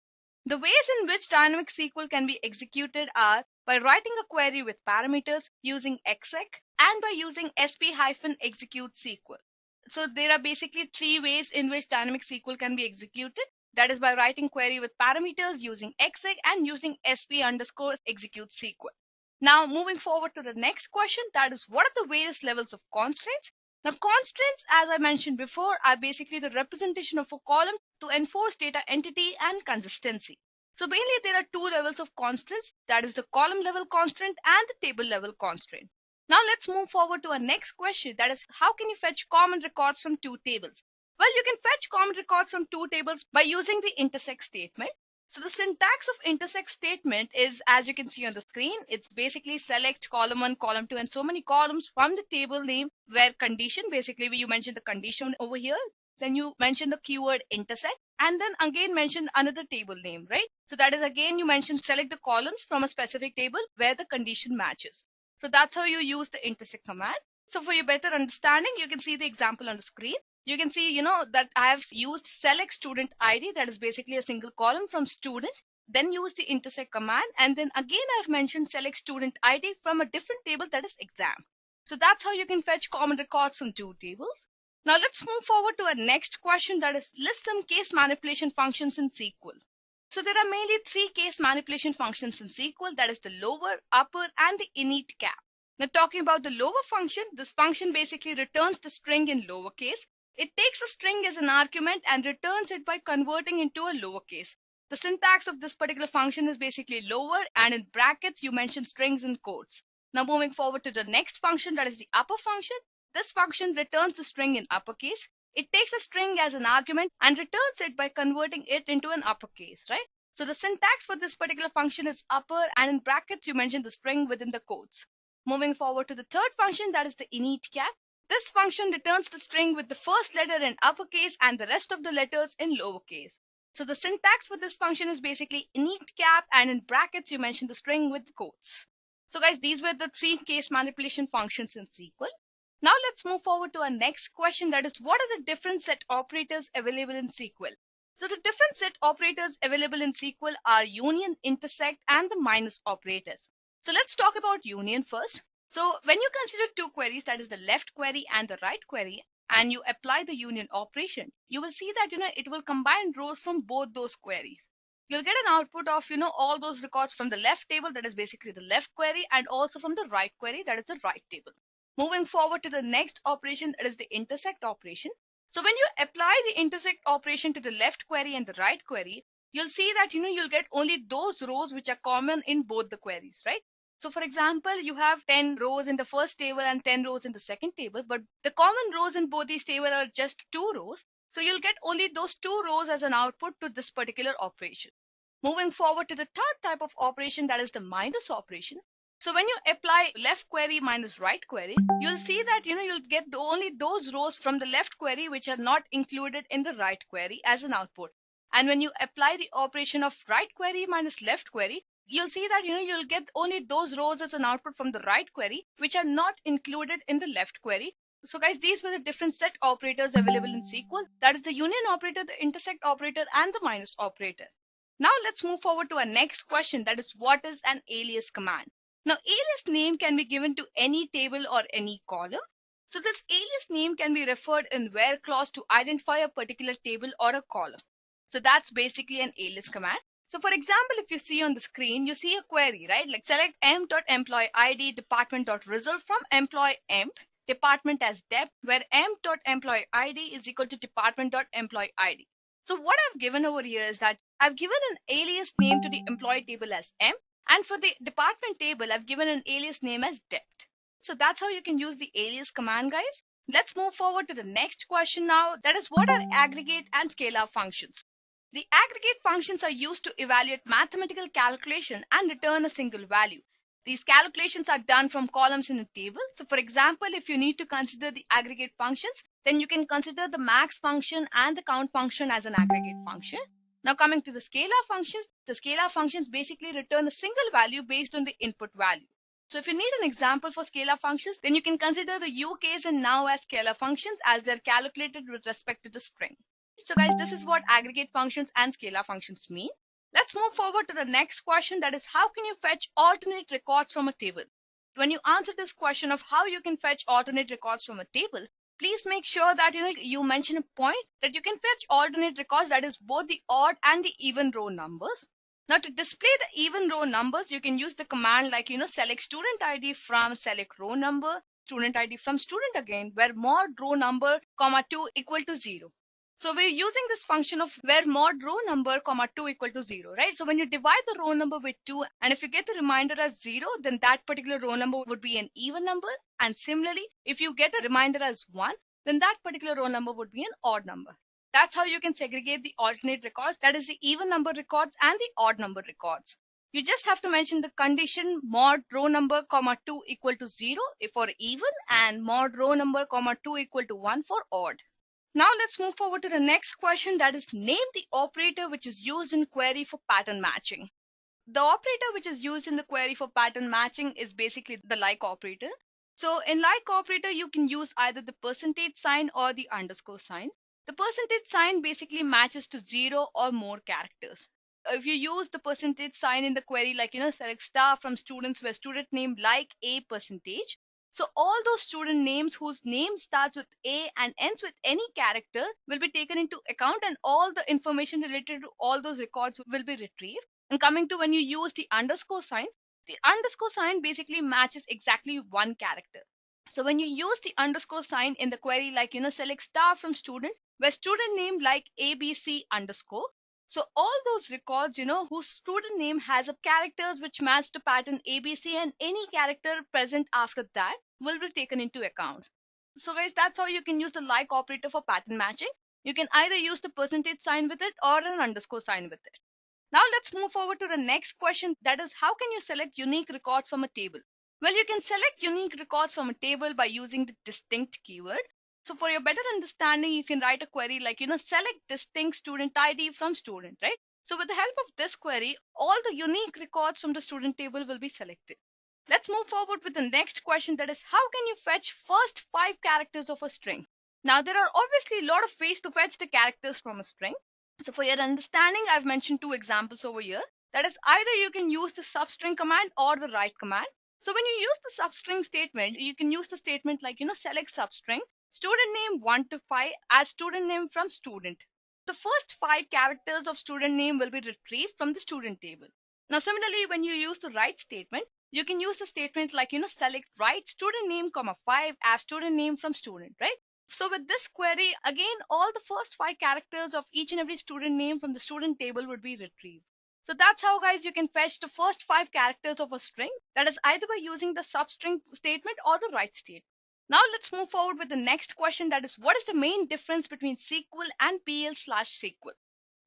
The ways in which dynamic SQL can be executed are by writing a query with parameters, using exec, and by using sp-execute-SQL. So there are basically three ways in which dynamic SQL can be executed. That is by writing query with parameters, using exec, and using sp-execute-SQL. Now moving forward to the next question, that is, what are the various levels of constraints? Now constraints, as I mentioned before, are basically the representation of a column to enforce data entity and consistency. So mainly there are two levels of constraints, that is the column level constraint and the table level constraint. Now let's move forward to our next question, that is, how can you fetch common records from two tables? Well, you can fetch common records from two tables by using the intersect statement. So the syntax of intersect statement is, as you can see on the screen, it's basically select column 1, column 2 and so many columns from the table name where condition, basically you mention the condition over here, then you mention the keyword intersect and then again mention another table name, right? So that is again you mention select the columns from a specific table where the condition matches. So that's how you use the intersect command. So for your better understanding, you can see the example on the screen. You can see, that I have used select student ID, that is basically a single column from student, then use the intersect command, and then again I've mentioned select student ID from a different table, that is exam. So that's how you can fetch common records from two tables. Now let's move forward to our next question, that is, list some case manipulation functions in SQL. So there are mainly three case manipulation functions in SQL, that is the lower, upper, and the init cap. Now talking about the lower function, this function basically returns the string in lowercase. It takes a string as an argument and returns it by converting into a lowercase. The syntax of this particular function is basically lower, and in brackets you mention strings and quotes. Now moving forward to the next function, that is the upper function. This function returns the string in uppercase. It takes a string as an argument and returns it by converting it into an uppercase, right? So the syntax for this particular function is upper, and in brackets you mention the string within the quotes. Moving forward to the third function, that is the initCap. This function returns the string with the first letter in uppercase and the rest of the letters in lowercase. So the syntax for this function is basically initCap, and in brackets you mention the string with quotes. So guys, these were the three case manipulation functions in SQL. Now let's move forward to our next question, that is, what are the different set operators available in SQL? So the different set operators available in SQL are union, intersect, and the minus operators. So let's talk about union first. So when you consider two queries, that is the left query and the right query, and you apply the union operation, you will see that it will combine rows from both those queries. You'll get an output of all those records from the left table, that is basically the left query, and also from the right query, that is the right table. Moving forward to the next operation, that is the intersect operation. So when you apply the intersect operation to the left query and the right query, you'll see that you'll get only those rows which are common in both the queries, right? So for example, you have 10 rows in the first table and 10 rows in the second table, but the common rows in both these tables are just 2 rows. So you'll get only those 2 rows as an output to this particular operation. Moving forward to the third type of operation, that is the minus operation. So when you apply left query minus right query, you'll see that you'll get only those rows from the left query which are not included in the right query as an output. And when you apply the operation of right query minus left query, you'll see that you'll get only those rows as an output from the right query which are not included in the left query. So guys, these were the different set operators available in SQL. That is the union operator, the intersect operator, and the minus operator. Now let's move forward to our next question, that is, what is an alias command? Now alias name can be given to any table or any column. So this alias name can be referred in where clause to identify a particular table or a column. So that's basically an alias command. So for example, if you see on the screen, you see a query, right? Like select m.employee_id department.result from employee emp, department as dep, where m.employee_id is equal to department.employee_id. So what I've given over here is that I've given an alias name to the employee table as emp, and for the department table, I've given an alias name as dept. So that's how you can use the alias command, guys. Let's move forward to the next question now. That is, what are aggregate and scalar functions? The aggregate functions are used to evaluate mathematical calculation and return a single value. These calculations are done from columns in a table. So for example, if you need to consider the aggregate functions, then you can consider the max function and the count function as an aggregate function. Now coming to the scalar functions basically return a single value based on the input value. So if you need an example for scalar functions, then you can consider the u, ks, and now as scalar functions as they're calculated with respect to the string. So guys, this is what aggregate functions and scalar functions mean. Let's move forward to the next question, that is, how can you fetch alternate records from a table? When you answer this question of how you can fetch alternate records from a table, please make sure that you mention a point that you can fetch alternate records, that is both the odd and the even row numbers. Now to display the even row numbers, you can use the command like select student ID from select row number, student ID from student again, where mod row number, 2 equal to 0. So we're using this function of where mod row number, 2 equal to 0, right? So when you divide the row number with 2, and if you get the remainder as 0, then that particular row number would be an even number. And similarly, if you get a remainder as 1, then that particular row number would be an odd number. That's how you can segregate the alternate records, that is the even number records and the odd number records. You just have to mention the condition mod row number, 2 equal to 0 for even, and mod row number, 2 equal to 1 for odd. Now let's move forward to the next question, that is, name the operator which is used in query for pattern matching. The operator which is used in the query for pattern matching is basically the like operator. So in like operator, you can use either the percentage sign or the underscore sign. The percentage sign basically matches to 0 or more characters. If you use the percentage sign in the query, like select star from students where student name like a percentage, so all those student names whose name starts with A and ends with any character will be taken into account, and all the information related to all those records will be retrieved. And coming to when you use the underscore sign basically matches exactly one character. So when you use the underscore sign in the query, like select star from student where student name like ABC underscore, So all those records, whose student name has a characters which match the pattern ABC, and any character present after that will be taken into account. So guys, that's how you can use the like operator for pattern matching. You can either use the percentage sign with it or an underscore sign with it. Now let's move forward to the next question, that is, how can you select unique records from a table? Well, you can select unique records from a table by using the distinct keyword. So for your better understanding, you can write a query like, select distinct student ID from student, right? So with the help of this query, all the unique records from the student table will be selected. Let's move forward with the next question, that is, how can you fetch first 5 characters of a string? Now there are obviously a lot of ways to fetch the characters from a string. So for your understanding, I've mentioned 2 examples over here. That is, either you can use the substring command or the write command. So when you use the substring statement, you can use the statement like, select substring student name 1 to 5 as student name from student. The first 5 characters of student name will be retrieved from the student table. Now similarly, when you use the write statement, you can use the statement like, select write student name comma 5 as student name from student, right? So with this query, again, all the first 5 characters of each and every student name from the student table would be retrieved. So that's how, guys, you can fetch the first 5 characters of a string, that is either by using the substring statement or the write statement. Now let's move forward with the next question, that is, what is the main difference between SQL and PL/SQL?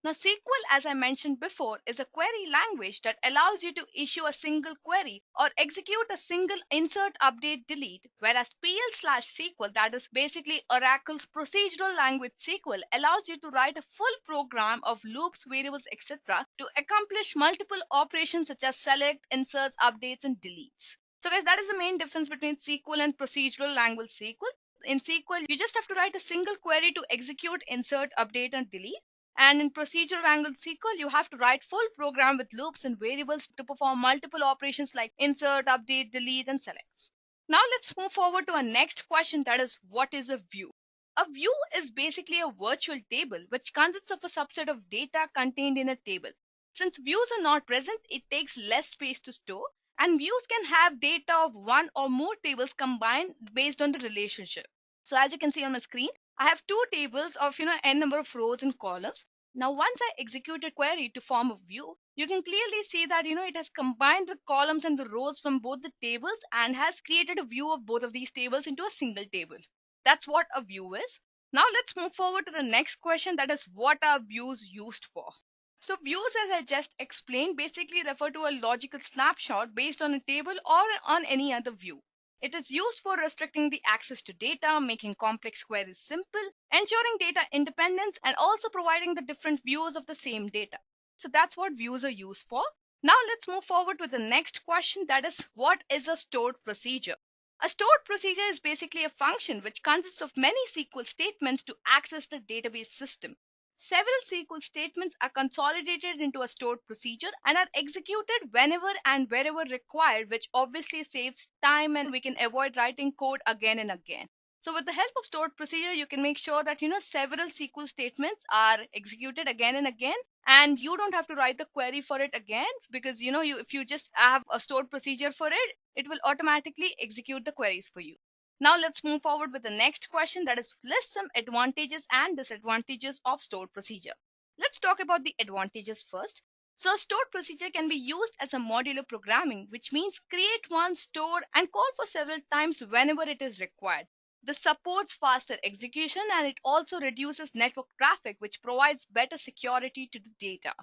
Now SQL, as I mentioned before, is a query language that allows you to issue a single query or execute a single insert, update, delete, whereas PL/SQL, that is basically Oracle's procedural language SQL, allows you to write a full program of loops, variables, etc. to accomplish multiple operations such as select, inserts, updates, and deletes. So guys, that is the main difference between SQL and procedural language SQL. In SQL, you just have to write a single query to execute, insert, update, and delete. And in procedural language SQL, you have to write full program with loops and variables to perform multiple operations like insert, update, delete, and select. Now let's move forward to our next question, that is, what is a view? A view is basically a virtual table which consists of a subset of data contained in a table. Since views are not present, it takes less space to store, and views can have data of one or more tables combined based on the relationship. So as you can see on the screen, I have 2 tables of n number of rows and columns. Now once I execute a query to form a view, you can clearly see that it has combined the columns and the rows from both the tables and has created a view of both of these tables into a single table. That's what a view is. Now let's move forward to the next question, that is, what are views used for? So views, as I just explained, basically refer to a logical snapshot based on a table or on any other view. It is used for restricting the access to data, making complex queries simple, ensuring data independence, and also providing the different views of the same data. So that's what views are used for. Now let's move forward with the next question, that is, what is a stored procedure? A stored procedure is basically a function which consists of many SQL statements to access the database system. Several SQL statements are consolidated into a stored procedure and are executed whenever and wherever required, which obviously saves time and we can avoid writing code again and again. So with the help of stored procedure, you can make sure that several SQL statements are executed again and again, and you don't have to write the query for it again, because if you just have a stored procedure for it, it will automatically execute the queries for you. Now let's move forward with the next question, that is, list some advantages and disadvantages of stored procedure. Let's talk about the advantages first. So a stored procedure can be used as a modular programming, which means create one, store, and call for several times whenever it is required. This supports faster execution, and it also reduces network traffic, which provides better security to the data.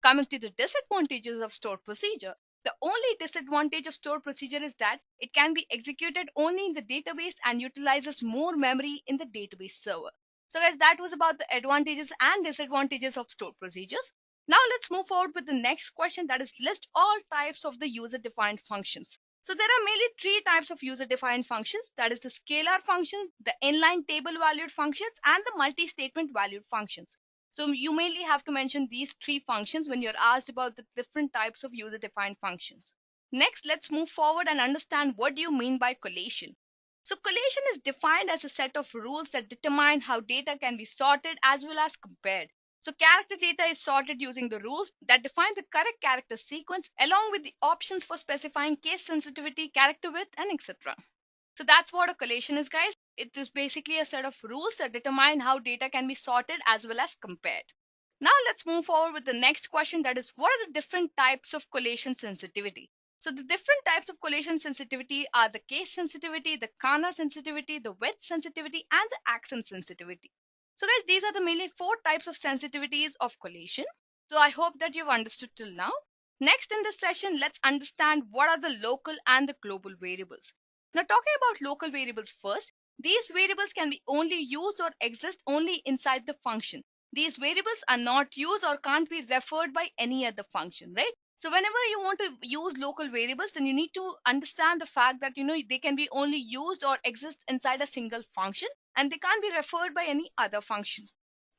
Coming to the disadvantages of stored procedure, the only disadvantage of stored procedure is that it can be executed only in the database and utilizes more memory in the database server. So guys, that was about the advantages and disadvantages of stored procedures. Now let's move forward with the next question, that is, list all types of the user-defined functions. So there are mainly 3 types of user-defined functions, that is the scalar functions, the inline table valued functions, and the multi-statement valued functions. So you mainly have to mention these 3 functions when you're asked about the different types of user-defined functions. Next, let's move forward and understand what do you mean by collation. So collation is defined as a set of rules that determine how data can be sorted as well as compared. So character data is sorted using the rules that define the correct character sequence, along with the options for specifying case sensitivity, character width, and etc. So that's what a collation is, guys. It is basically a set of rules that determine how data can be sorted as well as compared. Now let's move forward with the next question, that is, what are the different types of collation sensitivity? So the different types of collation sensitivity are the case sensitivity, the kana sensitivity, the width sensitivity, and the accent sensitivity. So guys, these are the mainly 4 types of sensitivities of collation. So I hope that you've understood till now. Next in this session, let's understand what are the local and the global variables. Now talking about local variables first, these variables can be only used or exist only inside the function. These variables are not used or can't be referred by any other function, right? So whenever you want to use local variables, then you need to understand the fact that they can be only used or exist inside a single function and they can't be referred by any other function.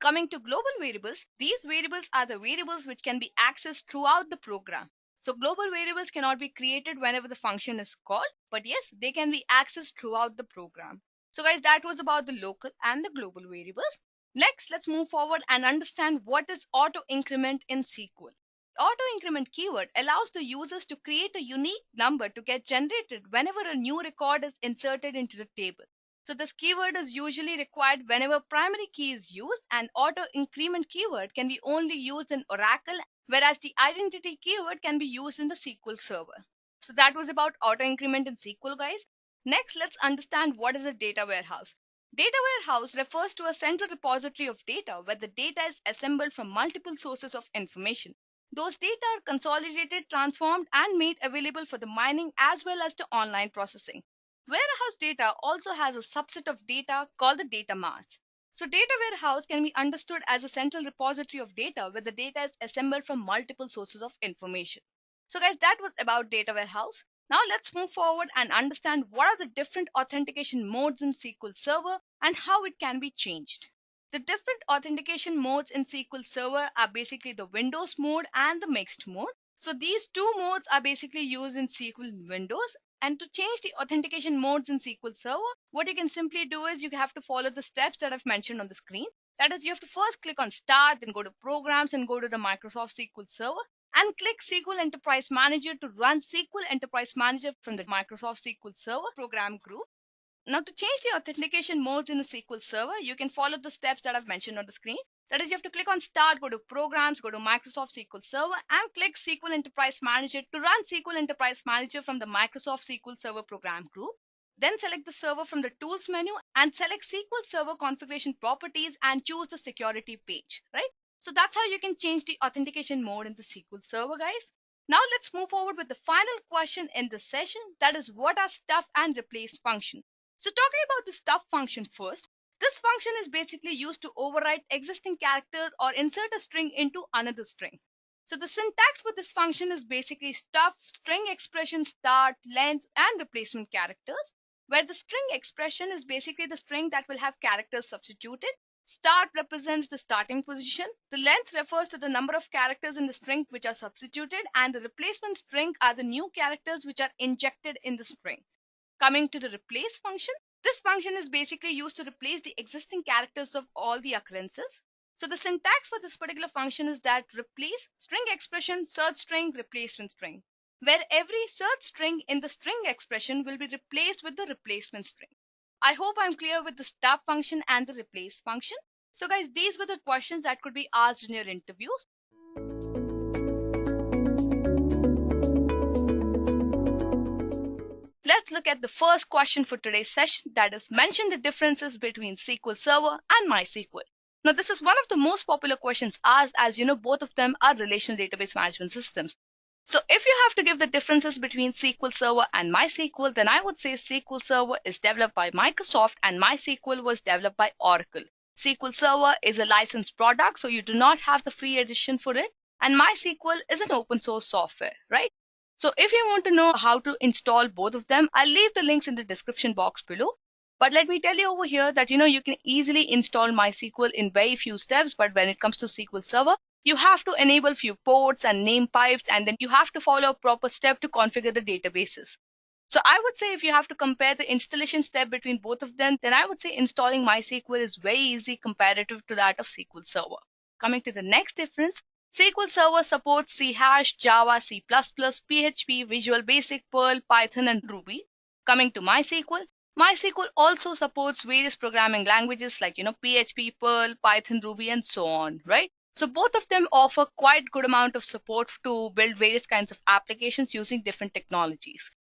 Coming to global variables, these variables are the variables which can be accessed throughout the program. So global variables cannot be created whenever the function is called, but yes, they can be accessed throughout the program. So guys, that was about the local and the global variables. Next, let's move forward and understand what is auto increment in SQL. Auto increment keyword allows the users to create a unique number to get generated whenever a new record is inserted into the table. So this keyword is usually required whenever primary key is used, and auto increment keyword can be only used in Oracle, whereas the identity keyword can be used in the SQL Server. So that was about auto increment in SQL, guys. Next, let's understand what is a data warehouse. Data warehouse refers to a central repository of data where the data is assembled from multiple sources of information. Those data are consolidated, transformed, and made available for the mining as well as the online processing. Warehouse data also has a subset of data called the data mart. So data warehouse can be understood as a central repository of data where the data is assembled from multiple sources of information. So guys, that was about data warehouse. Now let's move forward and understand what are the different authentication modes in SQL Server and how it can be changed. The different authentication modes in SQL Server are basically the Windows mode and the mixed mode. So these two modes are basically used in SQL Windows. And to change the authentication modes in SQL Server, what you can simply do is you have to follow the steps that I've mentioned on the screen. That is, you have to first click on Start, then go to Programs and go to the Microsoft SQL Server and click SQL Enterprise Manager to run SQL Enterprise Manager from the Microsoft SQL Server program group. Now to change the authentication modes in the SQL Server, you can follow the steps that I've mentioned on the screen. That is, you have to click on Start, go to Programs, go to Microsoft SQL Server and click SQL Enterprise Manager to run SQL Enterprise Manager from the Microsoft SQL Server program group. Then select the server from the Tools menu and select SQL Server Configuration Properties and choose the Security page, right? So that's how you can change the authentication mode in the SQL Server, guys. Now let's move forward with the final question in this session. That is, what are stuff and replace function? So talking about the stuff function first, this function is basically used to overwrite existing characters or insert a string into another string. So the syntax for this function is basically stuff, string expression, start, length, and replacement characters, where the string expression is basically the string that will have characters substituted. Start represents the starting position. The length refers to the number of characters in the string which are substituted, and the replacement string are the new characters which are injected in the string. Coming to the replace function, this function is basically used to replace the existing characters of all the occurrences. So the syntax for this particular function is that replace string expression search string replacement string, where every search string in the string expression will be replaced with the replacement string. I hope I'm clear with the stuff function and the replace function. So guys, these were the questions that could be asked in your interviews. Let's look at the first question for today's session, that is, mention the differences between SQL Server and MySQL. Now, this is one of the most popular questions asked, as you know, both of them are relational database management systems. So if you have to give the differences between SQL Server and MySQL, then I would say SQL Server is developed by Microsoft and MySQL was developed by Oracle. SQL Server is a licensed product, so you do not have the free edition for it. And MySQL is an open source software, right? So if you want to know how to install both of them, I'll leave the links in the description box below. But let me tell you over here that you can easily install MySQL in very few steps. But when it comes to SQL Server, you have to enable few ports and name pipes, and then you have to follow a proper step to configure the databases. So I would say if you have to compare the installation step between both of them, then I would say installing MySQL is very easy comparative to that of SQL Server. Coming to the next difference, SQL Server supports C#, Java, C++, PHP, Visual Basic, Perl, Python, and Ruby. Coming to MySQL, MySQL also supports various programming languages like PHP, Perl, Python, Ruby, and so on, right? So both of them offer quite good amount of support to build various kinds of applications using different technologies.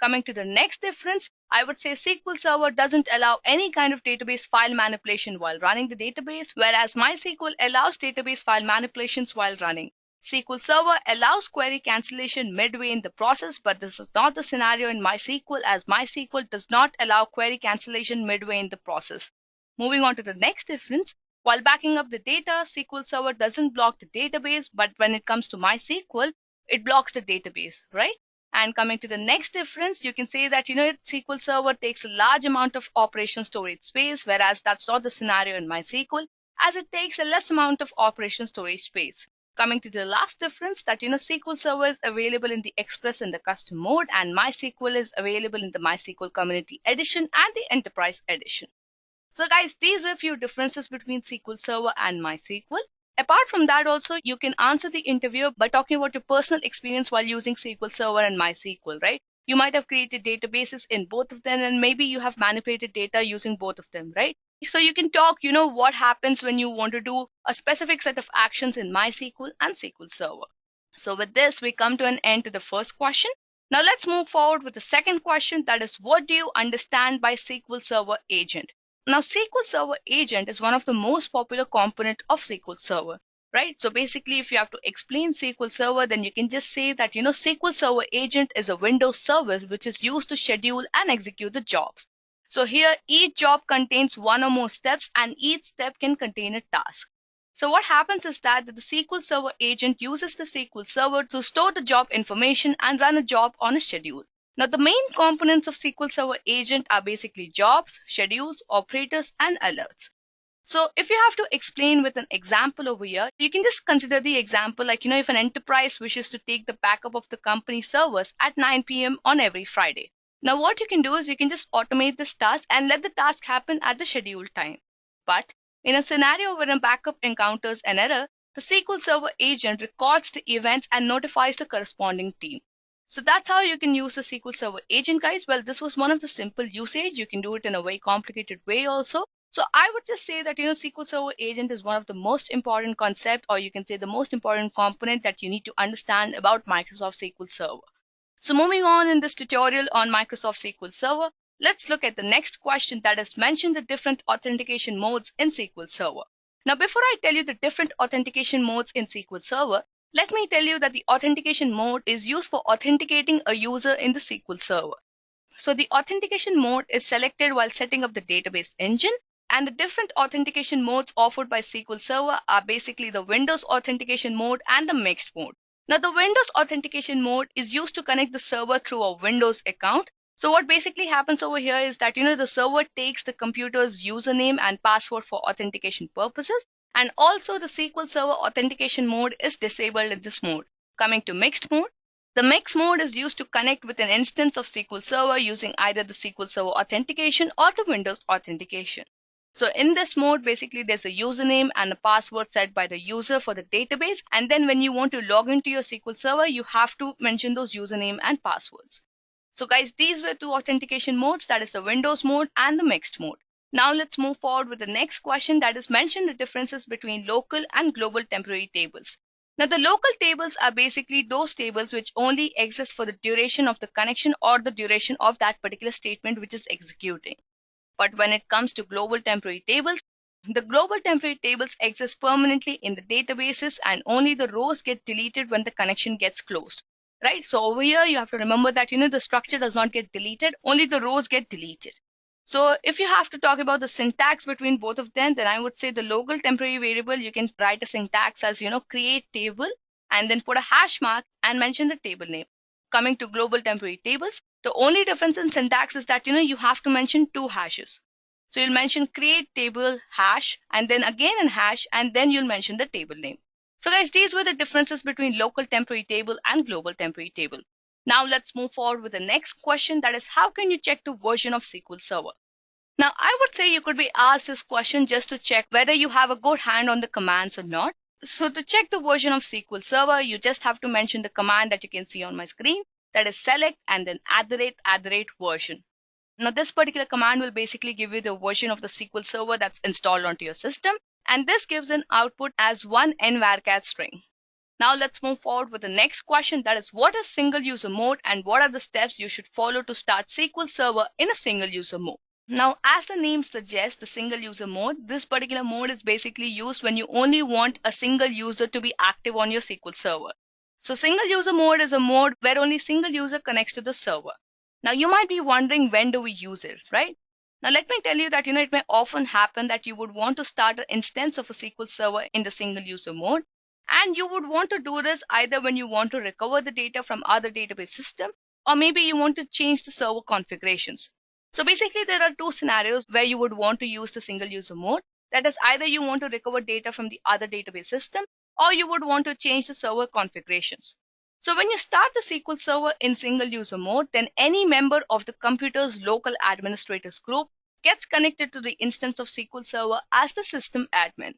Coming to the next difference, I would say SQL Server doesn't allow any kind of database file manipulation while running the database, whereas MySQL allows database file manipulations while running. SQL Server allows query cancellation midway in the process, but this is not the scenario in MySQL, as MySQL does not allow query cancellation midway in the process. Moving on to the next difference, while backing up the data, SQL Server doesn't block the database, but when it comes to MySQL, it blocks the database, right? And coming to the next difference, you can say that SQL Server takes a large amount of operation storage space, whereas that's not the scenario in MySQL, as it takes a less amount of operation storage space. Coming to the last difference, that SQL Server is available in the Express and the custom mode, and MySQL is available in the MySQL Community Edition and the Enterprise Edition. So guys, these are a few differences between SQL Server and MySQL. Apart from that, also, you can answer the interviewer by talking about your personal experience while using SQL Server and MySQL, right? You might have created databases in both of them, and maybe you have manipulated data using both of them, right? So you can talk, what happens when you want to do a specific set of actions in MySQL and SQL Server. So with this, we come to an end to the first question. Now let's move forward with the second question, that is, what do you understand by SQL Server Agent? Now, SQL Server Agent is one of the most popular component of SQL Server, right? So basically, if you have to explain SQL Server, then you can just say that, SQL Server Agent is a Windows service which is used to schedule and execute the jobs. So here, each job contains one or more steps, and each step can contain a task. So what happens is that the SQL Server Agent uses the SQL Server to store the job information and run a job on a schedule. Now, the main components of SQL Server Agent are basically jobs, schedules, operators, and alerts. So if you have to explain with an example over here, you can just consider the example like, if an enterprise wishes to take the backup of the company servers at 9 p.m. on every Friday. Now, what you can do is you can just automate this task and let the task happen at the scheduled time. But in a scenario where a backup encounters an error, the SQL Server Agent records the events and notifies the corresponding team. So that's how you can use the SQL Server Agent, guys. Well, this was one of the simple usage. You can do it in a very complicated way also. So I would just say that, SQL Server Agent is one of the most important concept, or you can say the most important component that you need to understand about Microsoft SQL Server. So moving on in this tutorial on Microsoft SQL Server, let's look at the next question, that is, mention the different authentication modes in SQL Server. Now, before I tell you the different authentication modes in SQL Server, let me tell you that the authentication mode is used for authenticating a user in the SQL Server. So the authentication mode is selected while setting up the database engine, and the different authentication modes offered by SQL Server are basically the Windows authentication mode and the mixed mode. Now, the Windows authentication mode is used to connect the server through a Windows account. So what basically happens over here is that, the server takes the computer's username and password for authentication purposes. And also the SQL Server authentication mode is disabled in this mode. Coming to mixed mode, the mixed mode is used to connect with an instance of SQL Server using either the SQL Server authentication or the Windows authentication. So in this mode, basically there's a username and a password set by the user for the database. And then when you want to log into your SQL Server, you have to mention those username and passwords. So guys, these were two authentication modes, that is the Windows mode and the mixed mode. Now let's move forward with the next question, that is, mention the differences between local and global temporary tables. Now, the local tables are basically those tables which only exist for the duration of the connection or the duration of that particular statement which is executing. But when it comes to global temporary tables, the global temporary tables exist permanently in the databases, and only the rows get deleted when the connection gets closed. Right? So over here, you have to remember that, the structure does not get deleted, only the rows get deleted. So if you have to talk about the syntax between both of them, then I would say the local temporary variable, you can write a syntax as, create table and then put a hash mark and mention the table name. Coming to global temporary tables, the only difference in syntax is that, you have to mention two hashes. So you'll mention create table hash and then again a hash, and then you'll mention the table name. So guys, these were the differences between local temporary table and global temporary table. Now let's move forward with the next question, that is, how can you check the version of SQL Server? Now, I would say you could be asked this question just to check whether you have a good hand on the commands or not. So to check the version of SQL Server, you just have to mention the command that you can see on my screen, that is select and then @version. Now, this particular command will basically give you the version of the SQL Server that's installed onto your system. and this gives an output as one nvarchar string. Now let's move forward with the next question, that is, what is single user mode and what are the steps you should follow to start SQL Server in a single user mode? Now, as the name suggests, the single user mode, this particular mode is basically used when you only want a single user to be active on your SQL Server. So single user mode is a mode where only single user connects to the server. Now you might be wondering, when do we use it, right? Now let me tell you that it may often happen that you would want to start an instance of a SQL Server in the single user mode, and you would want to do this either when you want to recover the data from other database system, or maybe you want to change the server configurations. So basically there are two scenarios where you would want to use the single user mode. That is, either you want to recover data from the other database system, or you would want to change the server configurations. So when you start the SQL Server in single user mode, then any member of the computer's local administrators group gets connected to the instance of SQL Server as the system admin.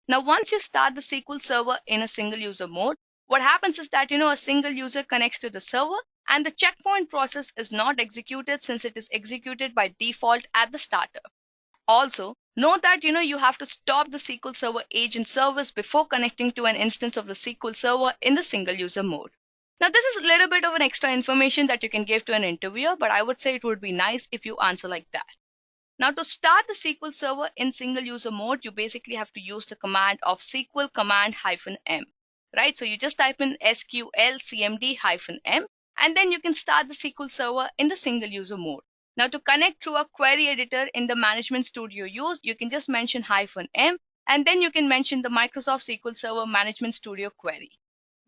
Now once you start the SQL Server in a single user mode, what happens is that a single user connects to the server and the checkpoint process is not executed, since it is executed by default at the starter. Also, note that you have to stop the SQL Server agent service before connecting to an instance of the SQL Server in the single user mode. Now this is a little bit of an extra information that you can give to an interviewer, but I would say it would be nice if you answer like that. Now to start the SQL Server in single user mode, you basically have to use the command of SQL command -m, right? So you just type in SQL cmd -m, and then you can start the SQL Server in the single user mode. Now to connect through a query editor in the Management Studio you can just mention -m, and then you can mention the Microsoft SQL Server Management Studio query.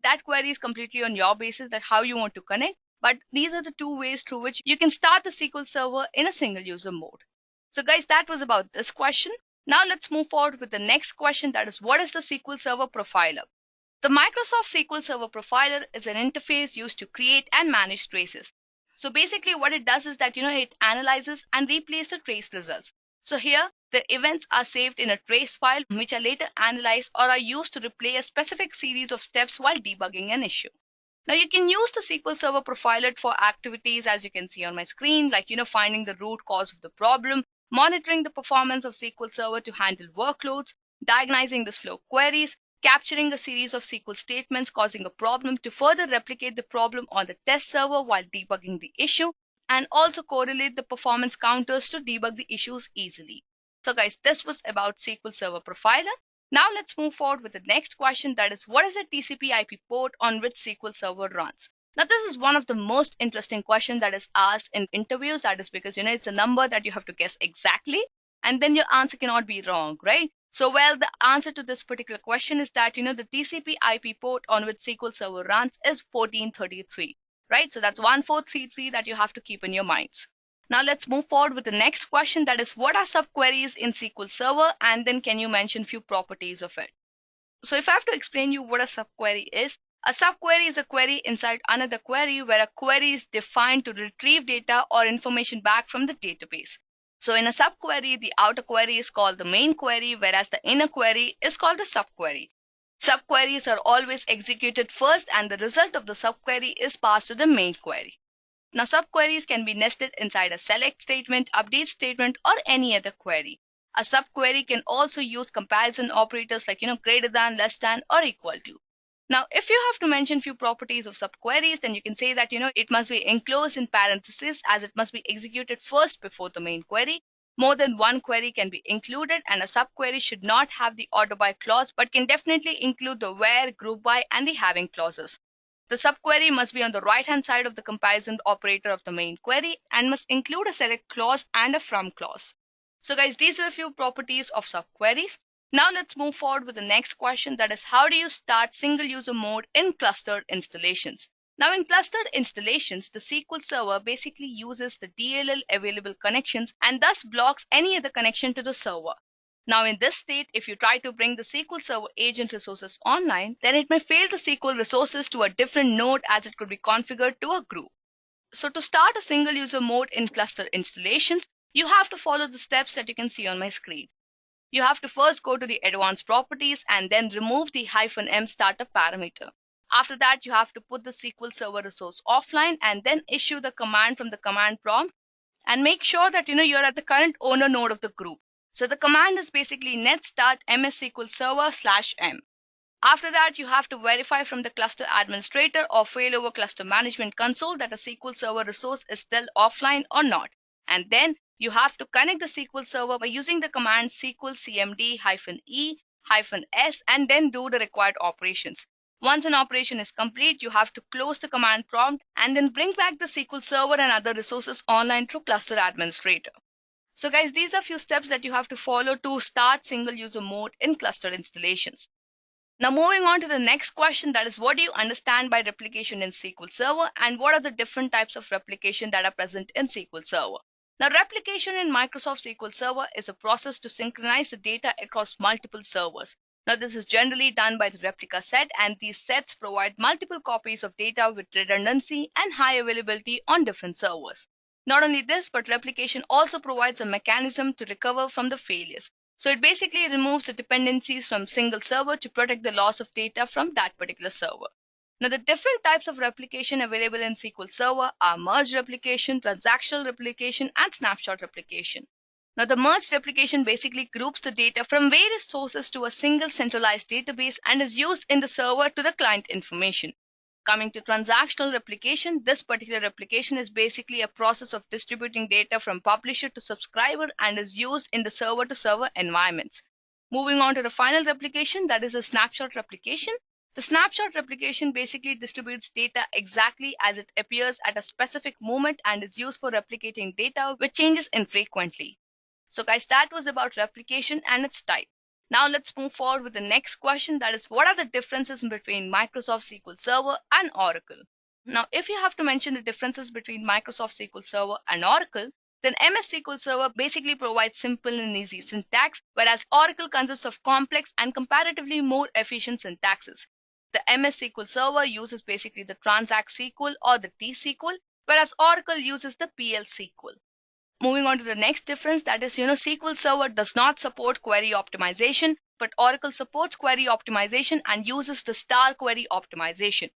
That query is completely on your basis, that how you want to connect, but these are the two ways through which you can start the SQL Server in a single user mode. So guys, that was about this question. Now let's move forward with the next question, that is, what is the SQL Server Profiler? The Microsoft SQL Server Profiler is an interface used to create and manage traces. So basically what it does is that it analyzes and replays the trace results. So here the events are saved in a trace file, which are later analyzed or are used to replay a specific series of steps while debugging an issue. Now you can use the SQL Server Profiler for activities, as you can see on my screen, like finding the root cause of the problem, monitoring the performance of SQL Server to handle workloads, diagnosing the slow queries, capturing a series of SQL statements causing a problem to further replicate the problem on the test server while debugging the issue, and also correlate the performance counters to debug the issues easily. So guys, this was about SQL Server Profiler. Now let's move forward with the next question, that is, what is a TCP/IP port on which SQL Server runs? Now this is one of the most interesting questions that is asked in interviews. That is because it's a number that you have to guess exactly, and then your answer cannot be wrong, right? So well, the answer to this particular question is that the TCP/IP port on which SQL Server runs is 1433, right? So that's 1433 that you have to keep in your minds. Now let's move forward with the next question, that is, what are subqueries in SQL Server, and then can you mention few properties of it? So if I have to explain you what a subquery is, a subquery is a query inside another query where a query is defined to retrieve data or information back from the database. So in a subquery, the outer query is called the main query, whereas the inner query is called the subquery. Subqueries are always executed first, and the result of the subquery is passed to the main query. Now subqueries can be nested inside a select statement, update statement, or any other query. A subquery can also use comparison operators like greater than, less than, or equal to. Now if you have to mention few properties of subqueries, then you can say that it must be enclosed in parentheses, as it must be executed first before the main query. More than one query can be included, and a subquery should not have the order by clause, but can definitely include the where, group by, and the having clauses. The subquery must be on the right hand side of the comparison operator of the main query and must include a select clause and a from clause. So guys, these are a few properties of subqueries. Now let's move forward with the next question, that is, how do you start single user mode in clustered installations? Now in clustered installations, the SQL Server basically uses the DLL available connections and thus blocks any other connection to the server. Now in this state, if you try to bring the SQL Server agent resources online, then it may fail the SQL resources to a different node, as it could be configured to a group. So to start a single user mode in cluster installations, you have to follow the steps that you can see on my screen. You have to first go to the advanced properties and then remove the -m startup parameter. After that, you have to put the SQL Server resource offline and then issue the command from the command prompt, and make sure that you're at the current owner node of the group. So the command is basically net start MySQL server /m. After that, you have to verify from the cluster administrator or failover cluster management console that a SQL Server resource is still offline or not. And then you have to connect the SQL Server by using the command SQL cmd-e-s and then do the required operations. Once an operation is complete, you have to close the command prompt and then bring back the SQL Server and other resources online through cluster administrator. So guys, these are few steps that you have to follow to start single user mode in cluster installations. Now moving on to the next question, that is, what do you understand by replication in SQL Server and what are the different types of replication that are present in SQL Server? Now replication in Microsoft SQL Server is a process to synchronize the data across multiple servers. Now this is generally done by the replica set, and these sets provide multiple copies of data with redundancy and high availability on different servers. Not only this, but replication also provides a mechanism to recover from the failures. So it basically removes the dependencies from single server to protect the loss of data from that particular server. Now the different types of replication available in SQL Server are merge replication, transactional replication, and snapshot replication. Now the merged replication basically groups the data from various sources to a single centralized database and is used in the server to the client information. Coming to transactional replication, this particular replication is basically a process of distributing data from publisher to subscriber and is used in the server-to-server environments. Moving on to the final replication, that is a snapshot replication. The snapshot replication basically distributes data exactly as it appears at a specific moment and is used for replicating data which changes infrequently. So guys, that was about replication and its type. Now let's move forward with the next question, that is, what are the differences between Microsoft SQL Server and Oracle? Now if you have to mention the differences between Microsoft SQL Server and Oracle, then MS SQL Server basically provides simple and easy syntax, whereas Oracle consists of complex and comparatively more efficient syntaxes. The MS SQL Server uses basically the Transact SQL or the T-SQL, whereas Oracle uses the PL SQL. Moving on to the next difference, that is, SQL Server does not support query optimization, but Oracle supports query optimization and uses the star query optimization.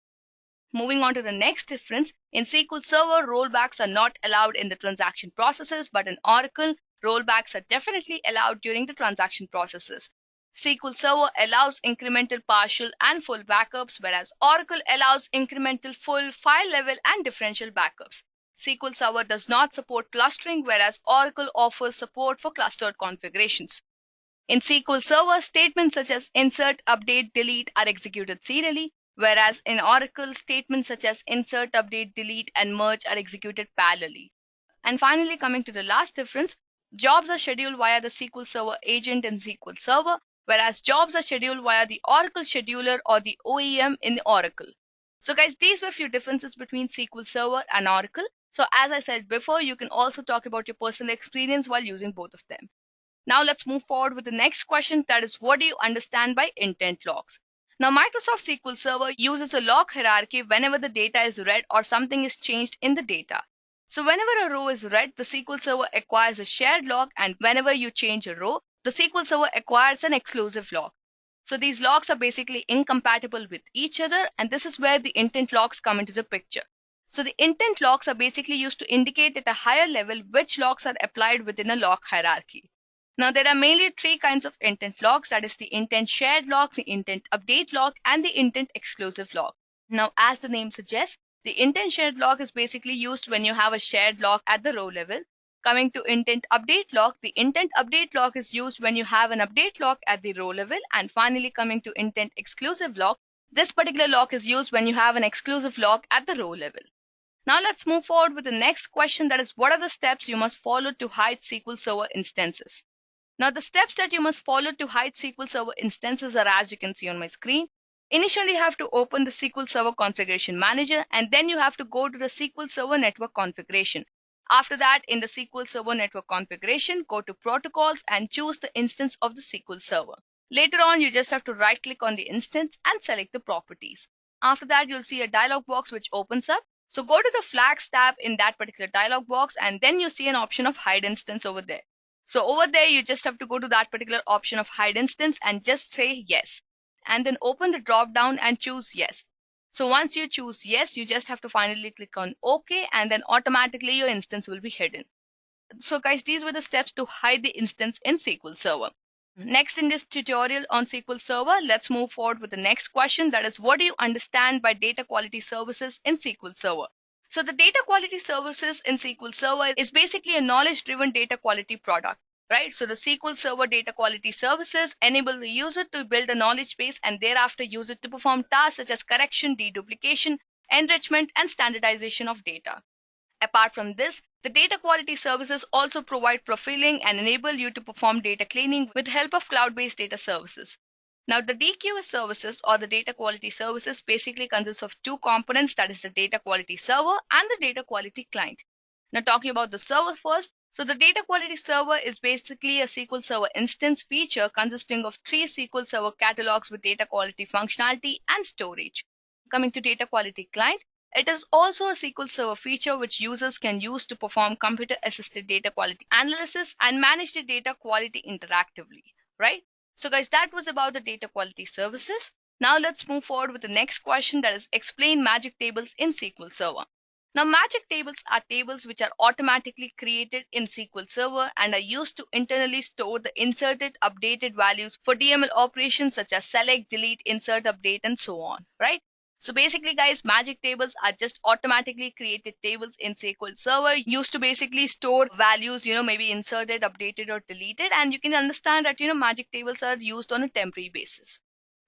Moving on to the next difference, in SQL Server, rollbacks are not allowed in the transaction processes, but in Oracle, rollbacks are definitely allowed during the transaction processes. SQL Server allows incremental, partial, and full backups, whereas Oracle allows incremental, full, file level, and differential backups. SQL Server does not support clustering, whereas Oracle offers support for clustered configurations. In SQL Server, statements such as insert, update, delete are executed serially, whereas in Oracle, statements such as insert, update, delete, and merge are executed parallelly. And finally, coming to the last difference, jobs are scheduled via the SQL Server agent in SQL Server, whereas jobs are scheduled via the Oracle scheduler or the OEM in the Oracle. So guys, these were a few differences between SQL Server and Oracle. So as I said before, you can also talk about your personal experience while using both of them. Now let's move forward with the next question, that is, what do you understand by intent logs? Now Microsoft SQL Server uses a log hierarchy whenever the data is read or something is changed in the data. So whenever a row is read, the SQL Server acquires a shared log, and whenever you change a row, the SQL Server acquires an exclusive log. So these logs are basically incompatible with each other, and this is where the intent logs come into the picture. So the intent logs are basically used to indicate at a higher level which logs are applied within a log hierarchy. Now there are mainly three kinds of intent logs, that is the intent shared log, the intent update log, and the intent exclusive log. Now as the name suggests, the intent shared log is basically used when you have a shared log at the row level. Coming to intent update log, the intent update log is used when you have an update log at the row level. And finally, coming to intent exclusive log, this particular log is used when you have an exclusive log at the row level. Now let's move forward with the next question, that is, what are the steps you must follow to hide SQL Server instances? Now the steps that you must follow to hide SQL Server instances are as you can see on my screen. Initially, you have to open the SQL Server Configuration Manager, and then you have to go to the SQL Server Network Configuration. After that, in the SQL Server Network Configuration, go to Protocols and choose the instance of the SQL Server. Later on, you just have to right-click on the instance and select the properties. After that, you'll see a dialog box which opens up. So go to the Flags tab in that particular dialog box, and then you see an option of Hide Instance over there. So over there, you just have to go to that particular option of Hide Instance and just say yes. And then open the drop down and choose yes. So once you choose yes, you just have to finally click on OK, and then automatically your instance will be hidden. So guys, these were the steps to hide the instance in SQL Server. Next in this tutorial on SQL Server, let's move forward with the next question. That is, what do you understand by data quality services in SQL Server? So the data quality services in SQL Server is basically a knowledge-driven data quality product, right? So the SQL Server data quality services enable the user to build a knowledge base and thereafter use it to perform tasks such as correction, deduplication, enrichment, and standardization of data. Apart from this, the data quality services also provide profiling and enable you to perform data cleaning with the help of cloud-based data services. Now, the DQS services or the data quality services basically consists of two components, that is the data quality server and the data quality client. Now, talking about the server first. So the data quality server is basically a SQL Server instance feature consisting of 3 SQL Server catalogs with data quality functionality and storage. Coming to data quality client, it is also a SQL Server feature which users can use to perform computer-assisted data quality analysis and manage the data quality interactively, right? So guys, that was about the data quality services. Now let's move forward with the next question, that is, explain magic tables in SQL Server. Now, magic tables are tables which are automatically created in SQL Server and are used to internally store the inserted, updated values for DML operations such as select, delete, insert, update, and so on, right? So basically, guys, magic tables are just automatically created tables in SQL Server used to basically store values, maybe inserted, updated, or deleted. And you can understand that, magic tables are used on a temporary basis.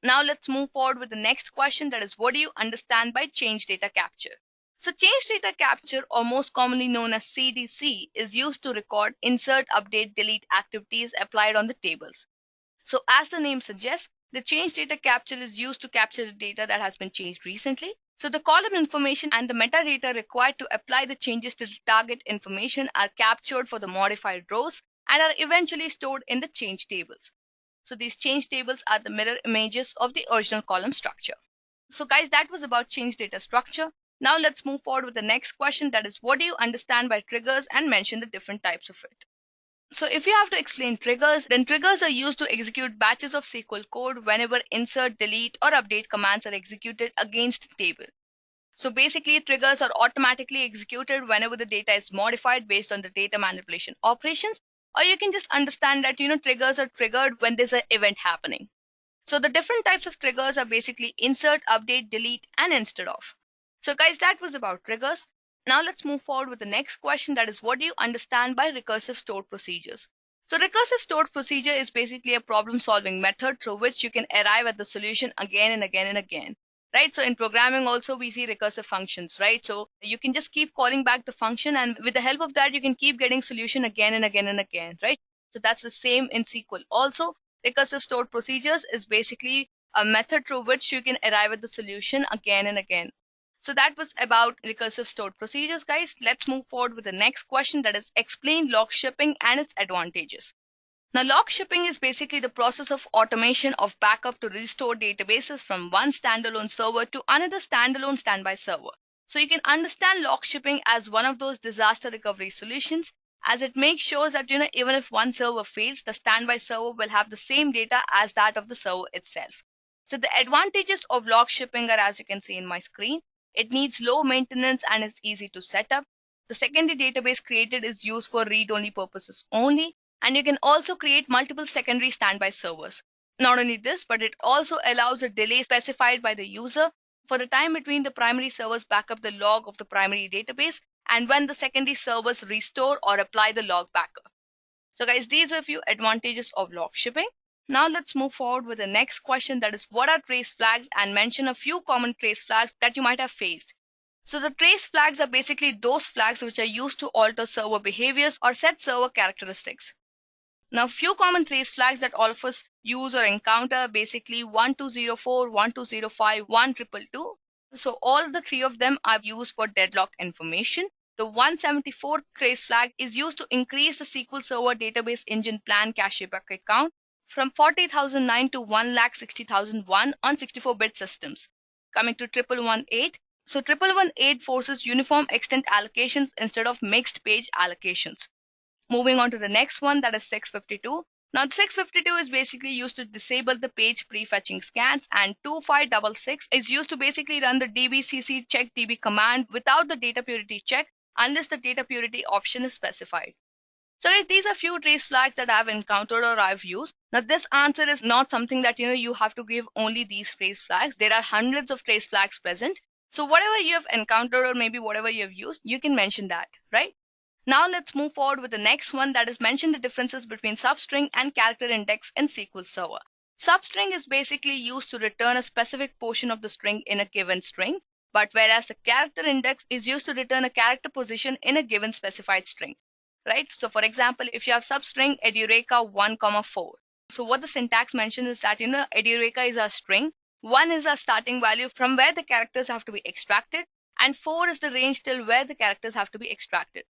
Now let's move forward with the next question, that is, what do you understand by change data capture? So change data capture, or most commonly known as CDC, is used to record, insert, update, delete activities applied on the tables. So as the name suggests, the change data capture is used to capture the data that has been changed recently. So the column information and the metadata required to apply the changes to the target information are captured for the modified rows and are eventually stored in the change tables. So these change tables are the mirror images of the original column structure. So guys, that was about change data structure. Now let's move forward with the next question, that is, what do you understand by triggers, and mention the different types of it. So if you have to explain triggers, then triggers are used to execute batches of SQL code whenever insert, delete, or update commands are executed against a table. So basically, triggers are automatically executed whenever the data is modified based on the data manipulation operations, or you can just understand that, triggers are triggered when there's an event happening. So the different types of triggers are basically insert, update, delete, and instead of. So guys, that was about triggers. Now let's move forward with the next question, that is, what do you understand by recursive stored procedures? So recursive stored procedure is basically a problem solving method through which you can arrive at the solution again and again and again, right? So in programming also we see recursive functions, right? So you can just keep calling back the function, and with the help of that you can keep getting solution again and again and again, right? So that's the same in SQL. Also, recursive stored procedures is basically a method through which you can arrive at the solution again and again. So that was about recursive stored procedures, guys. Let's move forward with the next question, that is, explain log shipping and its advantages. Now, log shipping is basically the process of automation of backup to restore databases from one standalone server to another standalone standby server. So you can understand log shipping as one of those disaster recovery solutions, as it makes sure that even if one server fails, the standby server will have the same data as that of the server itself. So the advantages of log shipping are, as you can see in my screen. It needs low maintenance and is easy to set up. The secondary database created is used for read-only purposes only, and you can also create multiple secondary standby servers. Not only this, but it also allows a delay specified by the user for the time between the primary servers back up the log of the primary database and when the secondary servers restore or apply the log backup. So guys, these were a few advantages of log shipping. Now let's move forward with the next question, that is, what are trace flags, and mention a few common trace flags that you might have faced. So the trace flags are basically those flags which are used to alter server behaviors or set server characteristics. Now, few common trace flags that all of us use or encounter are basically 1204, 1205, 1222. So all the three of them are used for deadlock information. The 174 trace flag is used to increase the SQL Server database engine plan cache bucket count from 40,009 to 1,60,001 on 64-bit systems. Coming to 1118. So 1118 forces uniform extent allocations instead of mixed page allocations. Moving on to the next one, that is 652. Now, 652 is basically used to disable the page prefetching scans, and 2566 is used to basically run the dbcc check db command without the data purity check unless the data purity option is specified. So guys, these are few trace flags that I've encountered or I've used. Now this answer is not something that you have to give only these trace flags. There are hundreds of trace flags present. So whatever you have encountered or maybe whatever you have used, you can mention that, right? Now let's move forward with the next one, that is mention the differences between substring and character index in SQL Server. Substring is basically used to return a specific portion of the string in a given string, but whereas the character index is used to return a character position in a given specified string, right? So for example, if you have substring Edureka 1, 4. So what the syntax mentions is that Edureka is a string, 1 is a starting value from where the characters have to be extracted, and 4 is the range till where the characters have to be extracted.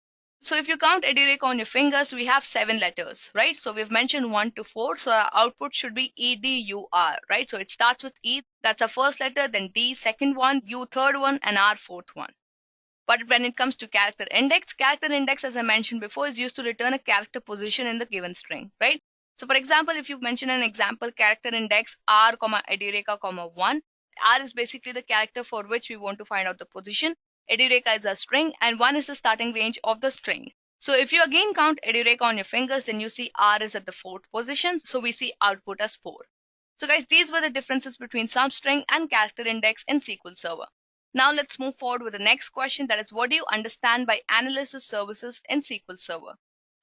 So if you count Edureka on your fingers, we have 7 letters, right? So we've mentioned 1 to 4. So our output should be EDUR, right? So it starts with E, that's our first letter, then D, second one, U, third one, and R, fourth one. But when it comes to character index, as I mentioned before, is used to return a character position in the given string, right? So for example, if you mention an example character index R, Edureka, 1, R is basically the character for which we want to find out the position. Edureka is a string and 1 is the starting range of the string. So if you again count Edureka on your fingers, then you see R is at the 4th position. So we see output as 4. So guys, these were the differences between substring and character index in SQL Server. Now let's move forward with the next question, that is, what do you understand by analysis services in SQL Server?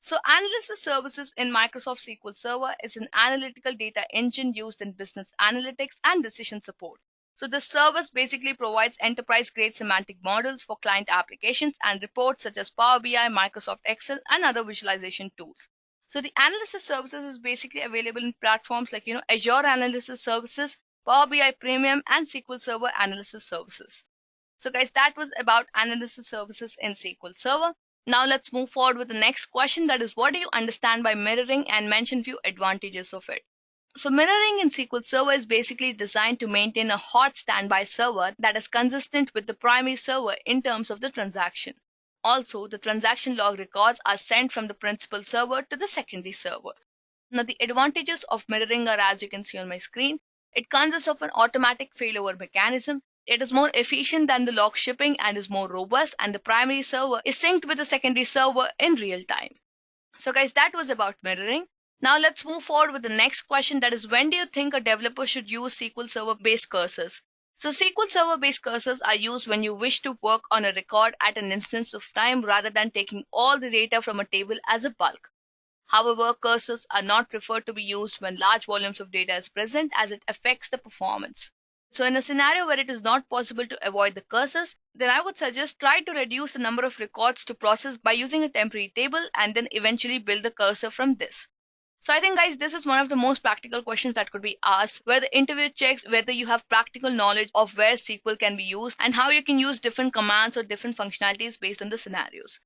So analysis services in Microsoft SQL Server is an analytical data engine used in business analytics and decision support. So the service basically provides enterprise-grade semantic models for client applications and reports such as Power BI, Microsoft Excel, and other visualization tools. So the analysis services is basically available in platforms like Azure Analysis Services, Power BI Premium, and SQL Server Analysis Services. So guys, that was about analysis services in SQL Server. Now let's move forward with the next question, that is, what do you understand by mirroring, and mention few advantages of it. So mirroring in SQL Server is basically designed to maintain a hot standby server that is consistent with the primary server in terms of the transaction. Also, the transaction log records are sent from the principal server to the secondary server. Now the advantages of mirroring are, as you can see on my screen, it consists of an automatic failover mechanism. It is more efficient than the log shipping and is more robust, and the primary server is synced with the secondary server in real time. So guys, that was about mirroring. Now let's move forward with the next question, that is, when do you think a developer should use SQL Server based cursors? So SQL Server based cursors are used when you wish to work on a record at an instance of time rather than taking all the data from a table as a bulk. However, cursors are not preferred to be used when large volumes of data is present, as it affects the performance. So in a scenario where it is not possible to avoid the cursors, then I would suggest try to reduce the number of records to process by using a temporary table and then eventually build the cursor from this. So I think guys, this is one of the most practical questions that could be asked, where the interviewer checks whether you have practical knowledge of where SQL can be used and how you can use different commands or different functionalities based on the scenarios.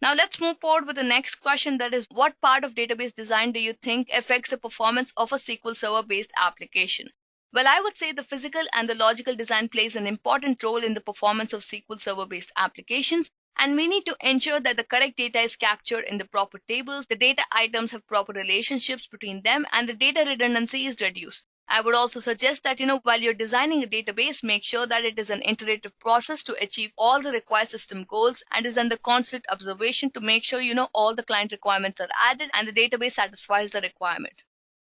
Now let's move forward with the next question, that is, what part of database design do you think affects the performance of a SQL Server based application? Well, I would say the physical and the logical design plays an important role in the performance of SQL Server based applications. And we need to ensure that the correct data is captured in the proper tables, the data items have proper relationships between them, and the data redundancy is reduced. I would also suggest that, while you're designing a database, make sure that it is an iterative process to achieve all the required system goals and is under constant observation to make sure, all the client requirements are added and the database satisfies the requirement.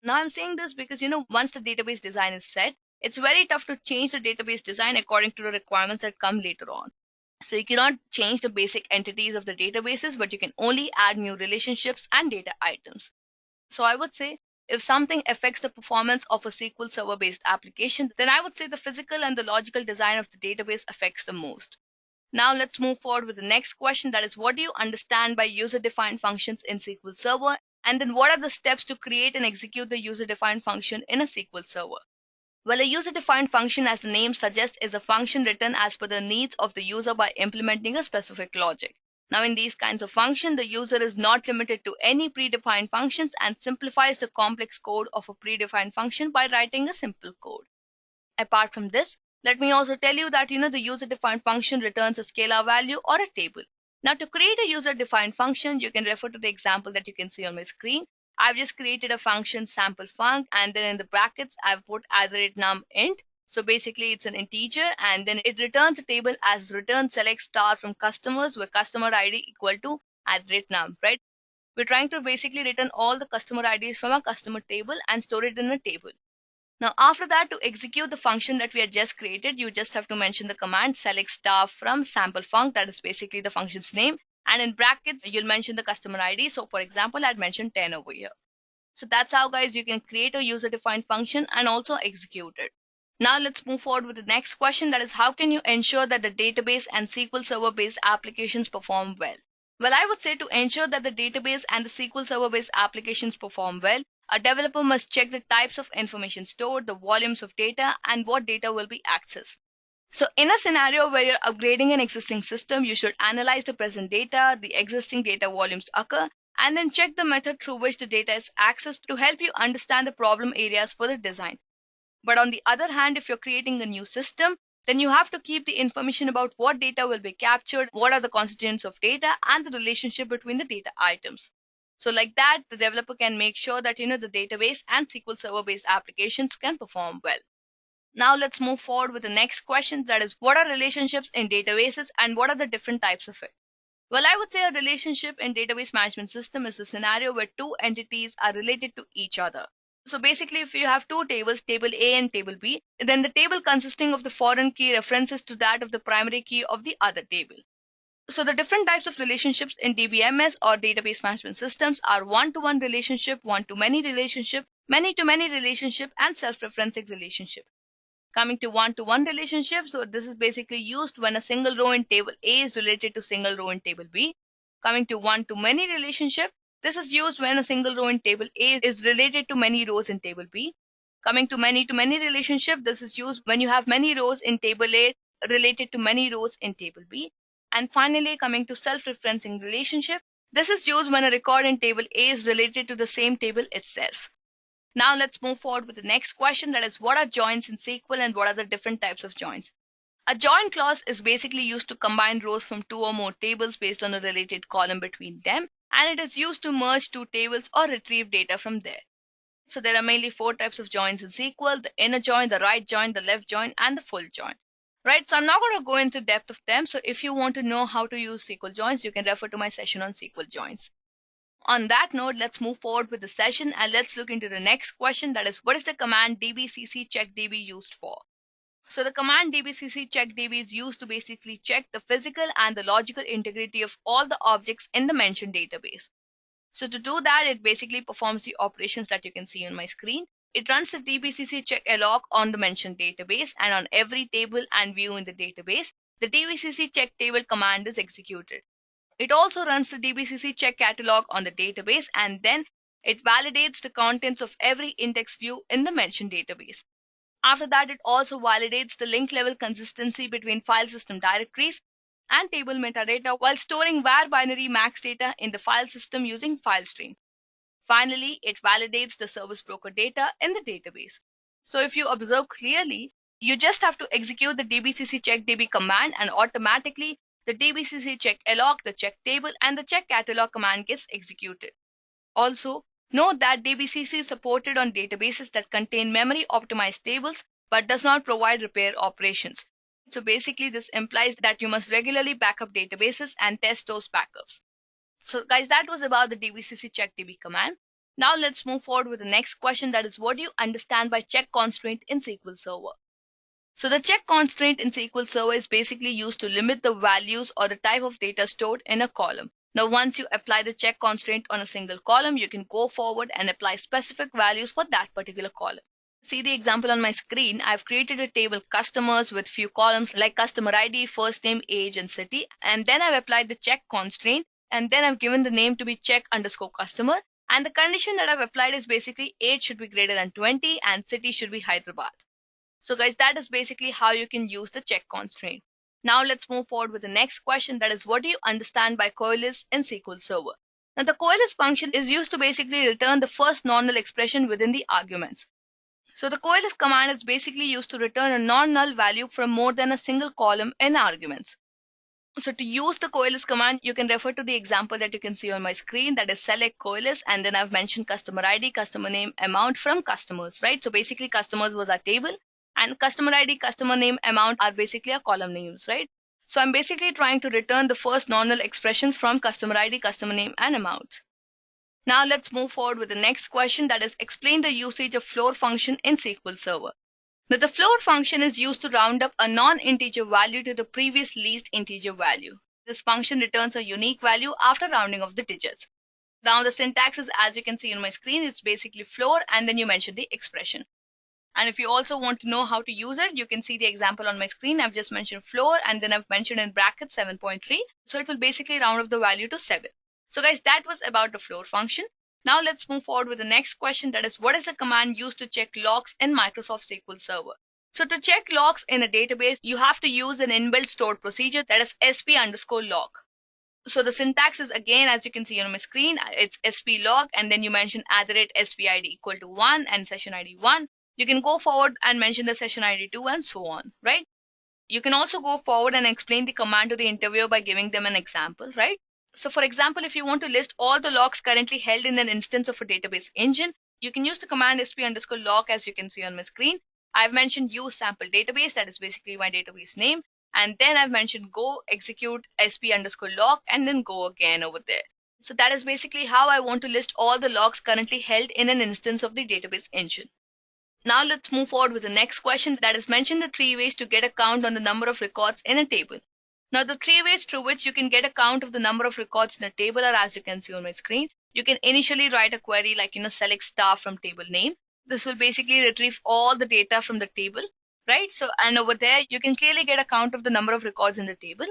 Now I'm saying this because, once the database design is set, it's very tough to change the database design according to the requirements that come later on. So you cannot change the basic entities of the databases, but you can only add new relationships and data items. So I would say if something affects the performance of a SQL Server based application, then I would say the physical and the logical design of the database affects the most. Now let's move forward with the next question, that is, what do you understand by user-defined functions in SQL Server? And then what are the steps to create and execute the user-defined function in a SQL Server? Well, a user-defined function, as the name suggests, is a function written as per the needs of the user by implementing a specific logic. Now, in these kinds of functions, the user is not limited to any predefined functions and simplifies the complex code of a predefined function by writing a simple code. Apart from this, let me also tell you that, the user-defined function returns a scalar value or a table. Now, to create a user-defined function, you can refer to the example that you can see on my screen. I've just created a function sample func, and then in the brackets I've put @num int. So basically it's an integer, and then it returns a table as return select star from customers, where customer ID equal to @num, right? We're trying to basically return all the customer IDs from a customer table and store it in a table. Now, after that, to execute the function that we had just created, you just have to mention the command select star from sample func, that is basically the function's name. And in brackets, you'll mention the customer ID. So for example, I'd mentioned 10 over here. So that's how, guys, you can create a user-defined function and also execute it. Now let's move forward with the next question, that is, how can you ensure that the database and SQL Server based applications perform well? Well, I would say to ensure that the database and the SQL Server based applications perform well, a developer must check the types of information stored, the volumes of data, and what data will be accessed. So in a scenario where you're upgrading an existing system, you should analyze the present data, the existing data volumes occur, and then check the method through which the data is accessed to help you understand the problem areas for the design. But on the other hand, if you're creating a new system, then you have to keep the information about what data will be captured, what are the constituents of data, and the relationship between the data items. So like that, the developer can make sure that the database and SQL Server based applications can perform well. Now let's move forward with the next question, that is, what are relationships in databases and what are the different types of it? Well, I would say a relationship in database management system is a scenario where two entities are related to each other. So basically, if you have two tables, table A and table B, then the table consisting of the foreign key references to that of the primary key of the other table. So the different types of relationships in DBMS or database management systems are one-to-one relationship, one-to-many relationship, many-to-many relationship, and self-referencing relationship. Coming to one-to-one relationship, so this is basically used when a single row in table A is related to single row in table B. Coming to one-to-many relationship, this is used when a single row in table A is related to many rows in table B. Coming to many-to-many relationship, this is used when you have many rows in table A related to many rows in table B. And finally, coming to self-referencing relationship, this is used when a record in table A is related to the same table itself. Now let's move forward with the next question, that is, what are joins in SQL and what are the different types of joins? A join clause is basically used to combine rows from two or more tables based on a related column between them, and it is used to merge two tables or retrieve data from there. So there are mainly four types of joins in SQL: the inner join, the right join, the left join, and the full join. Right, so I'm not going to go into depth of them. So if you want to know how to use SQL joins, you can refer to my session on SQL joins. On that note, let's move forward with the session and let's look into the next question, that is, what is the command dbcc check db used for? So the command dbcc check db is used to basically check the physical and the logical integrity of all the objects in the mentioned database. So to do that, it basically performs the operations that you can see on my screen. It runs the dbcc check alloc on the mentioned database, and on every table and view in the database, the dbcc check table command is executed. It also runs the dbcc check catalog on the database, and then it validates the contents of every index view in the mentioned database. After that, it also validates the link level consistency between file system directories and table metadata while storing var binary max data in the file system using filestream. Finally, it validates the service broker data in the database. So if you observe clearly, you just have to execute the dbcc check db command, and automatically the dbcc check alloc, the check table, and the check catalog command gets executed. Also, note that dbcc is supported on databases that contain memory optimized tables but does not provide repair operations. So basically, this implies that you must regularly backup databases and test those backups. So guys, that was about the dbcc check db command. Now let's move forward with the next question, that is, what do you understand by check constraint in SQL Server? So the check constraint in SQL Server is basically used to limit the values or the type of data stored in a column. Now, once you apply the check constraint on a single column, you can go forward and apply specific values for that particular column. See the example on my screen. I've created a table customers with few columns like customer ID, first name, age, and city. And then I've applied the check constraint, and then I've given the name to be check_customer. And the condition that I've applied is basically age should be greater than 20 and city should be Hyderabad. So guys, that is basically how you can use the check constraint. Now let's move forward with the next question, that is, what do you understand by coalesce in SQL Server? Now the coalesce function is used to basically return the first non-null expression within the arguments. So the coalesce command is basically used to return a non-null value from more than a single column in arguments. So to use the coalesce command, you can refer to the example that you can see on my screen, that is select coalesce, and then I've mentioned customer ID, customer name, amount from customers, right? So basically customers was our table, and customer ID, customer name, amount are basically our column names, right? So I'm basically trying to return the first non-null expressions from customer ID, customer name, and amount. Now let's move forward with the next question, that is explain the usage of floor function in SQL Server. Now the floor function is used to round up a non-integer value to the previous least integer value. This function returns a unique value after rounding of the digits. Now the syntax is, as you can see on my screen, it's basically floor and then you mention the expression. And if you also want to know how to use it, you can see the example on my screen. I've just mentioned floor and then I've mentioned in brackets 7.3. So it will basically round up the value to 7. So guys, that was about the floor function. Now let's move forward with the next question, that is what is the command used to check logs in Microsoft SQL Server? So to check logs in a database, you have to use an inbuilt stored procedure, that is sp_log. So the syntax is, again, as you can see on my screen, it's sp_log and then you mention @spid equal to 1 and session ID 1. You can go forward and mention the session ID 2 and so on, right? You can also go forward and explain the command to the interviewer by giving them an example, right? So for example, if you want to list all the logs currently held in an instance of a database engine, you can use the command sp_log, as you can see on my screen. I've mentioned use sample database, that is basically my database name. And then I've mentioned go execute sp_log and then go again over there. So that is basically how I want to list all the logs currently held in an instance of the database engine. Now let's move forward with the next question, that is mention the 3 ways to get a count on the number of records in a table. Now the 3 ways through which you can get a count of the number of records in a table are, as you can see on my screen. You can initially write a query like, select star from table name. This will basically retrieve all the data from the table, right? So, and over there, you can clearly get a count of the number of records in the table.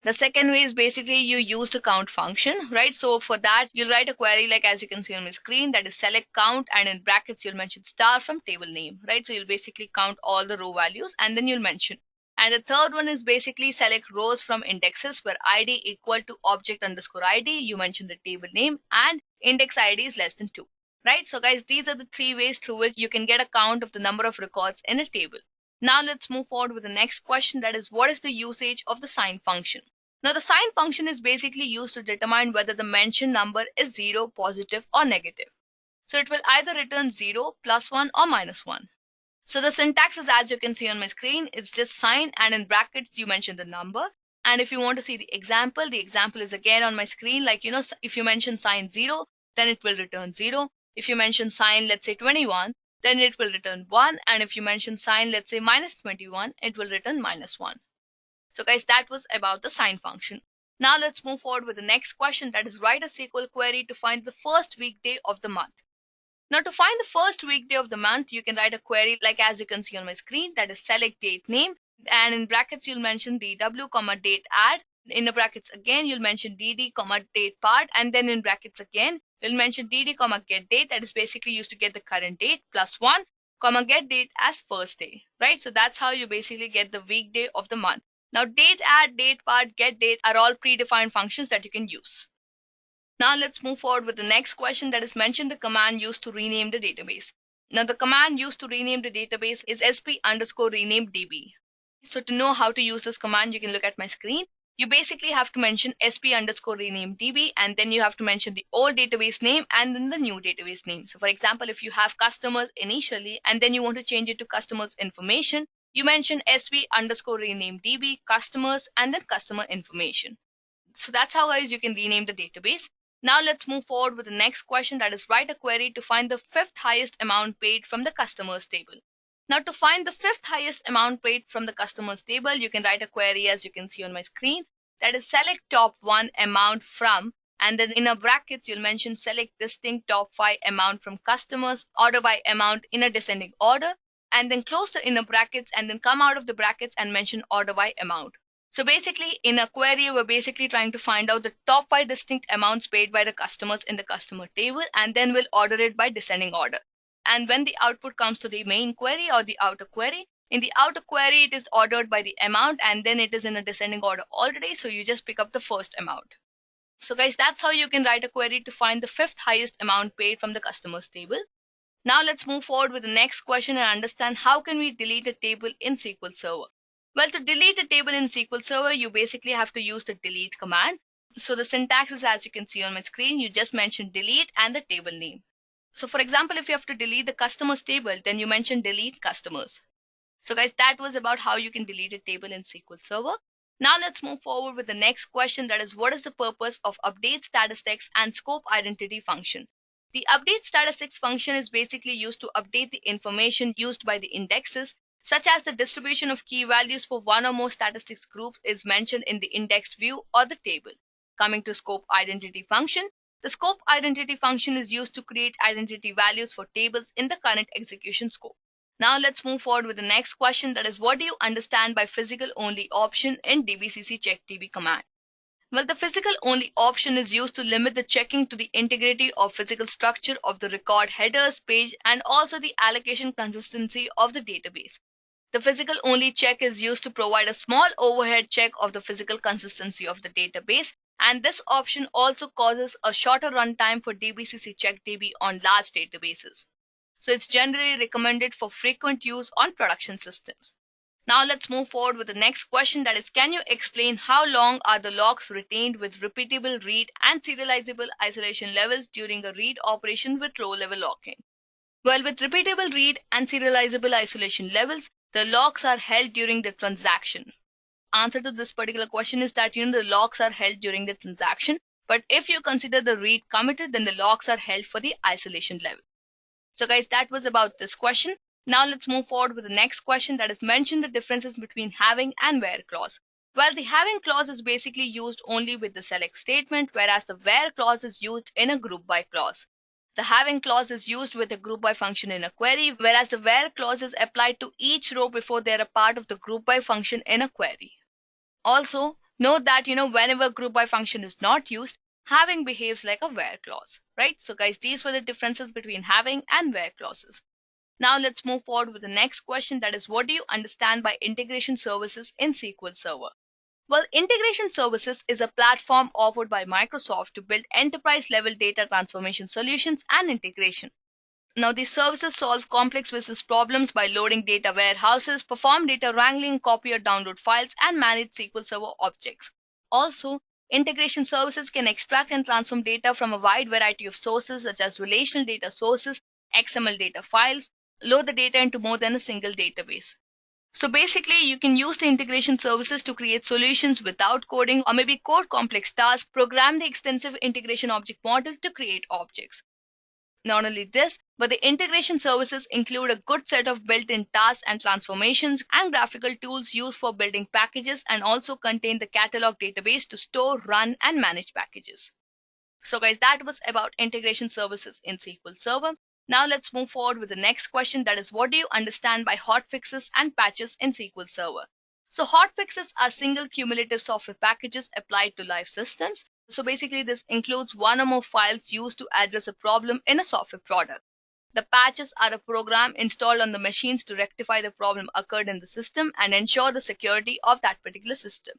The second way is basically you use the count function, right? So for that, you'll write a query like, as you can see on my screen, that is select count and in brackets, you'll mention star from table name, right? So you'll basically count all the row values and then you'll mention. And the third one is basically select rows from indexes where ID equal to object_ID. You mention the table name and index ID is less than 2, right? So guys, these are the 3 ways through which you can get a count of the number of records in a table. Now let's move forward with the next question, that is what is the usage of the sign function? Now the sign function is basically used to determine whether the mentioned number is 0, positive or negative. So it will either return 0, +1 or -1. So the syntax is, as you can see on my screen, it's just sign and in brackets you mention the number. And if you want to see the example is again on my screen. Like, if you mention sign 0, then it will return 0. If you mention sign, let's say 21, then it will return 1. And if you mention sign, let's say -21, it will return -1. So guys, that was about the sign function. Now let's move forward with the next question, that is write a SQL query to find the first weekday of the month. Now to find the first weekday of the month, you can write a query like, as you can see on my screen, that is select date name and in brackets you'll mention dw, date add. In the brackets again you'll mention dd, date part, and then in brackets again you'll mention dd, get date, that is basically used to get the current date, +1, get date as first day, right? So that's how you basically get the weekday of the month. Now date add, date part, get date are all predefined functions that you can use. Now let's move forward with the next question, that is mention the command used to rename the database. Now the command used to rename the database is sp_rename db. So to know how to use this command, you can look at my screen. You basically have to mention sp_rename db and then you have to mention the old database name and then the new database name. So for example, if you have customers initially and then you want to change it to customers information, you mention sp_rename db customers and then customer information. So that's how guys you can rename the database. Now let's move forward with the next question, that is write a query to find the 5th highest amount paid from the customers table. Now to find the 5th highest amount paid from the customers table, you can write a query as you can see on my screen, that is select top 1 amount from, and then in a brackets you'll mention select distinct top 5 amount from customers, order by amount in a descending order, and then close the inner brackets and then come out of the brackets and mention order by amount. So basically in a query, we're basically trying to find out the top 5 distinct amounts paid by the customers in the customer table, and then we'll order it by descending order. And when the output comes to the main query or the outer query, in the outer query, it is ordered by the amount and then it is in a descending order already. So you just pick up the first amount. So guys, that's how you can write a query to find the 5th highest amount paid from the customers table. Now let's move forward with the next question and understand how can we delete a table in SQL Server. Well, to delete a table in SQL Server, you basically have to use the delete command. So the syntax is, as you can see on my screen, you just mention delete and the table name. So for example, if you have to delete the customers table, then you mention delete customers. So guys, that was about how you can delete a table in SQL Server. Now let's move forward with the next question, that is, what is the purpose of update statistics and scope identity function? The update statistics function is basically used to update the information used by the indexes, such as the distribution of key values for one or more statistics groups is mentioned in the index view or the table. Coming to scope identity function, the scope identity function is used to create identity values for tables in the current execution scope. Now let's move forward with the next question, that is, what do you understand by physical only option in dbcc checkdb command? Well, the physical only option is used to limit the checking to the integrity of physical structure of the record headers page and also the allocation consistency of the database. The physical only check is used to provide a small overhead check of the physical consistency of the database, and this option also causes a shorter runtime for dbcc checkdb on large databases. So it's generally recommended for frequent use on production systems. Now let's move forward with the next question, that is, can you explain how long are the logs retained with repeatable read and serializable isolation levels during a read operation with row-level locking? Well, with repeatable read and serializable isolation levels, the logs are held during the transaction. Answer to this particular question is that the logs are held during the transaction, but if you consider the read committed, then the logs are held for the isolation level. So guys, that was about this question. Now let's move forward with the next question, that is, mention the differences between having and where clause. Well, the having clause is basically used only with the select statement, whereas the where clause is used in a group by clause. The having clause is used with a group by function in a query, whereas the where clause is applied to each row before they are a part of the group by function in a query. Also, note that whenever group by function is not used, having behaves like a where clause, right? So guys, these were the differences between having and where clauses. Now let's move forward with the next question, that is, what do you understand by integration services in SQL Server? Well, integration services is a platform offered by Microsoft to build enterprise-level data transformation solutions and integration. Now, these services solve complex business problems by loading data warehouses, perform data wrangling, copy or download files, and manage SQL Server objects. Also, integration services can extract and transform data from a wide variety of sources such as relational data sources, XML data files, load the data into more than a single database. So basically, you can use the integration services to create solutions without coding, or maybe code complex tasks, program the extensive integration object model to create objects. Not only this, but the integration services include a good set of built-in tasks and transformations and graphical tools used for building packages, and also contain the catalog database to store, run, and manage packages. So guys, that was about integration services in SQL Server. Now let's move forward with the next question, that is, what do you understand by hotfixes and patches in SQL Server? So hotfixes are single cumulative software packages applied to live systems. So basically, this includes one or more files used to address a problem in a software product. The patches are a program installed on the machines to rectify the problem occurred in the system and ensure the security of that particular system.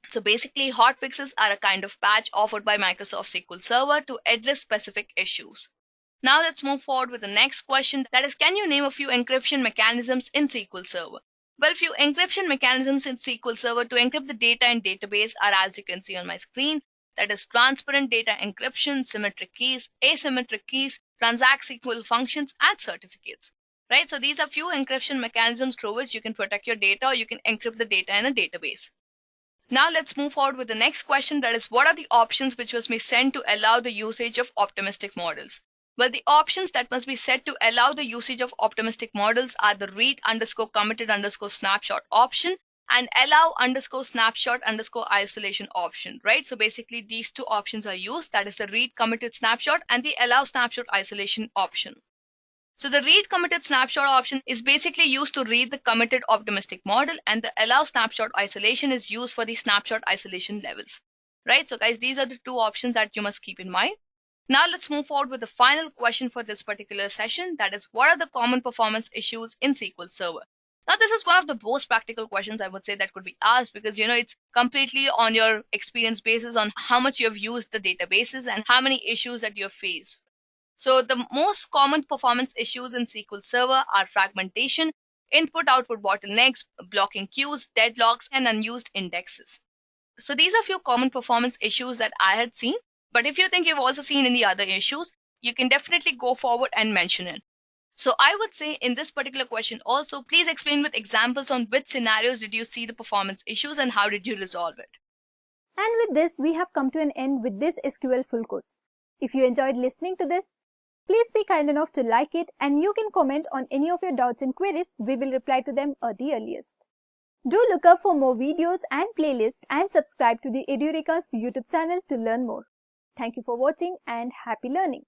So basically, hotfixes are a kind of patch offered by Microsoft SQL Server to address specific issues. Now let's move forward with the next question, that is, can you name a few encryption mechanisms in SQL Server? Well, few encryption mechanisms in SQL Server to encrypt the data in database are, as you can see on my screen, that is transparent data encryption, symmetric keys, asymmetric keys, transact SQL functions, and certificates. Right? So these are few encryption mechanisms through which you can protect your data, or you can encrypt the data in a database. Now let's move forward with the next question, that is, what are the options which must be sent to allow the usage of optimistic models? Well, the options that must be set to allow the usage of optimistic models are the read _committed _snapshot option and allow _snapshot _isolation option, right? So basically, these two options are used, that is the read committed snapshot and the allow snapshot isolation option. So the read committed snapshot option is basically used to read the committed optimistic model, and the allow snapshot isolation is used for the snapshot isolation levels, right? So guys, these are the two options that you must keep in mind. Now let's move forward with the final question for this particular session, that is, what are the common performance issues in SQL Server? Now this is one of the most practical questions I would say that could be asked, because it's completely on your experience basis on how much you have used the databases and how many issues that you have faced. So the most common performance issues in SQL Server are fragmentation, input-output bottlenecks, blocking queues, deadlocks, and unused indexes. So these are few common performance issues that I had seen. But if you think you've also seen any other issues, you can definitely go forward and mention it. So I would say in this particular question also, please explain with examples on which scenarios did you see the performance issues and how did you resolve it.
And with this, we have come to an end with this SQL full course. If you enjoyed listening to this, please be kind enough to like it, and you can comment on any of your doubts and queries. We will reply to them at the earliest. Do look up for more videos and playlists and subscribe to the Edureka's YouTube channel to learn more. Thank you for watching and happy learning.